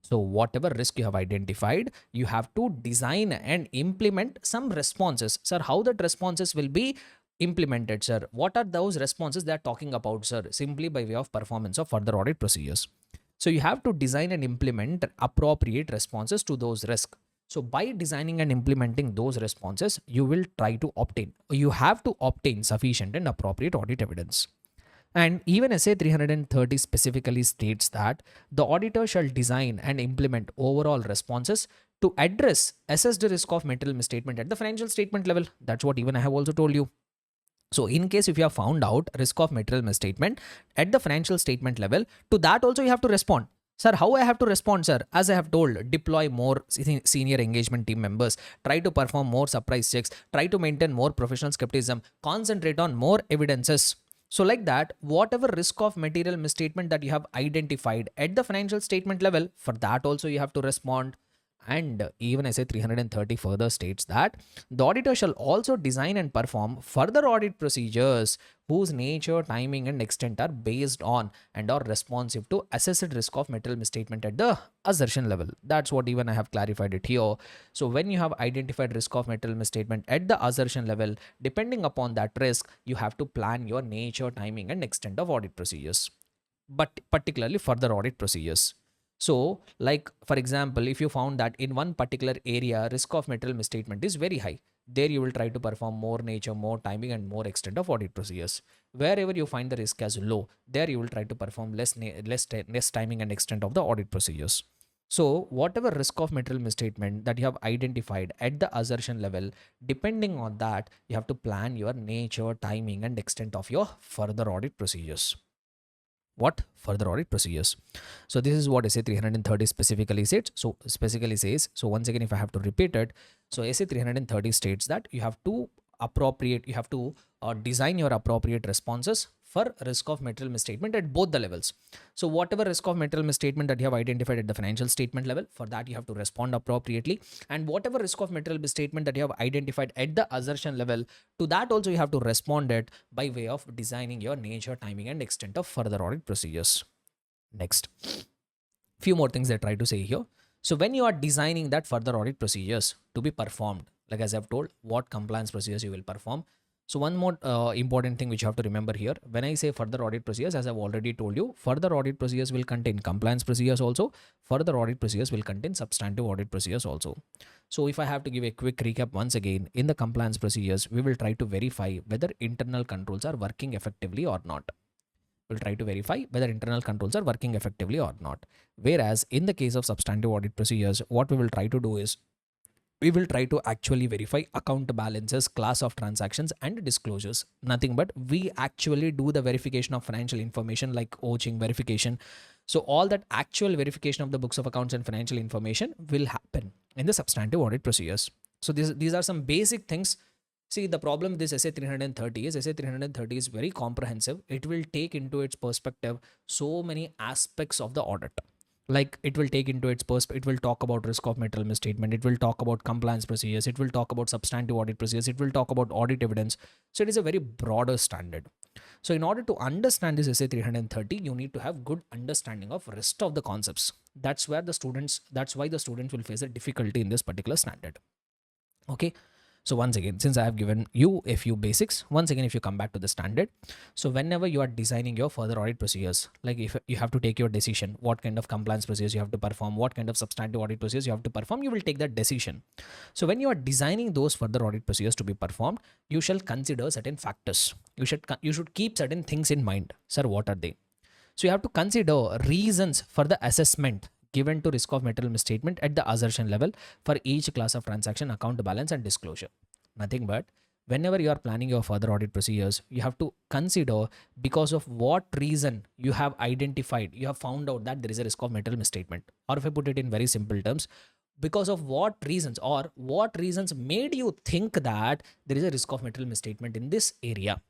A: So whatever risk you have identified, you have to design and implement some responses. Sir, how that responses will be implemented, sir? What are those responses they are talking about, sir? Simply by way of performance of further audit procedures. So you have to design and implement appropriate responses to those risks. So by designing and implementing those responses, you will try to obtain, you have to obtain sufficient and appropriate audit evidence. And even SA 330 specifically states that the auditor shall design and implement overall responses to address assessed risk of material misstatement at the financial statement level. That's what even I have also told you. So in case if you have found out risk of material misstatement at the financial statement level, to that also you have to respond. Sir, how I have to respond, sir? As I have told, deploy more senior engagement team members, try to perform more surprise checks, try to maintain more professional skepticism, concentrate on more evidences. So like that, whatever risk of material misstatement that you have identified at the financial statement level, for that also you have to respond. And even SA 330 further states that the auditor shall also design and perform further audit procedures whose nature, timing, and extent are based on and are responsive to assessed risk of material misstatement at the assertion level. That's what even I have clarified it here. So when you have identified risk of material misstatement at the assertion level, depending upon that risk, you have to plan your nature, timing, and extent of audit procedures, but particularly further audit procedures. So, like for example, if you found that in one particular area risk of material misstatement is very high, there you will try to perform more nature, more timing, and more extent of audit procedures. Wherever you find the risk as low, there you will try to perform less timing and extent of the audit procedures. So, whatever risk of material misstatement that you have identified at the assertion level, depending on that, you have to plan your nature, timing, and extent of your further audit procedures. What further audit procedures? So this is what SA 330 specifically says. So once again, if I have to repeat it, so SA 330 states that you have to design your appropriate responses for risk of material misstatement at both the levels. So whatever risk of material misstatement that you have identified at the financial statement level, for that you have to respond appropriately. And whatever risk of material misstatement that you have identified at the assertion level, to that also you have to respond it by way of designing your nature, timing, and extent of further audit procedures. Next, few more things I try to say here. So when you are designing that further audit procedures to be performed, like as I've told, what compliance procedures you will perform. So one more important thing which you have to remember here, when I say further audit procedures, as I've already told you, further audit procedures will contain compliance procedures also, further audit procedures will contain substantive audit procedures also. So if I have to give a quick recap once again, in the compliance procedures, we will try to verify whether internal controls are working effectively or not. We'll try to verify whether internal controls are working effectively or not. Whereas in the case of substantive audit procedures, what we will try to do is we will try to actually verify account balances, class of transactions, and disclosures. Nothing but we actually do the verification of financial information like OCHing verification. So all that actual verification of the books of accounts and financial information will happen in the substantive audit procedures. So these are some basic things. See, the problem with this SA 330 is SA 330 is very comprehensive. It will take into its perspective so many aspects of the audit. Like it will take into its perspective, it will talk about risk of material misstatement, it will talk about compliance procedures, it will talk about substantive audit procedures, it will talk about audit evidence. So it is a very broader standard. So in order to understand this SA 330, you need to have good understanding of rest of the concepts. That's why the students will face a difficulty in this particular standard. Okay. So once again, since I have given you a few basics, once again, if you come back to the standard, so whenever you are designing your further audit procedures, like if you have to take your decision, what kind of compliance procedures you have to perform, what kind of substantive audit procedures you have to perform, you will take that decision. So when you are designing those further audit procedures to be performed, you shall consider certain factors. You should keep certain things in mind. Sir, what are they? So you have to consider reasons for the assessment given to risk of material misstatement at the assertion level for each class of transaction, account balance, and disclosure. Nothing but whenever you are planning your further audit procedures, you have to consider because of what reason you have identified, you have found out that there is a risk of material misstatement. Or if I put it in very simple terms, because of what reasons or what reasons made you think that there is a risk of material misstatement in this area.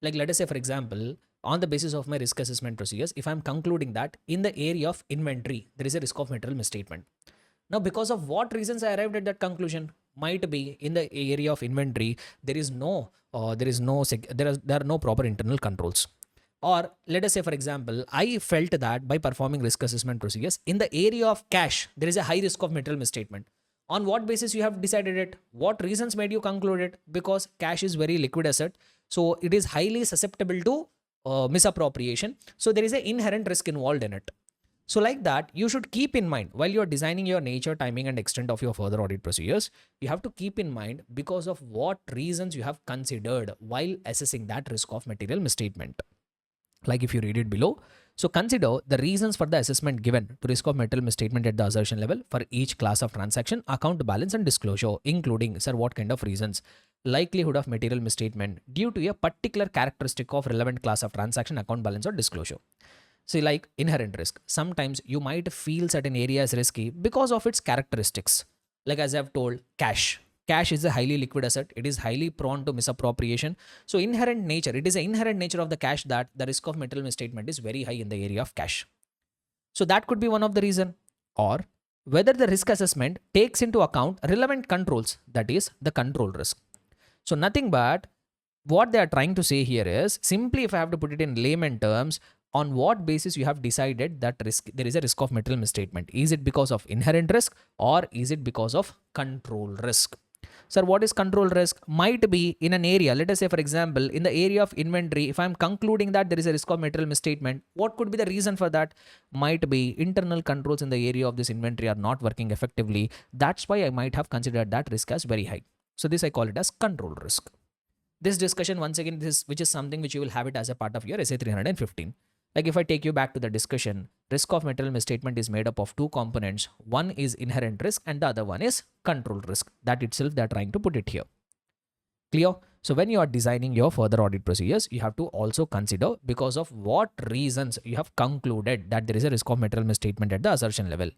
A: Like let us say, for example, on the basis of my risk assessment procedures, if I'm concluding that in the area of inventory, there is a risk of material misstatement. Now, because of what reasons I arrived at that conclusion? Might be in the area of inventory, there are no proper internal controls. Or let us say, for example, I felt that by performing risk assessment procedures in the area of cash, there is a high risk of material misstatement. On what basis you have decided it? What reasons made you conclude it? Because cash is very liquid asset, so it is highly susceptible to misappropriation. So there is an inherent risk involved in it. So like that, you should keep in mind while you're designing your nature, timing, and extent of your further audit procedures, you have to keep in mind because of what reasons you have considered while assessing that risk of material misstatement. Like if you read it below, so consider the reasons for the assessment given to risk of material misstatement at the assertion level for each class of transaction, account balance, and disclosure, including, sir, what kind of reasons? Likelihood of material misstatement due to a particular characteristic of relevant class of transaction, account balance, or disclosure. See, like inherent risk. Sometimes you might feel certain areas risky because of its characteristics. Like as I've told, cash. Cash is a highly liquid asset. It is highly prone to misappropriation. So inherent nature, it is an inherent nature of the cash that the risk of material misstatement is very high in the area of cash. So that could be one of the reason. Or whether the risk assessment takes into account relevant controls, that is the control risk. So nothing but what they are trying to say here is simply, if I have to put it in layman terms, on what basis you have decided that there is a risk of material misstatement? Is it because of inherent risk or is it because of control risk? Sir, what is control risk? Might be in an area, let us say, for example, in the area of inventory, if I'm concluding that there is a risk of material misstatement, what could be the reason for that? Might be internal controls in the area of this inventory are not working effectively. That's why I might have considered that risk as very high. So this I call it as control risk. This discussion, once again, which is something which you will have it as a part of your SA 315. Like if I take you back to the discussion, risk of material misstatement is made up of two components. One is inherent risk and the other one is control risk. That itself they are trying to put it here. Clear? So when you are designing your further audit procedures, you have to also consider because of what reasons you have concluded that there is a risk of material misstatement at the assertion level.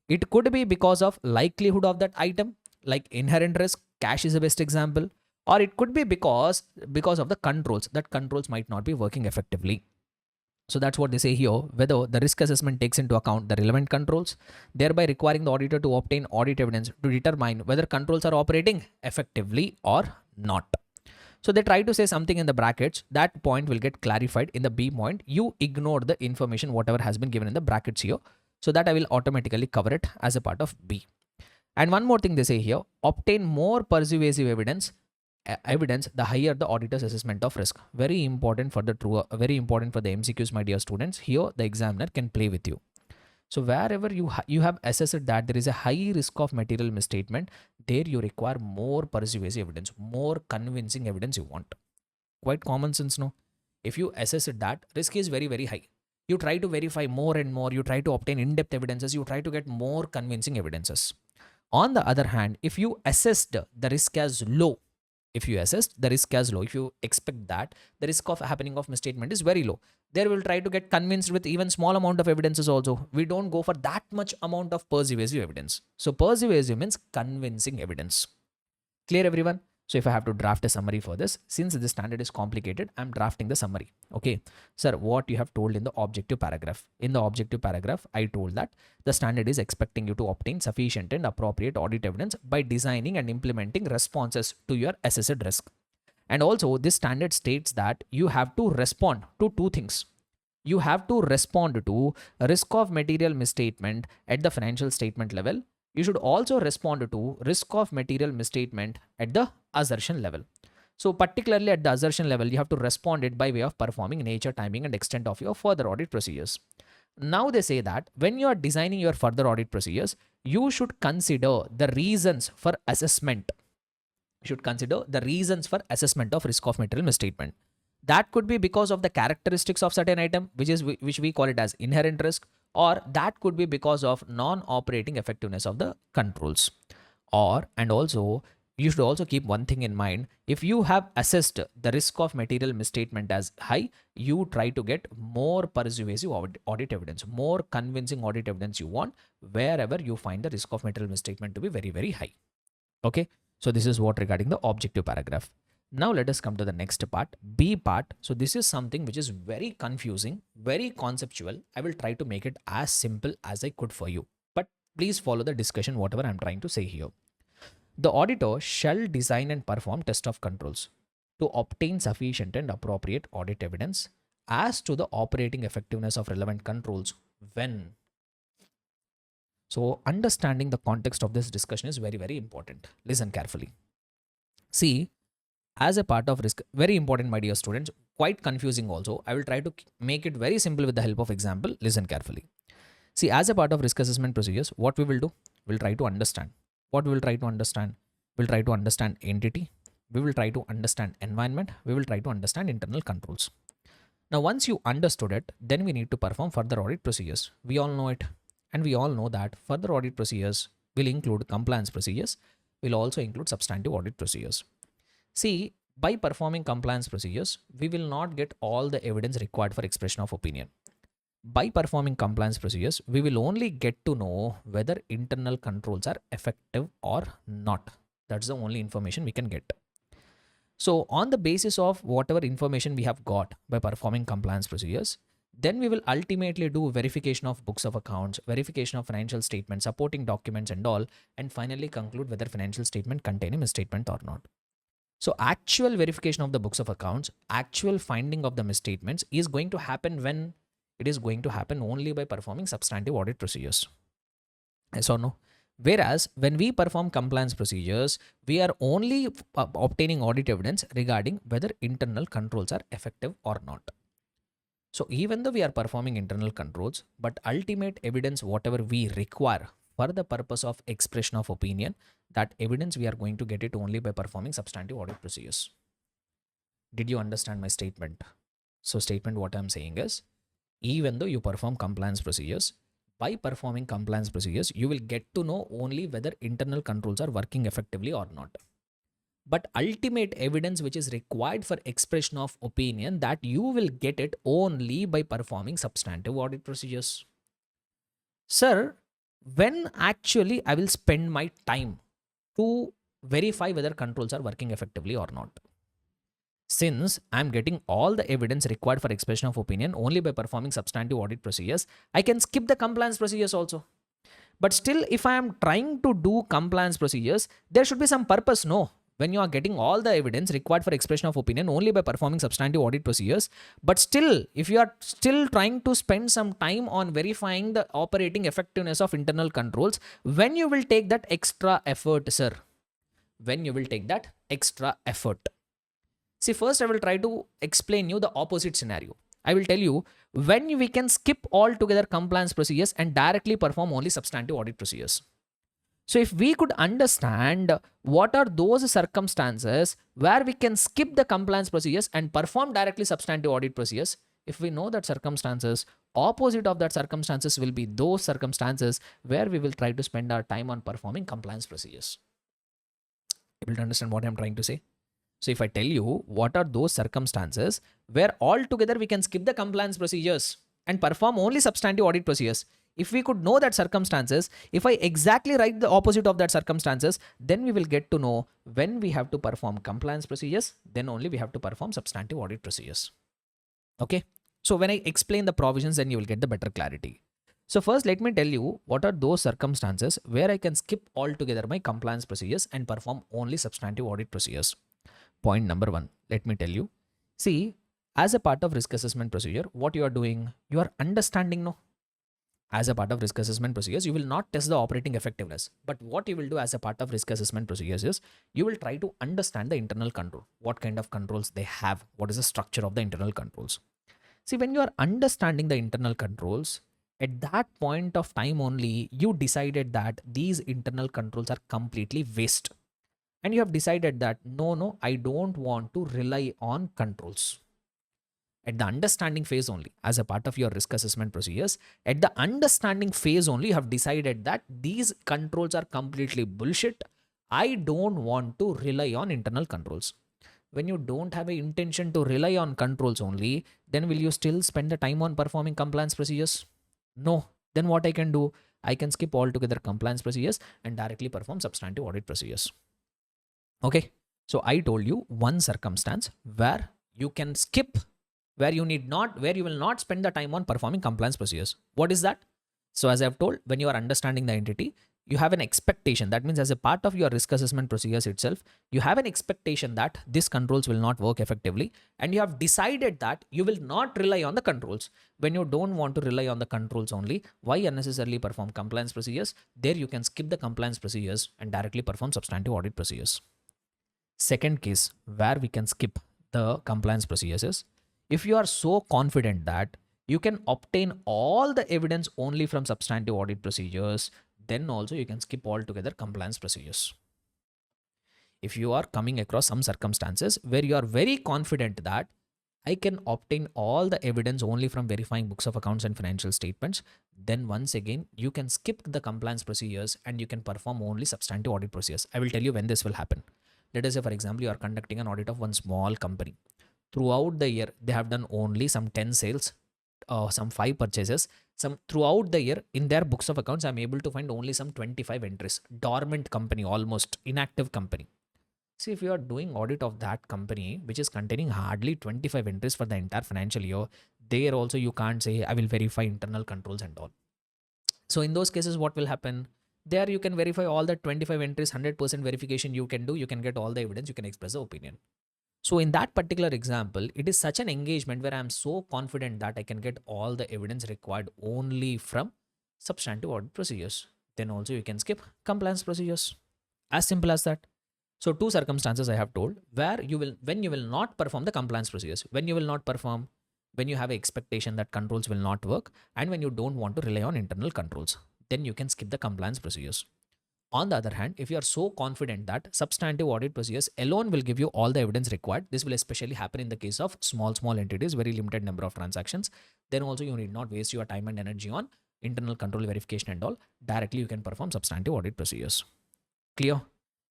A: It could be because of likelihood of that item, like inherent risk, cash is the best example, or it could be because of the controls, that controls might not be working effectively. So that's what they say here, whether the risk assessment takes into account the relevant controls, thereby requiring the auditor to obtain audit evidence to determine whether controls are operating effectively or not. So they try to say something in the brackets. That point will get clarified in the B point. You ignore the information, whatever has been given in the brackets here. So that I will automatically cover it as a part of B. And one more thing they say here, obtain more persuasive evidence evidence, the higher the auditor's assessment of risk. Very important for the very important for the MCQs, my dear students. Here the examiner can play with you. So wherever you have assessed that there is a high risk of material misstatement, there you require more persuasive evidence, more convincing evidence you want. Quite common sense, no? If you assess it that risk is very, very high, you try to verify more and more, you try to obtain in-depth evidences, you try to get more convincing evidences. On the other hand, if you assessed the risk as low, if you assessed the risk as low, if you expect that the risk of happening of misstatement is very low, there will try to get convinced with even small amount of evidences also. We don't go for that much amount of persuasive evidence. So persuasive means convincing evidence. Clear, everyone? So if I have to draft a summary for this, since the standard is complicated, I'm drafting the summary. Okay, sir, what you have told in the objective paragraph. In the objective paragraph, I told that the standard is expecting you to obtain sufficient and appropriate audit evidence by designing and implementing responses to your assessed risk. And also, this standard states that you have to respond to two things. You have to respond to risk of material misstatement at the financial statement level. You should also respond to risk of material misstatement at the assertion level. So particularly at the assertion level, you have to respond it by way of performing nature, timing, and extent of your further audit procedures. Now they say that when you are designing your further audit procedures, you should consider the reasons for assessment. You should consider the reasons for assessment of risk of material misstatement. That could be because of the characteristics of certain item, which we call it as inherent risk, or that could be because of non-operating effectiveness of the controls. And also you should also keep one thing in mind. If you have assessed the risk of material misstatement as high, you try to get more persuasive audit evidence, more convincing audit evidence you want wherever you find the risk of material misstatement to be very, very high. Okay, so this is what regarding the objective paragraph. Now let us come to the next part, B part. So this is something which is very confusing, very conceptual. I will try to make it as simple as I could for you, but please follow the discussion whatever I'm trying to say here. The auditor shall design and perform test of controls to obtain sufficient and appropriate audit evidence as to the operating effectiveness of relevant controls when. So understanding the context of this discussion is very, very important. Listen carefully. See, as a part of risk, very important, my dear students, quite confusing also. I will try to make it very simple with the help of example. Listen carefully. See, as a part of risk assessment procedures, what we will do, we'll try to understand. What we will try to understand? We'll try to understand entity. We will try to understand environment. We will try to understand internal controls. Now, once you understood it, then we need to perform further audit procedures. We all know it. And we all know that further audit procedures will include compliance procedures, will also include substantive audit procedures. See, by performing compliance procedures, we will not get all the evidence required for expression of opinion. By performing compliance procedures, we will only get to know whether internal controls are effective or not. That's the only information we can get. So on the basis of whatever information we have got by performing compliance procedures, then we will ultimately do verification of books of accounts, verification of financial statements, supporting documents and all, and finally conclude whether financial statement contain a misstatement or not. So actual verification of the books of accounts, actual finding of the misstatements is going to happen when it is going to happen only by performing substantive audit procedures. Yes or no? Whereas when we perform compliance procedures, we are only obtaining audit evidence regarding whether internal controls are effective or not. So even though we are performing internal controls, but ultimate evidence, whatever we require for the purpose of expression of opinion, that evidence we are going to get it only by performing substantive audit procedures. Did you understand my statement? So statement what I'm saying is, even though you perform compliance procedures, by performing compliance procedures, you will get to know only whether internal controls are working effectively or not. But ultimate evidence which is required for expression of opinion, that you will get it only by performing substantive audit procedures. Sir, when actually I will spend my time to verify whether controls are working effectively or not? Since I'm getting all the evidence required for expression of opinion only by performing substantive audit procedures, I can skip the compliance procedures also. But still, if I am trying to do compliance procedures, there should be some purpose, no? When you are getting all the evidence required for expression of opinion only by performing substantive audit procedures, but still, if you are still trying to spend some time on verifying the operating effectiveness of internal controls, when you will take that extra effort, sir? when you will take that extra effort. See, first I will try to explain you the opposite scenario. I will tell you when we can skip altogether compliance procedures and directly perform only substantive audit procedures. So, if we could understand what are those circumstances where we can skip the compliance procedures and perform directly substantive audit procedures, if we know that circumstances, opposite of that circumstances will be those circumstances where we will try to spend our time on performing compliance procedures. Able to understand what I'm trying to say? So, if I tell you what are those circumstances where altogether we can skip the compliance procedures and perform only substantive audit procedures, if we could know that circumstances, if I exactly write the opposite of that circumstances, then we will get to know when we have to perform compliance procedures, then only we have to perform substantive audit procedures. Okay. So, when I explain the provisions, then you will get the better clarity. So, first, let me tell you what are those circumstances where I can skip altogether my compliance procedures and perform only substantive audit procedures. Point number one, let me tell you. See, as a part of risk assessment procedure, what you are doing, you are understanding, no? As a part of risk assessment procedures, you will not test the operating effectiveness. But what you will do as a part of risk assessment procedures is you will try to understand the internal control. What kind of controls they have? What is the structure of the internal controls? See, when you are understanding the internal controls, at that point of time only, you decided that these internal controls are completely waste. And you have decided that no, I don't want to rely on controls. At the understanding phase only, as a part of your risk assessment procedures, at the understanding phase only, you have decided that these controls are completely bullshit. I don't want to rely on internal controls. When you don't have an intention to rely on controls only, then will you still spend the time on performing compliance procedures? No. Then what I can do? I can skip altogether compliance procedures and directly perform substantive audit procedures. Okay. So I told you one circumstance where you can skip, where you will not spend the time on performing compliance procedures. What is that? So as I've told, when you are understanding the entity, you have an expectation. That means as a part of your risk assessment procedures itself, you have an expectation that these controls will not work effectively. And you have decided that you will not rely on the controls. When you don't want to rely on the controls only, why unnecessarily perform compliance procedures? There you can skip the compliance procedures and directly perform substantive audit procedures. Second case where we can skip the compliance procedures is if you are so confident that you can obtain all the evidence only from substantive audit procedures, then also you can skip altogether compliance procedures. If you are coming across some circumstances where you are very confident that I can obtain all the evidence only from verifying books of accounts and financial statements, then once again, you can skip the compliance procedures and you can perform only substantive audit procedures. I will tell you when this will happen. Let us say, for example, you are conducting an audit of one small company. Throughout the year, they have done only some 10 sales, some 5 purchases. Some throughout the year, in their books of accounts, I'm able to find only some 25 entries. Dormant company, almost inactive company. See, if you are doing audit of that company, which is containing hardly 25 entries for the entire financial year, there also you can't say, I will verify internal controls and all. So in those cases, what will happen? There you can verify all the 25 entries, 100% verification you can do. You can get all the evidence, you can express the opinion. So in that particular example, it is such an engagement where I'm so confident that I can get all the evidence required only from substantive audit procedures. Then also you can skip compliance procedures. As simple as that. So two circumstances I have told where when you will not perform the compliance procedures, when you will not perform, when you have an expectation that controls will not work, and when you don't want to rely on internal controls, then you can skip the compliance procedures. On the other hand, if you are so confident that substantive audit procedures alone will give you all the evidence required, this will especially happen in the case of small entities, very limited number of transactions, then also you need not waste your time and energy on internal control verification and all. Directly you can perform substantive audit procedures. Clear?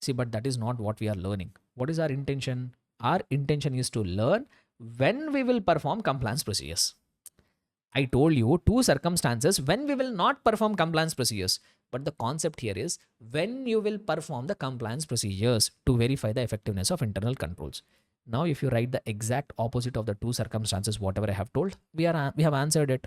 A: See, but that is not what we are learning. What is our intention? Our intention is to learn when we will perform compliance procedures. I told you two circumstances when we will not perform compliance procedures. But the concept here is when you will perform the compliance procedures to verify the effectiveness of internal controls. Now, if you write the exact opposite of the two circumstances, whatever I have told, we have answered it.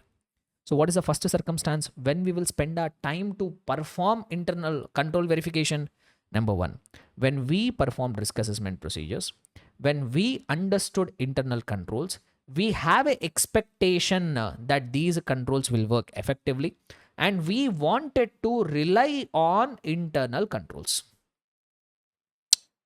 A: So what is the first circumstance when we will spend our time to perform internal control verification? Number one, when we performed risk assessment procedures, when we understood internal controls, we have an expectation that these controls will work effectively and we wanted to rely on internal controls.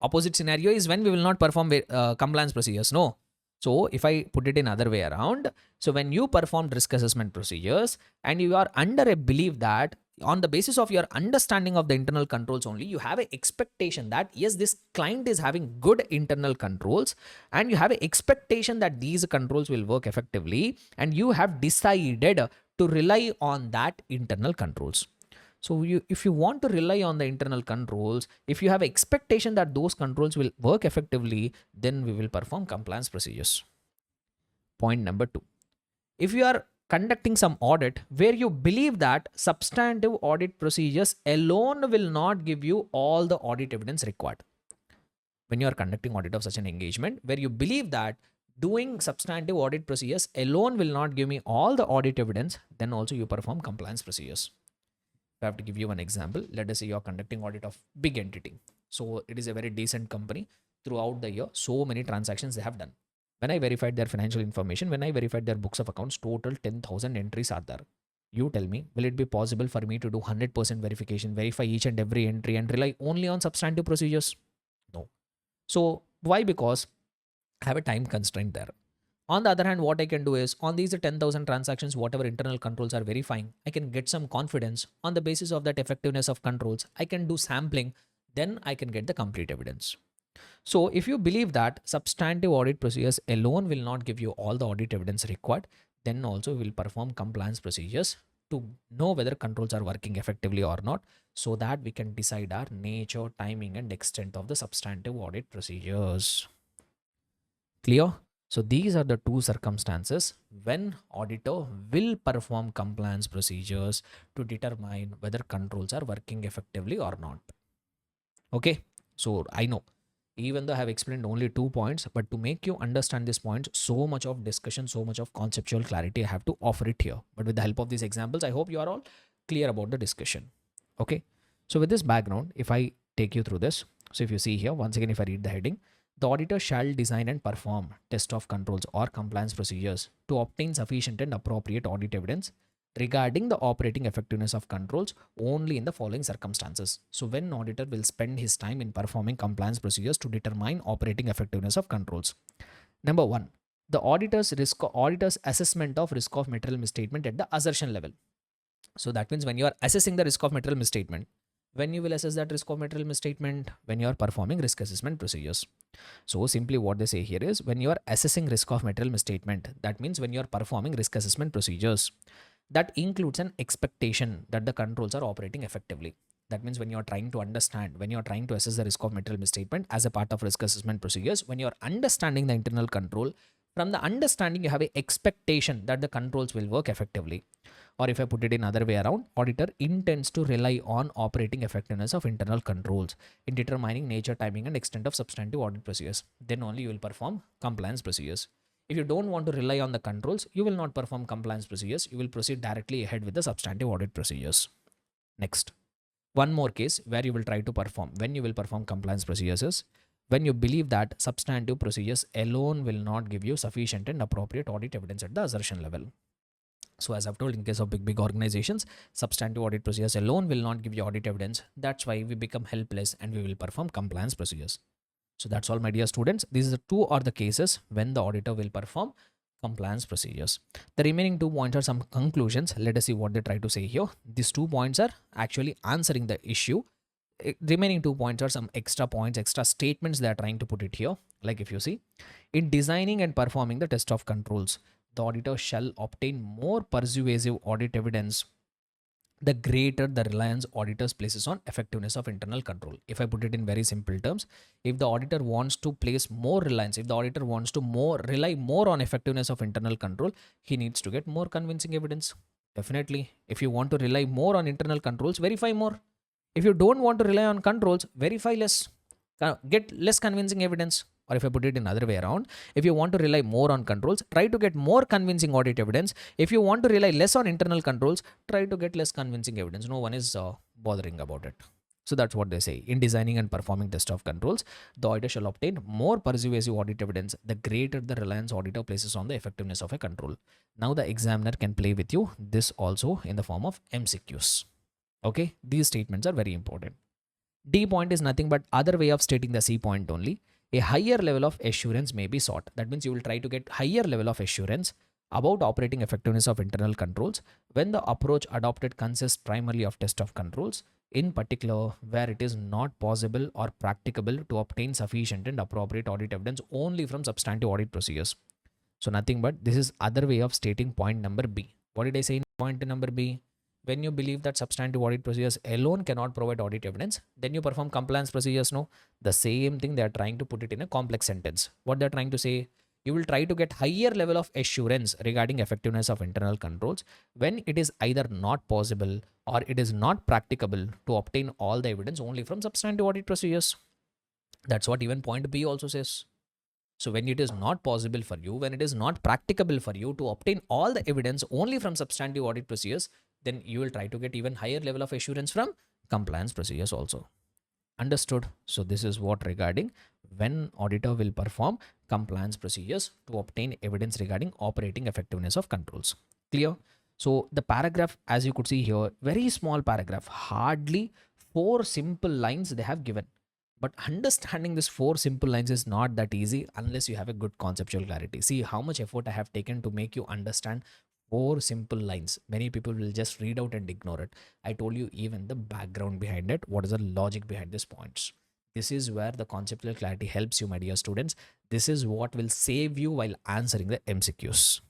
A: Opposite scenario is when we will not perform compliance procedures. No. So if I put it in other way around, so when you performed risk assessment procedures and you are under a belief that on the basis of your understanding of the internal controls only, you have an expectation that yes, this client is having good internal controls, and you have an expectation that these controls will work effectively, and you have decided to rely on that internal controls. So if you want to rely on the internal controls, if you have expectation that those controls will work effectively, then we will perform compliance procedures. Point number 2. If you are conducting some audit where you believe that substantive audit procedures alone will not give you all the audit evidence required. When you are conducting audit of such an engagement where you believe that doing substantive audit procedures alone will not give me all the audit evidence, then also you perform compliance procedures. I have to give you one example. Let us say you are conducting audit of big entity. So it is a very decent company. Throughout the year, so many transactions they have done. When I verified their financial information, when I verified their books of accounts, total 10,000 entries are there. You tell me, will it be possible for me to do 100% verification, verify each and every entry and rely only on substantive procedures? No. So why? Because I have a time constraint there. On the other hand, what I can do is on these 10,000 transactions, whatever internal controls are verifying, I can get some confidence on the basis of that effectiveness of controls. I can do sampling, then I can get the complete evidence. So if you believe that substantive audit procedures alone will not give you all the audit evidence required, then also we will perform compliance procedures to know whether controls are working effectively or not, so that we can decide our nature, timing, and extent of the substantive audit procedures. Clear? So these are the two circumstances when auditor will perform compliance procedures to determine whether controls are working effectively or not. Okay. So I know, even though I have explained only 2 points, but to make you understand this point, so much of discussion, so much of conceptual clarity, I have to offer it here. But with the help of these examples, I hope you are all clear about the discussion. Okay. So with this background, if I take you through this, so if you see here, once again, if I read the heading, the auditor shall design and perform test of controls or compliance procedures to obtain sufficient and appropriate audit evidence regarding the operating effectiveness of controls only in the following circumstances. So when auditor will spend his time in performing compliance procedures to determine operating effectiveness of controls. Number 1, the auditor's assessment of risk of material misstatement at the assertion level. So that means when you are assessing the risk of material misstatement, when you will assess that risk of material misstatement, when you are performing risk assessment procedures. So simply what they say here is when you are assessing risk of material misstatement, that means when you are performing risk assessment procedures, that includes an expectation that the controls are operating effectively. That means when you are trying to understand, when you are trying to assess the risk of material misstatement as a part of risk assessment procedures, when you are understanding the internal control, from the understanding you have a expectation that the controls will work effectively. Or if I put it in other way around, auditor intends to rely on operating effectiveness of internal controls in determining nature, timing, and extent of substantive audit procedures. Then only you will perform compliance procedures. If you don't want to rely on the controls, you will not perform compliance procedures. You will proceed directly ahead with the substantive audit procedures. Next, one more case where you will try to perform, when you will perform compliance procedures is when you believe that substantive procedures alone will not give you sufficient and appropriate audit evidence at the assertion level. So as I've told, in case of big organizations, substantive audit procedures alone will not give you audit evidence. That's why we become helpless and we will perform compliance procedures. So that's all, my dear students. These are two are the cases when the auditor will perform compliance procedures. The remaining 2 points are some conclusions. Let us see what they try to say here. These 2 points are actually answering the issue. Remaining 2 points are some extra points, extra statements they are trying to put it here. Like if you see, in designing and performing the test of controls, the auditor shall obtain more persuasive audit evidence the greater the reliance auditors places on effectiveness of internal control. If I put it in very simple terms, if the auditor wants to place more reliance, if the auditor wants to rely more on effectiveness of internal control, he needs to get more convincing evidence. Definitely, if you want to rely more on internal controls, verify more. If you don't want to rely on controls, verify less. Get less convincing evidence. Or if I put it in other way around, if you want to rely more on controls, try to get more convincing audit evidence. If you want to rely less on internal controls, try to get less convincing evidence. No one is bothering about it. So that's what they say. In designing and performing test of controls, the auditor shall obtain more persuasive audit evidence the greater the reliance auditor places on the effectiveness of a control. Now the examiner can play with you this also in the form of MCQs. Okay, these statements are very important. D point is nothing but other way of stating the C point only. A higher level of assurance may be sought. That means you will try to get higher level of assurance about operating effectiveness of internal controls when the approach adopted consists primarily of test of controls, in particular where it is not possible or practicable to obtain sufficient and appropriate audit evidence only from substantive audit procedures. So nothing but this is other way of stating point number B. What did I say in point number B? When you believe that substantive audit procedures alone cannot provide audit evidence, then you perform compliance procedures. No, the same thing they are trying to put it in a complex sentence. What they're trying to say, you will try to get higher level of assurance regarding effectiveness of internal controls when it is either not possible or it is not practicable to obtain all the evidence only from substantive audit procedures. That's what even point B also says. So when it is not possible for you, when it is not practicable for you to obtain all the evidence only from substantive audit procedures, then you will try to get even higher level of assurance from compliance procedures also. Understood? So this is what regarding when auditor will perform compliance procedures to obtain evidence regarding operating effectiveness of controls. Clear? So the paragraph, as you could see here, very small paragraph, hardly 4 simple lines they have given. But understanding this 4 simple lines is not that easy unless you have a good conceptual clarity. See how much effort I have taken to make you understand 4 simple lines. Many people will just read out and ignore it. I told you even the background behind it. What is the logic behind these points? This is where the conceptual clarity helps you, my dear students. This is what will save you while answering the MCQs.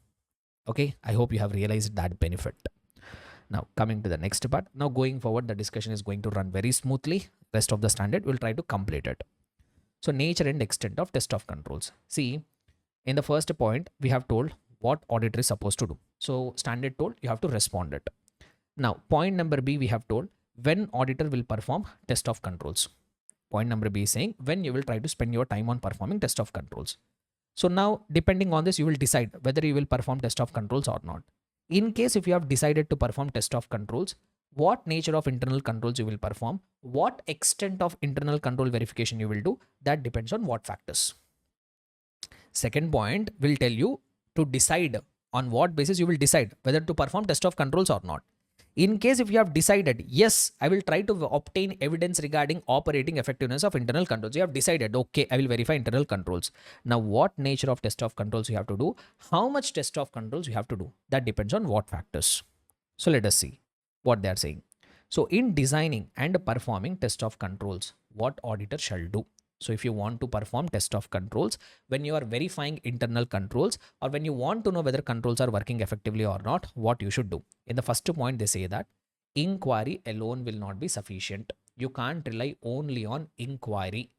A: Okay, I hope you have realized that benefit. Now coming to the next part. Now going forward, the discussion is going to run very smoothly. Rest of the standard we'll try to complete it. So nature and extent of test of controls. See, in the first point, we have told what auditor is supposed to do. So standard told you have to respond it. Now point number B, we have told when auditor will perform test of controls. Point number B is saying when you will try to spend your time on performing test of controls. So now depending on this, you will decide whether you will perform test of controls or not. In case if you have decided to perform test of controls, what nature of internal controls you will perform, what extent of internal control verification you will do, that depends on what factors. Second point will tell you to decide on what basis you will decide whether to perform test of controls or not. In case if you have decided, yes, I will try to obtain evidence regarding operating effectiveness of internal controls. You have decided, okay, I will verify internal controls. Now, what nature of test of controls you have to do, how much test of controls you have to do, that depends on what factors. So let us see what they are saying. So in designing and performing test of controls, what auditor shall do? So if you want to perform test of controls, when you are verifying internal controls or when you want to know whether controls are working effectively or not, what you should do? In the first point, they say that inquiry alone will not be sufficient. You can't rely only on inquiry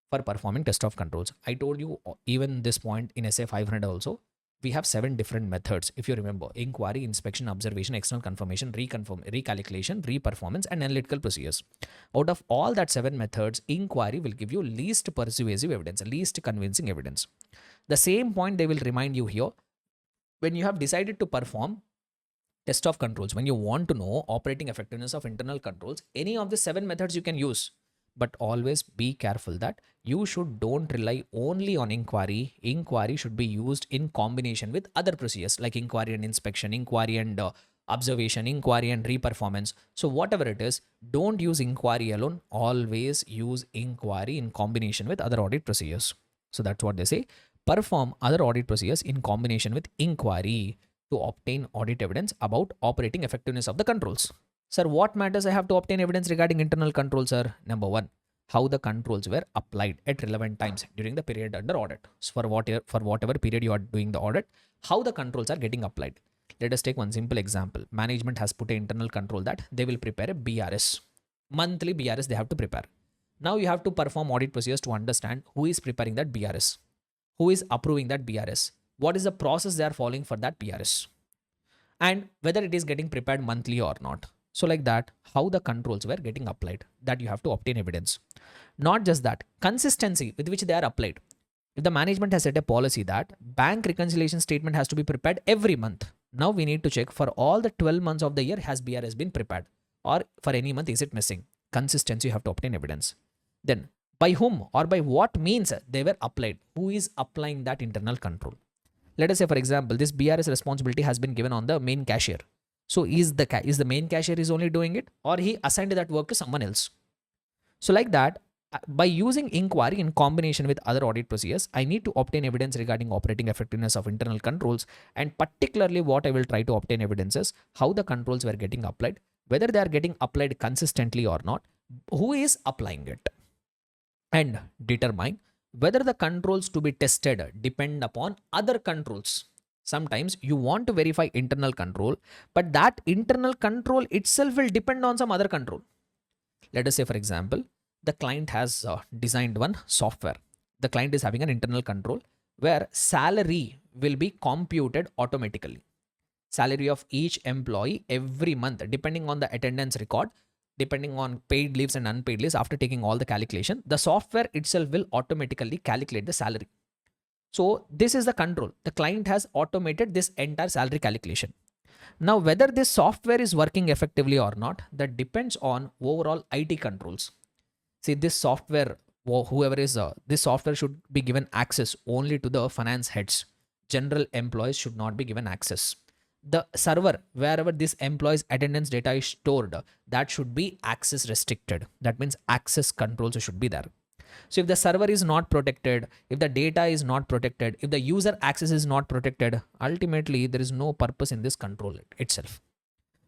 A: for performing test of controls. I told you even this point in SA 500 also, we have 7 different methods. If you remember, inquiry, inspection, observation, external confirmation, recalculation, reperformance, and analytical procedures. Out of all that 7 methods, inquiry will give you least persuasive evidence, least convincing evidence. The same point they will remind you here. When you have decided to perform test of controls, when you want to know operating effectiveness of internal controls, any of the 7 methods you can use. But always be careful that you don't rely only on inquiry. Inquiry should be used in combination with other procedures like inquiry and inspection, inquiry and observation, inquiry and reperformance. So whatever it is, don't use inquiry alone. Always use inquiry in combination with other audit procedures. So that's what they say. Perform other audit procedures in combination with inquiry to obtain audit evidence about operating effectiveness of the controls. Sir, what matters I have to obtain evidence regarding internal controls, sir? Number 1, how the controls were applied at relevant times during the period under audit. So for whatever period you are doing the audit, how the controls are getting applied. Let us take one simple example. Management has put an internal control that they will prepare a BRS. Monthly BRS they have to prepare. Now you have to perform audit procedures to understand who is preparing that BRS, who is approving that BRS, what is the process they are following for that BRS, and whether it is getting prepared monthly or not. So like that, how the controls were getting applied, that you have to obtain evidence. Not just that, consistency with which they are applied. If the management has set a policy that bank reconciliation statement has to be prepared every month, now we need to check for all the 12 months of the year has BRS been prepared, or for any month is it missing. Consistency, you have to obtain evidence. Then by whom or by what means they were applied, who is applying that internal control. Let us say for example, this BRS responsibility has been given on the main cashier. So is the main cashier is only doing it, or he assigned that work to someone else? So like that, by using inquiry in combination with other audit procedures, I need to obtain evidence regarding operating effectiveness of internal controls. And particularly what I will try to obtain evidence is how the controls were getting applied, whether they are getting applied consistently or not, who is applying it, and determine whether the controls to be tested depend upon other controls. Sometimes you want to verify internal control, but that internal control itself will depend on some other control. Let us say, for example, the client has designed one software. The client is having an internal control where salary will be computed automatically. Salary of each employee every month, depending on the attendance record, depending on paid leaves and unpaid leaves, after taking all the calculation, the software itself will automatically calculate the salary. So this is the control. The client has automated this entire salary calculation. Now, whether this software is working effectively or not, that depends on overall IT controls. See, this software, whoever is, this software should be given access only to the finance heads. General employees should not be given access. The server, wherever this employee's attendance data is stored, that should be access restricted. That means access controls should be there. So if the server is not protected, if the data is not protected, if the user access is not protected, ultimately there is no purpose in this control itself.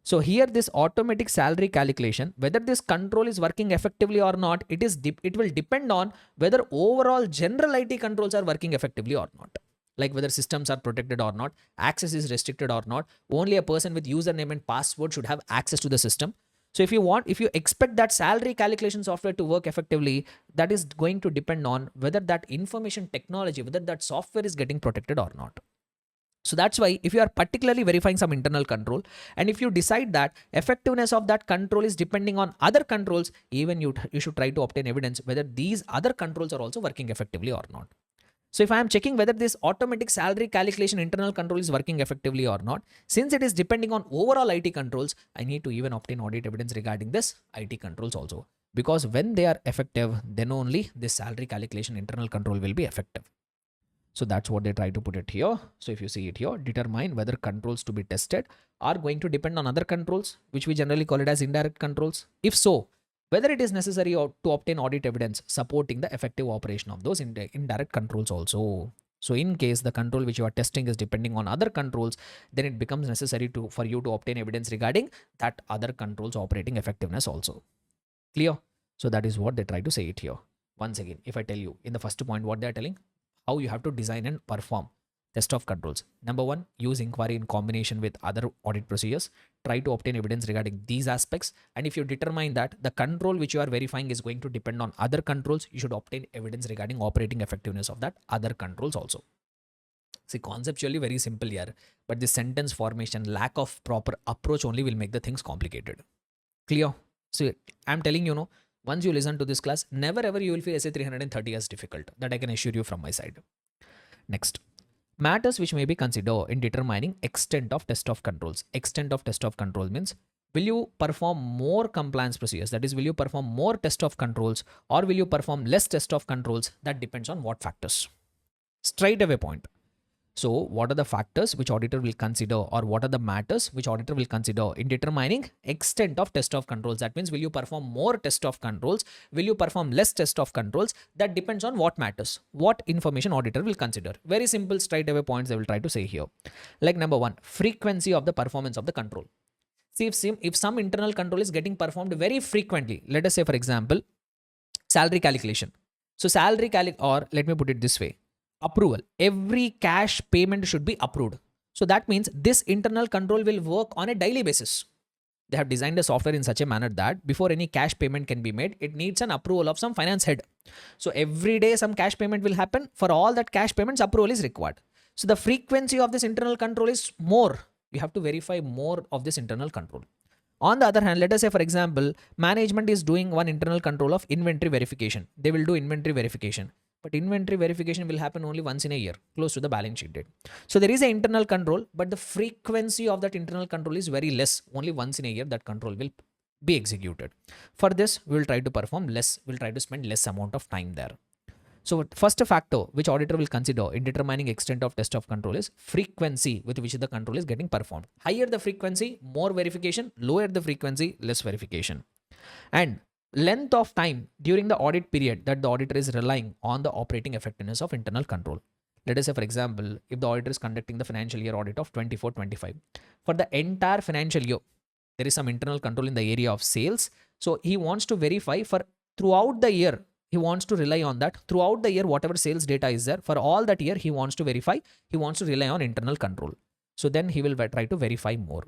A: So here this automatic salary calculation, whether this control is working effectively or not, it will depend on whether overall general IT controls are working effectively or not. Like whether systems are protected or not, access is restricted or not, only a person with username and password should have access to the system. So if you expect that salary calculation software to work effectively, that is going to depend on whether that information technology, whether that software is getting protected or not. So that's why if you are particularly verifying some internal control, and if you decide that effectiveness of that control is depending on other controls, even you should try to obtain evidence whether these other controls are also working effectively or not. So if I am checking whether this automatic salary calculation internal control is working effectively or not, since it is depending on overall IT controls, I need to even obtain audit evidence regarding this IT controls also. Because when they are effective, then only this salary calculation internal control will be effective. So that's what they try to put it here. So if you see it here, determine whether controls to be tested are going to depend on other controls, which we generally call it as indirect controls. If so, whether it is necessary to obtain audit evidence supporting the effective operation of those indirect controls also. So in case the control which you are testing is depending on other controls, then it becomes necessary for you to obtain evidence regarding that other controls operating effectiveness also. Clear? So that is what they try to say it here. Once again, if I tell you in the first point what they are telling, how you have to design and perform test of controls. Number one, use inquiry in combination with other audit procedures. Try to obtain evidence regarding these aspects. And if you determine that the control which you are verifying is going to depend on other controls, you should obtain evidence regarding operating effectiveness of that other controls also. See, conceptually very simple here, but the sentence formation, lack of proper approach only will make the things complicated. Clear? So I'm telling you, once you listen to this class, never ever you will feel essay 330 as difficult. That I can assure you from my side. Next, matters which may be considered in determining extent of test of controls. Extent of test of control means, will you perform more compliance procedures? That is, will you perform more test of controls or will you perform less test of controls? That depends on what factors. Straight away point. So what are the factors which auditor will consider, or what are the matters which auditor will consider in determining extent of test of controls? That means, will you perform more test of controls? Will you perform less test of controls? That depends on what matters, what information auditor will consider. Very simple straight away points they will try to say here. Like number one, frequency of the performance of the control. See, if some internal control is getting performed very frequently, let us say for example, salary calculation. So or let me put it this way, approval. Every cash payment should be approved. So that means this internal control will work on a daily basis. They have designed a software in such a manner that before any cash payment can be made, it needs an approval of some finance head. So every day some cash payment will happen. For all that cash payments, approval is required. So the frequency of this internal control is more. You have to verify more of this internal control. On the other hand, let us say for example, management is doing one internal control of inventory verification. They will do inventory verification. But inventory verification will happen only once in a year, close to the balance sheet date. So there is an internal control, but the frequency of that internal control is very less. Only once in a year that control will be executed. For this, we will try to perform less. We'll try to spend less amount of time there. So first factor which auditor will consider in determining extent of test of control is frequency with which the control is getting performed. Higher the frequency, more verification. Lower the frequency, less verification. And Length of time during the audit period that the auditor is relying on the operating effectiveness of internal control. Let us say, for example, if the auditor is conducting the financial year audit of 24-25, for the entire financial year, there is some internal control in the area of sales. So he wants to verify for throughout the year. He wants to rely on that throughout the year, whatever sales data is there for all that year, he wants to verify, he wants to rely on internal control. So then he will try to verify more.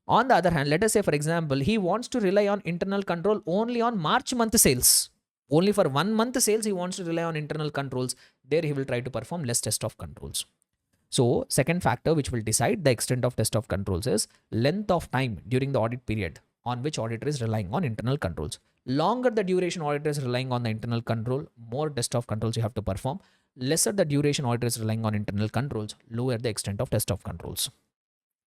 A: On the other hand, let us say, for example, he wants to rely on internal control only on March month sales. Only for 1 month sales, he wants to rely on internal controls. There he will try to perform less test of controls. So second factor which will decide the extent of test of controls is length of time during the audit period on which auditor is relying on internal controls. Longer the duration auditor is relying on the internal control, more test of controls you have to perform. Lesser the duration auditor is relying on internal controls, lower the extent of test of controls.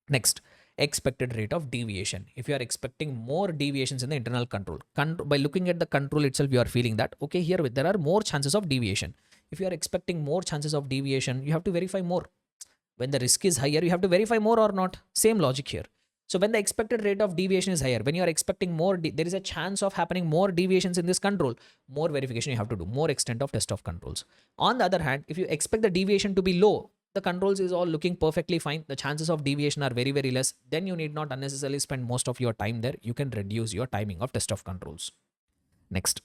A: Next, expected rate of deviation. If you are expecting more deviations in the internal control, by looking at the control itself, you are feeling that, okay, here there are more chances of deviation. If you are expecting more chances of deviation, you have to verify more. When the risk is higher, you have to verify more or not. Same logic here. So when the expected rate of deviation is higher, when you are expecting more, there is a chance of happening more deviations in this control, more verification you have to do, more extent of test of controls. On the other hand, if you expect the deviation to be low, the controls is all looking perfectly fine, the chances of deviation are very, very less, then you need not unnecessarily spend most of your time there. You can reduce your timing of test of controls. Next,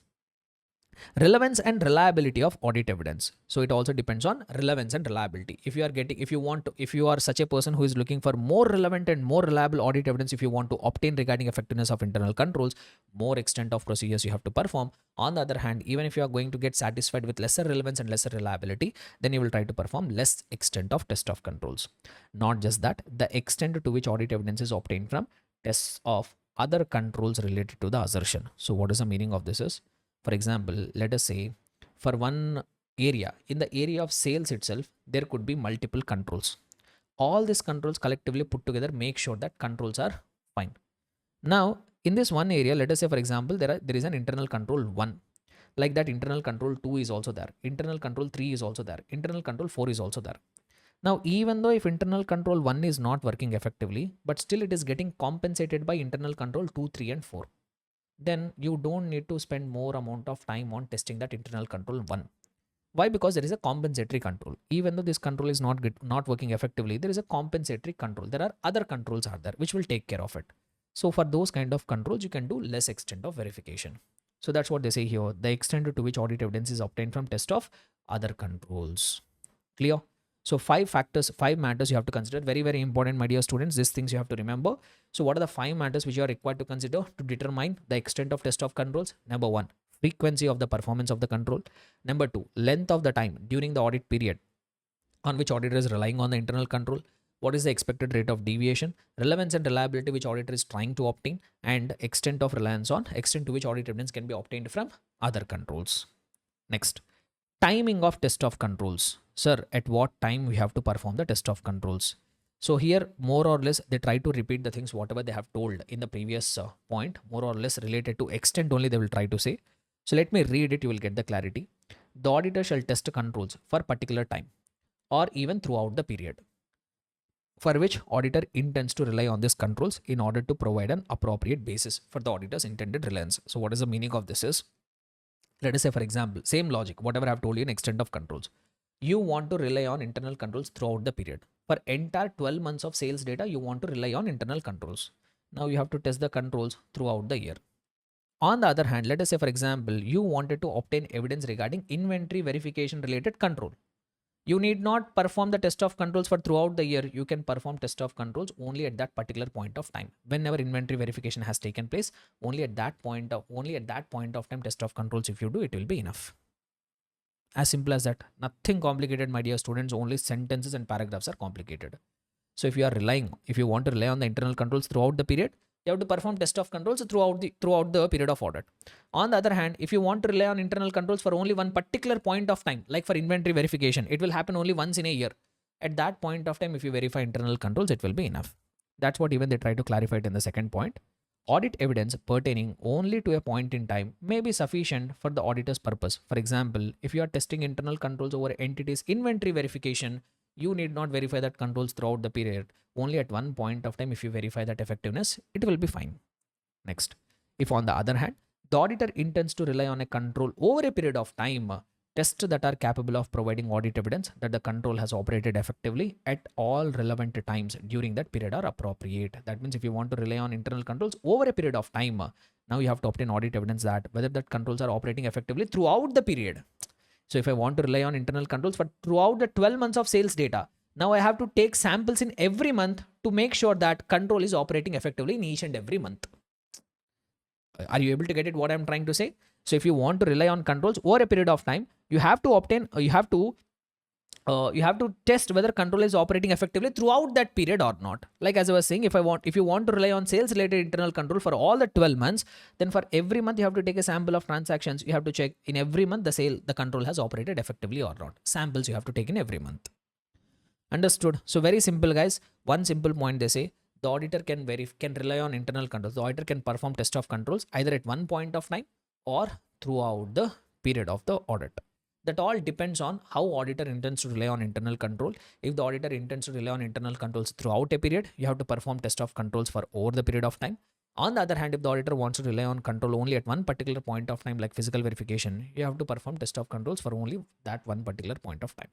A: relevance and reliability of audit evidence. So it also depends on relevance and reliability. If you are such a person who is looking for more relevant and more reliable audit evidence, if you want to obtain regarding effectiveness of internal controls, more extent of procedures you have to perform. On the other hand, even if you are going to get satisfied with lesser relevance and lesser reliability, then you will try to perform less extent of test of controls. Not just that, the extent to which audit evidence is obtained from tests of other controls related to the assertion. So what is the meaning of this is, for example, let us say for one area, in the area of sales itself, there could be multiple controls. All these controls collectively put together make sure that controls are fine. Now, in this one area, let us say, for example, there is an internal control 1. Like that, internal control 2 is also there. Internal control 3 is also there. Internal control 4 is also there. Now, even though if internal control 1 is not working effectively, but still it is getting compensated by internal control 2, 3 and 4, then you don't need to spend more amount of time on testing that internal control 1. Why? Because there is a compensatory control. Even though this control is not working effectively, there is a compensatory control. There are other controls are there which will take care of it. So for those kind of controls, you can do less extent of verification. So that's what they say here. The extent to which audit evidence is obtained from test of other controls. Clear? So 5 factors, 5 matters you have to consider. Very, very important, my dear students. These things you have to remember. So what are the 5 matters which you are required to consider to determine the extent of test of controls? Number 1, frequency of the performance of the control. Number 2, length of the time during the audit period on which auditor is relying on the internal control. What is the expected rate of deviation? Relevance and reliability which auditor is trying to obtain, and extent of reliance on, extent to which audit evidence can be obtained from other controls. Next, timing of test of controls. Sir, at what time we have to perform the test of controls? So here, more or less, they try to repeat the things whatever they have told in the previous point, more or less related to extent only they will try to say. So let me read it, you will get the clarity. The auditor shall test controls for particular time or even throughout the period for which auditor intends to rely on these controls in order to provide an appropriate basis for the auditor's intended reliance. So what is the meaning of this is, let us say, for example, same logic, whatever I have told you in extent of controls. You want to rely on internal controls throughout the period. For entire 12 months of sales data, you want to rely on internal controls. Now you have to test the controls throughout the year. On the other hand, let us say, for example, you wanted to obtain evidence regarding inventory verification related control. You need not perform the test of controls for throughout the year. You can perform test of controls only at that particular point of time. Whenever inventory verification has taken place, only at that point of time test of controls, if you do, it will be enough. As simple as that. Nothing complicated, my dear students. Only sentences and paragraphs are complicated. So if you want to rely on the internal controls throughout the period, you have to perform test of controls throughout the period of audit. On the other hand, if you want to rely on internal controls for only one particular point of time, like for inventory verification, it will happen only once in a year. At that point of time, if you verify internal controls, it will be enough. That's what even they try to clarify it in the second point. Audit evidence pertaining only to a point in time may be sufficient for the auditor's purpose. For example, if you are testing internal controls over entities inventory verification, you need not verify that controls throughout the period. Only at one point of time, if you verify that effectiveness, it will be fine. Next, if on the other hand, The auditor intends to rely on a control over a period of time. Tests that are capable of providing audit evidence that the control has operated effectively at all relevant times during that period are appropriate. That means if you want to rely on internal controls over a period of time, now you have to obtain audit evidence that whether that controls are operating effectively throughout the period. So if I want to rely on internal controls for throughout the 12 months of sales data, now I have to take samples in every month to make sure that control is operating effectively in each and every month. Are you able to get it what I'm trying to say? So if you want to rely on controls over a period of time, you have to obtain, you have to test whether control is operating effectively throughout that period or not. Like as I was saying, if you want to rely on sales related internal control for all the 12 months, then for every month you have to take a sample of transactions. You have to check in every month the control has operated effectively or not. Samples you have to take in every month. Understood? So very simple, guys. One simple point they say, the auditor can rely on internal controls. The auditor can perform test of controls either at one point of time or throughout the period of the audit. That all depends on how auditor intends to rely on internal control. If the auditor intends to rely on internal controls throughout a period, you have to perform test of controls for over the period of time. On the other hand, if the auditor wants to rely on control only at one particular point of time, like physical verification, you have to perform test of controls for only that one particular point of time.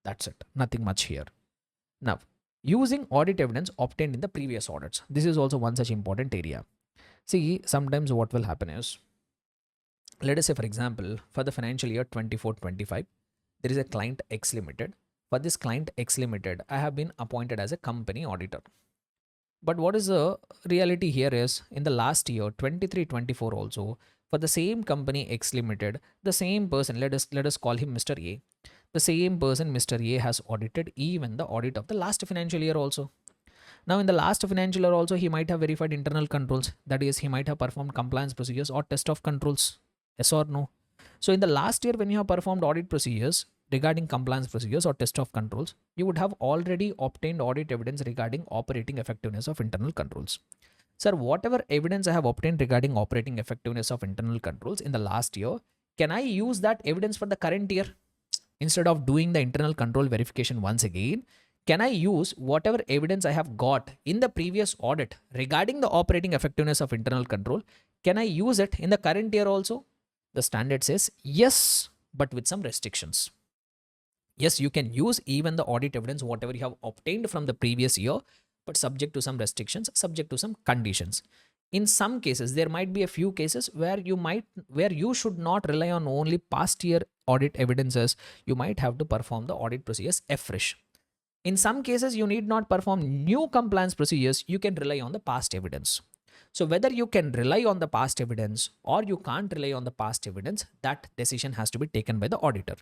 A: That's it. Nothing much here. Now, using audit evidence obtained in the previous audits. This is also one such important area. See, sometimes what will happen is, let us say, for example, for the financial year 24-25, there is a client X Limited. For this client X Limited, I have been appointed as a company auditor. But what is the reality here is, in the last year, 23-24 also, for the same company X Limited, the same person, let us call him Mr. A. The same person, Mr. A, has audited even the audit of the last financial year also. Now, in the last financial year also, he might have verified internal controls. That is, he might have performed compliance procedures or test of controls. Yes or no? So, in the last year, when you have performed audit procedures regarding compliance procedures or test of controls, you would have already obtained audit evidence regarding operating effectiveness of internal controls. Sir, whatever evidence I have obtained regarding operating effectiveness of internal controls in the last year, can I use that evidence for the current year? Instead of doing the internal control verification once again, can I use whatever evidence I have got in the previous audit regarding the operating effectiveness of internal control? Can I use it in the current year also? The standard says yes, but with some restrictions. Yes, you can use even the audit evidence, whatever you have obtained from the previous year, but subject to some restrictions, subject to some conditions. In some cases, there might be a few cases where you should not rely on only past year audit evidences. You might have to perform the audit procedures afresh. In some cases, you need not perform new compliance procedures. You can rely on the past evidence. So whether you can rely on the past evidence or you can't rely on the past evidence, that decision has to be taken by the auditor.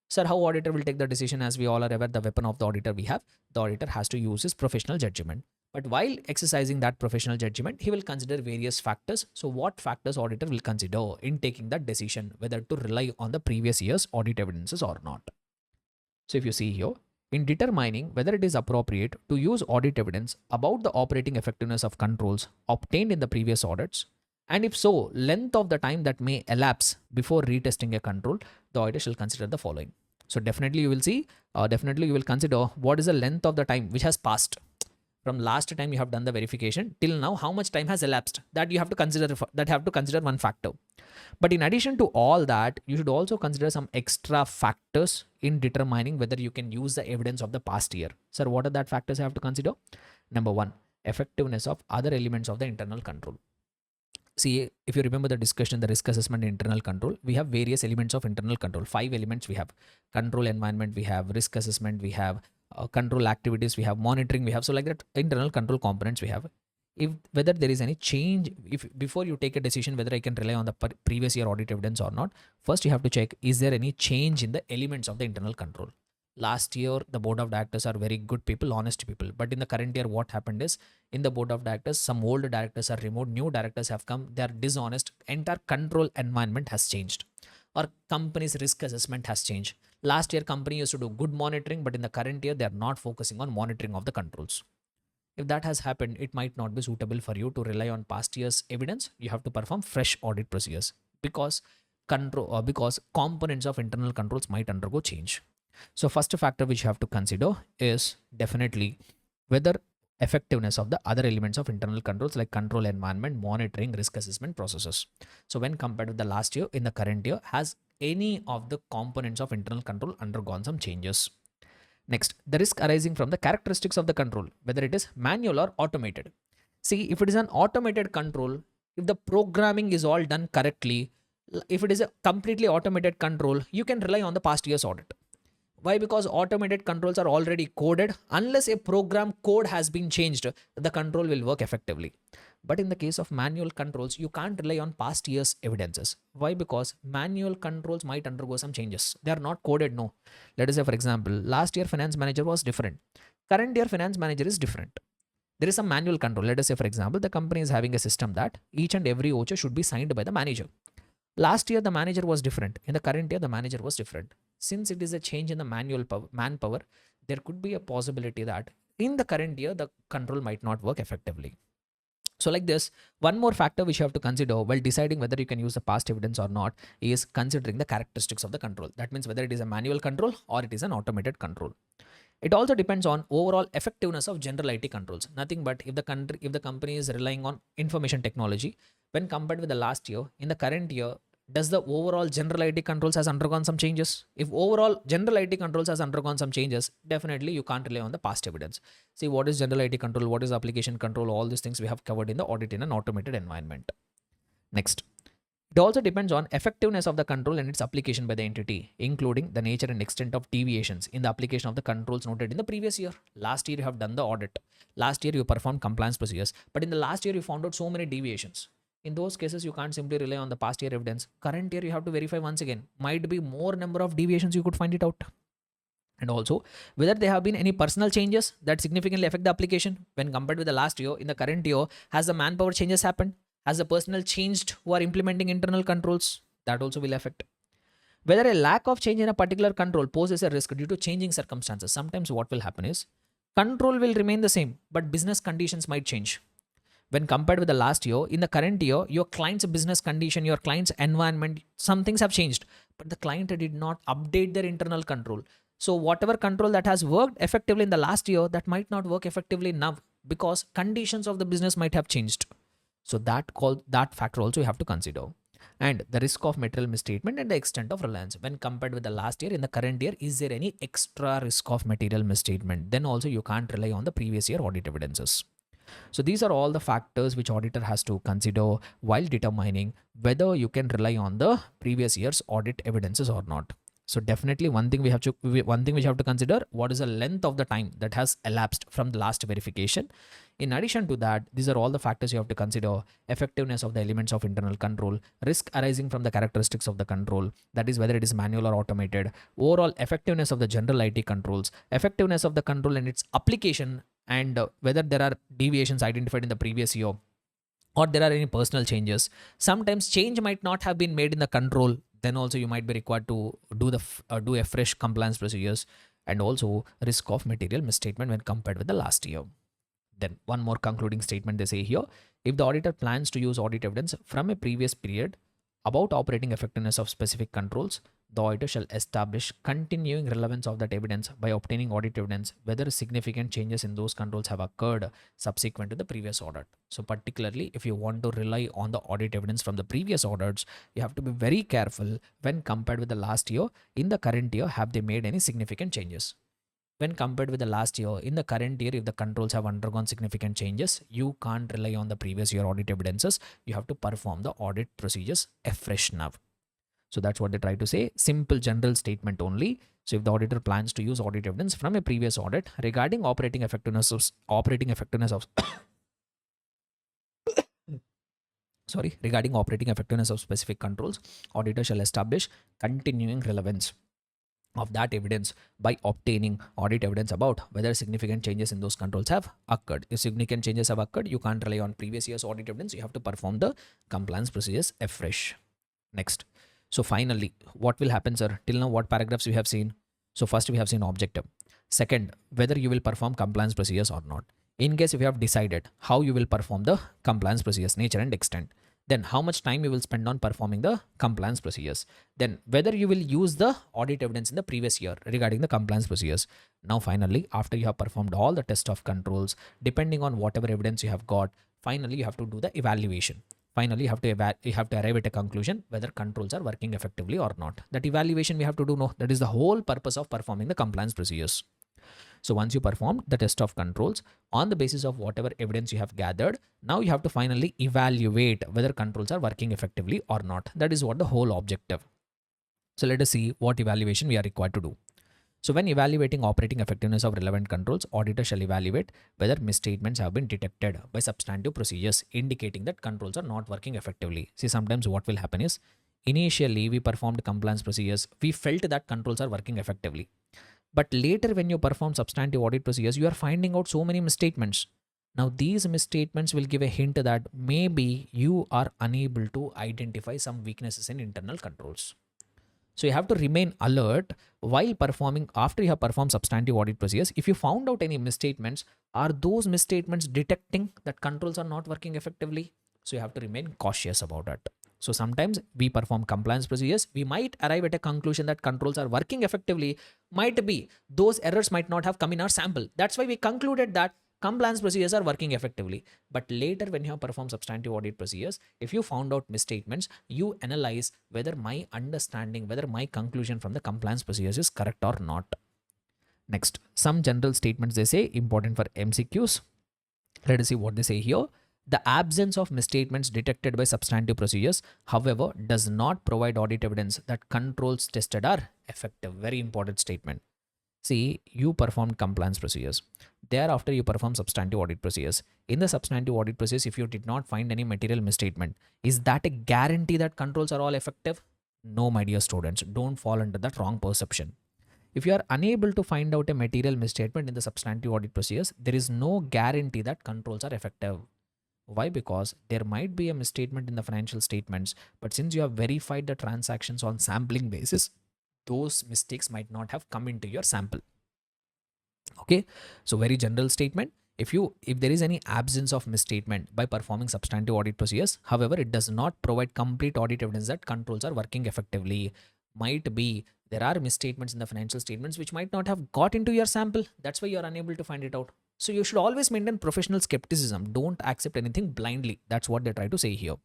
A: Sir, how auditor will take the decision? As we all are aware, the weapon of the auditor the auditor has to use his professional judgment. But while exercising that professional judgment, he will consider various factors. So what factors auditor will consider in taking that decision, whether to rely on the previous year's audit evidences or not? So if you see here, in determining whether it is appropriate to use audit evidence about the operating effectiveness of controls obtained in the previous audits, and if so, length of the time that may elapse before retesting a control, the auditor shall consider the following. So definitely you will see, definitely you will consider what is the length of the time which has passed from last time you have done the verification till now, how much time has elapsed. That you have to consider one factor. But in addition to all that, you should also consider some extra factors in determining whether you can use the evidence of the past year. Sir, what are that factors I have to consider? Number one, effectiveness of other elements of the internal control. See, if you remember the discussion, the risk assessment and internal control, we have various elements of internal control. 5 elements we have: control environment, we have risk assessment, we have control activities, we have monitoring, we have, so like that internal control components we have. If whether there is any change, if before you take a decision whether I can rely on the previous year audit evidence or not, first you have to check, is there any change in the elements of the internal control? Last year, the board of directors are very good people, honest people. But in the current year, what happened is, in the board of directors, some old directors are removed, new directors have come, they are dishonest, entire control environment has changed. Or company's risk assessment has changed. Last year, company used to do good monitoring, but in the current year, they are not focusing on monitoring of the controls. If that has happened, it might not be suitable for you to rely on past year's evidence. You have to perform fresh audit procedures because because components of internal controls might undergo change. So first factor which you have to consider is definitely whether effectiveness of the other elements of internal controls like control environment, monitoring, risk assessment processes. So when compared with the last year, in the current year, has any of the components of internal control undergone some changes? Next, the risk arising from the characteristics of the control, whether it is manual or automated. See, if it is an automated control, if the programming is all done correctly, if it is a completely automated control, you can rely on the past year's audit. Why? Because automated controls are already coded. Unless a program code has been changed, the control will work effectively. But in the case of manual controls, you can't rely on past year's evidences. Why? Because manual controls might undergo some changes. They are not coded, no. Let us say, for example, last year finance manager was different. Current year finance manager is different. There is some manual control. Let us say, for example, the company is having a system that each and every voucher should be signed by the manager. Last year, the manager was different. In the current year, the manager was different. Since it is a change in the manpower, there could be a possibility that in the current year, the control might not work effectively. So like this, one more factor which you have to consider while deciding whether you can use the past evidence or not is considering the characteristics of the control. That means whether it is a manual control or it is an automated control. It also depends on overall effectiveness of general IT controls. Nothing but if the company is relying on information technology, when compared with the last year, in the current year, does the overall general IT controls has undergone some changes? If overall general IT controls has undergone some changes, definitely you can't rely on the past evidence. See, what is general IT control? What is application control? All these things we have covered in the audit in an automated environment. Next. It also depends on effectiveness of the control and its application by the entity, including the nature and extent of deviations in the application of the controls noted in the previous year. Last year you have done the audit. Last year you performed compliance procedures, but in the last year you found out so many deviations. In those cases, you can't simply rely on the past year evidence. Current year you have to verify once again. Might be more number of deviations, you could find it out. And also whether there have been any personal changes that significantly affect the application when compared with the last year. In the current year, has the manpower changes happened? Has the personnel changed who are implementing internal controls? That also will affect. Whether a lack of change in a particular control poses a risk due to changing circumstances. Sometimes what will happen is control will remain the same, but business conditions might change. When compared with the last year, in the current year, your client's business condition, your client's environment, some things have changed, but the client did not update their internal control. So whatever control that has worked effectively in the last year, that might not work effectively now because conditions of the business might have changed. So that factor also you have to consider. And the risk of material misstatement and the extent of reliance. When compared with the last year, in the current year, is there any extra risk of material misstatement? Then also you can't rely on the previous year audit evidences. So these are all the factors which auditor has to consider while determining whether you can rely on the previous year's audit evidences or not. So definitely one thing which you have to consider, what is the length of the time that has elapsed from the last verification. In addition to that, these are all the factors you have to consider: effectiveness of the elements of internal control, risk arising from the characteristics of the control, that is whether it is manual or automated, overall effectiveness of the general IT controls, effectiveness of the control and its application, and whether there are deviations identified in the previous year or there are any personal changes. Sometimes change might not have been made in the control, then also you might be required to do a fresh compliance procedures. And also risk of material misstatement when compared with the last year. Then one more concluding statement they say here: if the auditor plans to use audit evidence from a previous period about operating effectiveness of specific controls, the auditor shall establish continuing relevance of that evidence by obtaining audit evidence whether significant changes in those controls have occurred subsequent to the previous audit. So particularly if you want to rely on the audit evidence from the previous audits, you have to be very careful when compared with the last year. In the current year, have they made any significant changes? When compared with the last year, in the current year, if the controls have undergone significant changes, you can't rely on the previous year audit evidences. You have to perform the audit procedures afresh now. So that's what they try to say. Simple general statement only. So if the auditor plans to use audit evidence from a previous audit regarding operating effectiveness of regarding operating effectiveness of specific controls, auditor shall establish continuing relevance of that evidence by obtaining audit evidence about whether significant changes in those controls have occurred. If significant changes have occurred, you can't rely on previous year's audit evidence. You have to perform the compliance procedures afresh. Next. So finally, what will happen, sir? Till now, what paragraphs we have seen? So first we have seen objective. Second, whether you will perform compliance procedures or not. In case if you have decided how you will perform the compliance procedures, nature and extent. Then how much time you will spend on performing the compliance procedures. Then whether you will use the audit evidence in the previous year regarding the compliance procedures. Now finally, after you have performed all the test of controls, depending on whatever evidence you have got, finally you have to do the evaluation. Finally, you have to arrive at a conclusion whether controls are working effectively or not. That evaluation we have to do. No, that is the whole purpose of performing the compliance procedures. So once you perform the test of controls on the basis of whatever evidence you have gathered, now you have to finally evaluate whether controls are working effectively or not. That is what the whole objective. So let us see what evaluation we are required to do. So when evaluating operating effectiveness of relevant controls, auditor shall evaluate whether misstatements have been detected by substantive procedures indicating that controls are not working effectively. See, sometimes what will happen is initially we performed compliance procedures, we felt that controls are working effectively. But later when you perform substantive audit procedures, you are finding out so many misstatements. Now these misstatements will give a hint that maybe you are unable to identify some weaknesses in internal controls. So you have to remain alert while performing, after you have performed substantive audit procedures. If you found out any misstatements, are those misstatements detecting that controls are not working effectively? So you have to remain cautious about it. So sometimes we perform compliance procedures, we might arrive at a conclusion that controls are working effectively. Might be those errors might not have come in our sample. That's why we concluded that compliance procedures are working effectively. But later when you have performed substantive audit procedures, if you found out misstatements, you analyze whether my understanding, whether my conclusion from the compliance procedures is correct or not. Next, some general statements they say important for MCQs. Let us see what they say here. The absence of misstatements detected by substantive procedures, however, does not provide audit evidence that controls tested are effective. Very important statement. See, you performed compliance procedures. Thereafter, you perform substantive audit procedures. In the substantive audit process, if you did not find any material misstatement, is that a guarantee that controls are all effective? No, my dear students, don't fall under that wrong perception. If you are unable to find out a material misstatement in the substantive audit procedures, there is no guarantee that controls are effective. Why? Because there might be a misstatement in the financial statements, but since you have verified the transactions on sampling basis, those mistakes might not have come into your sample. Okay, so very general statement. If there is any absence of misstatement by performing substantive audit procedures, however, it does not provide complete audit evidence that controls are working effectively. Might be there are misstatements in the financial statements which might not have got into your sample. That's why you are unable to find it out. So you should always maintain professional skepticism. Don't accept anything blindly. That's what they try to say here.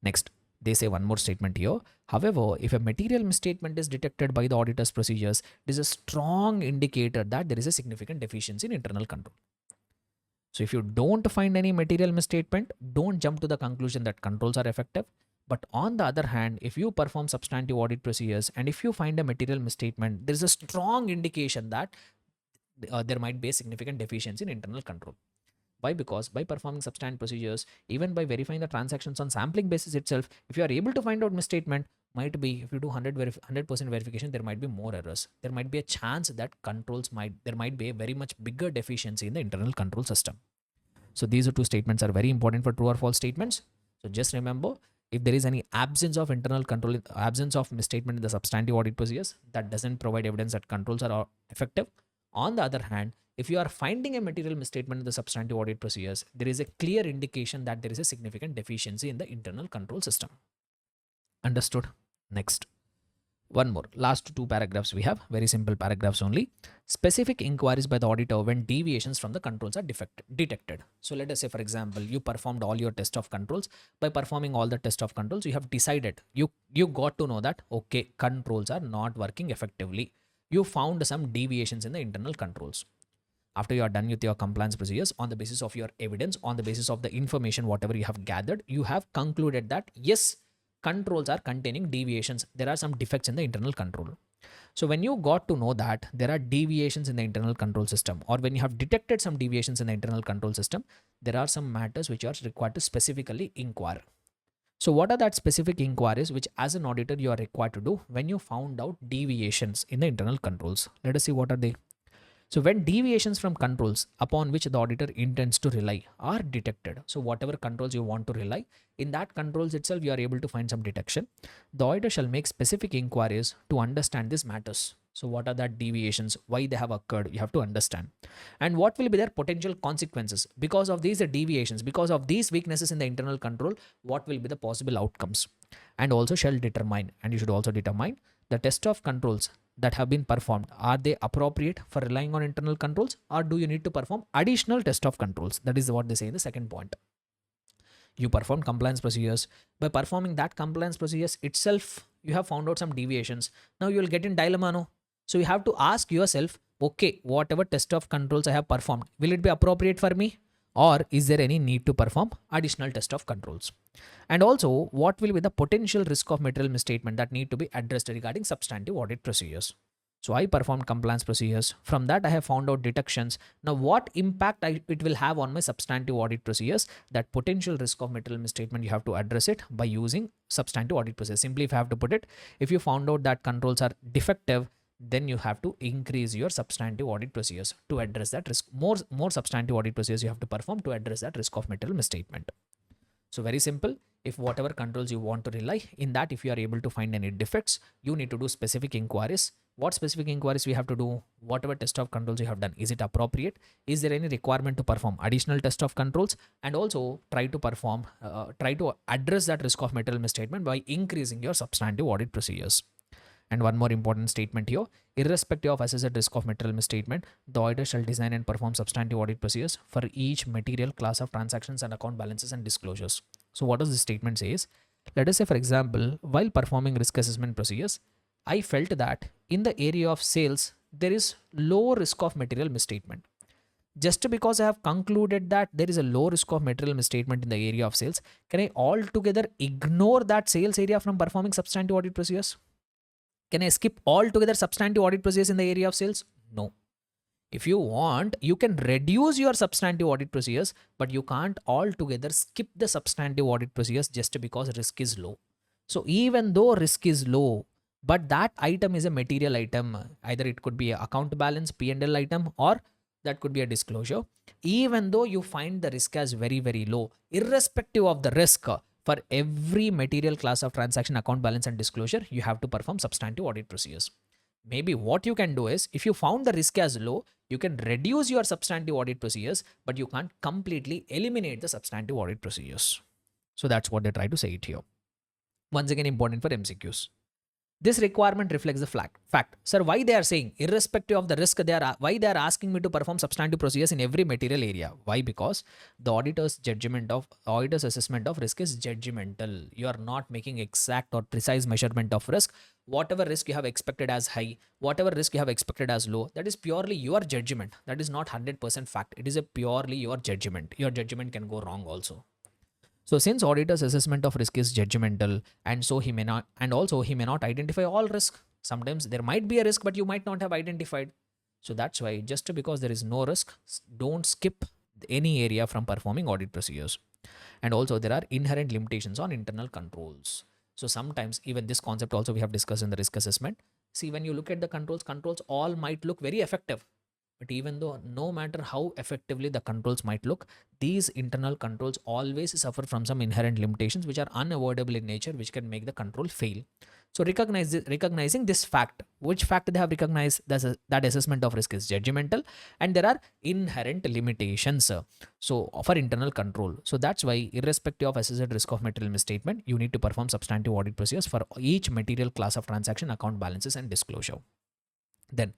A: Next, they say one more statement here. However, if a material misstatement is detected by the auditor's procedures, it is a strong indicator that there is a significant deficiency in internal control. So if you don't find any material misstatement, don't jump to the conclusion that controls are effective. But on the other hand, if you perform substantive audit procedures and if you find a material misstatement, there is a strong indication that there might be a significant deficiency in internal control. Why? Because by performing substantive procedures, even by verifying the transactions on sampling basis itself, if you are able to find out misstatement, might be if you do 100% verification, there might be more errors. There might be a chance that there might be a very much bigger deficiency in the internal control system. So these are two statements are very important for true or false statements. So just remember, if there is any absence of internal control, absence of misstatement in the substantive audit procedures, that doesn't provide evidence that controls are effective. On the other hand, if you are finding a material misstatement in the substantive audit procedures, there is a clear indication that there is a significant deficiency in the internal control system. Understood? Next. One more. Last two paragraphs we have. Very simple paragraphs only. Specific inquiries by the auditor when deviations from the controls are detected. So let us say, for example, you performed all your test of controls. By performing all the test of controls, you have decided, you got to know that, okay, controls are not working effectively. You found some deviations in the internal controls. After you are done with your compliance procedures, on the basis of your evidence, on the basis of the information, whatever you have gathered, you have concluded that yes, controls are containing deviations. There are some defects in the internal control. So when you got to know that there are deviations in the internal control system, or when you have detected some deviations in the internal control system, there are some matters which are required to specifically inquire. So what are that specific inquiries which as an auditor you are required to do when you found out deviations in the internal controls? Let us see what are they. So when deviations from controls upon which the auditor intends to rely are detected, so whatever controls you want to rely, in that controls itself you are able to find some detection, the auditor shall make specific inquiries to understand these matters. So what are that deviations, why they have occurred, you have to understand. And what will be their potential consequences because of these deviations, because of these weaknesses in the internal control, what will be the possible outcomes. And also shall determine, and you should also determine the test of controls that have been performed, are they appropriate for relying on internal controls, or do you need to perform additional test of controls. That is what they say in the second point. You perform compliance procedures. By performing that compliance procedures itself, you have found out some deviations. Now you will get in dilemma, no? So you have to ask yourself, okay, whatever test of controls I have performed, will it be appropriate for me? Or is there any need to perform additional test of controls? And also, what will be the potential risk of material misstatement that need to be addressed regarding substantive audit procedures? So I performed compliance procedures. From that, I have found out deductions. Now, what impact it will have on my substantive audit procedures? That potential risk of material misstatement, you have to address it by using substantive audit procedures. Simply, if I have to put it, if you found out that controls are defective, then you have to increase your substantive audit procedures to address that risk. More substantive audit procedures you have to perform to address that risk of material misstatement. So very simple. If whatever controls you want to rely in that, if you are able to find any defects, you need to do specific inquiries. What specific inquiries we have to do? Whatever test of controls you have done, is it appropriate? Is there any requirement to perform additional test of controls? And also try to address that risk of material misstatement by increasing your substantive audit procedures. And one more important statement here, irrespective of assessed risk of material misstatement, the auditor shall design and perform substantive audit procedures for each material class of transactions and account balances and disclosures. So what does this statement says? Let us say, for example, while performing risk assessment procedures, I felt that in the area of sales, there is low risk of material misstatement. Just because I have concluded that there is a low risk of material misstatement in the area of sales, can I altogether ignore that sales area from performing substantive audit procedures? Can I skip altogether substantive audit procedures in the area of sales? No. If you want, you can reduce your substantive audit procedures, but you can't altogether skip the substantive audit procedures just because risk is low. So even though risk is low, but that item is a material item, either it could be an account balance, P&L item, or that could be a disclosure. Even though you find the risk as very, very low, irrespective of the risk, for every material class of transaction, account balance and disclosure, you have to perform substantive audit procedures. Maybe what you can do is, if you found the risk as low, you can reduce your substantive audit procedures, but you can't completely eliminate the substantive audit procedures. So that's what they try to say it here. Once again, important for MCQs. This requirement reflects the fact. Sir, why they are saying, irrespective of the risk, why they are asking me to perform substantive procedures in every material area? Why? Because the auditor's assessment of risk is judgmental. You are not making exact or precise measurement of risk. Whatever risk you have expected as high, whatever risk you have expected as low, that is purely your judgment. That is not 100% fact. It is a purely your judgment. Your judgment can go wrong also. So since auditor's assessment of risk is judgmental, and so he may not identify all risk. Sometimes there might be a risk, but you might not have identified. So that's why, just because there is no risk, don't skip any area from performing audit procedures. And also there are inherent limitations on internal controls. So sometimes even this concept also we have discussed in the risk assessment. See, when you look at the controls all might look very effective. But even though no matter how effectively the controls might look, these internal controls always suffer from some inherent limitations which are unavoidable in nature, which can make the control fail. So recognizing this fact, which fact they have recognized, that assessment of risk is judgmental and there are inherent limitations. So for internal control. So that's why, irrespective of assessed risk of material misstatement, you need to perform substantive audit procedures for each material class of transaction, account balances and disclosure. Then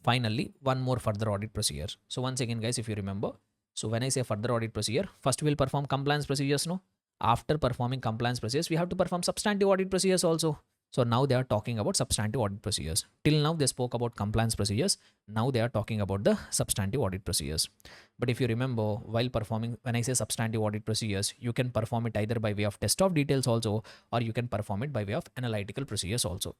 A: finally, one more further audit procedure. So once again, guys, if you remember, so when I say further audit procedure, first we'll perform compliance procedures, no? After performing compliance procedures, we have to perform substantive audit procedures also. So now they are talking about substantive audit procedures. Till now they spoke about compliance procedures. Now they are talking about the substantive audit procedures. But if you remember, while performing, when I say substantive audit procedures, you can perform it either by way of test of details also, or you can perform it by way of analytical procedures also.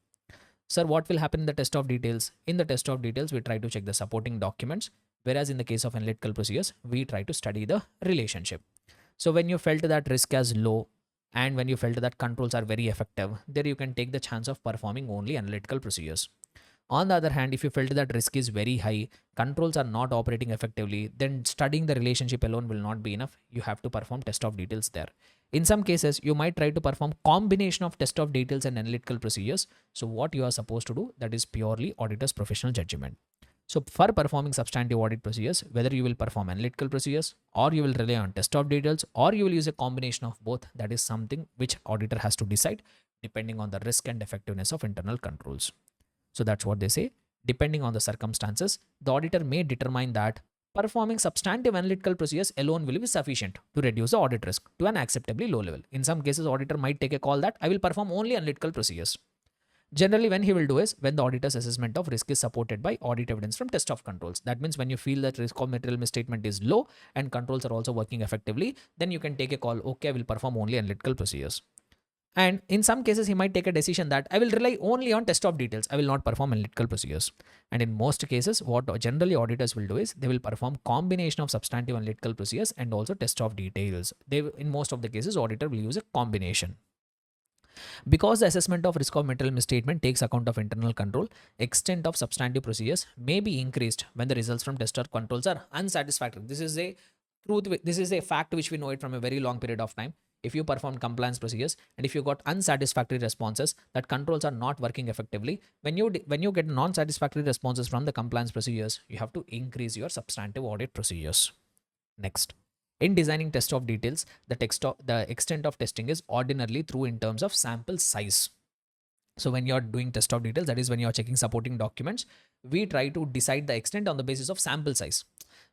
A: Sir, what will happen in the test of details? In the test of details, we try to check the supporting documents, whereas in the case of analytical procedures, we try to study the relationship. So when you felt that risk as low and when you felt that controls are very effective, there you can take the chance of performing only analytical procedures. On the other hand, if you felt that risk is very high, controls are not operating effectively, then studying the relationship alone will not be enough. You have to perform test of details there. In some cases, you might try to perform combination of test of details and analytical procedures. So what you are supposed to do, that is purely auditor's professional judgment. So for performing substantive audit procedures, whether you will perform analytical procedures or you will rely on test of details or you will use a combination of both, that is something which auditor has to decide depending on the risk and effectiveness of internal controls. So that's what they say. Depending on the circumstances, the auditor may determine that performing substantive analytical procedures alone will be sufficient to reduce the audit risk to an acceptably low level. In some cases, auditor might take a call that I will perform only analytical procedures. Generally, when he will do is when the auditor's assessment of risk is supported by audit evidence from test of controls. That means when you feel that risk of material misstatement is low and controls are also working effectively, then you can take a call, okay, I will perform only analytical procedures. And in some cases, he might take a decision that I will rely only on test of details. I will not perform analytical procedures. And in most cases, what generally auditors will do is they will perform combination of substantive analytical procedures and also test of details. In most of the cases, auditor will use a combination. Because the assessment of risk of material misstatement takes account of internal control, extent of substantive procedures may be increased when the results from test or controls are unsatisfactory. This is a truth. This is a fact which we know it from a very long period of time. If you perform compliance procedures and if you got unsatisfactory responses, that controls are not working effectively, when you get non-satisfactory responses from the compliance procedures, you have to increase your substantive audit procedures. Next, in designing test of details, the extent of testing is ordinarily through in terms of sample size. So when you're doing test of details, that is when you're checking supporting documents, we try to decide the extent on the basis of sample size.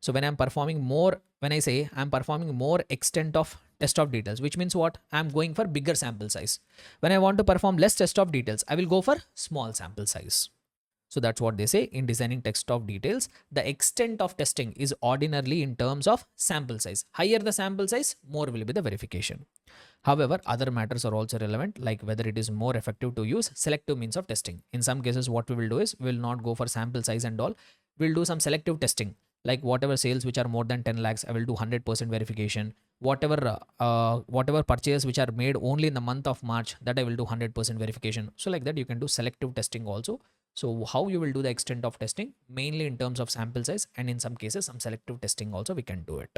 A: So when I say I'm performing more extent of test of details, which means what? I'm going for bigger sample size. When I want to perform less test of details, I will go for small sample size. So that's what they say in designing test of details. The extent of testing is ordinarily in terms of sample size. Higher the sample size, more will be the verification. However, other matters are also relevant, like whether it is more effective to use selective means of testing. In some cases, what we will do is we will not go for sample size and all. We'll do some selective testing, like whatever sales which are more than 10 lakhs, I will do 100% verification. Whatever purchase which are made only in the month of March, that I will do 100% verification. So like that, you can do selective testing also. So how you will do the extent of testing? Mainly in terms of sample size, and in some cases, some selective testing also we can do it.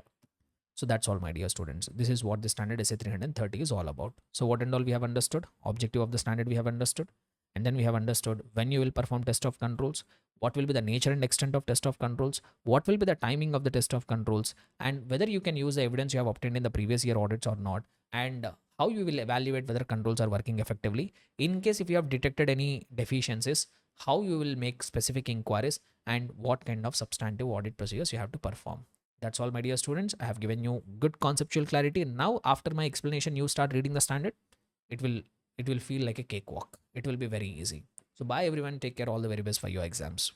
A: So that's all, my dear students. This is what the standard SA 330 is all about. So what and all we have understood? Objective of the standard we have understood. And then we have understood when you will perform test of controls, what will be the nature and extent of test of controls, what will be the timing of the test of controls, and whether you can use the evidence you have obtained in the previous year audits or not, and how you will evaluate whether controls are working effectively. In case if you have detected any deficiencies, how you will make specific inquiries, and what kind of substantive audit procedures you have to perform. That's all, my dear students. I have given you good conceptual clarity. Now, after my explanation, you start reading the standard. It will feel like a cakewalk. It will be very easy. So bye everyone. Take care. All the very best for your exams.